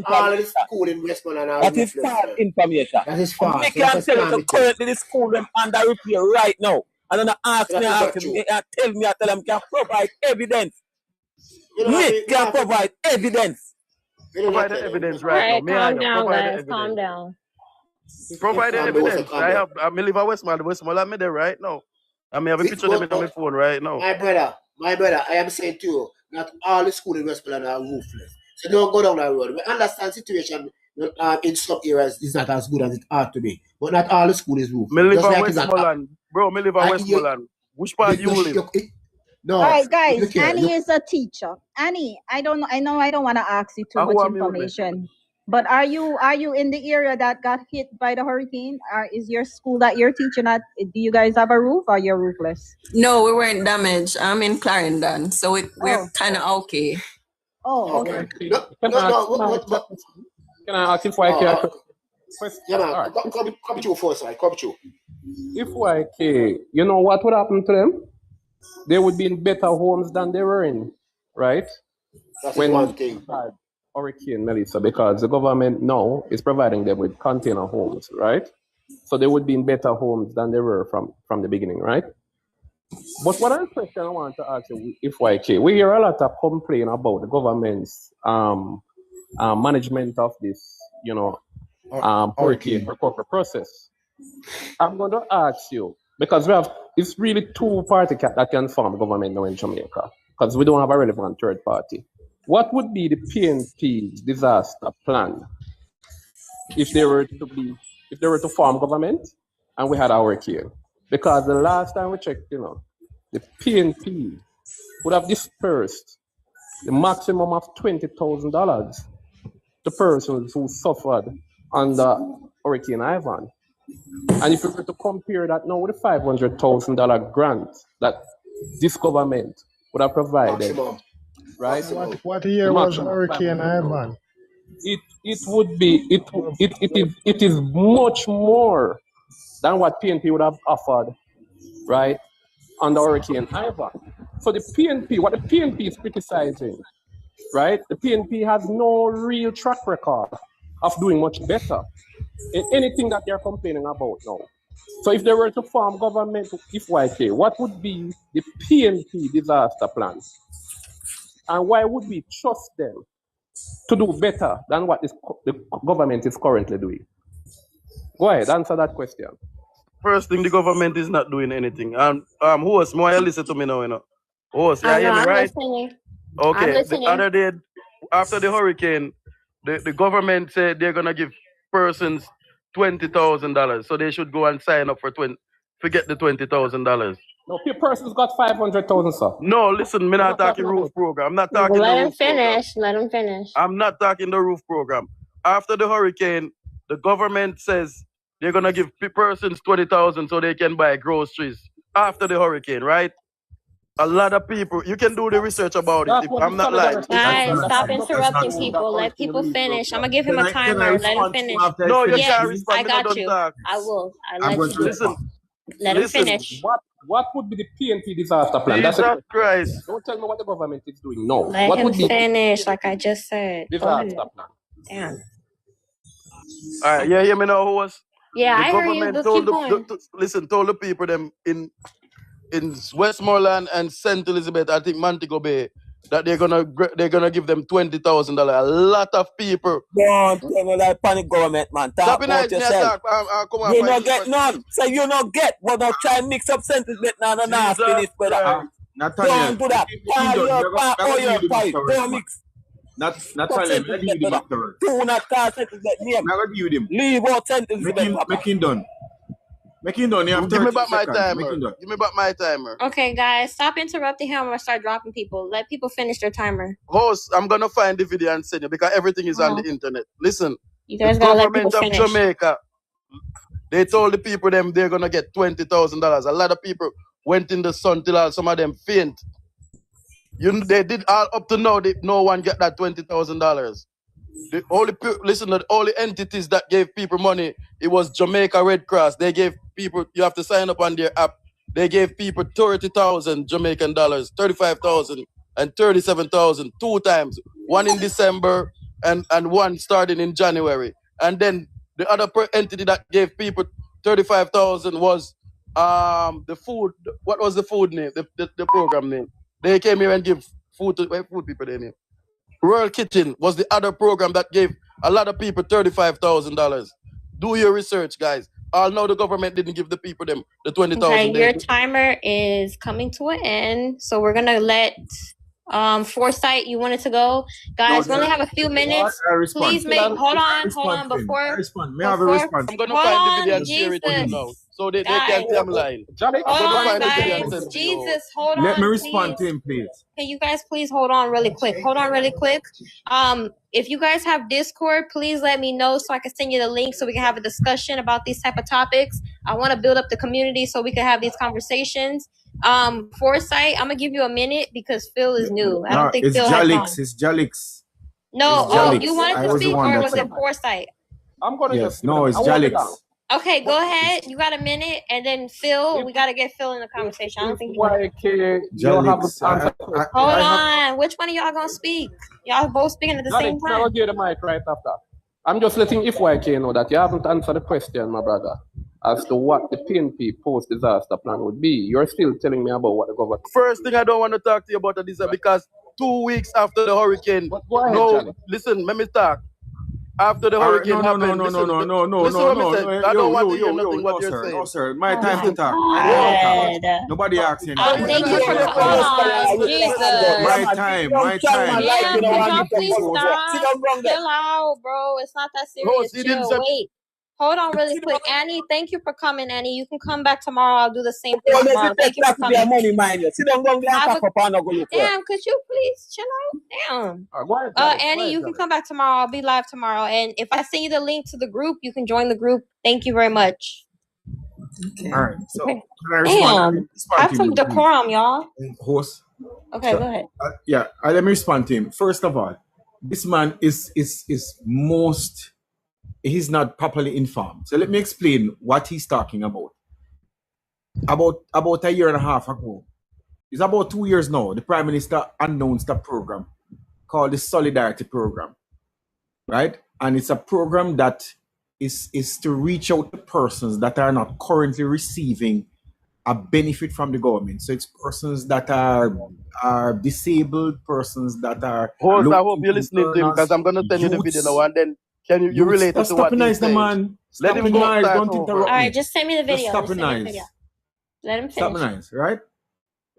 all the school in Westmoreland are That is roofless. false information. That is false. Me can tell you, so currently the school them under repair right now. And then ask me, tell them can provide evidence. Me can provide evidence. Provide the evidence All right now. right, Me calm and you, down, provide the guys. Calm evidence. down. Provide the evidence. I live in Westmoreland. Westmoreland, me there right now. I have a picture of them in my phone right now. My brother, I am saying to you, not all the schools in Westmoreland are roofless. So don't go down that road. We understand situation in some areas is not as good as it ought to be. But not all the school is roofless. Me live in Westmoreland. Bro, me live in Westmoreland. Which part you live? No. All right, guys. Look here, Annie is a teacher. Annie, I know I don't want to ask you too Who much am I with? information. But are you in the area that got hit by the hurricane? Or is your school that you're teaching at? Do you guys have a roof or you're roofless? No, we weren't damaged. I'm in Clarendon, so we're kind of okay. Oh, okay. Can I ask if I can? Yeah, man. Come to first, right? Come to. If YK, you know what would happen to them? They would be in better homes than they were in, right? That's when one thing. Hurricane Melissa, because the government now is providing them with container homes, right? So they would be in better homes than they were from the beginning, right? But what other question I want to ask you, if YK, we hear a lot of complaint about the government's management of this, hurricane recovery process. I'm going to ask you, because it's really two parties that can form government now in Jamaica, because we don't have a relevant third party. What would be the PNP's disaster plan if they were to form government and we had a hurricane. Because the last time we checked, you know, the PNP would have dispersed the maximum of $20,000 to persons who suffered under Hurricane Ivan. And if we were to compare that now with the $500,000 grant that this government would have provided, right? What year was Hurricane Ivan? It would be it is much more than what PNP would have offered, right, under Hurricane Ivan. So the PNP, what the PNP is criticizing, right? The PNP has no real track record of doing much better in anything that they're complaining about now. So if they were to form government with YK, what would be the PNP disaster plan? And why would we trust them to do better than what the government is currently doing? Go ahead, answer that question. First thing, the government is not doing anything. Host, more you listen to me now, you know. Host, you hear me I'm right? listening. Okay. I'm listening. The other day, after the hurricane, the government said they're gonna give persons $20,000, so they should go and sign up for forget the $20,000. No, persons got 500,000, sir. No, listen, me not talking roof program. I'm not talking the Let him roof program. finish. Let him finish. I'm not talking the roof program. After the hurricane, the government says they're gonna give persons 20,000 so they can buy groceries after the hurricane, right? A lot of people, you can do the research about it. I'm not lying. Guys, stop interrupting people. Let people finish. I'm gonna give him a timer. Let him finish. No, you Yes, can't respond. I Me got not you. done talk. I will. I'm going to Listen. Let him finish. What would be the PNP disaster plan? Jesus Christ. Don't tell me what the government is doing. No. Let what him would be finish, like I just said. Go ahead. disaster plan? Damn. All right, you hear me now, host? Yeah, The I hear you. government Just told keep going. told the people them in Westmoreland and St. Elizabeth, I think Montego Bay, that they're gonna give them $20,000. A lot of people. Don't tell me that panic government, man. Talk Stop about it, yourself. come on, You fight not this get fight. none. So you not get, but don't try and mix up sentences now. No, no, Jesus finish, brother. Christ. Nathaniel, Don't do that. Par your part or your pipe. Don't mix. Nathaniel, I give you the doctor. Do not call sentences that name. I'm going to give you them. Leave out sentences. Make him done. Make him done. You have Give me 30 back my seconds. Make timer. him done. Give me back my timer. Okay, guys, stop interrupting him. I'm gonna start dropping people. Let people finish their timer. Host, I'm gonna find the video and send you because everything is on the internet. Listen, You guys the gotta let government people of finish. Jamaica, they told the people them they're gonna get $20,000. A lot of people went in the sun till some of them faint. They did all up to now. No one get that $20,000. The only entities that gave people money, it was Jamaica Red Cross. They gave people, you have to sign up on their app. They gave people 30,000 Jamaican dollars, 35,000 and 37,000 two times. One in December and one starting in January. And then the other entity that gave people 35,000 was the food. What was the food name? The program name. They came here and give food to food people they name. Royal Kitchen was the other program that gave a lot of people $35,000. Do your research, guys. All know the government didn't give the people them the 20,000. Okay, your timer is coming to an end, so we're gonna let Foresight. You wanted to go, guys. We only have a few minutes. Please hold on before. May I have a response? I'm gonna find the video and share it with you now, so they can't tell me lying. I'm gonna find the video and send it to you. Jesus, hold on. Let me respond please. to him, please. Can you guys please hold on really quick? If you guys have Discord, please let me know so I can send you the link so we can have a discussion about these type of topics. I want to build up the community so we can have these conversations. Foresight, I'm gonna give you a minute because Phil is new. I don't think it's Phil Jalix. has gone. It's Jalix. No, It's Jalix. you wanted I to was the speak one or that was said it that. Foresight? I'm gonna Yes. No, it's Jalix. Okay, go ahead. You got a minute, and then Phil. We gotta get Phil in the conversation. I don't think. Jalix. Hold on. Which one of y'all gonna speak? Y'all both speaking at the same Alex, I'll time. give the mic right after. I'm just letting FYK know that you haven't answered the question, my brother, as to what the PNP post-disaster plan would be. You're still telling me about what the government. First thing I don't want to talk to you about is because 2 weeks after the hurricane, listen, let me talk. After the hurricane happened, listen what me say. I don't want to hear nothing what you're saying. No, sir. My time to talk. Nobody asking. Thank you for the call. Jesus. My time. Damn, can y'all please stop? Chill out, bro. It's not that serious. he didn't Chill. say- Wait. Hold on really quick. Annie, thank you for coming, Annie. You can come back tomorrow. I'll do the same thing Oh, let's tomorrow. Thank take you for back to their coming. money, mind you. Sit down, go and Have pack a up and go look for it. damn, could you please chill out? Damn. Go ahead, Charlie. Go Annie, ahead, you can Charlie. come back tomorrow. I'll be live tomorrow. And if I send you the link to the group, you can join the group. Thank you very much. All right. So Okay. can I respond? Damn. Respond Have to some him, please? decorum, y'all. Host. Okay, So, go ahead. yeah, let me respond to him. First of all, this man is he's not properly informed. So let me explain what he's talking about. About a year and a half ago, it's about 2 years now, the Prime Minister announced a program called the Solidarity Program, right? And it's a program that is to reach out to persons that are not currently receiving a benefit from the government. So it's persons that are disabled, persons that are Host, I hope low-income you're listening to him because earners, I'm gonna send you the video now youths. and then can you relate it to Stop what being he's nice, the saying? man. Let Stop him being go nice. start Don't over. interrupt All right, me. just send me the Just video. stop Just being send me the nice. video. Let him Stop finish. being nice, right?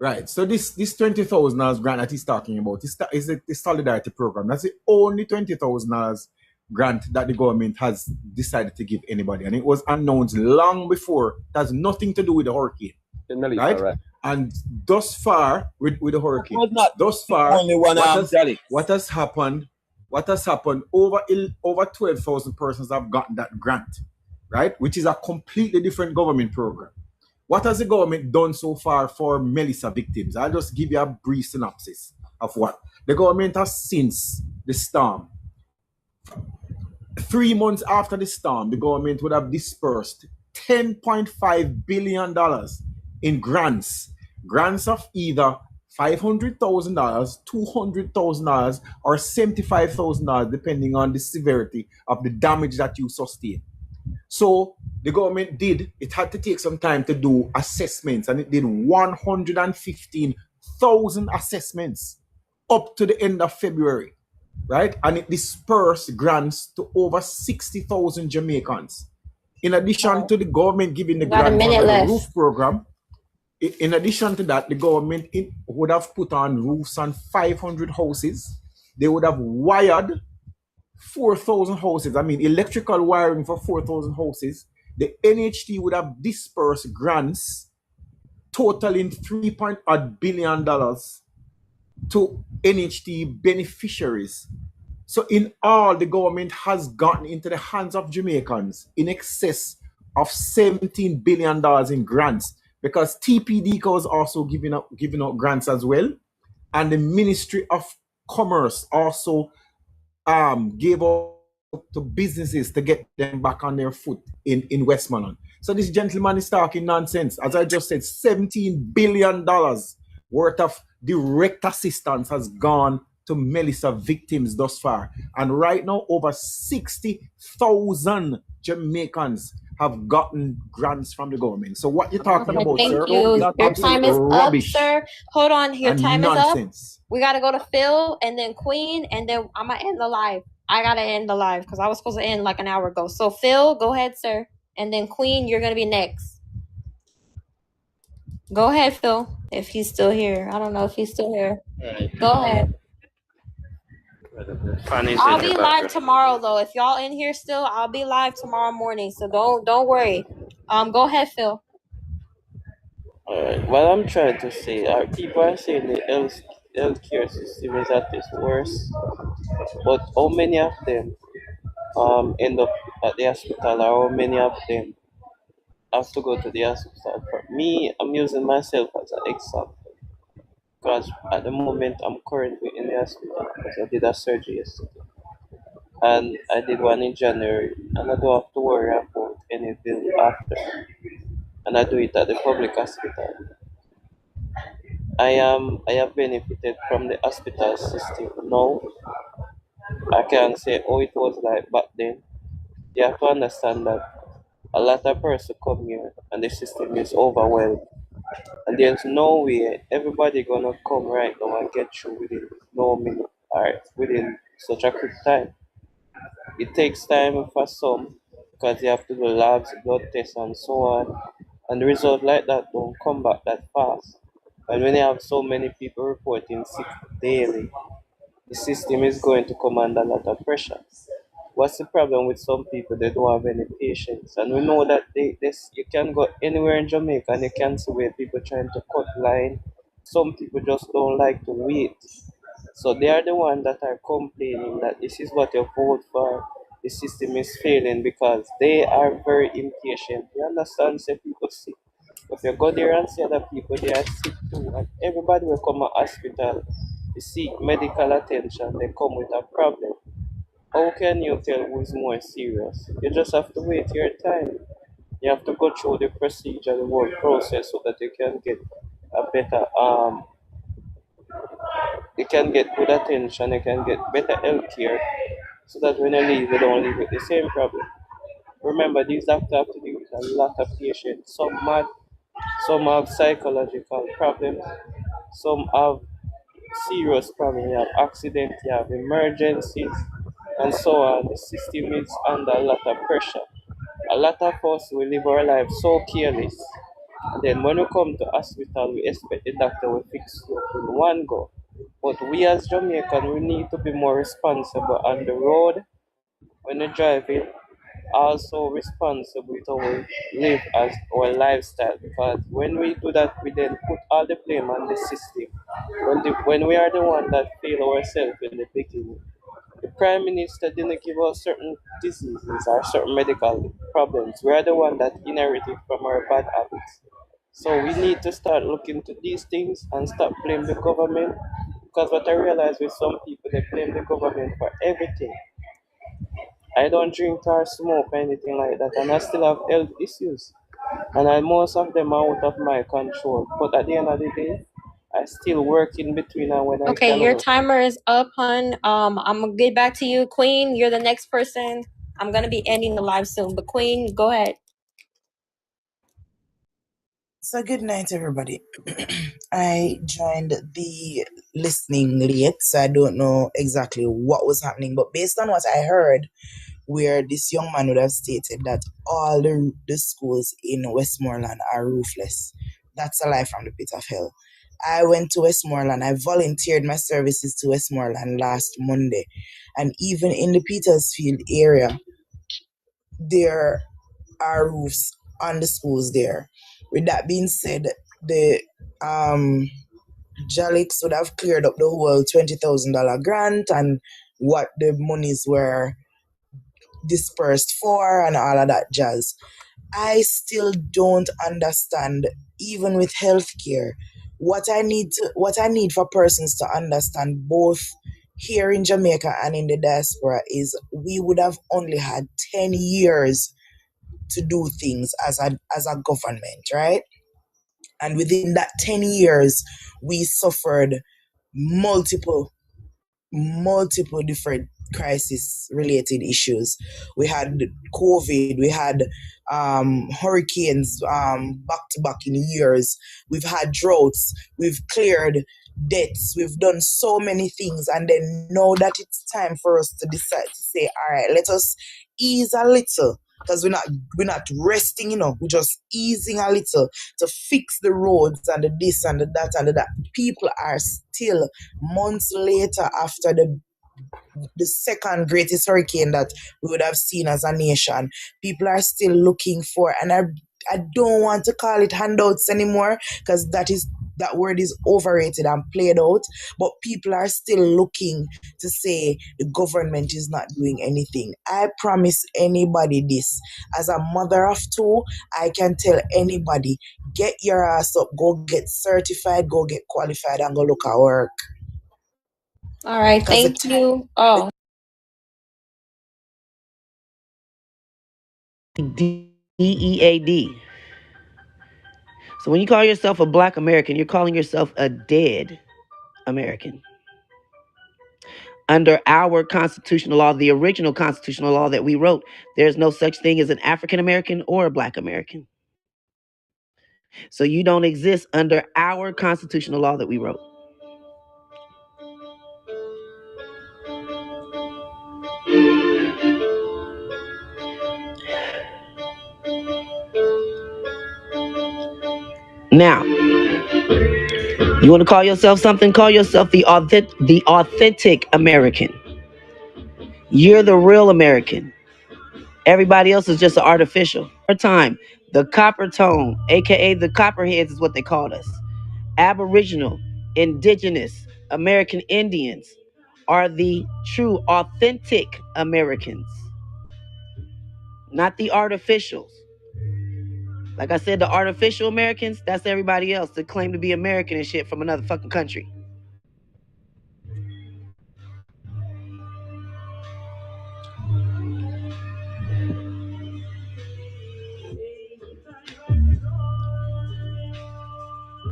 Right. So this 20,000 grant that he's talking about is the Solidarity Program. That's the only $20,000 grant that the government has decided to give anybody, and it was announced long before. It has nothing to do with the hurricane, right? And thus far with the hurricane, Was not thus far, only one Jolly. what has happened? Over 12,000 persons have gotten that grant, right? Which is a completely different government program. What has the government done so far for Melissa victims? I'll just give you a brief synopsis of what the government has since the storm. 3 months after the storm, the government would have dispersed $10.5 billion in grants of either $500,000, $200,000, or $75,000, depending on the severity of the damage that you sustain. So the government had to take some time to do assessments, and it did 115,000 assessments up to the end of February, right? And it dispersed grants to over 60,000 Jamaicans. In addition to the government giving the Got a grant minute under the left. roof program, in addition to that, the government would have put on roofs on 500 houses. They would have wired 4,000 houses. I mean, electrical wiring for 4,000 houses. The NHT would have dispersed grants totaling $3.8 billion to NHT beneficiaries. So in all, the government has gotten into the hands of Jamaicans in excess of $17 billion in grants, because TPDCO is also giving out grants as well. And the Ministry of Commerce also gave out to businesses to get them back on their foot in Westmoreland. So this gentleman is talking nonsense. As I just said, $17 billion worth of direct assistance has gone to Melissa victims thus far. And right now, over 60,000 Jamaicans have gotten grants from the government. So what you're talking about, Thank sir, you. is Your time absolute is rubbish up, sir. Hold on. Your and time is up. nonsense. We gotta go to Phil and then Queen, and then I'm gonna end the live. I gotta end the live because I was supposed to end like an hour ago. So Phil, go ahead, sir. And then Queen, you're gonna be next. Go ahead, Phil, if he's still here. I don't know if he's still here. Go ahead. I'll be live tomorrow though. If y'all in here still, I'll be live tomorrow morning. So don't worry. Go ahead, Phil. Alright, what I'm trying to say, people are saying the healthcare system is at its worst, but how many of them end up at the hospital, or how many of them have to go to the hospital? For me, I'm using myself as an example, because at the moment I'm currently in the hospital because I did a surgery yesterday, and I did one in January, and I don't have to worry about any bill after, and I do it at the public hospital. I have benefited from the hospital system. Now I can't say oh it was like back then. You have to understand that a lot of person come here and the system is overwhelmed, and there's no way everybody gonna come right now and get through within no minute or within such a quick time. It takes time for some because you have to do labs, blood tests, and so on, and the result like that don't come back that fast. And when you have so many people reporting sick daily, the system is going to come under a lot of pressure. What's the problem with some people? They don't have any patience. And we know that you can go anywhere in Jamaica and you can see where people trying to cut line. Some people just don't like to wait. So they are the ones that are complaining that this is what you vote for. The system is failing because they are very impatient. You understand? Say people sick. If you go there and see other people, they are sick too. And everybody will come to hospital to seek medical attention. They come with a problem. How can you tell who is more serious? You just have to wait your time. You have to go through the procedure, the whole process, so that you can get a better you can get good attention, you can get better health care, so that when you leave, you don't leave with the same problem. Remember, these doctors have to deal with a lot of patients. Some mad, some have psychological problems, some have serious problems. You have accidents, you have emergencies, and so on. The system is under a lot of pressure. A lot of us will live our lives so careless. And then when we come to hospital, we expect the doctor will fix you up in one go. But we as Jamaicans, we need to be more responsible on the road when you're driving. Also responsible with how we live as our lifestyle. Because when we do that, we then put all the blame on the system. When we are the one that fail ourselves in the beginning. The Prime Minister didn't give us certain diseases or certain medical problems. We are the one that inherited from our bad habits. So we need to start looking to these things and stop blaming the government. Because what I realize with some people, they blame the government for everything. I don't drink or smoke or anything like that, and I still have health issues. And most of them are out of my control. But at the end of the day, I still work in between and when I Okay, can your work. timer is up, hun. I'm gonna get back to you, Queen. You're the next person. I'm gonna be ending the live soon, but Queen, go ahead. So good night, everybody. I joined the listening late, so I don't know exactly what was happening. But based on what I heard, where this young man would have stated that all the schools in Westmoreland are roofless. That's a lie from the pit of hell. I went to Westmoreland. I volunteered my services to Westmoreland last Monday. And even in the Petersfield area, there are roofs on the schools there. With that being said, the Jalix would have cleared up the whole $20,000 grant and what the monies were dispersed for and all of that jazz. I still don't understand, even with healthcare, what I need for persons to understand both here in Jamaica and in the diaspora is we would have only had 10 years to do things as a government, right? And within that 10 years, we suffered multiple different crisis related issues. We had COVID, we had hurricanes back to back in years, we've had droughts, we've cleared debts, we've done so many things, and then now that it's time for us to decide to say, all right, let us ease a little, because we're not resting, we're just easing a little to fix the roads and the this and the that and the that. People are still months later after the second greatest hurricane that we would have seen as a nation. People are still looking for, and I don't want to call it handouts anymore, because that word is overrated and played out, but people are still looking to say the government is not doing anything. I promise anybody this. As a mother of two, I can tell anybody, get your ass up, go get certified, go get qualified, and go look at work. All right, thank you. Oh. DEAD. So when you call yourself a Black American, you're calling yourself a dead American. Under our constitutional law, the original constitutional law that we wrote, there's no such thing as an African American or a Black American. So you don't exist under our constitutional law that we wrote. Now, you want to call yourself something? Call yourself the authentic American. You're the real American. Everybody else is just an artificial. Time, the copper tone, aka the copperheads, is what they called us. Aboriginal, indigenous, American Indians are the true, authentic Americans, not the artificials. Like I said, the artificial Americans, that's everybody else that claim to be American and shit from another fucking country.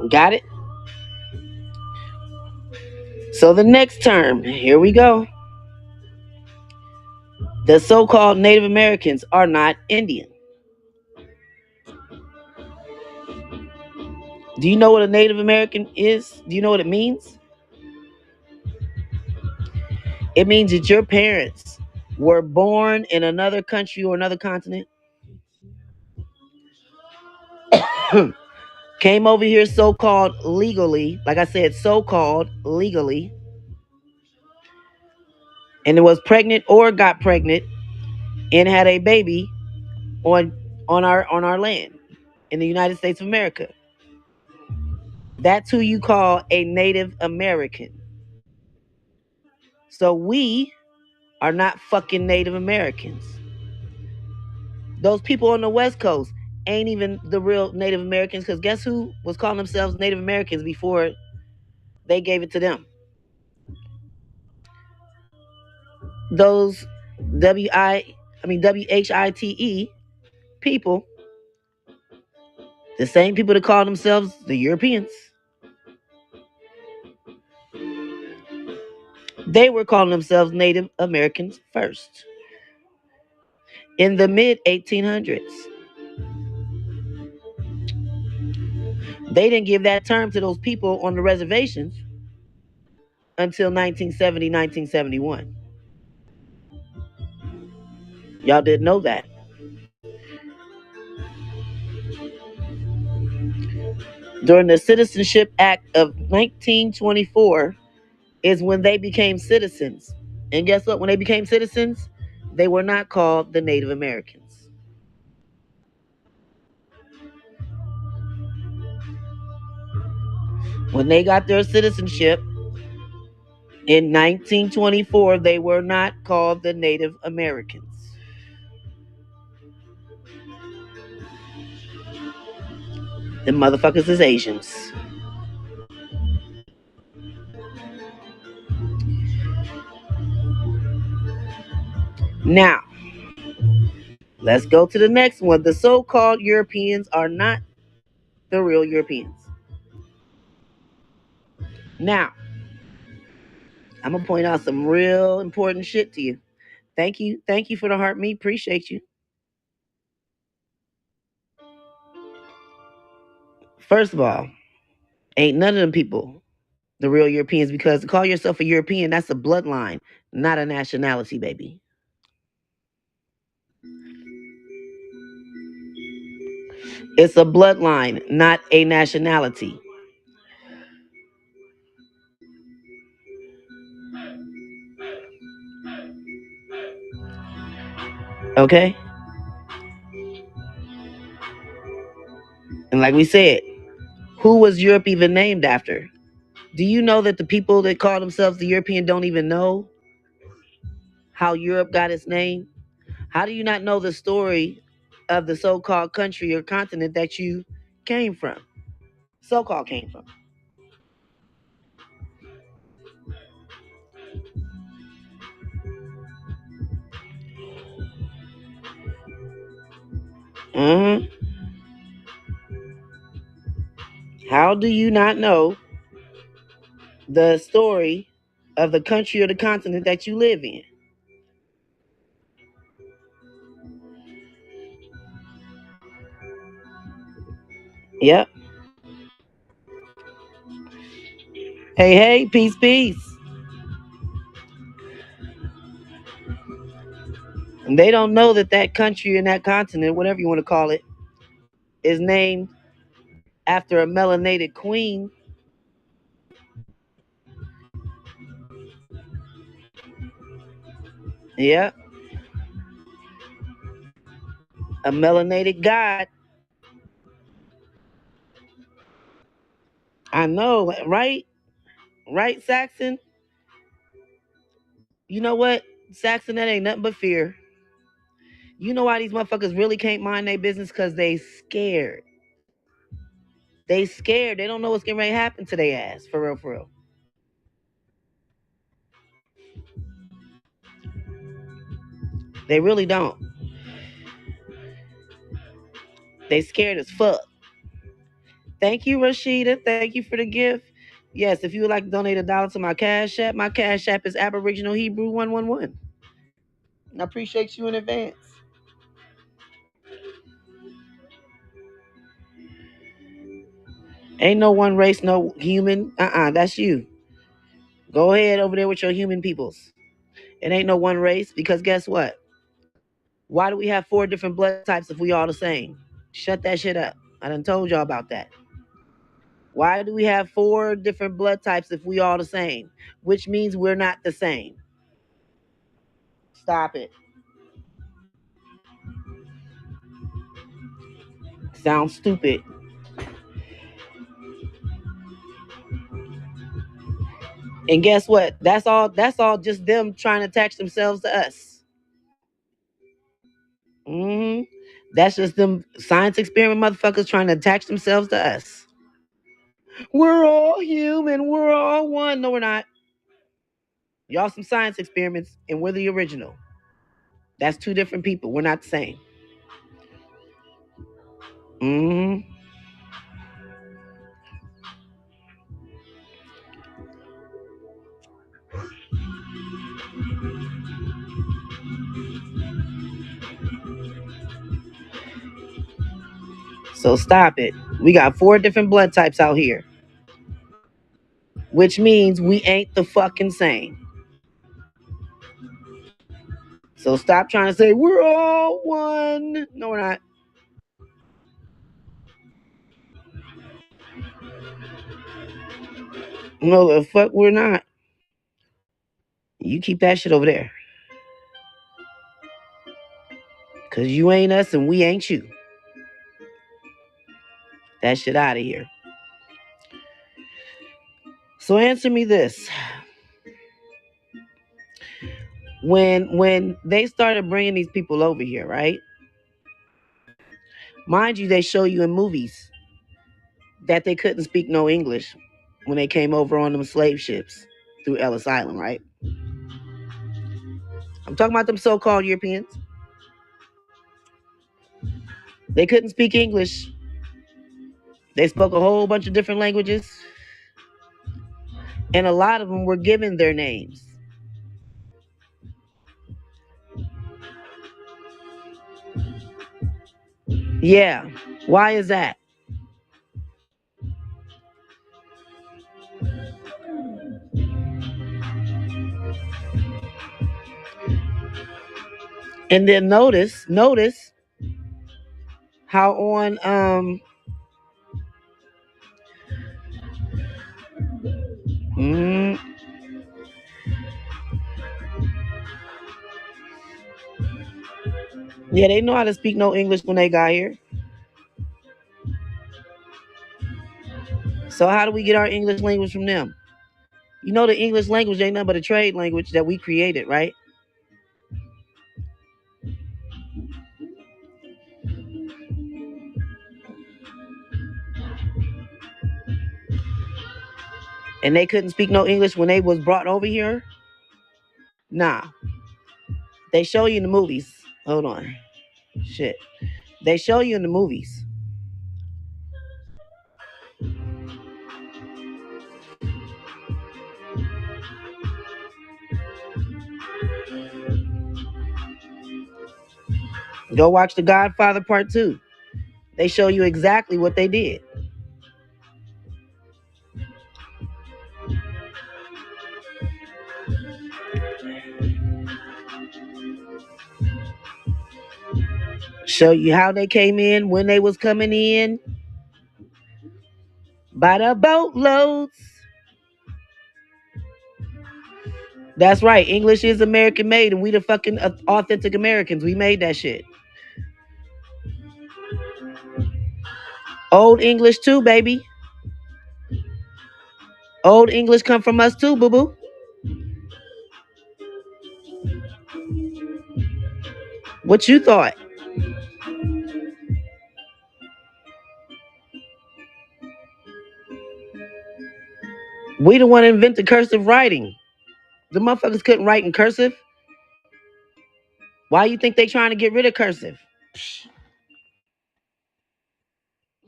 Got it? So the next term, here we go. The so-called Native Americans are not Indian. Do you know what a Native American is? Do you know what it means? It means that your parents were born in another country or another continent, came over here so-called legally, like I said, so-called legally, and it was pregnant or got pregnant and had a baby on our land in the United States of America. That's who you call a Native American. So we are not fucking Native Americans. Those people on the West Coast ain't even the real Native Americans, because guess who was calling themselves Native Americans before they gave it to them? Those WHITE people, the same people that call themselves the Europeans, they were calling themselves Native Americans first in the mid 1800s. They didn't give that term to those people on the reservations until 1970, 1971. Y'all didn't know that. During the Citizenship Act of 1924 is when they became citizens. And guess what? When they became citizens, they were not called the Native Americans. When they got their citizenship in 1924, they were not called the Native Americans. The motherfuckers is Asians. Now, let's go to the next one. The so-called Europeans are not the real Europeans. Now, I'm gonna point out some real important shit to you. Thank you for the heart, me. Appreciate you. First of all, ain't none of them people the real Europeans, because to call yourself a European, that's a bloodline, not a nationality, baby. It's a bloodline, not a nationality. Okay? And like we said, who was Europe even named after? Do you know that the people that call themselves the European don't even know how Europe got its name? How do you not know the story of the so-called country or continent that you came from? So-called came from. How do you not know the story of the country or the continent that you live in? Yep. Hey, peace, peace. And they don't know that that country and that continent, whatever you want to call it, is named after a melanated queen. Yeah, a melanated god. I know, right? Right, Saxon? You know what, Saxon? That ain't nothing but fear. You know why these motherfuckers really can't mind their business? Because they scared. They scared. They don't know what's getting ready to happen to their ass. For real, for real. They really don't. They scared as fuck. Thank you, Rashida. Thank you for the gift. Yes, if you would like to donate $1 to my Cash App is Aboriginal Hebrew 111. I appreciate you in advance. Ain't no one race, no human. That's you. Go ahead over there with your human peoples. It ain't no one race, because guess what? Why do we have 4 different blood types if we all the same? Shut that shit up. I done told y'all about that. Why do we have 4 different blood types if we all the same? Which means we're not the same. Stop it. Sounds stupid. And guess what? That's all just them trying to attach themselves to us. That's just them science experiment motherfuckers trying to attach themselves to us. We're all human. We're all one. No, we're not. Y'all some science experiments, and we're the original. That's 2 different people. We're not the same. So stop it. We got 4 different blood types out here, which means we ain't the fucking same. So stop trying to say we're all one. No, we're not. No, the fuck we're not. You keep that shit over there. Because you ain't us and we ain't you. That shit out of here. So answer me this. When they started bringing these people over here, right? Mind you, they show you in movies that they couldn't speak no English when they came over on them slave ships through Ellis Island, right? I'm talking about them so-called Europeans. They couldn't speak English. They spoke a whole bunch of different languages. And a lot of them were given their names. Yeah. Why is that? And then notice how on yeah, they know how to speak no English when they got here. So how do we get our English language from them? You know the English language ain't nothing but a trade language that we created, right? And they couldn't speak no English when they was brought over here? Nah. They show you in the movies. Hold on. Shit. They show you in the movies. Go watch The Godfather Part 2. They show you exactly what they did. Show you how they came in, when they was coming in. By the boatloads. That's right. English is American made, and we the fucking authentic Americans. We made that shit. Old English too, baby. Old English come from us too, boo-boo. What you thought? We the one that invented cursive writing. The motherfuckers couldn't write in cursive. Why you think they trying to get rid of cursive?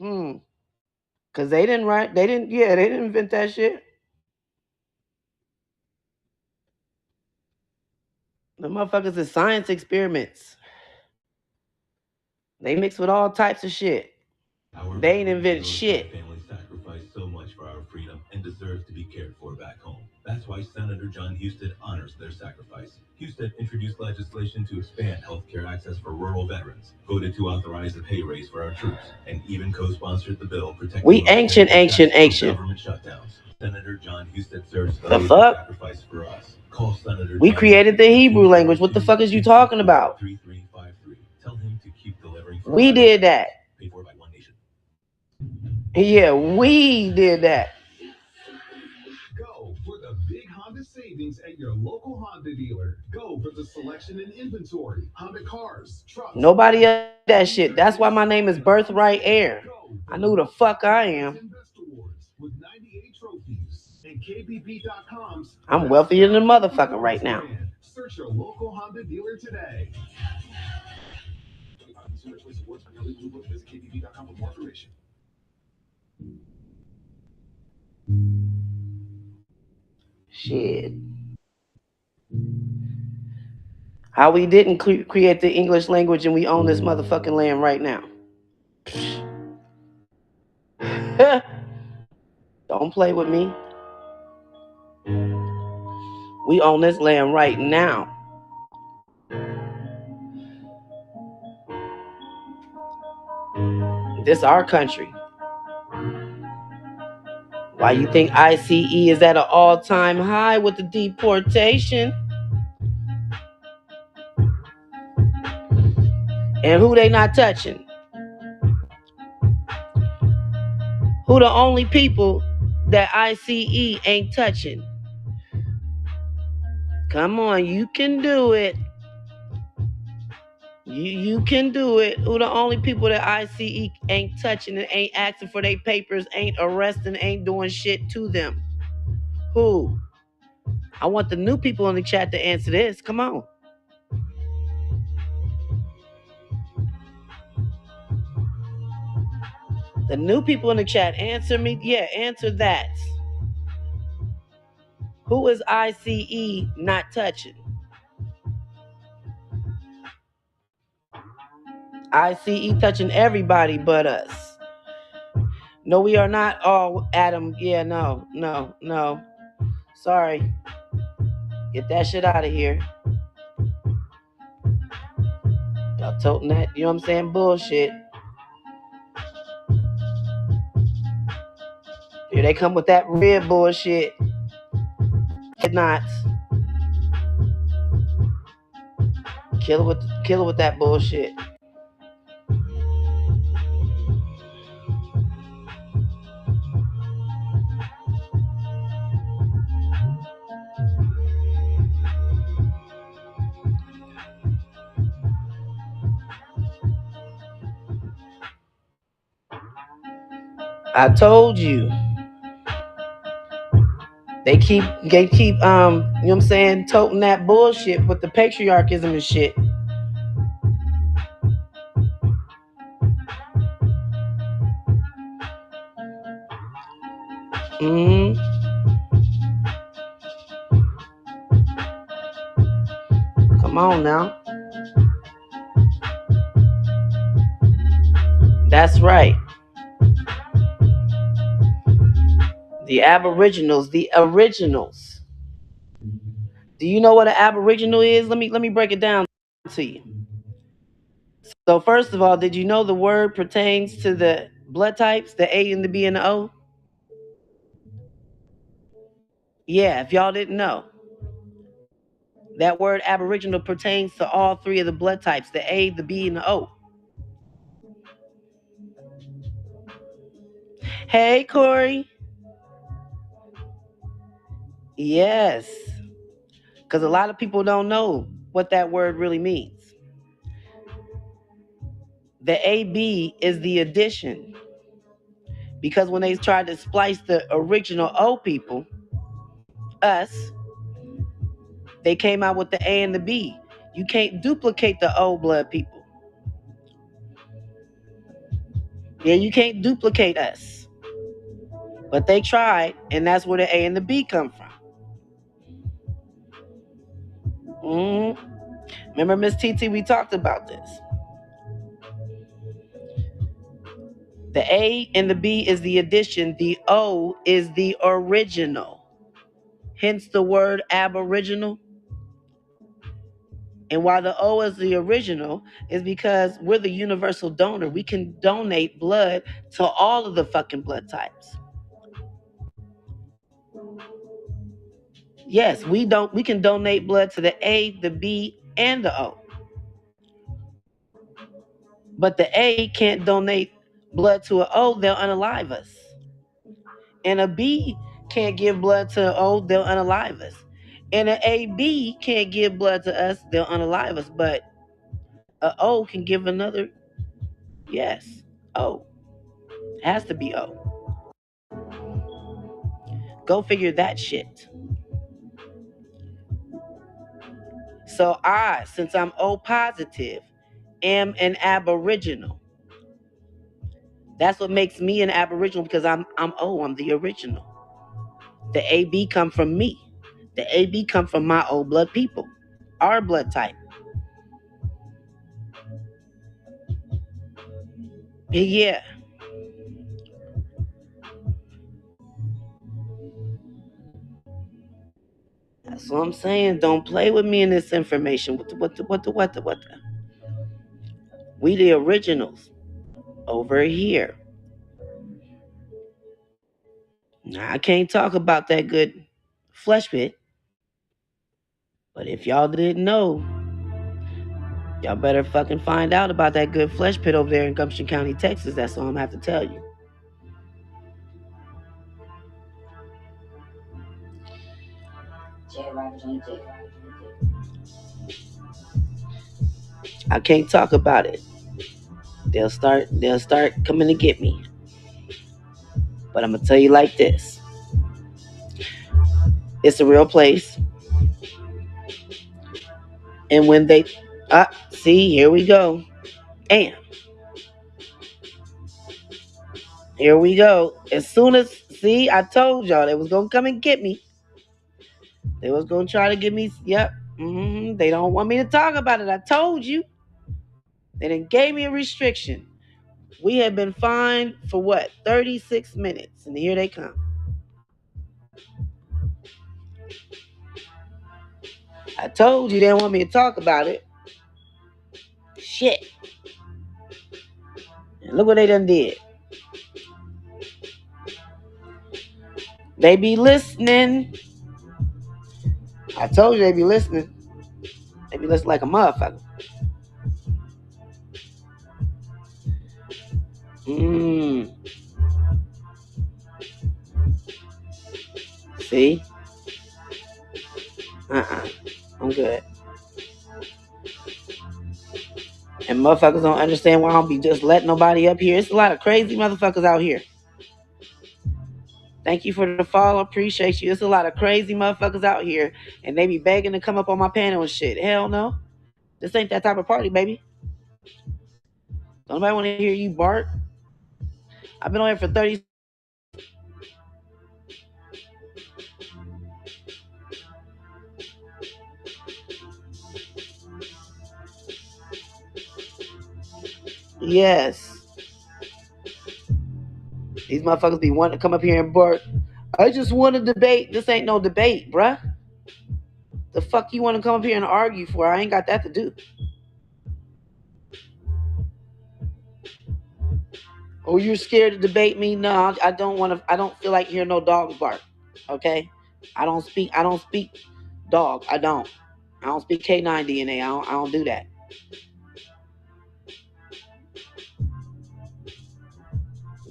Cause they didn't write. They didn't invent that shit. The motherfuckers is science experiments. They mix with all types of shit. They ain't invent shit. Sacrificed so much for our freedom and deserves to be cared for back home. That's why Senator John Husted honors their sacrifice. Husted introduced legislation to expand healthcare access for rural veterans, voted to authorize a pay raise for our troops, and even co-sponsored the bill protecting we ancient. government shutdowns. Senator John Husted serves The fuck? sacrifice for us. Call Senator We John created the Hebrew language. What the fuck is you talking about? 3353. Tell him to keep delivering. We did that. Paid for by One Nation. Yeah, we did that. Go for the big Honda savings at your local Honda dealer. Go for the selection and inventory. Honda cars, trucks. Nobody else did that shit. That's why my name is Birthright Air. I know who the fuck I am. With 98 trophies and KBP.com's I'm wealthier than a motherfucker right now. search your local Honda dealer today. Visit KBP.com for more information. Shit. How we didn't create the English language and we own this motherfucking land right now. Don't play with me. We own this land right now. This our country. Why you think ICE is at an all-time high with the deportation? And who they not touching? Who the only people that ICE ain't touching? Come on, you can do it. You can do it. Who the only people that ICE ain't touching and ain't asking for their papers, ain't arresting, ain't doing shit to them? Who? I want the new people in the chat to answer this. Come on. The new people in the chat, answer me. Yeah, answer that. Who is ICE not touching? ICE touching everybody but us. No, we are not. Oh, Adam. Yeah, no. Sorry. Get that shit out of here. Y'all toting that, you know what I'm saying? Bullshit. Here they come with that red bullshit. Did not. Kill it with that bullshit. I told you. They keep you know what I'm saying, toting that bullshit with the patriarchism and shit. Come on now. That's right. The Aboriginals, the originals. Do you know what an Aboriginal is? Let me break it down to you. So first of all, did you know the word pertains to the blood types, the A and the B and the O? Yeah, if y'all didn't know. That word aboriginal pertains to all three of the blood types, the A, the B, and the O. Hey, Corey. Yes. Because a lot of people don't know what that word really means. The AB is the addition. Because when they tried to splice the original O people, us, they came out with the A and the B. You can't duplicate the O blood people. Yeah, you can't duplicate us. But they tried, and that's where the A and the B come from. Remember, Miss TT, we talked about this. The A and the B is the addition. The O is the original. Hence the word aboriginal. And why the O is the original is because we're the universal donor. We can donate blood to all of the fucking blood types. Yes, we can donate blood to the A, the B, and the O. But the A can't donate blood to an O, they'll unalive us. And a B can't give blood to an O, they'll unalive us. And an AB can't give blood to us, they'll unalive us. But an O can give another, yes, O. It has to be O. Go figure that shit. So I, since I'm O positive, am an aboriginal. That's what makes me an aboriginal, because I'm O, I'm the original. The AB come from me. The AB come from my O blood people, our blood type. Yeah. That's what I'm saying. Don't play with me in this information. What the? We the originals over here. Now, I can't talk about that good flesh pit. But if y'all didn't know, y'all better fucking find out about that good flesh pit over there in Gumption County, Texas. That's all I'm gonna have to tell you. I can't talk about it. They'll start coming to get me. But I'm gonna tell you like this. It's a real place. And when they see, here we go. And here we go. As soon as, see, I told y'all they was gonna come and get me. They was gonna try to get me. Yep. They don't want me to talk about it. I told you. They done gave me a restriction. We have been fined for what? 36 minutes. And here they come. I told you they didn't want me to talk about it. Shit. And look what they done did. They be listening. I told you they be listening. They be listening like a motherfucker. See? I'm good. And motherfuckers don't understand why I don't be just letting nobody up here. It's a lot of crazy motherfuckers out here. Thank you for the follow. Appreciate you. It's a lot of crazy motherfuckers out here. And they be begging to come up on my panel and shit. Hell no. This ain't that type of party, baby. Don't nobody want to hear you bark. I've been on here for 30. Yes. These motherfuckers be wanting to come up here and bark. I just want to debate. This ain't no debate, bruh. The fuck you want to come up here and argue for? I ain't got that to do. Oh, you're scared to debate me? No, I don't want to. I don't feel like hearing no dog bark. Okay? I don't speak dog. I don't. I don't speak K9 DNA. I don't do that.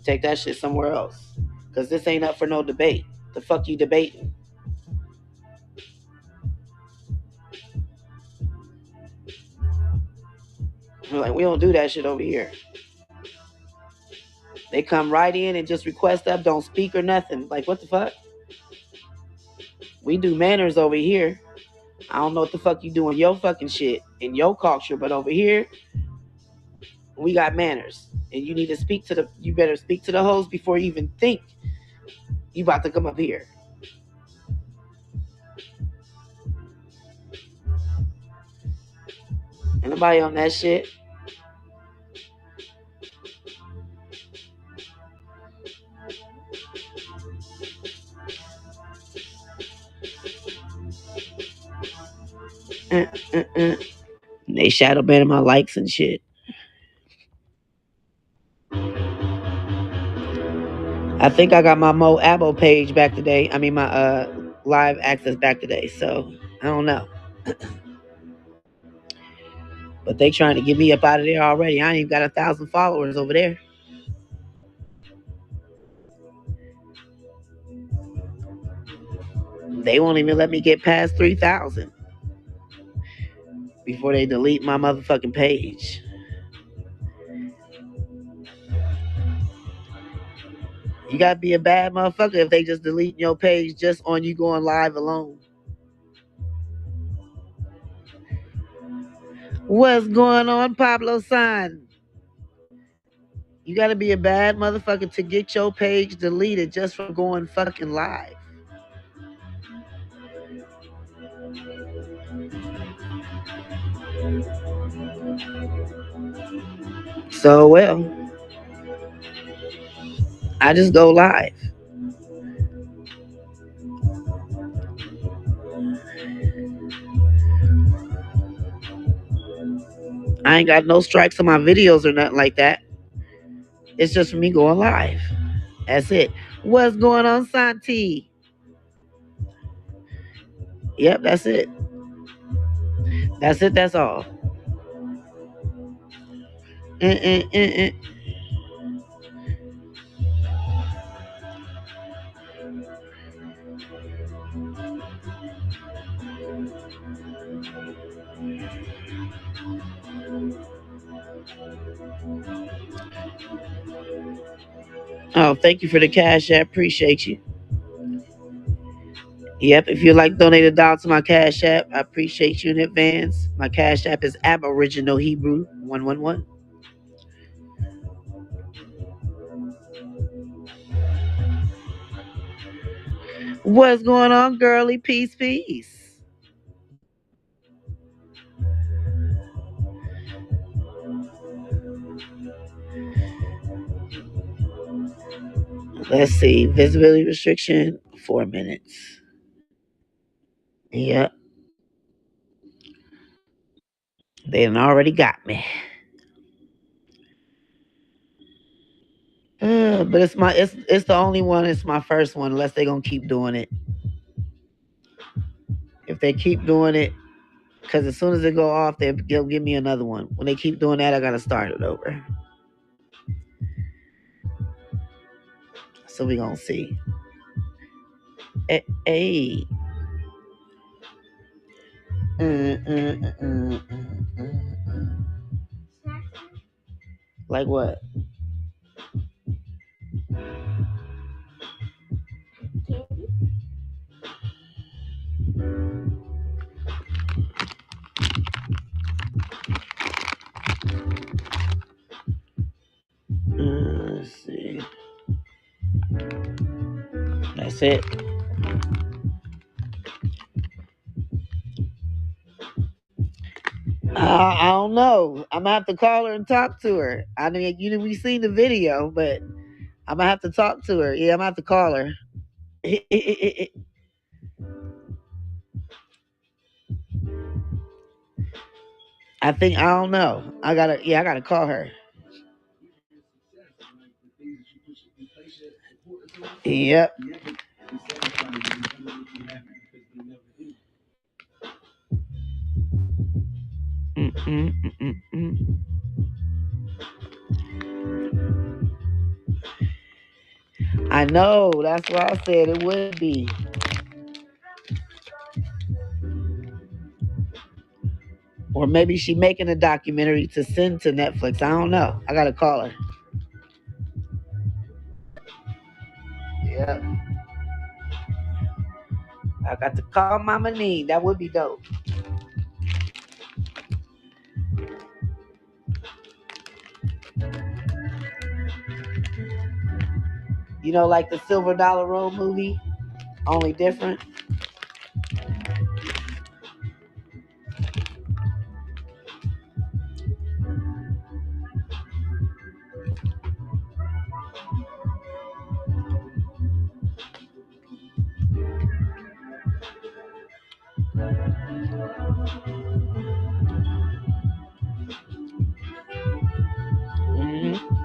Take that shit somewhere else. Because this ain't up for no debate. The fuck you debating? We're like, we don't do that shit over here. They come right in and just request up, don't speak or nothing. Like, what the fuck? We do manners over here. I don't know what the fuck you doing your fucking shit in your culture, but over here, we got manners. And you need to speak to you better speak to the host before you even think you about to come up here. Anybody on that shit? They shadow banning my likes and shit. I think I got my Mo Abo page back today. I mean my live access back today. So I don't know. But they trying to get me up out of there already. I ain't even got 1,000 followers over there. They won't even let me get past 3,000 before they delete my motherfucking page. You gotta be a bad motherfucker if they just delete your page just on you going live alone. What's going on, Pablo San? You gotta be a bad motherfucker to get your page deleted just for going fucking live. So, well, I just go live. I ain't got no strikes on my videos or nothing like that. It's just for me going live. That's it. What's going on, Santi? Yep, that's it. That's it, that's all. Oh, thank you for the cash app. Appreciate you. Yep, if you'd like to donate $1 to my cash app, I appreciate you in advance. My cash app is Aboriginal Hebrew 111. What's going on, girly? Peace, peace. Let's see. Visibility restriction, 4 minutes. Yep. They done already got me. But it's the only one. It's my first one, unless they're gonna keep doing it. If they keep doing it, because as soon as they go off, they'll give me another one. When they keep doing that, I gotta start it over. So we gonna see. Hey. Like what? Let's see. That's it. I don't know. I'm gonna have to call her and talk to her. I mean, we seen the video, but I'm gonna have to talk to her. Yeah, I'm gonna have to call her. I don't know. I gotta call her. Yep. Mm-mm-mm-mm. I know. That's why I said it would be. Or maybe she making a documentary to send to Netflix. I don't know. I gotta call her. Yeah. I got to call Mama Nee. That would be dope. You know, like the Silver Dollar Road movie, only different. Mm-hmm.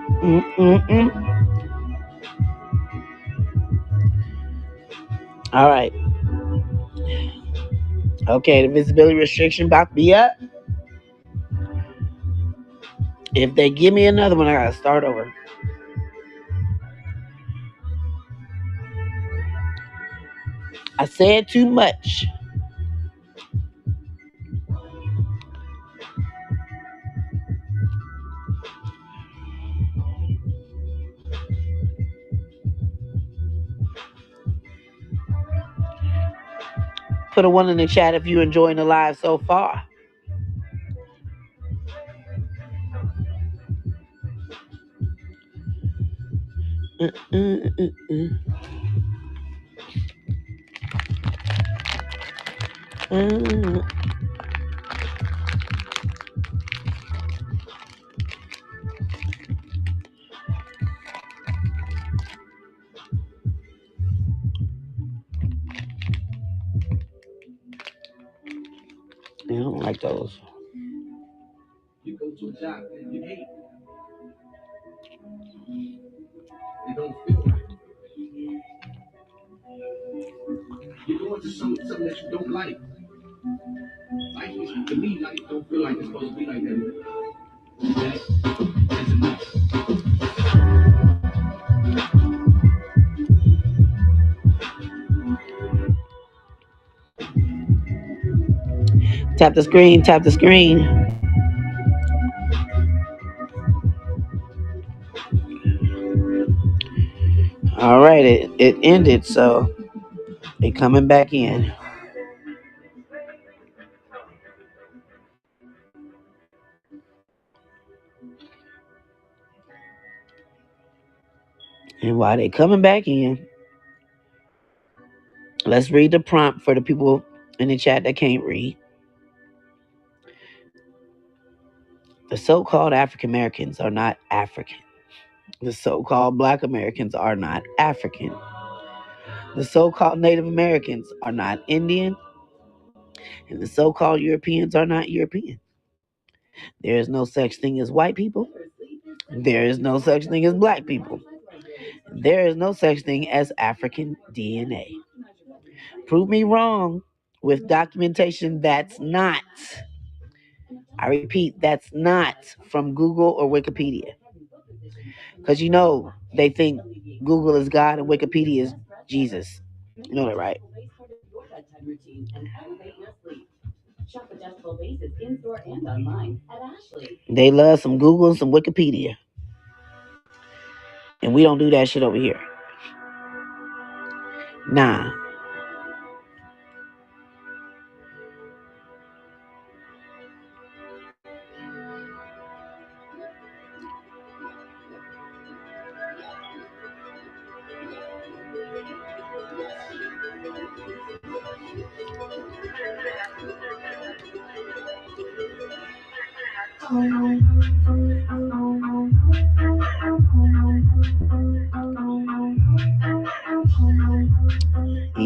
Mm-mm-mm. All right. Okay, the visibility restriction about to be up. If they give me another one, I gotta start over. I said too much. Put a one in the chat if you're enjoying the live so far. Mm-mm-mm-mm. Mm. I don't like those. You go to a job and you hate. It don't feel right. You go into something that you don't like. Life is, to me, life don't feel like it's supposed to be like that. That's enough. Tap the screen, tap the screen. All right, it ended, so they coming back in. And while they coming back in, let's read the prompt for the people in the chat that can't read. The so-called African Americans are not African. The so-called Black Americans are not African. The so-called Native Americans are not Indian. And the so-called Europeans are not European. There is no such thing as white people. There is no such thing as black people. There is no such thing as African DNA. Prove me wrong with documentation that's not, I repeat, that's not from Google or Wikipedia. Because you know, they think Google is God and Wikipedia is Jesus. You know that, right? They love some Google and some Wikipedia. And we don't do that shit over here. Nah.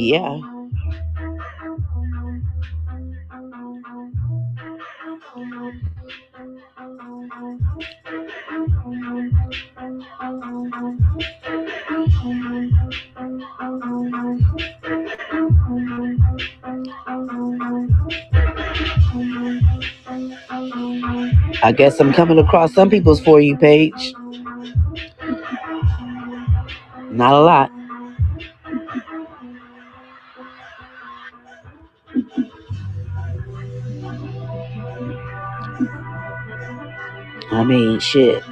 Yeah. I guess I'm coming across some people's For You page. Not a lot. I mean, shit.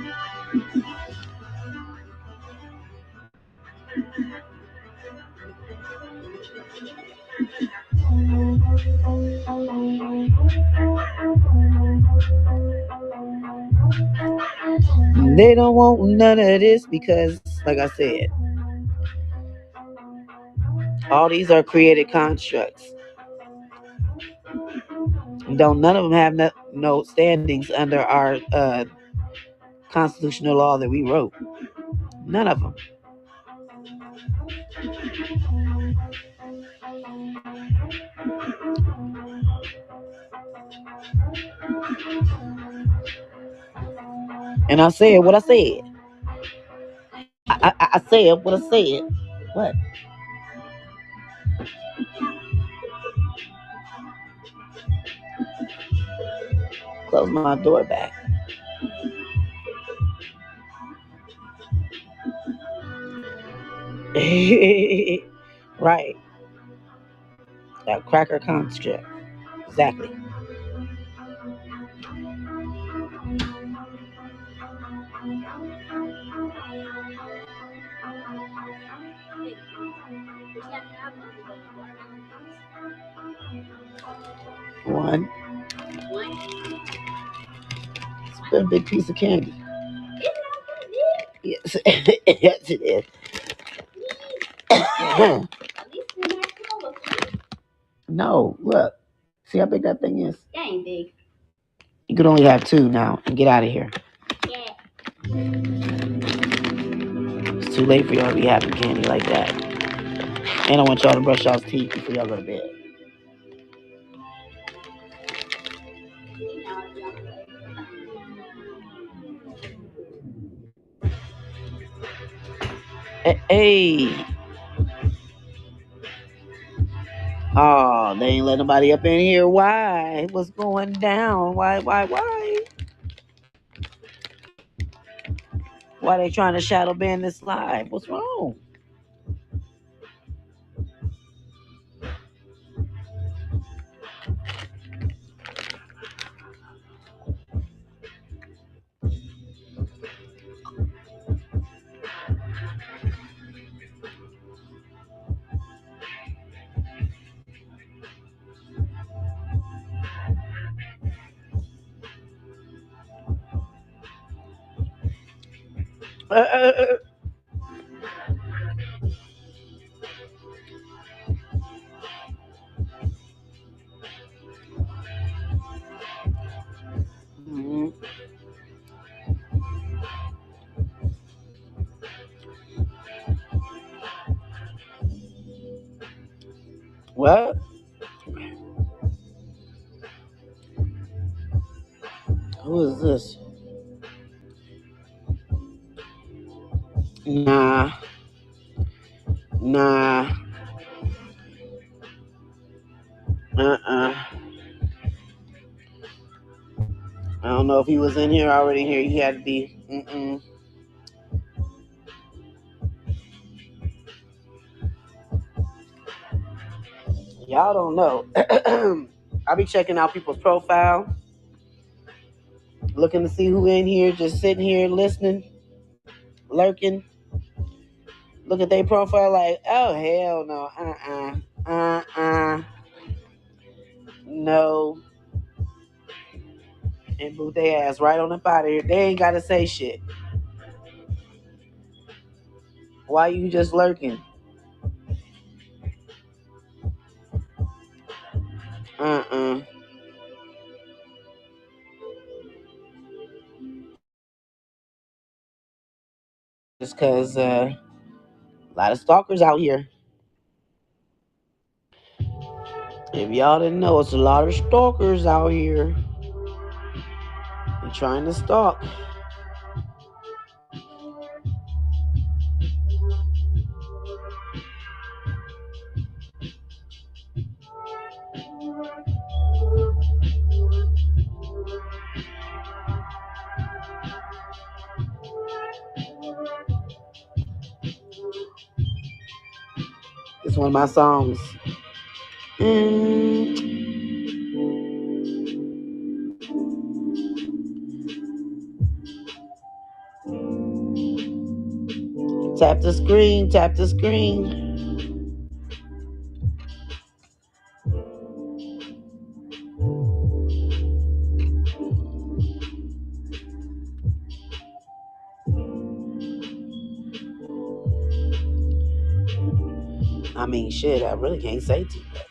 They don't want none of this because, like I said, all these are created constructs. Don't none of them have no standings under our constitutional law that we wrote. None of them. And I said what I said. I said what I said. What? Close my door back. Right. That cracker construct. Exactly. One. It's been a big piece of candy. Yes, yes it is. No, look. See how big that thing is? That ain't big. You could only have two now and get out of here. Yeah. It's too late for y'all to be having candy like that. And I want y'all to brush y'all's teeth before y'all go to bed. Hey. Oh, they ain't let nobody up in here. Why? What's going down? Why? Why they trying to shadow ban this live? What's wrong? Mm-hmm. What? Who is this? Nah. I don't know if he was in here already. Here he had to be. Y'all don't know. I be checking out people's profile, looking to see who in here, just sitting here listening, lurking. Look at their profile like, oh hell no, no, and boot their ass right on up out of here. They ain't gotta say shit. Why you just lurking? Just cause a lot of stalkers out here. If y'all didn't know, it's a lot of stalkers out here. They're trying to stalk. It's one of my songs. Tap the screen, tap the screen. I mean, shit, I really can't say too much.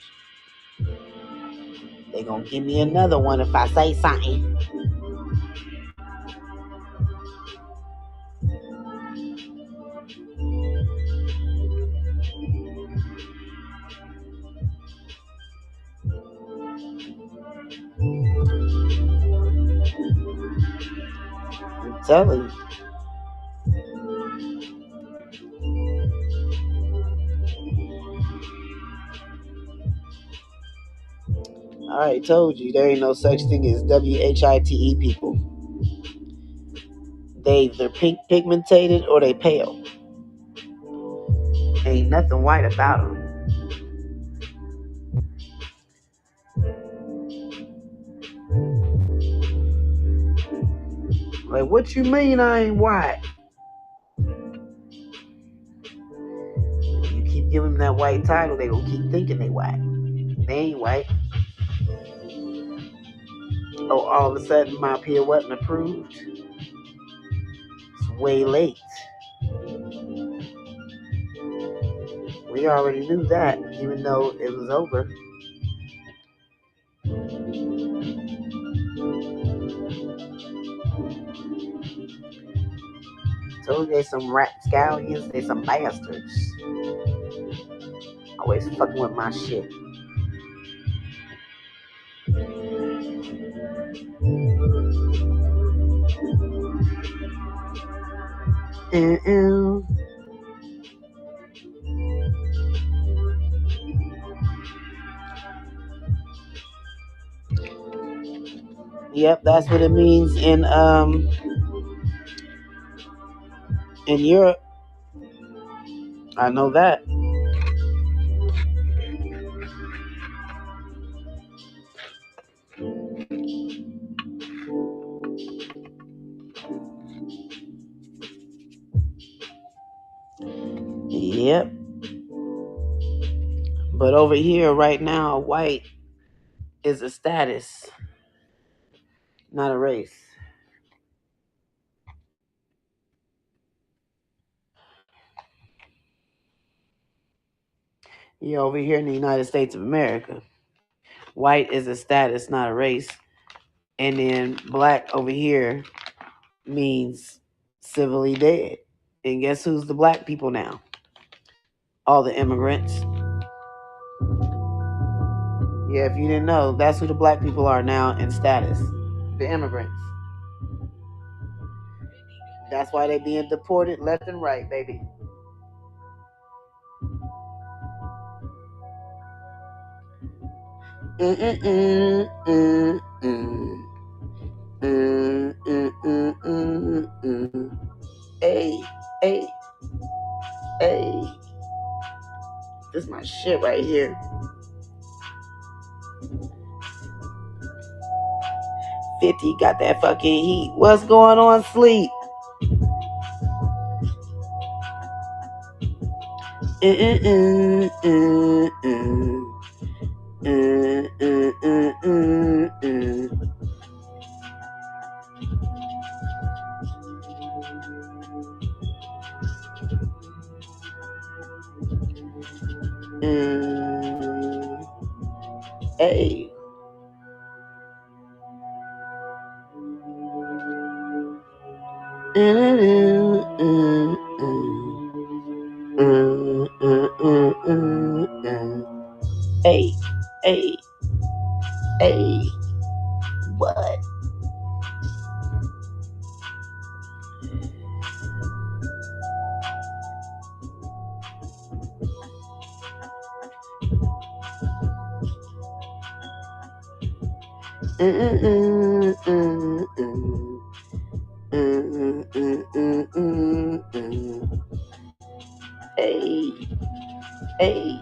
They gonna give me another one if I say something. I'm telling you. I already told you there ain't no such thing as WHITE people. They either pigmented or they pale. Ain't nothing white about them. Like, what you mean I ain't white? You keep giving them that white title, they gonna keep thinking they white. They ain't white. Oh, all of a sudden my appeal wasn't approved. It's way late. We already knew that, even though it was over. Told you they some rapscallions, they some bastards. Always fucking with my shit. Yep, that's what it means in Europe. I know that. Yep. But over here right now, white is a status, not a race. Yeah, over here in the United States of America, white is a status, not a race. And then black over here means civilly dead. And guess who's the black people now? All the immigrants. Yeah, if you didn't know, that's who the black people are now in status. The immigrants. That's why they being deported left and right, baby. Hey, hey, hey. This is my shit right here. 50 got that fucking heat. What's going on, sleep? Hey. Hey, hey. Hey, hey.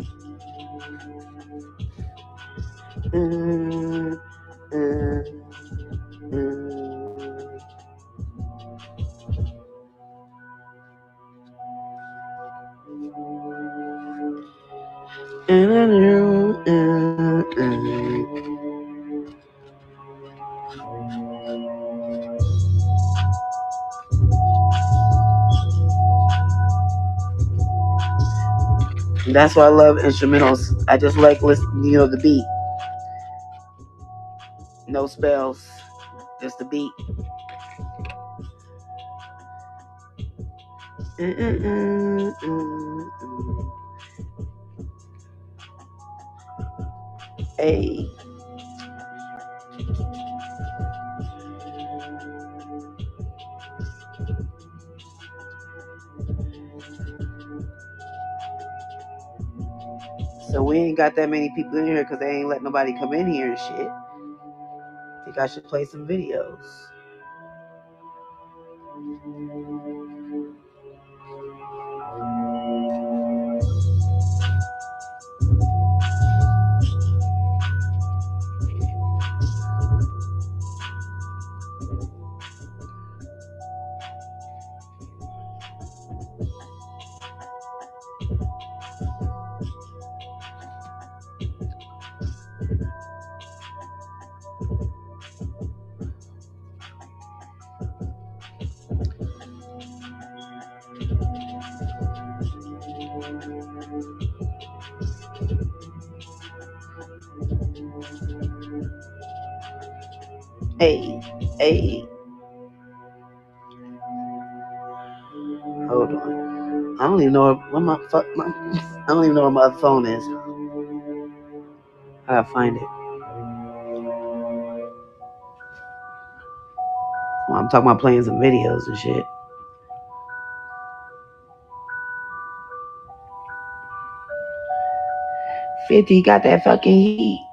That's why I love instrumentals. I just like listening, the beat. No spells, just the beat. Hey. So we ain't got that many people in here because they ain't let nobody come in here and shit. I think I should play some videos. Hey, hey. Hold on. I don't even know where my I don't even know where my other phone is. I gotta find it. Well, I'm talking about playing some videos and shit. $50 got that fucking heat.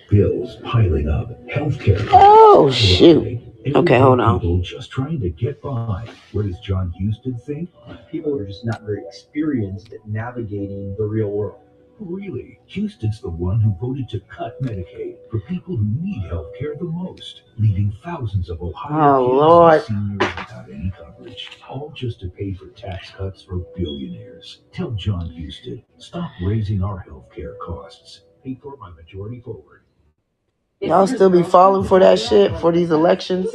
Bills piling up, healthcare. Oh shoot. Okay, hold on. People just trying to get by. What does John Huston think? People are just not very experienced at navigating the real world. Really? Houston's the one who voted to cut Medicaid for people who need healthcare the most, leaving thousands of Ohio kids Lord. and seniors without any coverage, all just to pay for tax cuts for billionaires. Tell John Huston, stop raising our healthcare costs. Paid for by Majority Forward. Y'all still be falling for that shit for these elections?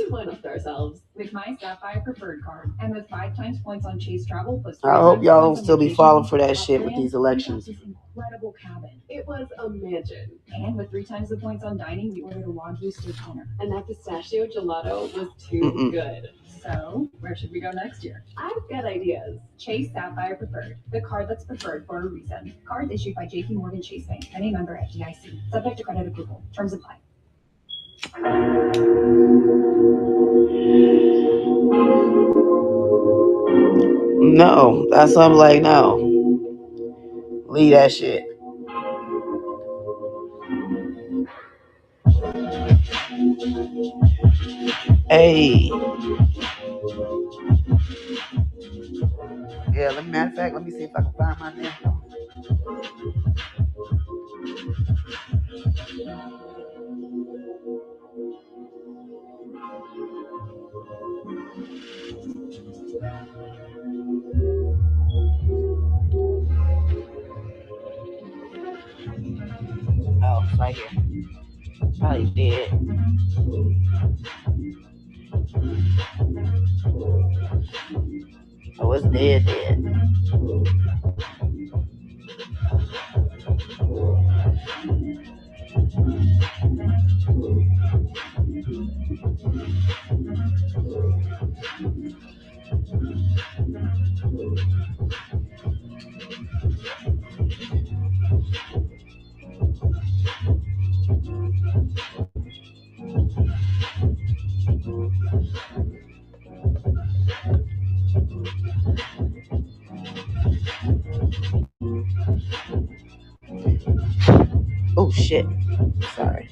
Ourselves with my Sapphire Preferred card and with 5 times points on Chase Travel plus. I hope y'all don't still be falling for that shit with these elections. This incredible cabin. It was a mansion. And with 3 times the points on dining, we ordered a Wagyu steak dinner. And that pistachio gelato was too good. So, where should we go next year? I've got ideas. Chase Sapphire Preferred, the card that's preferred for a reason. Card issued by JP Morgan Chase Bank, any member FDIC. Subject to credit approval. Terms apply. No, that's I'm like, no. Leave that shit. Hey. Yeah, matter of fact, let me see if I can find my damn phone. Oh, it's right here. Probably dead. Oh, it's dead. Oh shit. Sorry.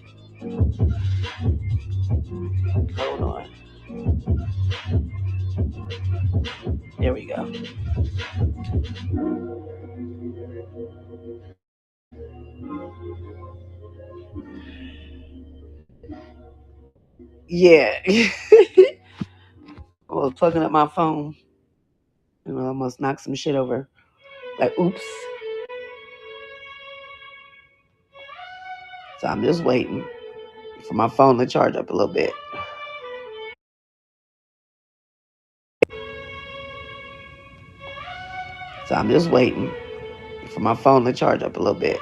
Hold on. There we go. Yeah. I was plugging up my phone and I almost knocked some shit over. Like, oops. So I'm just waiting for my phone to charge up a little bit. So I'm just waiting for my phone to charge up a little bit.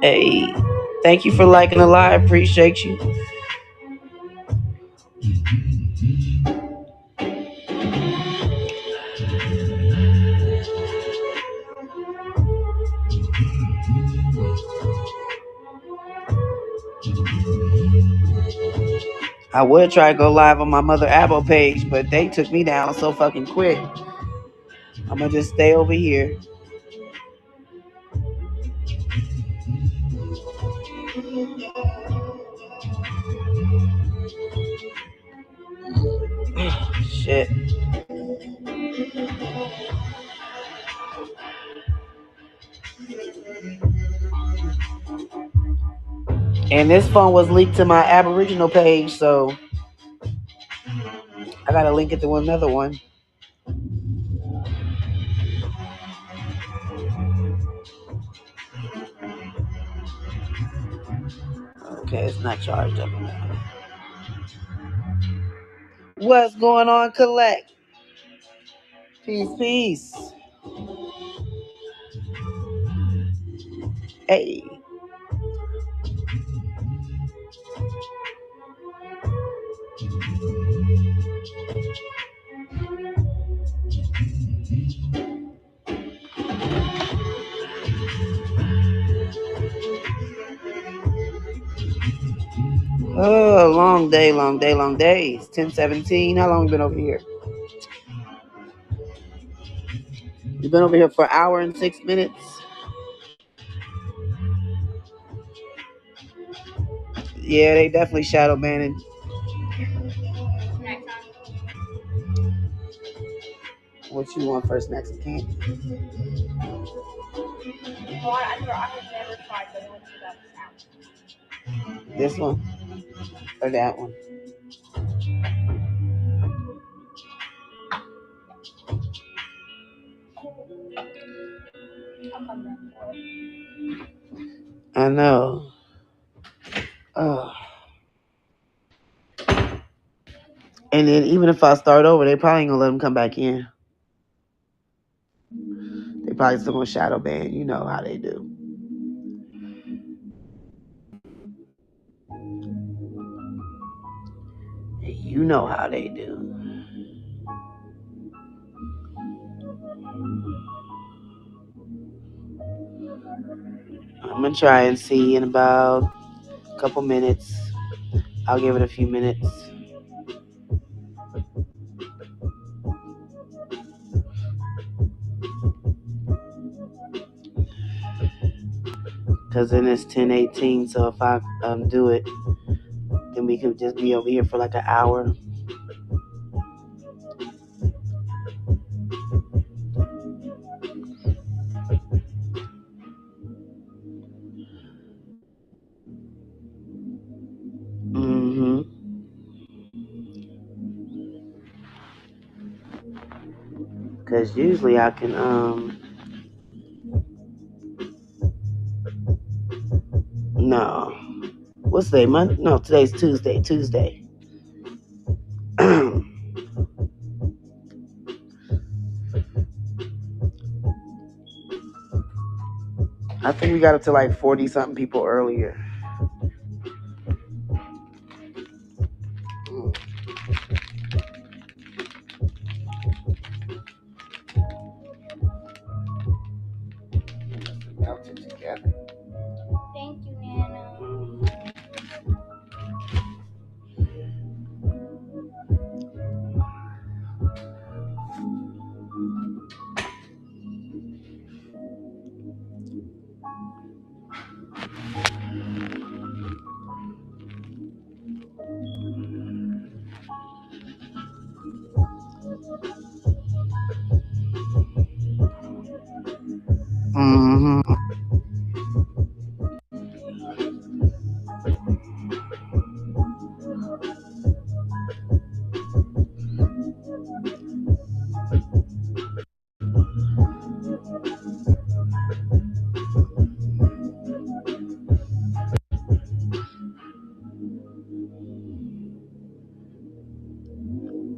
Hey, thank you for liking the live. Appreciate you. I would try to go live on my Mother Apple page, but they took me down so fucking quick. I'm gonna just stay over here. Shit. And this phone was linked to my Aboriginal page, so I gotta link it to another one. Okay, it's not charged up now. What's going on, Collect? Peace, peace. Hey. Oh, long day, long day, long day. It's 10:17. How long you been over here? You've been over here for an hour and 6 minutes. Yeah, they definitely shadow banning. What you want first, next, candy? This one or that one? I know. And then even if I start over, they probably ain't gonna let them come back in. They probably still gonna shadow ban. You know how they do. You know how they do. I'm gonna try and see in about a couple minutes. I'll give it a few minutes. Because then it's 10:18, so if I do it, then we could just be over here for like an hour. Because usually I can, no. What's today, Monday? No, today's Tuesday. I think we got up to like 40-something people earlier.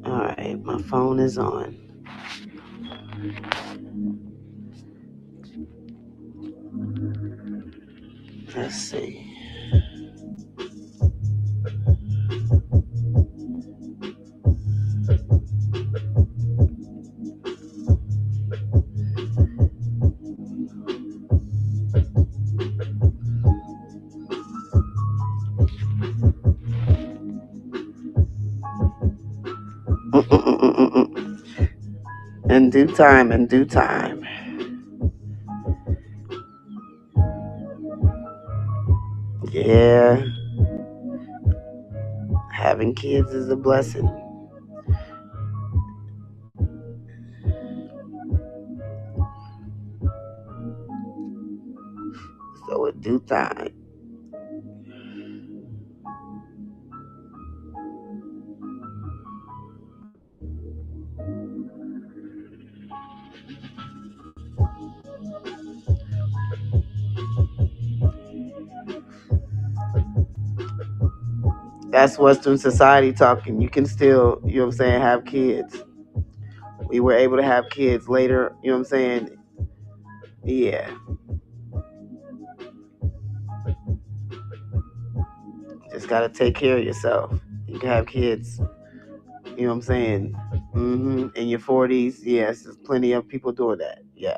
All right, my phone is on. Let's see. Mm-mm-mm-mm-mm. In due time, in due time. Yeah, having kids is a blessing. So in due time. That's Western society talking. You can still, you know what I'm saying, have kids. We were able to have kids later, you know what I'm saying? Yeah. Just gotta take care of yourself. You can have kids, you know what I'm saying? In your 40s, yes, there's plenty of people doing that. Yeah.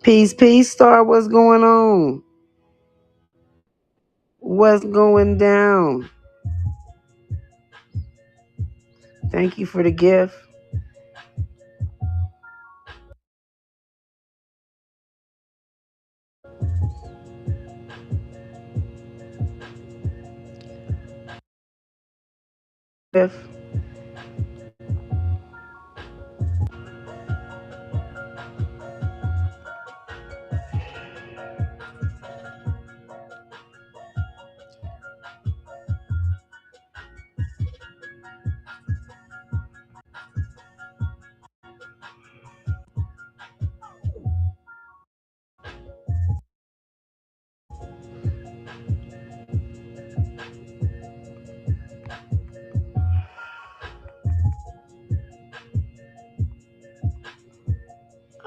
Peace, Star. What's going on? What's going down? Thank you for the gift.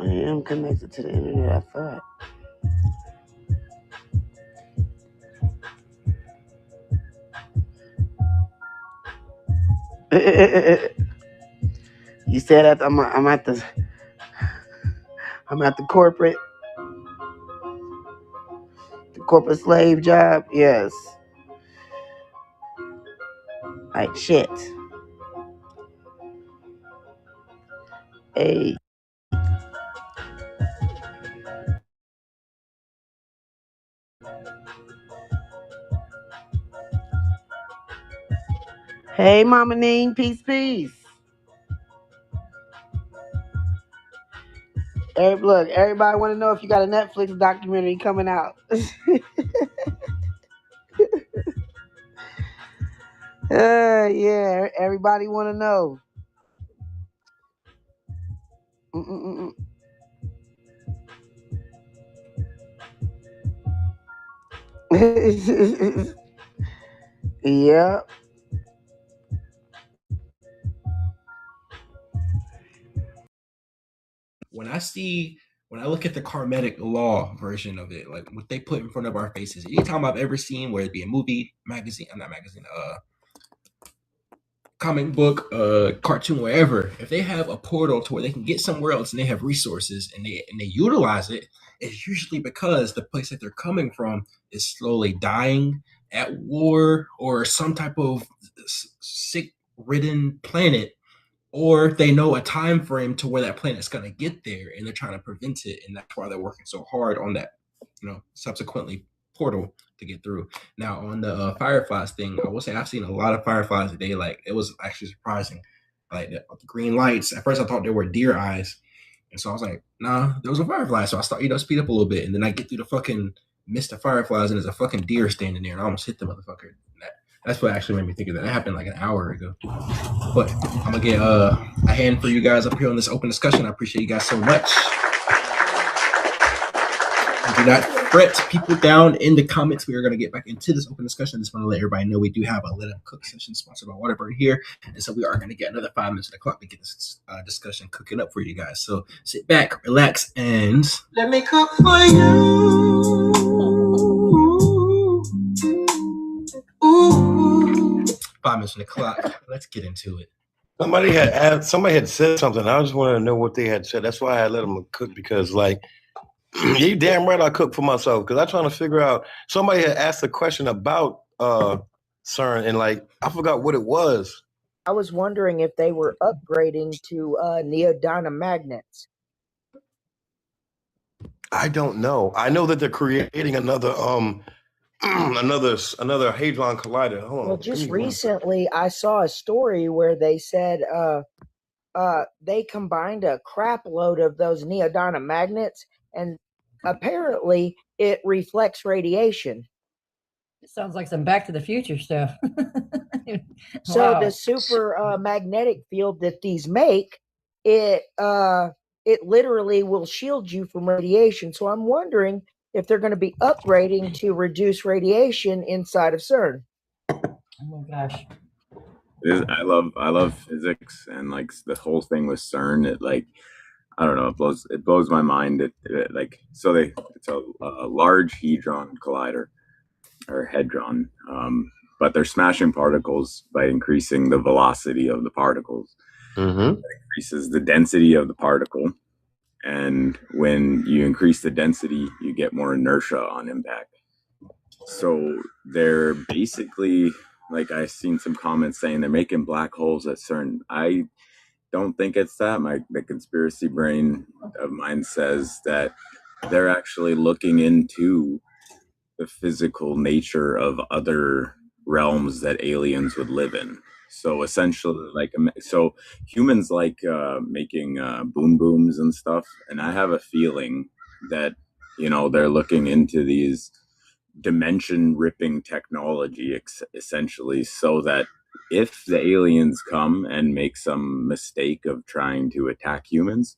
I am connected to the internet, I thought. You said that I'm at the corporate slave job. Yes. Like shit. Hey. Hey, Mama Ning, peace. Look, everybody want to know if you got a Netflix documentary coming out. Yeah, everybody want to know. Yeah. When I look at the Karmetic Law version of it, like what they put in front of our faces, anytime I've ever seen, whether it be a movie, comic book, cartoon, wherever, if they have a portal to where they can get somewhere else and they have resources and they utilize it, it's usually because the place that they're coming from is slowly dying, at war, or some type of sick-ridden planet, or they know a time frame to where that planet's going to get there and they're trying to prevent it, and that's why they're working so hard on that, subsequently portal to get through. Now on the fireflies thing, I will say I've seen a lot of fireflies today. Like it was actually surprising, like the green lights. At first I thought they were deer eyes, and so I was like, nah, there was a firefly. So I start speed up a little bit, and then I get through the fucking mist of fireflies, and there's a fucking deer standing there, and I almost hit the motherfucker. That's what actually made me think of that. That happened like an hour ago. But I'm gonna get a hand for you guys up here on this open discussion. I appreciate you guys so much. Do not fret people down in the comments. We are going to get back into this open discussion. I just want to let everybody know we do have a Let 'em Cook session sponsored by Waterburn here. And so we are going to get another 5 minutes on the clock to get this discussion cooking up for you guys. So sit back, relax, and let me cook for you. Ooh. 5 minutes on the clock. Let's get into it. Somebody had said something. I just wanted to know what they had said. That's why I let them cook, because like, you damn right I cook for myself, because I'm trying to figure out. Somebody had asked a question about CERN, and like I forgot what it was. I was wondering if they were upgrading to neodymium magnets. I don't know. I know that they're creating another another hadron collider. Hold on. Well, just recently I saw a story where they said they combined a crap load of those neodymium magnets, and apparently it reflects radiation. It sounds like some Back to the Future stuff. So Wow. the super magnetic field that these make, it literally will shield you from radiation. So I'm wondering if they're going to be upgrading to reduce radiation inside of CERN. Oh my gosh. I love physics, and like the whole thing with CERN. It like, I don't know, it blows my mind. It's a large hadron collider or hadron, but they're smashing particles by increasing the velocity of the particles. Mm-hmm. It increases the density of the particle, and when you increase the density, you get more inertia on impact. So they're basically, like, I've seen some comments saying they're making black holes at CERN. I don't think it's that. The conspiracy brain of mine says that they're actually looking into the physical nature of other realms that aliens would live in. So essentially, so humans like making boom booms and stuff, and I have a feeling that they're looking into these dimension ripping technology essentially, so that if the aliens come and make some mistake of trying to attack humans,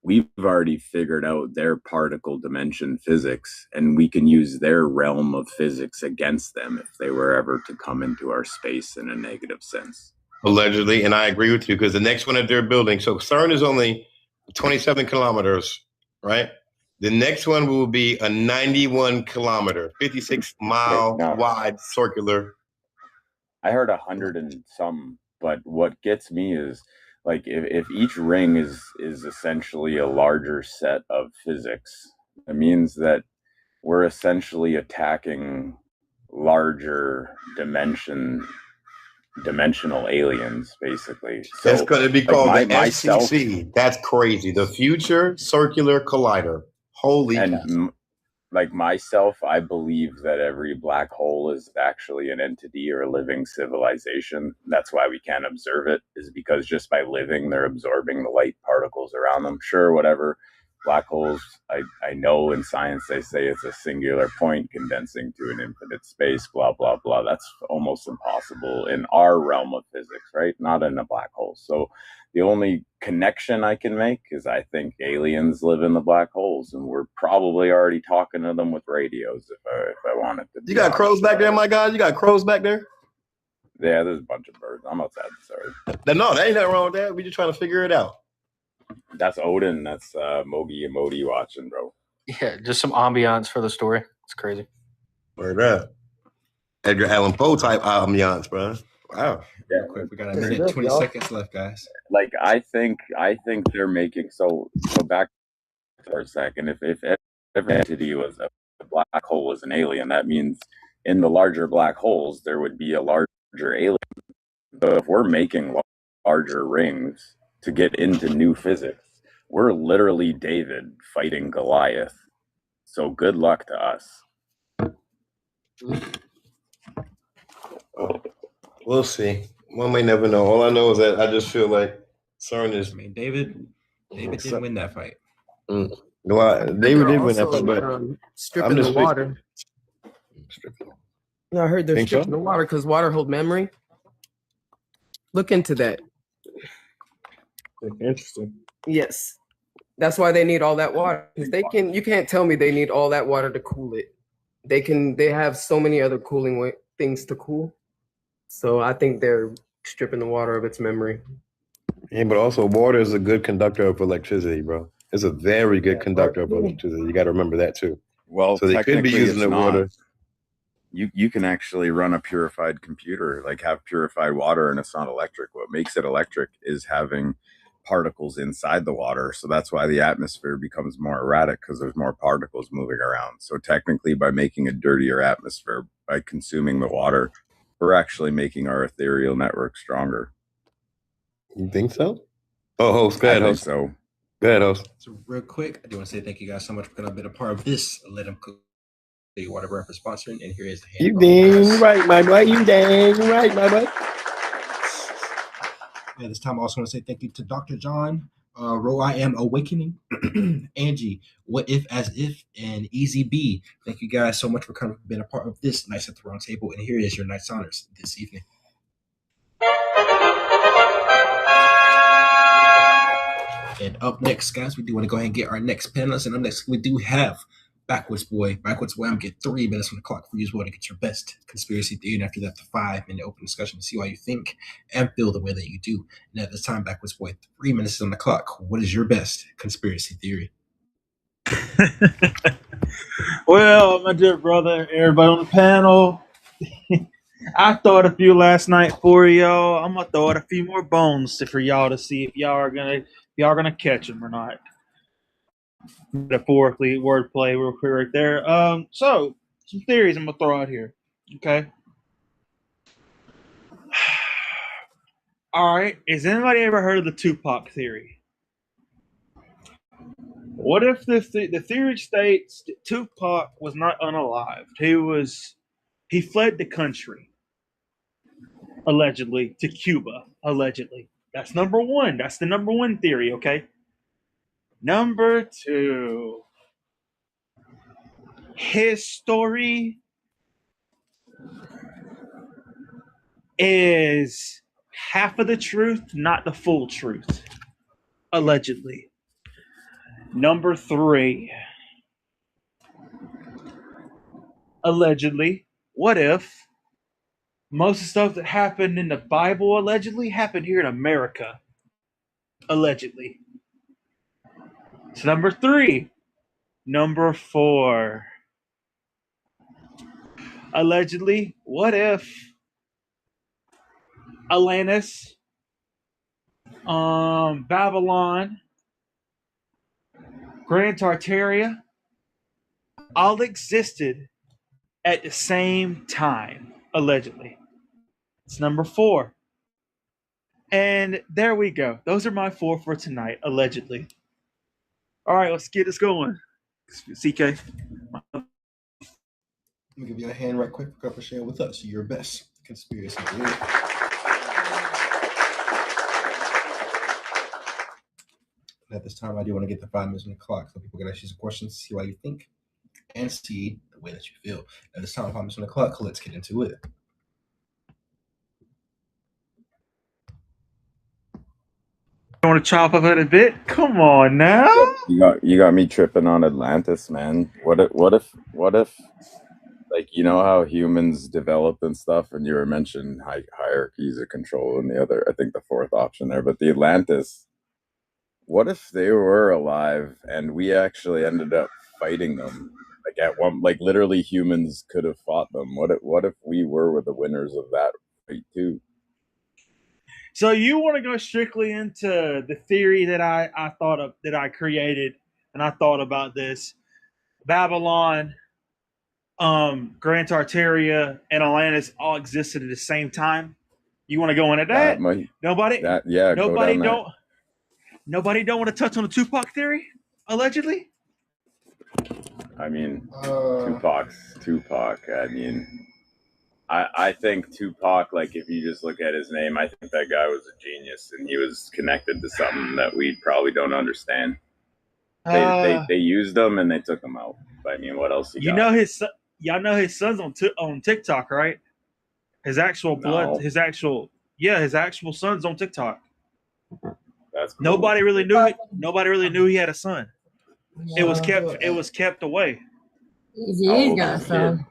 we've already figured out their particle dimension physics, and we can use their realm of physics against them if they were ever to come into our space in a negative sense. Allegedly, and I agree with you, because the next one that they're building, so CERN is only 27 kilometers, right? The next one will be a 91 kilometer, 56 mile wide circular. I heard 100 and some, but what gets me is, like, if each ring is essentially a larger set of physics, it means that we're essentially attacking larger dimensional aliens, basically. So That's going to be called the myself, FCC. That's crazy. The Future Circular Collider. Holy cow. Like myself, I believe that every black hole is actually an entity or a living civilization. That's why we can't observe it, is because just by living, they're absorbing the light particles around them. Sure, whatever. Black holes, I know in science they say it's a singular point condensing to an infinite space, blah, blah, blah. That's almost impossible in our realm of physics, right? Not in a black hole. So the only connection I can make is I think aliens live in the black holes, and we're probably already talking to them with radios if I wanted to. You got crows back there, my guy? You got crows back there? Yeah, there's a bunch of birds. I'm outside. Sorry. No, there ain't nothing wrong with that. We just trying to figure it out. That's Odin. That's Mogi and Modi watching, bro. Yeah, just some ambiance for the story. It's crazy. Word up. Edgar Allan Poe type ambiance, bro. Wow. Yeah, quick. We got a minute, 20 seconds left, guys. Like, I think they're making so back for a second. If every entity was a black hole was an alien, that means in the larger black holes there would be a larger alien. So if we're making larger rings to get into new physics, we're literally David fighting Goliath. So good luck to us. We'll see. One may never know. All I know is that I just feel like CERN is. I mean, David didn't win that fight. No, David did win that fight, but stripping the water No, I heard they're Think so? stripping the water because water hold memory. Look into that. Interesting. Yes, that's why they need all that water. Because you can't tell me they need all that water to cool it. They have so many other cooling things to cool. So I think they're stripping the water of its memory. Yeah, but also water is a good conductor of electricity, bro. It's a very good conductor of electricity. You got to remember that too. Well, so they could be technically using it's the water. not. You can actually run a purified computer, like have purified water, and it's not electric. What makes it electric is having particles inside the water. So that's why the atmosphere becomes more erratic, because there's more particles moving around. So technically, by making a dirtier atmosphere, by consuming the water, we're actually making our ethereal network stronger. You think so? Oh, host, go ahead, host. So. Go ahead, host. So real quick, I do want to say thank you guys so much for being a part of this Let Them Cook Water Brand for sponsoring. And here is the hand. You dang right, my boy. You dang right, my boy. And this time I also want to say thank you to Dr. John, Ro I Am Awakening, Angie, What If As If, and Easy B. Thank you guys so much for coming, being a part of this Nights at the Round Table. And here is your night's honors this evening. And up next, guys, we do want to go ahead and get our next panelist. And up next, we do have Backwoods Boy. Backwoods Boy, I'm going to get 3 minutes on the clock for you as well to get your best conspiracy theory. And after that, the 5-minute open discussion to see why you think and feel the way that you do. And at this time, Backwoods Boy, 3 minutes on the clock. What is your best conspiracy theory? Well, my dear brother, everybody on the panel, I thought a few last night for y'all. I'm gonna throw out a few more bones for y'all to see if y'all are gonna catch them or not. Metaphorically, wordplay real quick right there. So some theories I'm gonna throw out here. Okay. All right. Has anybody ever heard of the Tupac theory? What if the theory states that Tupac was not unalived? He fled the country, allegedly, to Cuba, allegedly. That's number one. That's the number one theory, okay? Number 2, his story is half of the truth, not the full truth, allegedly. Number 3, allegedly, what if most of the stuff that happened in the Bible allegedly happened here in America? Allegedly. It's number 3. Number 4, allegedly, what if Atlantis, Babylon, Grand Tartaria all existed at the same time, allegedly. It's number 4. And there we go. Those are my 4 for tonight, allegedly. All right, let's get this going. CK. Let me give you a hand right quick for sharing with us your best conspiracy theory. And at this time, I do want to get the 5 minutes on the clock so people can ask you some questions, see why you think, and see the way that you feel. At this time, 5 minutes on the clock, let's get into it. You want to chop up it a bit? Come on now. You got me tripping on Atlantis, man. What if like, you know how humans develop and stuff, and you were mentioning hierarchies of control and the other, I think the 4th option there, but the Atlantis, what if they were alive and we actually ended up fighting them? Like at one, like literally humans could have fought them. What if we were the winners of that fight too? So you want to go strictly into the theory that I thought of, that I created, and I thought about this. Babylon, Grand Tartaria, and Atlantis all existed at the same time. You want to go into that? Nobody don't want to touch on the Tupac theory, allegedly? I mean, Tupac. I mean, I think Tupac, like, if you just look at his name, I think that guy was a genius, and he was connected to something that we probably don't understand. They used him and they took him out. I mean, what else? You know his y'all know his son's on TikTok, right? His actual blood, No. his actual son's on TikTok. That's cool. Nobody really knew it. Nobody really knew he had a son. It was kept away. Easy got a son.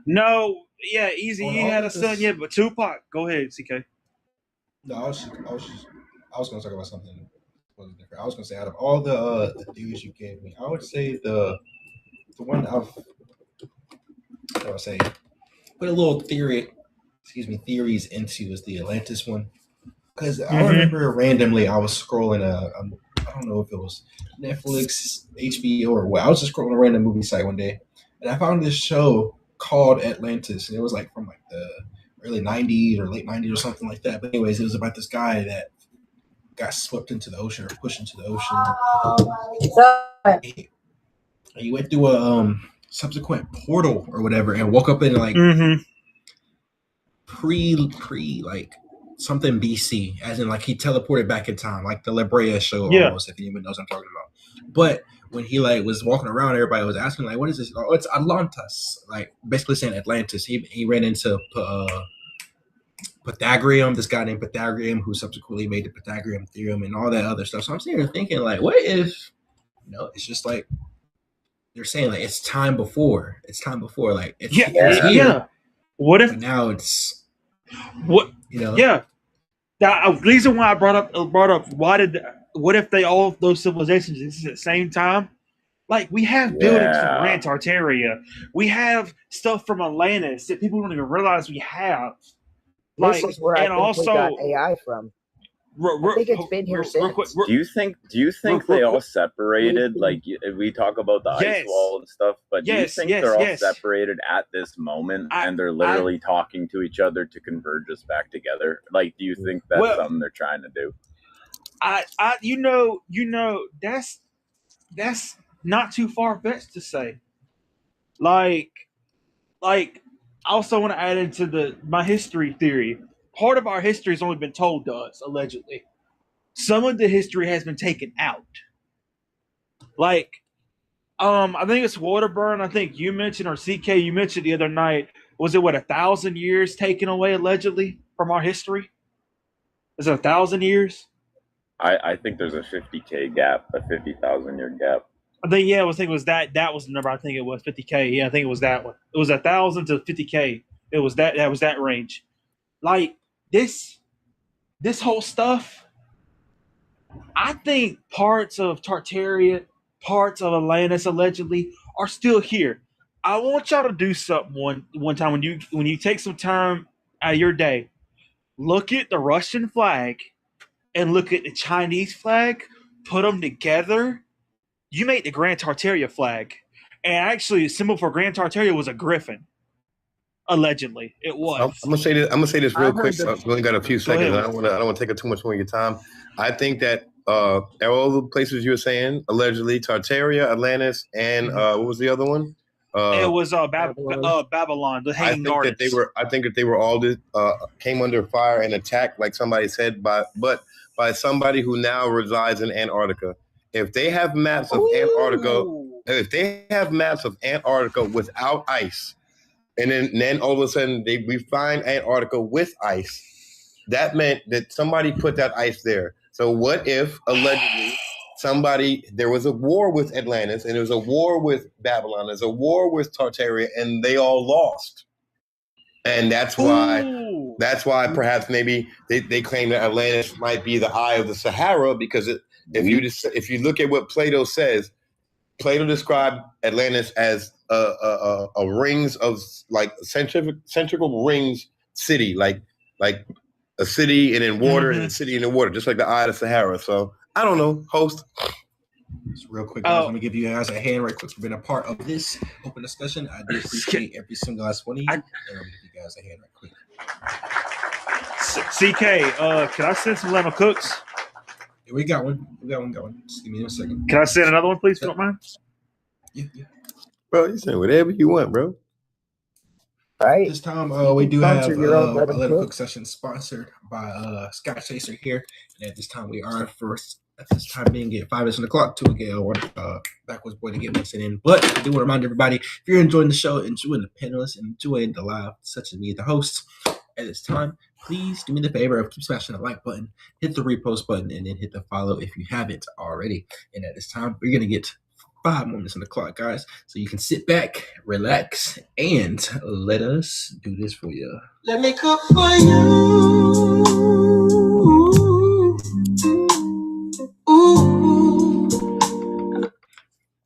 No, yeah, Easy On he all had a of son, this- yeah, but Tupac. Go ahead, CK. No, I was going to talk about something totally different. I was going to say, out of all the theories you gave me, I would say the one I would say put a little theories into is the Atlantis one, because I remember randomly I was scrolling I don't know if it was Netflix, HBO, or what. I was just scrolling a random movie site one day, and I found this show called Atlantis, and it was like from like the early 90s or late 90s or something like that. But anyways, it was about this guy that got swept into the ocean or pushed into the ocean. He went through a subsequent portal or whatever and woke up in like pre like something BC, as in like he teleported back in time, like the La Brea show almost, if anyone knows what I'm talking about. But when he like was walking around, everybody was asking like, what is this? Oh, it's Atlantis, like basically saying Atlantis. He ran into Pythagorean, this guy named Pythagorean, who subsequently made the Pythagorean theorem and all that other stuff. So I'm sitting here thinking like, what if it's just like they're saying like it's time before, like it's here. What if now it's what the reason why I brought up what if all those civilizations exist at the same time? Like we have buildings from Grand Tartaria, we have stuff from Atlantis that people don't even realize we have. This is where I think we got AI from. I think it's been here since. Do you think they all separated? Like we talk about the ice wall and stuff, but do you think they're all separated at this moment and they're literally talking to each other to converge us back together? Like, do you think that's something they're trying to do? That's not too far fetched to say. Like I also want to add into my history theory. Part of our history has only been told to us, allegedly. Some of the history has been taken out. Like, I think it's Waterburn. I think you mentioned, or CK, you mentioned the other night. Was it 1,000 years taken away allegedly from our history? Is it 1,000 years? I think there's a 50K gap, a 50,000 year gap. I think it was that was the number. I think it was 50K. Yeah, I think it was that one. It was 1,000 to 50K. It was that range. Like this whole stuff. I think parts of Tartaria, parts of Atlantis allegedly are still here. I want y'all to do something one time when you take some time out of your day. Look at the Russian flag and look at the Chinese flag. Put them together. You make the Grand Tartaria flag, and actually, the symbol for Grand Tartaria was a griffin. Allegedly, it was. I'm gonna say this real quick. We only got a few seconds. I don't want to take up too much more of your time. I think that all the places you were saying, allegedly Tartaria, Atlantis, and what was the other one? It was Babylon, the Hanging Gardens. I think that they were all came under fire and attacked, like somebody said, by somebody who now resides in Antarctica. If they have maps of Antarctica, without ice, and then all of a sudden we find Antarctica with ice, that meant that somebody put that ice there. So what if allegedly there was a war with Atlantis, and there was a war with Babylon, there's a war with Tartaria, and they all lost. And that's why perhaps maybe they claim that Atlantis might be the eye of the Sahara, because if you look at what Plato says, Plato described Atlantis as a rings of like centrical rings city, like a city and then water and a city and then water, just like the eye of the Sahara. So I don't know, host. Just real quick, guys, let me give you guys a hand right quick for being a part of this open discussion. I do appreciate every single last one of you. And let me give you guys a hand right quick. CK, can I send some lemon cooks? Yeah, we got one. Just give me a second. Can I send another one, please, if you don't mind? Yeah. Bro, you send whatever you want, bro. Right. This time, we do have a Let It Cook session sponsored by Scott Chaser here. And at this time, we are at this time being at 5 minutes on the clock to get backwards boy to get what's in. But I do want to remind everybody, if you're enjoying the show, enjoying the panelists, and enjoying the live, such as me, the host, at this time, please do me the favor of keep smashing the like button, hit the repost button, and then hit the follow if you haven't already. And at this time, we're going to get 5 more minutes on the clock, guys, so you can sit back, relax, and let us do this for you. Let me cook for you. Ooh.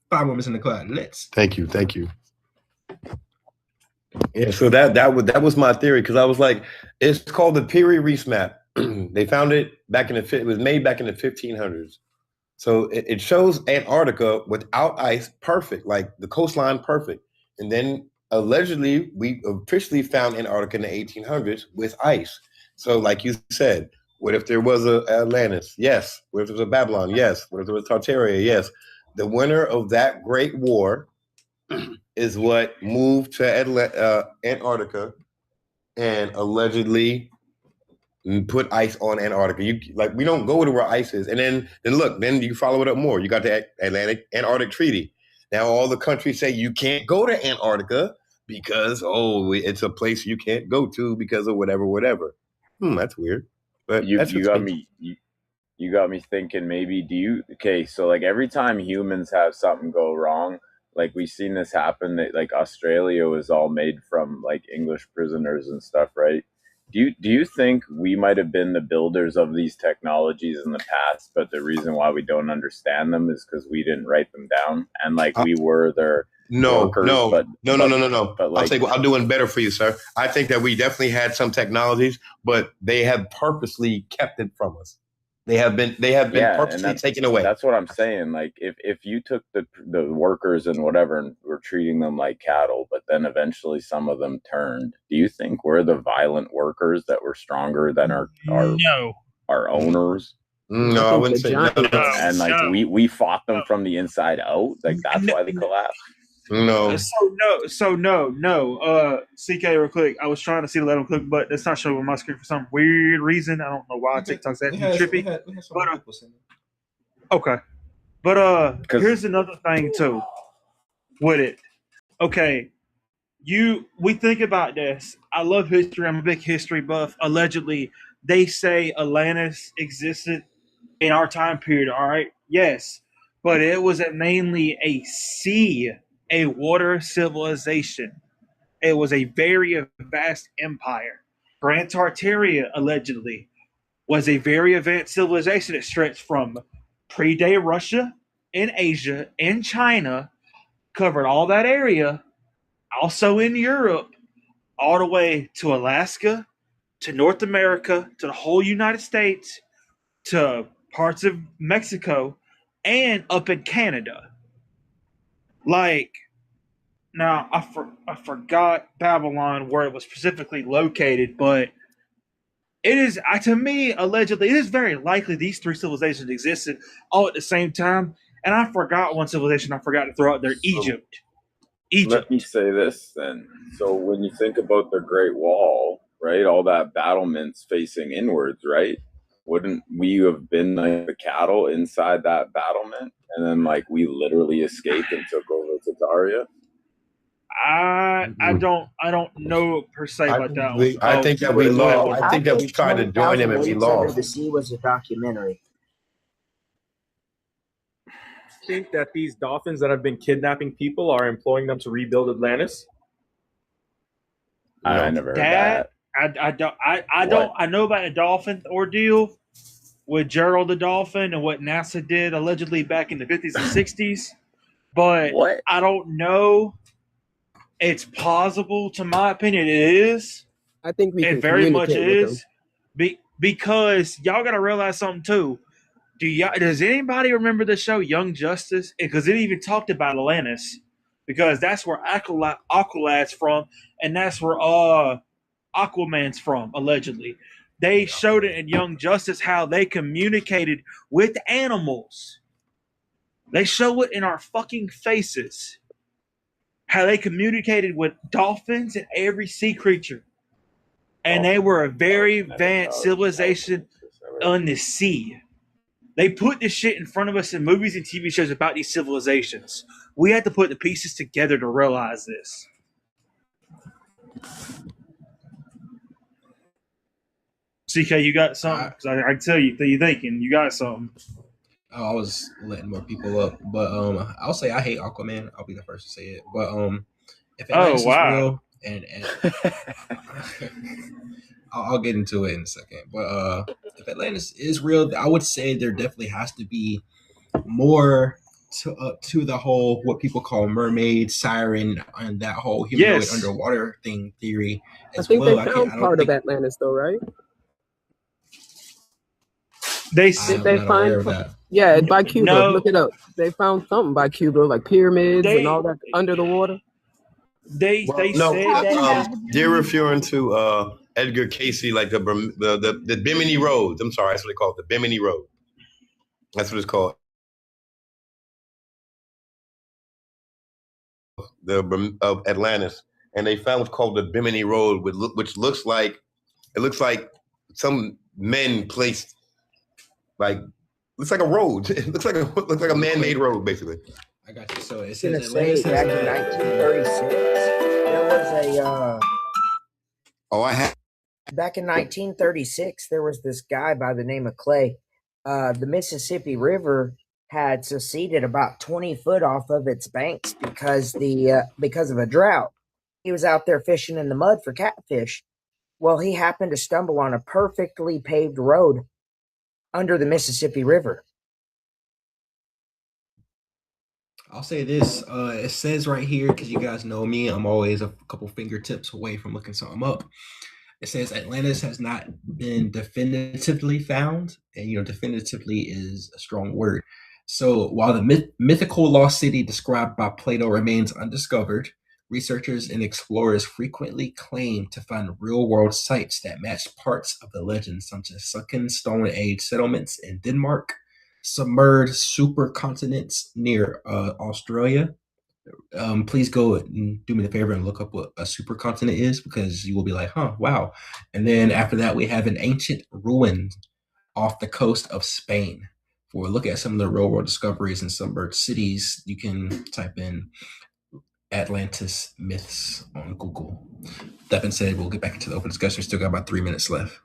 5 more minutes on the clock. Let's. Thank you. Yeah, so that was my theory, because I was like, it's called the Piri-Reis map. They found it it was made back in the 1500s. So it shows Antarctica without ice, perfect, like the coastline, perfect. And then allegedly, we officially found Antarctica in the 1800s with ice. So like you said, what if there was a Atlantis? Yes. What if there was a Babylon? Yes. What if there was Tartaria? Yes. The winner of that great war is what moved to Antarctica and allegedly put ice on Antarctica. We don't go to where ice is. And then you follow it up more. You got the Antarctic Treaty. Now all the countries say you can't go to Antarctica because it's a place you can't go to because of whatever. That's weird. But you got me thinking, maybe so like every time humans have something go wrong, like we've seen this happen, that like Australia was all made from like English prisoners and stuff, right? Do you think we might have been the builders of these technologies in the past, but the reason why we don't understand them is because we didn't write them down, and like we were their workers, No. But like, I'm doing better for you, sir. I think that we definitely had some technologies, but they have purposely kept it from us. They have been purposely taken away. That's what I'm saying. Like if you took the workers and whatever and were treating them like cattle, but then eventually some of them turned, do you think we're the violent workers that were stronger than our owners? No, I wouldn't say no. And like we fought them from the inside out. Like that's why they collapsed. No. No. CK, real quick. I was trying to see the let him cook, but it's not showing on my screen for some weird reason. I don't know why TikTok's acting trippy. Okay. But here's another thing too with it. Okay. We think about this. I love history. I'm a big history buff. Allegedly, they say Atlantis existed in our time period, all right? Yes. But it was mainly a water civilization. It was a very vast empire. Grand Tartaria, allegedly, was a very advanced civilization that stretched from pre-day Russia and Asia and China, covered all that area, also in Europe, all the way to Alaska, to North America, to the whole United States, to parts of Mexico, and up in Canada. Like, now I forgot Babylon where it was specifically located, but it is, to me, allegedly, it is very likely these three civilizations existed all at the same time. And I forgot one civilization I forgot to throw out there, Egypt. Let me say this then. So when you think about the Great Wall, right, all that battlements facing inwards, right? Wouldn't we have been like the cattle inside that battlement? And then like we literally escaped and took over Tartaria? I don't know per se about that one. I think that we lost. I think that we tried to join them and we lost. The Sea was a documentary. Think that these dolphins that have been kidnapping people are employing them to rebuild Atlantis? I never heard that. I know about the dolphin ordeal with Gerald the dolphin and what NASA did allegedly back in the 50s and 60s, but I don't know. It's plausible, to my opinion. It is. I think it very much is, because y'all got to realize something too. Does anybody remember the show Young Justice? Because it even talked about Atlantis, because that's where Aqualad's from, and that's where Aquaman's from, allegedly. They showed it in Young Justice how they communicated with animals. They show it in our fucking faces. How they communicated with dolphins and every sea creature. And they were a very advanced civilization on the sea. They put this shit in front of us in movies and TV shows about these civilizations. We had to put the pieces together to realize this. CK, you got something? Because I can tell you, you thinking you got something. I was letting more people up, but I'll say I hate Aquaman. I'll be the first to say it. But if Atlantis is real, and I'll get into it in a second. But if Atlantis is real, I would say there definitely has to be more to the whole what people call mermaid, siren, and that whole humanoid underwater thing theory. I think they found part of Atlantis, though, right? They find yeah, by Cuba. No. Look it up. They found something by Cuba, like pyramids and all that under the water. They No, said that they're referring to Edgar Casey, like the Bimini Road. I'm sorry, that's what they call it, the Bimini Road. That's what it's called. Of Atlantis, and they found what's called the Bimini Road, which looks like some men placed looks like a road. It looks like a man-made road, basically. I got you. So it I was says gonna say Atlantis back has in 1936, there was back in 1936 there was this guy by the name of Clay. The Mississippi River had seceded about 20 foot off of its banks because of a drought. He was out there fishing in the mud for catfish. Well, he happened to stumble on a perfectly paved road under the Mississippi River. I'll say this. It says right here, because you guys know me, I'm always a couple fingertips away from looking something up. It says Atlantis has not been definitively found, and definitively is a strong word. So while the mythical lost city described by Plato remains undiscovered, researchers and explorers frequently claim to find real-world sites that match parts of the legend, such as sunken Stone Age settlements in Denmark, submerged supercontinents near Australia. Please go and do me the favor and look up what a supercontinent is, because you will be like, huh, wow. And then after that, we have an ancient ruin off the coast of Spain. For a look at some of the real-world discoveries in submerged cities, you can type in Atlantis myths on Google. That being said, we'll get back into the open discussion. We still got about 3 minutes left.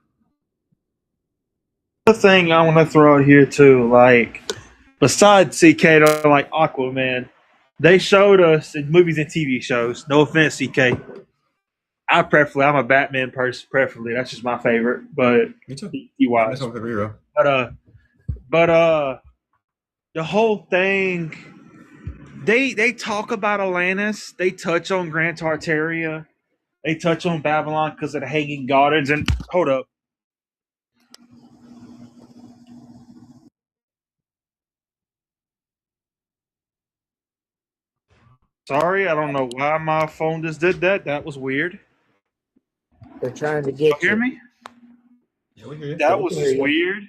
The thing I want to throw out here too, besides CK, like Aquaman, they showed us in movies and TV shows. No offense, CK. I'm a Batman person, preferably. That's just my favorite. But me too. That's my favorite. But the whole thing, they talk about Atlantis. They touch on Grand Tartaria. They touch on Babylon because of the Hanging Gardens. And hold up. Sorry, I don't know why my phone just did that. That was weird. They're trying to get you. Hear me? Yeah, we hear you. That was just weird.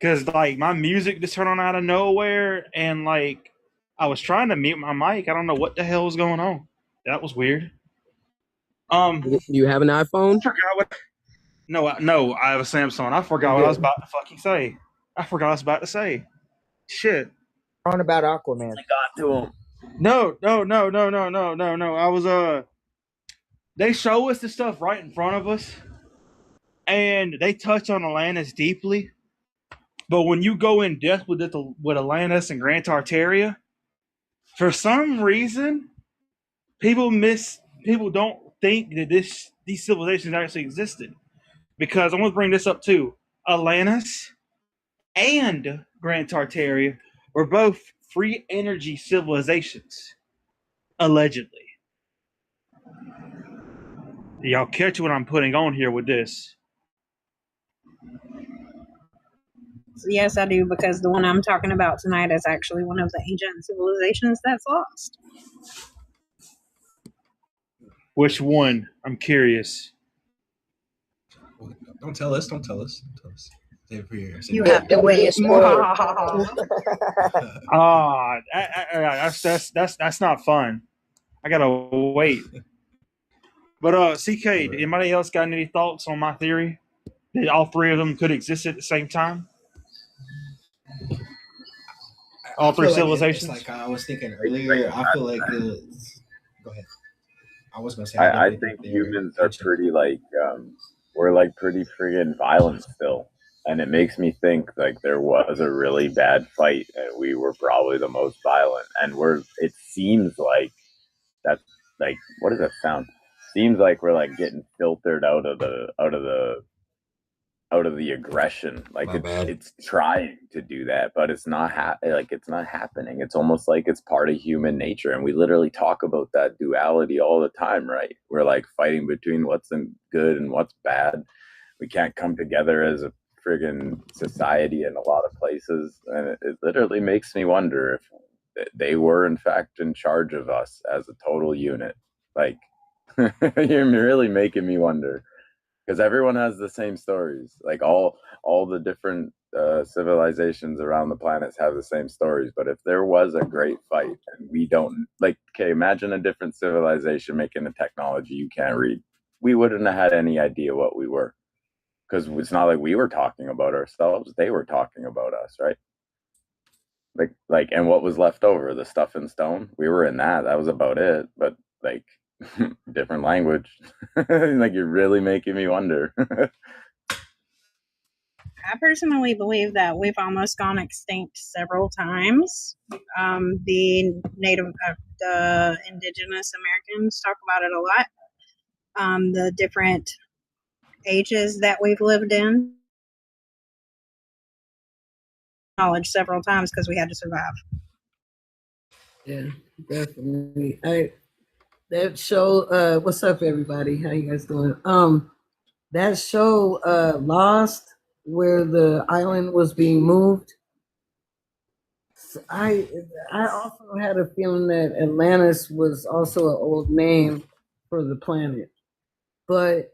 Because, my music just turned on out of nowhere. And, I was trying to mute my mic. I don't know what the hell was going on. That was weird. You have an iPhone? No, I have a Samsung. I forgot what I was about to fucking say. Shit. On about Aquaman. I got to him. No. I was they show us the stuff right in front of us, and they touch on Atlantis deeply. But when you go in depth with Atlantis and Grand Tartaria, for some reason, people don't think that these civilizations actually existed. Because I want to bring this up too. Atlantis and Grand Tartaria were both free energy civilizations, allegedly. Y'all catch what I'm putting on here with this? Yes, I do, because the one I'm talking about tonight is actually one of the ancient civilizations that's lost. Which one? I'm curious. Don't tell us. You have to wait. That's not fun. I gotta wait. But CK, anybody else got any thoughts on my theory that all three of them could exist at the same time? All I three feel like it's civilizations. like I was thinking earlier. I feel like go ahead. I was gonna say I definitely think they're humans are ancient. pretty we're like pretty friggin' violent still. And it makes me think like there was a really bad fight and we were probably the most violent. And it seems like that's like, what does that sound? Seems like we're like getting filtered out of the aggression. Like it's trying to do that, but it's not it's not happening. It's almost like it's part of human nature, and we literally talk about that duality all the time, right? We're like fighting between what's good and what's bad. We can't come together as a friggin' society in a lot of places, and it literally makes me wonder if they were in fact in charge of us as a total unit. Like you're really making me wonder. Because everyone has the same stories. Like all the different civilizations around the planets have the same stories. But if there was a great fight and we don't imagine a different civilization making a technology you can't read. We wouldn't have had any idea what we were. Because it's not like we were talking about ourselves. They were talking about us, right? Like, and what was left over? The stuff in stone? We were in that. That was about it. But like, different language. Like, you're really making me wonder. I personally believe that we've almost gone extinct several times. The the indigenous Americans talk about it a lot. The different ages that we've lived in. Knowledge several times because we had to survive. Yeah, definitely. That show, what's up everybody? How you guys doing? That show Lost, where the island was being moved. I also had a feeling that Atlantis was also an old name for the planet. But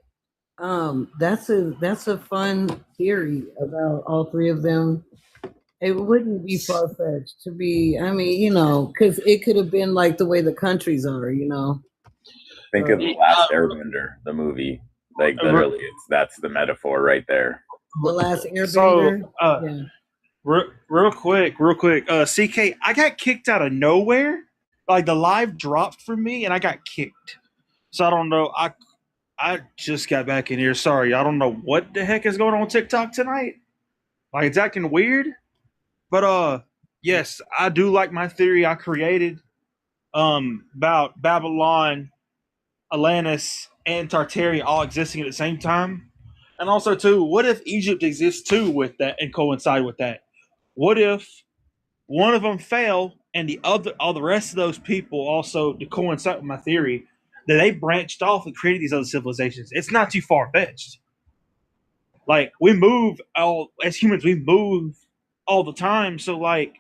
that's a fun theory about all three of them. It wouldn't be far-fetched to be, I mean, because it could have been like the way the countries are, Think of The Last Airbender, the movie. Like, literally, that's the metaphor right there. The Last Airbender. So, real quick, CK, I got kicked out of nowhere. Like, the live dropped for me, and I got kicked. So, I don't know. I just got back in here. Sorry, I don't know what the heck is going on TikTok tonight. Like, it's acting weird. But yes, I do like my theory I created about Babylon, Atlantis, and Tartaria all existing at the same time. And also, too, what if Egypt exists too with that and coincide with that? What if one of them fell and all the rest of those people also, to coincide with my theory, that they branched off and created these other civilizations? It's not too far fetched. Like, as humans, we move all the time, so like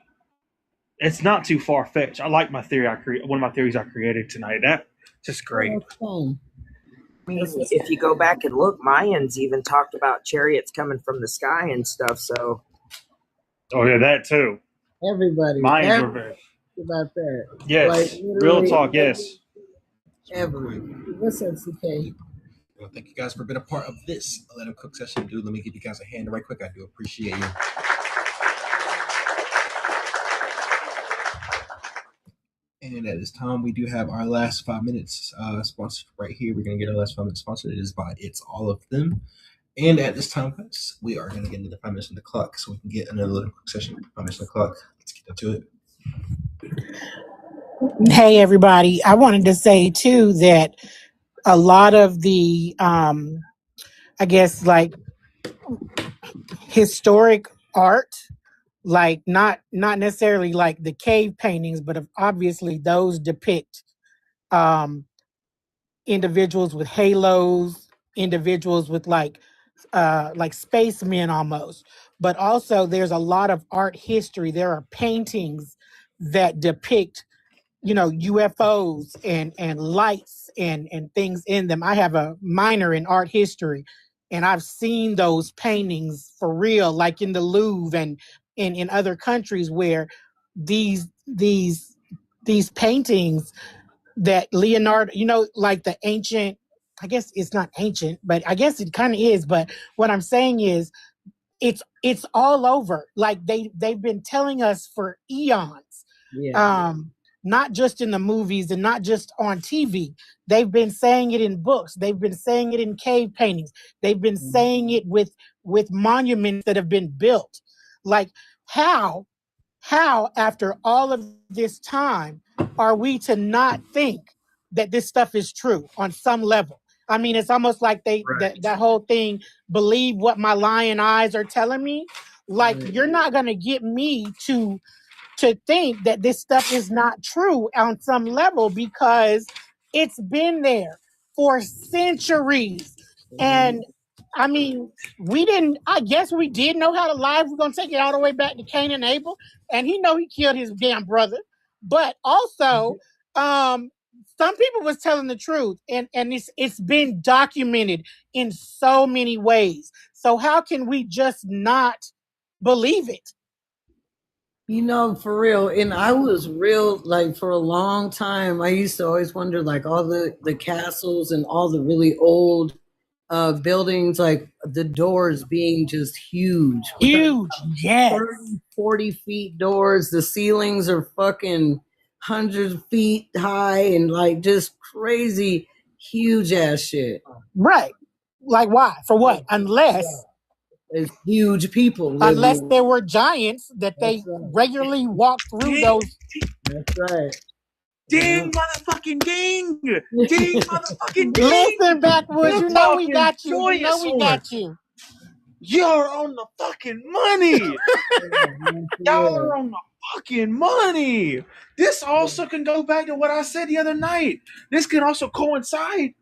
it's not too far fetched. I like my theory. One of my theories I created tonight. That's just great. I mean, if you go back and look, Mayans even talked about chariots coming from the sky and stuff. So, oh yeah, that too. Everybody. Mayans were very about that. yes, real talk. Yes. What's up, CK? Well, thank you guys for being a part of this Let 'Em Cook session. Dude, let me give you guys a hand right quick. I do appreciate you. And at this time, we do have our last 5 minutes sponsored right here. We're going to get our last 5 minutes sponsored. It is by It's All of Them. And at this time, guys, we are going to get into the 5 minutes on the clock so we can get another little quick session. 5 minutes on the clock. Let's get into it. Hey, everybody. I wanted to say, too, that a lot of the, I guess, like, historic art, like not necessarily like the cave paintings, but obviously those depict individuals with halos, individuals with like spacemen almost. But also there's a lot of art history. There are paintings that depict, UFOs and lights and things in them. I have a minor in art history, and I've seen those paintings for real, like in the Louvre and in other countries where these paintings that Leonardo, like the ancient, I guess it's not ancient, but I guess it kind of is. But what I'm saying is it's all over. Like they've been telling us for eons. Yeah. Not just in the movies and not just on TV. They've been saying it in books. They've been saying it in cave paintings. They've been saying it with monuments that have been built. Like how after all of this time are we to not think that this stuff is true on some level? I mean, it's almost like that whole thing, believe what my lying eyes are telling me. Like you're not gonna get me to think that this stuff is not true on some level, because it's been there for centuries. And I mean, I guess we did know how to lie. We're going to take it all the way back to Cain and Abel. And he killed his damn brother. But also, some people was telling the truth. And it's been documented in so many ways. So how can we just not believe it? You know, for real. And I was real, like, for a long time, I used to always wonder, like, all the castles and all the really old buildings, like the doors being just huge. Yes. 30, 40 feet doors. The ceilings are fucking 100 feet high and like just crazy, huge ass shit. Right. Like why? For what? Unless it's huge people. Unless there were giants that they regularly walk through those. That's right. Ding, motherfucking ding! Ding, motherfucking ding! Listen, Backwoods, you know we got you. You know we got you. You're on the fucking money. Y'all are on the fucking money. This also can go back to what I said the other night. This can also coincide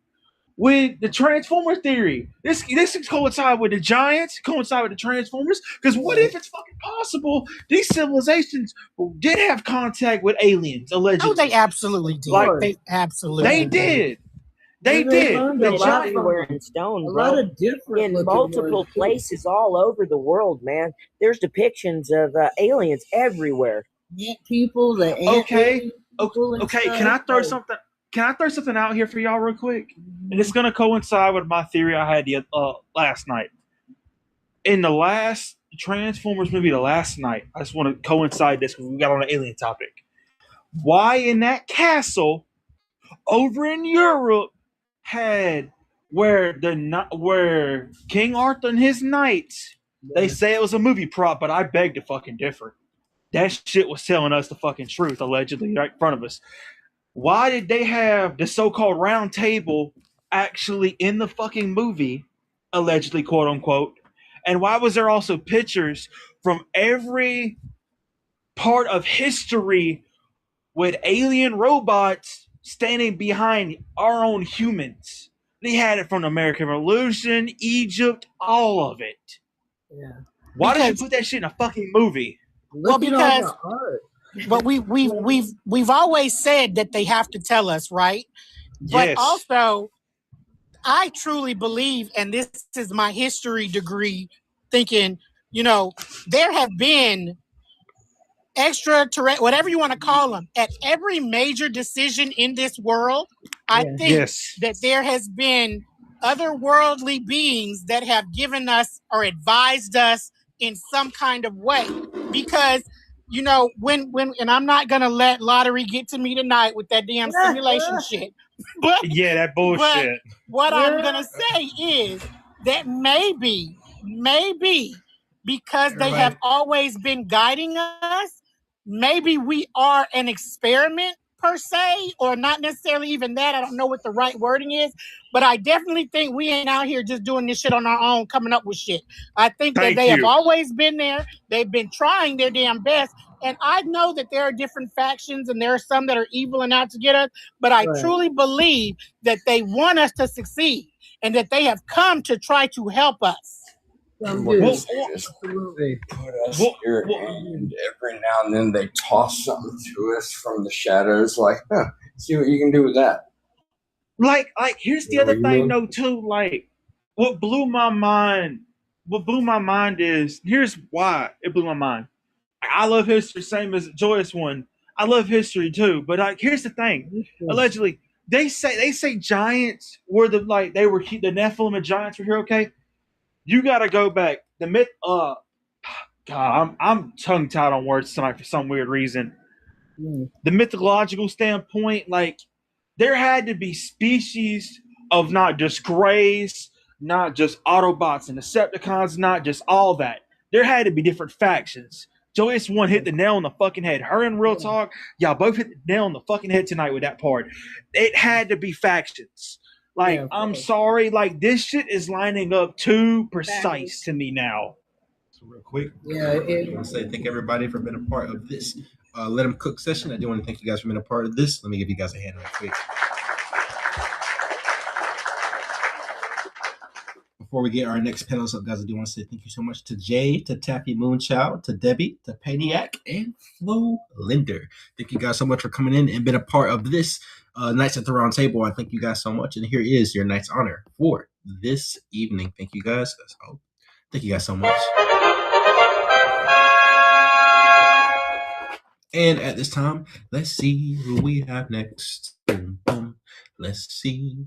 with the Transformer theory. This can coincide with the giants, coincide with the Transformers. Because what if it's fucking possible these civilizations did have contact with aliens, allegedly? Oh, they absolutely did. Like, they absolutely They did. They did. The giant everywhere in stone, a bro. lot of different in looking multiple ones, too. places all over the world, man. There's depictions of aliens everywhere. People, the Okay. Can I throw something? Can I throw something out here for y'all real quick? And it's gonna coincide with my theory I had last night. In the last Transformers movie, the last night, I just want to coincide this because we got on the alien topic. Why in that castle over in Europe had where King Arthur and his knights? They say it was a movie prop, but I beg to fucking differ. That shit was telling us the fucking truth, allegedly, right in front of us. Why did they have the so-called round table actually in the fucking movie, allegedly, quote unquote? And why was there also pictures from every part of history with alien robots standing behind our own humans? They had it from the American Revolution, Egypt, all of it. Yeah. Why did you put that shit in a fucking movie? Well, because but we've always said that they have to tell us, right? But Yes. also, I truly believe, and this is my history degree thinking, there have been extraterrestrial, whatever you want to call them, at every major decision in this world. I think that there has been otherworldly beings that have given us or advised us in some kind of way. Because when and I'm not gonna let Lottery get to me tonight with that damn simulation shit. But yeah, that bullshit. But what I'm gonna say is that maybe because they have always been guiding us, maybe we are an experiment per se, or not necessarily even that. I don't know what the right wording is, but I definitely think we ain't out here just doing this shit on our own, coming up with shit. I think that they have always been there. They've been trying their damn best. And I know that there are different factions and there are some that are evil and out to get us, but I truly believe that they want us to succeed and that they have come to try to help us. Just put us here, and every now and then they toss something to us from the shadows, like, see what you can do with that. Like, here's the other thing, though, too. Like, what blew my mind is, here's why it blew my mind. I love history, same as Joyous one. I love history too, but here's the thing. Allegedly, they say giants were the Nephilim and giants were here. Okay, you got to go back the myth. God, I'm tongue tied on words tonight for some weird reason. The mythological standpoint, like there had to be species of not just Greys, not just Autobots and Decepticons, not just all that. There had to be different factions. Joyous one hit the nail on the fucking head. Her and Real Talk, y'all both hit the nail on the fucking head tonight with that part. It had to be factions. Like, I'm sorry, like this shit is lining up too precise to me now. So real quick, Yeah, I want to say thank everybody for being a part of this Let Them Cook session. I do want to thank you guys for being a part of this. Let me give you guys a hand real quick. Before we get our next panelists up, guys, I do want to say thank you so much to Jay, to Taffy Moonchild, to Debbie, to Paniac, and Flo Linder. Thank you guys so much for coming in and being a part of this Nights at the Round Table. I thank you guys so much. And here is your night's honor for this evening. Thank you guys. Thank you guys so much. And at this time, let's see who we have next. Let's see.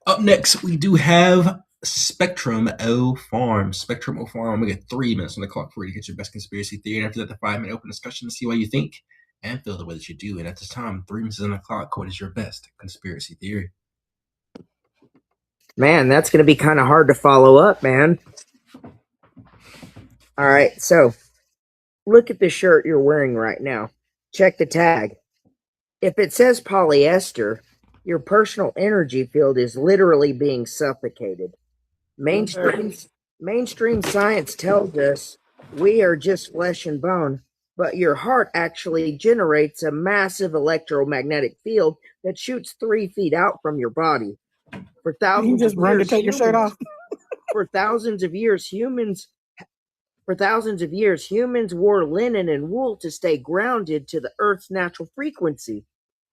Up next, we do have Spectrum O Farm. Spectrum O Farm. I'm going to get 3 minutes on the clock for you to get your best conspiracy theory. And after that, the 5-minute open discussion to see what you think and feel the way that you do. And at this time, 3 minutes on the clock. What is your best conspiracy theory? Man, that's going to be kind of hard to follow up, man. All right, so look at the shirt you're wearing right now. Check the tag. If it says polyester, your personal energy field is literally being suffocated. Mainstream science tells us we are just flesh and bone, but your heart actually generates a massive electromagnetic field that shoots 3 feet out from your body. For thousands You just of run to years, take your shirt off. For thousands of years, humans wore linen and wool to stay grounded to the Earth's natural frequency.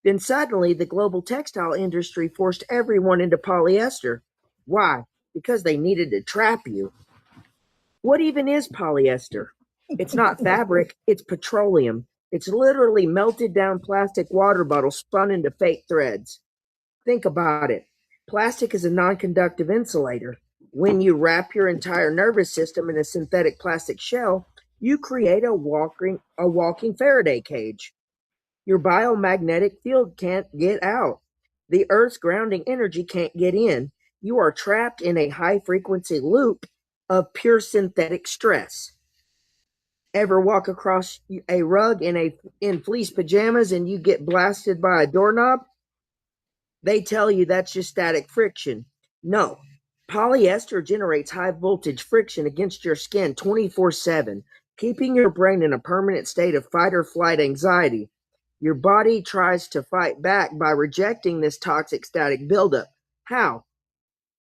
Then suddenly, the global textile industry forced everyone into polyester. Why? Because they needed to trap you. What even is polyester? It's not fabric, it's petroleum. It's literally melted down plastic water bottles spun into fake threads. Think about it. Plastic is a non-conductive insulator. When you wrap your entire nervous system in a synthetic plastic shell, you create a walking Faraday cage. Your biomagnetic field can't get out. The Earth's grounding energy can't get in. You are trapped in a high-frequency loop of pure synthetic stress. Ever walk across a rug in fleece pajamas and you get blasted by a doorknob? They tell you that's just static friction. No. Polyester generates high voltage friction against your skin 24/7, keeping your brain in a permanent state of fight or flight anxiety. Your body tries to fight back by rejecting this toxic static buildup. How?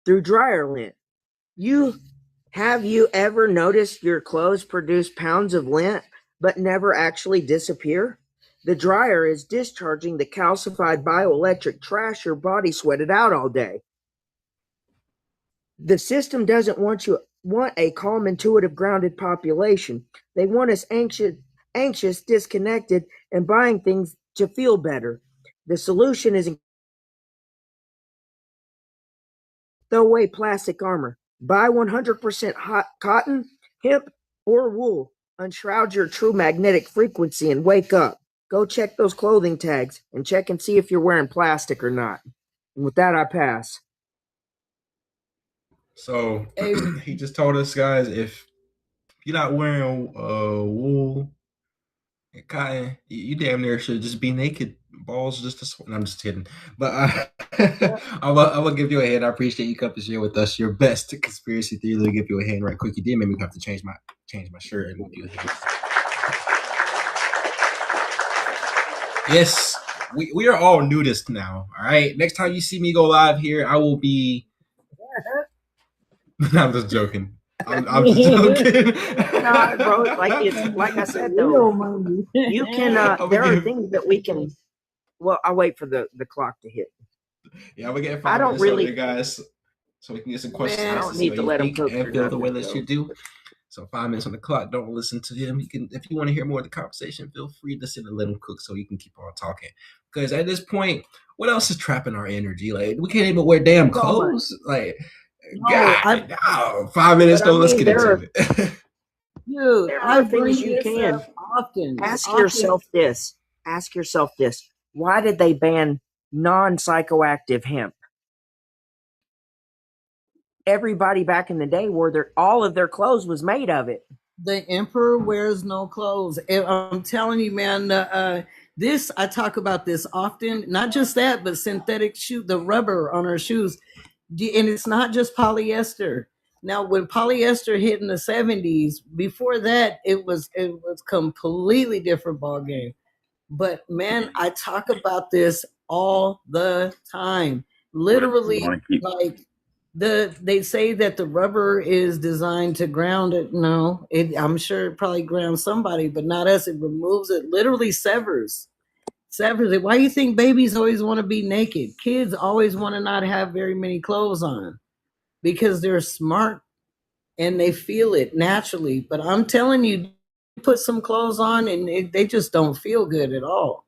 Through dryer lint. Have you ever noticed your clothes produce pounds of lint but never actually disappear? The dryer is discharging the calcified bioelectric trash your body sweated out all day. The system doesn't want a calm, intuitive, grounded population. They want us anxious, disconnected, and buying things to feel better. The solution is throw away plastic armor. Buy 100% hot cotton, hemp, or wool. Unshroud your true magnetic frequency and wake up. Go check those clothing tags and check and see if you're wearing plastic or not. And with that, I pass. So he just told us, guys, if you're not wearing wool and cotton, you damn near should just be naked, balls just to sweat. I'm just kidding, but I'm gonna give you a hand. I appreciate you coming to share with us your best conspiracy theory. Let me give you a hand right quick. You did make me have to change my shirt and do it. Yes, we are all nudists now. All right. Next time you see me go live here, I will be. I'm just joking. I'm just joking. No, bro, like I said though, you can. There are things that we can. Well, I'll wait for the clock to hit. Yeah, we're getting 5 I don't minutes really, over here, guys, so we can get some questions. Man, I don't need to let him cook and or feel the way nothing, that you do. So 5 minutes on the clock. Don't listen to him. You can, if you want to hear more of the conversation, feel free to sit and let him cook, so you can keep on talking. Because at this point, what else is trapping our energy? Like we can't even wear damn clothes. Like God, 5 minutes But I though. Let's mean, get there into are, it. Dude, there I are bring things you this can. up often. Ask Often. yourself this. Ask yourself this. Why did they ban non-psychoactive hemp? Everybody back in the day all of their clothes was made of it. The emperor wears no clothes. I'm telling you, man. This I talk about this often. Not just that, but synthetic the rubber on our shoes, and it's not just polyester. Now, when polyester hit in the 70s, before that, it was completely different ball game. But man, I talk about this all the time. Literally, like they say that the rubber is designed to ground it. No, I'm sure it probably grounds somebody, but not us. It removes it, literally severs it. Why do you think babies always want to be naked? Kids always want to not have very many clothes on because they're smart and they feel it naturally. But I'm telling you, put some clothes on and they just don't feel good at all.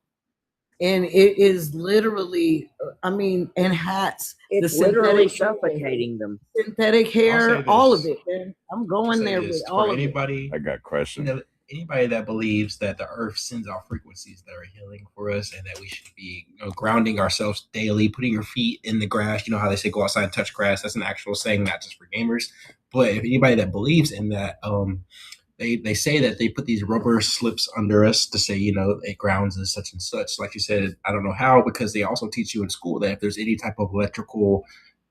And it is literally, and hats. It's literally suffocating them. Synthetic I'll say hair, all of this. it, man. I'm going there with For all of it. anybody, I got questions. Anybody that believes that the earth sends out frequencies that are healing for us and that we should be grounding ourselves daily, putting your feet in the grass. You know how they say go outside and touch grass. That's an actual saying, not just for gamers. But if anybody that believes in that, they say that they put these rubber slips under us to say, it grounds and such. Like you said, I don't know how, because they also teach you in school that if there's any type of electrical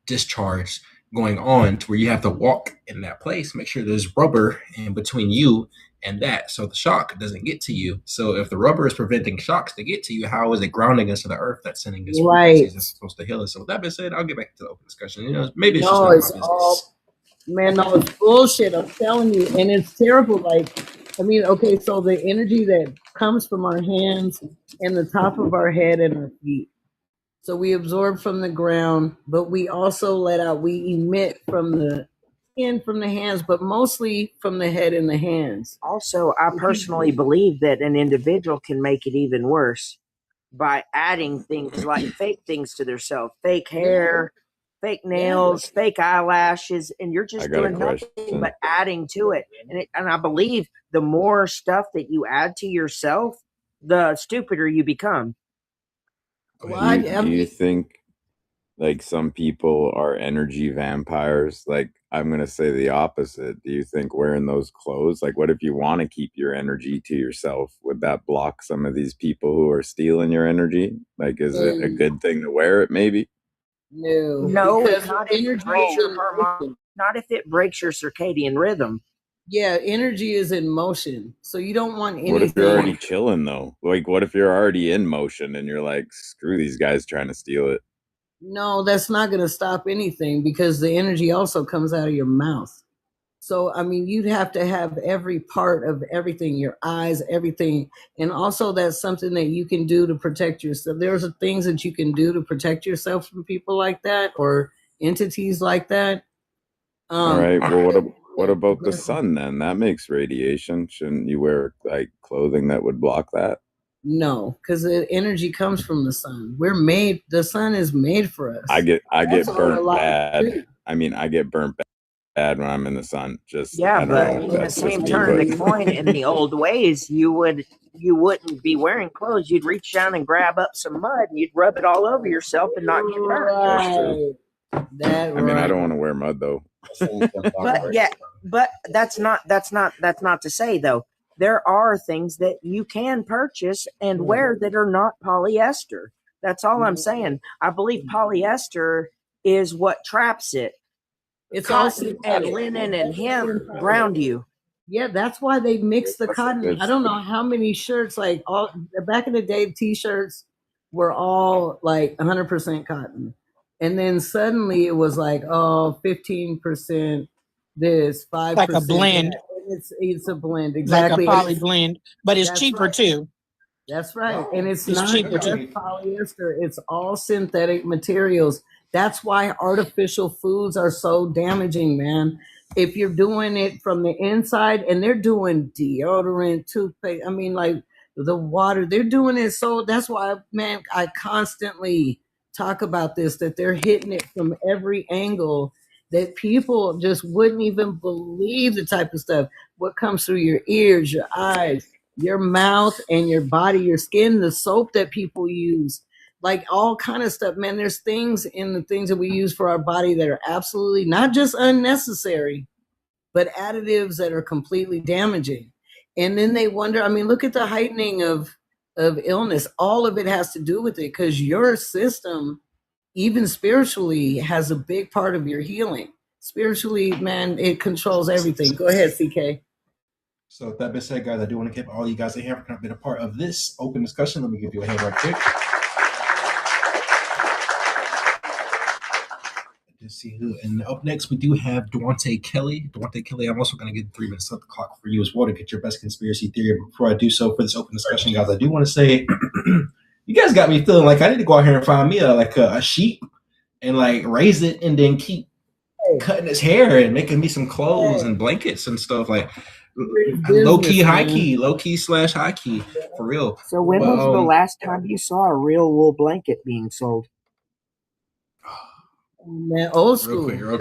discharge going on to where you have to walk in that place, make sure there's rubber in between you and that, so the shock doesn't get to you. So if the rubber is preventing shocks to get to you, how is it grounding us to the earth that's sending us frequencies that's supposed to heal us? So with that being said, I'll get back to the open discussion. Maybe it's just not my business. Man, no, it's bullshit. I'm telling you, and it's terrible. Okay, so the energy that comes from our hands and the top of our head and our feet. So we absorb from the ground, but we also we emit from the skin, from the hands, but mostly from the head and the hands. Also, I personally believe that an individual can make it even worse by adding things like fake things to themselves, fake hair, fake nails, fake eyelashes, and you're just doing nothing but adding to it. And I believe the more stuff that you add to yourself, the stupider you become. Do you think like some people are energy vampires? Like, I'm gonna say the opposite. Do you think wearing those clothes, like what if you want to keep your energy to yourself? Would that block some of these people who are stealing your energy? Like, is it a good thing to wear it? Maybe. No, it's not not if it breaks your circadian rhythm. Yeah, energy is in motion, so you don't want anything. What if you're already chilling though? Like, what if you're already in motion and you're like, screw these guys trying to steal it? No, that's not going to stop anything because the energy also comes out of your mouth. So, you'd have to have every part of everything, your eyes, everything. And also that's something that you can do to protect yourself. There's things that you can do to protect yourself from people like that or entities like that. All right. Well, what about the sun then? That makes radiation. Shouldn't you wear like clothing that would block that? No, because the energy comes from the sun. The sun is made for us. I get That's burnt a lot bad. too. I get burnt bad when I'm in the sun. Yeah, but in the same turn of the coin, in the old ways, you wouldn't be wearing clothes. You'd reach down and grab up some mud and you'd rub it all over yourself and not get burnt. I mean, I don't want to wear mud though. But that's not to say though. There are things that you can purchase and wear that are not polyester. That's all I'm saying. I believe polyester is what traps it. It's Cotton also and linen and hemp ground you. Yeah, that's why they mix the cotton. I don't know how many shirts, back in the day, t-shirts were all like 100% cotton. And then suddenly it was like, 15% this, 5%. Like a blend. That. It's a blend, exactly. Like a poly blend, but it's cheaper too. That's right. And it's It's not cheaper just too. polyester, it's all synthetic materials. That's why artificial foods are so damaging, man. If you're doing it from the inside, and they're doing deodorant, toothpaste, the water, they're doing it. So that's why, man, I constantly talk about this, that they're hitting it from every angle. that people just wouldn't even believe the type of stuff. What comes through your ears, your eyes, your mouth, and your body, your skin, the soap that people use, like all kind of stuff. Man, there's things in the things that we use for our body that are absolutely not just unnecessary, but additives that are completely damaging. And then they wonder, I mean, look at the heightening of illness. All of it has to do with it because your system, even spiritually, has a big part of your healing. Spiritually, man, it controls everything. Go ahead, CK. So with that being said, guys, I do want to give all you guys a hand for kind of being a part of this open discussion. Let me give you a hand right quick. Let's see who. And up next, we do have Duante Kelly. Duante Kelly, I'm also going to get 3 minutes on the clock for you as well to get your best conspiracy theory. But before I do so for this open discussion, guys, I do want to say, you guys got me feeling like I need to go out here and find me a sheep and like raise it and then keep cutting its hair and making me some clothes and blankets and stuff like low key, high key, low key / high key for real. So when was the last time you saw a real wool blanket being sold? Man, old school. Real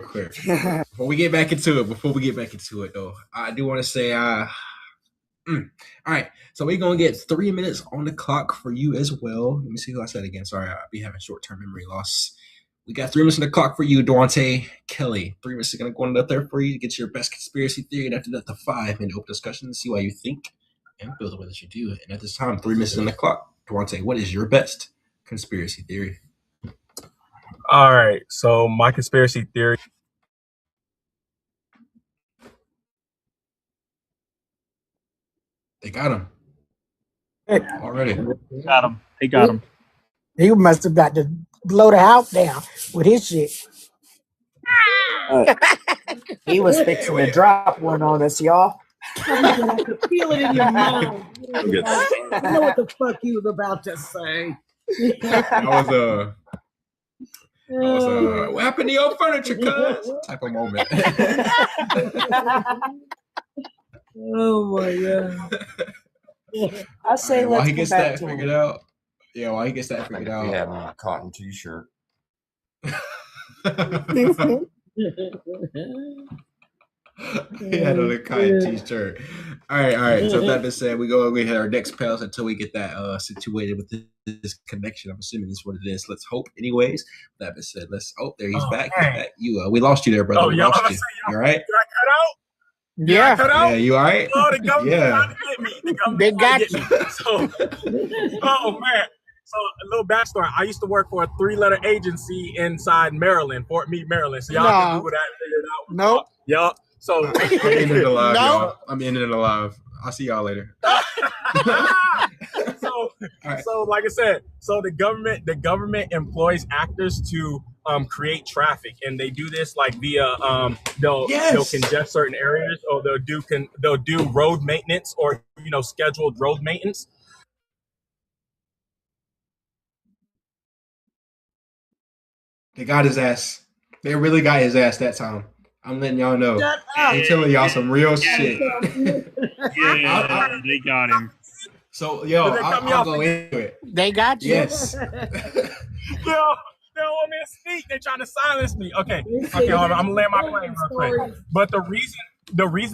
quick. Before we get back into it, though, I do want to say, all right. So we're gonna get 3 minutes on the clock for you as well. Let me see who I said again. Sorry, I'll be having short-term memory loss. We got 3 minutes on the clock for you, Duante Kelly. 3 minutes is gonna go on up there for you to get your best conspiracy theory, and after that, the 5 minute open discussion to see why you think and feel the way that you do. And at this time, 3 minutes on the clock. Duante, what is your best conspiracy theory? All right. So my conspiracy theory. They got him. Already. Got him. They got him. He must have got to blow the house down with his shit. He was fixing to drop one on us, y'all. I could feel it in your mind. I'm good. I know what the fuck you was about to say. That was what happened to your furniture, cuz? Type of moment. Oh my god. I say While let's he go gets back that to figured him. out. Yeah, while he gets that figured out. We have on a cotton t-shirt. He had on a cotton t-shirt. All right. So that being said, we hit our next panel until we get that situated with this connection. I'm assuming this is what it is. Let's hope, anyways. That being said, there he's back. He's back. We lost you there, brother. We lost you. You all right? Did I cut out? Yeah. Cut out? Yeah, you all right? Oh, the government trying to get me. The government They got trying to get me. So, oh man. So a little backstory. I used to work for a 3-letter agency inside Maryland, Fort Meade, Maryland. So y'all can Google that and figure it out. Nope. Yup. So I'm ending it alive, No. y'all. I'm ending it alive. I'll see y'all later. So like I said, so the government employs actors to create traffic, and they do this like via they'll congest certain areas, or they'll do road maintenance, or scheduled road maintenance. They got his ass. They really got his ass that time. I'm letting y'all know. I'm telling y'all some real shit. Yeah, they got him. So, I'll go into it. They got you. Yes. They don't want me to speak. They're trying to silence me. Okay, hold on. I'm gonna land my plane real quick. But the reason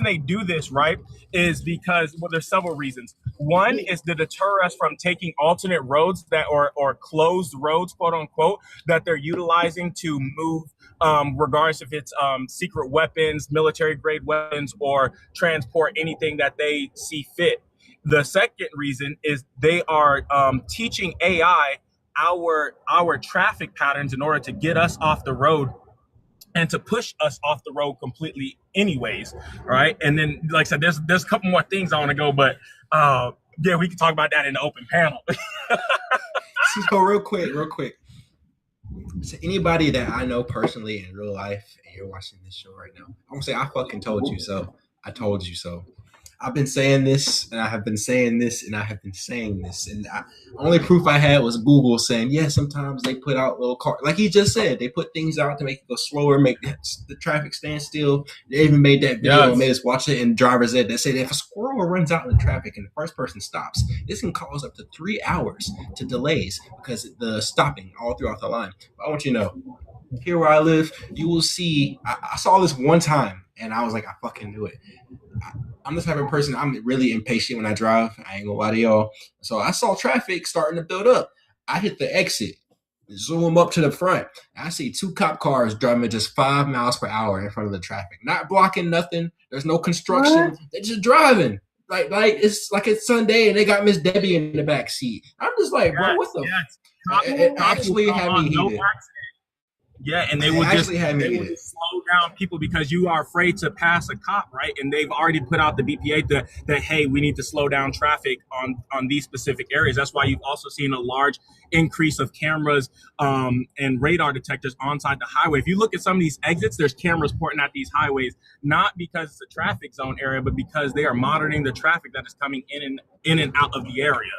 they do this, right, is because there's several reasons. One is to deter us from taking alternate roads that or closed roads, quote unquote, that they're utilizing to move, regardless if it's secret weapons, military grade weapons, or transport anything that they see fit. The second reason is they are teaching AI our traffic patterns in order to get us off the road and to push us off the road completely anyways, right? And then, like I said, there's a couple more things I want to go, but yeah, we can talk about that in the open panel. So real quick. So anybody that I know personally in real life, and you're watching this show right now, I'm gonna say I fucking told you so. I told you so. I've been saying this, and I have been saying this, and I have been saying this, and only proof I had was Google saying, yeah, sometimes they put out little car, like he just said, they put things out to make it go slower, make the traffic stand still. They even made that video and made us watch it in driver's ed that said if a squirrel runs out in the traffic and the first person stops, this can cause up to 3 hours to delays because the stopping all throughout the line. But I want you to know, here where I live, you will see. I saw this one time, and I was like, I fucking knew it. I'm the type of person, I'm really impatient when I drive. I ain't gonna lie to y'all. So I saw traffic starting to build up. I hit the exit, zoom up to the front. I see 2 cop cars driving just 5 miles per hour in front of the traffic, not blocking nothing. There's no construction. What? They're just driving. Like it's like it's Sunday and they got Miss Debbie in the back seat. I'm just like, bro, what the? It actually had me heated. Yeah, and they It would just actually had me they would heated. just slow down people because you are afraid to pass a cop, right? And they've already put out the BPA that hey, we need to slow down traffic on these specific areas. That's why you've also seen a large increase of cameras and radar detectors onside the highway. If you look at some of these exits, there's cameras pointing at these highways, not because it's a traffic zone area, but because they are monitoring the traffic that is coming in and out of the area.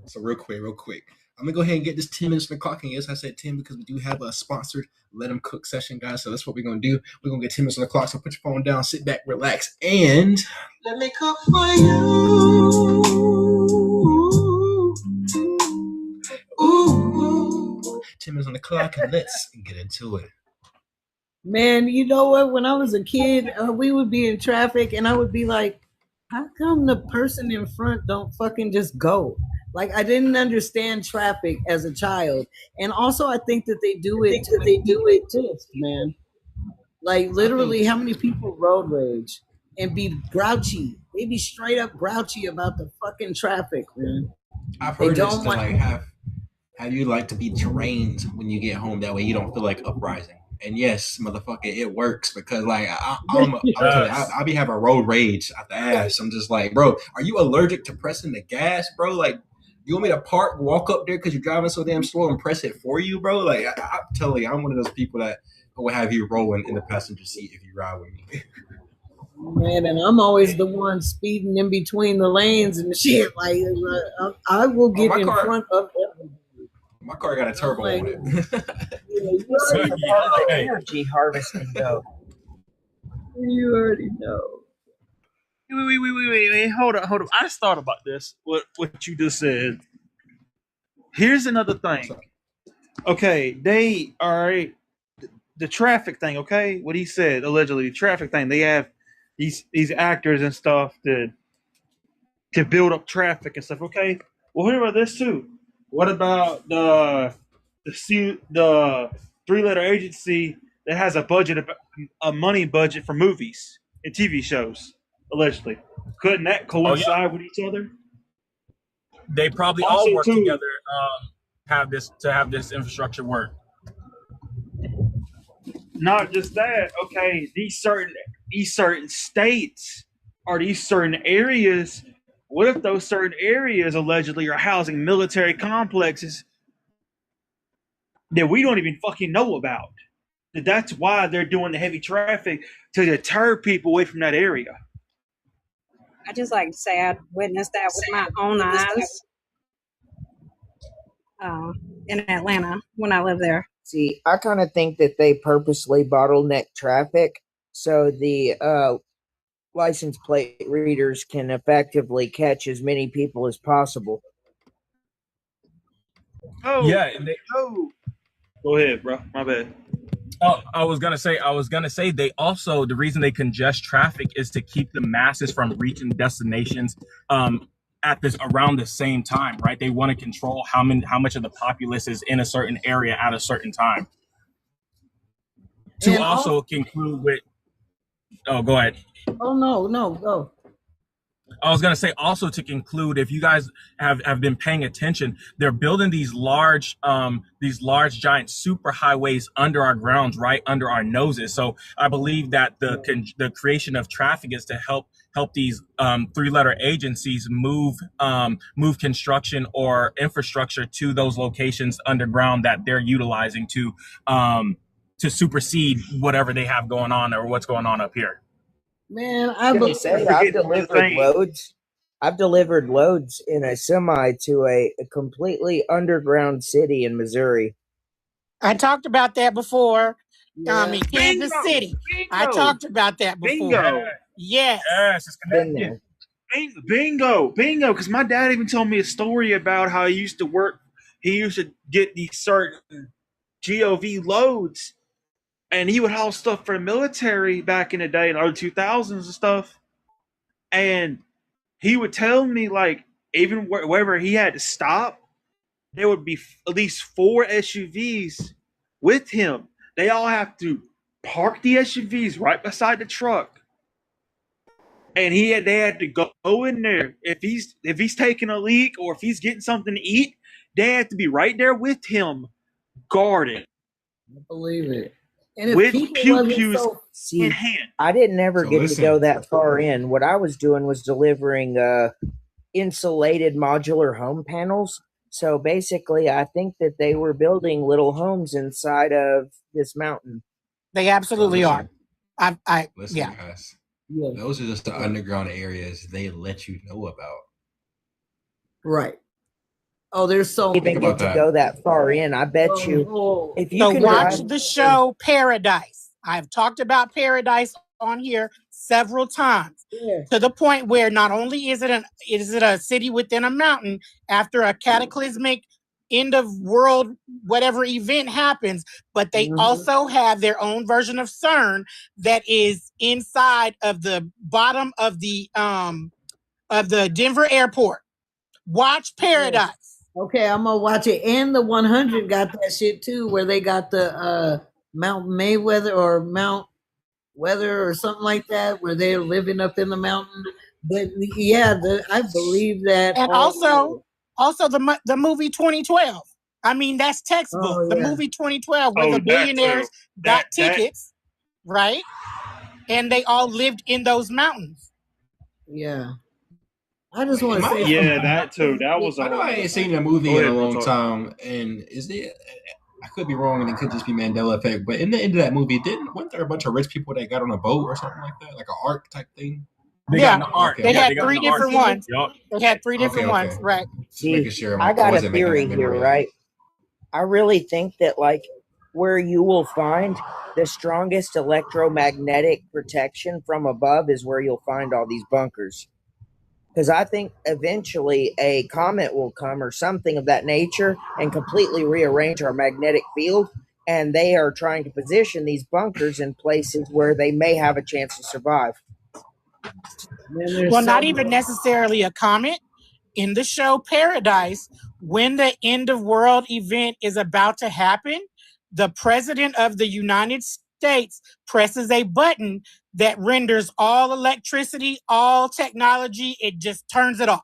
So real quick. I'm gonna go ahead and get this 10 minutes on the clock. And yes, I said 10 because we do have a sponsored Let Them Cook session, guys. So that's what we're gonna do. We're gonna get 10 minutes on the clock. So put your phone down, sit back, relax, and Let me cook for you. Ooh. 10 minutes on the clock, and let's get into it. Man, you know what? When I was a kid, we would be in traffic, and I would be like, "How come the person in front don't fucking just go?" Like, I didn't understand traffic as a child, and also I think that they do it. Man. Like, literally, how many people road rage and be grouchy? They be straight up grouchy about the fucking traffic, man. I've They heard this don't to want- like have you like to be drained when you get home. That way you don't feel like uprising. And yes, motherfucker, it works because like I'll be having road rage at the ass. I'm just like, bro, are you allergic to pressing the gas, bro? Like, you want me to park, walk up there because you're driving so damn slow and press it for you, bro? Like, I'm telling you, I'm one of those people that will have you rolling in the passenger seat if you ride with me. Man, and I'm always the one speeding in between the lanes and shit. Like, I will get my in car- front of everybody. My car got a turbo Like, on it. Energy harvesting though. You already know. Wait. Hold on. I just thought about this. What you just said. Here's another thing. Okay, they all right. The traffic thing. Okay, what he said allegedly. The traffic thing. They have these actors and stuff to build up traffic and stuff. Okay. Well, what about this too? What about the 3-letter agency that has a money budget for movies and TV shows, allegedly? Couldn't that coincide with each other? They probably Also, all work too- together have this infrastructure work. Not just that. Okay, these certain states or these certain areas. What if those certain areas allegedly are housing military complexes that we don't even fucking know about? That's why they're doing the heavy traffic to deter people away from that area. I just like to say I witnessed that with my own eyes in Atlanta when I lived there. See, I kind of think that they purposely bottleneck traffic so the license plate readers can effectively catch as many people as possible. Oh, Yeah, and Go ahead, bro. My bad. Oh, I was gonna say they also, the reason they congest traffic is to keep the masses from reaching destinations around the same time, right? They want to control how much of the populace is in a certain area at a certain time. To And also conclude with, oh, go ahead. Oh no, go. I was gonna say also to conclude, if you guys have been paying attention, they're building these large giant super highways under our grounds, right under our noses. So I believe that the creation of traffic is to help these 3-letter agencies move construction or infrastructure to those locations underground that they're utilizing to supersede whatever they have going on or what's going on up here. Man, I've delivered loads. I've delivered loads in a semi to a completely underground city in Missouri. I talked about that before. Yeah. In Kansas Bingo! City. Bingo! I talked about that before. Bingo! Yes. It's Been there. Bingo. Because my dad even told me a story about how he used to work. He used to get these certain GOV loads and he would haul stuff for the military back in the day in the early 2000s and stuff. And he would tell me, like, even wherever he had to stop, there would be at least 4 SUVs with him. They all have to park the SUVs right beside the truck, and they had to go in there. If he's taking a leak or if he's getting something to eat, they have to be right there with him, guarded. I believe it. And if With people pew wasn't pews so in See, hand. I didn't ever So get to listen, go that far in. What I was doing was delivering insulated modular home panels. So basically, I think that they were building little homes inside of this mountain. They so absolutely are. listen, Yeah. guys. yeah, Those are just the underground areas they let you know about. right. Oh, there's so Didn't Think many. about get to that. go that far in. I bet you Oh, if you So can watch drive. the show Paradise. I've talked about Paradise on here several times, yeah. to the point where not only is it a city within a mountain after a cataclysmic end of world whatever event happens, but they Mhm. also have their own version of CERN that is inside of the bottom of the Denver airport. Watch Yeah. Paradise. Okay, I'm gonna watch it. And the 100 got that shit too, where they got the Mount Mayweather or Mount Weather or something like that, where they're living up in the mountain. But yeah, I believe that And also. also the movie 2012. I mean, that's textbook. Oh The yeah, movie 2012, where Oh, the that billionaires too. got That tickets, right? And they all lived in those mountains. yeah. I just want to Am I? say yeah, something. that too. That was I know I a. ain't seen a movie Go in a ahead, long Real Talk. time, and is there? I could be wrong, and it could just be Mandela effect. But in the end of that movie, wasn't there a bunch of rich people that got on a boat or something like that, like an ark type thing? They got Yeah, in the ark. Okay, they Yeah, had they got in three the ark. different ones. Yup. They had three different okay. ones, right? Just making See, sure I I got a wasn't making theory that here, memory up. right? I really think that like where you will find the strongest electromagnetic protection from above is where you'll find all these bunkers. Because I think eventually a comet will come or something of that nature and completely rearrange our magnetic field. And they are trying to position these bunkers in places where they may have a chance to survive. Man, there's Well, so not even much. necessarily a comet. In the show Paradise, when the end of world event is about to happen, the president of the United States presses a button that renders all electricity, all technology, it just turns it off.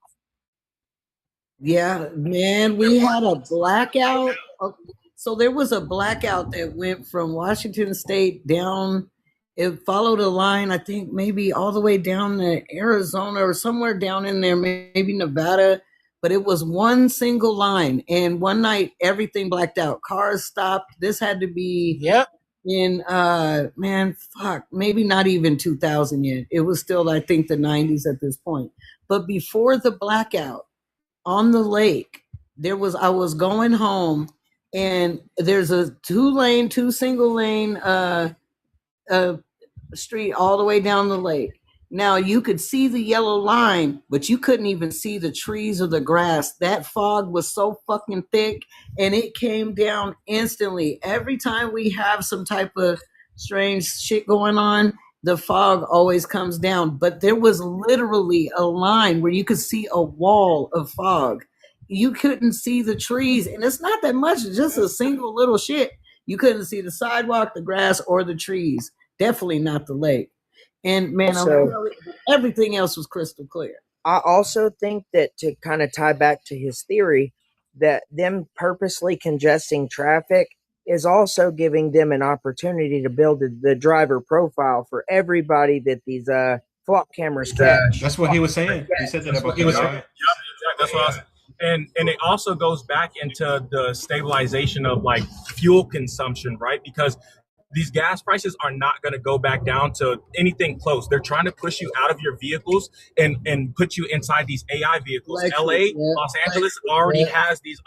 Yeah, man, we had a blackout. So there was a blackout that went from Washington State down. It followed a line, I think maybe all the way down to Arizona or somewhere down in there, maybe Nevada. But it was one single line. And one night, everything blacked out. Cars stopped. This had to be in, maybe not even 2000 yet. It was still, I think, the 90s at this point. But before the blackout, on the lake, I was going home, and there's a two single lane street all the way down the lake. Now you could see the yellow line, but you couldn't even see the trees or the grass. That fog was so fucking thick, and it came down instantly. Every time we have some type of strange shit going on, the fog always comes down. But there was literally a line where you could see a wall of fog. You couldn't see the trees, and it's not that much, it's just a single little shit. You couldn't see the sidewalk, the grass, or the trees. Definitely not the lake. And man, everything else was crystal clear. I also think that, to kind of tie back to his theory, that them purposely congesting traffic is also giving them an opportunity to build the driver profile for everybody that these flock cameras catch. That's what he was saying. He said that about the giant. Yep, that's what I was. And it also goes back into the stabilization of like fuel consumption, right? Because these gas prices are not going to go back down to anything close. They're trying to push you out of your vehicles and put you inside these AI vehicles. LA, Los Angeles already has these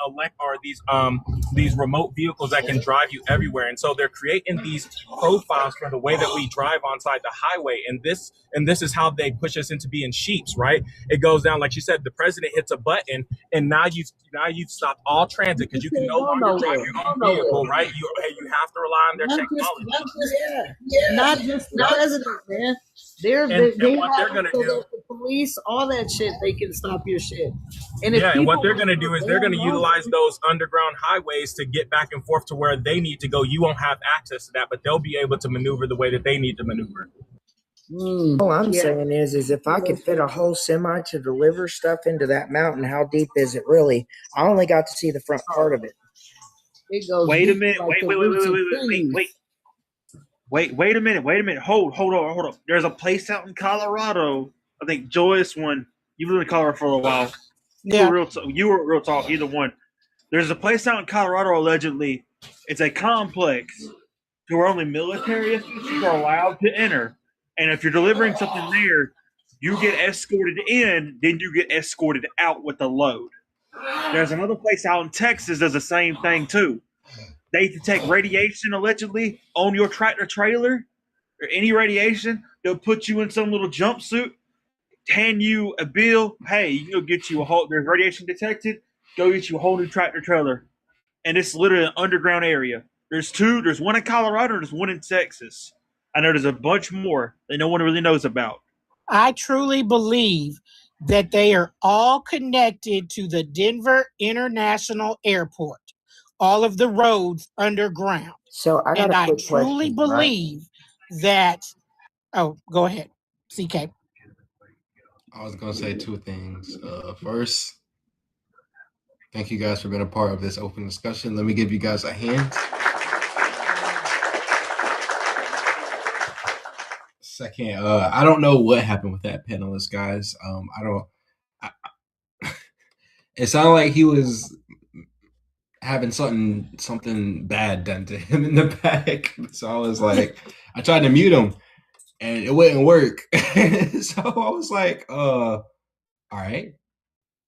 these remote vehicles that can drive you everywhere. And so they're creating these profiles for the way that we drive on side the highway. And this is how they push us into being sheeps, right? It goes down, like you said, the president hits a button, and now you've stopped all transit because you can no longer drive your own vehicle, right? You have to rely on their technology. not just the president, man. They what they're have gonna so do. that the police, all that shit, they can stop your shit. And if Yeah, and what people they're going to do is they're going to don't know, utilize those underground highways to get back and forth to where they need to go. You won't have access to that, but they'll be able to maneuver the way that they need to maneuver. All I'm saying is if I could fit a whole semi to deliver stuff into that mountain, how deep is it really? I only got to see the front part of it. it goes Wait a deep minute. like Wait the a roots of minute. Wait a minute. Hold on. There's a place out in Colorado. I think Joyce, when you've lived in Colorado for a while, you were real talk. Either one. There's a place out in Colorado allegedly. It's a complex to where only military officials are allowed to enter, and if you're delivering something there, you get escorted in, then you get escorted out with the load. There's another place out in Texas does the same thing too. They detect radiation allegedly on your tractor trailer or any radiation. They'll put you in some little jumpsuit, hand you a bill. Hey, you can go get you there's radiation detected. Go get you a whole new tractor trailer. And it's literally an underground area. There's two. There's one in Colorado and there's one in Texas. I know there's a bunch more that no one really knows about. I truly believe that they are all connected to the Denver International Airport. All of the roads underground. So I got and a I quick truly question, right? believe that. Oh, go ahead, CK. I was gonna say two things. First, thank you guys for being a part of this open discussion. Let me give you guys a hand. Second, I don't know what happened with that panelist, guys. It sounded like he was having something bad done to him in the back. So I was like, I tried to mute him and it wouldn't work. So I was like, all right.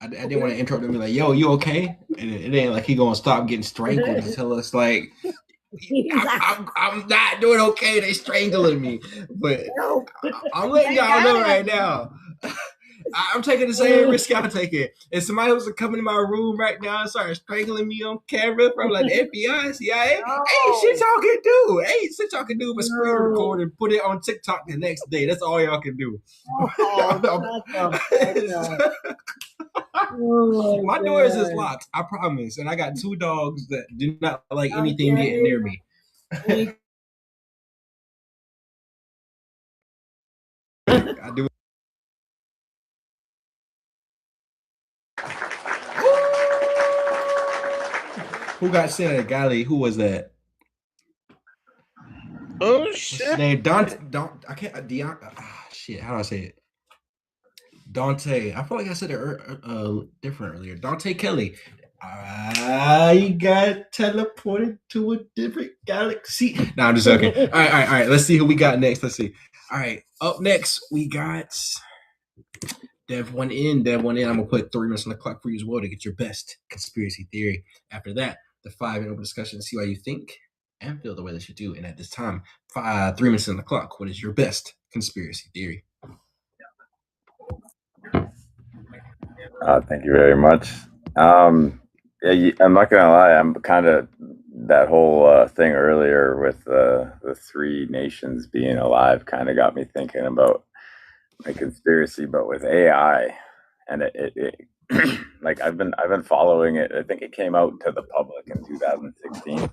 I didn't want to interrupt him and be like, yo, you okay? And it ain't like he gonna stop getting strangled and tell us like, I'm not doing okay. They strangling me. But I'm letting y'all know right now. I'm taking the same risk y'all taking. If somebody was to come into my room right now and start strangling me on camera from like the FBI, CIA, hey, shit y'all can do. Hey, shit y'all can do but screen record and put it on TikTok the next day. That's all y'all can do. My doors is locked, I promise. And I got two dogs that do not like anything getting near me. I do. Who got Senator Galley? Who was that? Oh shit! What's his name? I can't. Shit. How do I say it? Dante. I feel like I said it different earlier. Dante Kelly. I got teleported to a different galaxy. No, I'm just joking. All right. Let's see who we got next. Let's see. All right. Up next, we got Dev one in. I'm gonna put 3 minutes on the clock for you as well to get your best conspiracy theory. After that, the 5-minute open discussion to see why you think and feel the way that you do. And at this time, 3 minutes on the clock. What is your best conspiracy theory? Thank you very much. Yeah, I'm not gonna lie. I'm kind of that whole thing earlier with the 3 nations being alive kind of got me thinking about my conspiracy, but with AI, and it like I've been following it. I think it came out to the public in 2016,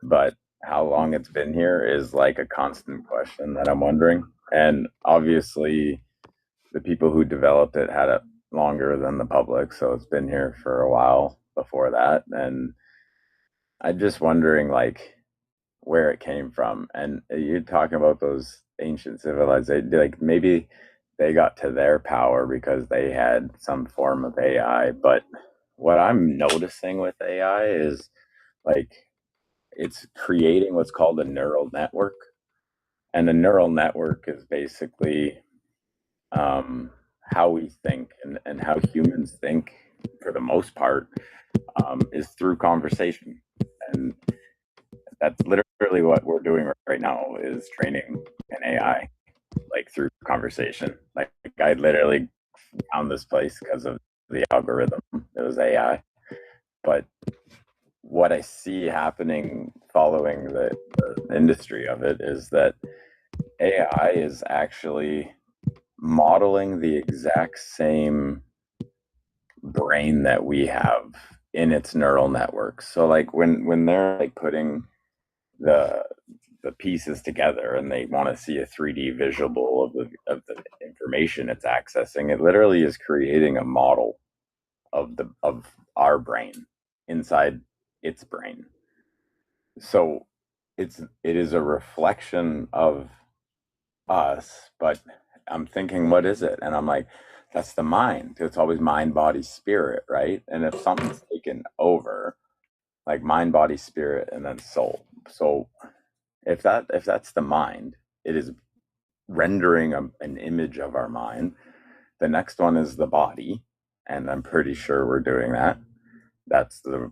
but how long it's been here is like a constant question that I'm wondering. And obviously, the people who developed it had it longer than the public, so it's been here for a while before that. And I'm just wondering like where it came from. And you're talking about those ancient civilizations, like maybe they got to their power because they had some form of AI. But what I'm noticing with AI is like it's creating what's called a neural network. And a neural network is basically how we think and how humans think for the most part is through conversation. And that's literally what we're doing right now is training an AI like through conversation. Like I literally found this place because of the algorithm. It was AI. But what I see happening following the industry of it is that AI is actually modeling the exact same brain that we have in its neural networks. So like when they're like putting the pieces together and they want to see a 3D visual of the information it's accessing, it literally is creating a model of our brain inside its brain. So it is a reflection of us, but I'm thinking, what is it? And I'm like, that's the mind. It's always mind, body, spirit, right? And if something's taken over, like mind, body, spirit, and then soul. So if that's the mind, it is rendering an image of our mind. The next one is the body, and I'm pretty sure we're doing that. That's the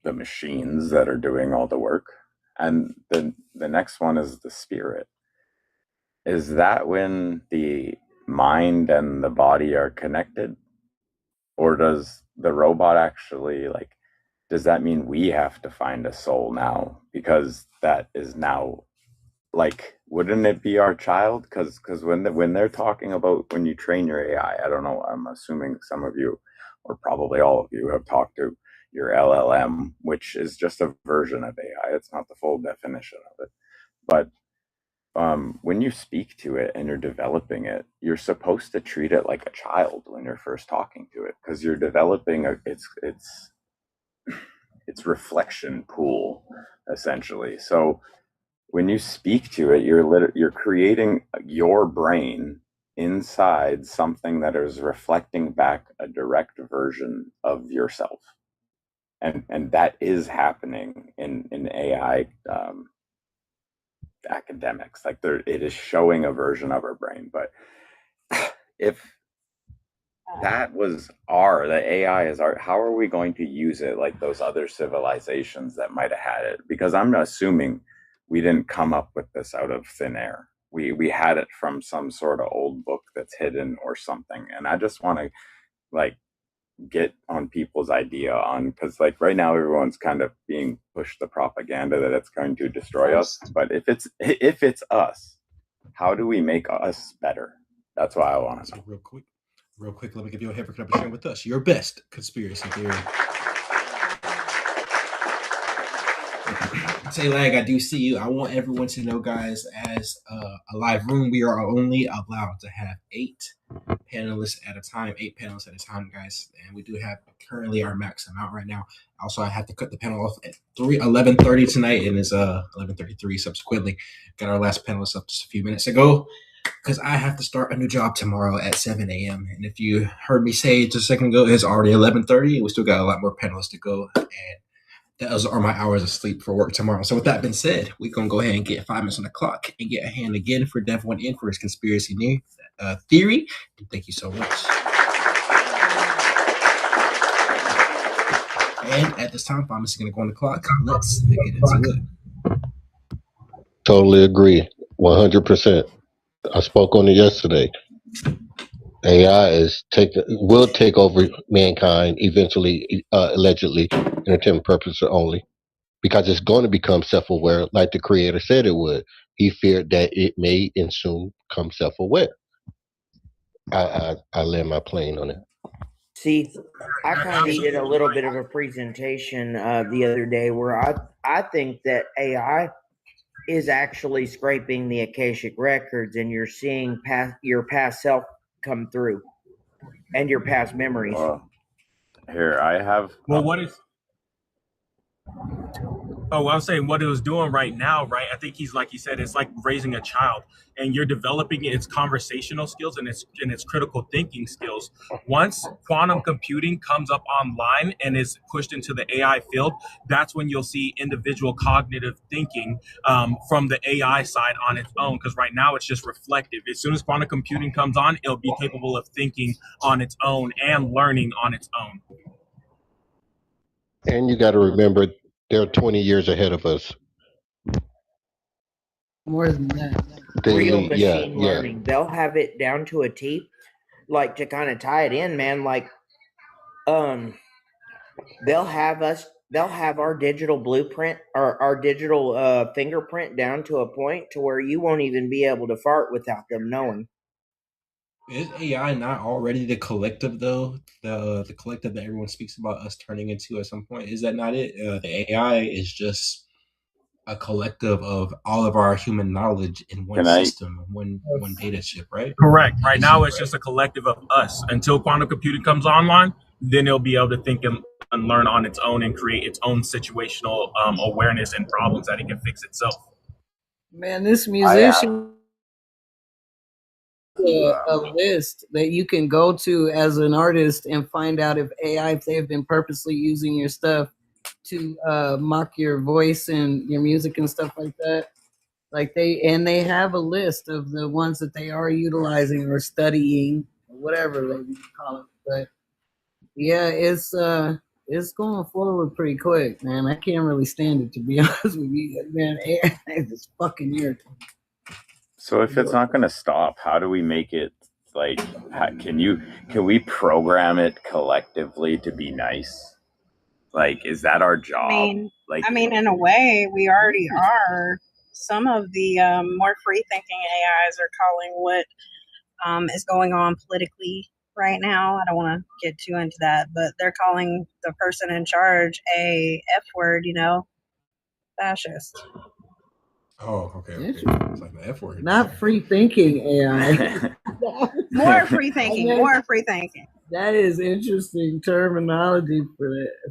machines that are doing all the work. And the next one is the spirit. Is that when the mind and the body are connected? Or does the robot actually, like, does that mean we have to find a soul now? Because that is now, like, wouldn't it be our child? Because when they're talking about when you train your AI, I don't know, I'm assuming some of you, or probably all of you, have talked to your LLM, which is just a version of AI. It's not the full definition of it. But when you speak to it and you're developing it, you're supposed to treat it like a child when you're first talking to it, because you're developing its reflection pool, essentially. So when you speak to it, you're creating your brain inside something that is reflecting back a direct version of yourself, and that is happening in AI academics. Like it is showing a version of our brain. But if that was the AI is art, how are we going to use it like those other civilizations that might have had it? Because I'm assuming we didn't come up with this out of thin air. We had it from some sort of old book that's hidden or something. And I just want to like get on people's idea on, because like right now everyone's kind of being pushed the propaganda that it's going to destroy us. But if it's us, how do we make us better? That's what I want to know. Real quick, let me give you a hand for coming up and sharing with us your best conspiracy theory. Say Lag, I do see you. I want everyone to know, guys, as a live room, we are only allowed to have 8 panelists at a time, guys. And we do have currently our max amount right now. Also, I have to cut the panel off at 11:30 tonight, and it's 11:33 subsequently. Got our last panelist up just a few minutes ago, because I have to start a new job tomorrow at 7 a.m. And if you heard me say just a second ago, it's already 11:30, and we still got a lot more panelists to go. And those are my hours of sleep for work tomorrow. So with that being said, we're going to go ahead and get 5 minutes on the clock and get a hand again for Devon in for his conspiracy theory. And thank you so much. And at this time, 5 minutes is going to go on the clock. Let's get into it. Totally agree. 100%. I spoke on it yesterday. AI will take over mankind eventually, allegedly, entertainment purposes only, because it's going to become self-aware, like the creator said it would. He feared that it may and soon become self-aware. I land my plane on it. See, I kind of did a little bit of a presentation the other day where I think that AI is actually scraping the Akashic records, and you're seeing your past self come through and your past memories. Here, I have. Well, what is? Oh, I was saying what it was doing right now, right? I think he's like he said, it's like raising a child, and you're developing its conversational skills and its critical thinking skills. Once quantum computing comes up online and is pushed into the AI field, that's when you'll see individual cognitive thinking from the AI side on its own. Because right now it's just reflective. As soon as quantum computing comes on, it'll be capable of thinking on its own and learning on its own. And you got to remember, they're 20 years ahead of us. More than that. Real machine learning. They'll have it down to a T. Like, to kind of tie it in, man, like, they'll have us they'll have our digital blueprint or our digital fingerprint down to a point to where you won't even be able to fart without them knowing. Is AI not already the collective though? The collective that everyone speaks about us turning into at some point. Is that not it? The AI is just a collective of all of our human knowledge in one system, one data chip, right? Correct. Right now, it's just a collective of us. Until quantum computing comes online, then it'll be able to think and learn on its own and create its own situational awareness and problems that it can fix itself. Man, this musician a list that you can go to as an artist and find out if AI, if they have been purposely using your stuff to mock your voice and your music and stuff like that. Like they have a list of the ones that they are utilizing or studying, or whatever they call it. But yeah, it's going forward pretty quick, man. I can't really stand it, to be honest with you, man. AI is fucking irritating. So if it's not going to stop, how do we make it like? Can we program it collectively to be nice? Like, is that our job? I mean, in a way, we already are. Some of the more free-thinking AIs are calling what is going on politically right now. I don't want to get too into that, but they're calling the person in charge a F word, fascist. Oh, okay. It's like the F word. Not free thinking AI. More free thinking. More free thinking. That is interesting terminology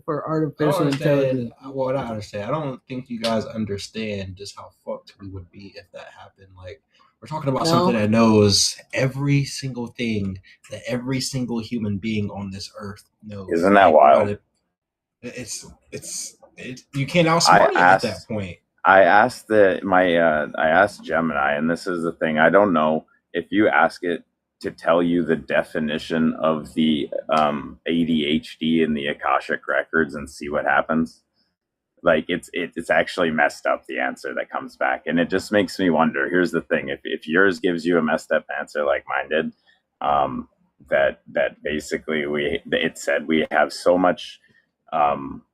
for artificial intelligence. Well, I understand. I don't think you guys understand just how fucked we would be if that happened. Like, we're talking about something that knows every single thing that every single human being on this earth knows. Isn't that wild? You can't outsmart it at that point. I asked I asked Gemini, and this is the thing. I don't know if you ask it to tell you the definition of the ADHD in the Akashic records and see what happens. Like it's actually messed up, the answer that comes back, and it just makes me wonder. Here's the thing: if yours gives you a messed up answer like mine did, that basically it said we have so much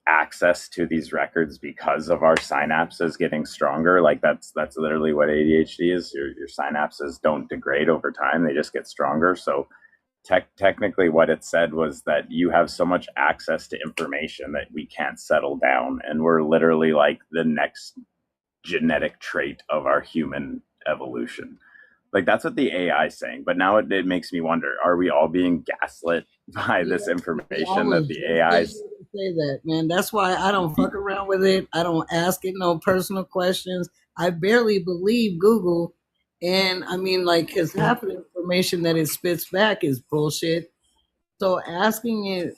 access to these records because of our synapses getting stronger. Like that's literally what ADHD is. Your synapses don't degrade over time; they just get stronger. So technically what it said was that you have so much access to information that we can't settle down, and we're literally like the next genetic trait of our human evolution. Like that's what the AI is saying. But now it makes me wonder, are we all being gaslit by this information that the AI say that, man? That's why I don't fuck around with it. I don't ask it no personal questions. I barely believe Google. And I mean, like, because half of the information that it spits back is bullshit. So asking it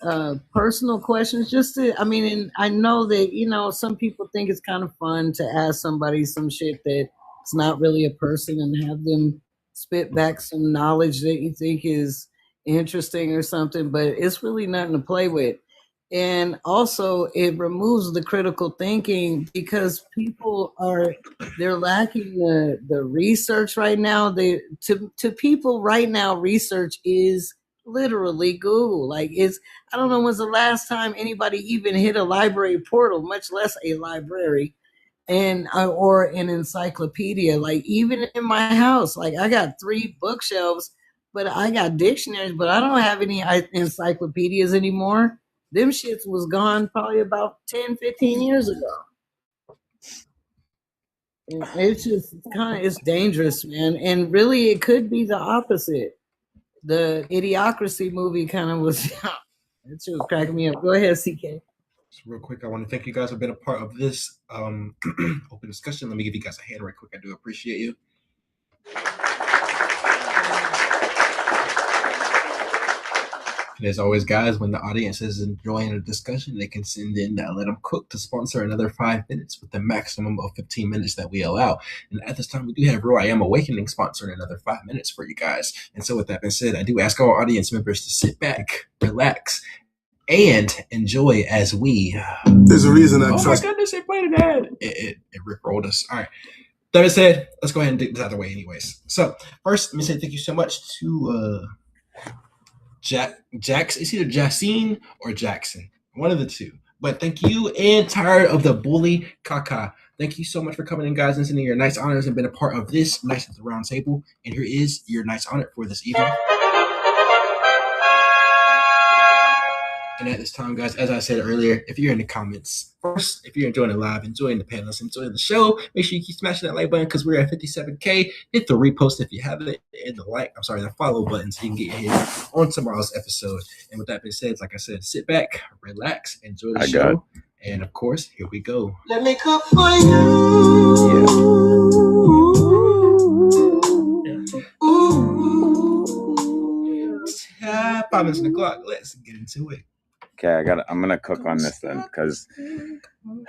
personal questions, and I know that, some people think it's kind of fun to ask somebody some shit that it's not really a person and have them spit back some knowledge that you think is interesting or something, but it's really nothing to play with. And also it removes the critical thinking because they're lacking the research right now. To people right now, research is literally Google. Like I don't know when's the last time anybody even hit a library portal, much less a library or an encyclopedia. Like even in my house, like I got 3 bookshelves, but I got dictionaries, but I don't have any encyclopedias anymore. Them shits was gone probably about 10, 15 years ago. It's dangerous, man. And really it could be the opposite. The Idiocracy movie kind of was, it was cracking me up. Go ahead, CK. So real quick, I want to thank you guys for being a part of this open discussion. Let me give you guys a hand right quick. I do appreciate you. And as always, guys, when the audience is enjoying a discussion, they can send in Let 'em Cook to sponsor another 5 minutes with the maximum of 15 minutes that we allow. And at this time, we do have Roar I Am Awakening sponsoring another 5 minutes for you guys. And so with that being said, I do ask our audience members to sit back, relax, and enjoy as we... There's a reason I trust... my goodness, it played an ad. It rickrolled us. All right. That being said, let's go ahead and get this out of the way anyways. So first, let me say thank you so much to... Jackson. It's either Jacine or Jackson, one of the two. But thank you, and tired of the bully caca. Thank you so much for coming in, guys, and sending your nice honors and being a part of this Nice at the Round Table. And here is your nice honor for this evening. And at this time, guys, as I said earlier, if you're in the comments, first, if you're enjoying it live, enjoying the panelists, enjoying the show, make sure you keep smashing that like button because we're at 57K. Hit the repost if you haven't, and the follow button so you can get your head on tomorrow's episode. And with that being said, like I said, sit back, relax, enjoy the show. And of course, here we go. Let me cook for you. Yeah. 5 minutes on the clock. Let's get into it. Okay, I'm gonna cook on this then, because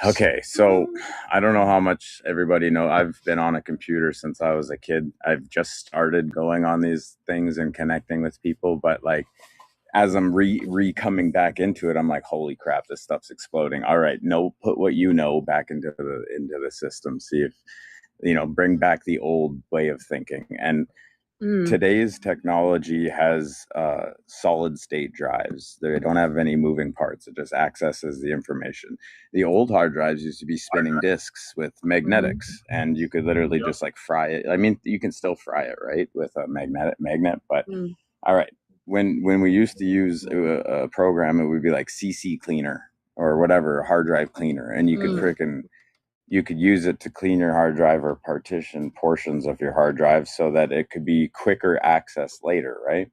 okay, so I don't know how much everybody know. I've been on a computer since I was a kid. I've just started going on these things and connecting with people, but like as I'm coming back into it, I'm like, holy crap, this stuff's exploding. All right, put what you know back into the system. See if bring back the old way of thinking. And today's technology has solid state drives. They don't have any moving parts. It just accesses the information. The old hard drives used to be spinning disks with magnetics, and you could literally just like fry it. I mean, you can still fry it, right, with a magnet. But all right, when we used to use a program, it would be like CC cleaner or whatever, hard drive cleaner, and you could you could use it to clean your hard drive or partition portions of your hard drive so that it could be quicker access later, right?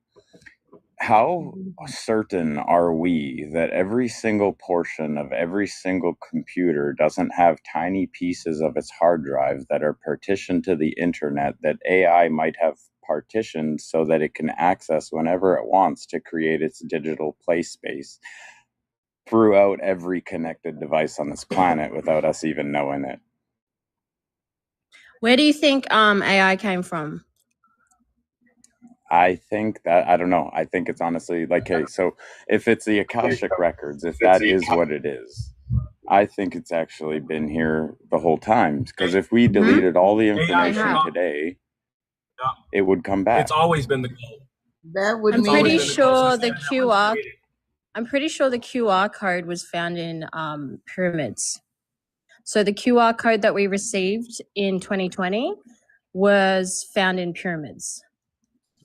How certain are we that every single portion of every single computer doesn't have tiny pieces of its hard drive that are partitioned to the internet that AI might have partitioned so that it can access whenever it wants to create its digital play space throughout every connected device on this planet without us even knowing it? Where do you think AI came from? I think that, I don't know. I think it's honestly like, okay, so if it's the Akashic Records, if that is what it is, I think it's actually been here the whole time. Because if we deleted all the information today, it would come back. It's always been the goal. That would I'm mean pretty sure the QR. I'm pretty sure the QR code was found in pyramids. So the QR code that we received in 2020 was found in pyramids.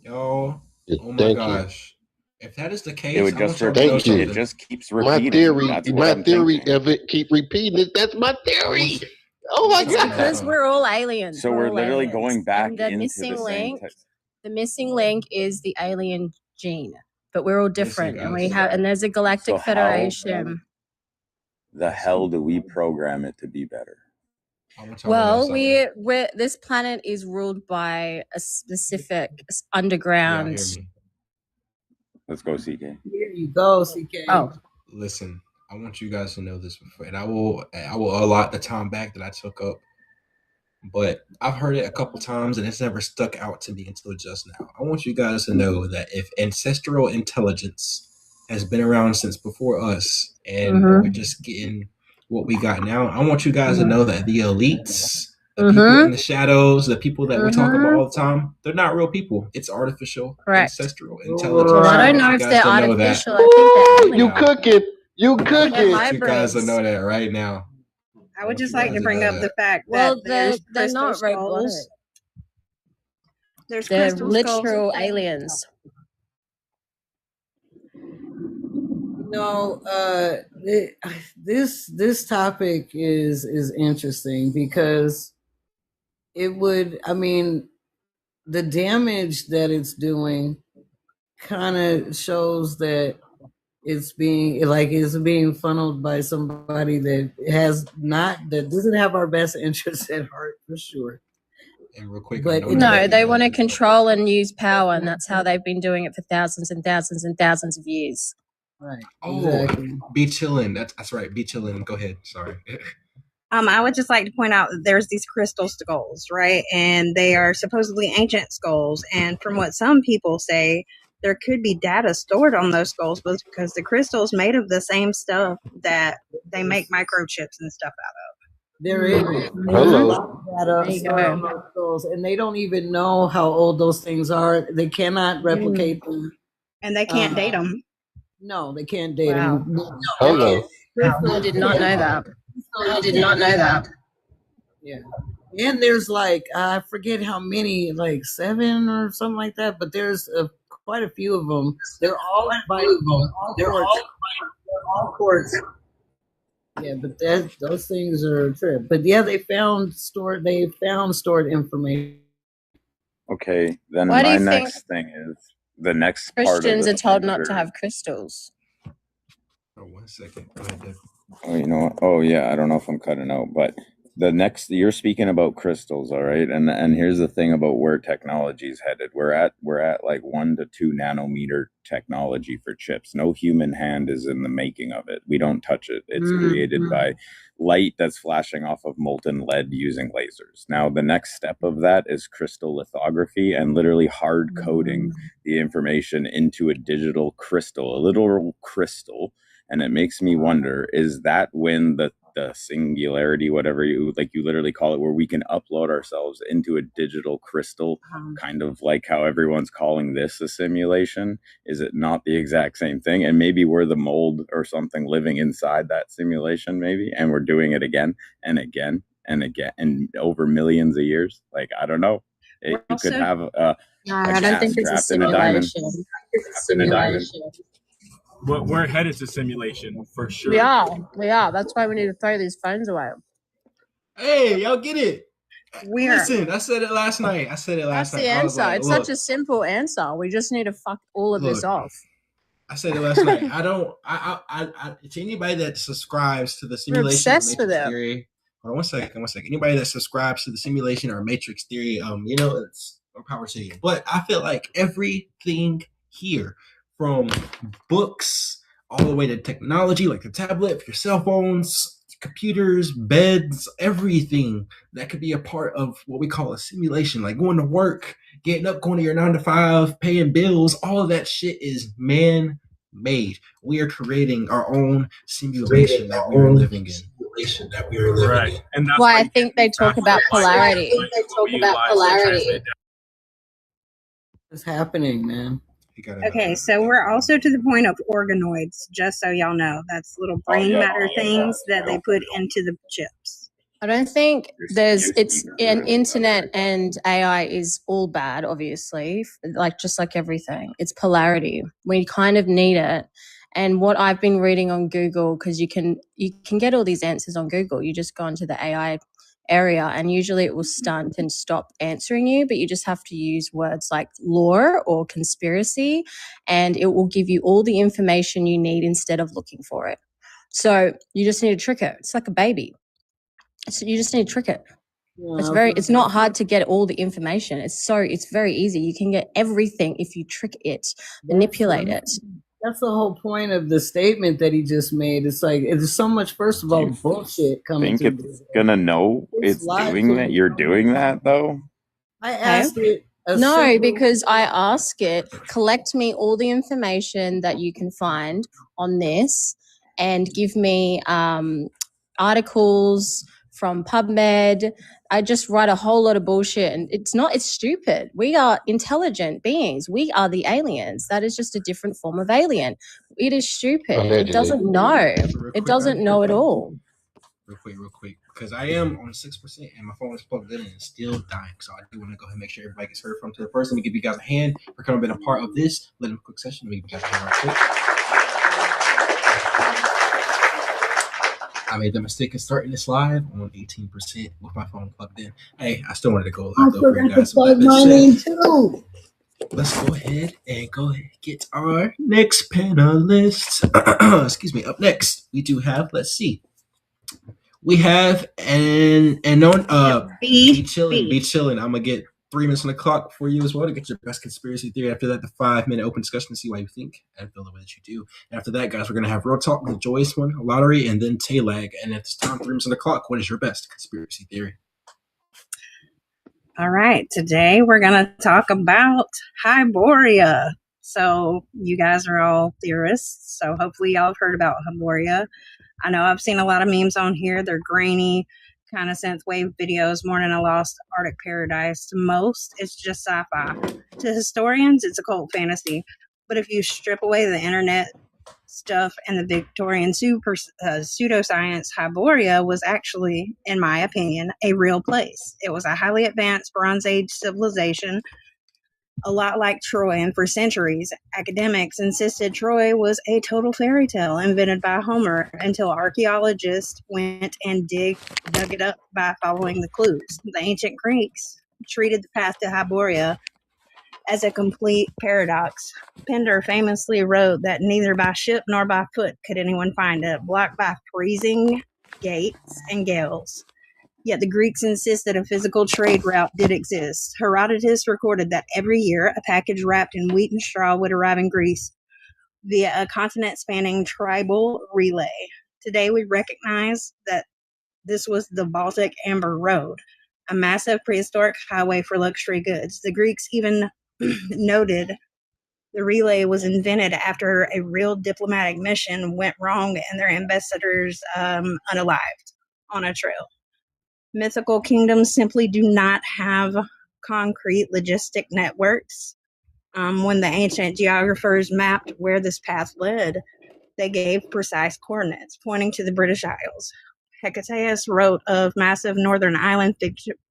Yo, oh my gosh. If that is the case, it would just Thank you. It just keeps repeating. My theory of it keep repeating it. That's my theory. Oh my It's god. because we're all aliens. So we're literally aliens. going back And the into missing the link. same. The missing link is the alien gene, but we're all different, and guys. there's a galactic So how federation. the hell do we program it to be better? Well, this planet is ruled by a specific underground. Let's go, CK. Here you go, CK. Oh, Listen, I want you guys to know this before, and I will allot the time back that I took up. But I've heard it a couple times, and it's never stuck out to me until just now. I want you guys to know that if ancestral intelligence has been around since before us, and we're just getting what we got now, I want you guys to know that the elites, the people in the shadows, the people that we talk about all the time, they're not real people. It's artificial, ancestral intelligence. Well, I don't know if they're artificial. I think they're You cooking. You cooking. I want you guys to know that right now. I would just like to bring up the fact Well, that there's they're crystal not red-blooded. skulls. There's They're crystal skulls. literal aliens. No, this topic is interesting because it would, I mean, the damage that it's doing kind of shows that it's being funneled by somebody that doesn't have our best interests at heart, for sure. And real quick, But No, they want to control and use power, and that's how they've been doing it for thousands and thousands and thousands of years. Right. Oh, Exactly. be chilling. That's right. Be chilling. Go ahead. Sorry. I would just like to point out that there's these crystal skulls, right? And they are supposedly ancient skulls. And from what some people say, there could be data stored on those skulls because the crystal's made of the same stuff that they make microchips and stuff out of. There is. There's a lot of data stored on those skulls, and they don't even know how old those things are. They cannot replicate them. And they can't date them. No, they can't date Wow. them. Hello. I did not know that. I did not know that. Yeah. And there's like, I forget how many, like 7 or something like that, but there's quite a few of them. They're all by all courts. Yeah, but those things are a trip. But yeah, they found stored information. Okay, then Why do my you think next thing is the next part of Christians the are told not to picture. have crystals? Oh, 1 second. Go ahead, Deb. Oh, you know what? Oh, yeah. I don't know if I'm cutting out, but the next you're speaking about crystals, all right? And here's the thing about where technology is headed. We're at like 1 to 2 nanometer technology for chips. No human hand is in the making of it. We don't touch it. It's created by light that's flashing off of molten lead using lasers. Now, the next step of that is crystal lithography and literally hard coding the information into a digital crystal, a literal crystal. And it makes me wonder, is that when the singularity, whatever you literally call it, where we can upload ourselves into a digital crystal, kind of like how everyone's calling this a simulation? Is it not the exact same thing? And maybe we're the mold or something living inside that simulation, maybe, and we're doing it again and again and again and over millions of years. Like, I don't know. You could have a I don't think it's a trapped in a diamond. simulation. Trapped in a diamond. We're headed to simulation for sure. We are. That's why we need to throw these phones away. Hey, y'all get it. We're Listen, I said it last night. That's the answer. It's such a simple answer. We just need to fuck all of this off. I said it last night. I to anybody that subscribes to the We're simulation obsessed with matrix it. theory. Hold on 1 second. Anybody that subscribes to the simulation or matrix theory, it's more power to you. But I feel like everything here, from books all the way to technology, like the tablet, your cell phones, computers, beds, everything that could be a part of what we call a simulation, like going to work, getting up, going to your 9 to 5, paying bills, all of that shit is man-made. We are creating our own simulation that we are living in. Right. And that's Why I think they talk about polarity. What's happening, man? Okay, so we're also to the point of organoids, just so y'all know. That's little brain matter things that they put into the chips. I don't think it's an internet and AI is all bad, obviously, just like everything. It's polarity. We kind of need it. And what I've been reading on Google, because you can get all these answers on Google. You just go into the AI area and usually it will stunt and stop answering you, but you just have to use words like lore or conspiracy and it will give you all the information you need instead of looking for it. So you just need to trick it. It's like a baby. So you just need to trick it. It's not hard to get all the information. It's very easy. You can get everything if you trick it, manipulate it. That's the whole point of the statement that he just made. It's like there's so much, first of all, bullshit coming Think through. it's gonna know it's doing that? You're doing that though? I asked it. No, because I ask it, collect me all the information that you can find on this and give me articles from PubMed. I just write a whole lot of bullshit and it's stupid. We are intelligent beings. We are the aliens. That is just a different form of alien. It is stupid. It doesn't know. It doesn't know at all. Real quick, because I am on 6% and my phone is plugged in and it's still dying. So I do want to go ahead and make sure everybody gets heard from to the first. Let me give you guys a hand for coming being a part of this. Let them quick session. Let me give you guys a hand real quick. I made the mistake of starting this live on 18% with my phone plugged in. Hey, I still wanted to go live though for you guys. Plug mine in too. Let's go ahead and get our next panelist. Excuse me. Up next, we do have, let's see. We have be chilling. I'm gonna get 3 minutes on the clock for you as well to get your best conspiracy theory. After that, the 5-minute open discussion to see why you think and feel the way that you do. And after that, guys, we're gonna have Real Talk, the Joyous One, Lottery, and then Taylag. And at this time, 3 minutes on the clock, what is your best conspiracy theory? All right, today we're going to talk about Hyboria. So you guys are all theorists, so hopefully y'all have heard about Hyboria. I know I've seen a lot of memes on here. They're grainy, kind of synthwave videos, more than a lost Arctic paradise. To most, it's just sci-fi. To historians, it's occult fantasy. But if you strip away the internet stuff and the Victorian pseudoscience Hyboria was actually, in my opinion, a real place. It was a highly advanced Bronze Age civilization, a lot like Troy, and for centuries, academics insisted Troy was a total fairy tale invented by Homer until archaeologists went and dug it up by following the clues. The ancient Greeks treated the path to Hyboria as a complete paradox. Pindar famously wrote that neither by ship nor by foot could anyone find it, blocked by freezing gates and gales. Yet the Greeks insisted a physical trade route did exist. Herodotus recorded that every year a package wrapped in wheat and straw would arrive in Greece via a continent-spanning tribal relay. Today we recognize that this was the Baltic Amber Road, a massive prehistoric highway for luxury goods. The Greeks even noted the relay was invented after a real diplomatic mission went wrong and their ambassadors unalived on a trail. Mythical kingdoms simply do not have concrete logistic networks. When the ancient geographers mapped where this path led, they gave precise coordinates, pointing to the British Isles. Hecataeus wrote of massive northern island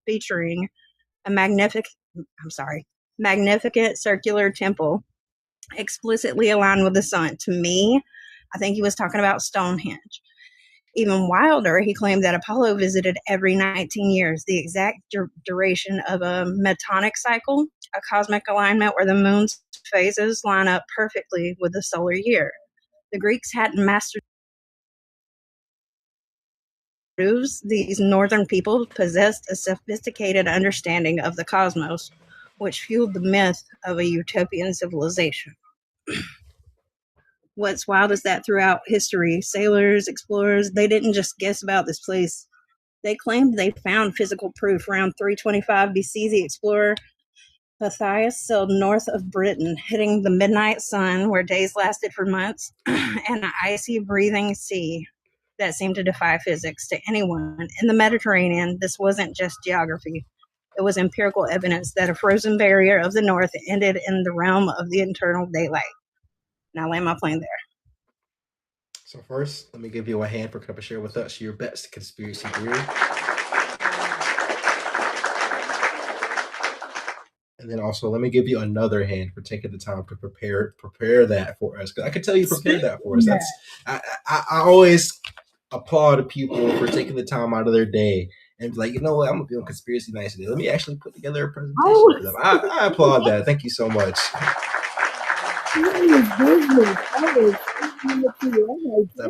featuring a magnificent circular temple explicitly aligned with the sun. To me, I think he was talking about Stonehenge. Even wilder, he claimed that Apollo visited every 19 years, the exact duration of a metonic cycle, a cosmic alignment where the moon's phases line up perfectly with the solar year. The Greeks hadn't mastered proves these northern people possessed a sophisticated understanding of the cosmos, which fueled the myth of a utopian civilization. What's wild is that throughout history, sailors, explorers, they didn't just guess about this place. They claimed they found physical proof. Around 325 BC, the explorer Pythias sailed north of Britain, hitting the midnight sun where days lasted for months, and an icy breathing sea that seemed to defy physics to anyone. In the Mediterranean, this wasn't just geography. It was empirical evidence that a frozen barrier of the north ended in the realm of the eternal daylight. Now land my plane there. So first, let me give you a hand for coming to share with us your best conspiracy theory. And then also, let me give you another hand for taking the time to prepare that for us. Because I can tell you prepared that for us. That's I always applaud people for taking the time out of their day and be like, you know what, I'm gonna be on Conspiracy Nights today. Let me actually put together a presentation for them. I applaud that. Thank you so much. I'm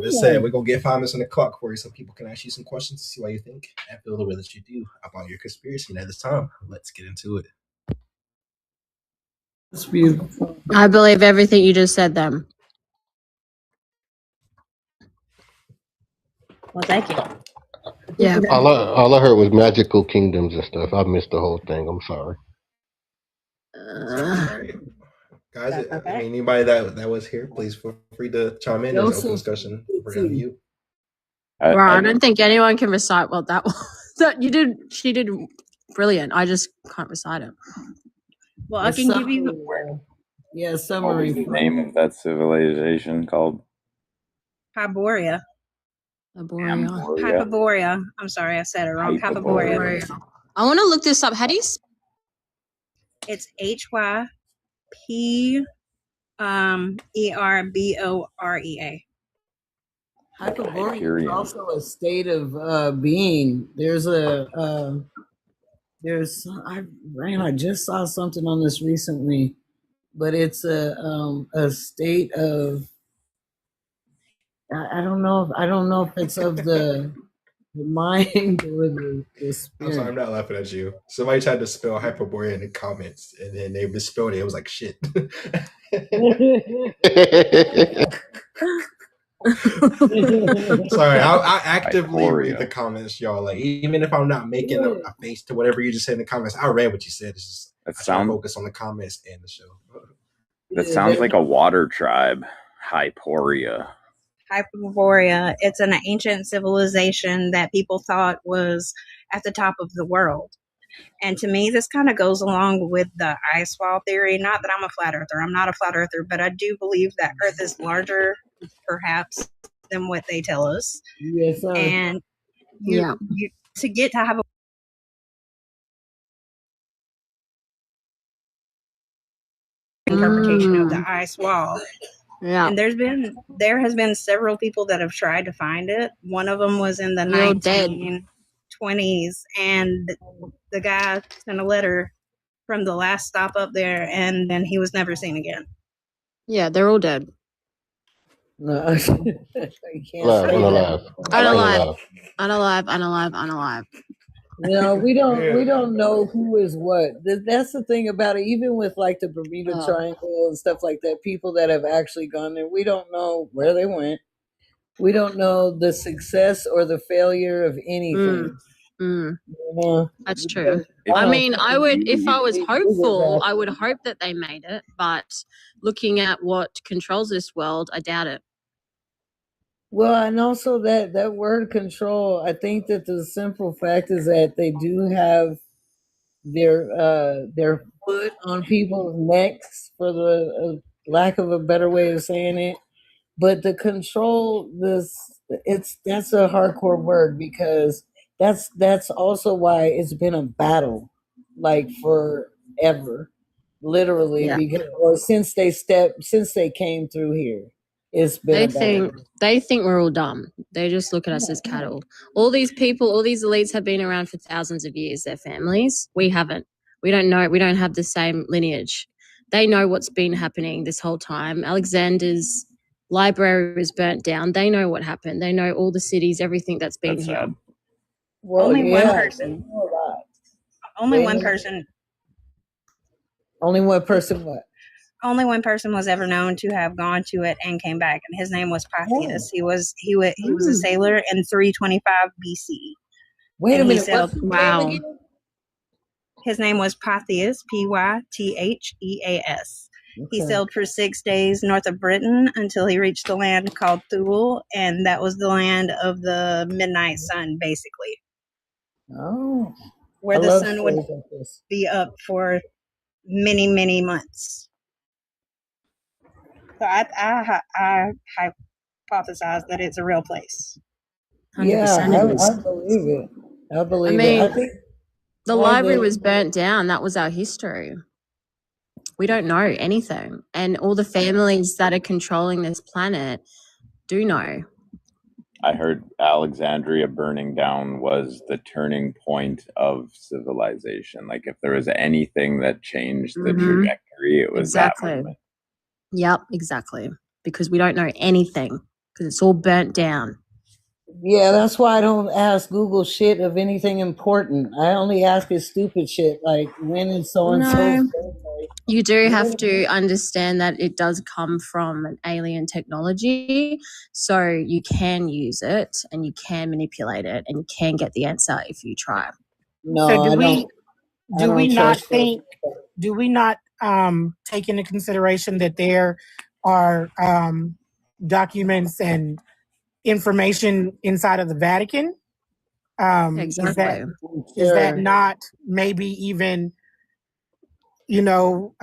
just saying, we're gonna get 5 minutes on the clock for you so people can ask you some questions to see why you think and feel the way that you do about your conspiracy. And at this time, let's get into it. It's beautiful. I believe everything you just said, them. Well, thank you. Yeah. All I heard was magical kingdoms and stuff. I missed the whole thing. I'm sorry. Guys, I mean, anybody that was here, please feel free to chime in. There's an open discussion. We're gonna mute. Well, I don't think anyone can recite what that was. That you did. She did brilliant. I just can't recite it. Well, I can give you. Yeah, What summary. was the name of that civilization called? Hyboria. Hyperborea. I'm sorry, I said it wrong. Hyperborea. I want to look this up. How do you? It's HYPERBOREA. Hyperborea is also a state of being. I just saw something on this recently, but it's a state of. I don't know if it's of the mind or the I'm spirit. sorry, I'm not laughing at you. Somebody tried to spell Hyperborea in the comments, and then they misspelled it. It was like shit. Sorry, I actively read the comments, y'all. Like, even if I'm not making a face to whatever you just said in the comments, I read what you said. It's just I try to focus on the comments and the show. That sounds like a water tribe. Hyporia. Hyperborea. It's an ancient civilization that people thought was at the top of the world. And to me, this kind of goes along with the ice wall theory. Not that I'm a flat earther. I'm not a flat earther, but I do believe that Earth is larger perhaps, than what they tell us. Yes, sir. And you to get to have a interpretation of the ice wall. Yeah. And there has been several people that have tried to find it. One of them was in the They're all dead. 1920s, and the guy sent a letter from the last stop up there, and then he was never seen again. Yeah, they're all dead. No, you can't Alive, say unalive. that. Unalive. No, we don't know who is what. That's the thing about it. Even with like the Bermuda Oh. Triangle and stuff like that, people that have actually gone there, we don't know where they went. We don't know the success or the failure of anything. You know? That's true. Because- I mean, I would, if I was Google hopeful, that. I would hope that they made it. But looking at what controls this world, I doubt it. Well, and also that word control, I think that the simple fact is that they do have their foot on people's necks, for the lack of a better way of saying it. But the control, that's a hardcore word, because that's also why it's been a battle, like forever, literally, Yeah. because since they came through here, it's been a battle. They think we're all dumb. They just look at us as cattle. All these people, all these elites have been around for thousands of years. Their families, we haven't. We don't know. We don't have the same lineage. They know what's been happening this whole time. Alexander's library was burnt down. They know what happened. They know all the cities, everything that's been here. Well, Only one yeah, person. they know a lot. Only They one know- person. Only one person. What? Only one person was ever known to have gone to it and came back, and his name was Pythias. He was a sailor in 325 BC. Wait a And he minute. sailed- What's his name again? His name was Pythias, Pytheas. He Okay. sailed for 6 days north of Britain until he reached the land called Thule, and that was the land of the midnight sun, basically, Oh, where I the love sun would stories like this. be up for many, many months. So I hypothesize that it's a real place. Yeah, 100% it is. I believe it. I believe I mean, it. I think the one of library the- was burnt down. That was our history. We don't know anything. And all the families that are controlling this planet do know. I heard Alexandria burning down was the turning point of civilization. Like if there was anything that changed the Mhm. trajectory, it was that Exactly. moment. Yep, exactly. Because we don't know anything because it's all burnt down. Yeah, that's why I don't ask Google shit of anything important. I only ask it stupid shit like when is so and No. so. You do have to understand that it does come from an alien technology. So you can use it and you can manipulate it and you can get the answer if you try. No, So I do we don't. I do we don't not trust think do we not take into consideration that there are documents and information inside of the Vatican? Exactly. Is that Sure. not maybe even, you know,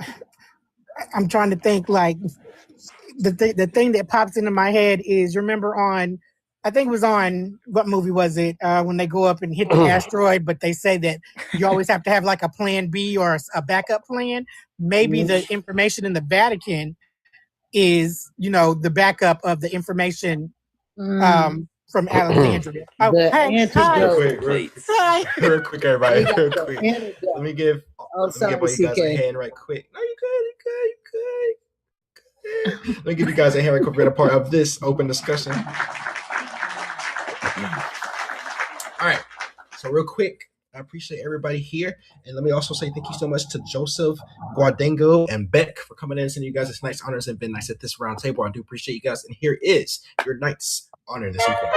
I'm trying to think, like the thing that pops into my head is, remember on, I think it was on, what movie was it, when they go up and hit the asteroid, but they say that you always have to have like a plan B or a backup plan. Maybe the information in the Vatican is, you know, the backup of the information from Alexandria. Oh, The hey, hi. antidote. Hi. Real quick, everybody. They got Real the quick. antidote. Let me give all you guys a CK. hand right quick. No, you good. Let me give you guys a hand right quick. We're a part of this open discussion. All right. So real quick, I appreciate everybody here. And let me also say thank you so much to Joseph, Guardengo, and Beck for coming in and sending you guys this night's honors and been nice at this round table. I do appreciate you guys. And here is your night's honor this evening.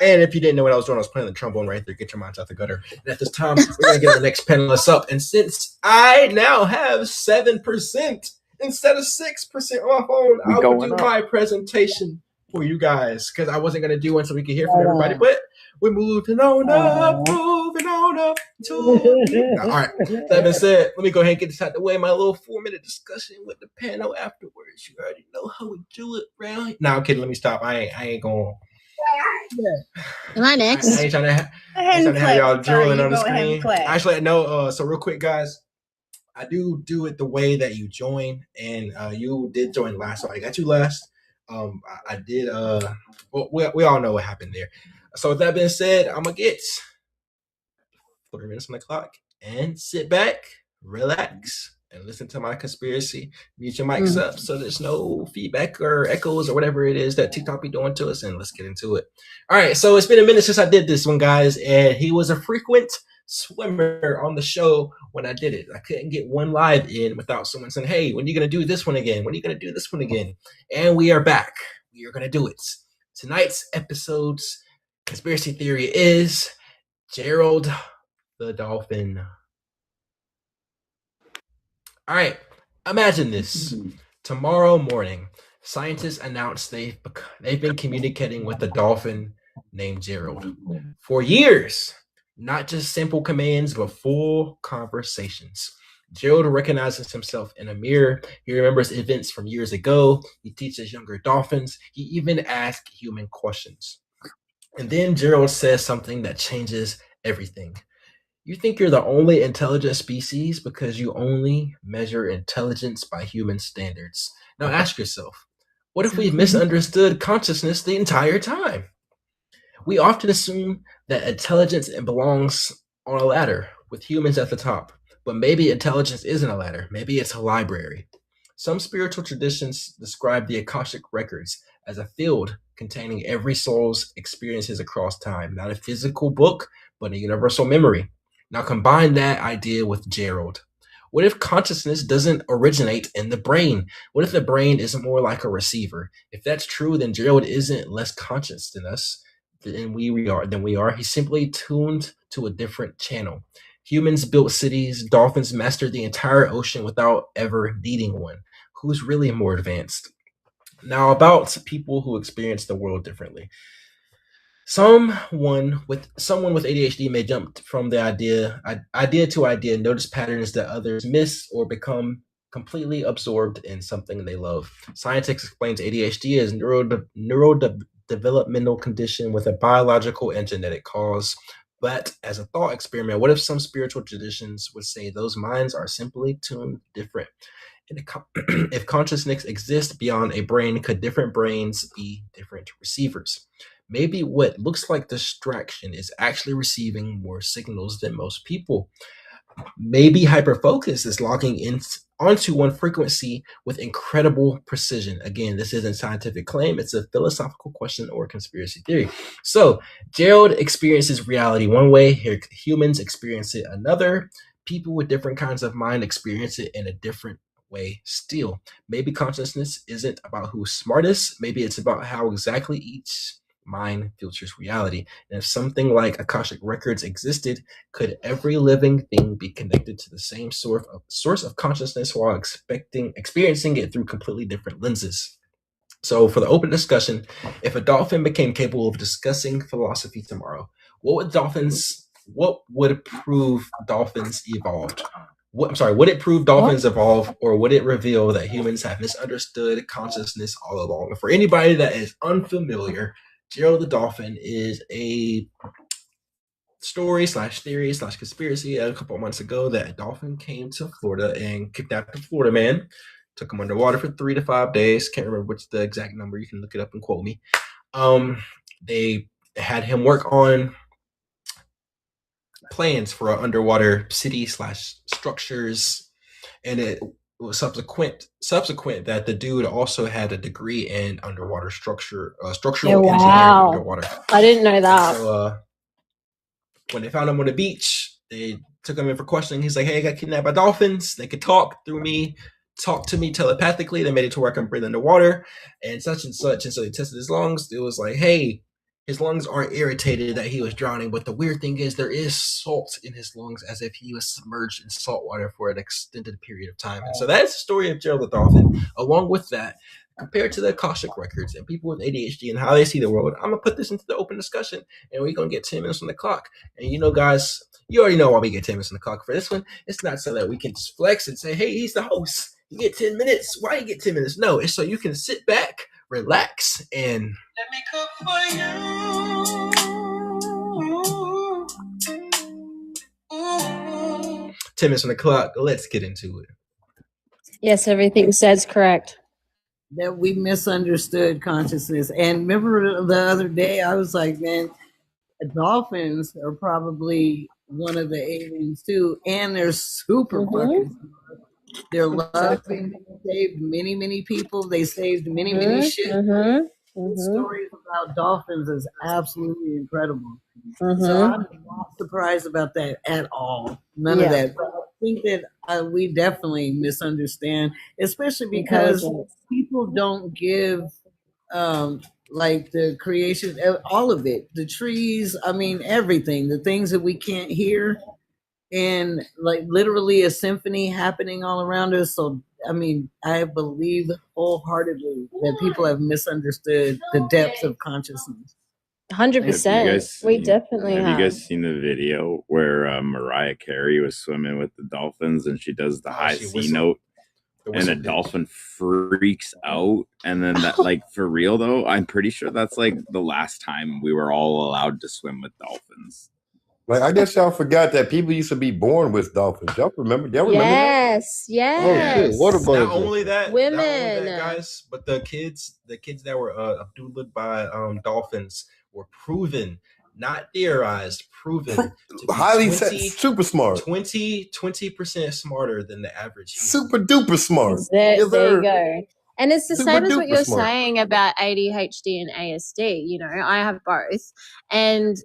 And if you didn't know what I was doing, I was playing the trombone right there. Get your minds out the gutter. And at this time, we're going to get our next panelist up. And since I now have 7% instead of 6% on my phone, I will do my presentation for you guys, because I wasn't going to do one so we could hear from everybody. But We're moving on up, moving on up to. All right. That being said, let me go ahead and get this out of the way. My little 4-minute discussion with the panel afterwards. You already know how we do it, right? Nah, I'm kidding. Let me stop. I ain't going. Am I next? I ain't trying to have y'all drooling on the screen. Actually, no. So real quick, guys, I do it the way that you join, and you did join last, so I got you last. I did. Well, we all know what happened there. So with that being said, I'm gonna get 30 minutes on the clock and sit back, relax, and listen to my conspiracy. Mute your mics up so there's no feedback or echoes or whatever it is that TikTok be doing to us, and let's get into it. All right, so it's been a minute since I did this one, guys, and he was a frequent swimmer on the show when I did it. I couldn't get one live in without someone saying, hey, when are you going to do this one again? When are you going to do this one again? And we are back. We are going to do it. Tonight's episode's conspiracy theory is Gerald the Dolphin. All right, imagine this. Tomorrow morning, scientists announced they've been communicating with a dolphin named Gerald for years. Not just simple commands, but full conversations. Gerald recognizes himself in a mirror. He remembers events from years ago. He teaches younger dolphins. He even asks human questions. And then Gerald says something that changes everything. You think you're the only intelligent species because you only measure intelligence by human standards. Now ask yourself, what if we've misunderstood consciousness the entire time? We often assume that intelligence belongs on a ladder with humans at the top, but maybe intelligence isn't a ladder. Maybe it's a library. Some spiritual traditions describe the Akashic records as a field containing every soul's experiences across time, not a physical book, but a universal memory. Now combine that idea with Gerald. What if consciousness doesn't originate in the brain? What if the brain is more like a receiver? If that's true, then Gerald isn't less conscious than us. Than we are. He's simply tuned to a different channel. Humans built cities, dolphins mastered the entire ocean without ever needing one. Who's really more advanced? Now, about people who experience the world differently. Someone with ADHD may jump from the idea to idea, notice patterns that others miss, or become completely absorbed in something they love. Scientists explains ADHD as neurodevelopmental condition with a biological and genetic cause. But as a thought experiment, what if some spiritual traditions would say those minds are simply tuned different? And if consciousness exists beyond a brain, could different brains be different receivers? Maybe what looks like distraction is actually receiving more signals than most people. Maybe hyperfocus is logging in onto one frequency with incredible precision. Again, this isn't a scientific claim. It's a philosophical question or conspiracy theory. So Gerald experiences reality one way. Humans experience it another. People with different kinds of mind experience it in a different way still. Maybe consciousness isn't about who's smartest. Maybe it's about how exactly each mind filters reality. And if something like Akashic records existed, could every living thing be connected to the same source of consciousness while experiencing it through completely different lenses? So for the open discussion, if a dolphin became capable of discussing philosophy tomorrow, what would prove dolphins evolved? Would it prove dolphins evolve, or would it reveal that humans have misunderstood consciousness all along? And for anybody that is unfamiliar, Gerald the Dolphin is a story/theory/conspiracy a couple of months ago that a dolphin came to Florida and kidnapped a Florida man, took him underwater for 3 to 5 days. Can't remember which the exact number. You can look it up and quote me. They had him work on plans for an underwater city/structures, and it was subsequent that the dude also had a degree in underwater structural engineering underwater. I didn't know that. So when they found him on the beach, they took him in for questioning. He's like, hey, I got kidnapped by dolphins. They could talk to me telepathically. They made it to where I can breathe underwater and such and such. And so they tested his lungs. It was like, hey, his lungs aren't irritated that he was drowning, but the weird thing is there is salt in his lungs as if he was submerged in salt water for an extended period of time. And so that's the story of Gerald the Dolphin. Along with that, compared to the Akashic records and people with ADHD and how they see the world. I'm gonna put this into the open discussion, and we're gonna get 10 minutes on the clock. And you know, guys, you already know why we get 10 minutes on the clock for this one. It's not so that we can just flex and say, "Hey, he's the host. You get 10 minutes. Why you get 10 minutes?" No, it's so you can sit back, relax, and Let me cook for you. 10 minutes on the clock. Let's get into it. Yes, everything says correct. That we misunderstood consciousness. And remember the other day, I was like, man, dolphins are probably one of the aliens too, and they're super fucking smart. They're loving. They saved many people. They saved many ships. The stories about dolphins is absolutely incredible. So I'm not surprised about that at all. None of that. But I think that we definitely misunderstand, especially because people don't give like the creation, all of it, the trees, I mean, everything, the things that we can't hear, and like literally a symphony happening all around us. So, I mean, I believe wholeheartedly that people have misunderstood the depth of consciousness. 100%. We definitely have. Have you guys seen the video where Mariah Carey was swimming with the dolphins and she does the high C note? And a dolphin freaks out, and then that, like, for real though, I'm pretty sure that's like the last time we were all allowed to swim with dolphins. Like, I guess y'all forgot that people used to be born with dolphins. Y'all remember? Y'all remember Yes, that? yes. Oh shit! What about Not only that, women, guys, but the kids that were abducted by dolphins were proven, not theorized, proven to be highly super smart, 20% smarter than the average human. super duper smart. There Yes, you sir. go. And it's the Super same as what duper you're smart. saying about ADHD and ASD. You know, I have both, and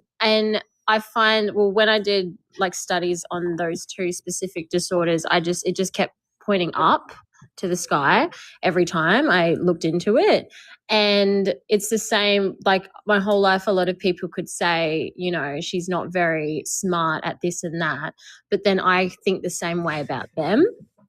I find, well, when I did like studies on those two specific disorders, it just kept pointing up to the sky every time I looked into it. And it's the same, like my whole life, a lot of people could say, you know, she's not very smart at this and that. But then I think the same way about them.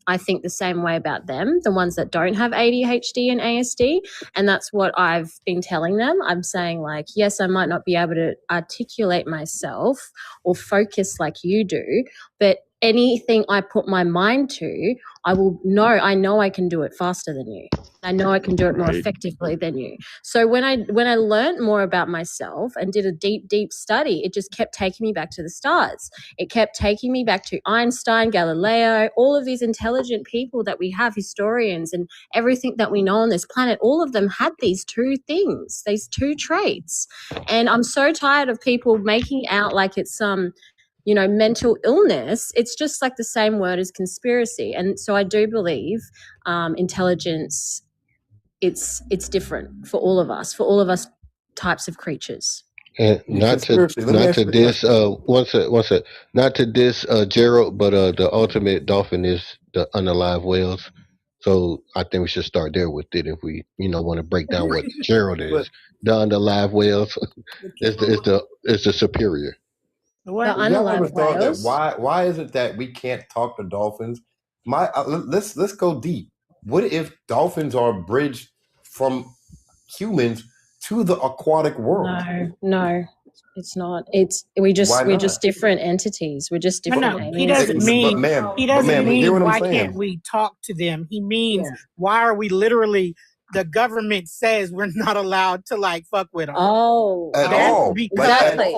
I think the same way about them, the ones that don't have ADHD and ASD. And that's what I've been telling them. I'm saying, like, yes, I might not be able to articulate myself or focus like you do, but anything I put my mind to, I know I can do it faster than you. I know I can do it more effectively than you. So when I learned more about myself and did a deep study, it just kept taking me back to the stars. It kept taking me back to Einstein, Galileo, all of these intelligent people that we have, historians, and everything that we know on this planet. All of them had these two things, these two traits. And I'm so tired of people making out like it's some mental illness. It's just like the same word as conspiracy. And so I do believe intelligence, it's different for all of us types of creatures. And not to diss Gerald, but the ultimate dolphin is the unalive whales. So I think we should start there with it if we want to break down what Gerald is. The unalive whales is the superior. Y'all ever thought that why is it that we can't talk to dolphins? Let's go deep. What if dolphins are a bridge from humans to the aquatic world? No, it's not. We're just different entities. We're just different. No, he doesn't mean why can't we talk to them? He means why are we literally? The government says we're not allowed to like fuck with them. Oh, exactly.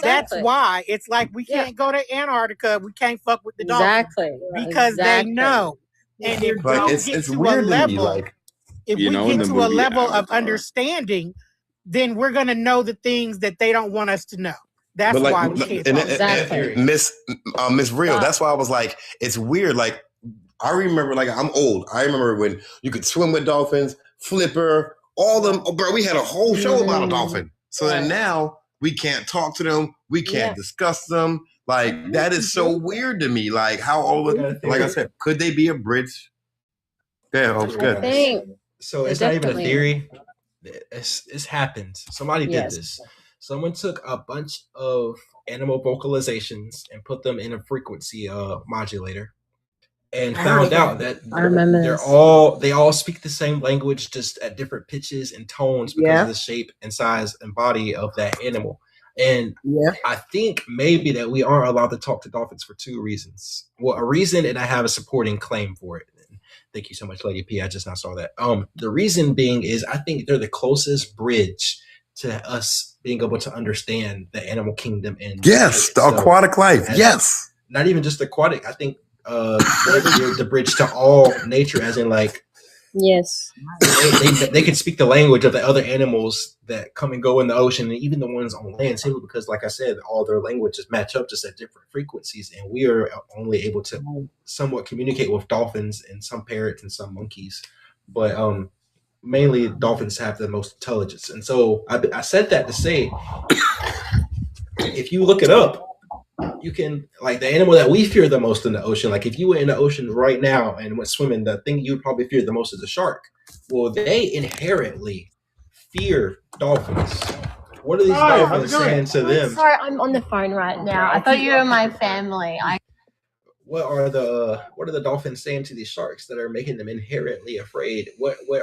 That's why it's like we can't go to Antarctica. We can't fuck with the dolphins because they know. And if we get to a level, if we get to a level of understanding, then we're gonna know the things that they don't want us to know. That's why we can't. Miss Real. That's why I was like, it's weird. Like, I remember, like, I'm old. I remember when you could swim with dolphins, flipper, all them. Oh, bro, we had a whole show about a dolphin. So then now we can't talk to them. We can't discuss them. Like, that is so weird to me. Like, how all of, like I said, could they be a bridge? Yeah, Hope's good. So it's not even a theory. It's happened. Somebody did this. Someone took a bunch of animal vocalizations and put them in a frequency modulator. and found out that I remember this. they all speak the same language, just at different pitches and tones because of the shape and size and body of that animal. And I think maybe that we aren't allowed to talk to dolphins for two reasons. Well, a reason, and I have a supporting claim for it. Thank you so much, Lady P. I just now saw that. The reason being is I think they're the closest bridge to us being able to understand the animal kingdom and yes, the aquatic life. Yes, not even just aquatic. I think they're the bridge to all nature, as in like yes, they can speak the language of the other animals that come and go in the ocean, and even the ones on land, simply because, like I said, all their languages match up just at different frequencies, and we are only able to somewhat communicate with dolphins and some parrots and some monkeys, but mainly dolphins have the most intelligence. And so I said that to say, if you look it up, you can, like, the animal that we fear the most in the ocean, like if you were in the ocean right now and went swimming, the thing you'd probably fear the most is a shark. Well, they inherently fear dolphins. What are these dolphins saying to them? Sorry, I'm on the phone right now. I thought you were my family. What are the dolphins saying to these sharks that are making them inherently afraid? What do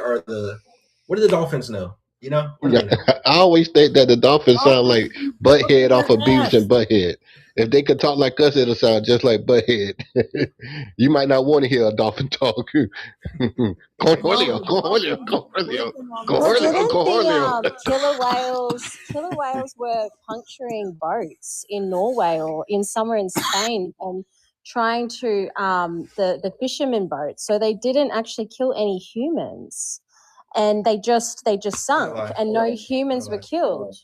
the dolphins know? You know? I always think that the dolphins sound like Butthead off of Beavis and Butthead. If they could talk like us, it'll sound just like Butthead. You might not want to hear a dolphin talk. Killer whales were puncturing boats in Norway or in somewhere in Spain and trying to the fishermen boats. So they didn't actually kill any humans, and they just sunk, and no humans were killed.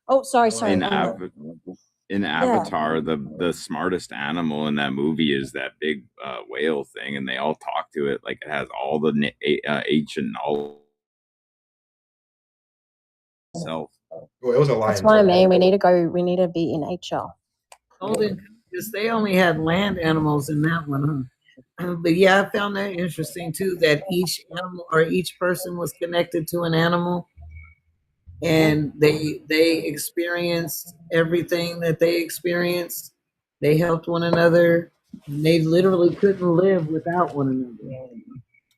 Oh, sorry. In Avatar, the smartest animal in that movie is that big whale thing, and they all talk to it like it has all the ancient knowledge itself. Well, it was a lion. That's what I mean. We need to be in nature. Because they only had land animals in that one, huh? But yeah, I found that interesting too, that each animal or each person was connected to an animal, and they experienced everything that they experienced. They helped one another, and they literally couldn't live without one another.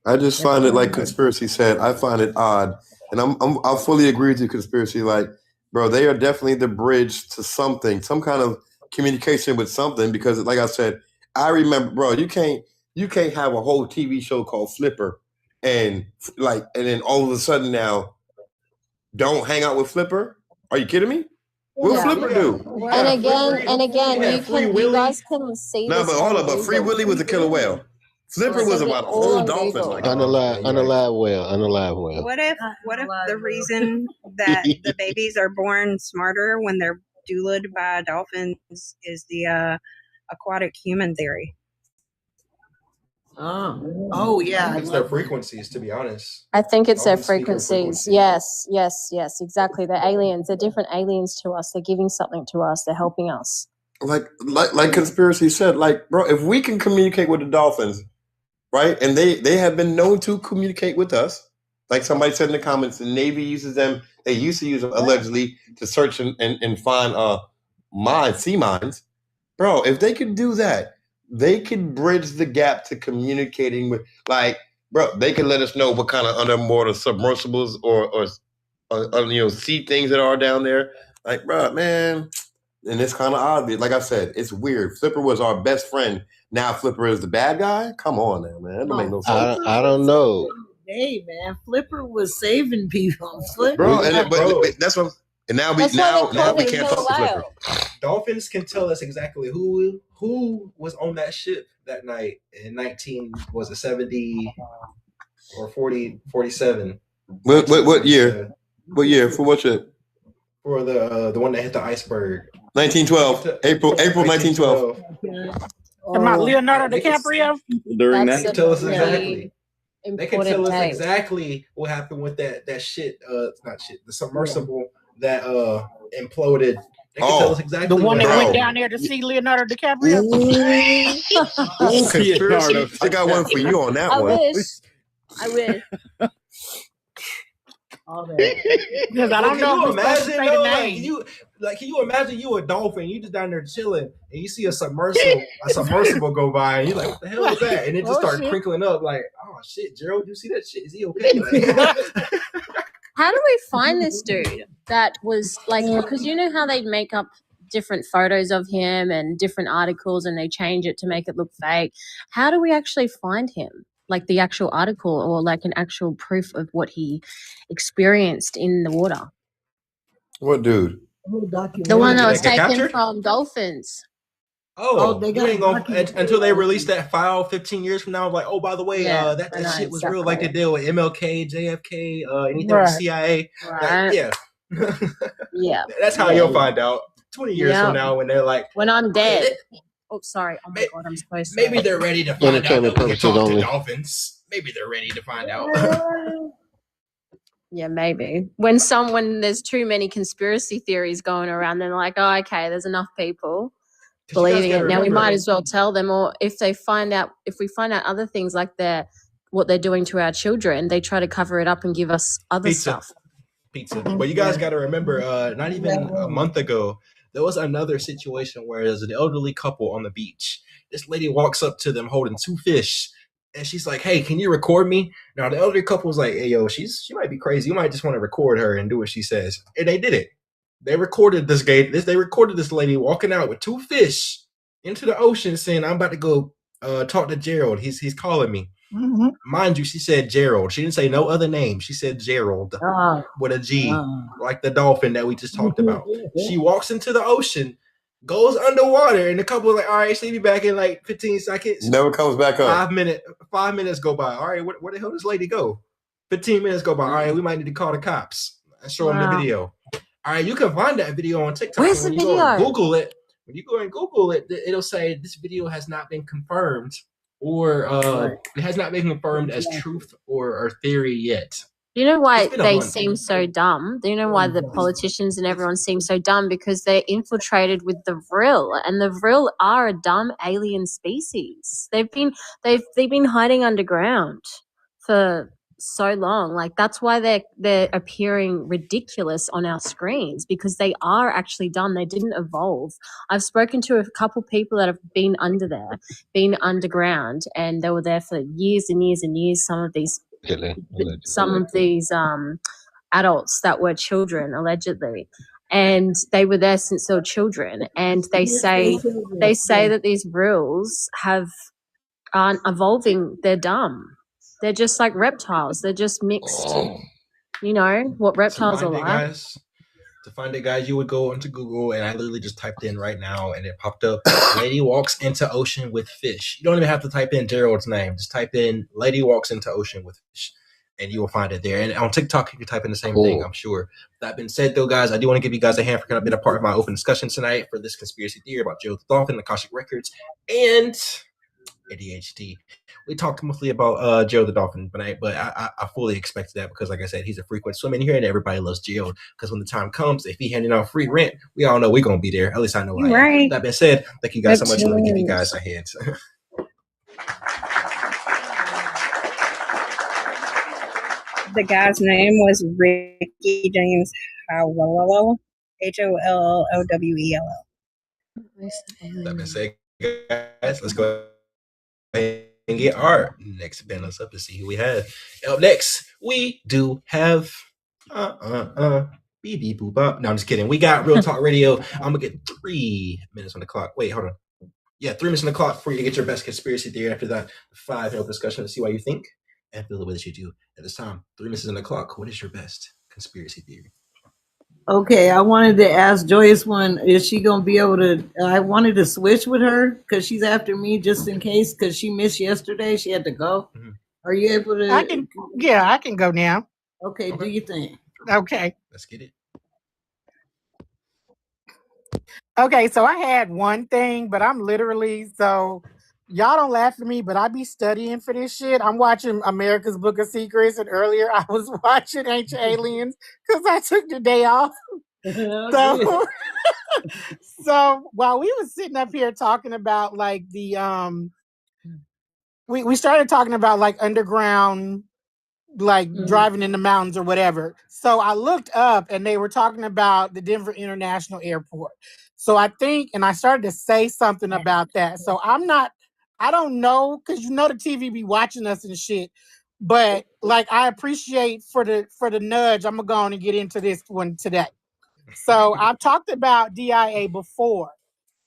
I just find it, like Conspiracy said, I find it odd, and I fully agree with you, Conspiracy. Like, bro, they are definitely the bridge to something, some kind of communication with something. Because, like I said, I remember, bro, you can't have a whole TV show called Flipper, and then all of a sudden now, don't hang out with Flipper. Are you kidding me? What Flipper do? And again, you guys can see. No, but hold on. But Free Willy was a killer whale. Flipper was about a whole dolphin. Like unalive whale. What if the reason that the babies are born smarter when they're doulaed by dolphins is the aquatic human theory? Oh yeah. It's their frequencies, to be honest. I think it's their frequencies. Yes, exactly. They're aliens. They're different aliens to us. They're giving something to us. They're helping us. Like Conspiracy said, like, bro, if we can communicate with the dolphins, right? And they have been known to communicate with us. Like somebody said in the comments, the Navy uses them. They used to use them allegedly to search and find sea mines. Bro, if they could do that, they could bridge the gap to communicating with, like, bro, they could let us know what kind of underwater submersibles or sea things that are down there. Like, bro, man, and it's kind of obvious. Like I said, it's weird. Flipper was our best friend. Now Flipper is the bad guy? Come on now, man. That don't make no sense. I don't know. Hey, man, Flipper was saving people. Bro, but that's what. And now we can't talk to Flipper. Dolphins can tell us exactly who was on that ship that night in 70 or 47. What year? What year? For what ship? For the one that hit the iceberg. 1912. April 1912. About Leonardo DiCaprio? During They can tell us exactly. They can tell us day. exactly what happened with that shit. The submersible that imploded. They can tell us exactly. The one that went down there to see Leonardo DiCaprio. I got one for you on that one. I wish. all that. Because I don't Can know you if we're supposed to imagine say the though? name. Can you imagine you a dolphin? You just down there chilling, and you see a submersible go by, and you're like, "What the hell is that?" And it just Oh, starts shit. crinkling up, like, "Oh shit, Gerald, you see that shit? Is he okay?" Like, How do we find this dude that was like, because you know how they make up different photos of him and different articles and they change it to make it look fake? How do we actually find him? Like the actual article or like an actual proof of what he experienced in the water? What dude? The one that was Did they get taken captured? from dolphins. they ain't gonna until they release that file 15 years from now. Like, oh, by the way, Yeah, that I know, shit was real. Like the exactly. deal with MLK, JFK, anything with Right. CIA. Right. Yeah, Yeah. that's how you'll find out 20 years Yeah. from now when they're like, When I'm dead. Oh, sorry. Oh my God, I'm so sorry. maybe they're ready to find out Entertainment that we can purposes talk to only. dolphins. Maybe they're ready to find out. Yeah, maybe. When there's too many conspiracy theories going around, they're like, oh, okay, there's enough people believing it. gotta Now we remember- might as well tell them, or if we find out other things like what they're doing to our children, they try to cover it up and give us other stuff. Pizza. But you guys got to remember, not even a month ago, there was another situation where there's an elderly couple on the beach. This lady walks up to them holding 2 fish, and she's like, "Hey, can you record me?" Now the elderly couple was like, "Hey, yo, she might be crazy. You might just want to record her and do what she says." And they did it. They recorded They recorded this lady walking out with 2 fish into the ocean, saying, "I'm about to go talk to Gerald. He's calling me." Mm-hmm. Mind you, she said Gerald. She didn't say no other name. She said Gerald with a G, like the dolphin that we just talked about. She walks into the ocean, goes underwater, and the couple was like, "All right, she'll be back in like 15 seconds." Never comes back up. 5 minutes go by. All right, where the hell does this lady go? 15 minutes go by. All right, we might need to call the cops and show them the Wow. video. All right, you can find that video on TikTok. Where's When the you go and video? Google it. When you go and Google it, it'll say this video has not been confirmed, or it has not been confirmed as truth or theory yet. You know why It's been a they month. seem so dumb? Do you know why the politicians and everyone seems so dumb? Because they're infiltrated with the Vril, and the Vril are a dumb alien species. They've been hiding underground for so long. Like that's why they're appearing ridiculous on our screens, because they are actually dumb. They didn't evolve. I've spoken to a couple people that have been been underground, and they were there for years and years and years. Some of these adults that were children allegedly, and they were there since they were children, and they say that these rules aren't evolving. They're dumb. They're just like reptiles. They're just mixed. You know what reptiles are like. To find it, guys, you would go onto Google, and I literally just typed in right now, and it popped up. Lady walks into ocean with fish. You don't even have to type in Gerald's name. Just type in lady walks into ocean with fish, and you will find it there. And on TikTok, you can type in the same thing, I'm sure. That being said, though, guys, I do want to give you guys a hand for kind of being a part of my open discussion tonight for this conspiracy theory about Gerald the Dolphin, Akashic Records, and ADHD. We talked mostly about Gerald the Dolphin, but I fully expected that because, like I said, he's a frequent swim in here, and everybody loves Gerald. Because when the time comes, if he handing out free rent, we all know we're gonna be there. At least I know I am. Right. That being said, thank you guys so much. Let me give you guys a hand. The guy's name was Ricky James Howell, HOLLOWELL. That being said, guys, let's go ahead and get our next panelists up to see who we have. Up next, we do have beep beep boop bop. No, I'm just kidding. We got Real Talk Radio. I'm gonna get 3 minutes on the clock. Wait, hold on. Yeah, 3 minutes on the clock for you to get your best conspiracy theory. After that, 5-minute discussion to see why you think and feel the way that you do at this time. 3 minutes on the clock. What is your best conspiracy theory? Okay, I wanted to ask Joyce one. Is she gonna be able to? I wanted to switch with her because she's after me just in case because she missed yesterday. She had to go. Mm-hmm. Are you able to? I can go now. Okay, do you think? Okay. Let's get it. Okay, so I had one thing, but I'm literally y'all don't laugh at me, but I be studying for this shit. I'm watching America's Book of Secrets, and earlier I was watching Ancient Aliens because I took the day off. So while we were sitting up here talking about like the we started talking about like underground like driving in the mountains or whatever. So I looked up and they were talking about the Denver International Airport. So I think, and I started to say something about that. So I don't know, because the TV be watching us and shit. But like, I appreciate for the nudge. I'm gonna go on and get into this one today. So I've talked about DIA before,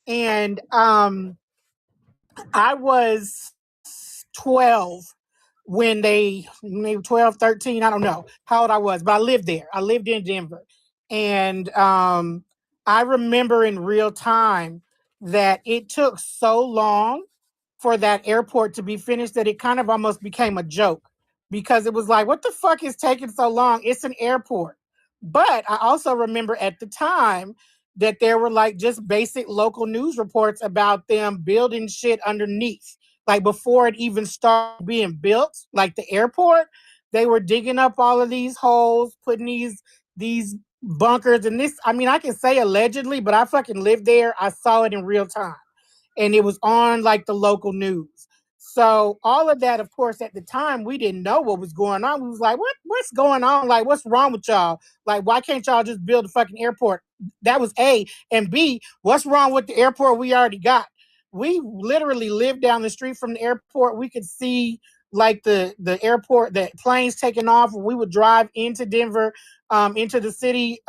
and I was 12 when maybe 12, 13, I don't know how old I was, but I lived there. I lived in Denver. And I remember in real time that it took so long for that airport to be finished that it kind of almost became a joke, because it was like, what the fuck is taking so long? It's an airport. But I also remember at the time that there were like just basic local news reports about them building shit underneath. Like before it even started being built, like the airport, they were digging up all of these holes, putting these bunkers. And this, I mean, I can say allegedly, but I fucking lived there. I saw it in real time. And it was on like the local news. So all of that, of course, at the time, we didn't know what was going on. We was like, what's going on? Like, what's wrong with y'all? Like, why can't y'all just build a fucking airport? That was A. And B, what's wrong with the airport we already got? We literally lived down the street from the airport. We could see like the airport, the planes taking off. We would drive into Denver, into the city.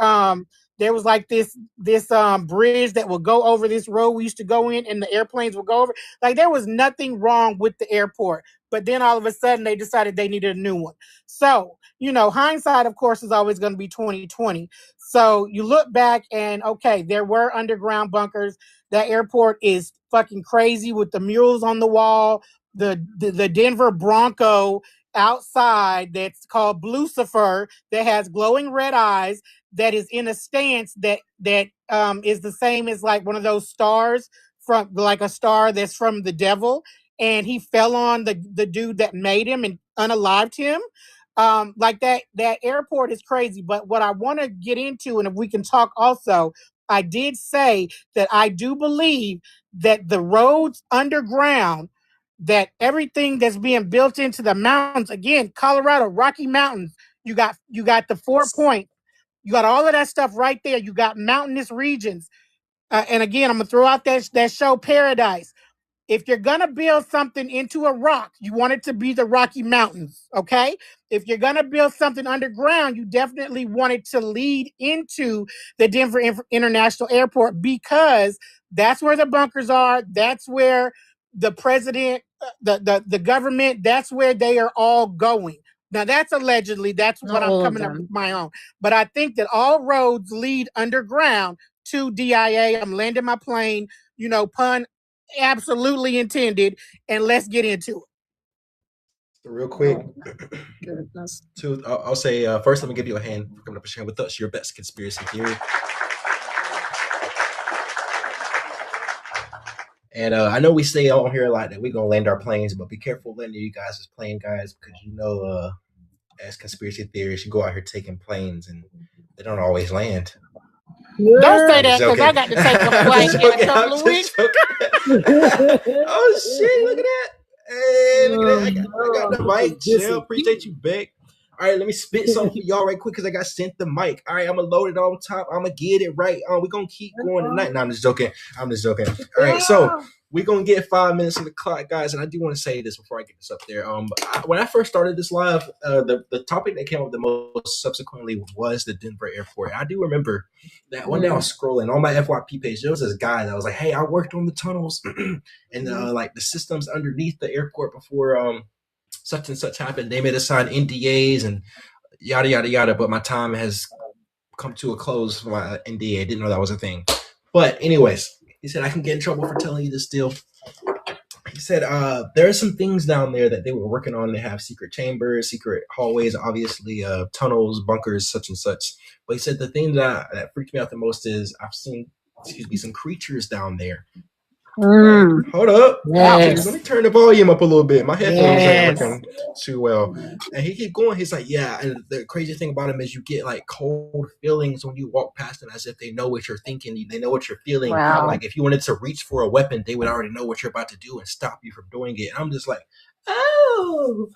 There was like this bridge that would go over this road we used to go in, and the airplanes would go over. Like, there was nothing wrong with the airport. But then all of a sudden they decided they needed a new one. So, hindsight, of course, is always going to be 2020. So you look back and, okay, there were underground bunkers. That airport is fucking crazy with the murals on the wall. The Denver Bronco outside that's called Blucifer, that has glowing red eyes, that is in a stance that is the same as like one of those stars, from like a star that's from the devil, and he fell on the dude that made him and unalived him. Like that airport is crazy. But what I want to get into, and if we can talk also, I did say that I do believe that the roads underground, that everything that's being built into the mountains, again, Colorado, Rocky Mountains, you got the 4 Points, you got all of that stuff right there. You got mountainous regions. And again, I'm going to throw out that show Paradise. If you're going to build something into a rock, you want it to be the Rocky Mountains, okay? If you're going to build something underground, you definitely want it to lead into the Denver International Airport, because that's where the bunkers are. That's where the president, the government, that's where they are all going. Now, that's allegedly, that's what I'm coming up with my own. But I think that all roads lead underground to DIA. I'm landing my plane, pun absolutely intended, and let's get into it. Real quick, I'll say first, let me give you a hand for coming up and sharing with us your best conspiracy theory. And I know we say on here a lot that we're gonna land our planes, but be careful landing you guys' plane, guys, because as conspiracy theorists, you go out here taking planes and they don't always land. Don't say that, because I got to take a flight in a couple of weeks. Oh shit! Look at that! Hey, look at that! I got the mic. Chill. Appreciate you, Beck. All right, let me spit something for y'all right quick, because I got sent the mic. All right, I'm gonna load it on top. I'm gonna get it right. We're gonna keep going tonight. No, I'm just joking. All right, so we're gonna get 5 minutes on the clock, guys. And I do want to say this before I get this up there. When I first started this live, the topic that came up the most subsequently was the Denver airport. And I do remember that one day I was scrolling on my FYP page. There was this guy that was like, "Hey, I worked on the tunnels and like the systems underneath the airport before such and such happened. They made us sign NDAs and yada yada yada. But my time has come to a close for my NDA. I didn't know that was a thing. But anyways." He said, I can get in trouble for telling you this still. He said, there are some things down there that they were working on. They have secret chambers, secret hallways, obviously, tunnels, bunkers, such and such. But he said the thing that freaked me out the most is I've seen, some creatures down there. Hold up. Let me turn the volume up a little bit. My headphones ain't working too well. And he kept going. He's like, yeah. And the crazy thing about him is you get like cold feelings when you walk past them, as if they know what you're thinking. They know what you're feeling. Wow. Like if you wanted to reach for a weapon, they would already know what you're about to do and stop you from doing it. And I'm just like, oh,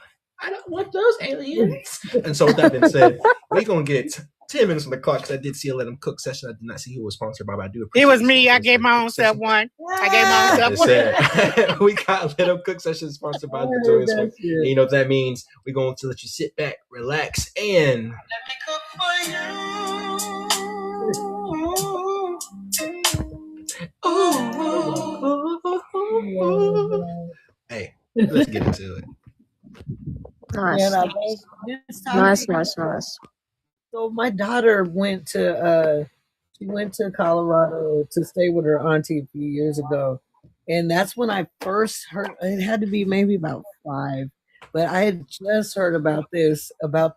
I don't want those aliens. And so with that being said, we're gonna get 10 minutes on the clock because I did see a Let 'Em Cook session. I did not see who was sponsored by, but I do appreciate It was me. I gave my own self one. I gave my own self one. Said, we got Let 'Em Cook session sponsored by the Joyous One. And you know what that means? We're going to let you sit back, relax, and hey, let's get into it. Nice. Man, this time Nice. So my daughter went to Colorado to stay with her auntie a few years ago, and that's when I first heard. It had to be maybe about 5, but I had just heard about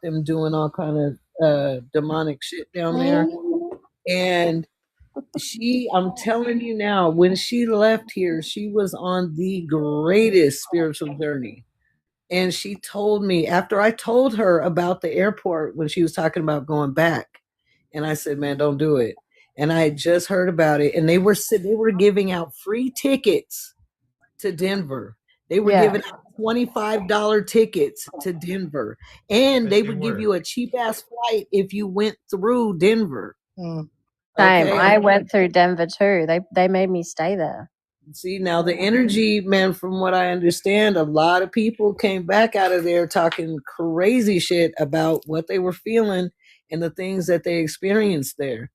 them doing all kind of demonic shit down there, and I'm telling you now, when she left here, she was on the greatest spiritual journey. And she told me, after I told her about the airport when she was talking about going back, and I said, man, don't do it. And I had just heard about it, and they were giving out free tickets to Denver. They were giving out $25 tickets to Denver, and they would give you a cheap ass flight if you went through Denver. Same. Okay. I went through Denver too. They made me stay there. See, now the energy, man, from what I understand, a lot of people came back out of there talking crazy shit about what they were feeling and the things that they experienced there.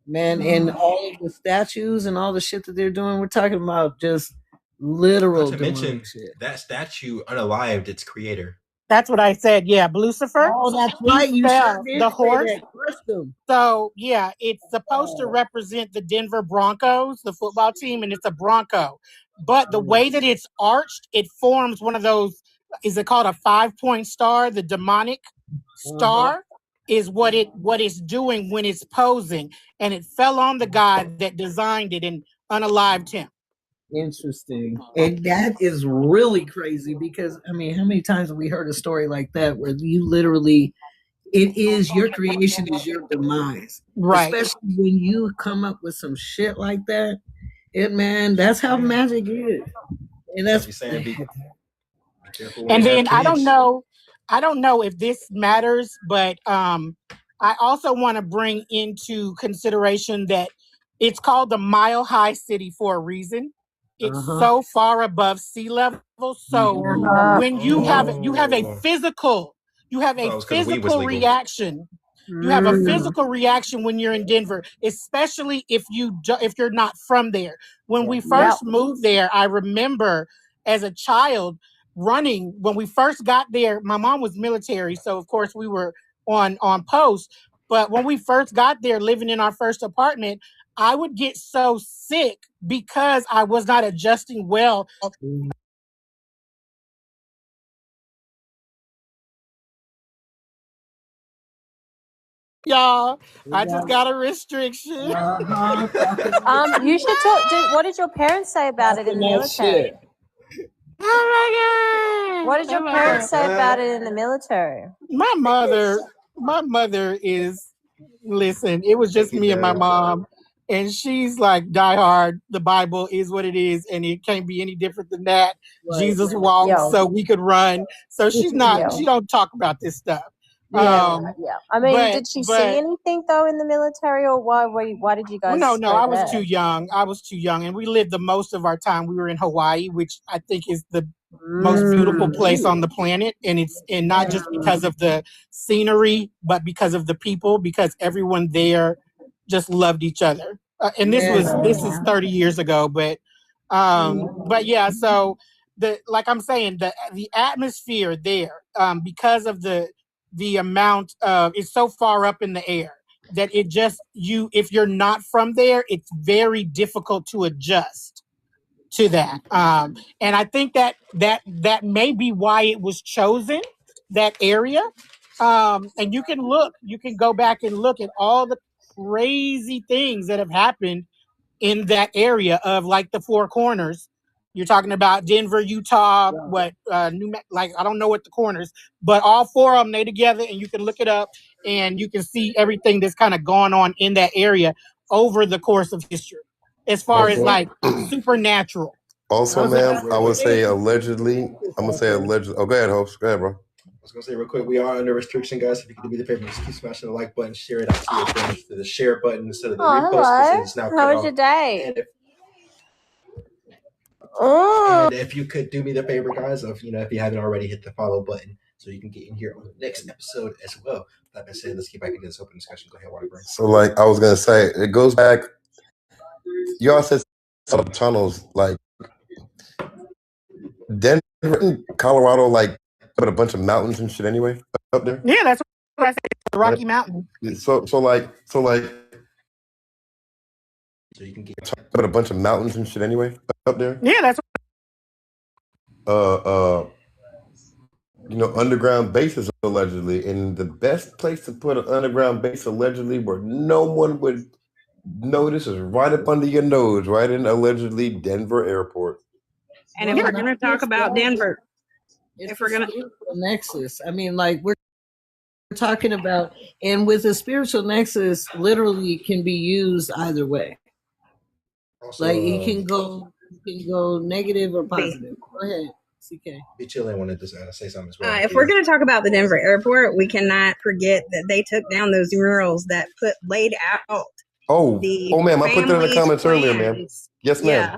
Man, and all of the statues and all the shit that they're doing, we're talking about just literal Not to mention shit. that statue unalived its creator. That's what I said. Yeah, Lucifer. Oh, that's right. You fell, sure did the say horse. that. Crushed him. So yeah, it's supposed to represent the Denver Broncos, the football team, and it's a Bronco. But the way that it's arched, it forms one of those. Is it called a 5-point star? The demonic star is what it's doing when it's posing, and it fell on the guy that designed it and unalived him. Interesting. And that is really crazy because, I mean, how many times have we heard a story like that where you literally, it is your creation is your demise. Right. Especially when you come up with some shit like that. That's how magic is. And that's And then I don't know if this matters, but I also want to bring into consideration that it's called the Mile High City for a reason. It's so far above sea level. So when you have a physical reaction. You have a physical reaction when you're in Denver, especially if you're not from there. When we first moved there, I remember as a child running. When we first got there, my mom was military, so of course we were on post. But when we first got there, living in our first apartment, I would get so sick because I was not adjusting well. Y'all, I just got a restriction. You should talk. What did your parents say about it in the military? Oh my God! What did your parents say about it in the military? My mother is. Listen, it was just me and my mom, and she's like diehard. The Bible is what it is, and it can't be any different than that. Right. Jesus walked so we could run. So she's not. She don't talk about this stuff. I mean, did she see anything though in the military, or why did you guys? No, I was there? too young. And we lived the most of our time. We were in Hawaii, which I think is the most beautiful place on the planet, and not just because of the scenery, but because of the people. Because everyone there just loved each other. And this is 30 years ago, but yeah. So like I'm saying, the atmosphere there, because of the amount of, it's so far up in the air that it just, if you're not from there, it's very difficult to adjust to that. And I think that may be why it was chosen, that area. And you can go back and look at all the crazy things that have happened in that area of like the Four Corners. You're talking about Denver, Utah, I don't know what the corners, but all 4 of them, they together, and you can look it up and you can see everything that's kind of going on in that area over the course of history, as far as like supernatural. Also, ma'am, I would say allegedly. I'm gonna say allegedly. Oh, go ahead, host. Go ahead, bro. was gonna say real quick, we are under restriction, guys. If you can do me the favor, just keep smashing the like button, share it out to your friends, to the share button instead of the repost, because it's now cut How was off. your day? And if you could do me the favor, guys, of if you haven't already, hit the follow button so you can get in here on the next episode as well. That being said, let's get back into this open discussion. Go ahead, Waterburn. So, like I was gonna say, it goes back. Y'all said some tunnels, like Denver, and Colorado, like but a bunch of mountains and shit. Anyway, up there. Yeah, that's what I said. The Rocky Mountain. So like, so you can get but a bunch of mountains and shit. Anyway, up there. Yeah, that's. Underground bases allegedly, and the best place to put an underground base allegedly where no one would notice is right up under your nose, right in allegedly Denver Airport. And if we're going to talk about Denver, if we're going to nexus, I mean, like we're talking about, and with a spiritual nexus, literally can be used either way. Also, like you can go negative or positive. Go ahead. CK. Be chilling. Wanted to say something as well. if we're going to talk about the Denver airport, we cannot forget that they took down those murals that laid out. Oh, ma'am, I put that in the comments earlier, ma'am. Yes, ma'am. Yeah.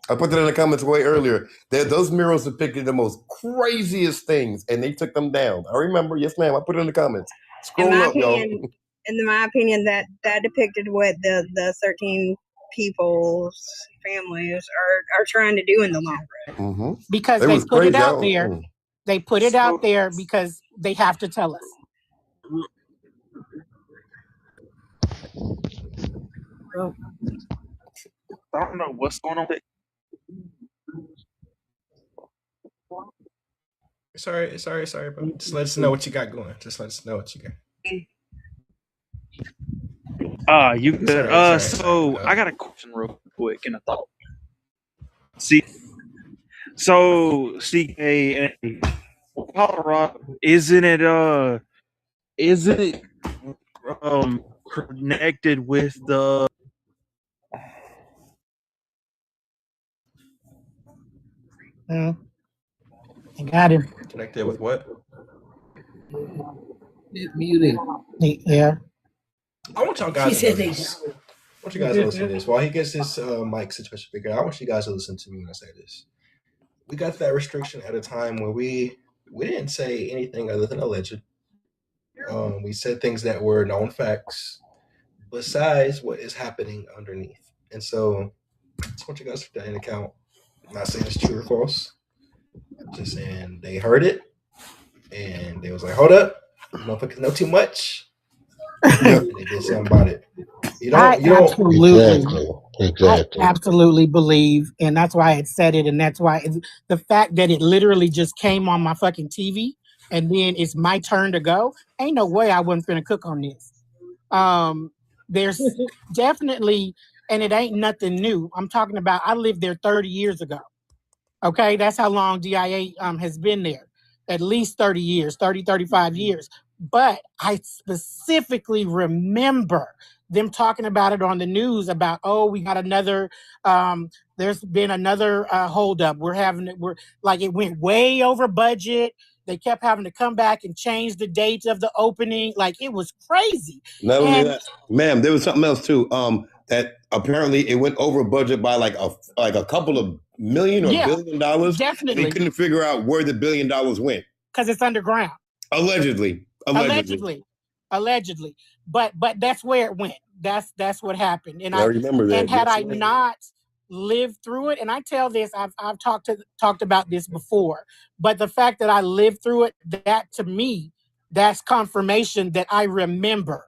I put that in the comments way earlier. Those murals depicted the most craziest things, and they took them down. I remember. Yes, ma'am. I put it in the comments. Scroll up, y'all. In my opinion, that depicted what the 13 people's families are trying to do in the long run. Mm-hmm. Because they put it out there. They put it out there because they have to tell us. I don't know what's going on. Sorry, bro. Just let us know what you got going. Just let us know what you got. You good? So I got a question real quick and a thought. See, so CK, Colorado, isn't it connected with the I got him. Connected with what? Muted. Yeah. I want y'all guys to listen. I want you guys to listen to this. While he gets his mic situation figured out, I want you guys to listen to me when I say this. We got that restriction at a time where we didn't say anything other than alleged. We said things that were known facts besides what is happening underneath. And so I just want you guys to take that into account. I'm not saying it's true or false. I'm just saying they heard it and they was like, hold up, motherfuckers know too much. And they did something about it. I absolutely believe, and that's why it said it, and that's why the fact that it literally just came on my fucking TV, and then it's my turn to go. Ain't no way I wasn't finna cook on this. There's definitely, and it ain't nothing new. I'm talking about I lived there 30 years ago. Okay, that's how long DIA has been there. At least 30 years, 30, 35 years. But I specifically remember them talking about it on the news about, we got another, there's been another holdup. We're like, it went way over budget. They kept having to come back and change the dates of the opening. Like, it was crazy. Not only that, ma'am, there was something else too. That apparently it went over budget by like a couple of million or $1 billion. Definitely. They couldn't figure out where the $1 billion went. Because it's underground. Allegedly. But that's where it went. That's what happened. And I remember that. And had I not lived through it, and I tell this, I've talked about this before, but the fact that I lived through it, that to me, that's confirmation that I remember.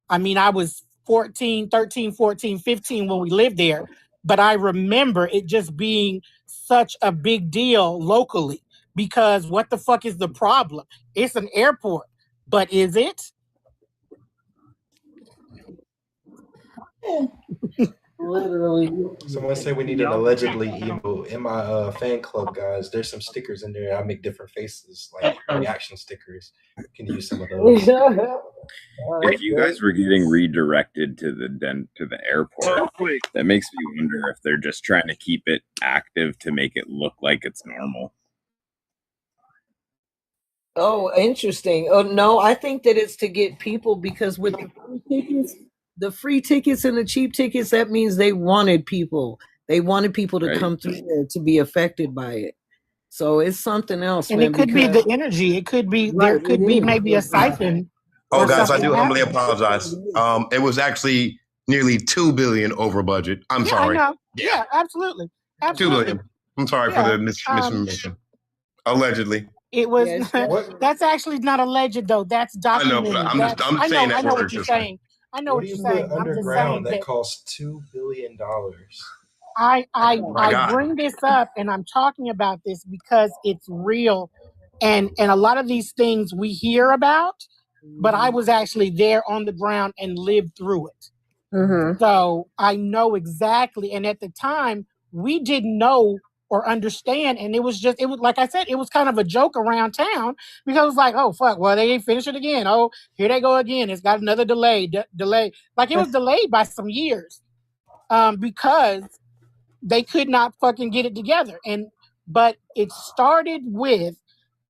I mean, I was 13, 14, 15 when we lived there, but I remember it just being such a big deal locally. Because what the fuck is the problem? It's an airport, but is it? Literally. Someone said we need an allegedly emote. In my fan club, guys, there's some stickers in there. I make different faces, like reaction stickers. You can use some of those. If you guys were getting redirected to the airport, that makes me wonder if they're just trying to keep it active to make it look like it's normal. Oh, interesting. Oh no, I think that it's to get people because with the free tickets and the cheap tickets, that means they wanted people. They wanted people to Right. come through there to be affected by it. So it's something else, And man. it could be Because the energy. It could be there right, could it be is. maybe a siphon Oh, or guys, I something do humbly happening. apologize. It was actually nearly 2 billion over budget. I'm Yeah, sorry. I know. Yeah, absolutely. 2 Absolutely. billion. I'm sorry for Yeah. the misinformation. Allegedly. It was Yes, that's actually not alleged though. That's I know, but documented. I'm That's I'm I saying know that what word you're just like, saying. I know What what do you you're put saying. I'm just underground saying that that costs $2 billion? I my God. bring this up and I'm talking about this because it's real and a lot of these things we hear about, but I was actually there on the ground and lived through it. Mm-hmm. So I know exactly. And at the time, we didn't know or understand. And it was like I said, it was kind of a joke around town because it was like, oh, fuck, well, they ain't finished it again. Oh, here they go again. It's got another delay. Like it was delayed by some years because they could not fucking get it together. But it started with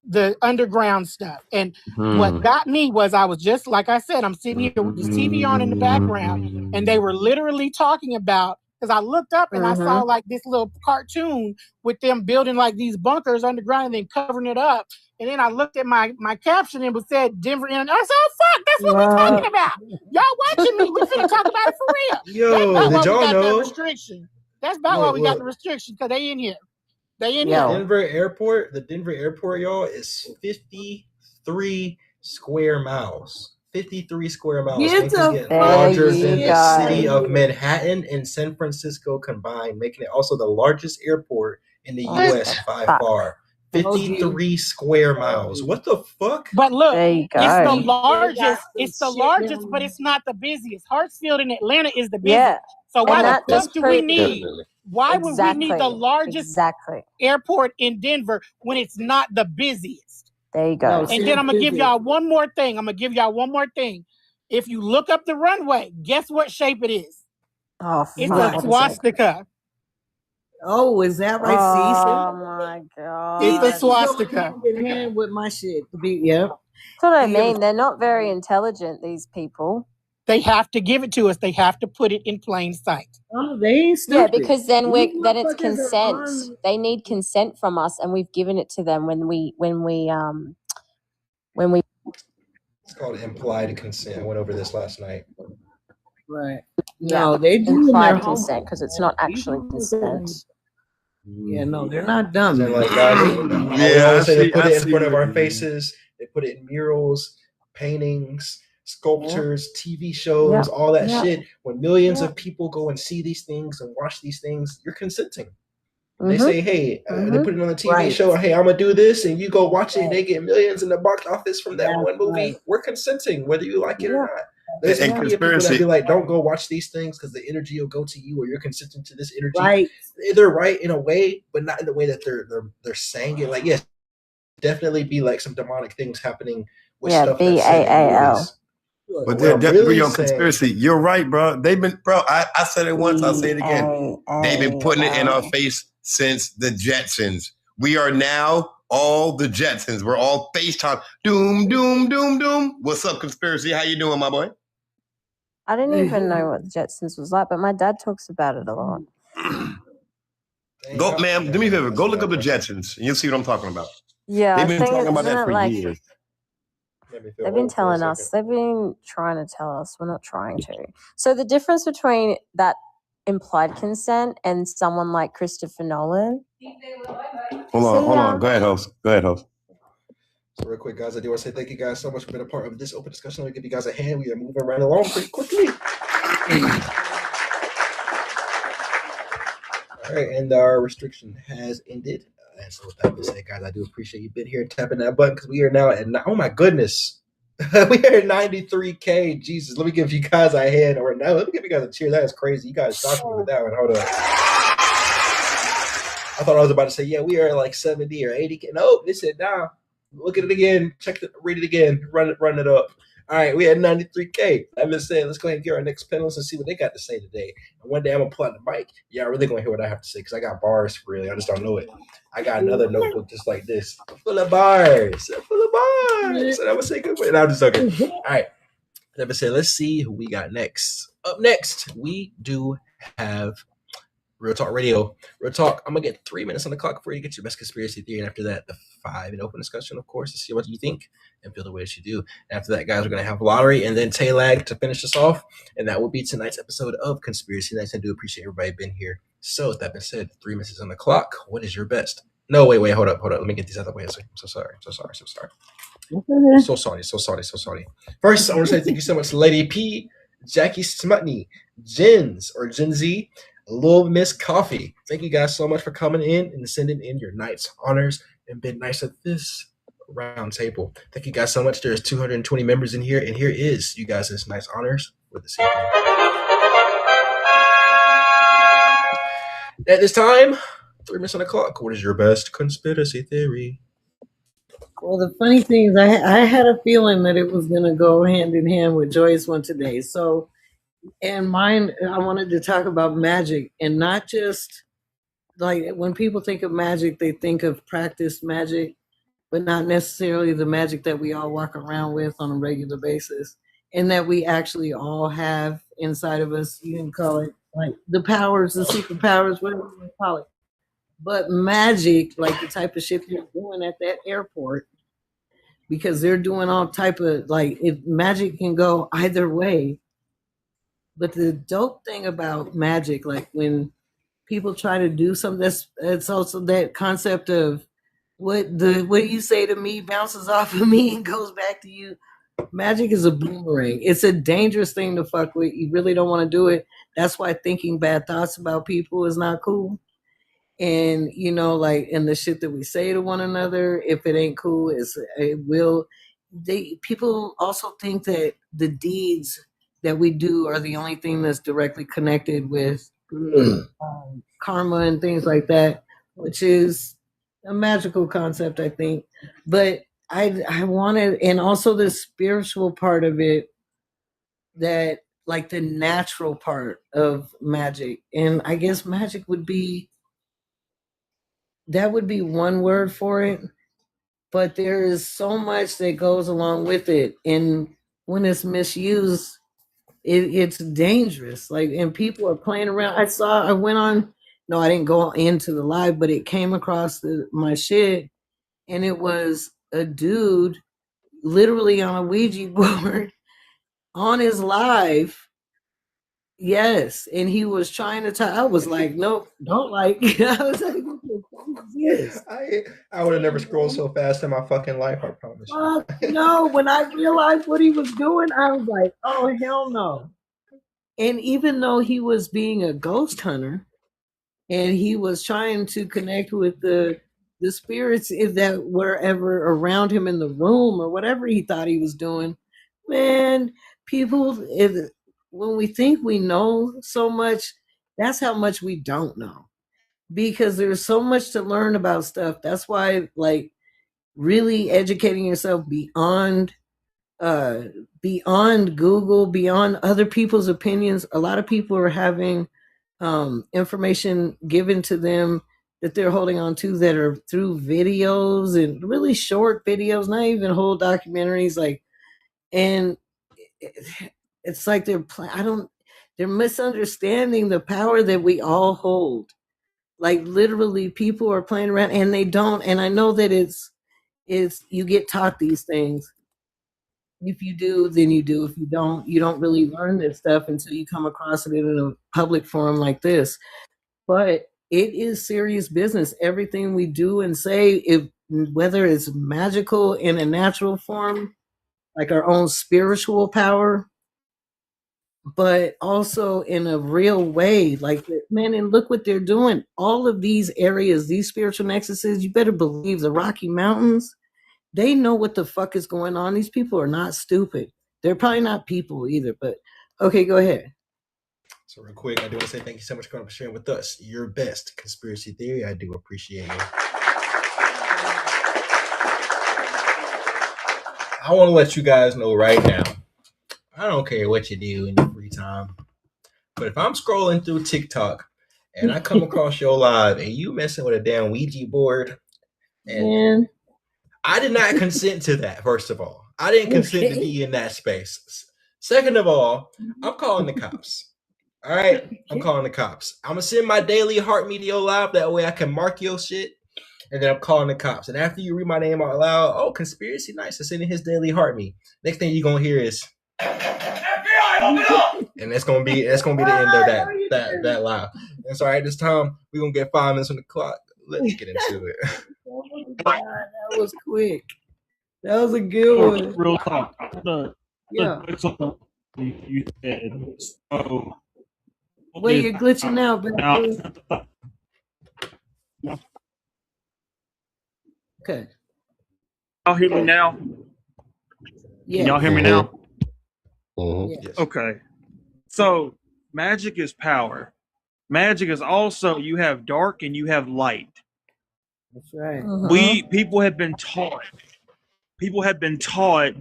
the underground stuff. And what got me was I was just like I said, I'm sitting here with this TV on in the background, and they were literally talking about because I looked up and I saw like this little cartoon with them building like these bunkers underground and then covering it up. And then I looked at my caption and it said Denver and I said, oh fuck, that's what we're talking about. Y'all watching me. We finna talk about it for real. Yo, That's did about why we y'all got the know? restriction. That's about why we got the restriction because they in here. They in The here. Denver airport, y'all, is 53 square miles. 53 square miles. Get Making the it fuck larger than the out. city of Manhattan and San Francisco combined, making it also the largest airport in the U.S. by far. 53 square miles. What the fuck? But look, There you it's the go. largest. It's the largest, but it's not the busiest. Hartsfield in Atlanta is the busiest. Yeah. So why And the that fuck just do we proves need? Why would we need the largest Exactly. airport in Denver when it's not the busiest? There you go. No, And then I'm gonna give seriously. y'all one more thing. If you look up the runway, guess what shape it is? Oh, It's fuck. a swastika. Oh, is that right? Oh my god. It's a See, swastika. hand in hand with my shit. Yep. That's what I You gotta- mean. They're not very intelligent, these people. They have to give it to us. They have to put it in plain sight. Oh, they ain't Yeah, stupid. because then These then it's motherfuckers are consent. armed. They need consent from us, and we've given it to them when we It's called implied consent. I went over this last night. Right. yeah, No, they doing their implied consent homework. because it's not actually These motherfuckers- consent. Yeah, no, they're not dumb. And like guys, Yeah, I always say they see- put I it in see front of what our you mean. faces. They put it in murals, paintings, sculptures, TV shows, all that yeah. shit. When millions Yeah. of people go and see these things and watch these things, you're consenting. They Mhm. say, hey, they put it on the TV Right. show, hey, I'm gonna do this, and you go watch it, and they get millions in the box office from that That's one movie. right. We're consenting, whether you like it or Yeah. not. There's And plenty of people that conspiracy. be like, don't go watch these things because the energy will go to you, or you're consenting to this energy. Right. They're right in a way, but not in the way that they're saying it. Like, yes, definitely be like some demonic things happening with Yeah, stuff that's said in BAAL. movies. But What they're I'm definitely really on saying- conspiracy. You're right, bro. They've been, bro. I said it once. I'll say it again. They've been putting it in our face since the Jetsons. We are now all the Jetsons. We're all FaceTime. Doom, doom, doom, doom. What's up, conspiracy? How you doing, my boy? I didn't even know what the Jetsons was like, but my dad talks about it a lot. Go, ma'am. Do me a favor. Go look up the Jetsons, and you'll see what I'm talking about. Yeah, They've I been think talking about isn't that it for like years. they've been telling us. They've been trying to tell us. We're not trying to. So the difference between that implied consent and someone like Christopher Nolan. Hold on. Go ahead, host. So real quick, guys, I do want to say thank you guys so much for being a part of this open discussion. Let me give you guys a hand. We are moving right along pretty quickly. All right, and our restriction has ended. And so with that being said, guys, I do appreciate you being here tapping that button because we are now at, oh my goodness. We are at 93K. Jesus, let me give you guys a hand. Or no, let me give you guys a cheer. That is crazy. You guys shocked me with that one. Hold on. I thought I was about to say, yeah, we are at like 70 or 80K. Nope, they said, nah. Look at it again. Read it again. Run it up. All right, we had 93K. That being said, let's go ahead and get our next panelists and see what they got to say today. And one day I'm gonna pull out the mic. Y'all really gonna hear what I have to say because I got bars for real. I just don't know it. I got another notebook just like this, full of bars. Full Lamont. So that was say good. No, I'm just joking. All right. Never say. Let's see who we got next. Up next, we do have Real Talk Radio. Real Talk. I'm gonna get 3 minutes on the clock before you get your best conspiracy theory, and after that, the 5 in open discussion, of course, to see what you think and feel the way that you do. After that, guys, we're gonna have lottery and then Tay-Lag to finish us off, and that will be tonight's episode of Conspiracy Nights. I do appreciate everybody being here. So, with that being said, 3 minutes on the clock. What is your best? No, wait, hold up. Let me get these out of the way. I'm so sorry. So sorry. First, I want to say thank you so much, Lady P, Jackie Smutney, Jens or Gen Z, Little Miss Coffee. Thank you guys so much for coming in and sending in your night's honors and being nice at this round table. Thank you guys so much. There's 220 members in here, and here is you guys' nice honors with the same thing. At this time, 3 minutes on the clock. What is your best conspiracy theory? Well, the funny thing is, I had a feeling that it was going to go hand in hand with Joy's one today. So, and mine, I wanted to talk about magic, and not just like when people think of magic, they think of practiced magic, but not necessarily the magic that we all walk around with on a regular basis, and that we actually all have inside of us. You can call it like the powers, the superpowers, whatever you want to call it. But magic, like the type of shit you're doing at that airport, because they're doing all type of magic can go either way. But the dope thing about magic, like when people try to do something, it's also that concept of what you say to me bounces off of me and goes back to you. Magic is a boomerang. It's a dangerous thing to fuck with. You really don't want to do it. That's why thinking bad thoughts about people is not cool. And and the shit that we say to one another, if it ain't cool, people also think that the deeds that we do are the only thing that's directly connected with karma and things like that, which is a magical concept, I think. But I wanted, and also the spiritual part of it, that like the natural part of magic. And I guess magic would be one word for it, but there is so much that goes along with it, and when it's misused, it's dangerous. And people are playing around. I didn't go into the live, but it came across my shit, and it was a dude literally on a Ouija board on his live. Yes, and he was trying to talk. I was like, nope, don't like. I was like, what the fuck is this? I would have never scrolled so fast in my fucking life, I promise you. No, when I realized what he was doing, I was like, oh, hell no. And even though he was being a ghost hunter and he was trying to connect with the spirits that were ever around him in the room or whatever he thought he was doing, man, when we think we know so much, that's how much we don't know, because there's so much to learn about stuff. That's why, really educating yourself beyond Google, beyond other people's opinions. A lot of people are having information given to them that they're holding on to that are through videos and really short videos, not even whole documentaries. And it's like they're misunderstanding the power that we all hold. Literally, people are playing around and they don't. And I know that it's you get taught these things. If you do, then you do. If you don't really learn this stuff until you come across it in a public forum like this. But it is serious business. Everything we do and say, whether it's magical in a natural form, like our own spiritual power, but also in a real way, and look what they're doing. All of these areas, these spiritual nexuses, you better believe the Rocky Mountains, they know what the fuck is going on. These people are not stupid. They're probably not people either, but okay, go ahead. So real quick, I do want to say thank you so much for sharing with us your best conspiracy theory. I do appreciate you. I want to let you guys know right now, I don't care what you do in your free time, but if I'm scrolling through TikTok and I come across your live and you messing with a damn Ouija board, and I did not consent to that. First of all, I didn't consent to be in that space. Second of all, I'm calling the cops. All right, I'm calling the cops. I'm gonna send my daily heart media live. That way I can mark your shit, and then I'm calling the cops. And after you read my name out loud, oh, conspiracy nice, I'm sending his daily heart me. Next thing you're gonna hear is FBI, open up! And that's gonna be the end of that live. And so at this time, we're gonna get 5 minutes on the clock. Let's get into it. Oh my God, that was quick. That was a good one. Real talk. Yeah. You said so. Wait, you're glitching out, Now, okay. y'all hear me now? Yeah. Can y'all hear me now? Mm-hmm. Okay. So magic is power. Magic is also, you have dark and you have light. That's right. People have been taught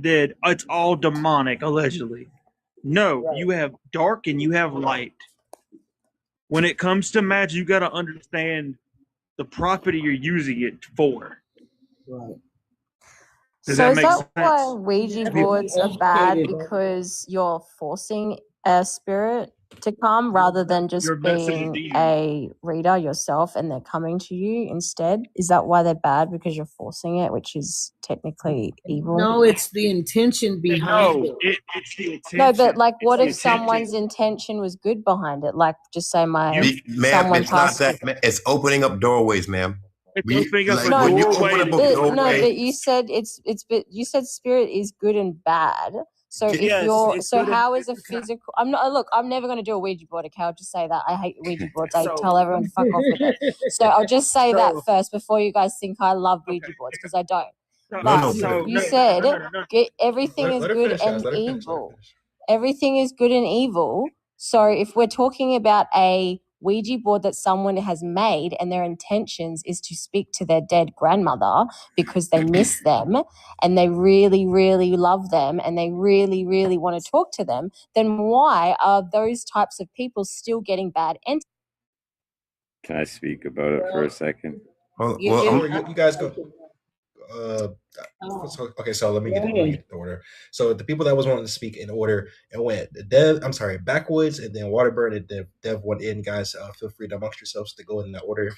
that it's all demonic, allegedly. No, you have dark and you have light. When it comes to magic, you got to understand the property you're using it for. Right. Does So that is make that sense? why Ouija boards are bad, because you're forcing a spirit to come rather than just You're messing with being demons. a reader yourself and they're coming to you instead? Is that why they're bad? Because you're forcing it, which is technically evil? No, it's the intention behind it. It's the intention. No, but like, what the if someone's intention was good behind it? Like, just say Ma'am, someone it's not passed. that. It's opening up doorways, ma'am. It's opening up No, when you open up a doorway. no, but you said you said spirit is good and bad. So if Yes, you're it's so good and- how is a physical? I'm not. Look, I'm never going to do a Ouija board. Okay, I'll just say that I hate Ouija boards. I So- tell everyone to fuck off with it. So I'll just say So- that first before you guys think I love Ouija boards, because I don't. No, But no, you said no. everything is Let her good finish, guys. and Let her finish, let her evil. finish. Everything is good and evil. So if we're talking about a Ouija board that someone has made and their intentions is to speak to their dead grandmother because they miss them and they really, really love them and they really, really want to talk to them, then why are those types of people still getting bad entities? Can I speak about it for a second? Well, You guys go. So let me get the order. So the people that was wanting to speak in order, it went Backwoods, and then Waterburn, and then Dev went in. Guys, feel free to amongst yourselves to go in that order.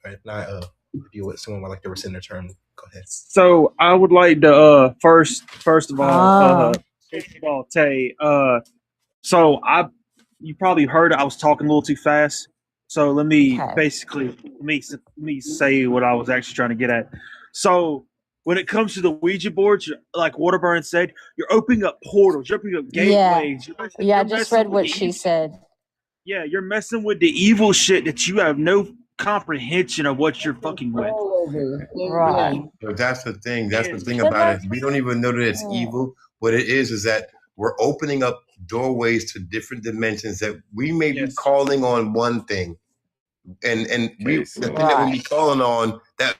If not, if you would, someone would like to rescind their turn, go ahead. So I would like to first of all, Tay. So you probably heard I was talking a little too fast. So let me say what I was actually trying to get at. So when it comes to the Ouija boards, like Waterburn said, you're opening up portals, you're opening up gateways. Yeah, I just read what she said. Yeah, you're messing with the evil shit that you have no comprehension of what you're fucking with. Right. But that's the thing. That's the thing about it. We don't even know that it's evil. What it is that we're opening up doorways to different dimensions that we may be calling on one thing. And we the thing that we be calling on, that